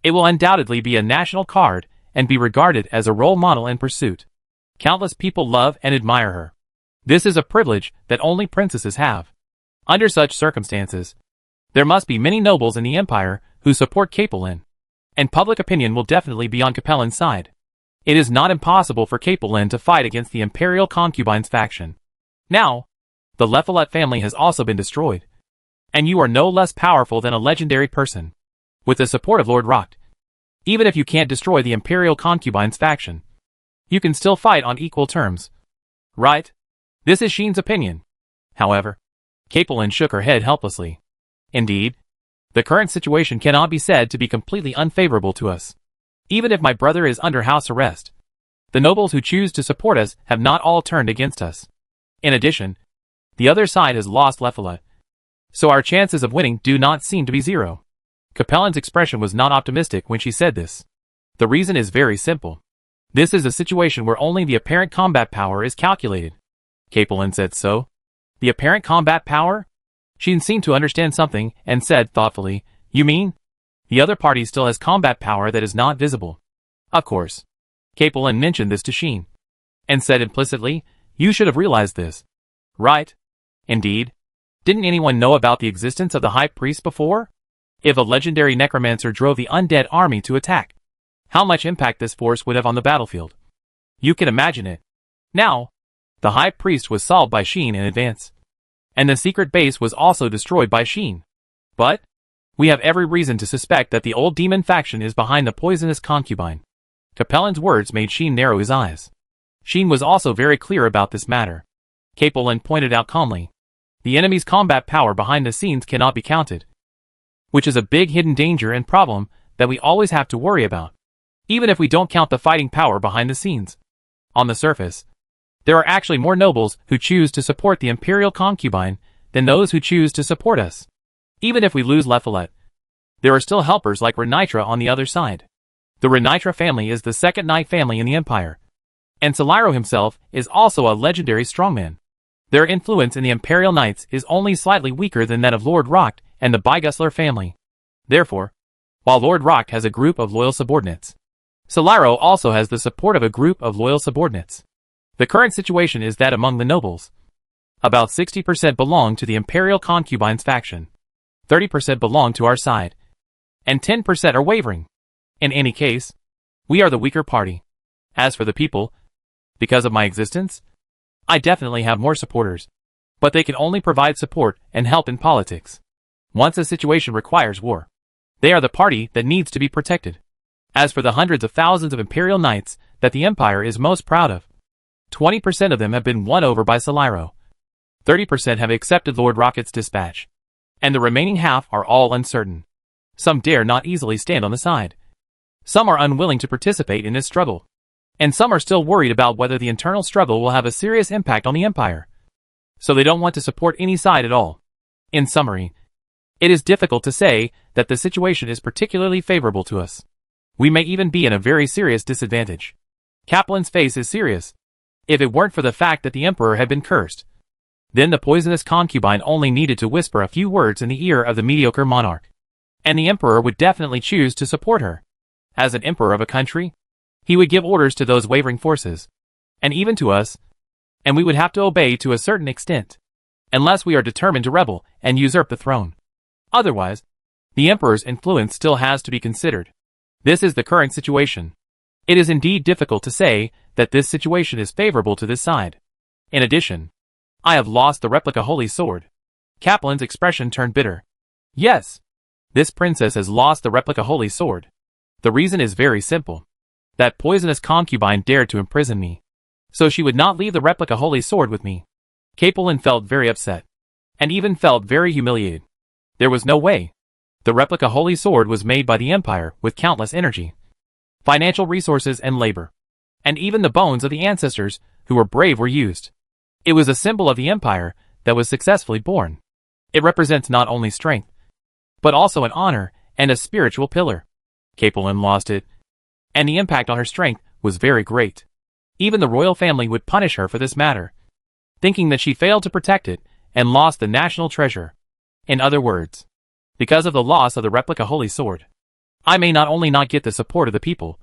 S1: It will undoubtedly be a national card and be regarded as a role model in pursuit. Countless people love and admire her. This is a privilege that only princesses have. Under such circumstances, there must be many nobles in the Empire who support Capelin, and public opinion will definitely be on Capelin's side. It is not impossible for Capelin to fight against the Imperial Concubines faction. Now, the Lefolet family has also been destroyed, and you are no less powerful than a legendary person. With the support of Lord Rock, even if you can't destroy the Imperial Concubines faction, you can still fight on equal terms. Right? This is Sheen's opinion. However, Capelin shook her head helplessly. Indeed, the current situation cannot be said to be completely unfavorable to us. Even if my brother is under house arrest, the nobles who choose to support us have not all turned against us. In addition, the other side has lost Lefolet, so our chances of winning do not seem to be zero. Capelin's expression was not optimistic when she said this. The reason is very simple. This is a situation where only the apparent combat power is calculated. Capelin said so. The apparent combat power? Sheen seemed to understand something and said thoughtfully, "You mean? The other party still has combat power that is not visible." Of course. Capelin mentioned this to Sheen, and said implicitly, "You should have realized this." Right? Indeed. Didn't anyone know about the existence of the High Priest before? If a legendary necromancer drove the undead army to attack, how much impact this force would have on the battlefield? You can imagine it. Now, the High Priest was solved by Sheen in advance, and the secret base was also destroyed by Sheen. But we have every reason to suspect that the old demon faction is behind the poisonous concubine. Capelin's words made Sheen narrow his eyes. Sheen was also very clear about this matter. Capelin pointed out calmly, "The enemy's combat power behind the scenes cannot be counted, which is a big hidden danger and problem that we always have to worry about, even if we don't count the fighting power behind the scenes. On the surface, there are actually more nobles who choose to support the Imperial Concubine than those who choose to support us. Even if we lose Lefolet, there are still helpers like Renitra on the other side. The Renitra family is the second knight family in the Empire, and Soliro himself is also a legendary strongman. Their influence in the Imperial Knights is only slightly weaker than that of Lord Rock and the Bygusler family. Therefore, while Lord Rock has a group of loyal subordinates, Soliro also has the support of a group of loyal subordinates. The current situation is that among the nobles, about 60% belong to the Imperial Concubines faction, 30% belong to our side, and 10% are wavering. In any case, we are the weaker party. As for the people, because of my existence, I definitely have more supporters, but they can only provide support and help in politics. Once a situation requires war, they are the party that needs to be protected. As for the hundreds of thousands of Imperial Knights that the Empire is most proud of, 20% of them have been won over by Soliro, 30% have accepted Lord Rocket's dispatch, and the remaining half are all uncertain. Some dare not easily stand on the side. Some are unwilling to participate in this struggle, and some are still worried about whether the internal struggle will have a serious impact on the Empire, so they don't want to support any side at all. In summary, it is difficult to say that the situation is particularly favorable to us. We may even be in a very serious disadvantage. Capelin's face is serious. If it weren't for the fact that the Emperor had been cursed, then the poisonous concubine only needed to whisper a few words in the ear of the mediocre monarch, and the Emperor would definitely choose to support her. As an emperor of a country, he would give orders to those wavering forces, and even to us, and we would have to obey to a certain extent, unless we are determined to rebel and usurp the throne. Otherwise, the Emperor's influence still has to be considered. This is the current situation. It is indeed difficult to say that this situation is favorable to this side. In addition, I have lost the replica holy sword. Capelin's expression turned bitter. Yes, this princess has lost the replica holy sword. The reason is very simple. That poisonous concubine dared to imprison me, so she would not leave the replica holy sword with me. Capelin felt very upset, and even felt very humiliated. There was no way. The replica holy sword was made by the Empire with countless energy, financial resources and labor, and even the bones of the ancestors who were brave were used. It was a symbol of the empire that was successfully born. It represents not only strength, but also an honor and a spiritual pillar. Capelin lost it, and the impact on her strength was very great. Even the royal family would punish her for this matter, thinking that she failed to protect it and lost the national treasure. In other words, because of the loss of the replica holy sword, I may not only not get the support of the people,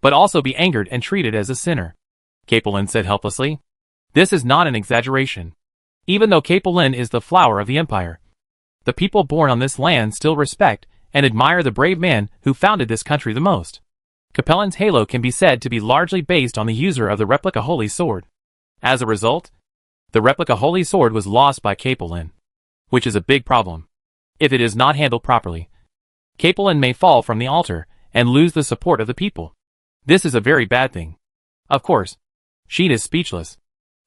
S1: but also be angered and treated as a sinner. Capelin said helplessly. This is not an exaggeration. Even though Capelin is the flower of the empire, the people born on this land still respect and admire the brave man who founded this country the most. Capelin's halo can be said to be largely based on the user of the replica holy sword. As a result, the replica holy sword was lost by Capelin, which is a big problem. If it is not handled properly, Capelin may fall from the altar and lose the support of the people. This is a very bad thing. Of course, Sheen is speechless.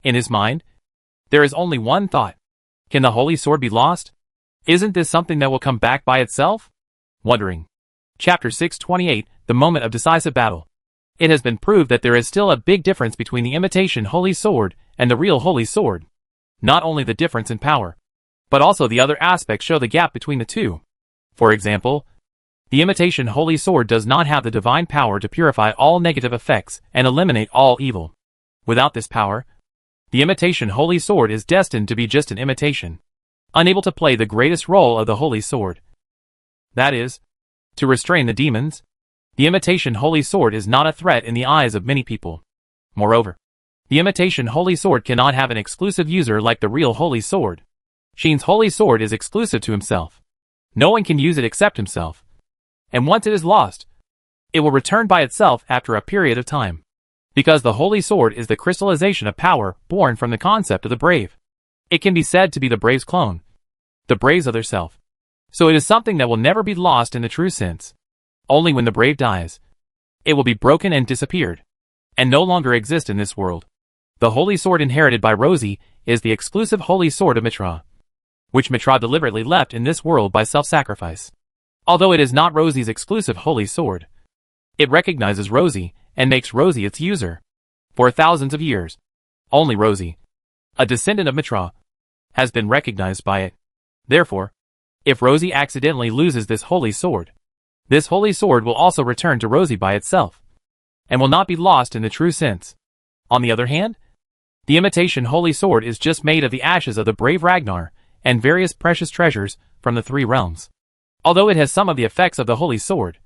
S1: In his mind, there is only one thought. Can the holy sword be lost? Isn't this something that will come back by itself? Wondering. Chapter 628, The Moment of Decisive Battle. It has been proved that there is still a big difference between the imitation holy sword and the real holy sword. Not only the difference in power, but also the other aspects show the gap between the two. For example, the imitation holy sword does not have the divine power to purify all negative effects and eliminate all evil. Without this power, the imitation holy sword is destined to be just an imitation, unable to play the greatest role of the holy sword. That is, to restrain the demons. The imitation holy sword is not a threat in the eyes of many people. Moreover, the imitation holy sword cannot have an exclusive user like the real holy sword. Sheen's holy sword is exclusive to himself. No one can use it except himself. And once it is lost, it will return by itself after a period of time. Because the holy sword is the crystallization of power born from the concept of the brave. It can be said to be the brave's clone, the brave's other self. So it is something that will never be lost in the true sense. Only when the brave dies, it will be broken and disappeared, and no longer exist in this world. The holy sword inherited by Rosie is the exclusive holy sword of Mitra, which Mitra deliberately left in this world by self-sacrifice. Although it is not Rosie's exclusive holy sword, it recognizes Rosie and makes Rosie its user. For thousands of years, only Rosie, a descendant of Mitra, has been recognized by it. Therefore, if Rosie accidentally loses this holy sword will also return to Rosie by itself, and will not be lost in the true sense. On the other hand, the imitation holy sword is just made of the ashes of the brave Ragnar and various precious treasures from the three realms. Although it has some of the effects of the holy sword,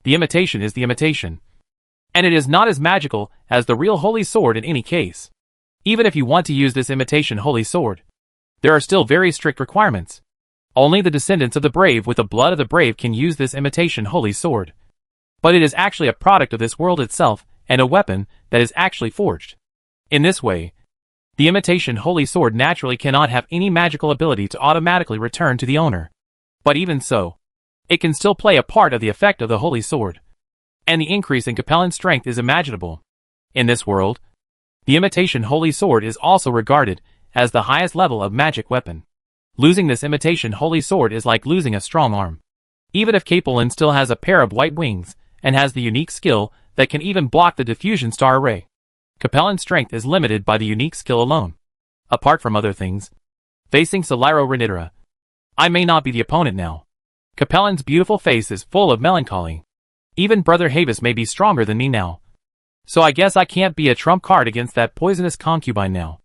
S1: the imitation is the imitation, and it is not as magical as the real holy sword in any case. Even if you want to use this imitation holy sword, there are still very strict requirements. Only the descendants of the brave with the blood of the brave can use this imitation holy sword. But it is actually a product of this world itself and a weapon that is actually forged. In this way, the imitation holy sword naturally cannot have any magical ability to automatically return to the owner. But even so, it can still play a part of the effect of the holy sword. And the increase in Capelin's strength is imaginable. In this world, the imitation holy sword is also regarded as the highest level of magic weapon. Losing this imitation holy sword is like losing a strong arm. Even if Capelin still has a pair of white wings, and has the unique skill that can even block the diffusion star array, Capelin's strength is limited by the unique skill alone. Apart from other things, facing Soliro Renidera, I may not be the opponent now. Capelin's beautiful face is full of melancholy. Even Brother Havis may be stronger than me now. So I guess I can't be a trump card against that poisonous concubine now.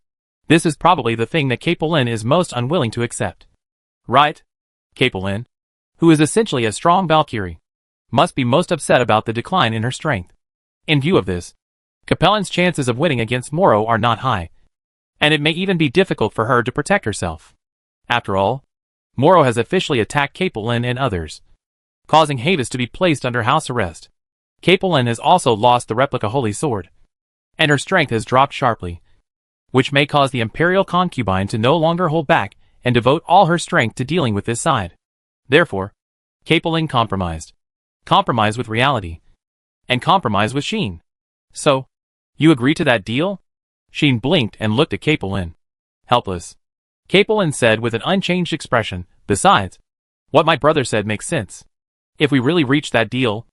S1: This is probably the thing that Capelin is most unwilling to accept. Right? Capelin, who is essentially a strong Valkyrie, must be most upset about the decline in her strength. In view of this, Capelin's chances of winning against Moro are not high, and it may even be difficult for her to protect herself. After all, Moro has officially attacked Capelin and others, causing Havis to be placed under house arrest. Capelin has also lost the replica holy sword, and her strength has dropped sharply, which may cause the imperial concubine to no longer hold back and devote all her strength to dealing with this side. Therefore, Capelin compromised. Compromise with reality. And compromise with Sheen. So, you agree to that deal? Sheen blinked and looked at Capelin. Helpless. Capelin said with an unchanged expression, besides, what my brother said makes sense. If we really reach that deal,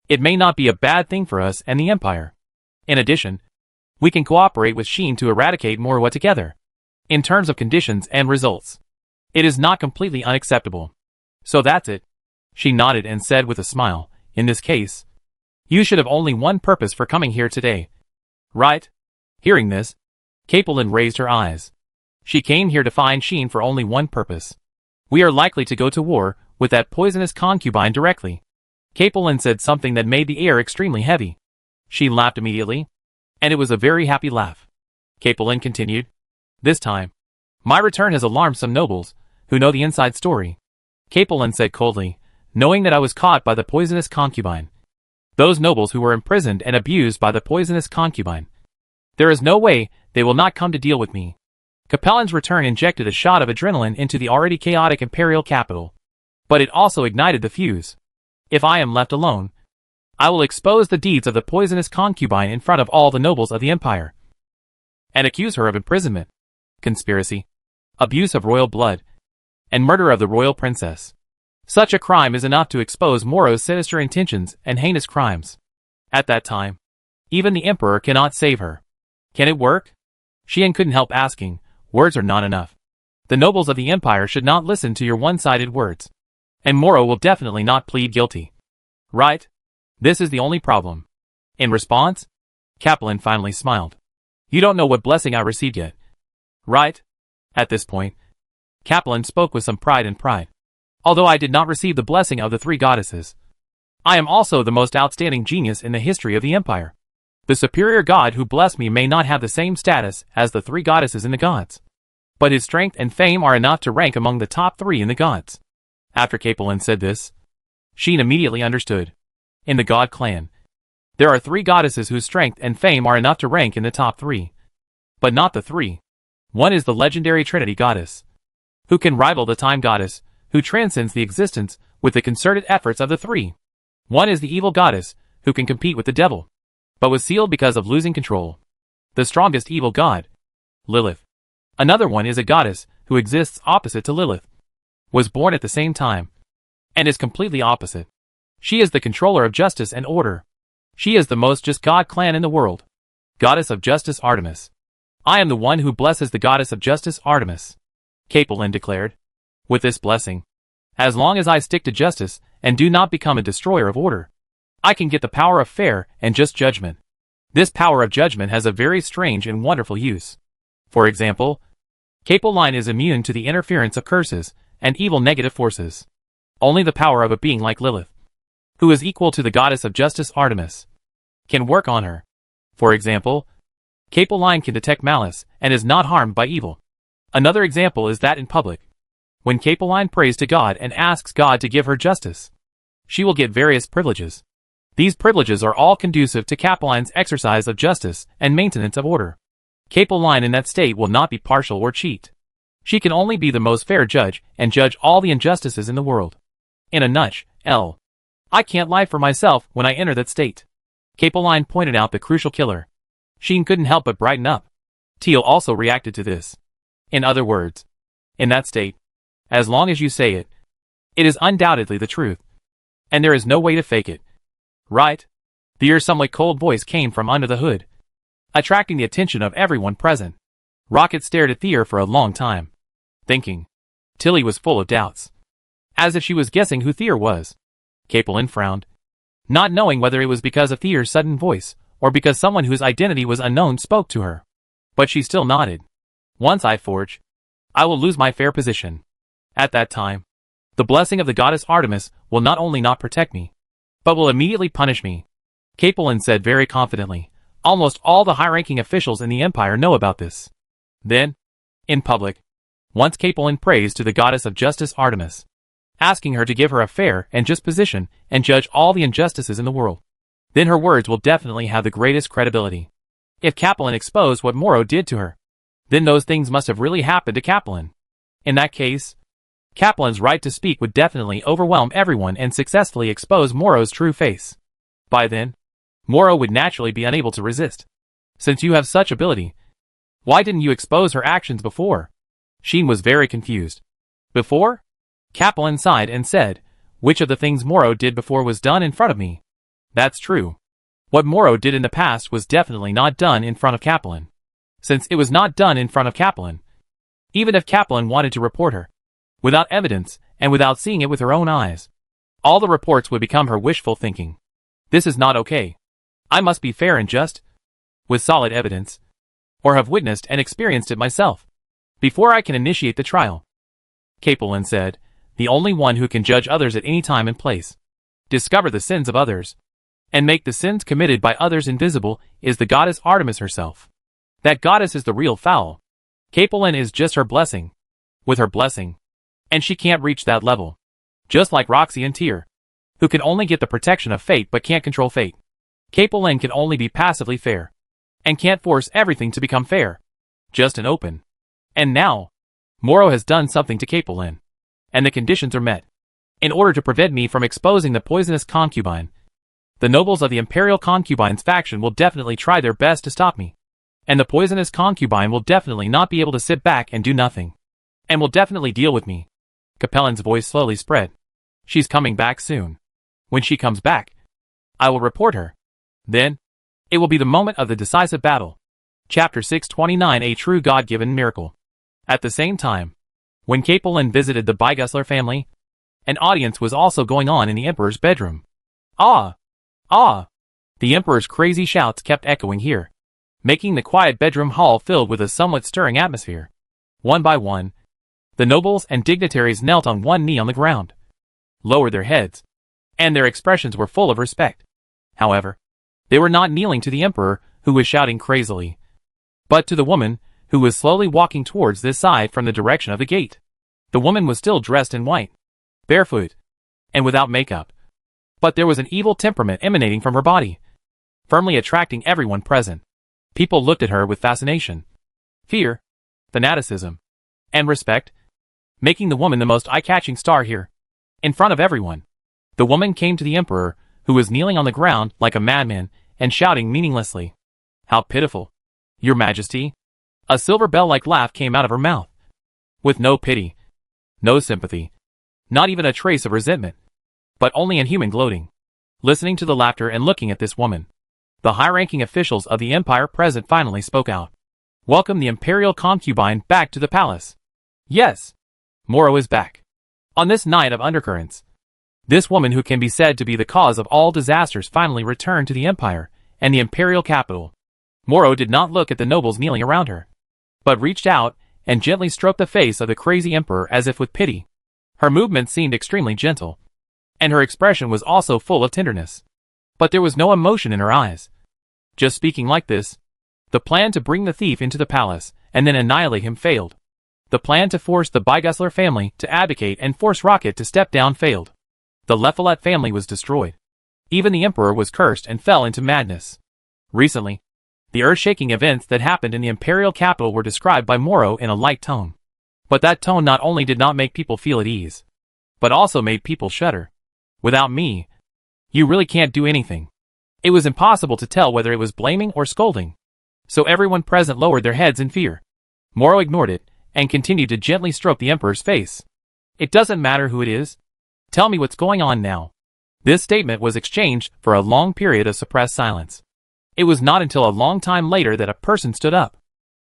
S1: it may not be a bad thing for us and the Empire. In addition, we can cooperate with Sheen to eradicate Morwa together. In terms of conditions and results, it is not completely unacceptable. So that's it. She nodded and said with a smile, in this case, you should have only one purpose for coming here today. Right? Hearing this, Capelin raised her eyes. She came here to find Sheen for only one purpose. We are likely to go to war with that poisonous concubine directly. Capelin said something that made the air extremely heavy. She laughed immediately, and it was a very happy laugh. Capelin continued, this time, my return has alarmed some nobles, who know the inside story. Capelin said coldly, knowing that I was caught by the poisonous concubine. Those nobles who were imprisoned and abused by the poisonous concubine. There is no way they will not come to deal with me. Capelin's return injected a shot of adrenaline into the already chaotic imperial capital. But it also ignited the fuse. If I am left alone, I will expose the deeds of the poisonous concubine in front of all the nobles of the empire, and accuse her of imprisonment, conspiracy, abuse of royal blood, and murder of the royal princess. Such a crime is enough to expose Moro's sinister intentions and heinous crimes. At that time, even the emperor cannot save her. Can it work? Sheen couldn't help asking, words are not enough. The nobles of the empire should not listen to your one-sided words. And Moro will definitely not plead guilty. Right? This is the only problem. In response, Capelin finally smiled. You don't know what blessing I received yet. Right? At this point, Capelin spoke with some pride and pride. Although I did not receive the blessing of the three goddesses, I am also the most outstanding genius in the history of the empire. The superior god who blessed me may not have the same status as the three goddesses in the gods, but his strength and fame are enough to rank among the top 3 in the gods. After Capelin said this, Sheen immediately understood. In the god clan, there are 3 goddesses whose strength and fame are enough to rank in the top 3. But not the 3. One is the legendary Trinity goddess, who can rival the time goddess, who transcends the existence with the concerted efforts of the 3. One is the evil goddess, who can compete with the devil, but was sealed because of losing control. The strongest evil god, Lilith. Another one is a goddess, who exists opposite to Lilith, was born at the same time, and is completely opposite. She is the controller of justice and order. She is the most just god clan in the world. Goddess of Justice Artemis. I am the one who blesses the goddess of justice Artemis, Capelin declared. With this blessing, as long as I stick to justice and do not become a destroyer of order, I can get the power of fair and just judgment. This power of judgment has a very strange and wonderful use. For example, Capelin is immune to the interference of curses and evil negative forces. Only the power of a being like Lilith, who is equal to the goddess of justice Artemis, can work on her. For example, Capelin can detect malice and is not harmed by evil. Another example is that in public, when Capelin prays to God and asks God to give her justice, she will get various privileges. These privileges are all conducive to Capelin's exercise of justice and maintenance of order. Capelin in that state will not be partial or cheat. She can only be the most fair judge and judge all the injustices in the world. In a nutshell, I can't lie for myself when I enter that state. Capelin pointed out the crucial killer. Sheen couldn't help but brighten up. Teal also reacted to this. In other words, in that state, as long as you say it, it is undoubtedly the truth. And there is no way to fake it. Right? The somewhat cold voice came from under the hood, attracting the attention of everyone present. Rocket stared at Thier for a long time, thinking. Tilly was full of doubts, as if she was guessing who Thier was. Capelin frowned, not knowing whether it was because of Thier's sudden voice, or because someone whose identity was unknown spoke to her. But she still nodded. Once I forge, I will lose my fair position. At that time, the blessing of the goddess Artemis will not only not protect me, but will immediately punish me. Capelin said very confidently. Almost all the high-ranking officials in the empire know about this. Then, in public, once Capelin prays to the goddess of justice Artemis, asking her to give her a fair and just position and judge all the injustices in the world, then her words will definitely have the greatest credibility. If Capelin exposed what Moro did to her, then those things must have really happened to Capelin. In that case, Capelin's right to speak would definitely overwhelm everyone and successfully expose Moro's true face. By then, Moro would naturally be unable to resist. Since you have such ability, why didn't you expose her actions before? Sheen was very confused. Before? Capelin sighed and said, which of the things Moro did before was done in front of me? That's true. What Moro did in the past was definitely not done in front of Capelin. Since it was not done in front of Capelin, even if Kaplan wanted to report her. Without evidence, and without seeing it with her own eyes. All the reports would become her wishful thinking. This is not okay. I must be fair and just, with solid evidence, or have witnessed and experienced it myself, before I can initiate the trial. Kaplan said, the only one who can judge others at any time and place, discover the sins of others, and make the sins committed by others invisible is the goddess Artemis herself. That goddess is the real foul. Kaplan is just her blessing. With her blessing. And she can't reach that level. Just like Roxy and Tyr, who can only get the protection of fate but can't control fate. Kaplan can only be passively fair. And can't force everything to become fair. Just and open. And now, Moro has done something to Kaplan. And the conditions are met. In order to prevent me from exposing the poisonous concubine, the nobles of the Imperial Concubines faction will definitely try their best to stop me. And the poisonous concubine will definitely not be able to sit back and do nothing. And will definitely deal with me. Kaplan's voice slowly spread. She's coming back soon. When she comes back, I will report her. Then, it will be the moment of the decisive battle. Chapter 629, A True God-Given Miracle. At the same time, when Kaplan visited the Bygusler family, an audience was also going on in the Emperor's bedroom. Ah! Ah! The Emperor's crazy shouts kept echoing here, making the quiet bedroom hall filled with a somewhat stirring atmosphere. One by one, the nobles and dignitaries knelt on one knee on the ground, lowered their heads, and their expressions were full of respect. However, they were not kneeling to the Emperor, who was shouting crazily, but to the woman, who was slowly walking towards this side from the direction of the gate. The woman was still dressed in white, barefoot, and without makeup. But there was an evil temperament emanating from her body, firmly attracting everyone present. People looked at her with fascination, fear, fanaticism, and respect, making the woman the most eye-catching star here. In front of everyone, the woman came to the Emperor, who was kneeling on the ground like a madman, and shouting meaninglessly, "How pitiful! Your Majesty!" A silver bell-like laugh came out of her mouth, with no pity, no sympathy, not even a trace of resentment, but only inhuman gloating. Listening to the laughter and looking at this woman, the high-ranking officials of the Empire present finally spoke out. Welcome the Imperial Concubine back to the palace. Yes, Moro is back. On this night of undercurrents, this woman who can be said to be the cause of all disasters finally returned to the Empire and the Imperial capital. Moro did not look at the nobles kneeling around her, but reached out and gently stroked the face of the crazy Emperor as if with pity. Her movements seemed extremely gentle, and her expression was also full of tenderness. But there was no emotion in her eyes. Just speaking like this, the plan to bring the thief into the palace and then annihilate him failed. The plan to force the Bygusler family to abdicate and force Rocket to step down failed. The Leffolet family was destroyed. Even the Emperor was cursed and fell into madness. Recently, the earth-shaking events that happened in the Imperial capital were described by Moro in a light tone. But that tone not only did not make people feel at ease, but also made people shudder. Without me, you really can't do anything. It was impossible to tell whether it was blaming or scolding. So everyone present lowered their heads in fear. Moro ignored it, and continued to gently stroke the Emperor's face. It doesn't matter who it is. Tell me what's going on now. This statement was exchanged for a long period of suppressed silence. It was not until a long time later that a person stood up.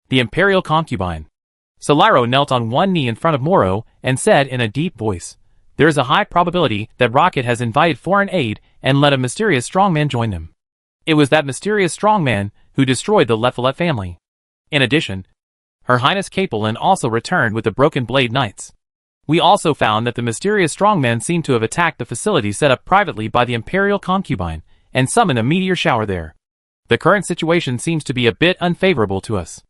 S1: The Imperial Concubine. Solaro knelt on one knee in front of Moro and said in a deep voice, "There is a high probability that Rocket has invited foreign aid and let a mysterious strongman join them. It was that mysterious strongman who destroyed the Leffolet family. In addition, Her Highness Kaplan also returned with the Broken Blade Knights. We also found that the mysterious strongman seemed to have attacked the facility set up privately by the Imperial Concubine and summoned a meteor shower there. The current situation seems to be a bit unfavorable to us."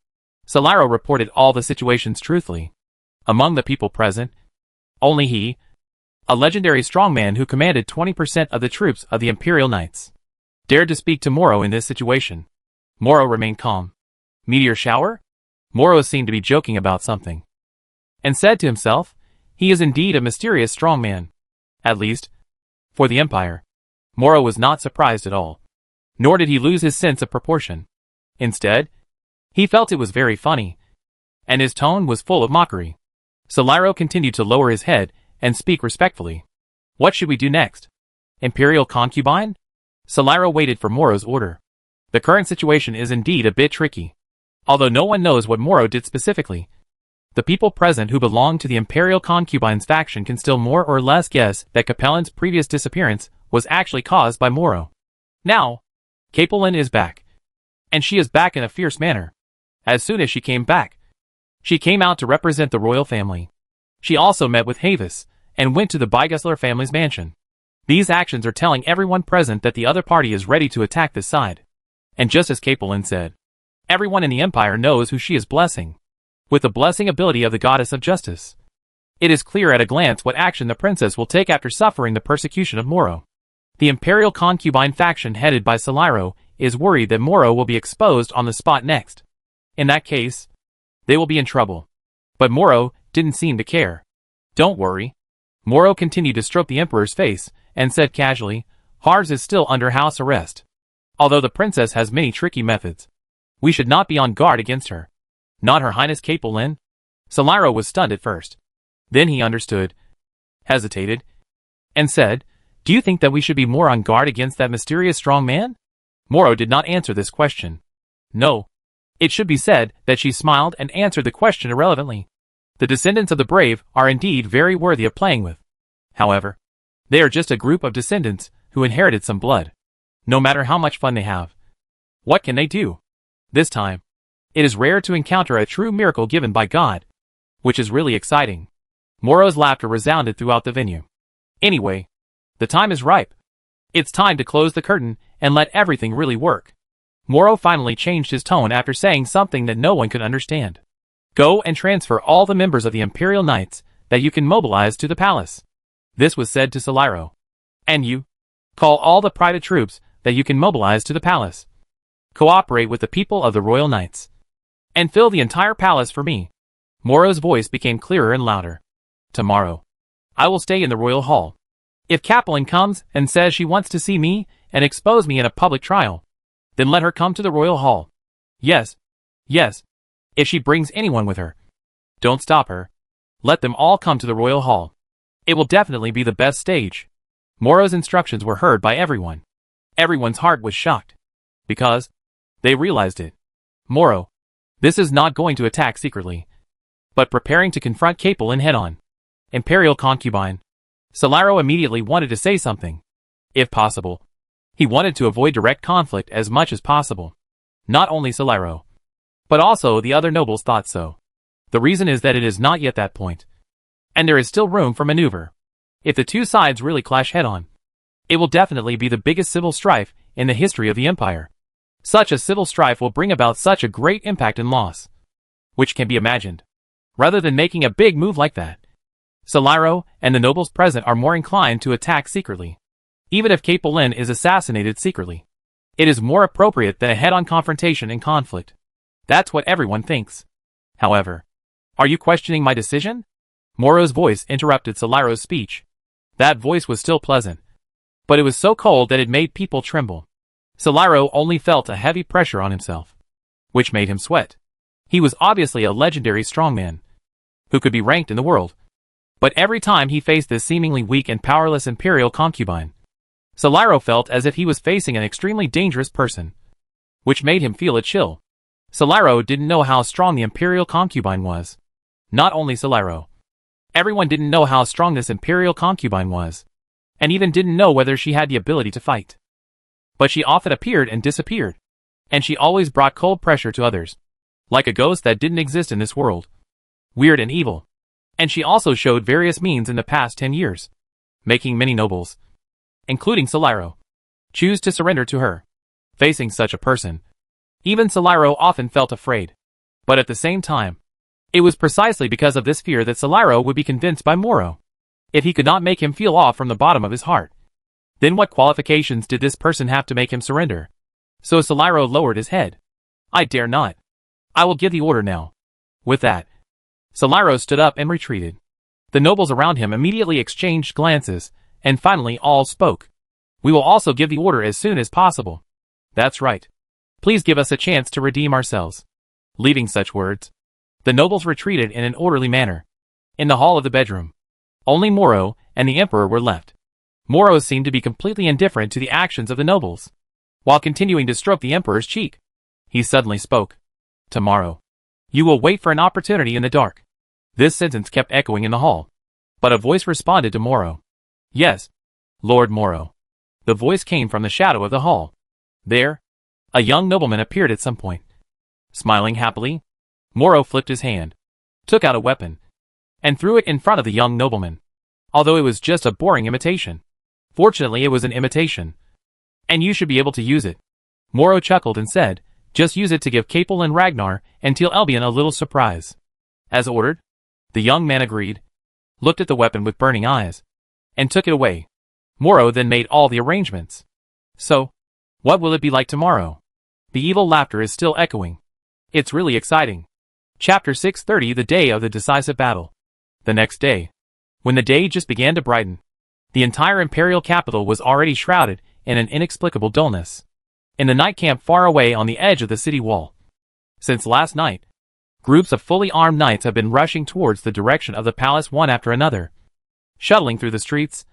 S1: Solaro reported all the situations truthfully. Among the people present, only he, a legendary strongman who commanded 20% of the troops of the Imperial Knights, dared to speak to Moro in this situation. Moro remained calm. Meteor shower? Moro seemed to be joking about something, and said to himself, he is indeed a mysterious strongman. At least, for the Empire. Moro was not surprised at all, nor did he lose his sense of proportion. Instead, he felt it was very funny, and his tone was full of mockery. Solaro continued to lower his head and speak respectfully. What should we do next? Imperial Concubine? Solaro waited for Moro's order. The current situation is indeed a bit tricky. Although no one knows what Moro did specifically, The people present who belong to the imperial concubines faction can still more or less guess that Capellan's previous disappearance was actually caused by Moro. Now, Capellan is back. And she is back in a fierce manner. As soon as she came back, she came out to represent the royal family. She also met with Havis, and went to the Bygessler family's mansion. These actions are telling everyone present that the other party is ready to attack this side. And just as Capellan said, everyone in the Empire knows who she is blessing. With the blessing ability of the Goddess of Justice. It is clear at a glance what action the princess will take after suffering the persecution of Moro. The Imperial Concubine faction headed by Soliro is worried that Moro will be exposed on the spot next. In that case, they will be in trouble. But Moro didn't seem to care. Don't worry. Moro continued to stroke the Emperor's face and said casually, Hars is still under house arrest. Although the princess has many tricky methods, we should not be on guard against her. Not Her Highness Capellan? Soliro was stunned at first. Then he understood, hesitated, and said, Do you think that we should be more on guard against that mysterious strong man? Moro did not answer this question. No. It should be said that she smiled and answered the question irrelevantly. The descendants of the brave are indeed very worthy of playing with. However, they are just a group of descendants who inherited some blood. No matter how much fun they have. What can they do? This time, it is rare to encounter a true miracle given by God, which is really exciting. Moro's laughter resounded throughout the venue. Anyway, the time is ripe. It's time to close the curtain and let everything really work. Moro finally changed his tone after saying something that no one could understand. Go and transfer all the members of the Imperial Knights that you can mobilize to the palace. This was said to Soliro. And you, call all the private troops that you can mobilize to the palace. Cooperate with the people of the Royal Knights. And fill the entire palace for me. Moro's voice became clearer and louder. Tomorrow, I will stay in the Royal Hall. If Capellan comes and says she wants to see me and expose me in a public trial, then let her come to the Royal Hall. Yes. Yes. If she brings anyone with her, don't stop her. Let them all come to the Royal Hall. It will definitely be the best stage. Moro's instructions were heard by everyone. Everyone's heart was shocked. Because they realized it. Moro, this is not going to attack secretly, but preparing to confront Capellan head-on. Imperial concubine. Soliro immediately wanted to say something. If possible, he wanted to avoid direct conflict as much as possible. Not only Soliro, but also the other nobles thought so. The reason is that it is not yet that point. And there is still room for maneuver. If the two sides really clash head-on, it will definitely be the biggest civil strife in the history of the Empire. Such a civil strife will bring about such a great impact and loss, which can be imagined. Rather than making a big move like that, Soliro and the nobles present are more inclined to attack secretly. Even if Capellan is assassinated secretly, it is more appropriate than a head-on confrontation and conflict. That's what everyone thinks. However, are you questioning my decision? Moro's voice interrupted Soliro's speech. That voice was still pleasant, but it was so cold that it made people tremble. Soliro only felt a heavy pressure on himself, which made him sweat. He was obviously a legendary strongman, who could be ranked in the world. But every time he faced this seemingly weak and powerless imperial concubine, Soliro felt as if he was facing an extremely dangerous person, which made him feel a chill. Soliro didn't know how strong the imperial concubine was. Not only Soliro. Everyone didn't know how strong this imperial concubine was, and even didn't know whether she had the ability to fight. But she often appeared and disappeared, and she always brought cold pressure to others, like a ghost that didn't exist in this world. Weird and evil. And she also showed various means in the past 10 years, making many nobles, including Soliro, choose to surrender to her. Facing such a person, even Soliro often felt afraid. But at the same time, it was precisely because of this fear that Soliro would be convinced by Moro. If he could not make him feel awe from the bottom of his heart, then what qualifications did this person have to make him surrender? So Soliro lowered his head. I dare not. I will give the order now. With that, Soliro stood up and retreated. The nobles around him immediately exchanged glances, and finally all spoke. We will also give the order as soon as possible. That's right. Please give us a chance to redeem ourselves. Leaving such words, the nobles retreated in an orderly manner. In the hall of the bedroom, only Moro and the Emperor were left. Moro seemed to be completely indifferent to the actions of the nobles. While continuing to stroke the Emperor's cheek, he suddenly spoke. Tomorrow, you will wait for an opportunity in the dark. This sentence kept echoing in the hall. But a voice responded to Moro. Yes, Lord Moro. The voice came from the shadow of the hall. There, a young nobleman appeared at some point. Smiling happily, Moro flipped his hand, took out a weapon, and threw it in front of the young nobleman. Although it was just a boring imitation. Fortunately, it was an imitation. And you should be able to use it. Moro chuckled and said, just use it to give Capel and Ragnar and Teal Elbian a little surprise. As ordered, the young man agreed, looked at the weapon with burning eyes, and took it away. Moro then made all the arrangements. So, what will it be like tomorrow? The evil laughter is still echoing. It's really exciting. Chapter 630, the day of the decisive battle. The next day, when the day just began to brighten, the entire imperial capital was already shrouded in an inexplicable dullness. In the night camp far away on the edge of the city wall. Since last night, groups of fully armed knights have been rushing towards the direction of the palace one after another, shuttling through the streets,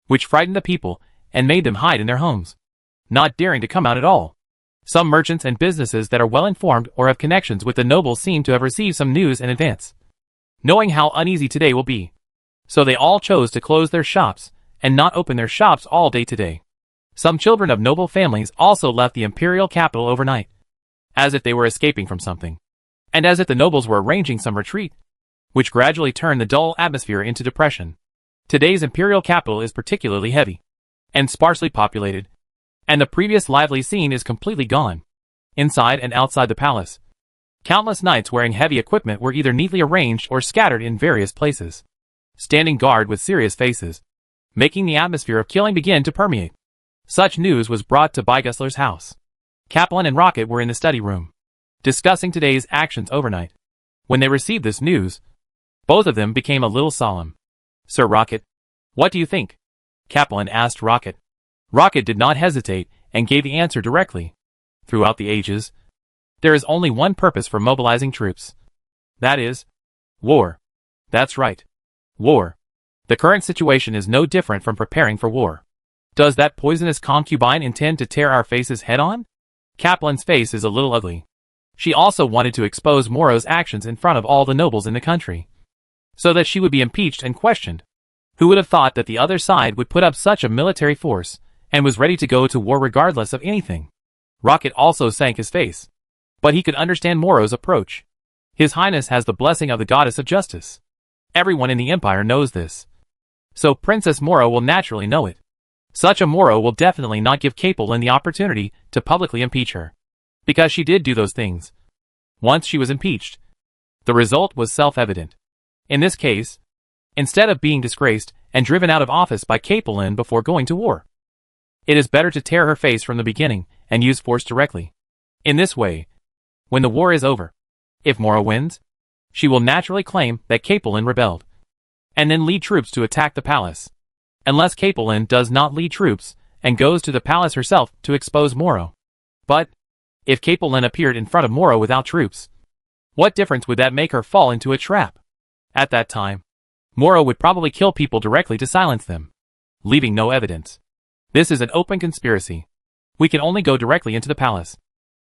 S1: which frightened the people and made them hide in their homes, not daring to come out at all. Some merchants and businesses that are well informed or have connections with the nobles seem to have received some news in advance, knowing how uneasy today will be. So they all chose to close their shops and not open their shops all day today. Some children of noble families also left the imperial capital overnight, as if they were escaping from something, and as if the nobles were arranging some retreat, which gradually turned the dull atmosphere into depression. Today's imperial capital is particularly heavy and sparsely populated, and the previous lively scene is completely gone. Inside and outside the palace, countless knights wearing heavy equipment were either neatly arranged or scattered in various places, standing guard with serious faces, making the atmosphere of killing begin to permeate. Such news was brought to Bygusler's house. Kaplan and Rocket were in the study room, discussing today's actions overnight. When they received this news, both of them became a little solemn. Sir Rocket, what do you think? Kaplan asked Rocket. Rocket did not hesitate and gave the answer directly. Throughout the ages, there is only one purpose for mobilizing troops. That is, war. That's right. War. The current situation is no different from preparing for war. Does that poisonous concubine intend to tear our faces head on? Kaplan's face is a little ugly. She also wanted to expose Moro's actions in front of all the nobles in the country, so that she would be impeached and questioned. Who would have thought that the other side would put up such a military force, and was ready to go to war regardless of anything? Rocket also sank his face. But he could understand Moro's approach. His Highness has the blessing of the Goddess of Justice. Everyone in the Empire knows this. So Princess Moro will naturally know it. Such a Moro will definitely not give Capelin the opportunity to publicly impeach her, because she did do those things. Once she was impeached, the result was self-evident. In this case, instead of being disgraced and driven out of office by Capelin before going to war, it is better to tear her face from the beginning and use force directly. In this way, when the war is over, if Moro wins, she will naturally claim that Capelin rebelled, and then lead troops to attack the palace. Unless Capelin does not lead troops and goes to the palace herself to expose Moro. But, if Capelin appeared in front of Moro without troops, what difference would that make her fall into a trap? At that time, Moro would probably kill people directly to silence them, leaving no evidence. This is an open conspiracy. We can only go directly into the palace,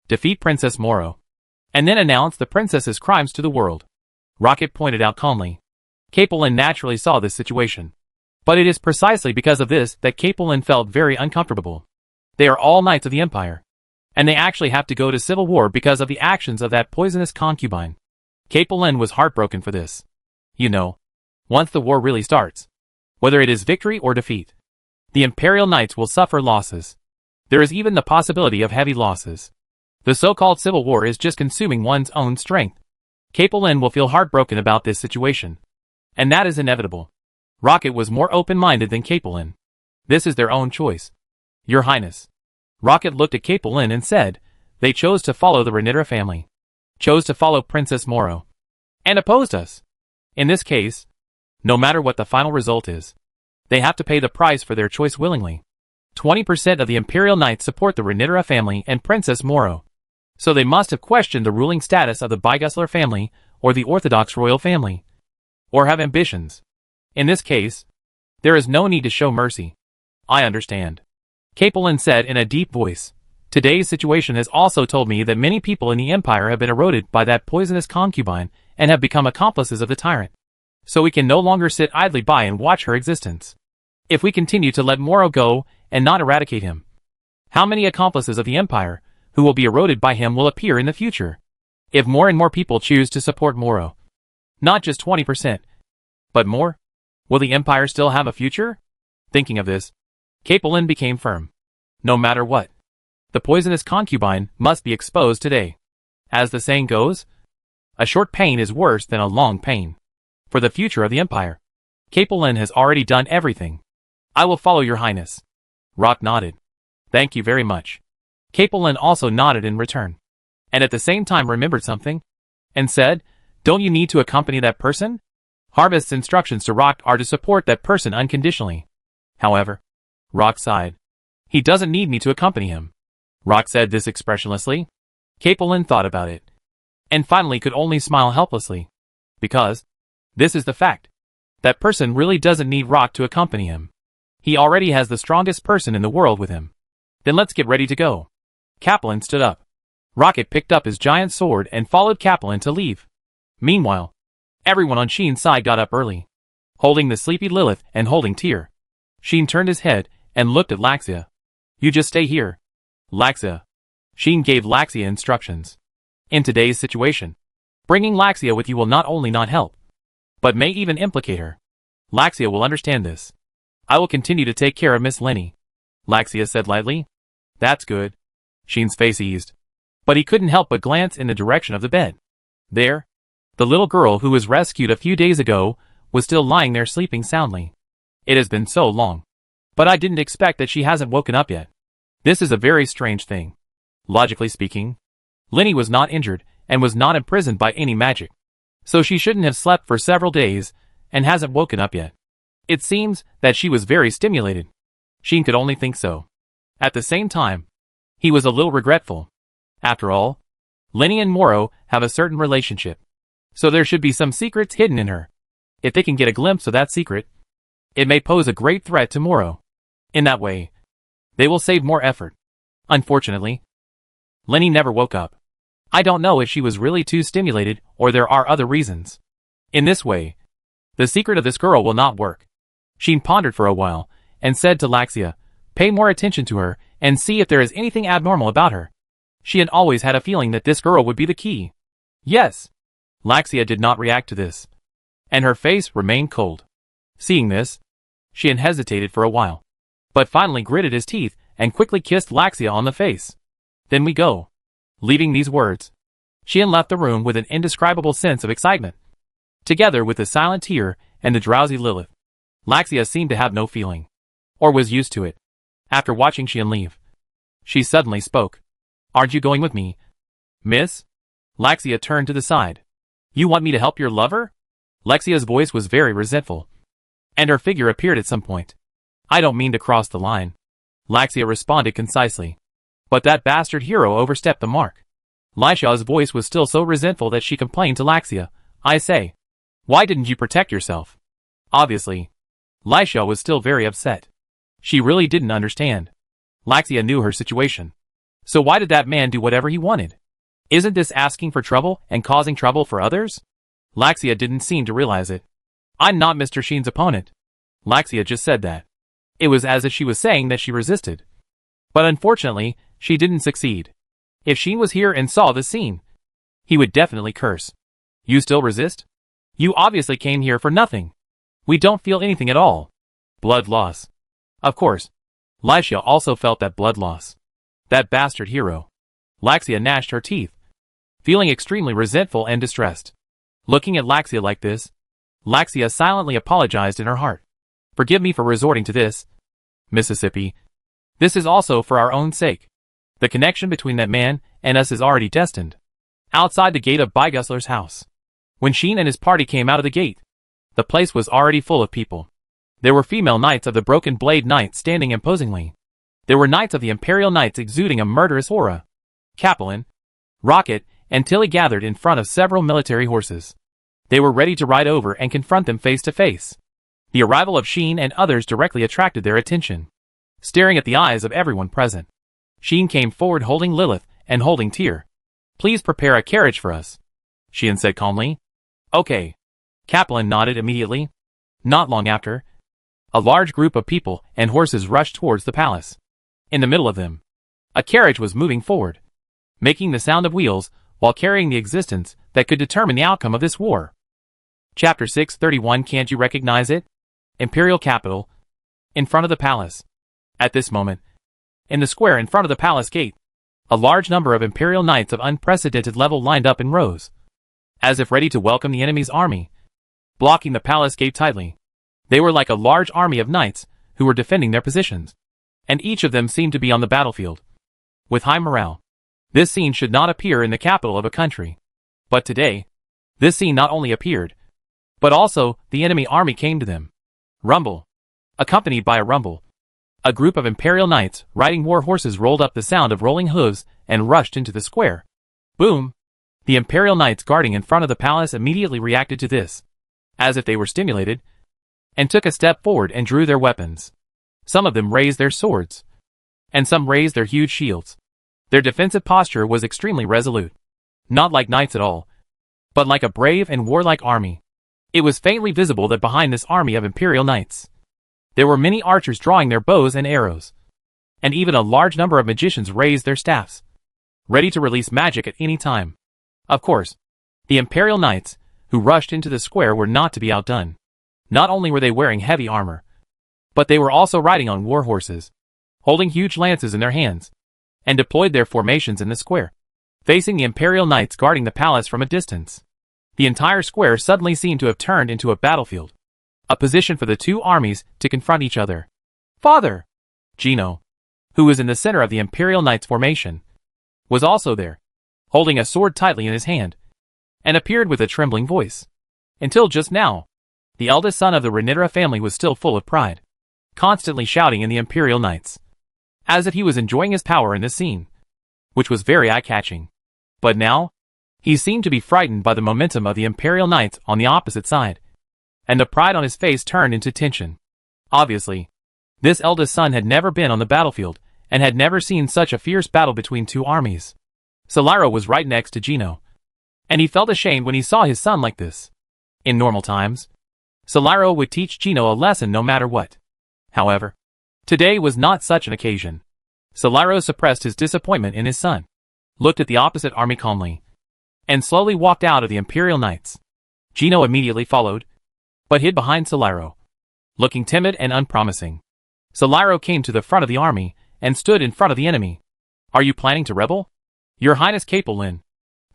S1: defeat Princess Moro, and then announce the princess's crimes to the world. Rocket pointed out calmly. Capelin naturally saw this situation. But it is precisely because of this that Capelin felt very uncomfortable. They are all knights of the Empire, and they actually have to go to civil war because of the actions of that poisonous concubine. Capelin was heartbroken for this. You know, once the war really starts, whether it is victory or defeat, the Imperial Knights will suffer losses. There is even the possibility of heavy losses. The so-called civil war is just consuming one's own strength. Capelin will feel heartbroken about this situation, and that is inevitable. Rocket was more open-minded than Capelin. This is their own choice. Your Highness. Rocket looked at Capelin and said, they chose to follow the Renitra family. Chose to follow Princess Moro. And opposed us. In this case, no matter what the final result is, they have to pay the price for their choice willingly. 20% of the Imperial Knights support the Renitra family and Princess Moro. So they must have questioned the ruling status of the Bygusler family or the Orthodox royal family, or have ambitions. In this case, there is no need to show mercy. I understand. Capelin said in a deep voice. Today's situation has also told me that many people in the Empire have been eroded by that poisonous concubine and have become accomplices of the tyrant. so we can no longer sit idly by and watch her existence. If we continue to let Moro go and not eradicate him, how many accomplices of the Empire, who will be eroded by him, will appear in the future? If more and more people choose to support Moro, not just 20%, but more, will the Empire still have a future? Thinking of this, Capelin became firm. No matter what, the poisonous concubine must be exposed today. As the saying goes, a short pain is worse than a long pain. For the future of the Empire, Capelin has already done everything. I will follow your highness. Rock nodded. Thank you very much. Capelin also nodded in return, and at the same time remembered something, and said, don't you need to accompany that person? Harvest's instructions to Rock are to support that person unconditionally. However, Rock sighed. He doesn't need me to accompany him. Rock said this expressionlessly. Capelin thought about it, and finally could only smile helplessly. Because this is the fact. That person really doesn't need Rock to accompany him. He already has the strongest person in the world with him. Then let's get ready to go. Capelin stood up. Rocket picked up his giant sword and followed Capelin to leave. Meanwhile, everyone on Sheen's side got up early, holding the sleepy Lilith and holding Tyr. Sheen turned his head and looked at Laxia. You just stay here. Laxia. Sheen gave Laxia instructions. In today's situation, bringing Laxia with you will not only not help, but may even implicate her. Laxia will understand this. I will continue to take care of Miss Lenny. Laxia said lightly. That's good. Sheen's face eased, but he couldn't help but glance in the direction of the bed. There, the little girl who was rescued a few days ago was still lying there sleeping soundly. It has been so long, but I didn't expect that she hasn't woken up yet. This is a very strange thing. Logically speaking, Lenny was not injured and was not imprisoned by any magic, so she shouldn't have slept for several days and hasn't woken up yet. It seems that she was very stimulated. Sheen could only think so. At the same time, he was a little regretful. After all, Lenny and Moro have a certain relationship, so there should be some secrets hidden in her. If they can get a glimpse of that secret, it may pose a great threat to Moro. In that way, they will save more effort. Unfortunately, Lenny never woke up. I don't know if she was really too stimulated or there are other reasons. In this way, the secret of this girl will not work. Sheen pondered for a while and said to Laxia, pay more attention to her and see if there is anything abnormal about her. She had always had a feeling that this girl would be the key. Yes. Laxia did not react to this, and her face remained cold. Seeing this, Sheen hesitated for a while, but finally gritted his teeth and quickly kissed Laxia on the face. Then we go. Leaving these words, Sheen left the room with an indescribable sense of excitement. Together with the silent Tyr and the drowsy Lilith, Laxia seemed to have no feeling, or was used to it. After watching Sheen leave, she suddenly spoke. Aren't you going with me, miss? Laxia turned to the side. You want me to help your lover? Lexia's voice was very resentful, and her figure appeared at some point. I don't mean to cross the line, Laxia responded concisely. But that bastard hero overstepped the mark. Lisha's voice was still so resentful that she complained to Laxia. I say, why didn't you protect yourself? Obviously, Lisha was still very upset. She really didn't understand. Laxia knew her situation. So why did that man do whatever he wanted? Isn't this asking for trouble and causing trouble for others? Laxia didn't seem to realize it. I'm not Mr. Sheen's opponent. Laxia just said that. It was as if she was saying that she resisted. But unfortunately, she didn't succeed. If Sheen was here and saw this scene, he would definitely curse. You still resist? You obviously came here for nothing. We don't feel anything at all. Blood loss. Of course. Lisha also felt that blood loss. That bastard hero. Laxia gnashed her teeth, feeling extremely resentful and distressed. Looking at Laxia like this, Laxia silently apologized in her heart. Forgive me for resorting to this, Mississippi. This is also for our own sake. The connection between that man and us is already destined. Outside the gate of Bygusler's house, when Sheen and his party came out of the gate, the place was already full of people. There were female knights of the Broken Blade Knights standing imposingly. There were knights of the Imperial Knights exuding a murderous aura. Capelin, Rocket, and Tilly gathered in front of several military horses. They were ready to ride over and confront them face to face. The arrival of Sheen and others directly attracted their attention. Staring at the eyes of everyone present, Sheen came forward holding Lilith and holding Tyr. Please prepare a carriage for us, Sheen said calmly. Okay. Kaplan nodded immediately. Not long after, a large group of people and horses rushed towards the palace. In the middle of them, a carriage was moving forward, making the sound of wheels while carrying the existence that could determine the outcome of this war. Chapter 631. Can't you recognize it? Imperial capital, in front of the palace. At this moment, in the square in front of the palace gate, a large number of imperial knights of unprecedented level lined up in rows, as if ready to welcome the enemy's army, blocking the palace gate tightly. They were like a large army of knights who were defending their positions, and each of them seemed to be on the battlefield with high morale. This scene should not appear in the capital of a country. But today, this scene not only appeared, but also the enemy army came to them. Rumble. Accompanied by a rumble, a group of imperial knights riding war horses rolled up the sound of rolling hooves and rushed into the square. Boom! The imperial knights guarding in front of the palace immediately reacted to this, as if they were stimulated, and took a step forward and drew their weapons. Some of them raised their swords, and some raised their huge shields. Their defensive posture was extremely resolute. Not like knights at all, but like a brave and warlike army. It was faintly visible that behind this army of imperial knights, there were many archers drawing their bows and arrows, and even a large number of magicians raised their staffs, ready to release magic at any time. Of course, the imperial knights who rushed into the square were not to be outdone. Not only were they wearing heavy armor, but they were also riding on war horses, holding huge lances in their hands, and deployed their formations in the square, facing the imperial knights guarding the palace from a distance. The entire square suddenly seemed to have turned into a battlefield, a position for the two armies to confront each other. Father! Gino, who was in the center of the imperial knights formation, was also there, holding a sword tightly in his hand, and appeared with a trembling voice. Until just now, the eldest son of the Renitra family was still full of pride, constantly shouting in the imperial knights, as if he was enjoying his power in this scene, which was very eye-catching. But now, he seemed to be frightened by the momentum of the imperial knights on the opposite side, and the pride on his face turned into tension. Obviously, this eldest son had never been on the battlefield, and had never seen such a fierce battle between two armies. Solaro was right next to Gino, and he felt ashamed when he saw his son like this. In normal times, Solaro would teach Gino a lesson no matter what. However, today was not such an occasion. Solaro suppressed his disappointment in his son, looked at the opposite army calmly, and slowly walked out of the imperial knights. Gino immediately followed, but hid behind Solaro, looking timid and unpromising. Solaro came to the front of the army and stood in front of the enemy. Are you planning to rebel? Your Highness Capelin,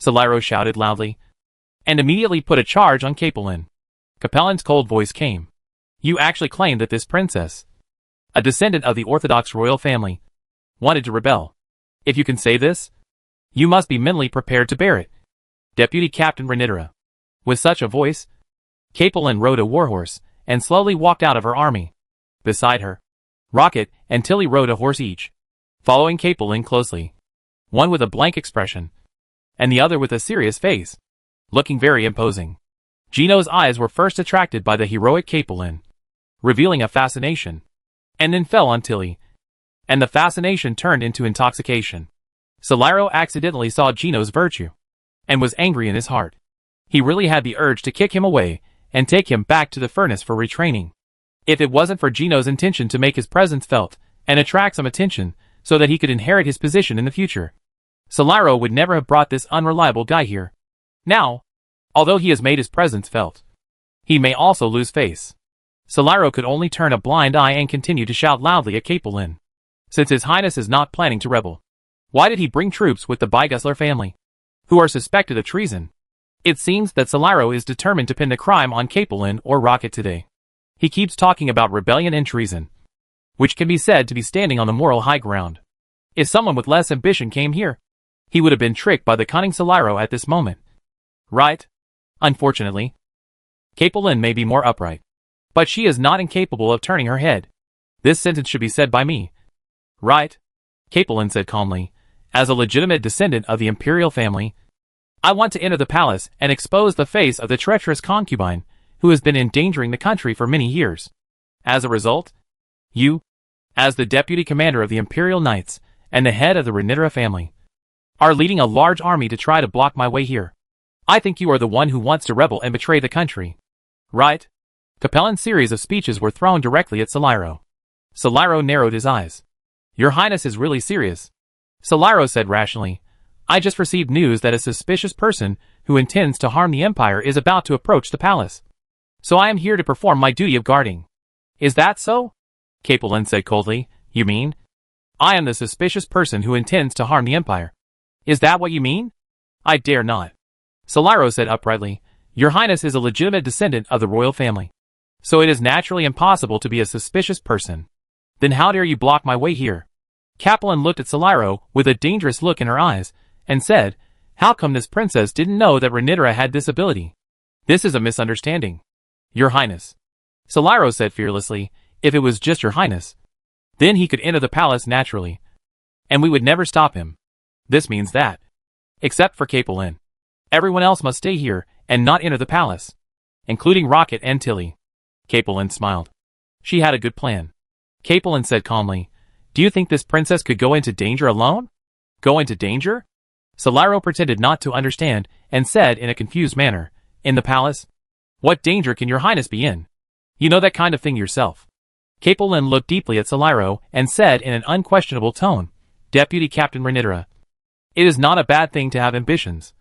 S1: Solaro shouted loudly, and immediately put a charge on Capelin. Capellin's cold voice came. You actually claimed that this princess, a descendant of the Orthodox royal family, wanted to rebel. If you can say this, you must be mentally prepared to bear it. Deputy Captain Renitra. With such a voice, Capelin rode a warhorse and slowly walked out of her army. Beside her, Rocket and Tilly rode a horse each, following Capelin closely, one with a blank expression, and the other with a serious face, looking very imposing. Gino's eyes were first attracted by the heroic Capelin, revealing a fascination, and then fell on Tilly, and the fascination turned into intoxication. Solaro accidentally saw Gino's virtue, and was angry in his heart. He really had the urge to kick him away and take him back to the furnace for retraining. If it wasn't for Gino's intention to make his presence felt and attract some attention so that he could inherit his position in the future, Solaro would never have brought this unreliable guy here. Now, although he has made his presence felt, he may also lose face. Solaro could only turn a blind eye and continue to shout loudly at Capelin. Since His Highness is not planning to rebel, why did he bring troops with the Bygusler family, who are suspected of treason? It seems that Solaro is determined to pin the crime on Capelin or Rocket today. He keeps talking about rebellion and treason, which can be said to be standing on the moral high ground. If someone with less ambition came here, he would have been tricked by the cunning Solaro at this moment. Right? Unfortunately, Capelin may be more upright, but she is not incapable of turning her head. This sentence should be said by me. Right? Capelin said calmly. As a legitimate descendant of the imperial family, I want to enter the palace and expose the face of the treacherous concubine who has been endangering the country for many years. As a result, you, as the deputy commander of the imperial knights and the head of the Renitra family, are leading a large army to try to block my way here. I think you are the one who wants to rebel and betray the country. right? Capellan's series of speeches were thrown directly at Solaro. Solaro narrowed his eyes. Your Highness is really serious. Solaro said rationally, I just received news that a suspicious person who intends to harm the Empire is about to approach the palace. So I am here to perform my duty of guarding. Is that so? Capellan said coldly. You mean? I am the suspicious person who intends to harm the Empire. Is that what you mean? I dare not. Solaro said uprightly, Your Highness is a legitimate descendant of the royal family. So it is naturally impossible to be a suspicious person. Then how dare you block my way here? Capellan looked at Solaro with a dangerous look in her eyes, and said, How come this princess didn't know that Renitra had this ability? This is a misunderstanding. Your Highness. Solaro said fearlessly, If it was just Your Highness, then he could enter the palace naturally, and we would never stop him. This means that, except for Capellan, everyone else must stay here and not enter the palace, including Rocket and Tilly. Capellan smiled. She had a good plan. Capellan said calmly, Do you think this princess could go into danger alone? Go into danger? Solaro pretended not to understand and said in a confused manner, In the palace? What danger can Your Highness be in? You know that kind of thing yourself. Capellan looked deeply at Solaro and said in an unquestionable tone, Deputy Captain Renitra, it is not a bad thing to have ambitions.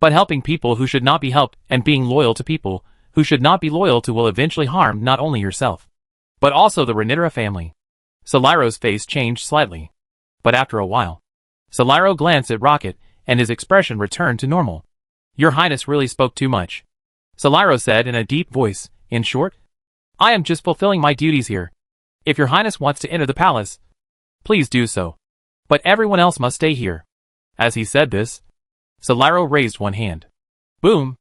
S1: But helping people who should not be helped and being loyal to people who should not be loyal to will eventually harm not only yourself, but also the Renitra family. Solaro's face changed slightly. But after a while, Solaro glanced at Rocket and his expression returned to normal. Your Highness really spoke too much. Solaro said in a deep voice, In short, I am just fulfilling my duties here. If Your Highness wants to enter the palace, please do so. But everyone else must stay here. As he said this, Solaro raised one hand. Boom!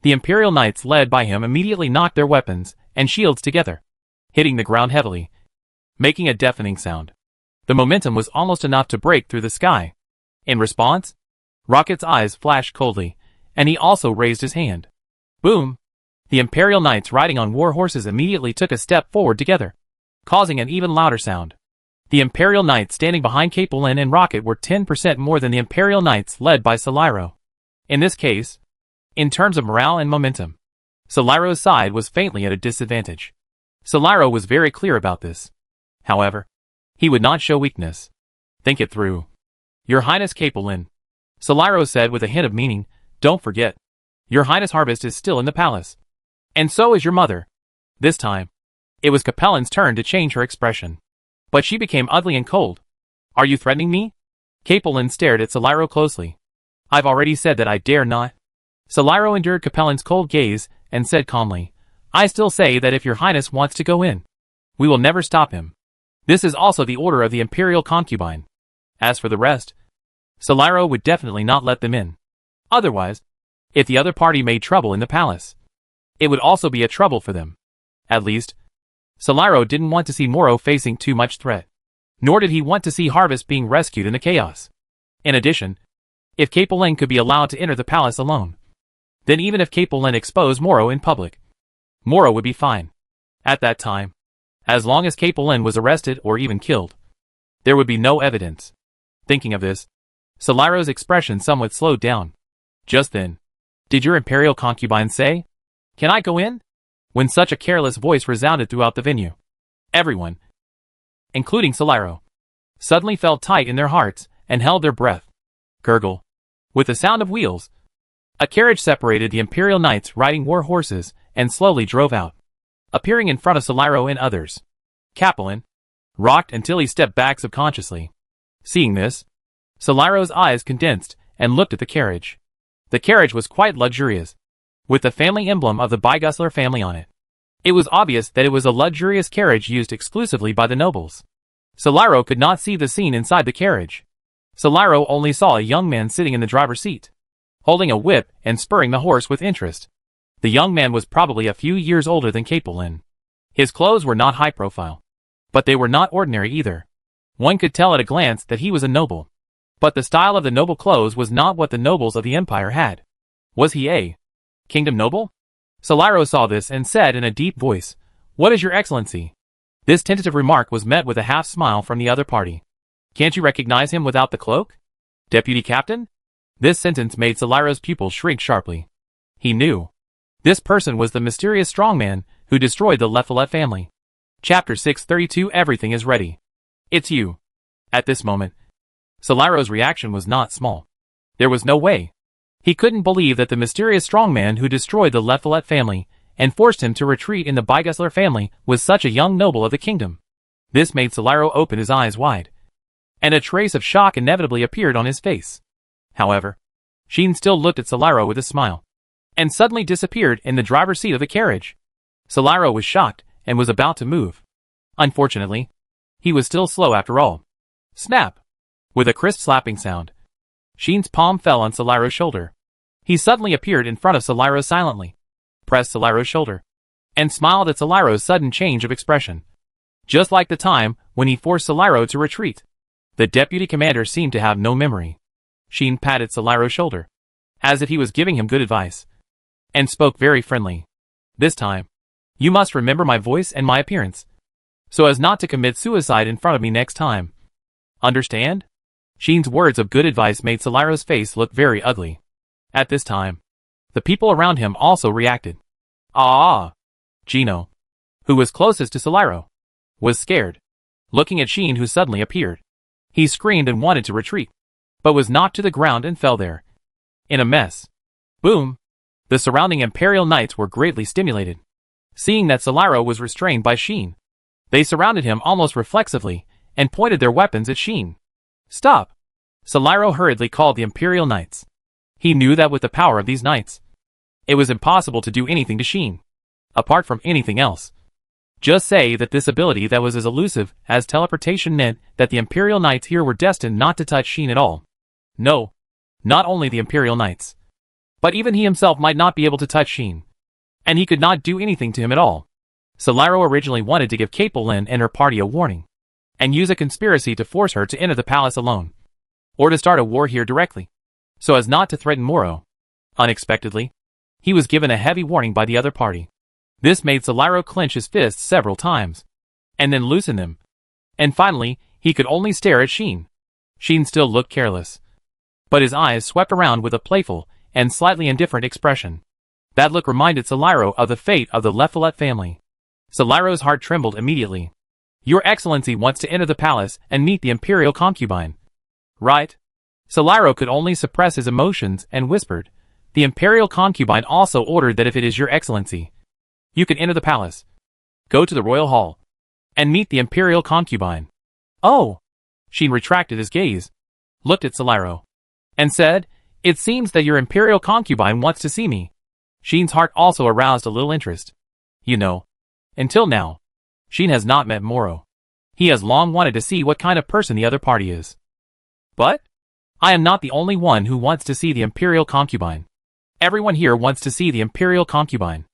S1: The Imperial Knights led by him immediately knocked their weapons and shields together, hitting the ground heavily, making a deafening sound. The momentum was almost enough to break through the sky. In response, Rocket's eyes flashed coldly, and he also raised his hand. Boom! The Imperial Knights riding on war horses immediately took a step forward together, causing an even louder sound. The Imperial Knights standing behind Capellan and Rocket were 10% more than the Imperial Knights led by Solaro. In this case, in terms of morale and momentum, Solaro's side was faintly at a disadvantage. Solaro was very clear about this. However, he would not show weakness. Think it through. Your Highness Capellan, Solaro said with a hint of meaning, don't forget, Your Highness Harvest is still in the palace. And so is your mother. This time, it was Capellan's turn to change her expression. But she became ugly and cold. Are you threatening me? Capellan stared at Solaro closely. I've already said that I dare not. Solaro endured Capellan's cold gaze and said calmly, I still say that if Your Highness wants to go in, we will never stop him. This is also the order of the Imperial concubine. As for the rest, Solaro would definitely not let them in. Otherwise, if the other party made trouble in the palace, it would also be a trouble for them. At least, Solaro didn't want to see Moro facing too much threat. Nor did he want to see Harvest being rescued in the chaos. In addition, if Capellan could be allowed to enter the palace alone, then even if Capellan exposed Moro in public, Moro would be fine. At that time, as long as Capellan was arrested or even killed, there would be no evidence. Thinking of this, Solaro's expression somewhat slowed down. Just then, did your Imperial concubine say, Can I go in? When such a careless voice resounded throughout the venue, everyone, including Solaro, suddenly felt tight in their hearts and held their breath. Gurgle. With the sound of wheels, a carriage separated the Imperial Knights riding war horses and slowly drove out, appearing in front of Solaro and others. Capellan rocked until he stepped back subconsciously. Seeing this, Solaro's eyes condensed and looked at the carriage. The carriage was quite luxurious, with the family emblem of the Bygusler family on it. It was obvious that it was a luxurious carriage used exclusively by the nobles. Solaro could not see the scene inside the carriage. Solaro only saw a young man sitting in the driver's seat, holding a whip and spurring the horse with interest. The young man was probably a few years older than Capellan. His clothes were not high profile, but they were not ordinary either. One could tell at a glance that he was a noble. But the style of the noble clothes was not what the nobles of the empire had. Was he a kingdom noble? Solaro saw this and said in a deep voice, What is your excellency? This tentative remark was met with a half smile from the other party. Can't you recognize him without the cloak? Deputy Captain? This sentence made Solaro's pupils shrink sharply. He knew This person was the mysterious strongman who destroyed the Lephalet family. Chapter 632 Everything is ready. It's you. At this moment, Solairo's reaction was not small. There was no way. He couldn't believe that the mysterious strongman who destroyed the Lephalet family and forced him to retreat in the Bygessler family was such a young noble of the kingdom. This made Solairo open his eyes wide, and a trace of shock inevitably appeared on his face. However, Sheen still looked at Solairo with a smile, and suddenly disappeared in the driver's seat of the carriage. Solairo was shocked and was about to move. Unfortunately, he was still slow after all. Snap! With a crisp slapping sound, Sheen's palm fell on Solairo's shoulder. He suddenly appeared in front of Solairo silently, pressed Solairo's shoulder, and smiled at Solairo's sudden change of expression. Just like the time when he forced Solairo to retreat. The deputy commander seemed to have no memory. Sheen patted Solairo's shoulder, as if he was giving him good advice, and spoke very friendly. This time, you must remember my voice and my appearance, so as not to commit suicide in front of me next time. Understand? Sheen's words of good advice made Solairo's face look very ugly. At this time, the people around him also reacted. Ah! Gino, who was closest to Solairo, was scared, looking at Sheen who suddenly appeared. He screamed and wanted to retreat, but was knocked to the ground and fell there, in a mess. Boom! The surrounding Imperial Knights were greatly stimulated. Seeing that Solairo was restrained by Sheen, they surrounded him almost reflexively and pointed their weapons at Sheen. Stop! Solairo hurriedly called the Imperial Knights. He knew that with the power of these knights, it was impossible to do anything to Sheen, apart from anything else. Just say that this ability that was as elusive as teleportation meant that the Imperial Knights here were destined not to touch Sheen at all. No, not only the Imperial Knights, but even he himself might not be able to touch Sheen, and he could not do anything to him at all. Solairo originally wanted to give Capelin and her party a warning, and use a conspiracy to force her to enter the palace alone, or to start a war here directly, so as not to threaten Moro. Unexpectedly, he was given a heavy warning by the other party. This made Solairo clench his fists several times, and then loosen them, and finally, he could only stare at Sheen. Sheen still looked careless, but his eyes swept around with a playful and slightly indifferent expression. That look reminded Solairo of the fate of the Lephalet family. Solairo's heart trembled immediately. Your Excellency wants to enter the palace and meet the Imperial concubine. Right? Solairo could only suppress his emotions and whispered, the Imperial concubine also ordered that if it is your Excellency, you can enter the palace, go to the royal hall, and meet the Imperial concubine. Oh! Sheen retracted his gaze, looked at Solairo, and said, it seems that your Imperial concubine wants to see me. Sheen's heart also aroused a little interest. You know, until now, Sheen has not met Moro. He has long wanted to see what kind of person the other party is. But I am not the only one who wants to see the Imperial concubine. Everyone here wants to see the Imperial concubine.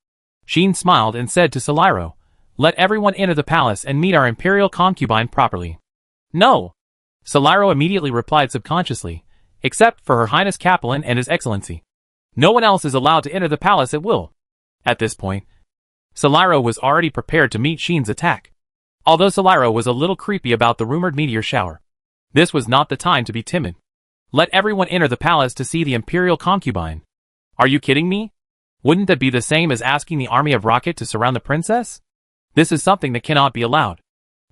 S1: Sheen smiled and said to Solairo, let everyone enter the palace and meet our Imperial concubine properly. No! Solairo immediately replied subconsciously, except for Her Highness Capelin and His Excellency. No one else is allowed to enter the palace at will. At this point, Solairo was already prepared to meet Sheen's attack. Although Solairo was a little creepy about the rumored meteor shower, this was not the time to be timid. Let everyone enter the palace to see the Imperial concubine. Are you kidding me? Wouldn't that be the same as asking the army of Rocket to surround the princess? This is something that cannot be allowed.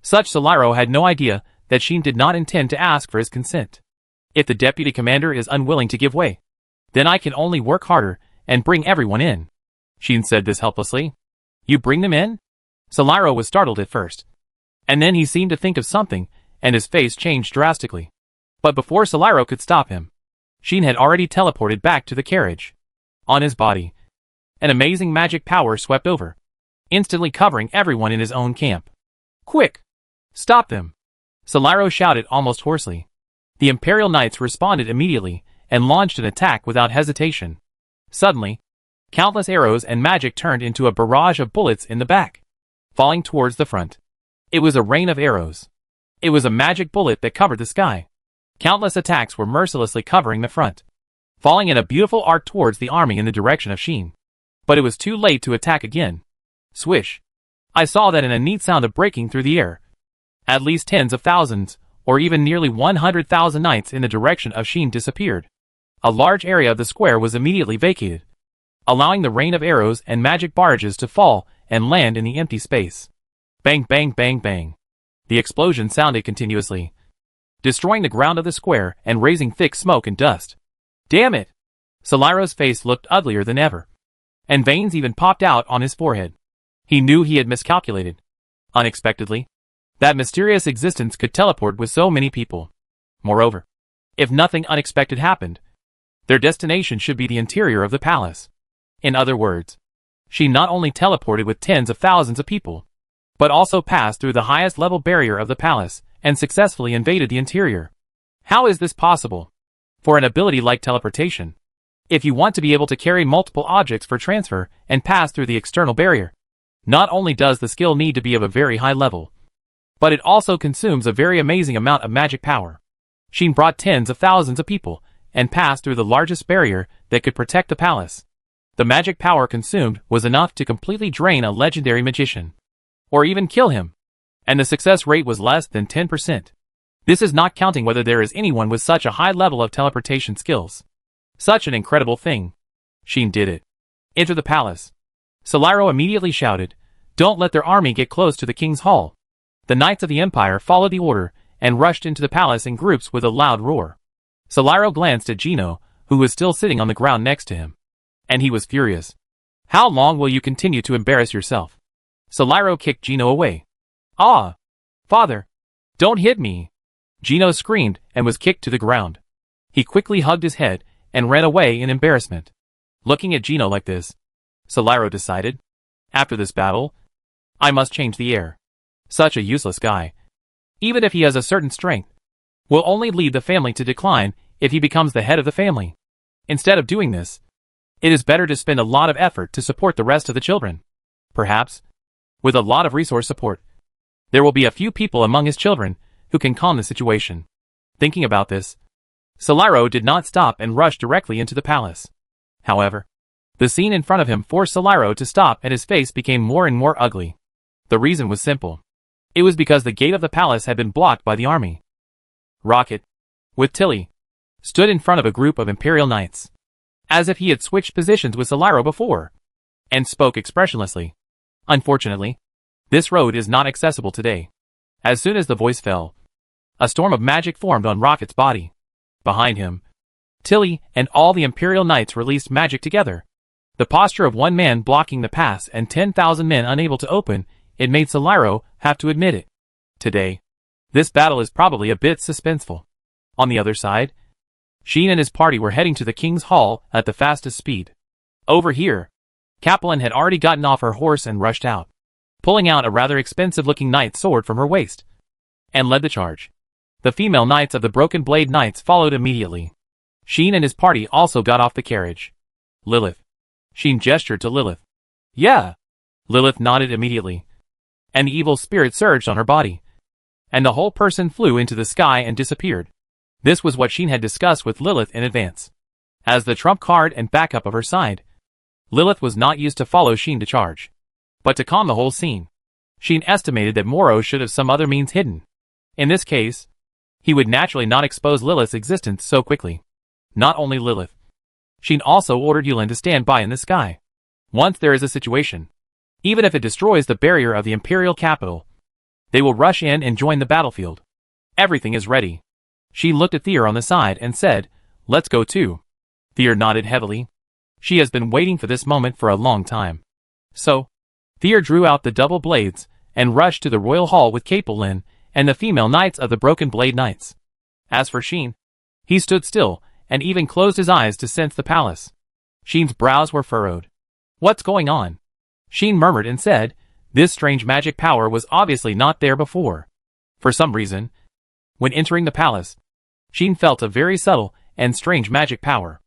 S1: Such Solairo had no idea that Sheen did not intend to ask for his consent. If the deputy commander is unwilling to give way, then I can only work harder and bring everyone in. Sheen said this helplessly. You bring them in? Solairo was startled at first, and then he seemed to think of something, and his face changed drastically. But before Solairo could stop him, Sheen had already teleported back to the carriage. On his body, an amazing magic power swept over, instantly covering everyone in his own camp. Quick! Stop them! Solairo shouted almost hoarsely. The Imperial Knights responded immediately and launched an attack without hesitation. Suddenly, countless arrows and magic turned into a barrage of bullets in the back, falling towards the front. It was a rain of arrows. It was a magic bullet that covered the sky. Countless attacks were mercilessly covering the front, falling in a beautiful arc towards the army in the direction of Sheen. But it was too late to attack again. Swish! I saw that in a neat sound of breaking through the air. At least tens of thousands, or even nearly 100,000 knights in the direction of Sheen disappeared. A large area of the square was immediately vacated, allowing the rain of arrows and magic barrages to fall and land in the empty space. Bang, bang, bang, bang. The explosion sounded continuously, destroying the ground of the square and raising thick smoke and dust. Damn it! Soliro's face looked uglier than ever, and veins even popped out on his forehead. He knew he had miscalculated. Unexpectedly, that mysterious existence could teleport with so many people. Moreover, if nothing unexpected happened, their destination should be the interior of the palace. In other words, she not only teleported with tens of thousands of people, but also passed through the highest level barrier of the palace and successfully invaded the interior. How is this possible? For an ability like teleportation, if you want to be able to carry multiple objects for transfer and pass through the external barrier, not only does the skill need to be of a very high level, but it also consumes a very amazing amount of magic power. She brought tens of thousands of people and passed through the largest barrier that could protect the palace. The magic power consumed was enough to completely drain a legendary magician, or even kill him, and the success rate was less than 10%. This is not counting whether there is anyone with such a high level of teleportation skills. Such an incredible thing. Sheen did it. Enter the palace. Soliro immediately shouted, "Don't let their army get close to the king's hall." The knights of the empire followed the order and rushed into the palace in groups with a loud roar. Soliro glanced at Gino, who was still sitting on the ground next to him, and he was furious. "How long will you continue to embarrass yourself?" Soliro kicked Gino away. "Ah! Father! Don't hit me!" Gino screamed and was kicked to the ground. He quickly hugged his head and ran away in embarrassment. Looking at Gino like this, Soliro decided, after this battle, I must change the air. Such a useless guy, even if he has a certain strength, will only lead the family to decline if he becomes the head of the family. Instead of doing this, it is better to spend a lot of effort to support the rest of the children. Perhaps, with a lot of resource support, there will be a few people among his children who can calm the situation. Thinking about this, Soliro did not stop and rushed directly into the palace. However, the scene in front of him forced Soliro to stop and his face became more and more ugly. The reason was simple. It was because the gate of the palace had been blocked by the army. Rocket, with Tilly, stood in front of a group of Imperial Knights, as if he had switched positions with Soliro before, and spoke expressionlessly. Unfortunately, this road is not accessible today. As soon as the voice fell, a storm of magic formed on Rocket's body. Behind him, Tilly and all the Imperial Knights released magic together. The posture of one man blocking the pass and 10,000 men unable to open, it made Soliro have to admit it. Today, this battle is probably a bit suspenseful. On the other side, Sheen and his party were heading to the king's hall at the fastest speed. Over here, Capellan had already gotten off her horse and rushed out, pulling out a rather expensive-looking knight's sword from her waist, and led the charge. The female knights of the Broken Blade Knights followed immediately. Sheen and his party also got off the carriage. Lilith. Sheen gestured to Lilith. Yeah. Lilith nodded immediately. And the evil spirit surged on her body, and the whole person flew into the sky and disappeared. This was what Sheen had discussed with Lilith in advance. As the trump card and backup of her side, Lilith was not used to follow Sheen to charge, but to calm the whole scene. Sheen estimated that Moro should have some other means hidden. In this case, he would naturally not expose Lilith's existence so quickly. Not only Lilith. Sheen also ordered Yulin to stand by in the sky. Once there is a situation, even if it destroys the barrier of the Imperial capital, they will rush in and join the battlefield. Everything is ready. Sheen looked at Thier on the side and said, "Let's go too." Thier nodded heavily. She has been waiting for this moment for a long time. So, Thier drew out the double blades and rushed to the royal hall with Capellan and the female knights of the Broken Blade Knights. As for Sheen, he stood still and even closed his eyes to sense the palace. Sheen's brows were furrowed. What's going on? Sheen murmured and said, this strange magic power was obviously not there before. For some reason, when entering the palace, Sheen felt a very subtle and strange magic power.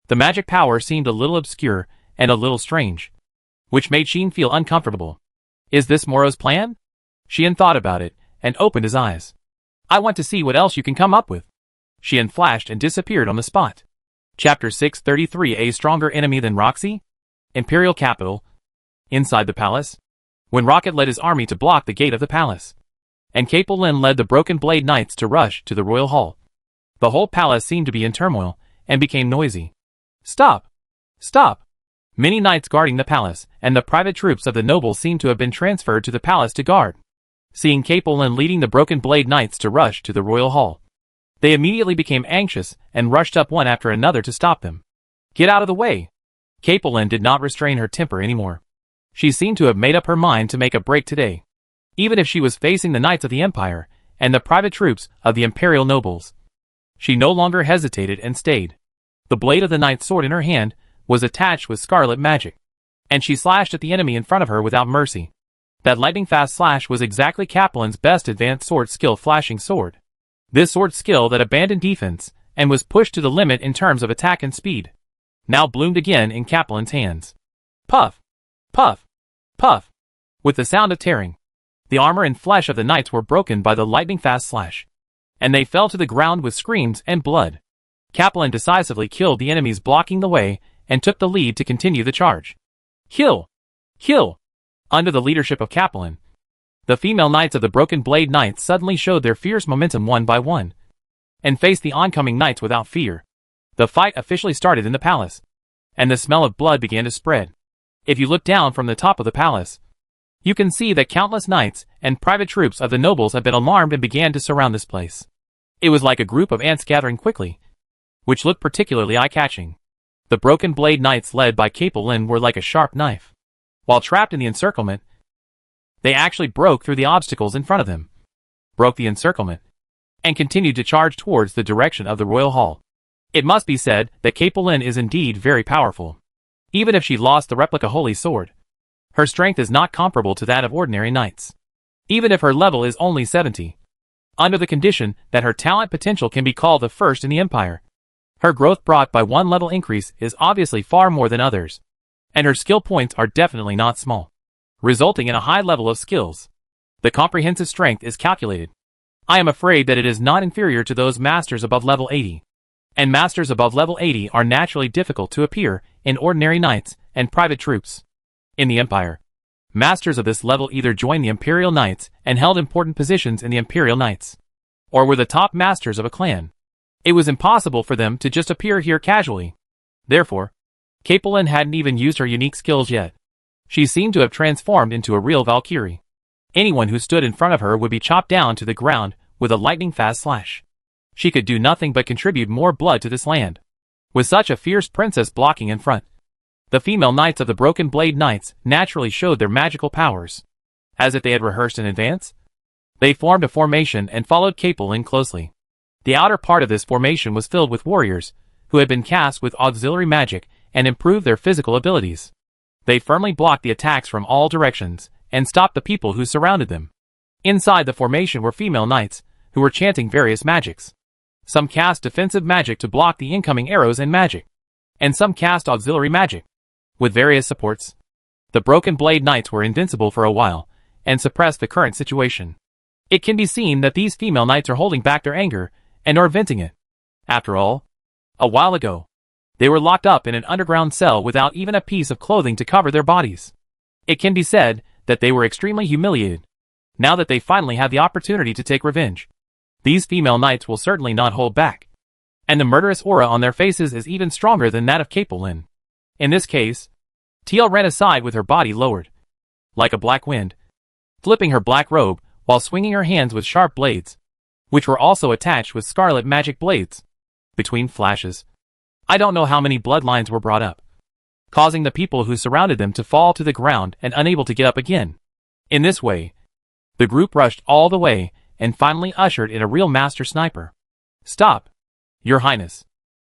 S1: The magic power seemed a little obscure and a little strange, which made Sheen feel uncomfortable. Is this Moro's plan? Sheen thought about it and opened his eyes. I want to see what else you can come up with. Sheen flashed and disappeared on the spot. Chapter 633. A stronger enemy than Roxy? Imperial capital. Inside the palace, when Rocket led his army to block the gate of the palace, and Capellan led the Broken Blade Knights to rush to the royal hall, the whole palace seemed to be in turmoil and became noisy. Stop! Stop! Many knights guarding the palace, and the private troops of the nobles seem to have been transferred to the palace to guard. Seeing Capelin leading the Broken Blade Knights to rush to the royal hall, they immediately became anxious and rushed up one after another to stop them. Get out of the way! Capelin did not restrain her temper anymore. She seemed to have made up her mind to make a break today. Even if she was facing the knights of the empire and the private troops of the imperial nobles, she no longer hesitated and stayed. The blade of the knight's sword in her hand was attached with scarlet magic, and she slashed at the enemy in front of her without mercy. That lightning-fast slash was exactly Capelin's best advanced sword skill, flashing sword. This sword skill that abandoned defense and was pushed to the limit in terms of attack and speed now bloomed again in Capelin's hands. Puff! Puff! Puff! With the sound of tearing, the armor and flesh of the knights were broken by the lightning-fast slash, and they fell to the ground with screams and blood. Capelin decisively killed the enemies blocking the way and took the lead to continue the charge. Kill! Kill! Under the leadership of Capelin, the female knights of the Broken Blade Knights suddenly showed their fierce momentum one by one, and faced the oncoming knights without fear. The fight officially started in the palace, and the smell of blood began to spread. If you look down from the top of the palace, you can see that countless knights and private troops of the nobles had been alarmed and began to surround this place. It was like a group of ants gathering quickly, which looked particularly eye-catching. The Broken Blade Knights led by Capelin were like a sharp knife. While trapped in the encirclement, they actually broke through the obstacles in front of them, broke the encirclement, and continued to charge towards the direction of the royal hall. It must be said that Capelin is indeed very powerful. Even if she lost the replica holy sword, her strength is not comparable to that of ordinary knights. Even if her level is only 70, under the condition that her talent potential can be called the first in the empire, her growth brought by one level increase is obviously far more than others, and her skill points are definitely not small, resulting in a high level of skills. The comprehensive strength is calculated. I am afraid that it is not inferior to those masters above level 80. And masters above level 80 are naturally difficult to appear in ordinary knights and private troops. In the empire, masters of this level either joined the imperial knights and held important positions in the imperial knights, or were the top masters of a clan. It was impossible for them to just appear here casually. Therefore, Capelin hadn't even used her unique skills yet. She seemed to have transformed into a real Valkyrie. Anyone who stood in front of her would be chopped down to the ground with a lightning-fast slash. She could do nothing but contribute more blood to this land. With such a fierce princess blocking in front, the female knights of the Broken Blade Knights naturally showed their magical powers. As if they had rehearsed in advance, they formed a formation and followed Capelin closely. The outer part of this formation was filled with warriors, who had been cast with auxiliary magic and improved their physical abilities. They firmly blocked the attacks from all directions, and stopped the people who surrounded them. Inside the formation were female knights, who were chanting various magics. Some cast defensive magic to block the incoming arrows and magic, and some cast auxiliary magic, with various supports. The Broken Blade Knights were invincible for a while, and suppressed the current situation. It can be seen that these female knights are holding back their anger, and are venting it. After all, a while ago, they were locked up in an underground cell without even a piece of clothing to cover their bodies. It can be said that they were extremely humiliated, now that they finally had the opportunity to take revenge. These female knights will certainly not hold back, and the murderous aura on their faces is even stronger than that of Capelin. In this case, Teal ran aside with her body lowered, like a black wind, flipping her black robe while swinging her hands with sharp blades, which were also attached with scarlet magic blades. Between flashes, I don't know how many bloodlines were brought up, causing the people who surrounded them to fall to the ground and unable to get up again. In this way, the group rushed all the way and finally ushered in a real master sniper. Stop, Your Highness.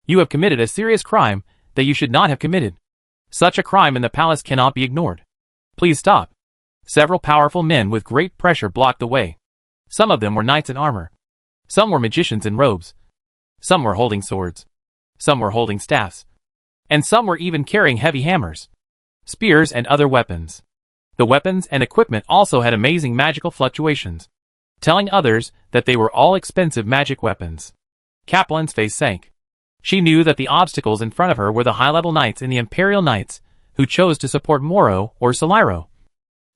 S1: You have committed a serious crime that you should not have committed. Such a crime in the palace cannot be ignored. Please stop. Several powerful men with great pressure blocked the way. Some of them were knights in armor. Some were magicians in robes. Some were holding swords. Some were holding staffs. And some were even carrying heavy hammers, spears and other weapons. The weapons and equipment also had amazing magical fluctuations, telling others that they were all expensive magic weapons. Capelin's face sank. She knew that the obstacles in front of her were the high-level knights in the Imperial Knights who chose to support Moro or Soliro,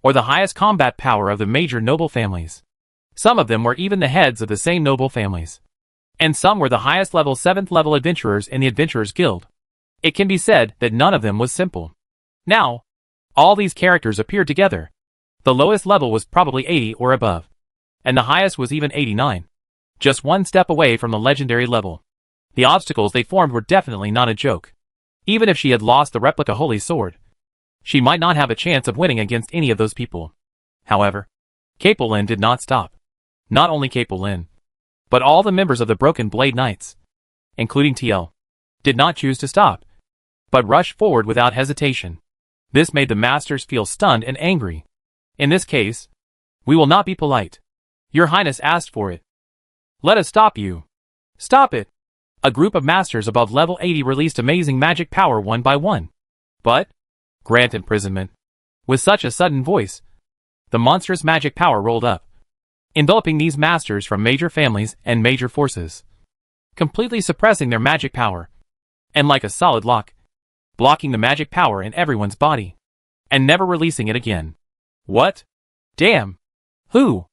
S1: or the highest combat power of the major noble families. Some of them were even the heads of the same noble families. And some were the highest level 7th level adventurers in the Adventurers Guild. It can be said that none of them was simple. Now, all these characters appeared together. The lowest level was probably 80 or above, and the highest was even 89. Just one step away from the legendary level. The obstacles they formed were definitely not a joke. Even if she had lost the replica holy sword, she might not have a chance of winning against any of those people. However, Capelin did not stop. Not only Capelin, but all the members of the Broken Blade Knights, including TL, did not choose to stop, but rushed forward without hesitation. This made the masters feel stunned and angry. In this case, we will not be polite. Your Highness asked for it. Let us stop you. Stop it. A group of masters above level 80 released amazing magic power one by one. But, grant imprisonment. With such a sudden voice, the monstrous magic power rolled up, enveloping these masters from major families and major forces, completely suppressing their magic power, and like a solid lock, blocking the magic power in everyone's body, and never releasing it again. What? Damn! Who?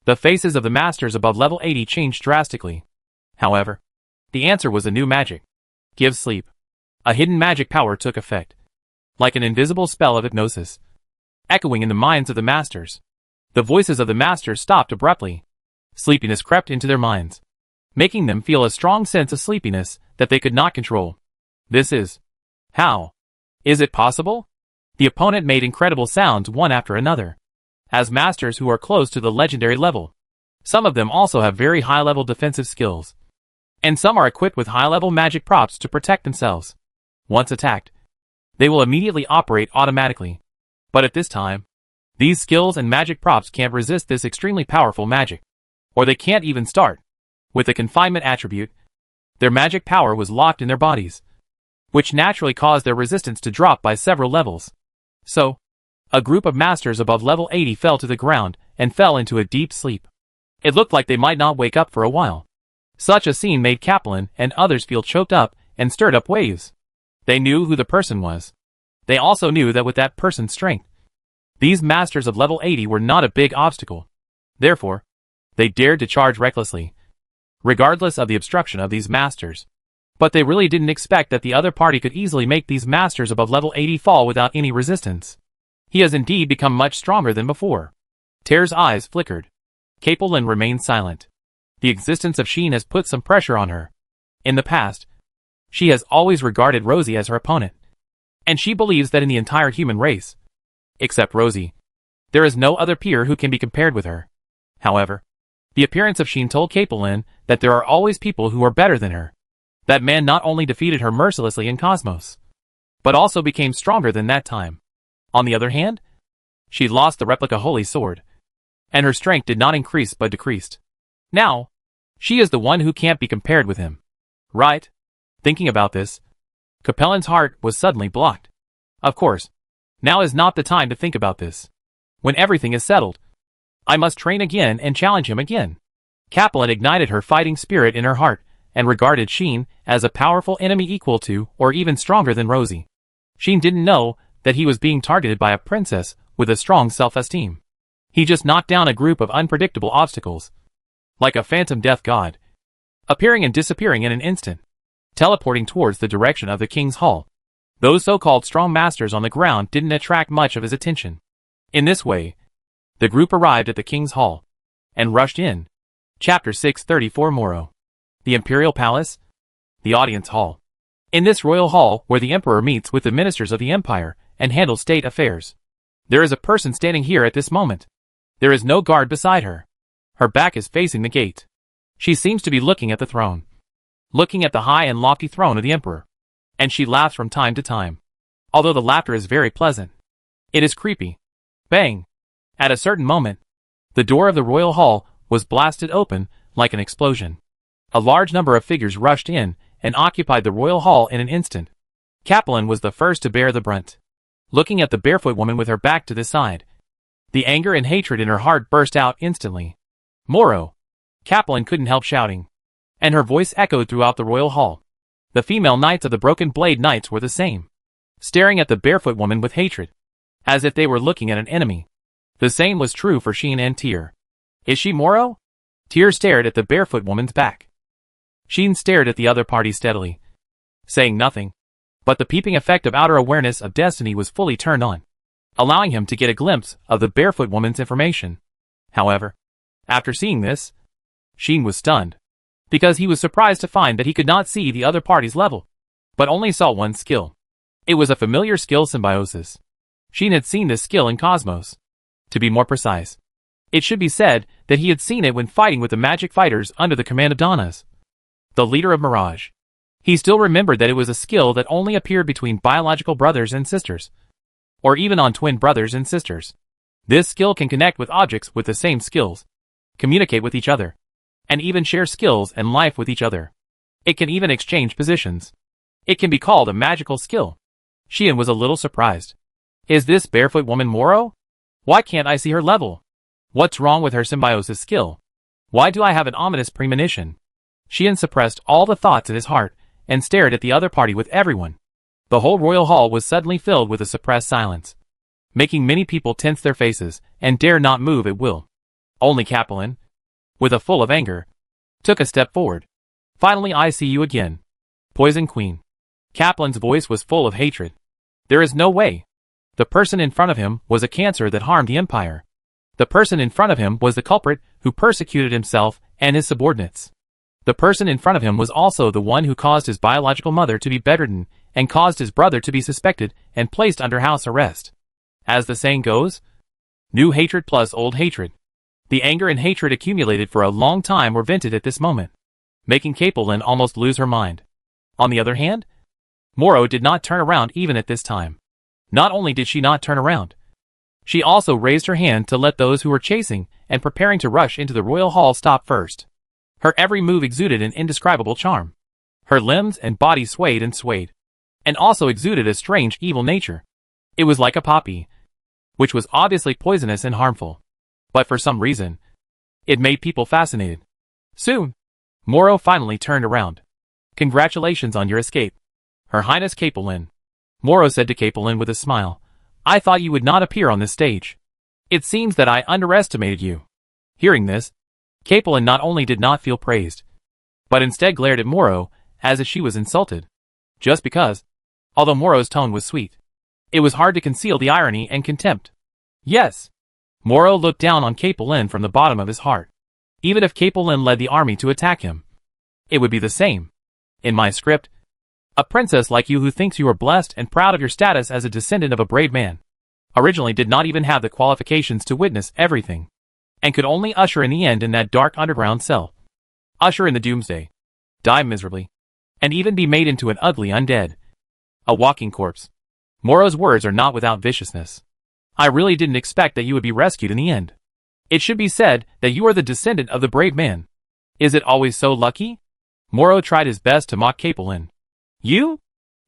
S1: The faces of the masters above level 80 changed drastically. However, the answer was a new magic. Give sleep. A hidden magic power took effect, like an invisible spell of hypnosis, echoing in the minds of the masters. The voices of the masters stopped abruptly. Sleepiness crept into their minds, making them feel a strong sense of sleepiness that they could not control. This is... How? Is it possible? The opponent made incredible sounds one after another, as masters who are close to the legendary level. Some of them also have very high-level defensive skills, and some are equipped with high-level magic props to protect themselves. Once attacked, they will immediately operate automatically. But at this time, these skills and magic props can't resist this extremely powerful magic, or they can't even start. With the confinement attribute, their magic power was locked in their bodies, which naturally caused their resistance to drop by several levels. So, a group of masters above level 80 fell to the ground and fell into a deep sleep. It looked like they might not wake up for a while. Such a scene made Capelin and others feel choked up and stirred up waves. They knew who the person was. They also knew that with that person's strength, these masters of level 80 were not a big obstacle. Therefore, they dared to charge recklessly, regardless of the obstruction of these masters. But they really didn't expect that the other party could easily make these masters above level 80 fall without any resistance. He has indeed become much stronger than before. Tear's eyes flickered. Capelin remained silent. The existence of Sheen has put some pressure on her. In the past, she has always regarded Rosie as her opponent, and she believes that in the entire human race, except Rosie, there is no other peer who can be compared with her. However, the appearance of Sheen told Capelin that there are always people who are better than her. That man not only defeated her mercilessly in Cosmos, but also became stronger than that time. On the other hand, she lost the replica holy sword, and her strength did not increase but decreased. Now, she is the one who can't be compared with him. Right? Thinking about this, Capelin's heart was suddenly blocked. Of course, now is not the time to think about this. When everything is settled, I must train again and challenge him again. Capelin ignited her fighting spirit in her heart and regarded Sheen as a powerful enemy equal to or even stronger than Rosie. Sheen didn't know that he was being targeted by a princess with a strong self-esteem. He just knocked down a group of unpredictable obstacles, like a phantom death god, appearing and disappearing in an instant, teleporting towards the direction of the king's hall. Those so-called strong masters on the ground didn't attract much of his attention. In this way, the group arrived at the king's hall and rushed in. Chapter 634 Moro. The Imperial Palace, the Audience Hall. In this royal hall where the emperor meets with the ministers of the empire and handles state affairs, there is a person standing here at this moment. There is no guard beside her. Her back is facing the gate. She seems to be looking at the throne, looking at the high and lofty throne of the emperor, and she laughs from time to time. Although the laughter is very pleasant, it is creepy. Bang! At a certain moment, the door of the royal hall was blasted open like an explosion. A large number of figures rushed in and occupied the royal hall in an instant. Capelin was the first to bear the brunt. Looking at the barefoot woman with her back to the side, the anger and hatred in her heart burst out instantly. Moro! Capelin couldn't help shouting, and her voice echoed throughout the royal hall. The female knights of the Broken Blade Knights were the same, staring at the barefoot woman with hatred, as if they were looking at an enemy. The same was true for Sheen and Tyr. Is she Moro? Tyr stared at the barefoot woman's back. Sheen stared at the other party steadily, saying nothing. But the peeping effect of outer awareness of destiny was fully turned on, allowing him to get a glimpse of the barefoot woman's information. However, after seeing this, Sheen was stunned, because he was surprised to find that he could not see the other party's level, but only saw one skill. It was a familiar skill, symbiosis. Sheen had seen this skill in Cosmos. To be more precise, it should be said that he had seen it when fighting with the magic fighters under the command of Danas, the leader of Mirage. He still remembered that it was a skill that only appeared between biological brothers and sisters, or even on twin brothers and sisters. This skill can connect with objects with the same skills, communicate with each other, and even share skills and life with each other. It can even exchange positions. It can be called a magical skill. Sheen was a little surprised. Is this barefoot woman Moro? Why can't I see her level? What's wrong with her symbiosis skill? Why do I have an ominous premonition? Sheen suppressed all the thoughts in his heart and stared at the other party with everyone. The whole royal hall was suddenly filled with a suppressed silence, making many people tense their faces and dare not move at will. Only Capelin, with a full of anger, took a step forward. Finally, I see you again, Poison Queen. Capelin's voice was full of hatred. There is no way. The person in front of him was a cancer that harmed the Empire. The person in front of him was the culprit who persecuted himself and his subordinates. The person in front of him was also the one who caused his biological mother to be bedridden and caused his brother to be suspected and placed under house arrest. As the saying goes, new hatred plus old hatred. The anger and hatred accumulated for a long time were vented at this moment, making Capelin almost lose her mind. On the other hand, Moro did not turn around even at this time. Not only did she not turn around, she also raised her hand to let those who were chasing and preparing to rush into the royal hall stop first. Her every move exuded an indescribable charm. Her limbs and body swayed and also exuded a strange evil nature. It was like a poppy, which was obviously poisonous and harmful. But for some reason, it made people fascinated. Soon, Moro finally turned around. Congratulations on your escape, Her Highness Capelin. Moro said to Capelin with a smile. I thought you would not appear on this stage. It seems that I underestimated you. Hearing this, Capelin not only did not feel praised, but instead glared at Moro as if she was insulted. Just because, although Moro's tone was sweet, it was hard to conceal the irony and contempt. Yes, Moro looked down on Capelin from the bottom of his heart. Even if Capelin led the army to attack him, it would be the same. In my script, a princess like you who thinks you are blessed and proud of your status as a descendant of a brave man, originally did not even have the qualifications to witness everything, and could only usher in the end in that dark underground cell. Usher in the doomsday, die miserably, and even be made into an ugly undead, a walking corpse. Moro's words are not without viciousness. I really didn't expect that you would be rescued in the end. It should be said that you are the descendant of the brave man. Is it always so lucky? Moro tried his best to mock Capelin. You?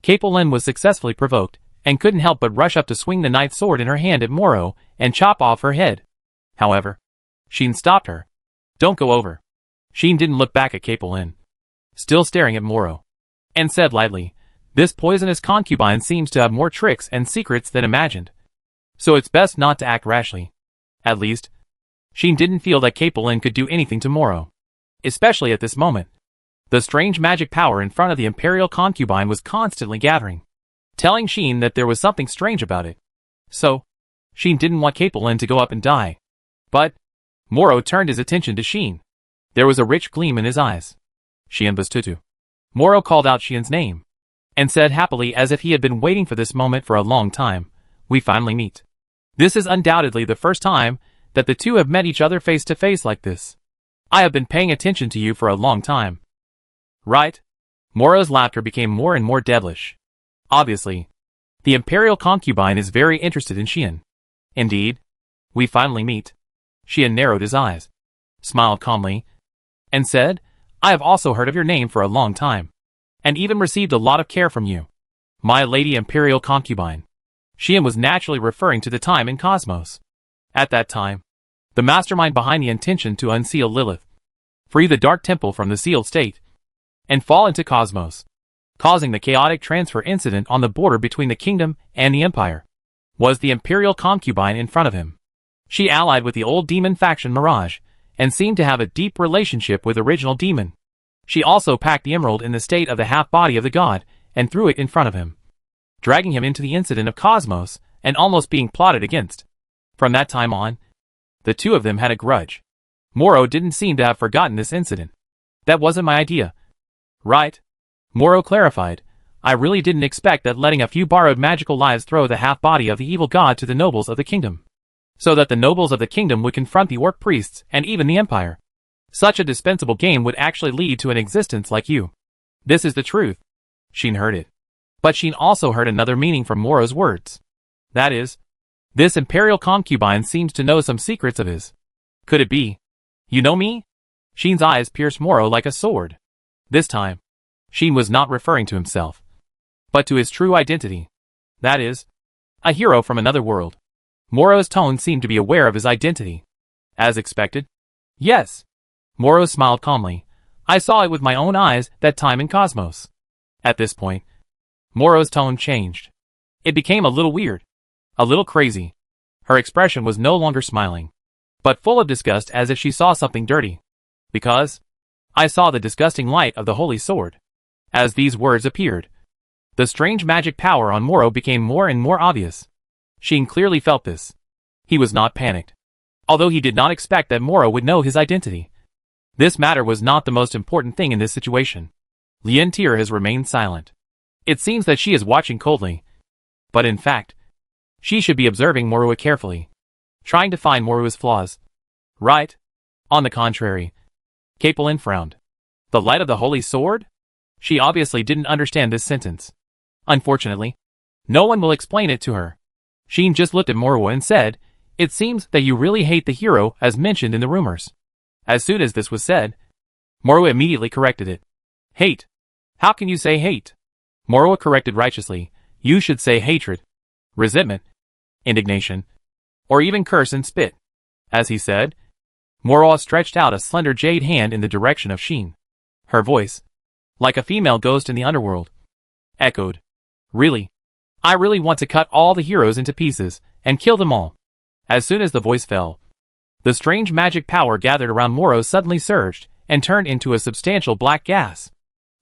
S1: Capelin was successfully provoked, and couldn't help but rush up to swing the knight's sword in her hand at Moro and chop off her head. However, Sheen stopped her. Don't go over. Sheen didn't look back at Capelin, still staring at Moro, and said lightly, this poisonous concubine seems to have more tricks and secrets than imagined. So it's best not to act rashly. At least, Sheen didn't feel that Capelin could do anything to Moro, especially at this moment. The strange magic power in front of the imperial concubine was constantly gathering, telling Sheen that there was something strange about it. So, Sheen didn't want Capelin to go up and die. But, Moro turned his attention to Sheen. There was a rich gleam in his eyes. Sheen Bastutu. Moro called out Sheen's name, and said happily as if he had been waiting for this moment for a long time, we finally meet. This is undoubtedly the first time that the two have met each other face to face like this. I have been paying attention to you for a long time. Right? Moro's laughter became more and more devilish. Obviously, the imperial concubine is very interested in Sheen. Indeed, we finally meet. Sheen narrowed his eyes, smiled calmly, and said, I have also heard of your name for a long time, and even received a lot of care from you, my lady imperial concubine. Sheen was naturally referring to the time in Cosmos. At that time, the mastermind behind the intention to unseal Lilith, free the Dark Temple from the sealed state, and fall into Cosmos, causing the chaotic transfer incident on the border between the kingdom and the empire, was the imperial concubine in front of him. She allied with the old demon faction Mirage, and seemed to have a deep relationship with original demon. She also packed the emerald in the state of the half-body of the god, and threw it in front of him. dragging him into the incident of Cosmos and almost being plotted against. From that time on, the two of them had a grudge. Moro didn't seem to have forgotten this incident. That wasn't my idea. Right? Moro clarified. I really didn't expect that letting a few borrowed magical lives throw the half-body of the evil god to the nobles of the kingdom, so that the nobles of the kingdom would confront the orc priests and even the empire. Such a dispensable game would actually lead to an existence like you. This is the truth. Sheen heard it. But Sheen also heard another meaning from Moro's words. That is, this imperial concubine seems to know some secrets of his. Could it be? You know me? Sheen's eyes pierced Moro like a sword. This time, Sheen was not referring to himself, but to his true identity. That is, a hero from another world. Moro's tone seemed to be aware of his identity. As expected? Yes. Moro smiled calmly. I saw it with my own eyes that time in Cosmos. At this point, Moro's tone changed. It became a little weird. A little crazy. Her expression was no longer smiling, but full of disgust as if she saw something dirty. Because I saw the disgusting light of the holy sword. As these words appeared, the strange magic power on Moro became more and more obvious. Sheen clearly felt this. He was not panicked, although he did not expect that Moro would know his identity. This matter was not the most important thing in this situation. Lien Tier has remained silent. It seems that she is watching coldly, but in fact, she should be observing Moro carefully, trying to find Moro's flaws. Right? On the contrary, Capelin frowned. The light of the holy sword? She obviously didn't understand this sentence. Unfortunately, no one will explain it to her. Sheen just looked at Moro and said, It seems that you really hate the hero as mentioned in the rumors. As soon as this was said, Moro immediately corrected it. Hate. How can you say hate? Moro corrected righteously. You should say hatred, resentment, indignation, or even curse and spit. As he said, Moro stretched out a slender jade hand in the direction of Sheen. Her voice, like a female ghost in the underworld, echoed. Really? I really want to cut all the heroes into pieces and kill them all. As soon as the voice fell, the strange magic power gathered around Moro suddenly surged and turned into a substantial black gas.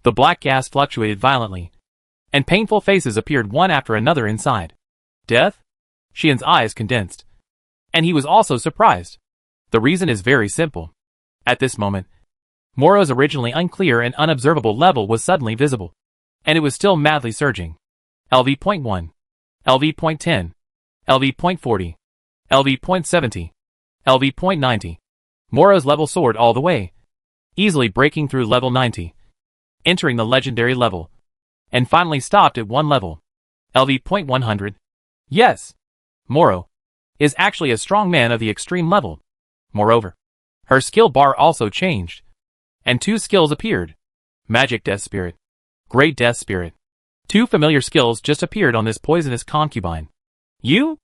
S1: The black gas fluctuated violently, and painful faces appeared one after another inside. Death? Sheen's eyes condensed. And he was also surprised. The reason is very simple. At this moment, Moro's originally unclear and unobservable level was suddenly visible, and it was still madly surging. LV.1, LV.10, LV.40, LV.70, LV.90. Moro's level soared all the way, easily breaking through level 90, entering the legendary level, and finally stopped at one level. LV.100. Yes, Moro is actually a strong man of the extreme level. Moreover, her skill bar also changed, and two skills appeared. Magic Death Spirit, Great Death Spirit. Two familiar skills just appeared on this poisonous concubine. You?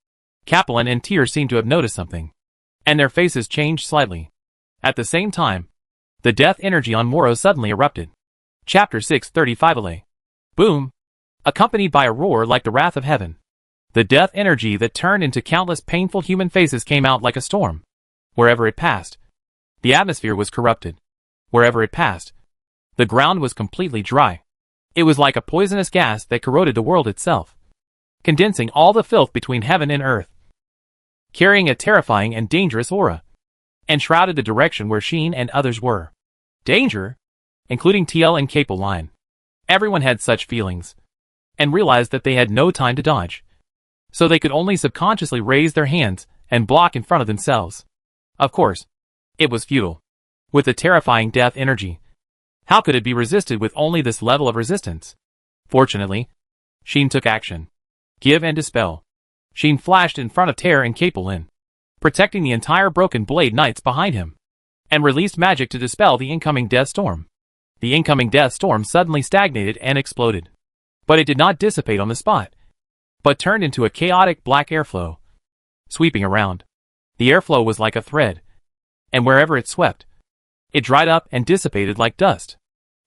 S1: Capelin and Tyr seemed to have noticed something, and their faces changed slightly. At the same time, the death energy on Moro suddenly erupted. Chapter 635. Boom! Accompanied by a roar like the wrath of heaven. The death energy that turned into countless painful human faces came out like a storm. Wherever it passed, the atmosphere was corrupted. Wherever it passed, the ground was completely dry. It was like a poisonous gas that corroded the world itself, condensing all the filth between heaven and earth, carrying a terrifying and dangerous aura, and shrouded the direction where Sheen and others were. Danger? Including TL and Capelin. Everyone had such feelings, and realized that they had no time to dodge, so they could only subconsciously raise their hands and block in front of themselves. Of course, it was futile. With the terrifying death energy, how could it be resisted with only this level of resistance? Fortunately, Sheen took action. Give and dispel. Sheen flashed in front of Terror and Capelin, protecting the entire Broken Blade Knights behind him, and released magic to dispel the incoming death storm. The incoming death storm suddenly stagnated and exploded. But it did not dissipate on the spot, but turned into a chaotic black airflow, sweeping around. The airflow was like a thread, and wherever it swept, it dried up and dissipated like dust.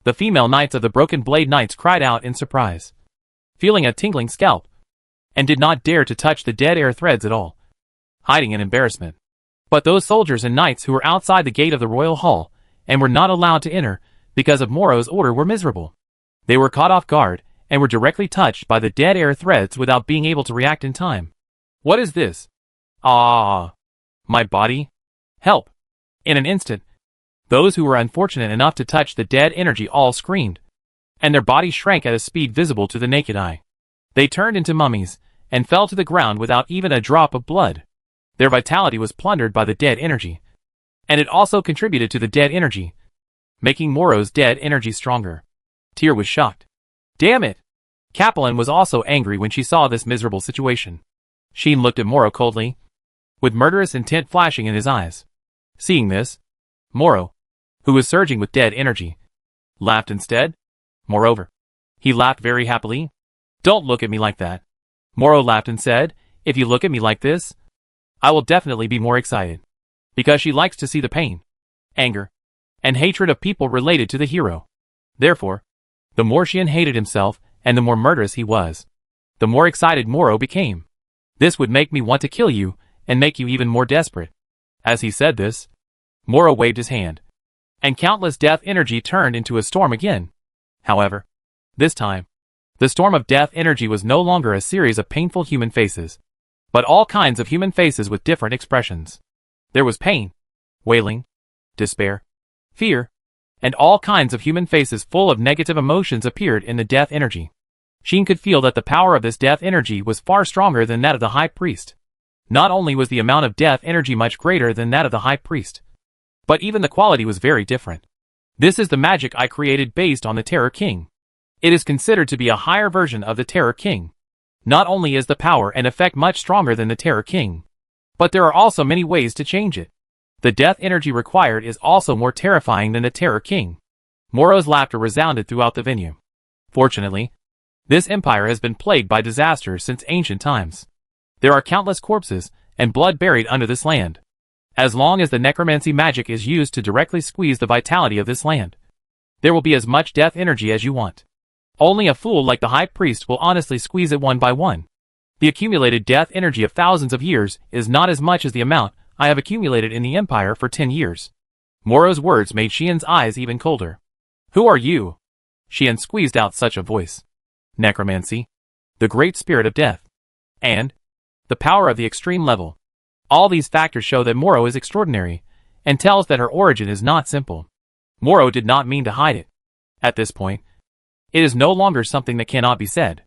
S1: The female knights of the Broken Blade Knights cried out in surprise, feeling a tingling scalp, and did not dare to touch the dead air threads at all, hiding in embarrassment. But those soldiers and knights who were outside the gate of the royal hall and were not allowed to enter because of Moro's order were miserable. They were caught off guard and were directly touched by the dead air threads without being able to react in time. What is this? Ah! My body? Help! In an instant, those who were unfortunate enough to touch the dead energy all screamed, and their bodies shrank at a speed visible to the naked eye. They turned into mummies, and fell to the ground without even a drop of blood. Their vitality was plundered by the dead energy, and it also contributed to the dead energy, making Moro's dead energy stronger. Tyr was shocked. Damn it! Capelin was also angry when she saw this miserable situation. Sheen looked at Moro coldly, with murderous intent flashing in his eyes. Seeing this, Moro, who was surging with dead energy, laughed instead. Moreover, he laughed very happily. Don't look at me like that. Moro laughed and said, if you look at me like this, I will definitely be more excited. Because she likes to see the pain, anger, and hatred of people related to the hero. Therefore, the more Sheen hated himself, and the more murderous he was, the more excited Moro became. This would make me want to kill you, and make you even more desperate. As he said this, Moro waved his hand, and countless death energy turned into a storm again. However, this time, the storm of death energy was no longer a series of painful human faces, but all kinds of human faces with different expressions. There was pain, wailing, despair, fear, and all kinds of human faces full of negative emotions appeared in the death energy. Sheen could feel that the power of this death energy was far stronger than that of the High Priest. Not only was the amount of death energy much greater than that of the High Priest, but even the quality was very different. This is the magic I created based on the Terror King. It is considered to be a higher version of the Terror King. Not only is the power and effect much stronger than the Terror King, but there are also many ways to change it. The death energy required is also more terrifying than the Terror King. Moro's laughter resounded throughout the venue. Fortunately, this empire has been plagued by disasters since ancient times. There are countless corpses and blood buried under this land. As long as the necromancy magic is used to directly squeeze the vitality of this land, there will be as much death energy as you want. Only a fool like the High Priest will honestly squeeze it one by one. The accumulated death energy of thousands of years is not as much as the amount I have accumulated in the Empire for 10 years. Moro's words made Shien's eyes even colder. Who are you? Shien squeezed out such a voice. Necromancy, the great spirit of death, and the power of the extreme level. All these factors show that Moro is extraordinary, and tells that her origin is not simple. Moro did not mean to hide it. At this point, it is no longer something that cannot be said.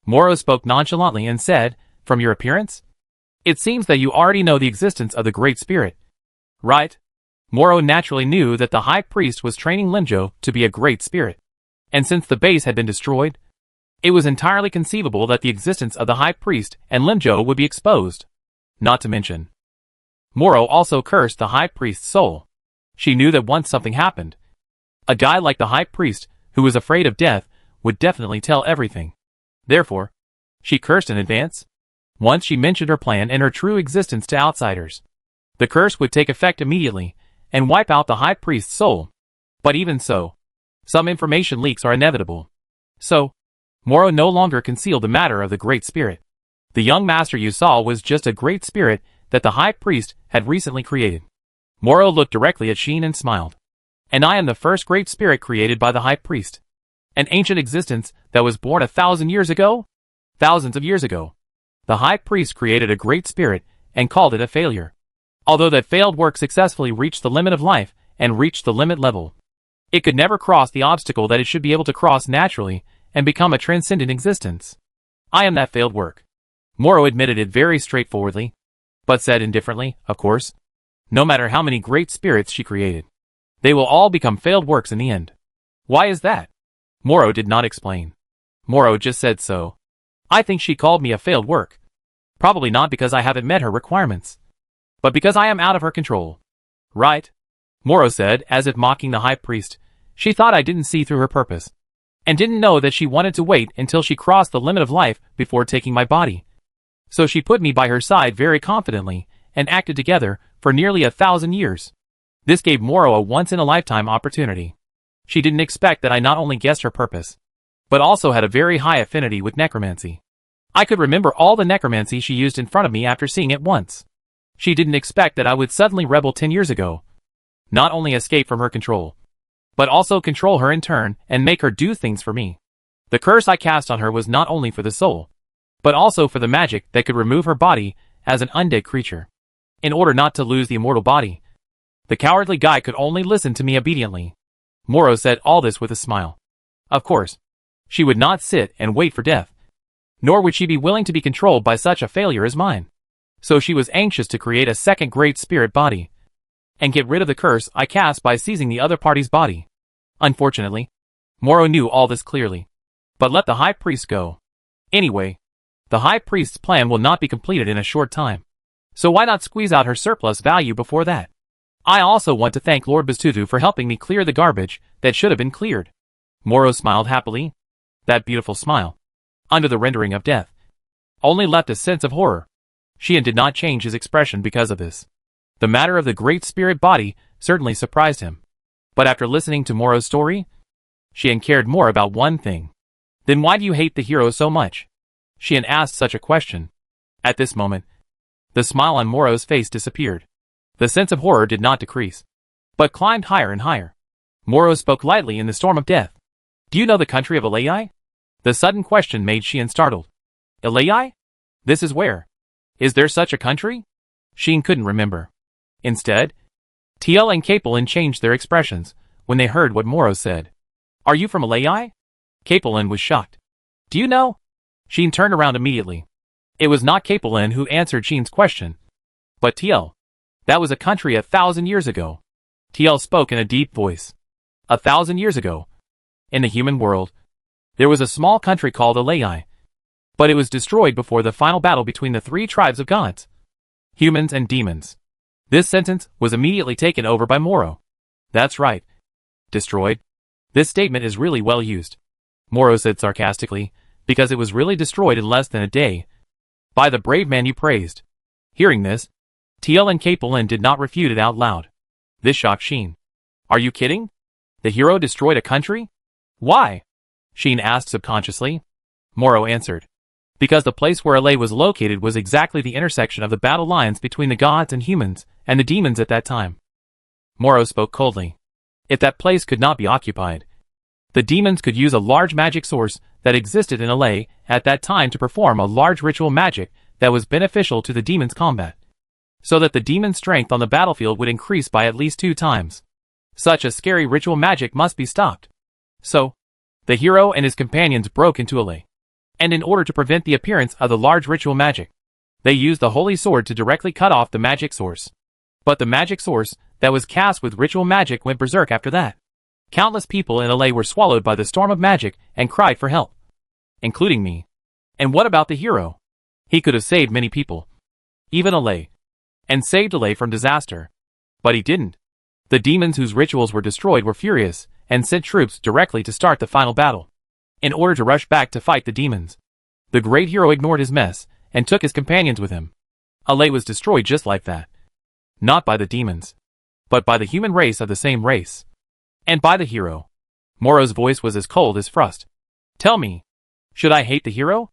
S1: Moro spoke nonchalantly and said, from your appearance, it seems that you already know the existence of the Great Spirit. Right? Moro naturally knew that the High Priest was training Linzhou to be a Great Spirit. And since the base had been destroyed, it was entirely conceivable that the existence of the High Priest and Linzhou would be exposed. Not to mention, Moro also cursed the High Priest's soul. She knew that once something happened, a guy like the High Priest, who was afraid of death, would definitely tell everything. Therefore, she cursed in advance. Once she mentioned her plan and her true existence to outsiders, the curse would take effect immediately, and wipe out the High Priest's soul. But even so, some information leaks are inevitable. So, Moro no longer concealed the matter of the Great Spirit. The young master you saw was just a Great Spirit that the High Priest had recently created. Moro looked directly at Sheen and smiled. And I am the first Great Spirit created by the High Priest. An ancient existence that was born 1,000 years ago? Thousands of years ago. The High Priest created a Great Spirit and called it a failure. Although that failed work successfully reached the limit of life and reached the limit level, it could never cross the obstacle that it should be able to cross naturally and become a transcendent existence. I am that failed work. Moro admitted it very straightforwardly, but said indifferently, of course, no matter how many great spirits she created, they will all become failed works in the end. Why is that? Moro did not explain. Moro just said so. I think she called me a failed work. Probably not because I haven't met her requirements, but because I am out of her control. Right? Moro said, as if mocking the High Priest. She thought I didn't see through her purpose, and didn't know that she wanted to wait until she crossed the limit of life before taking my body. So she put me by her side very confidently, and acted together for nearly 1,000 years. This gave Moro a once-in-a-lifetime opportunity. She didn't expect that I not only guessed her purpose, but also had a very high affinity with necromancy. I could remember all the necromancy she used in front of me after seeing it once. She didn't expect that I would suddenly rebel 10 years ago. Not only escape from her control, but also control her in turn and make her do things for me. The curse I cast on her was not only for the soul, but also for the magic that could remove her body as an undead creature. In order not to lose the immortal body, the cowardly guy could only listen to me obediently. Moro said all this with a smile. Of course, she would not sit and wait for death, nor would she be willing to be controlled by such a failure as mine. So she was anxious to create a second great spirit body, and get rid of the curse I cast by seizing the other party's body. Unfortunately, Moro knew all this clearly, but let the high priest go. Anyway, the high priest's plan will not be completed in a short time, so why not squeeze out her surplus value before that? I also want to thank Lord Bastutu for helping me clear the garbage that should have been cleared. Moro smiled happily. That beautiful smile, under the rendering of death, only left a sense of horror. Sheehan did not change his expression because of this. The matter of the great spirit body certainly surprised him. But after listening to Moro's story, Sheehan cared more about one thing. Then why do you hate the hero so much? Sheehan asked such a question. At this moment, the smile on Moro's face disappeared. The sense of horror did not decrease, but climbed higher and higher. Moro spoke lightly in the storm of death. Do you know the country of Alai? The sudden question made Sheehan startled. Alai? This is where? Is there such a country? Sheehan couldn't remember. Instead, TL and Capelin changed their expressions when they heard what Moro said. Are you from Alai? Capelin was shocked. Do you know? Sheehan turned around immediately. It was not Capelin who answered Sheehan's question, but TL. That was a country 1,000 years ago. TL spoke in a deep voice. 1,000 years ago, in the human world, there was a small country called Alai, but it was destroyed before the final battle between the three tribes of gods, humans and demons. This sentence was immediately taken over by Moro. That's right. Destroyed. This statement is really well used, Moro said sarcastically, because it was really destroyed in less than a day by the brave man you praised. Hearing this, TL and Capelin did not refute it out loud. This shocked Sheehan. Are you kidding? The hero destroyed a country? Why? Sheehan asked subconsciously. Moro answered. Because the place where Alai was located was exactly the intersection of the battle lines between the gods and humans and the demons at that time. Moro spoke coldly. If that place could not be occupied, the demons could use a large magic source that existed in Alai at that time to perform a large ritual magic that was beneficial to the demons' combat, so that the demons' strength on the battlefield would increase by at least 2 times. Such a scary ritual magic must be stopped. So, the hero and his companions broke into Alai, and in order to prevent the appearance of the large ritual magic, they used the holy sword to directly cut off the magic source. But the magic source that was cast with ritual magic went berserk after that. Countless people in Alai were swallowed by the storm of magic and cried for help, including me. And what about the hero? He could have saved many people, even Alai, and saved Alai from disaster. But he didn't. The demons whose rituals were destroyed were furious and sent troops directly to start the final battle. In order to rush back to fight the demons, the great hero ignored his mess and took his companions with him. Alai was destroyed just like that. Not by the demons, but by the human race of the same race. And by the hero. Moro's voice was as cold as frost. Tell me, should I hate the hero?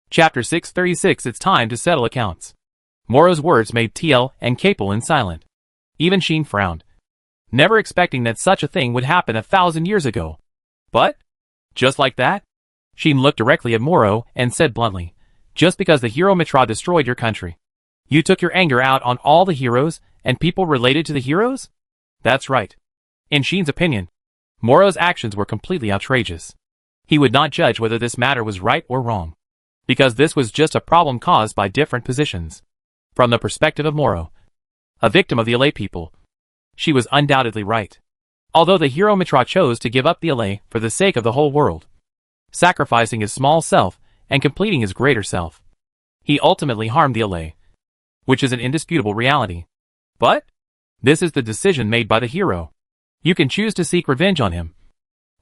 S1: Chapter 636. It's time to settle accounts. Moro's words made TL and Capelin silent. Even Sheehan frowned, never expecting that such a thing would happen 1,000 years ago. But, just like that? Sheehan looked directly at Moro and said bluntly, just because the hero Mitra destroyed your country, you took your anger out on all the heroes and people related to the heroes? That's right. In Sheehan's opinion, Moro's actions were completely outrageous. He would not judge whether this matter was right or wrong, because this was just a problem caused by different positions. From the perspective of Moro, a victim of the Alai people, she was undoubtedly right. Although the hero Mitra chose to give up the Alai for the sake of the whole world, sacrificing his small self and completing his greater self, he ultimately harmed the Alai, which is an indisputable reality. But this is the decision made by the hero. You can choose to seek revenge on him,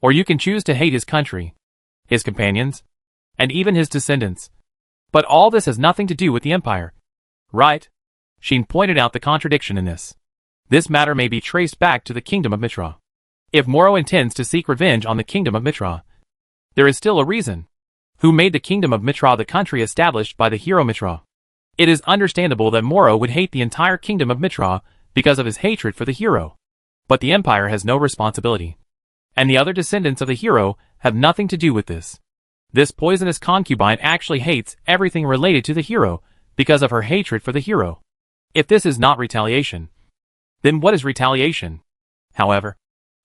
S1: or you can choose to hate his country, his companions, and even his descendants. But all this has nothing to do with the Empire. Right? Sheehan pointed out the contradiction in this. This matter may be traced back to the kingdom of Mitra. If Moro intends to seek revenge on the kingdom of Mitra, there is still a reason. Who made the kingdom of Mitra the country established by the hero Mitra? It is understandable that Moro would hate the entire kingdom of Mitra because of his hatred for the hero. But the Empire has no responsibility, and the other descendants of the hero have nothing to do with this. This poisonous concubine actually hates everything related to the hero because of her hatred for the hero. If this is not retaliation, then what is retaliation? However,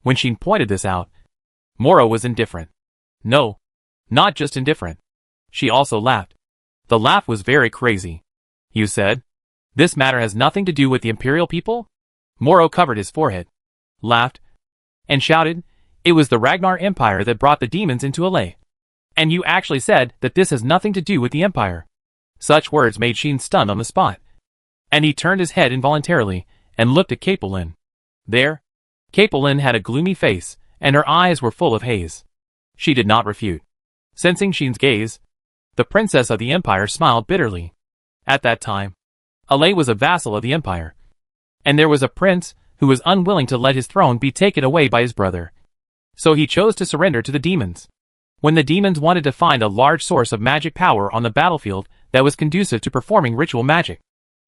S1: when Sheen pointed this out, Moro was indifferent. No, not just indifferent. She also laughed. The laugh was very crazy. You said, this matter has nothing to do with the Imperial people? Moro covered his forehead, laughed, and shouted, it was the Ragnar Empire that brought the demons into LA. And you actually said that this has nothing to do with the Empire. Such words made Sheen stunned on the spot. And he turned his head involuntarily and looked at Capelin. There, Capelin had a gloomy face, and her eyes were full of haze. She did not refute. Sensing Sheen's gaze, the princess of the Empire smiled bitterly. At that time, Alay was a vassal of the Empire. And there was a prince who was unwilling to let his throne be taken away by his brother. So he chose to surrender to the demons. When the demons wanted to find a large source of magic power on the battlefield that was conducive to performing ritual magic,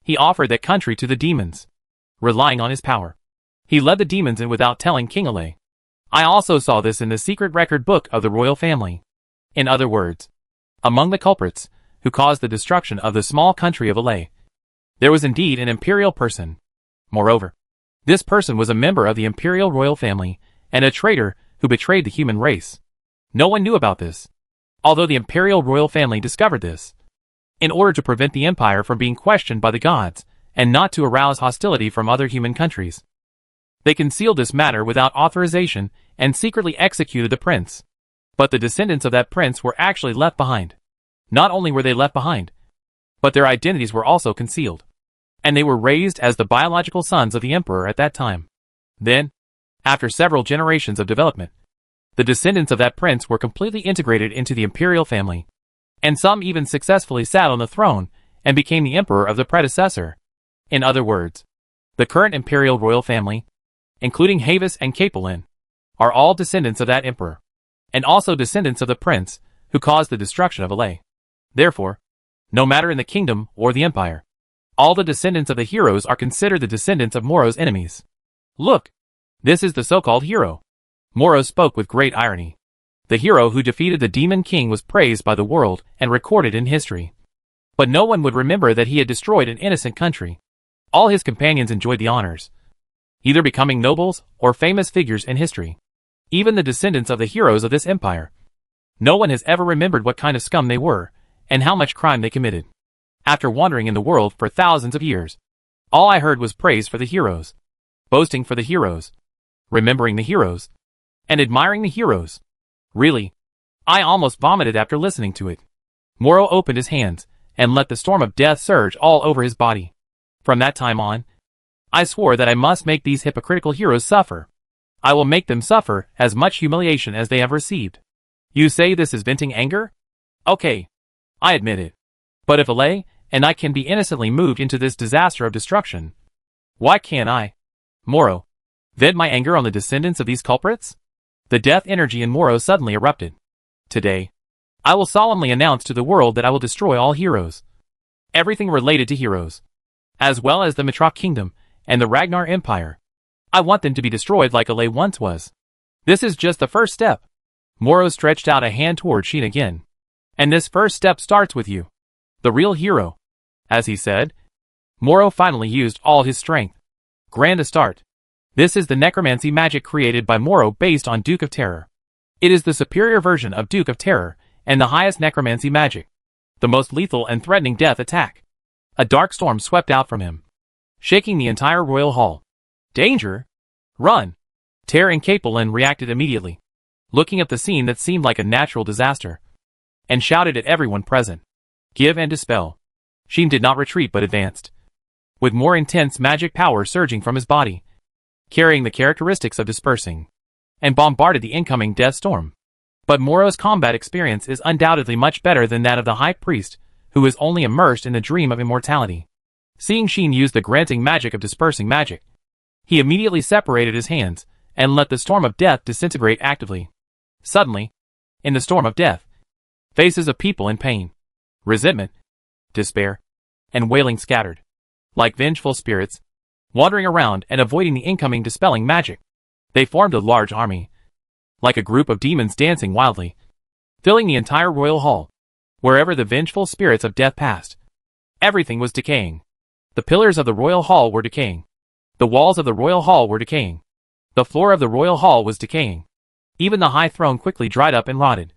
S1: he offered that country to the demons. Relying on his power, he led the demons in without telling King Alay. I also saw this in the secret record book of the royal family. In other words, among the culprits who caused the destruction of the small country of Alay, there was indeed an imperial person. Moreover, this person was a member of the imperial royal family and a traitor who betrayed the human race. No one knew about this, although the imperial royal family discovered this. In order to prevent the empire from being questioned by the gods, and not to arouse hostility from other human countries, they concealed this matter without authorization and secretly executed the prince. But the descendants of that prince were actually left behind. Not only were they left behind, but their identities were also concealed. And they were raised as the biological sons of the emperor at that time. Then, after several generations of development, the descendants of that prince were completely integrated into the imperial family, and some even successfully sat on the throne and became the emperor of the predecessor. In other words, the current imperial royal family, including Havis and Capelin, are all descendants of that emperor, and also descendants of the prince who caused the destruction of Alay. Therefore, no matter in the kingdom or the empire, all the descendants of the heroes are considered the descendants of Moro's enemies. Look, this is the so-called hero. Moro spoke with great irony. The hero who defeated the demon king was praised by the world and recorded in history. But no one would remember that he had destroyed an innocent country. All his companions enjoyed the honors, either becoming nobles or famous figures in history. Even the descendants of the heroes of this empire. No one has ever remembered what kind of scum they were, and how much crime they committed. After wandering in the world for thousands of years, all I heard was praise for the heroes, boasting for the heroes, remembering the heroes, and admiring the heroes. Really, I almost vomited after listening to it. Moro opened his hands and let the storm of death surge all over his body. From that time on, I swore that I must make these hypocritical heroes suffer. I will make them suffer as much humiliation as they have received. You say this is venting anger? Okay, I admit it. But if Alay and I can be innocently moved into this disaster of destruction, why can't I, Moro, vent my anger on the descendants of these culprits? The death energy in Moro suddenly erupted. Today, I will solemnly announce to the world that I will destroy all heroes. Everything related to heroes, as well as the Mitrak Kingdom and the Ragnar Empire. I want them to be destroyed like Alay once was. This is just the first step. Moro stretched out a hand toward Sheen again. And this first step starts with you, the real hero. As he said, Moro finally used all his strength. Grand a start. This is the necromancy magic created by Moro based on Duke of Terror. It is the superior version of Duke of Terror and the highest necromancy magic. The most lethal and threatening death attack. A dark storm swept out from him, shaking the entire royal hall. Danger! Run! Terror and Capelin reacted immediately, looking at the scene that seemed like a natural disaster, and shouted at everyone present. Give and dispel. Sheen did not retreat but advanced, with more intense magic power surging from his body, carrying the characteristics of dispersing, and bombarded the incoming death storm. But Moro's combat experience is undoubtedly much better than that of the high priest, who is only immersed in the dream of immortality. Seeing Sheen use the granting magic of dispersing magic, he immediately separated his hands and let the storm of death disintegrate actively. Suddenly, in the storm of death, faces of people in pain, resentment, despair, and wailing scattered, like vengeful spirits, wandering around and avoiding the incoming dispelling magic. They formed a large army, like a group of demons dancing wildly. filling the entire royal hall. Wherever the vengeful spirits of death passed, everything was decaying. The pillars of the royal hall were decaying. The walls of the royal hall were decaying. The floor of the royal hall was decaying. Even the high throne quickly dried up and rotted,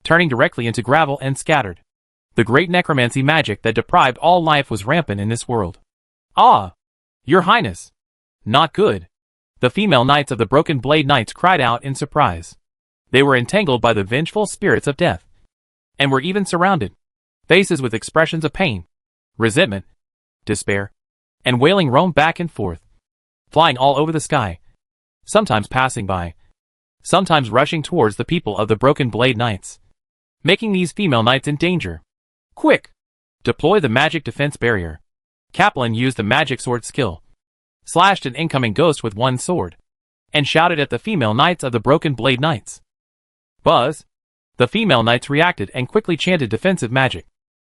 S1: turning directly into gravel and scattered. The great necromancy magic that deprived all life was rampant in this world. Ah! Your Highness! Not good! The female knights of the Broken Blade Knights cried out in surprise. They were entangled by the vengeful spirits of death, and were even surrounded. Faces with expressions of pain, resentment, despair, and wailing roamed back and forth, flying all over the sky, sometimes passing by, sometimes rushing towards the people of the Broken Blade Knights, making these female knights in danger. Quick! Deploy the magic defense barrier. Kaplan used the magic sword skill, slashed an incoming ghost with one sword, and shouted at the female knights of the Broken Blade Knights. Buzz! The female knights reacted and quickly chanted defensive magic,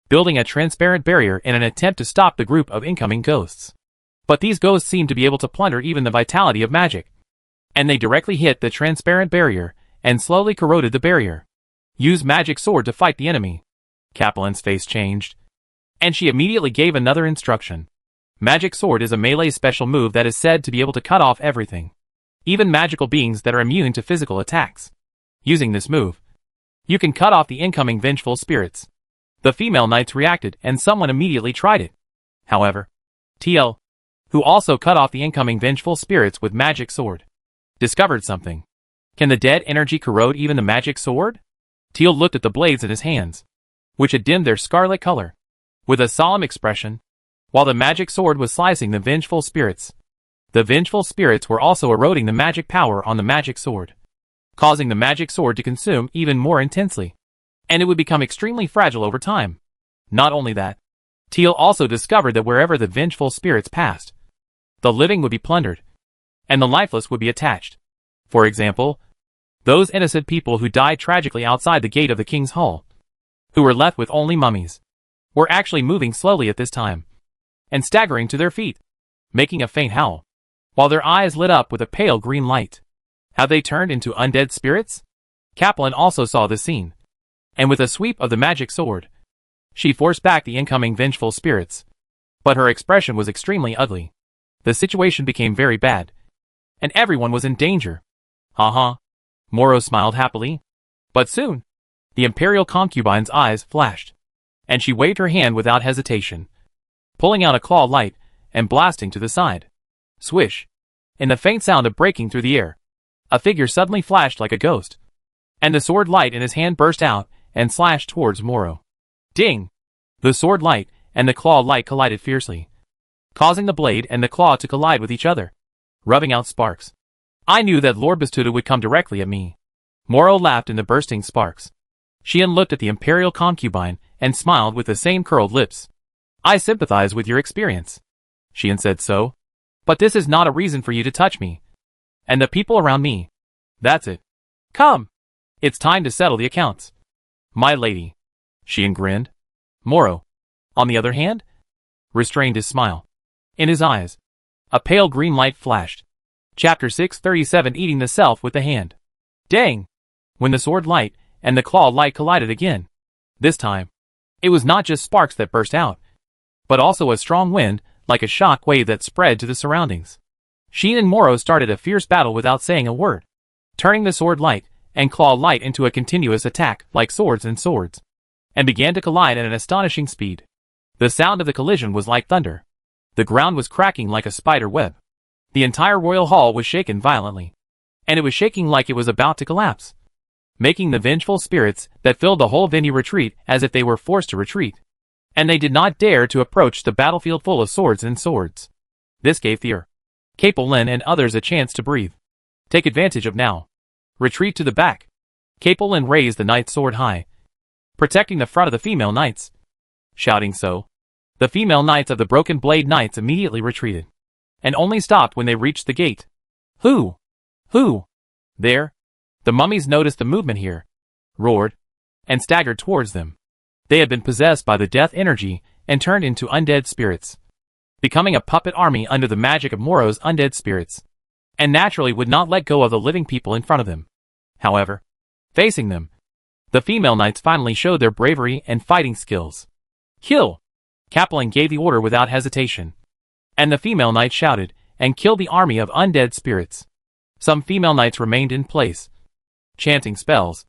S1: building a transparent barrier in an attempt to stop the group of incoming ghosts. But these ghosts seemed to be able to plunder even the vitality of magic, and they directly hit the transparent barrier and slowly corroded the barrier. Use magic sword to fight the enemy. Kaplan's face changed, and she immediately gave another instruction. Magic sword is a melee special move that is said to be able to cut off everything, even magical beings that are immune to physical attacks. Using this move, you can cut off the incoming vengeful spirits. The female knights reacted and someone immediately tried it. However, TL, who also cut off the incoming vengeful spirits with magic sword, discovered something. Can the dead energy corrode even the magic sword? Teal looked at the blades in his hands, which had dimmed their scarlet color, with a solemn expression, while the magic sword was slicing the vengeful spirits. The vengeful spirits were also eroding the magic power on the magic sword, causing the magic sword to consume even more intensely, and it would become extremely fragile over time. Not only that, Teal also discovered that wherever the vengeful spirits passed, the living would be plundered, and the lifeless would be attached. For example, those innocent people who died tragically outside the gate of the king's hall, who were left with only mummies, were actually moving slowly at this time, and staggering to their feet, making a faint howl, while their eyes lit up with a pale green light. Have they turned into undead spirits? Kaplan also saw this scene, and with a sweep of the magic sword, she forced back the incoming vengeful spirits. But her expression was extremely ugly. The situation became very bad, and everyone was in danger. Haha. Moro smiled happily. But soon, the Imperial concubine's eyes flashed, and she waved her hand without hesitation, pulling out a claw light and blasting to the side. Swish! In the faint sound of breaking through the air, a figure suddenly flashed like a ghost, and the sword light in his hand burst out and slashed towards Moro. Ding! The sword light and the claw light collided fiercely, causing the blade and the claw to collide with each other, rubbing out sparks. I knew that Lord Bastuda would come directly at me. Moro laughed in the bursting sparks. Shion looked at the Imperial concubine and smiled with the same curled lips. I sympathize with your experience. Shion said so. But this is not a reason for you to touch me, and the people around me. That's it. Come! It's time to settle the accounts. My lady. Shion grinned. Moro, on the other hand, restrained his smile. In his eyes, a pale green light flashed. Chapter 637 Eating the Self with the Hand. Dang! When the sword light and the claw light collided again. This time, it was not just sparks that burst out, but also a strong wind, like a shock wave that spread to the surroundings. Shion and Moro started a fierce battle without saying a word, turning the sword light and claw light into a continuous attack like swords and swords, and began to collide at an astonishing speed. The sound of the collision was like thunder. The ground was cracking like a spider web. The entire royal hall was shaken violently, and it was shaking like it was about to collapse, making the vengeful spirits that filled the whole venue retreat as if they were forced to retreat, and they did not dare to approach the battlefield full of swords and swords. This gave Thier, Capelin and others a chance to breathe. Take advantage of now. Retreat to the back. Capelin raised the knight's sword high, protecting the front of the female knights. Shouting so, the female knights of the Broken Blade Knights immediately retreated, and only stopped when they reached the gate. Who? There? The mummies noticed the movement here, roared, and staggered towards them. They had been possessed by the death energy and turned into undead spirits, becoming a puppet army under the magic of Moro's undead spirits, and naturally would not let go of the living people in front of them. However, facing them, The female knights finally showed their bravery and fighting skills. Kill! Kaplan gave the order without hesitation. And the female knight shouted, and killed the army of undead spirits. Some female knights remained in place, chanting spells,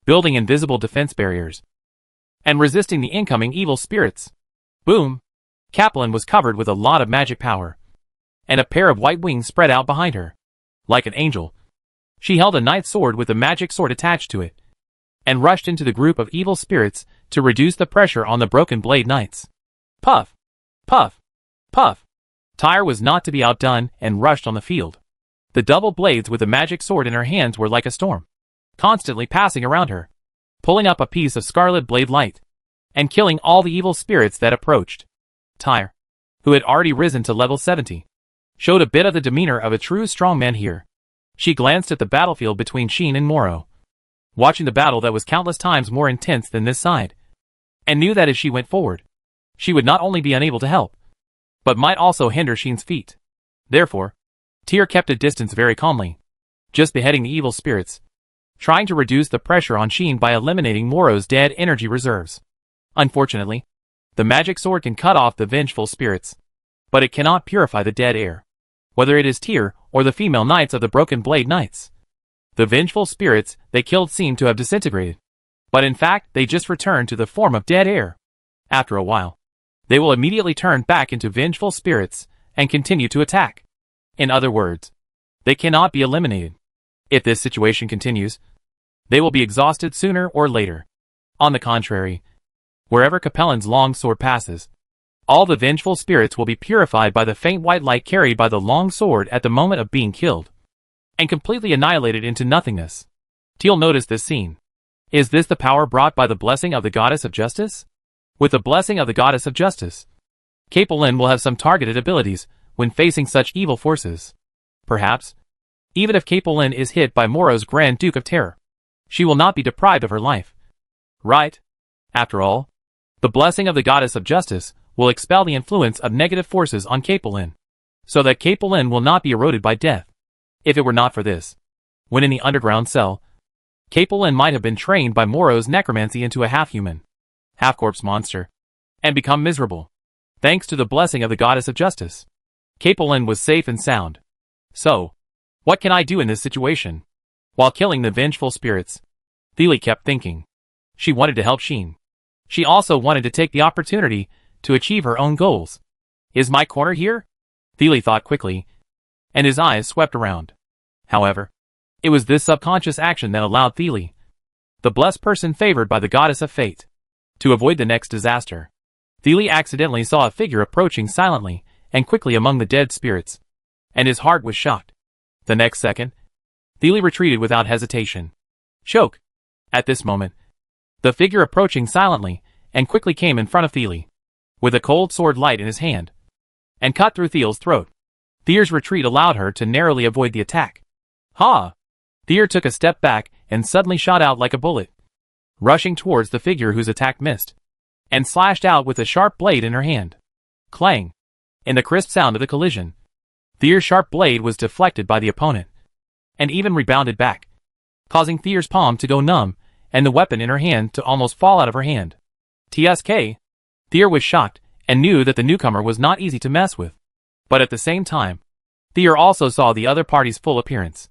S1: building invisible defense barriers, and resisting the incoming evil spirits. Boom! Kaplan was covered with a lot of magic power, and a pair of white wings spread out behind her. Like an angel, she held a knight's sword with a magic sword attached to it, and rushed into the group of evil spirits to reduce the pressure on the broken blade knights. Puff! Puff! Puff! Tyre was not to be outdone and rushed on the field. The double blades with the magic sword in her hands were like a storm, constantly passing around her, pulling up a piece of scarlet blade light, and killing all the evil spirits that approached. Tyre, who had already risen to level 70, showed a bit of the demeanor of a true strongman here. She glanced at the battlefield between Sheen and Moro, watching the battle that was countless times more intense than this side, and knew that as she went forward, she would not only be unable to help, but might also hinder Sheen's feat. Therefore, Tyr kept a distance very calmly, just beheading the evil spirits, trying to reduce the pressure on Sheen by eliminating Moro's dead energy reserves. Unfortunately, the magic sword can cut off the vengeful spirits, but it cannot purify the dead air, whether it is Tyr or the female knights of the Broken Blade Knights. The vengeful spirits they killed seemed to have disintegrated, but in fact they just returned to the form of dead air. After a while, they will immediately turn back into vengeful spirits and continue to attack. In other words, they cannot be eliminated. If this situation continues, they will be exhausted sooner or later. On the contrary, wherever Capellan's long sword passes, all the vengeful spirits will be purified by the faint white light carried by the long sword at the moment of being killed, and completely annihilated into nothingness. Teal noticed this scene. Is this the power brought by the blessing of the Goddess of Justice? With the blessing of the Goddess of Justice, Capellan will have some targeted abilities when facing such evil forces. Perhaps, even if Capellan is hit by Moro's Grand Duke of Terror, she will not be deprived of her life. Right? After all, the blessing of the Goddess of Justice will expel the influence of negative forces on Capellan, so that Capellan will not be eroded by death. If it were not for this, when in the underground cell, Capellan might have been trained by Moro's necromancy into a half-human, half-corpse monster, and become miserable. Thanks to the blessing of the Goddess of Justice, Capellan was safe and sound. So, what can I do in this situation? While killing the vengeful spirits, Thiele kept thinking. She wanted to help Sheen. She also wanted to take the opportunity to achieve her own goals. Is my corner here? Thiele thought quickly, and his eyes swept around. However, it was this subconscious action that allowed Thiele, the blessed person favored by the Goddess of Fate, to avoid the next disaster. Thiele accidentally saw a figure approaching silently and quickly among the dead spirits, and his heart was shocked. The next second, Thiele retreated without hesitation. Choke! At this moment, the figure approaching silently and quickly came in front of Thiele, with a cold sword light in his hand, and cut through Thiele's throat. Thyr's retreat allowed her to narrowly avoid the attack. Ha! Thyr took a step back and suddenly shot out like a bullet, rushing towards the figure whose attack missed, and slashed out with a sharp blade in her hand. Clang! In the crisp sound of the collision, Thyr's sharp blade was deflected by the opponent, and even rebounded back, causing Thyr's palm to go numb and the weapon in her hand to almost fall out of her hand. TSK! Thyr was shocked and knew that the newcomer was not easy to mess with. But at the same time, Thyr also saw the other party's full appearance.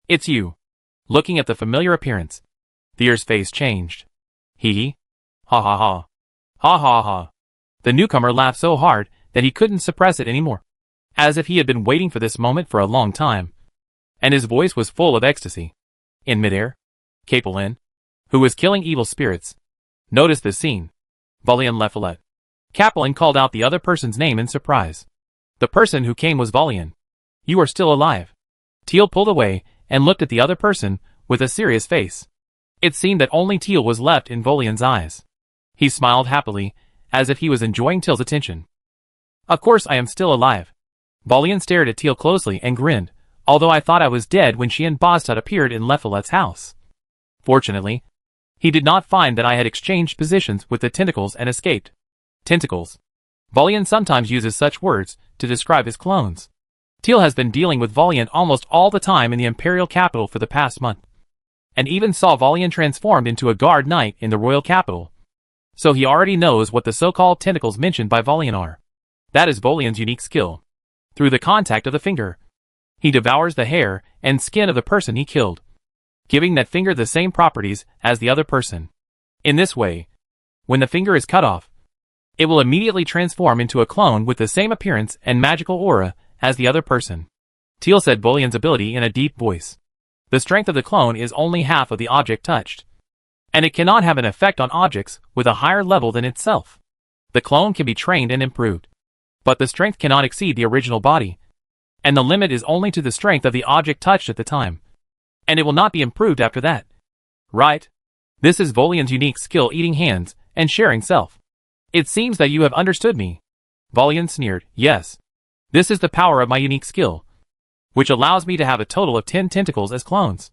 S1: It's you. Looking at the familiar appearance, Thyr's face changed. Hee. Ha ha ha. Ha ha ha. The newcomer laughed so hard that he couldn't suppress it anymore, as if he had been waiting for this moment for a long time, and his voice was full of ecstasy. In midair, Capellan, who was killing evil spirits, noticed this scene. Valian Lefolet. Capellan called out the other person's name in surprise. The person who came was Valian. You are still alive. Teal pulled away and looked at the other person with a serious face. It seemed that only Teal was left in Volian's eyes. He smiled happily, as if he was enjoying Teal's attention. Of course I am still alive. Valian stared at Teal closely and grinned, although I thought I was dead when she and Bostad appeared in Lefolet's house. Fortunately, he did not find that I had exchanged positions with the tentacles and escaped. Tentacles. Valian sometimes uses such words to describe his clones. Teal has been dealing with Valiant almost all the time in the Imperial capital for the past month. and even saw Volian transformed into a guard knight in the royal capital. So he already knows what the so-called tentacles mentioned by Volian are. That is Volian's unique skill. Through the contact of the finger, he devours the hair and skin of the person he killed, giving that finger the same properties as the other person. In this way, when the finger is cut off, it will immediately transform into a clone with the same appearance and magical aura as the other person. Teal said Volian's ability in a deep voice. The strength of the clone is only half of the object touched, and it cannot have an effect on objects with a higher level than itself. The clone can be trained and improved, but the strength cannot exceed the original body, and the limit is only to the strength of the object touched at the time, and it will not be improved after that. Right? This is Volian's unique skill, eating hands and sharing self. It seems that you have understood me. Volian sneered. Yes. This is the power of my unique skill, which allows me to have a total of 10 tentacles as clones.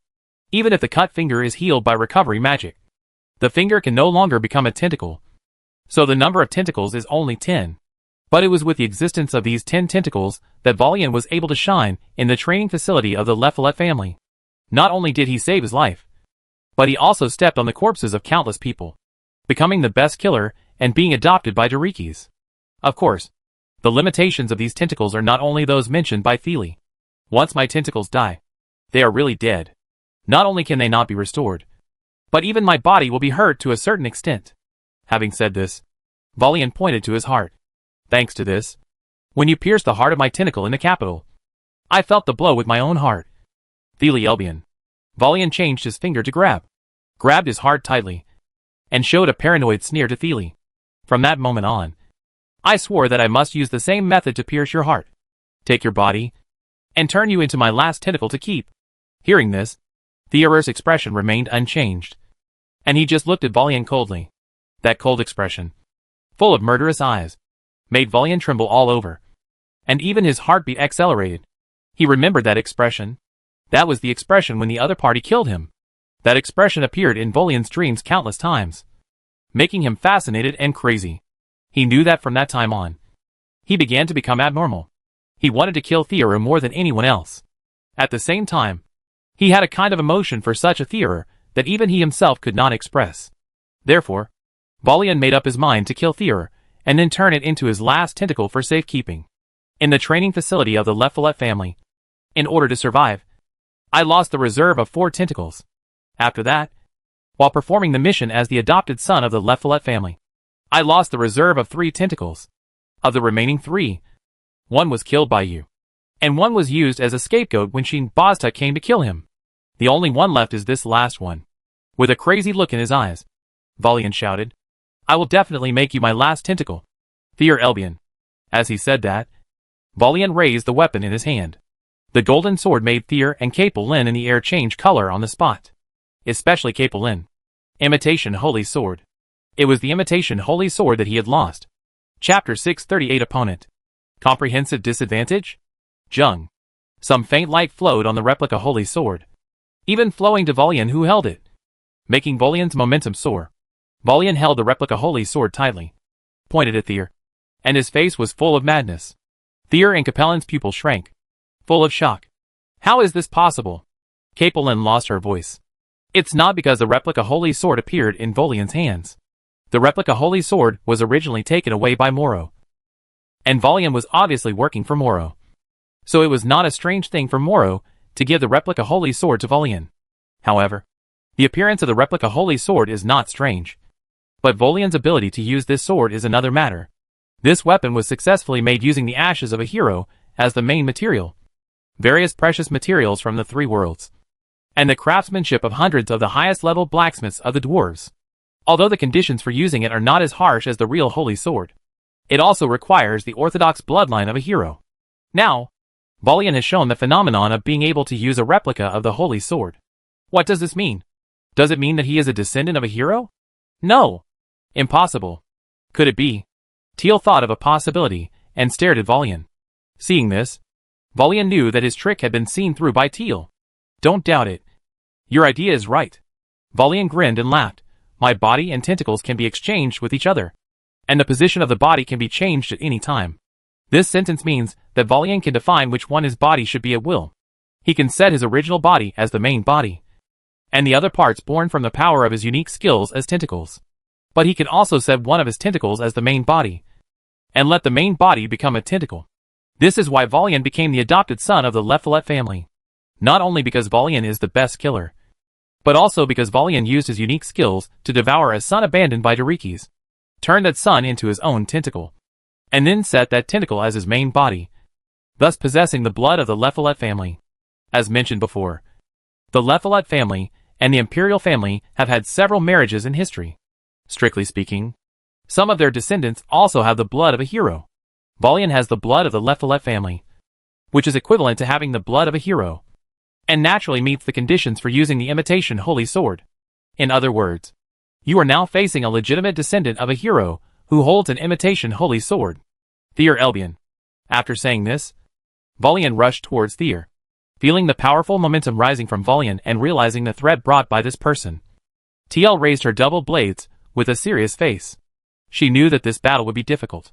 S1: Even if the cut finger is healed by recovery magic, the finger can no longer become a tentacle, so the number of tentacles is only 10. But it was with the existence of these 10 tentacles that Volian was able to shine in the training facility of the Leffolet family. Not only did he save his life, but he also stepped on the corpses of countless people, becoming the best killer and being adopted by Dorikis. Of course, the limitations of these tentacles are not only those mentioned by Thele. Once my tentacles die, they are really dead. Not only can they not be restored, but even my body will be hurt to a certain extent. Having said this, Volian pointed to his heart. Thanks to this, when you pierced the heart of my tentacle in the capital, I felt the blow with my own heart. Thele Elbian. Volian changed his finger to grabbed his heart tightly, and showed a paranoid sneer to Thele. From that moment on, I swore that I must use the same method to pierce your heart, take your body, and turn you into my last tentacle to keep. Hearing this, Theor's expression remained unchanged, and he just looked at Volian coldly. That cold expression, full of murderous eyes, made Volian tremble all over, and even his heartbeat accelerated. He remembered that expression. That was the expression when the other party killed him. That expression appeared in Volian's dreams countless times, making him fascinated and crazy. He knew that from that time on, he began to become abnormal. He wanted to kill Theor more than anyone else. At the same time, he had a kind of emotion for such a Theor that even he himself could not express. Therefore, Volian made up his mind to kill Theor and then turn it into his last tentacle for safekeeping. In the training facility of the Leffolet family, in order to survive, I lost the reserve of 4 tentacles. After that, while performing the mission as the adopted son of the Leffolet family, I lost the reserve of 3 tentacles. Of the remaining 3, one was killed by you, and one was used as a scapegoat when Shin Bozta came to kill him. The only one left is this last one. With a crazy look in his eyes, Volian shouted, I will definitely make you my last tentacle, Theor Elbian. As he said that, Volian raised the weapon in his hand. The golden sword made Theor and Capelin in the air change color on the spot. Especially Capelin. Imitation Holy Sword. It was the imitation Holy Sword that he had lost. Chapter 638 Opponent. Comprehensive disadvantage? Jung. Some faint light flowed on the replica Holy Sword, even flowing to Volian who held it, making Volian's momentum soar. Volian held the replica Holy Sword tightly, pointed at Theor, and his face was full of madness. Theor and Capelin's pupil shrank, full of shock. How is this possible? Capelin lost her voice. It's not because the replica Holy Sword appeared in Volian's hands. The replica Holy Sword was originally taken away by Moro, and Volian was obviously working for Moro. So it was not a strange thing for Moro to give the replica Holy Sword to Volian. However, the appearance of the replica Holy Sword is not strange. But Volian's ability to use this sword is another matter. This weapon was successfully made using the ashes of a hero as the main material, various precious materials from the 3 worlds, and the craftsmanship of hundreds of the highest level blacksmiths of the dwarves. Although the conditions for using it are not as harsh as the real Holy Sword, it also requires the orthodox bloodline of a hero. Now, Volian has shown the phenomenon of being able to use a replica of the Holy Sword. What does this mean? Does it mean that he is a descendant of a hero? No. Impossible. Could it be? Teal thought of a possibility and stared at Volian. Seeing this, Volian knew that his trick had been seen through by Teal. Don't doubt it. Your idea is right. Volian grinned and laughed. My body and tentacles can be exchanged with each other, and the position of the body can be changed at any time. This sentence means that Volian can define which one his body should be at will. He can set his original body as the main body, and the other parts born from the power of his unique skills as tentacles. But he can also set one of his tentacles as the main body, and let the main body become a tentacle. This is why Volian became the adopted son of the Lephilet family. Not only because Volian is the best killer, but also because Volian used his unique skills to devour a son abandoned by Dorikis, turned that son into his own tentacle, and then set that tentacle as his main body, thus possessing the blood of the Lephilet family. As mentioned before, the Lephilet family and the Imperial family have had several marriages in history. Strictly speaking, some of their descendants also have the blood of a hero. Volian has the blood of the Lephilet family, which is equivalent to having the blood of a hero, and naturally meets the conditions for using the imitation holy sword. In other words, you are now facing a legitimate descendant of a hero who holds an imitation holy sword. Thier Elbian. After saying this, Volian rushed towards Thier, feeling the powerful momentum rising from Volian and realizing the threat brought by this person. TL raised her double blades with a serious face. She knew that this battle would be difficult.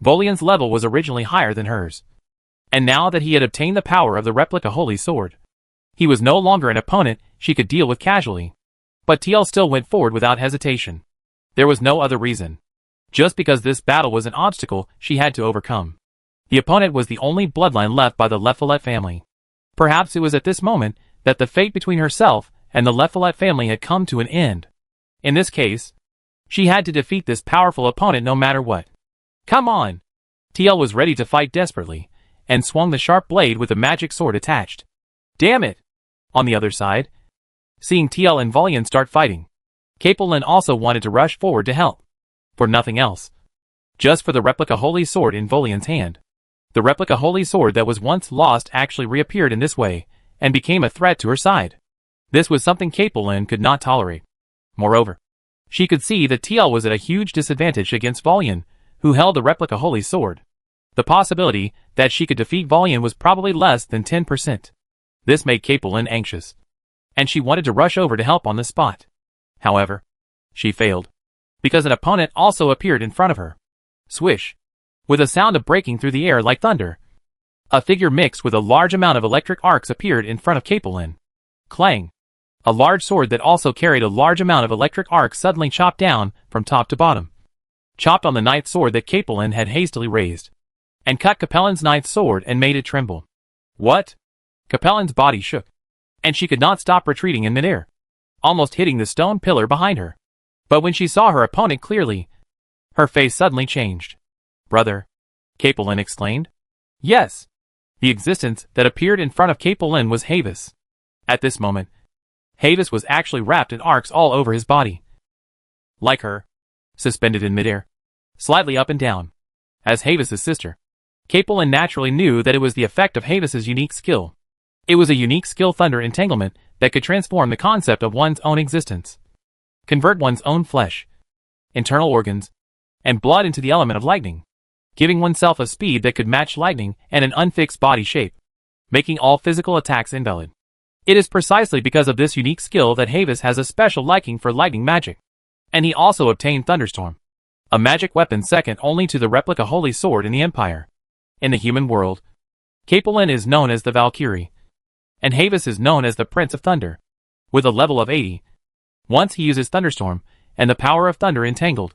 S1: Volian's level was originally higher than hers, and now that he had obtained the power of the replica holy sword, he was no longer an opponent she could deal with casually. But TL still went forward without hesitation. There was no other reason. Just because this battle was an obstacle she had to overcome. The opponent was the only bloodline left by the Lephilet family. Perhaps it was at this moment that the fate between herself and the Lephilet family had come to an end. In this case, she had to defeat this powerful opponent no matter what. Come on! TL was ready to fight desperately, and swung the sharp blade with the magic sword attached. Damn it! On the other side, seeing TL and Volian start fighting, Capelin also wanted to rush forward to help. For nothing else. Just for the replica holy sword in Volian's hand. The replica holy sword that was once lost actually reappeared in this way, and became a threat to her side. This was something Capelin could not tolerate. Moreover, she could see that TL was at a huge disadvantage against Volian, who held the replica holy sword. The possibility that she could defeat Volian was probably less than 10%. This made Capelin anxious, and she wanted to rush over to help on the spot. However, she failed, because an opponent also appeared in front of her. Swish! With a sound of breaking through the air like thunder, a figure mixed with a large amount of electric arcs appeared in front of Capelin. Clang! A large sword that also carried a large amount of electric arcs suddenly chopped down from top to bottom. Chopped on the knight's sword that Capelin had hastily raised, and cut Capelin's knight's sword and made it tremble. What? Capelin's body shook, and she could not stop retreating in midair, almost hitting the stone pillar behind her. But when she saw her opponent clearly, her face suddenly changed. Brother, Capelin exclaimed. Yes. The existence that appeared in front of Capelin was Havis. At this moment, Havis was actually wrapped in arcs all over his body. Like her, suspended in midair, slightly up and down. As Havis's sister, Capelin naturally knew that it was the effect of Havis's unique skill. It was a unique skill thunder entanglement that could transform the concept of one's own existence. Convert one's own flesh, internal organs, and blood into the element of lightning, giving oneself a speed that could match lightning and an unfixed body shape, making all physical attacks invalid. It is precisely because of this unique skill that Havis has a special liking for lightning magic. And he also obtained Thunderstorm, a magic weapon second only to the replica holy sword in the Empire. In the human world, Capelin is known as the Valkyrie, and Havis is known as the Prince of Thunder. With a level of 80, once he uses Thunderstorm, and the power of thunder entangled,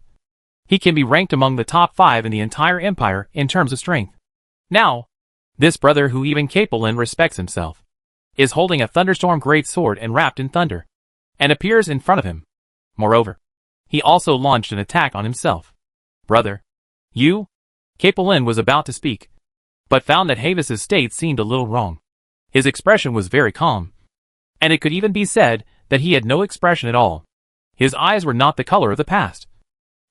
S1: he can be ranked among the top 5 in the entire Empire in terms of strength. Now, this brother who even Capelin respects himself, is holding a Thunderstorm great sword and wrapped in thunder, and appears in front of him. Moreover, he also launched an attack on himself. Brother, you? Capelin was about to speak, but found that Havis's state seemed a little wrong. His expression was very calm, and it could even be said that he had no expression at all. His eyes were not the color of the past,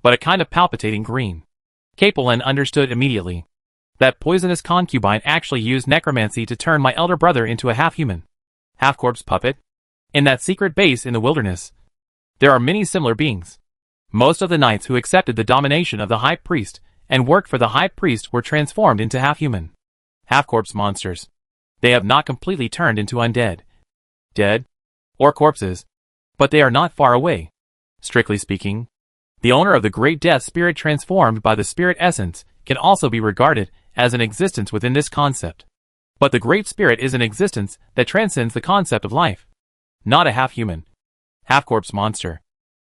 S1: but a kind of palpitating green. Capelin understood immediately. That poisonous concubine actually used necromancy to turn my elder brother into a half-human, half-corpse puppet. In that secret base in the wilderness, there are many similar beings. Most of the knights who accepted the domination of the High Priest and worked for the High Priest were transformed into half-human, half-corpse monsters. They have not completely turned into undead, dead, or corpses, but they are not far away. Strictly speaking, the owner of the great death spirit transformed by the spirit essence can also be regarded as an existence within this concept. But the great spirit is an existence that transcends the concept of life. Not a half-human, half-corpse monster.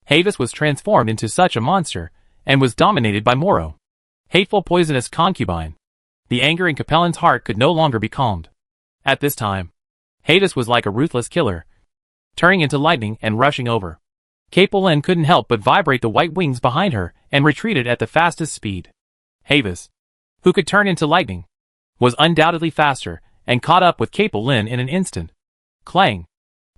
S1: Havis was transformed into such a monster, and was dominated by Moro. Hateful poisonous concubine. The anger in Capellan's heart could no longer be calmed. At this time, Havis was like a ruthless killer, turning into lightning and rushing over. Capellan couldn't help but vibrate the white wings behind her and retreated at the fastest speed. Havis, who could turn into lightning, was undoubtedly faster and caught up with Capellan in an instant. Clang!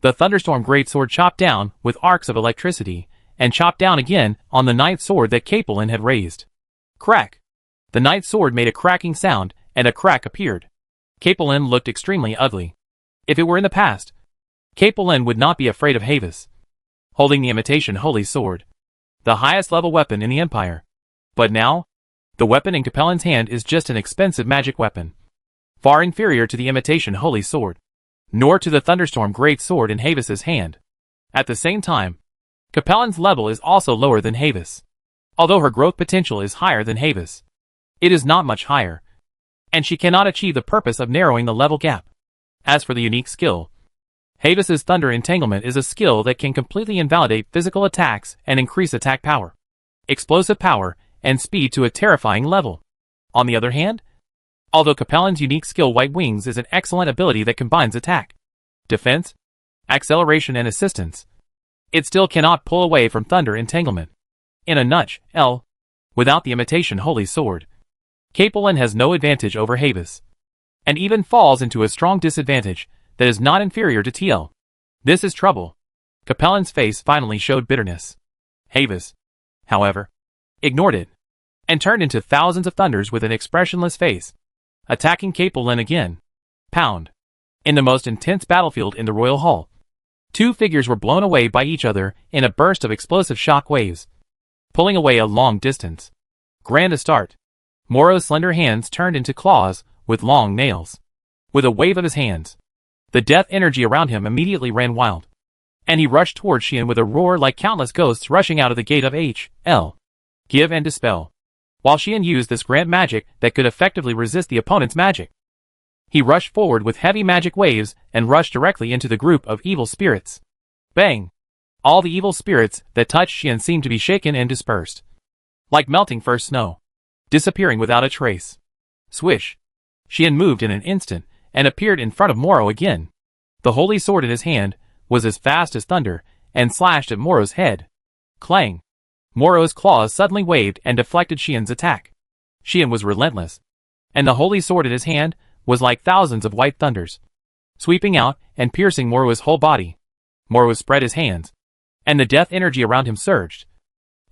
S1: The thunderstorm greatsword chopped down with arcs of electricity and chopped down again on the ninth sword that Capellan had raised. Crack! The ninth sword made a cracking sound and a crack appeared. Capellan looked extremely ugly. If it were in the past, Capellan would not be afraid of Havis, holding the imitation holy sword, the highest level weapon in the Empire. But now, the weapon in Capellan's hand is just an expensive magic weapon, far inferior to the imitation holy sword, nor to the thunderstorm great sword in Havis's hand. At the same time, Capellan's level is also lower than Havis. Although her growth potential is higher than Havis, it is not much higher, and she cannot achieve the purpose of narrowing the level gap. As for the unique skill, Havis's Thunder Entanglement is a skill that can completely invalidate physical attacks and increase attack power, explosive power, and speed to a terrifying level. On the other hand, although Capellan's unique skill White Wings is an excellent ability that combines attack, defense, acceleration and assistance, it still cannot pull away from Thunder Entanglement. In a nutshell, without the imitation holy sword, Capellan has no advantage over Havis, and even falls into a strong disadvantage that is not inferior to TL. This is trouble. Capellan's face finally showed bitterness. Havis, however, ignored it, and turned into thousands of thunders with an expressionless face, attacking Capellan again. Pound. In the most intense battlefield in the Royal Hall, two figures were blown away by each other in a burst of explosive shock waves, pulling away a long distance. Grand start. Moro's slender hands turned into claws with long nails. With a wave of his hands, the death energy around him immediately ran wild, and he rushed towards Xian with a roar like countless ghosts rushing out of the gate of H.L. Give and dispel. While Xian used this grand magic that could effectively resist the opponent's magic, he rushed forward with heavy magic waves and rushed directly into the group of evil spirits. Bang! All the evil spirits that touched Xian seemed to be shaken and dispersed, like melting first snow, disappearing without a trace. Swish! Xian moved in an instant and appeared in front of Moro again. The holy sword in his hand was as fast as thunder and slashed at Moro's head. Clang! Moro's claws suddenly waved and deflected Xian's attack. Xian was relentless, and the holy sword in his hand was like thousands of white thunders, sweeping out and piercing Moro's whole body. Moro spread his hands, and the death energy around him surged,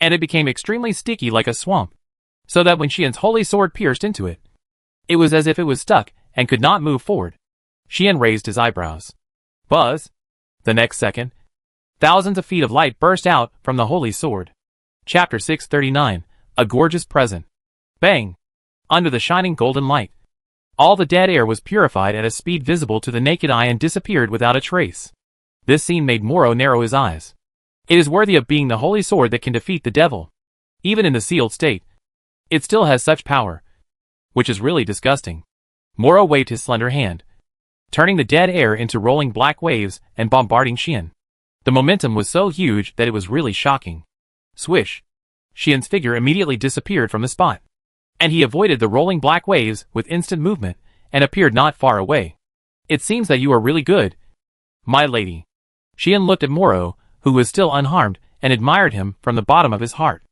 S1: and it became extremely sticky like a swamp, so that when Xian's holy sword pierced into it, it was as if it was stuck and could not move forward. Xian raised his eyebrows. Buzz! The next second, thousands of feet of light burst out from the holy sword. Chapter 639, A Gorgeous Present. Bang! Under the shining golden light, all the dead air was purified at a speed visible to the naked eye and disappeared without a trace. This scene made Moro narrow his eyes. It is worthy of being the holy sword that can defeat the devil. Even in the sealed state, it still has such power, which is really disgusting. Moro waved his slender hand, turning the dead air into rolling black waves and bombarding Xian. The momentum was so huge that it was really shocking. Swish! Xian's figure immediately disappeared from the spot, and he avoided the rolling black waves with instant movement and appeared not far away. It seems that you are really good, my lady. Xian looked at Moro, who was still unharmed, and admired him from the bottom of his heart.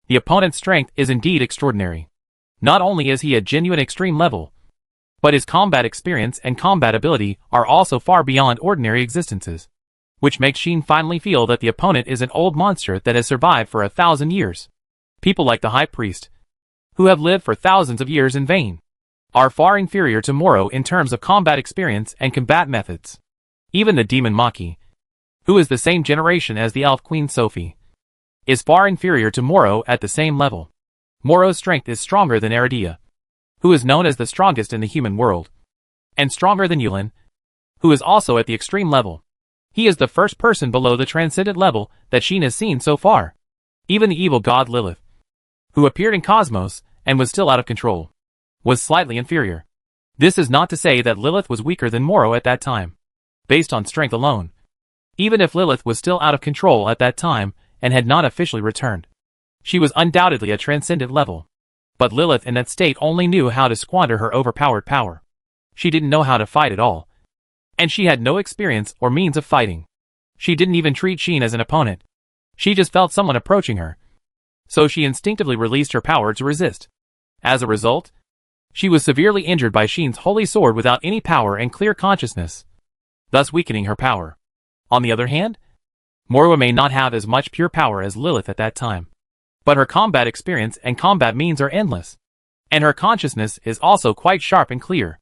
S1: The opponent's strength is indeed extraordinary. Not only is he a genuine extreme level, but his combat experience and combat ability are also far beyond ordinary existences, which makes Xian finally feel that the opponent is an old monster that has survived for 1,000 years. People like the High Priest, who have lived for thousands of years in vain, are far inferior to Moro in terms of combat experience and combat methods. Even the Demon Maki, who is the same generation as the Elf Queen Sophie, is far inferior to Moro at the same level. Moro's strength is stronger than Aradia, who is known as the strongest in the human world, and stronger than Yulin, who is also at the extreme level. He is the first person below the transcendent level that Xian has seen so far. Even the evil god Lilith, who appeared in Cosmos and was still out of control, was slightly inferior. This is not to say that Lilith was weaker than Moro at that time, based on strength alone. Even if Lilith was still out of control at that time and had not officially returned, she was undoubtedly a transcendent level. But Lilith in that state only knew how to squander her overpowered power. She didn't know how to fight at all. And she had no experience or means of fighting. She didn't even treat Sheen as an opponent. She just felt someone approaching her. So she instinctively released her power to resist. As a result, she was severely injured by Sheen's holy sword without any power and clear consciousness, thus weakening her power. On the other hand, Morwa may not have as much pure power as Lilith at that time. But her combat experience and combat means are endless. And her consciousness is also quite sharp and clear.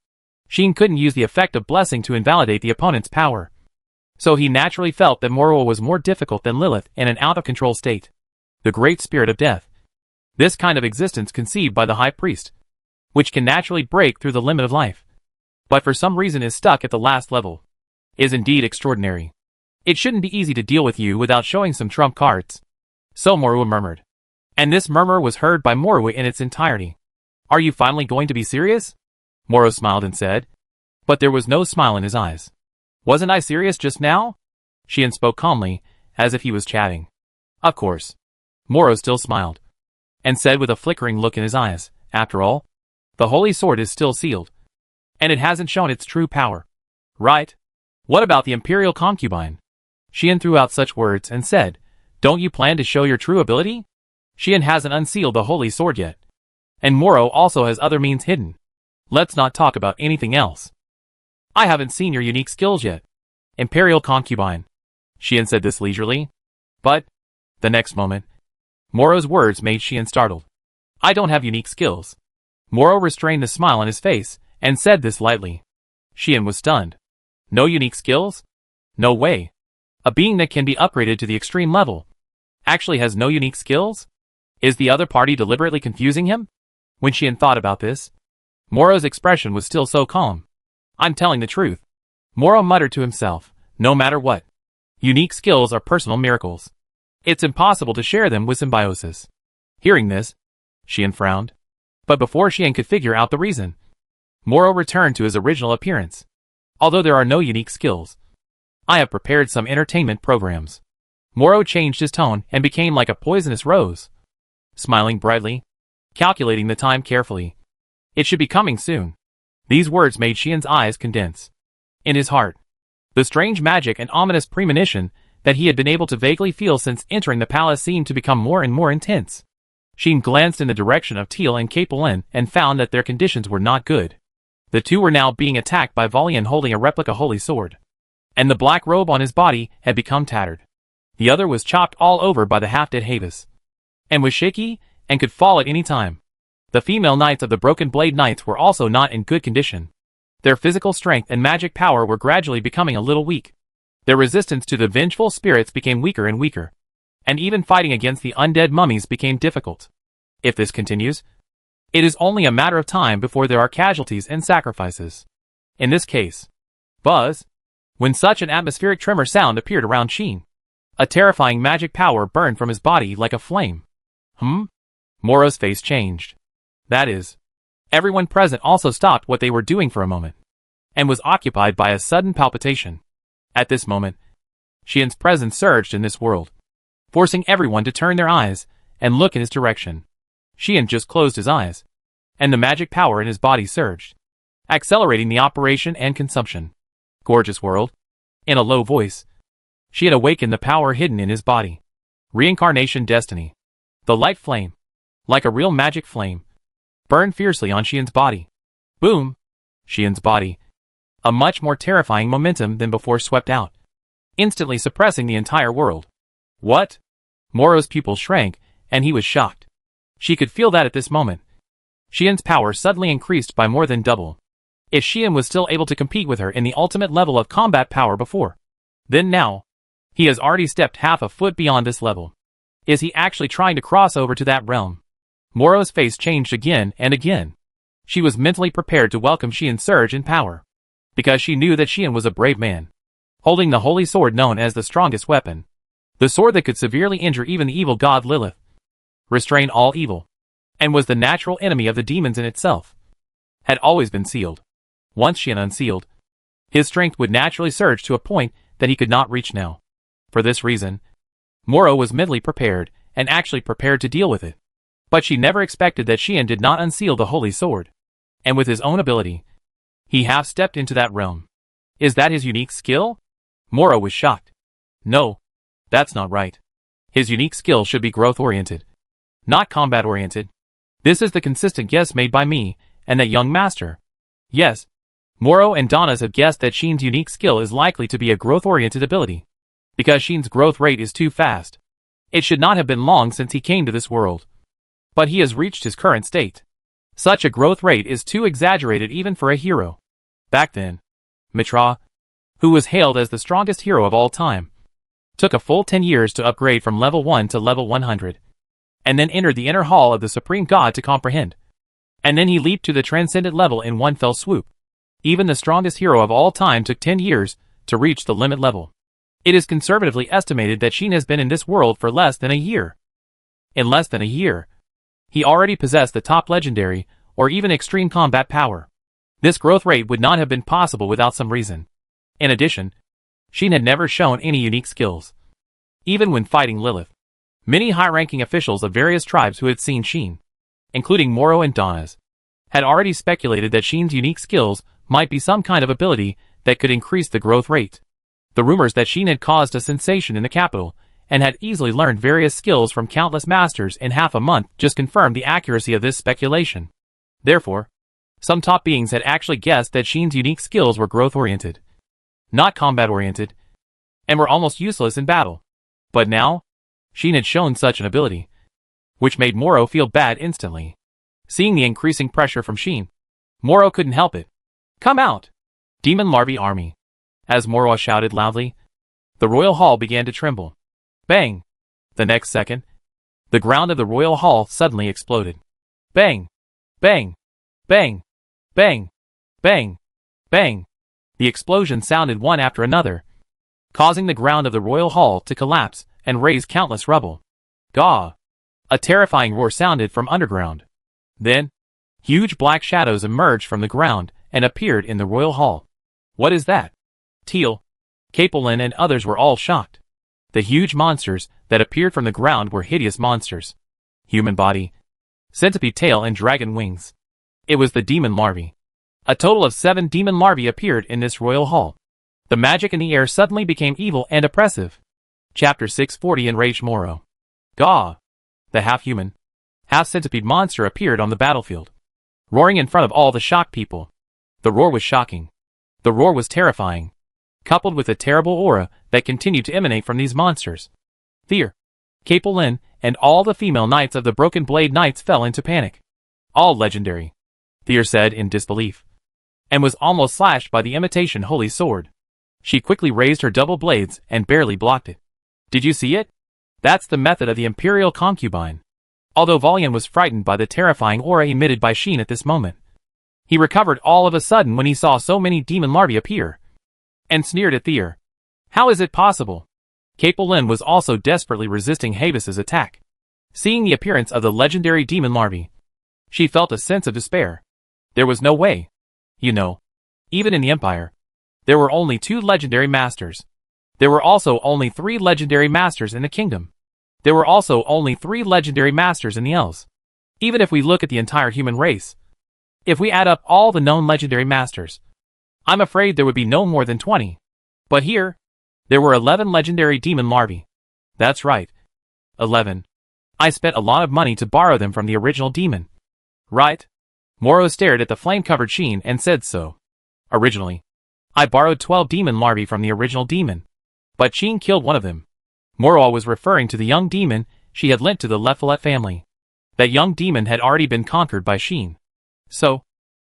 S1: Sheen couldn't use the effect of blessing to invalidate the opponent's power. So he naturally felt that Morwa was more difficult than Lilith in an out-of-control state. The great spirit of death. This kind of existence conceived by the high priest, which can naturally break through the limit of life, but for some reason is stuck at the last level, is indeed extraordinary. It shouldn't be easy to deal with you without showing some trump cards. So Morwa murmured. And this murmur was heard by Morwa in its entirety. Are you finally going to be serious? Morwa smiled and said. But there was no smile in his eyes. Wasn't I serious just now? Sheen spoke calmly, as if he was chatting. Of course. Morwa still smiled, and said with a flickering look in his eyes, after all, the holy sword is still sealed. And it hasn't shown its true power. Right? What about the imperial concubine? Sheen threw out such words and said, don't you plan to show your true ability? Sheen hasn't unsealed the holy sword yet. And Morwa also has other means hidden. Let's not talk about anything else. I haven't seen your unique skills yet. Imperial concubine. Sheen said this leisurely. But, the next moment, Morwa's words made Sheen startled. I don't have unique skills. Morwa restrained the smile on his face, and said this lightly. Sheen was stunned. No unique skills? No way. A being that can be upgraded to the extreme level actually has no unique skills? Is the other party deliberately confusing him? When Sheen thought about this, Morwa's expression was still so calm. I'm telling the truth. Morwa muttered to himself, no matter what. Unique skills are personal miracles. It's impossible to share them with symbiosis. Hearing this, Sheen frowned. But before Sheen could figure out the reason, Morwa returned to his original appearance. Although there are no unique skills, I have prepared some entertainment programs. Morwa changed his tone and became like a poisonous rose, smiling brightly, calculating the time carefully. It should be coming soon. These words made Sheen's eyes condense. In his heart, the strange magic and ominous premonition that he had been able to vaguely feel since entering the palace seemed to become more and more intense. Sheen glanced in the direction of Teal and Capelin and found that their conditions were not good. The two were now being attacked by Valian holding a replica holy sword. And the black robe on his body had become tattered. The other was chopped all over by the half-dead Havis, and was shaky and could fall at any time. The female knights of the Broken Blade Knights were also not in good condition. Their physical strength and magic power were gradually becoming a little weak. Their resistance to the vengeful spirits became weaker and weaker. And even fighting against the undead mummies became difficult. If this continues, it is only a matter of time before there are casualties and sacrifices. In this case, Buzz, when such an atmospheric tremor sound appeared around Sheen, a terrifying magic power burned from his body like a flame. Morwa's face changed. That is, everyone present also stopped what they were doing for a moment, and was occupied by a sudden palpitation. At this moment, Sheen's presence surged in this world, forcing everyone to turn their eyes and look in his direction. Sheen just closed his eyes, and the magic power in his body surged, accelerating the operation and consumption. Gorgeous world. In a low voice, she had awakened the power hidden in his body. Reincarnation destiny. The light flame, like a real magic flame, burned fiercely on Sheen's body. Boom! Sheen's body, a much more terrifying momentum than before, swept out, instantly suppressing the entire world. What? Morwa's pupils shrank, and he was shocked. She could feel that at this moment. Sheen's power suddenly increased by more than double. If Sheen was still able to compete with her in the ultimate level of combat power before, then now, he has already stepped half a foot beyond this level. Is he actually trying to cross over to that realm? Morwa's face changed again and again. She was mentally prepared to welcome Sheen's surge in power, because she knew that Sheen was a brave man, holding the holy sword known as the strongest weapon, the sword that could severely injure even the evil god Lilith, restrain all evil, and was the natural enemy of the demons in itself, had always been sealed. Once Sheen unsealed, his strength would naturally surge to a point that he could not reach now. For this reason, Moro was mentally prepared, and actually prepared to deal with it. But she never expected that Xian did not unseal the holy sword. And with his own ability, he half-stepped into that realm. Is that his unique skill? Moro was shocked. No, that's not right. His unique skill should be growth-oriented, not combat-oriented. This is the consistent guess made by me, and that young master. Yes, Moro and Donnas have guessed that Xian's unique skill is likely to be a growth-oriented ability. Because Xian's growth rate is too fast. It should not have been long since he came to this world. But he has reached his current state. Such a growth rate is too exaggerated even for a hero. Back then, Mitra, who was hailed as the strongest hero of all time, took a full 10 years to upgrade from level 1 to level 100, and then entered the inner hall of the Supreme God to comprehend. And then he leaped to the transcendent level in one fell swoop. Even the strongest hero of all time took 10 years to reach the limit level. It is conservatively estimated that Xian has been in this world for less than a year. In less than a year, he already possessed the top legendary, or even extreme combat power. This growth rate would not have been possible without some reason. In addition, Xian had never shown any unique skills. Even when fighting Lilith, many high-ranking officials of various tribes who had seen Xian, including Moro and Donnas, had already speculated that Xian's unique skills might be some kind of ability that could increase the growth rate. The rumors that Xian had caused a sensation in the capital, and had easily learned various skills from countless masters in half a month, just confirmed the accuracy of this speculation. Therefore, some top beings had actually guessed that Xian's unique skills were growth-oriented, not combat-oriented, and were almost useless in battle. But now, Xian had shown such an ability, which made Moro feel bad instantly. Seeing the increasing pressure from Xian, Moro couldn't help it. Come out! Demon Larvae Army! As Moro shouted loudly, the royal hall began to tremble. Bang! The next second, the ground of the royal hall suddenly exploded. Bang! Bang! Bang! Bang! Bang! Bang! The explosion sounded one after another, causing the ground of the royal hall to collapse and raise countless rubble. Gah! A terrifying roar sounded from underground. Then, huge black shadows emerged from the ground and appeared in the royal hall. What is that? Teal, Capelin and others were all shocked. The huge monsters that appeared from the ground were hideous monsters. Human body, centipede tail and dragon wings. It was the demon larvae. A total of 7 demon larvae appeared in this royal hall. The magic in the air suddenly became evil and oppressive. Chapter 640 Enraged Moro. Gah! The half-human, half-centipede monster appeared on the battlefield, roaring in front of all the shocked people. The roar was shocking. The roar was terrifying, coupled with a terrible aura that continued to emanate from these monsters. Fear, Capelin, and all the female knights of the Broken Blade Knights fell into panic. All legendary, Fear said in disbelief, and was almost slashed by the imitation holy sword. She quickly raised her double blades and barely blocked it. Did you see it? That's the method of the Imperial Concubine. Although Valian was frightened by the terrifying aura emitted by Xian at this moment, he recovered all of a sudden when he saw so many demon larvae appear, and sneered at Fear. How is it possible? Capelin was also desperately resisting Habis's attack. Seeing the appearance of the legendary demon larvae, she felt a sense of despair. There was no way. You know, even in the Empire, there were only 2 legendary masters. There were also only 3 legendary masters in the kingdom. There were also only 3 legendary masters in the Elves. Even if we look at the entire human race, if we add up all the known legendary masters, I'm afraid there would be no more than 20. But here, there were 11 legendary demon larvae. That's right. 11. I spent a lot of money to borrow them from the original demon. Right? Moro stared at the flame-covered Xian and said so. Originally, I borrowed 12 demon larvae from the original demon, but Xian killed one of them. Moro was referring to the young demon she had lent to the Lephilet family. That young demon had already been conquered by Xian. So,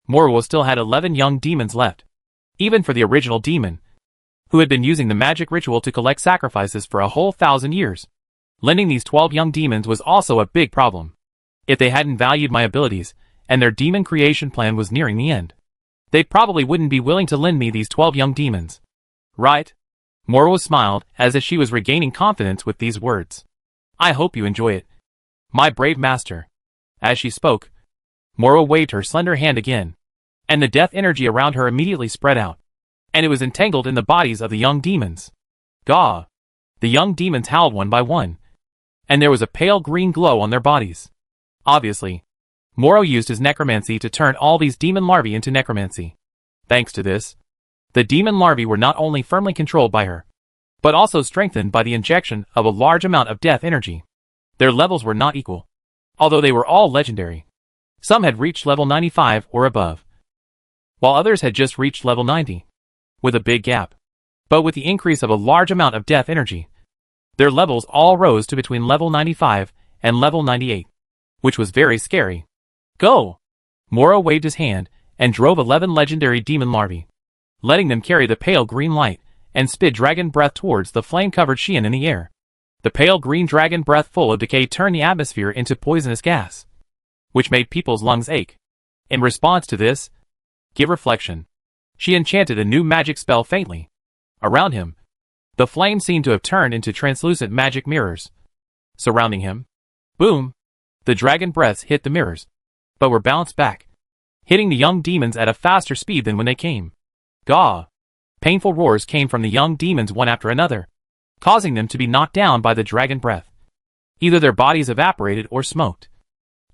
S1: Moro still had 11 young demons left. Even for the original demon, who had been using the magic ritual to collect sacrifices for a whole 1,000 years. Lending these 12 young demons was also a big problem. If they hadn't valued my abilities, and their demon creation plan was nearing the end, they probably wouldn't be willing to lend me these 12 young demons. Right? Moro smiled as if she was regaining confidence with these words. I hope you enjoy it, my brave master. As she spoke, Moro waved her slender hand again, and the death energy around her immediately spread out, and it was entangled in the bodies of the young demons. Gah! The young demons howled one by one, and there was a pale green glow on their bodies. Obviously, Moro used his necromancy to turn all these demon larvae into necromancy. Thanks to this, the demon larvae were not only firmly controlled by her, but also strengthened by the injection of a large amount of death energy. Their levels were not equal, although they were all legendary. Some had reached level 95 or above, while others had just reached level 90, with a big gap. But with the increase of a large amount of death energy, their levels all rose to between level 95 and level 98, which was very scary. Go! Moro waved his hand and drove 11 legendary demon larvae, letting them carry the pale green light and spit dragon breath towards the flame-covered Xian in the air. The pale green dragon breath full of decay turned the atmosphere into poisonous gas, which made people's lungs ache. In response to this, give reflection. She enchanted a new magic spell faintly. Around him, the flames seemed to have turned into translucent magic mirrors. Surrounding him, boom, the dragon breaths hit the mirrors, but were bounced back, hitting the young demons at a faster speed than when they came. Gaw! Painful roars came from the young demons one after another, causing them to be knocked down by the dragon breath. Either their bodies evaporated or smoked,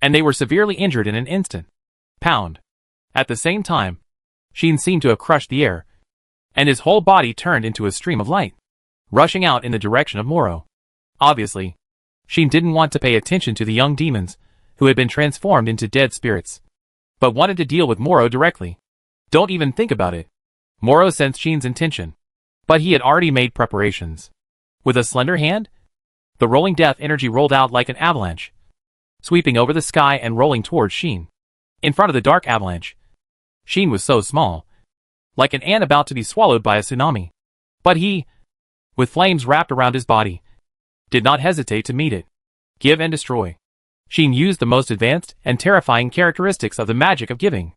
S1: and they were severely injured in an instant. Pound. At the same time, Xian seemed to have crushed the air, and his whole body turned into a stream of light, rushing out in the direction of Moro. Obviously, Xian didn't want to pay attention to the young demons, who had been transformed into dead spirits, but wanted to deal with Moro directly. Don't even think about it. Moro sensed Xian's intention, but he had already made preparations. With a slender hand, the rolling death energy rolled out like an avalanche, sweeping over the sky and rolling towards Xian. In front of the dark avalanche, Xian was so small, like an ant about to be swallowed by a tsunami. But he, with flames wrapped around his body, did not hesitate to meet it. Give and destroy. Xian used the most advanced and terrifying characteristics of the magic of giving.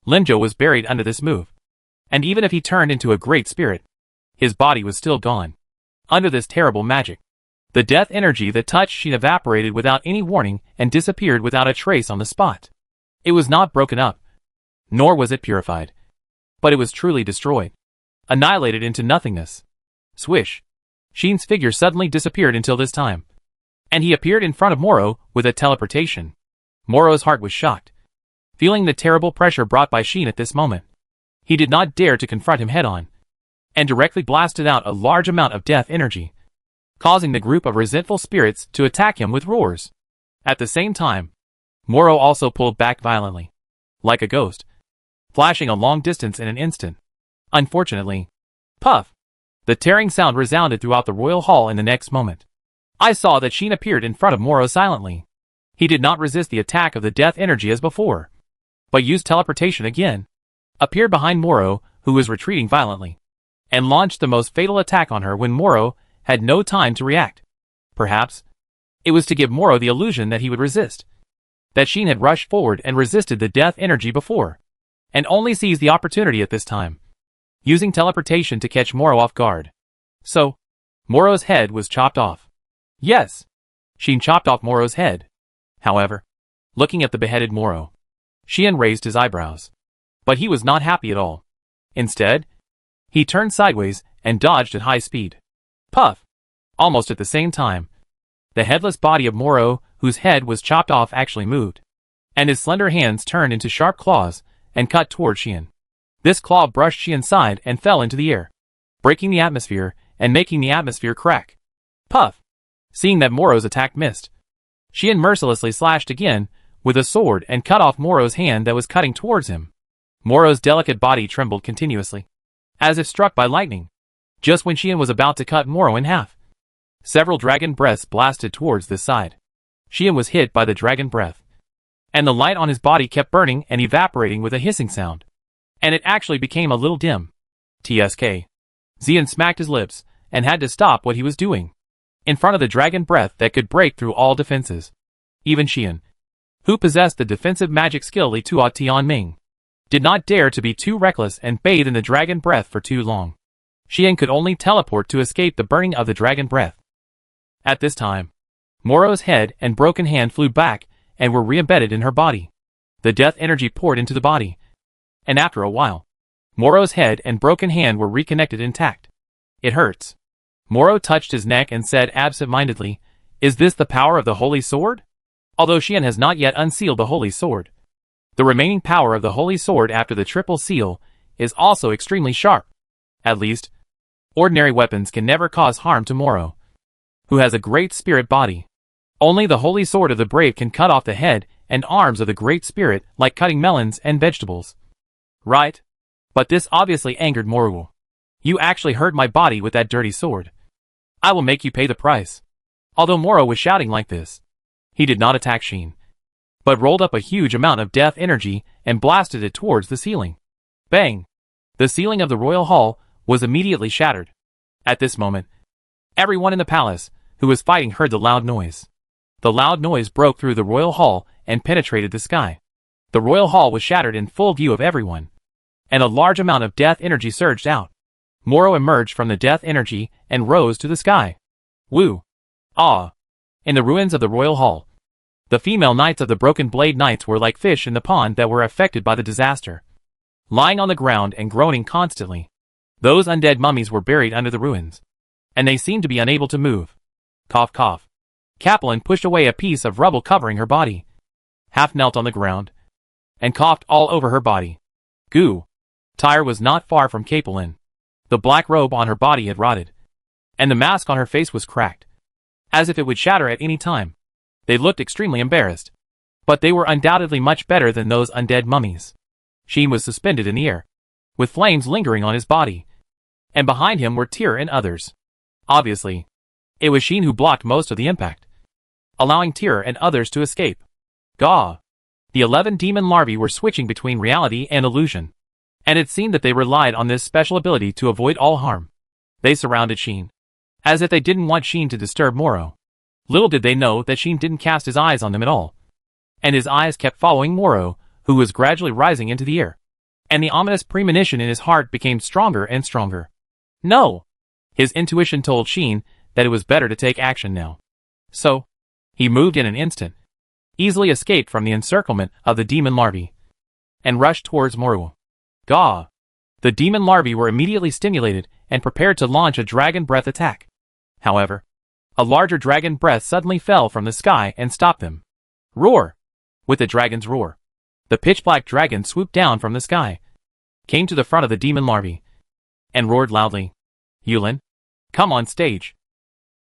S1: Linzhou was buried under this move, and even if he turned into a great spirit, his body was still gone. Under this terrible magic, the death energy that touched Xian evaporated without any warning and disappeared without a trace on the spot. It was not broken up, nor was it purified, but it was truly destroyed, annihilated into nothingness. Swish! Xian's figure suddenly disappeared until this time, and he appeared in front of Moro with a teleportation. Moro's heart was shocked, feeling the terrible pressure brought by Xian at this moment. He did not dare to confront him head-on, and directly blasted out a large amount of death energy, causing the group of resentful spirits to attack him with roars. At the same time, Moro also pulled back violently, like a ghost, flashing a long distance in an instant. Unfortunately, puff! The tearing sound resounded throughout the royal hall in the next moment. I saw that Xian appeared in front of Moro silently. He did not resist the attack of the death energy as before, but used teleportation again, appeared behind Moro, who was retreating violently, and launched the most fatal attack on her when Moro had no time to react. Perhaps it was to give Moro the illusion that he would resist, that Xian had rushed forward and resisted the death energy before, and only seized the opportunity at this time, using teleportation to catch Moro off guard. So, Moro's head was chopped off. Yes, Xian chopped off Moro's head. However, looking at the beheaded Moro, Xian raised his eyebrows, but he was not happy at all. Instead, he turned sideways and dodged at high speed. Puff! Almost at the same time, the headless body of Moro, whose head was chopped off, actually moved, and his slender hands turned into sharp claws and cut toward Xian. This claw brushed Xian's side and fell into the air, breaking the atmosphere and making the atmosphere crack. Puff! Seeing that Moro's attack missed, Xian mercilessly slashed again with a sword and cut off Moro's hand that was cutting towards him. Moro's delicate body trembled continuously, as if struck by lightning. Just when Xian was about to cut Moro in half, several dragon breaths blasted towards this side. Xian was hit by the dragon breath, and the light on his body kept burning and evaporating with a hissing sound, and it actually became a little dim. TSK. Xian smacked his lips and had to stop what he was doing in front of the dragon breath that could break through all defenses. Even Xian, who possessed the defensive magic skill Li Tuo Tian Ming, did not dare to be too reckless and bathe in the dragon breath for too long. Xian could only teleport to escape the burning of the dragon breath. At this time, Moro's head and broken hand flew back and were re-embedded in her body. The death energy poured into the body, and after a while, Moro's head and broken hand were reconnected intact. It hurts. Moro touched his neck and said absent-mindedly, "Is this the power of the Holy Sword?" Although Xian has not yet unsealed the Holy Sword. The remaining power of the Holy Sword after the triple seal is also extremely sharp. At least, ordinary weapons can never cause harm to Moro, who has a great spirit body. Only the Holy Sword of the Brave can cut off the head and arms of the Great Spirit like cutting melons and vegetables. Right? But this obviously angered Moro. "You actually hurt my body with that dirty sword. I will make you pay the price." Although Moro was shouting like this, he did not attack Xian, but rolled up a huge amount of death energy and blasted it towards the ceiling. Bang! The ceiling of the royal hall was immediately shattered. At this moment, everyone in the palace who was fighting heard the loud noise. The loud noise broke through the royal hall and penetrated the sky. The royal hall was shattered in full view of everyone, and a large amount of death energy surged out. Moro emerged from the death energy and rose to the sky. Woo! Ah! In the ruins of the royal hall, the female knights of the Broken Blade Knights were like fish in the pond that were affected by the disaster, lying on the ground and groaning constantly. Those undead mummies were buried under the ruins, and they seemed to be unable to move. Cough cough. Kaplan pushed away a piece of rubble covering her body, half knelt on the ground, and coughed all over her body. Goo! Tyre was not far from Kaplan. The black robe on her body had rotted, and the mask on her face was cracked, as if it would shatter at any time. They looked extremely embarrassed, but they were undoubtedly much better than those undead mummies. Xian was suspended in the air, with flames lingering on his body, and behind him were Tyr and others. Obviously, it was Xian who blocked most of the impact, allowing Tyr and others to escape. Gah! The 11 demon larvae were switching between reality and illusion, and it seemed that they relied on this special ability to avoid all harm. They surrounded Xian, as if they didn't want Xian to disturb Moro. Little did they know that Xian didn't cast his eyes on them at all, and his eyes kept following Moro, who was gradually rising into the air, and the ominous premonition in his heart became stronger and stronger. No! His intuition told Xian that it was better to take action now. So, he moved in an instant, easily escaped from the encirclement of the demon larvae, and rushed towards Moro. Gah! The demon larvae were immediately stimulated and prepared to launch a dragon breath attack. However, a larger dragon breath suddenly fell from the sky and stopped them. Roar! With the dragon's roar, the pitch-black dragon swooped down from the sky, came to the front of the demon larvae, and roared loudly, "Yulin, come on stage."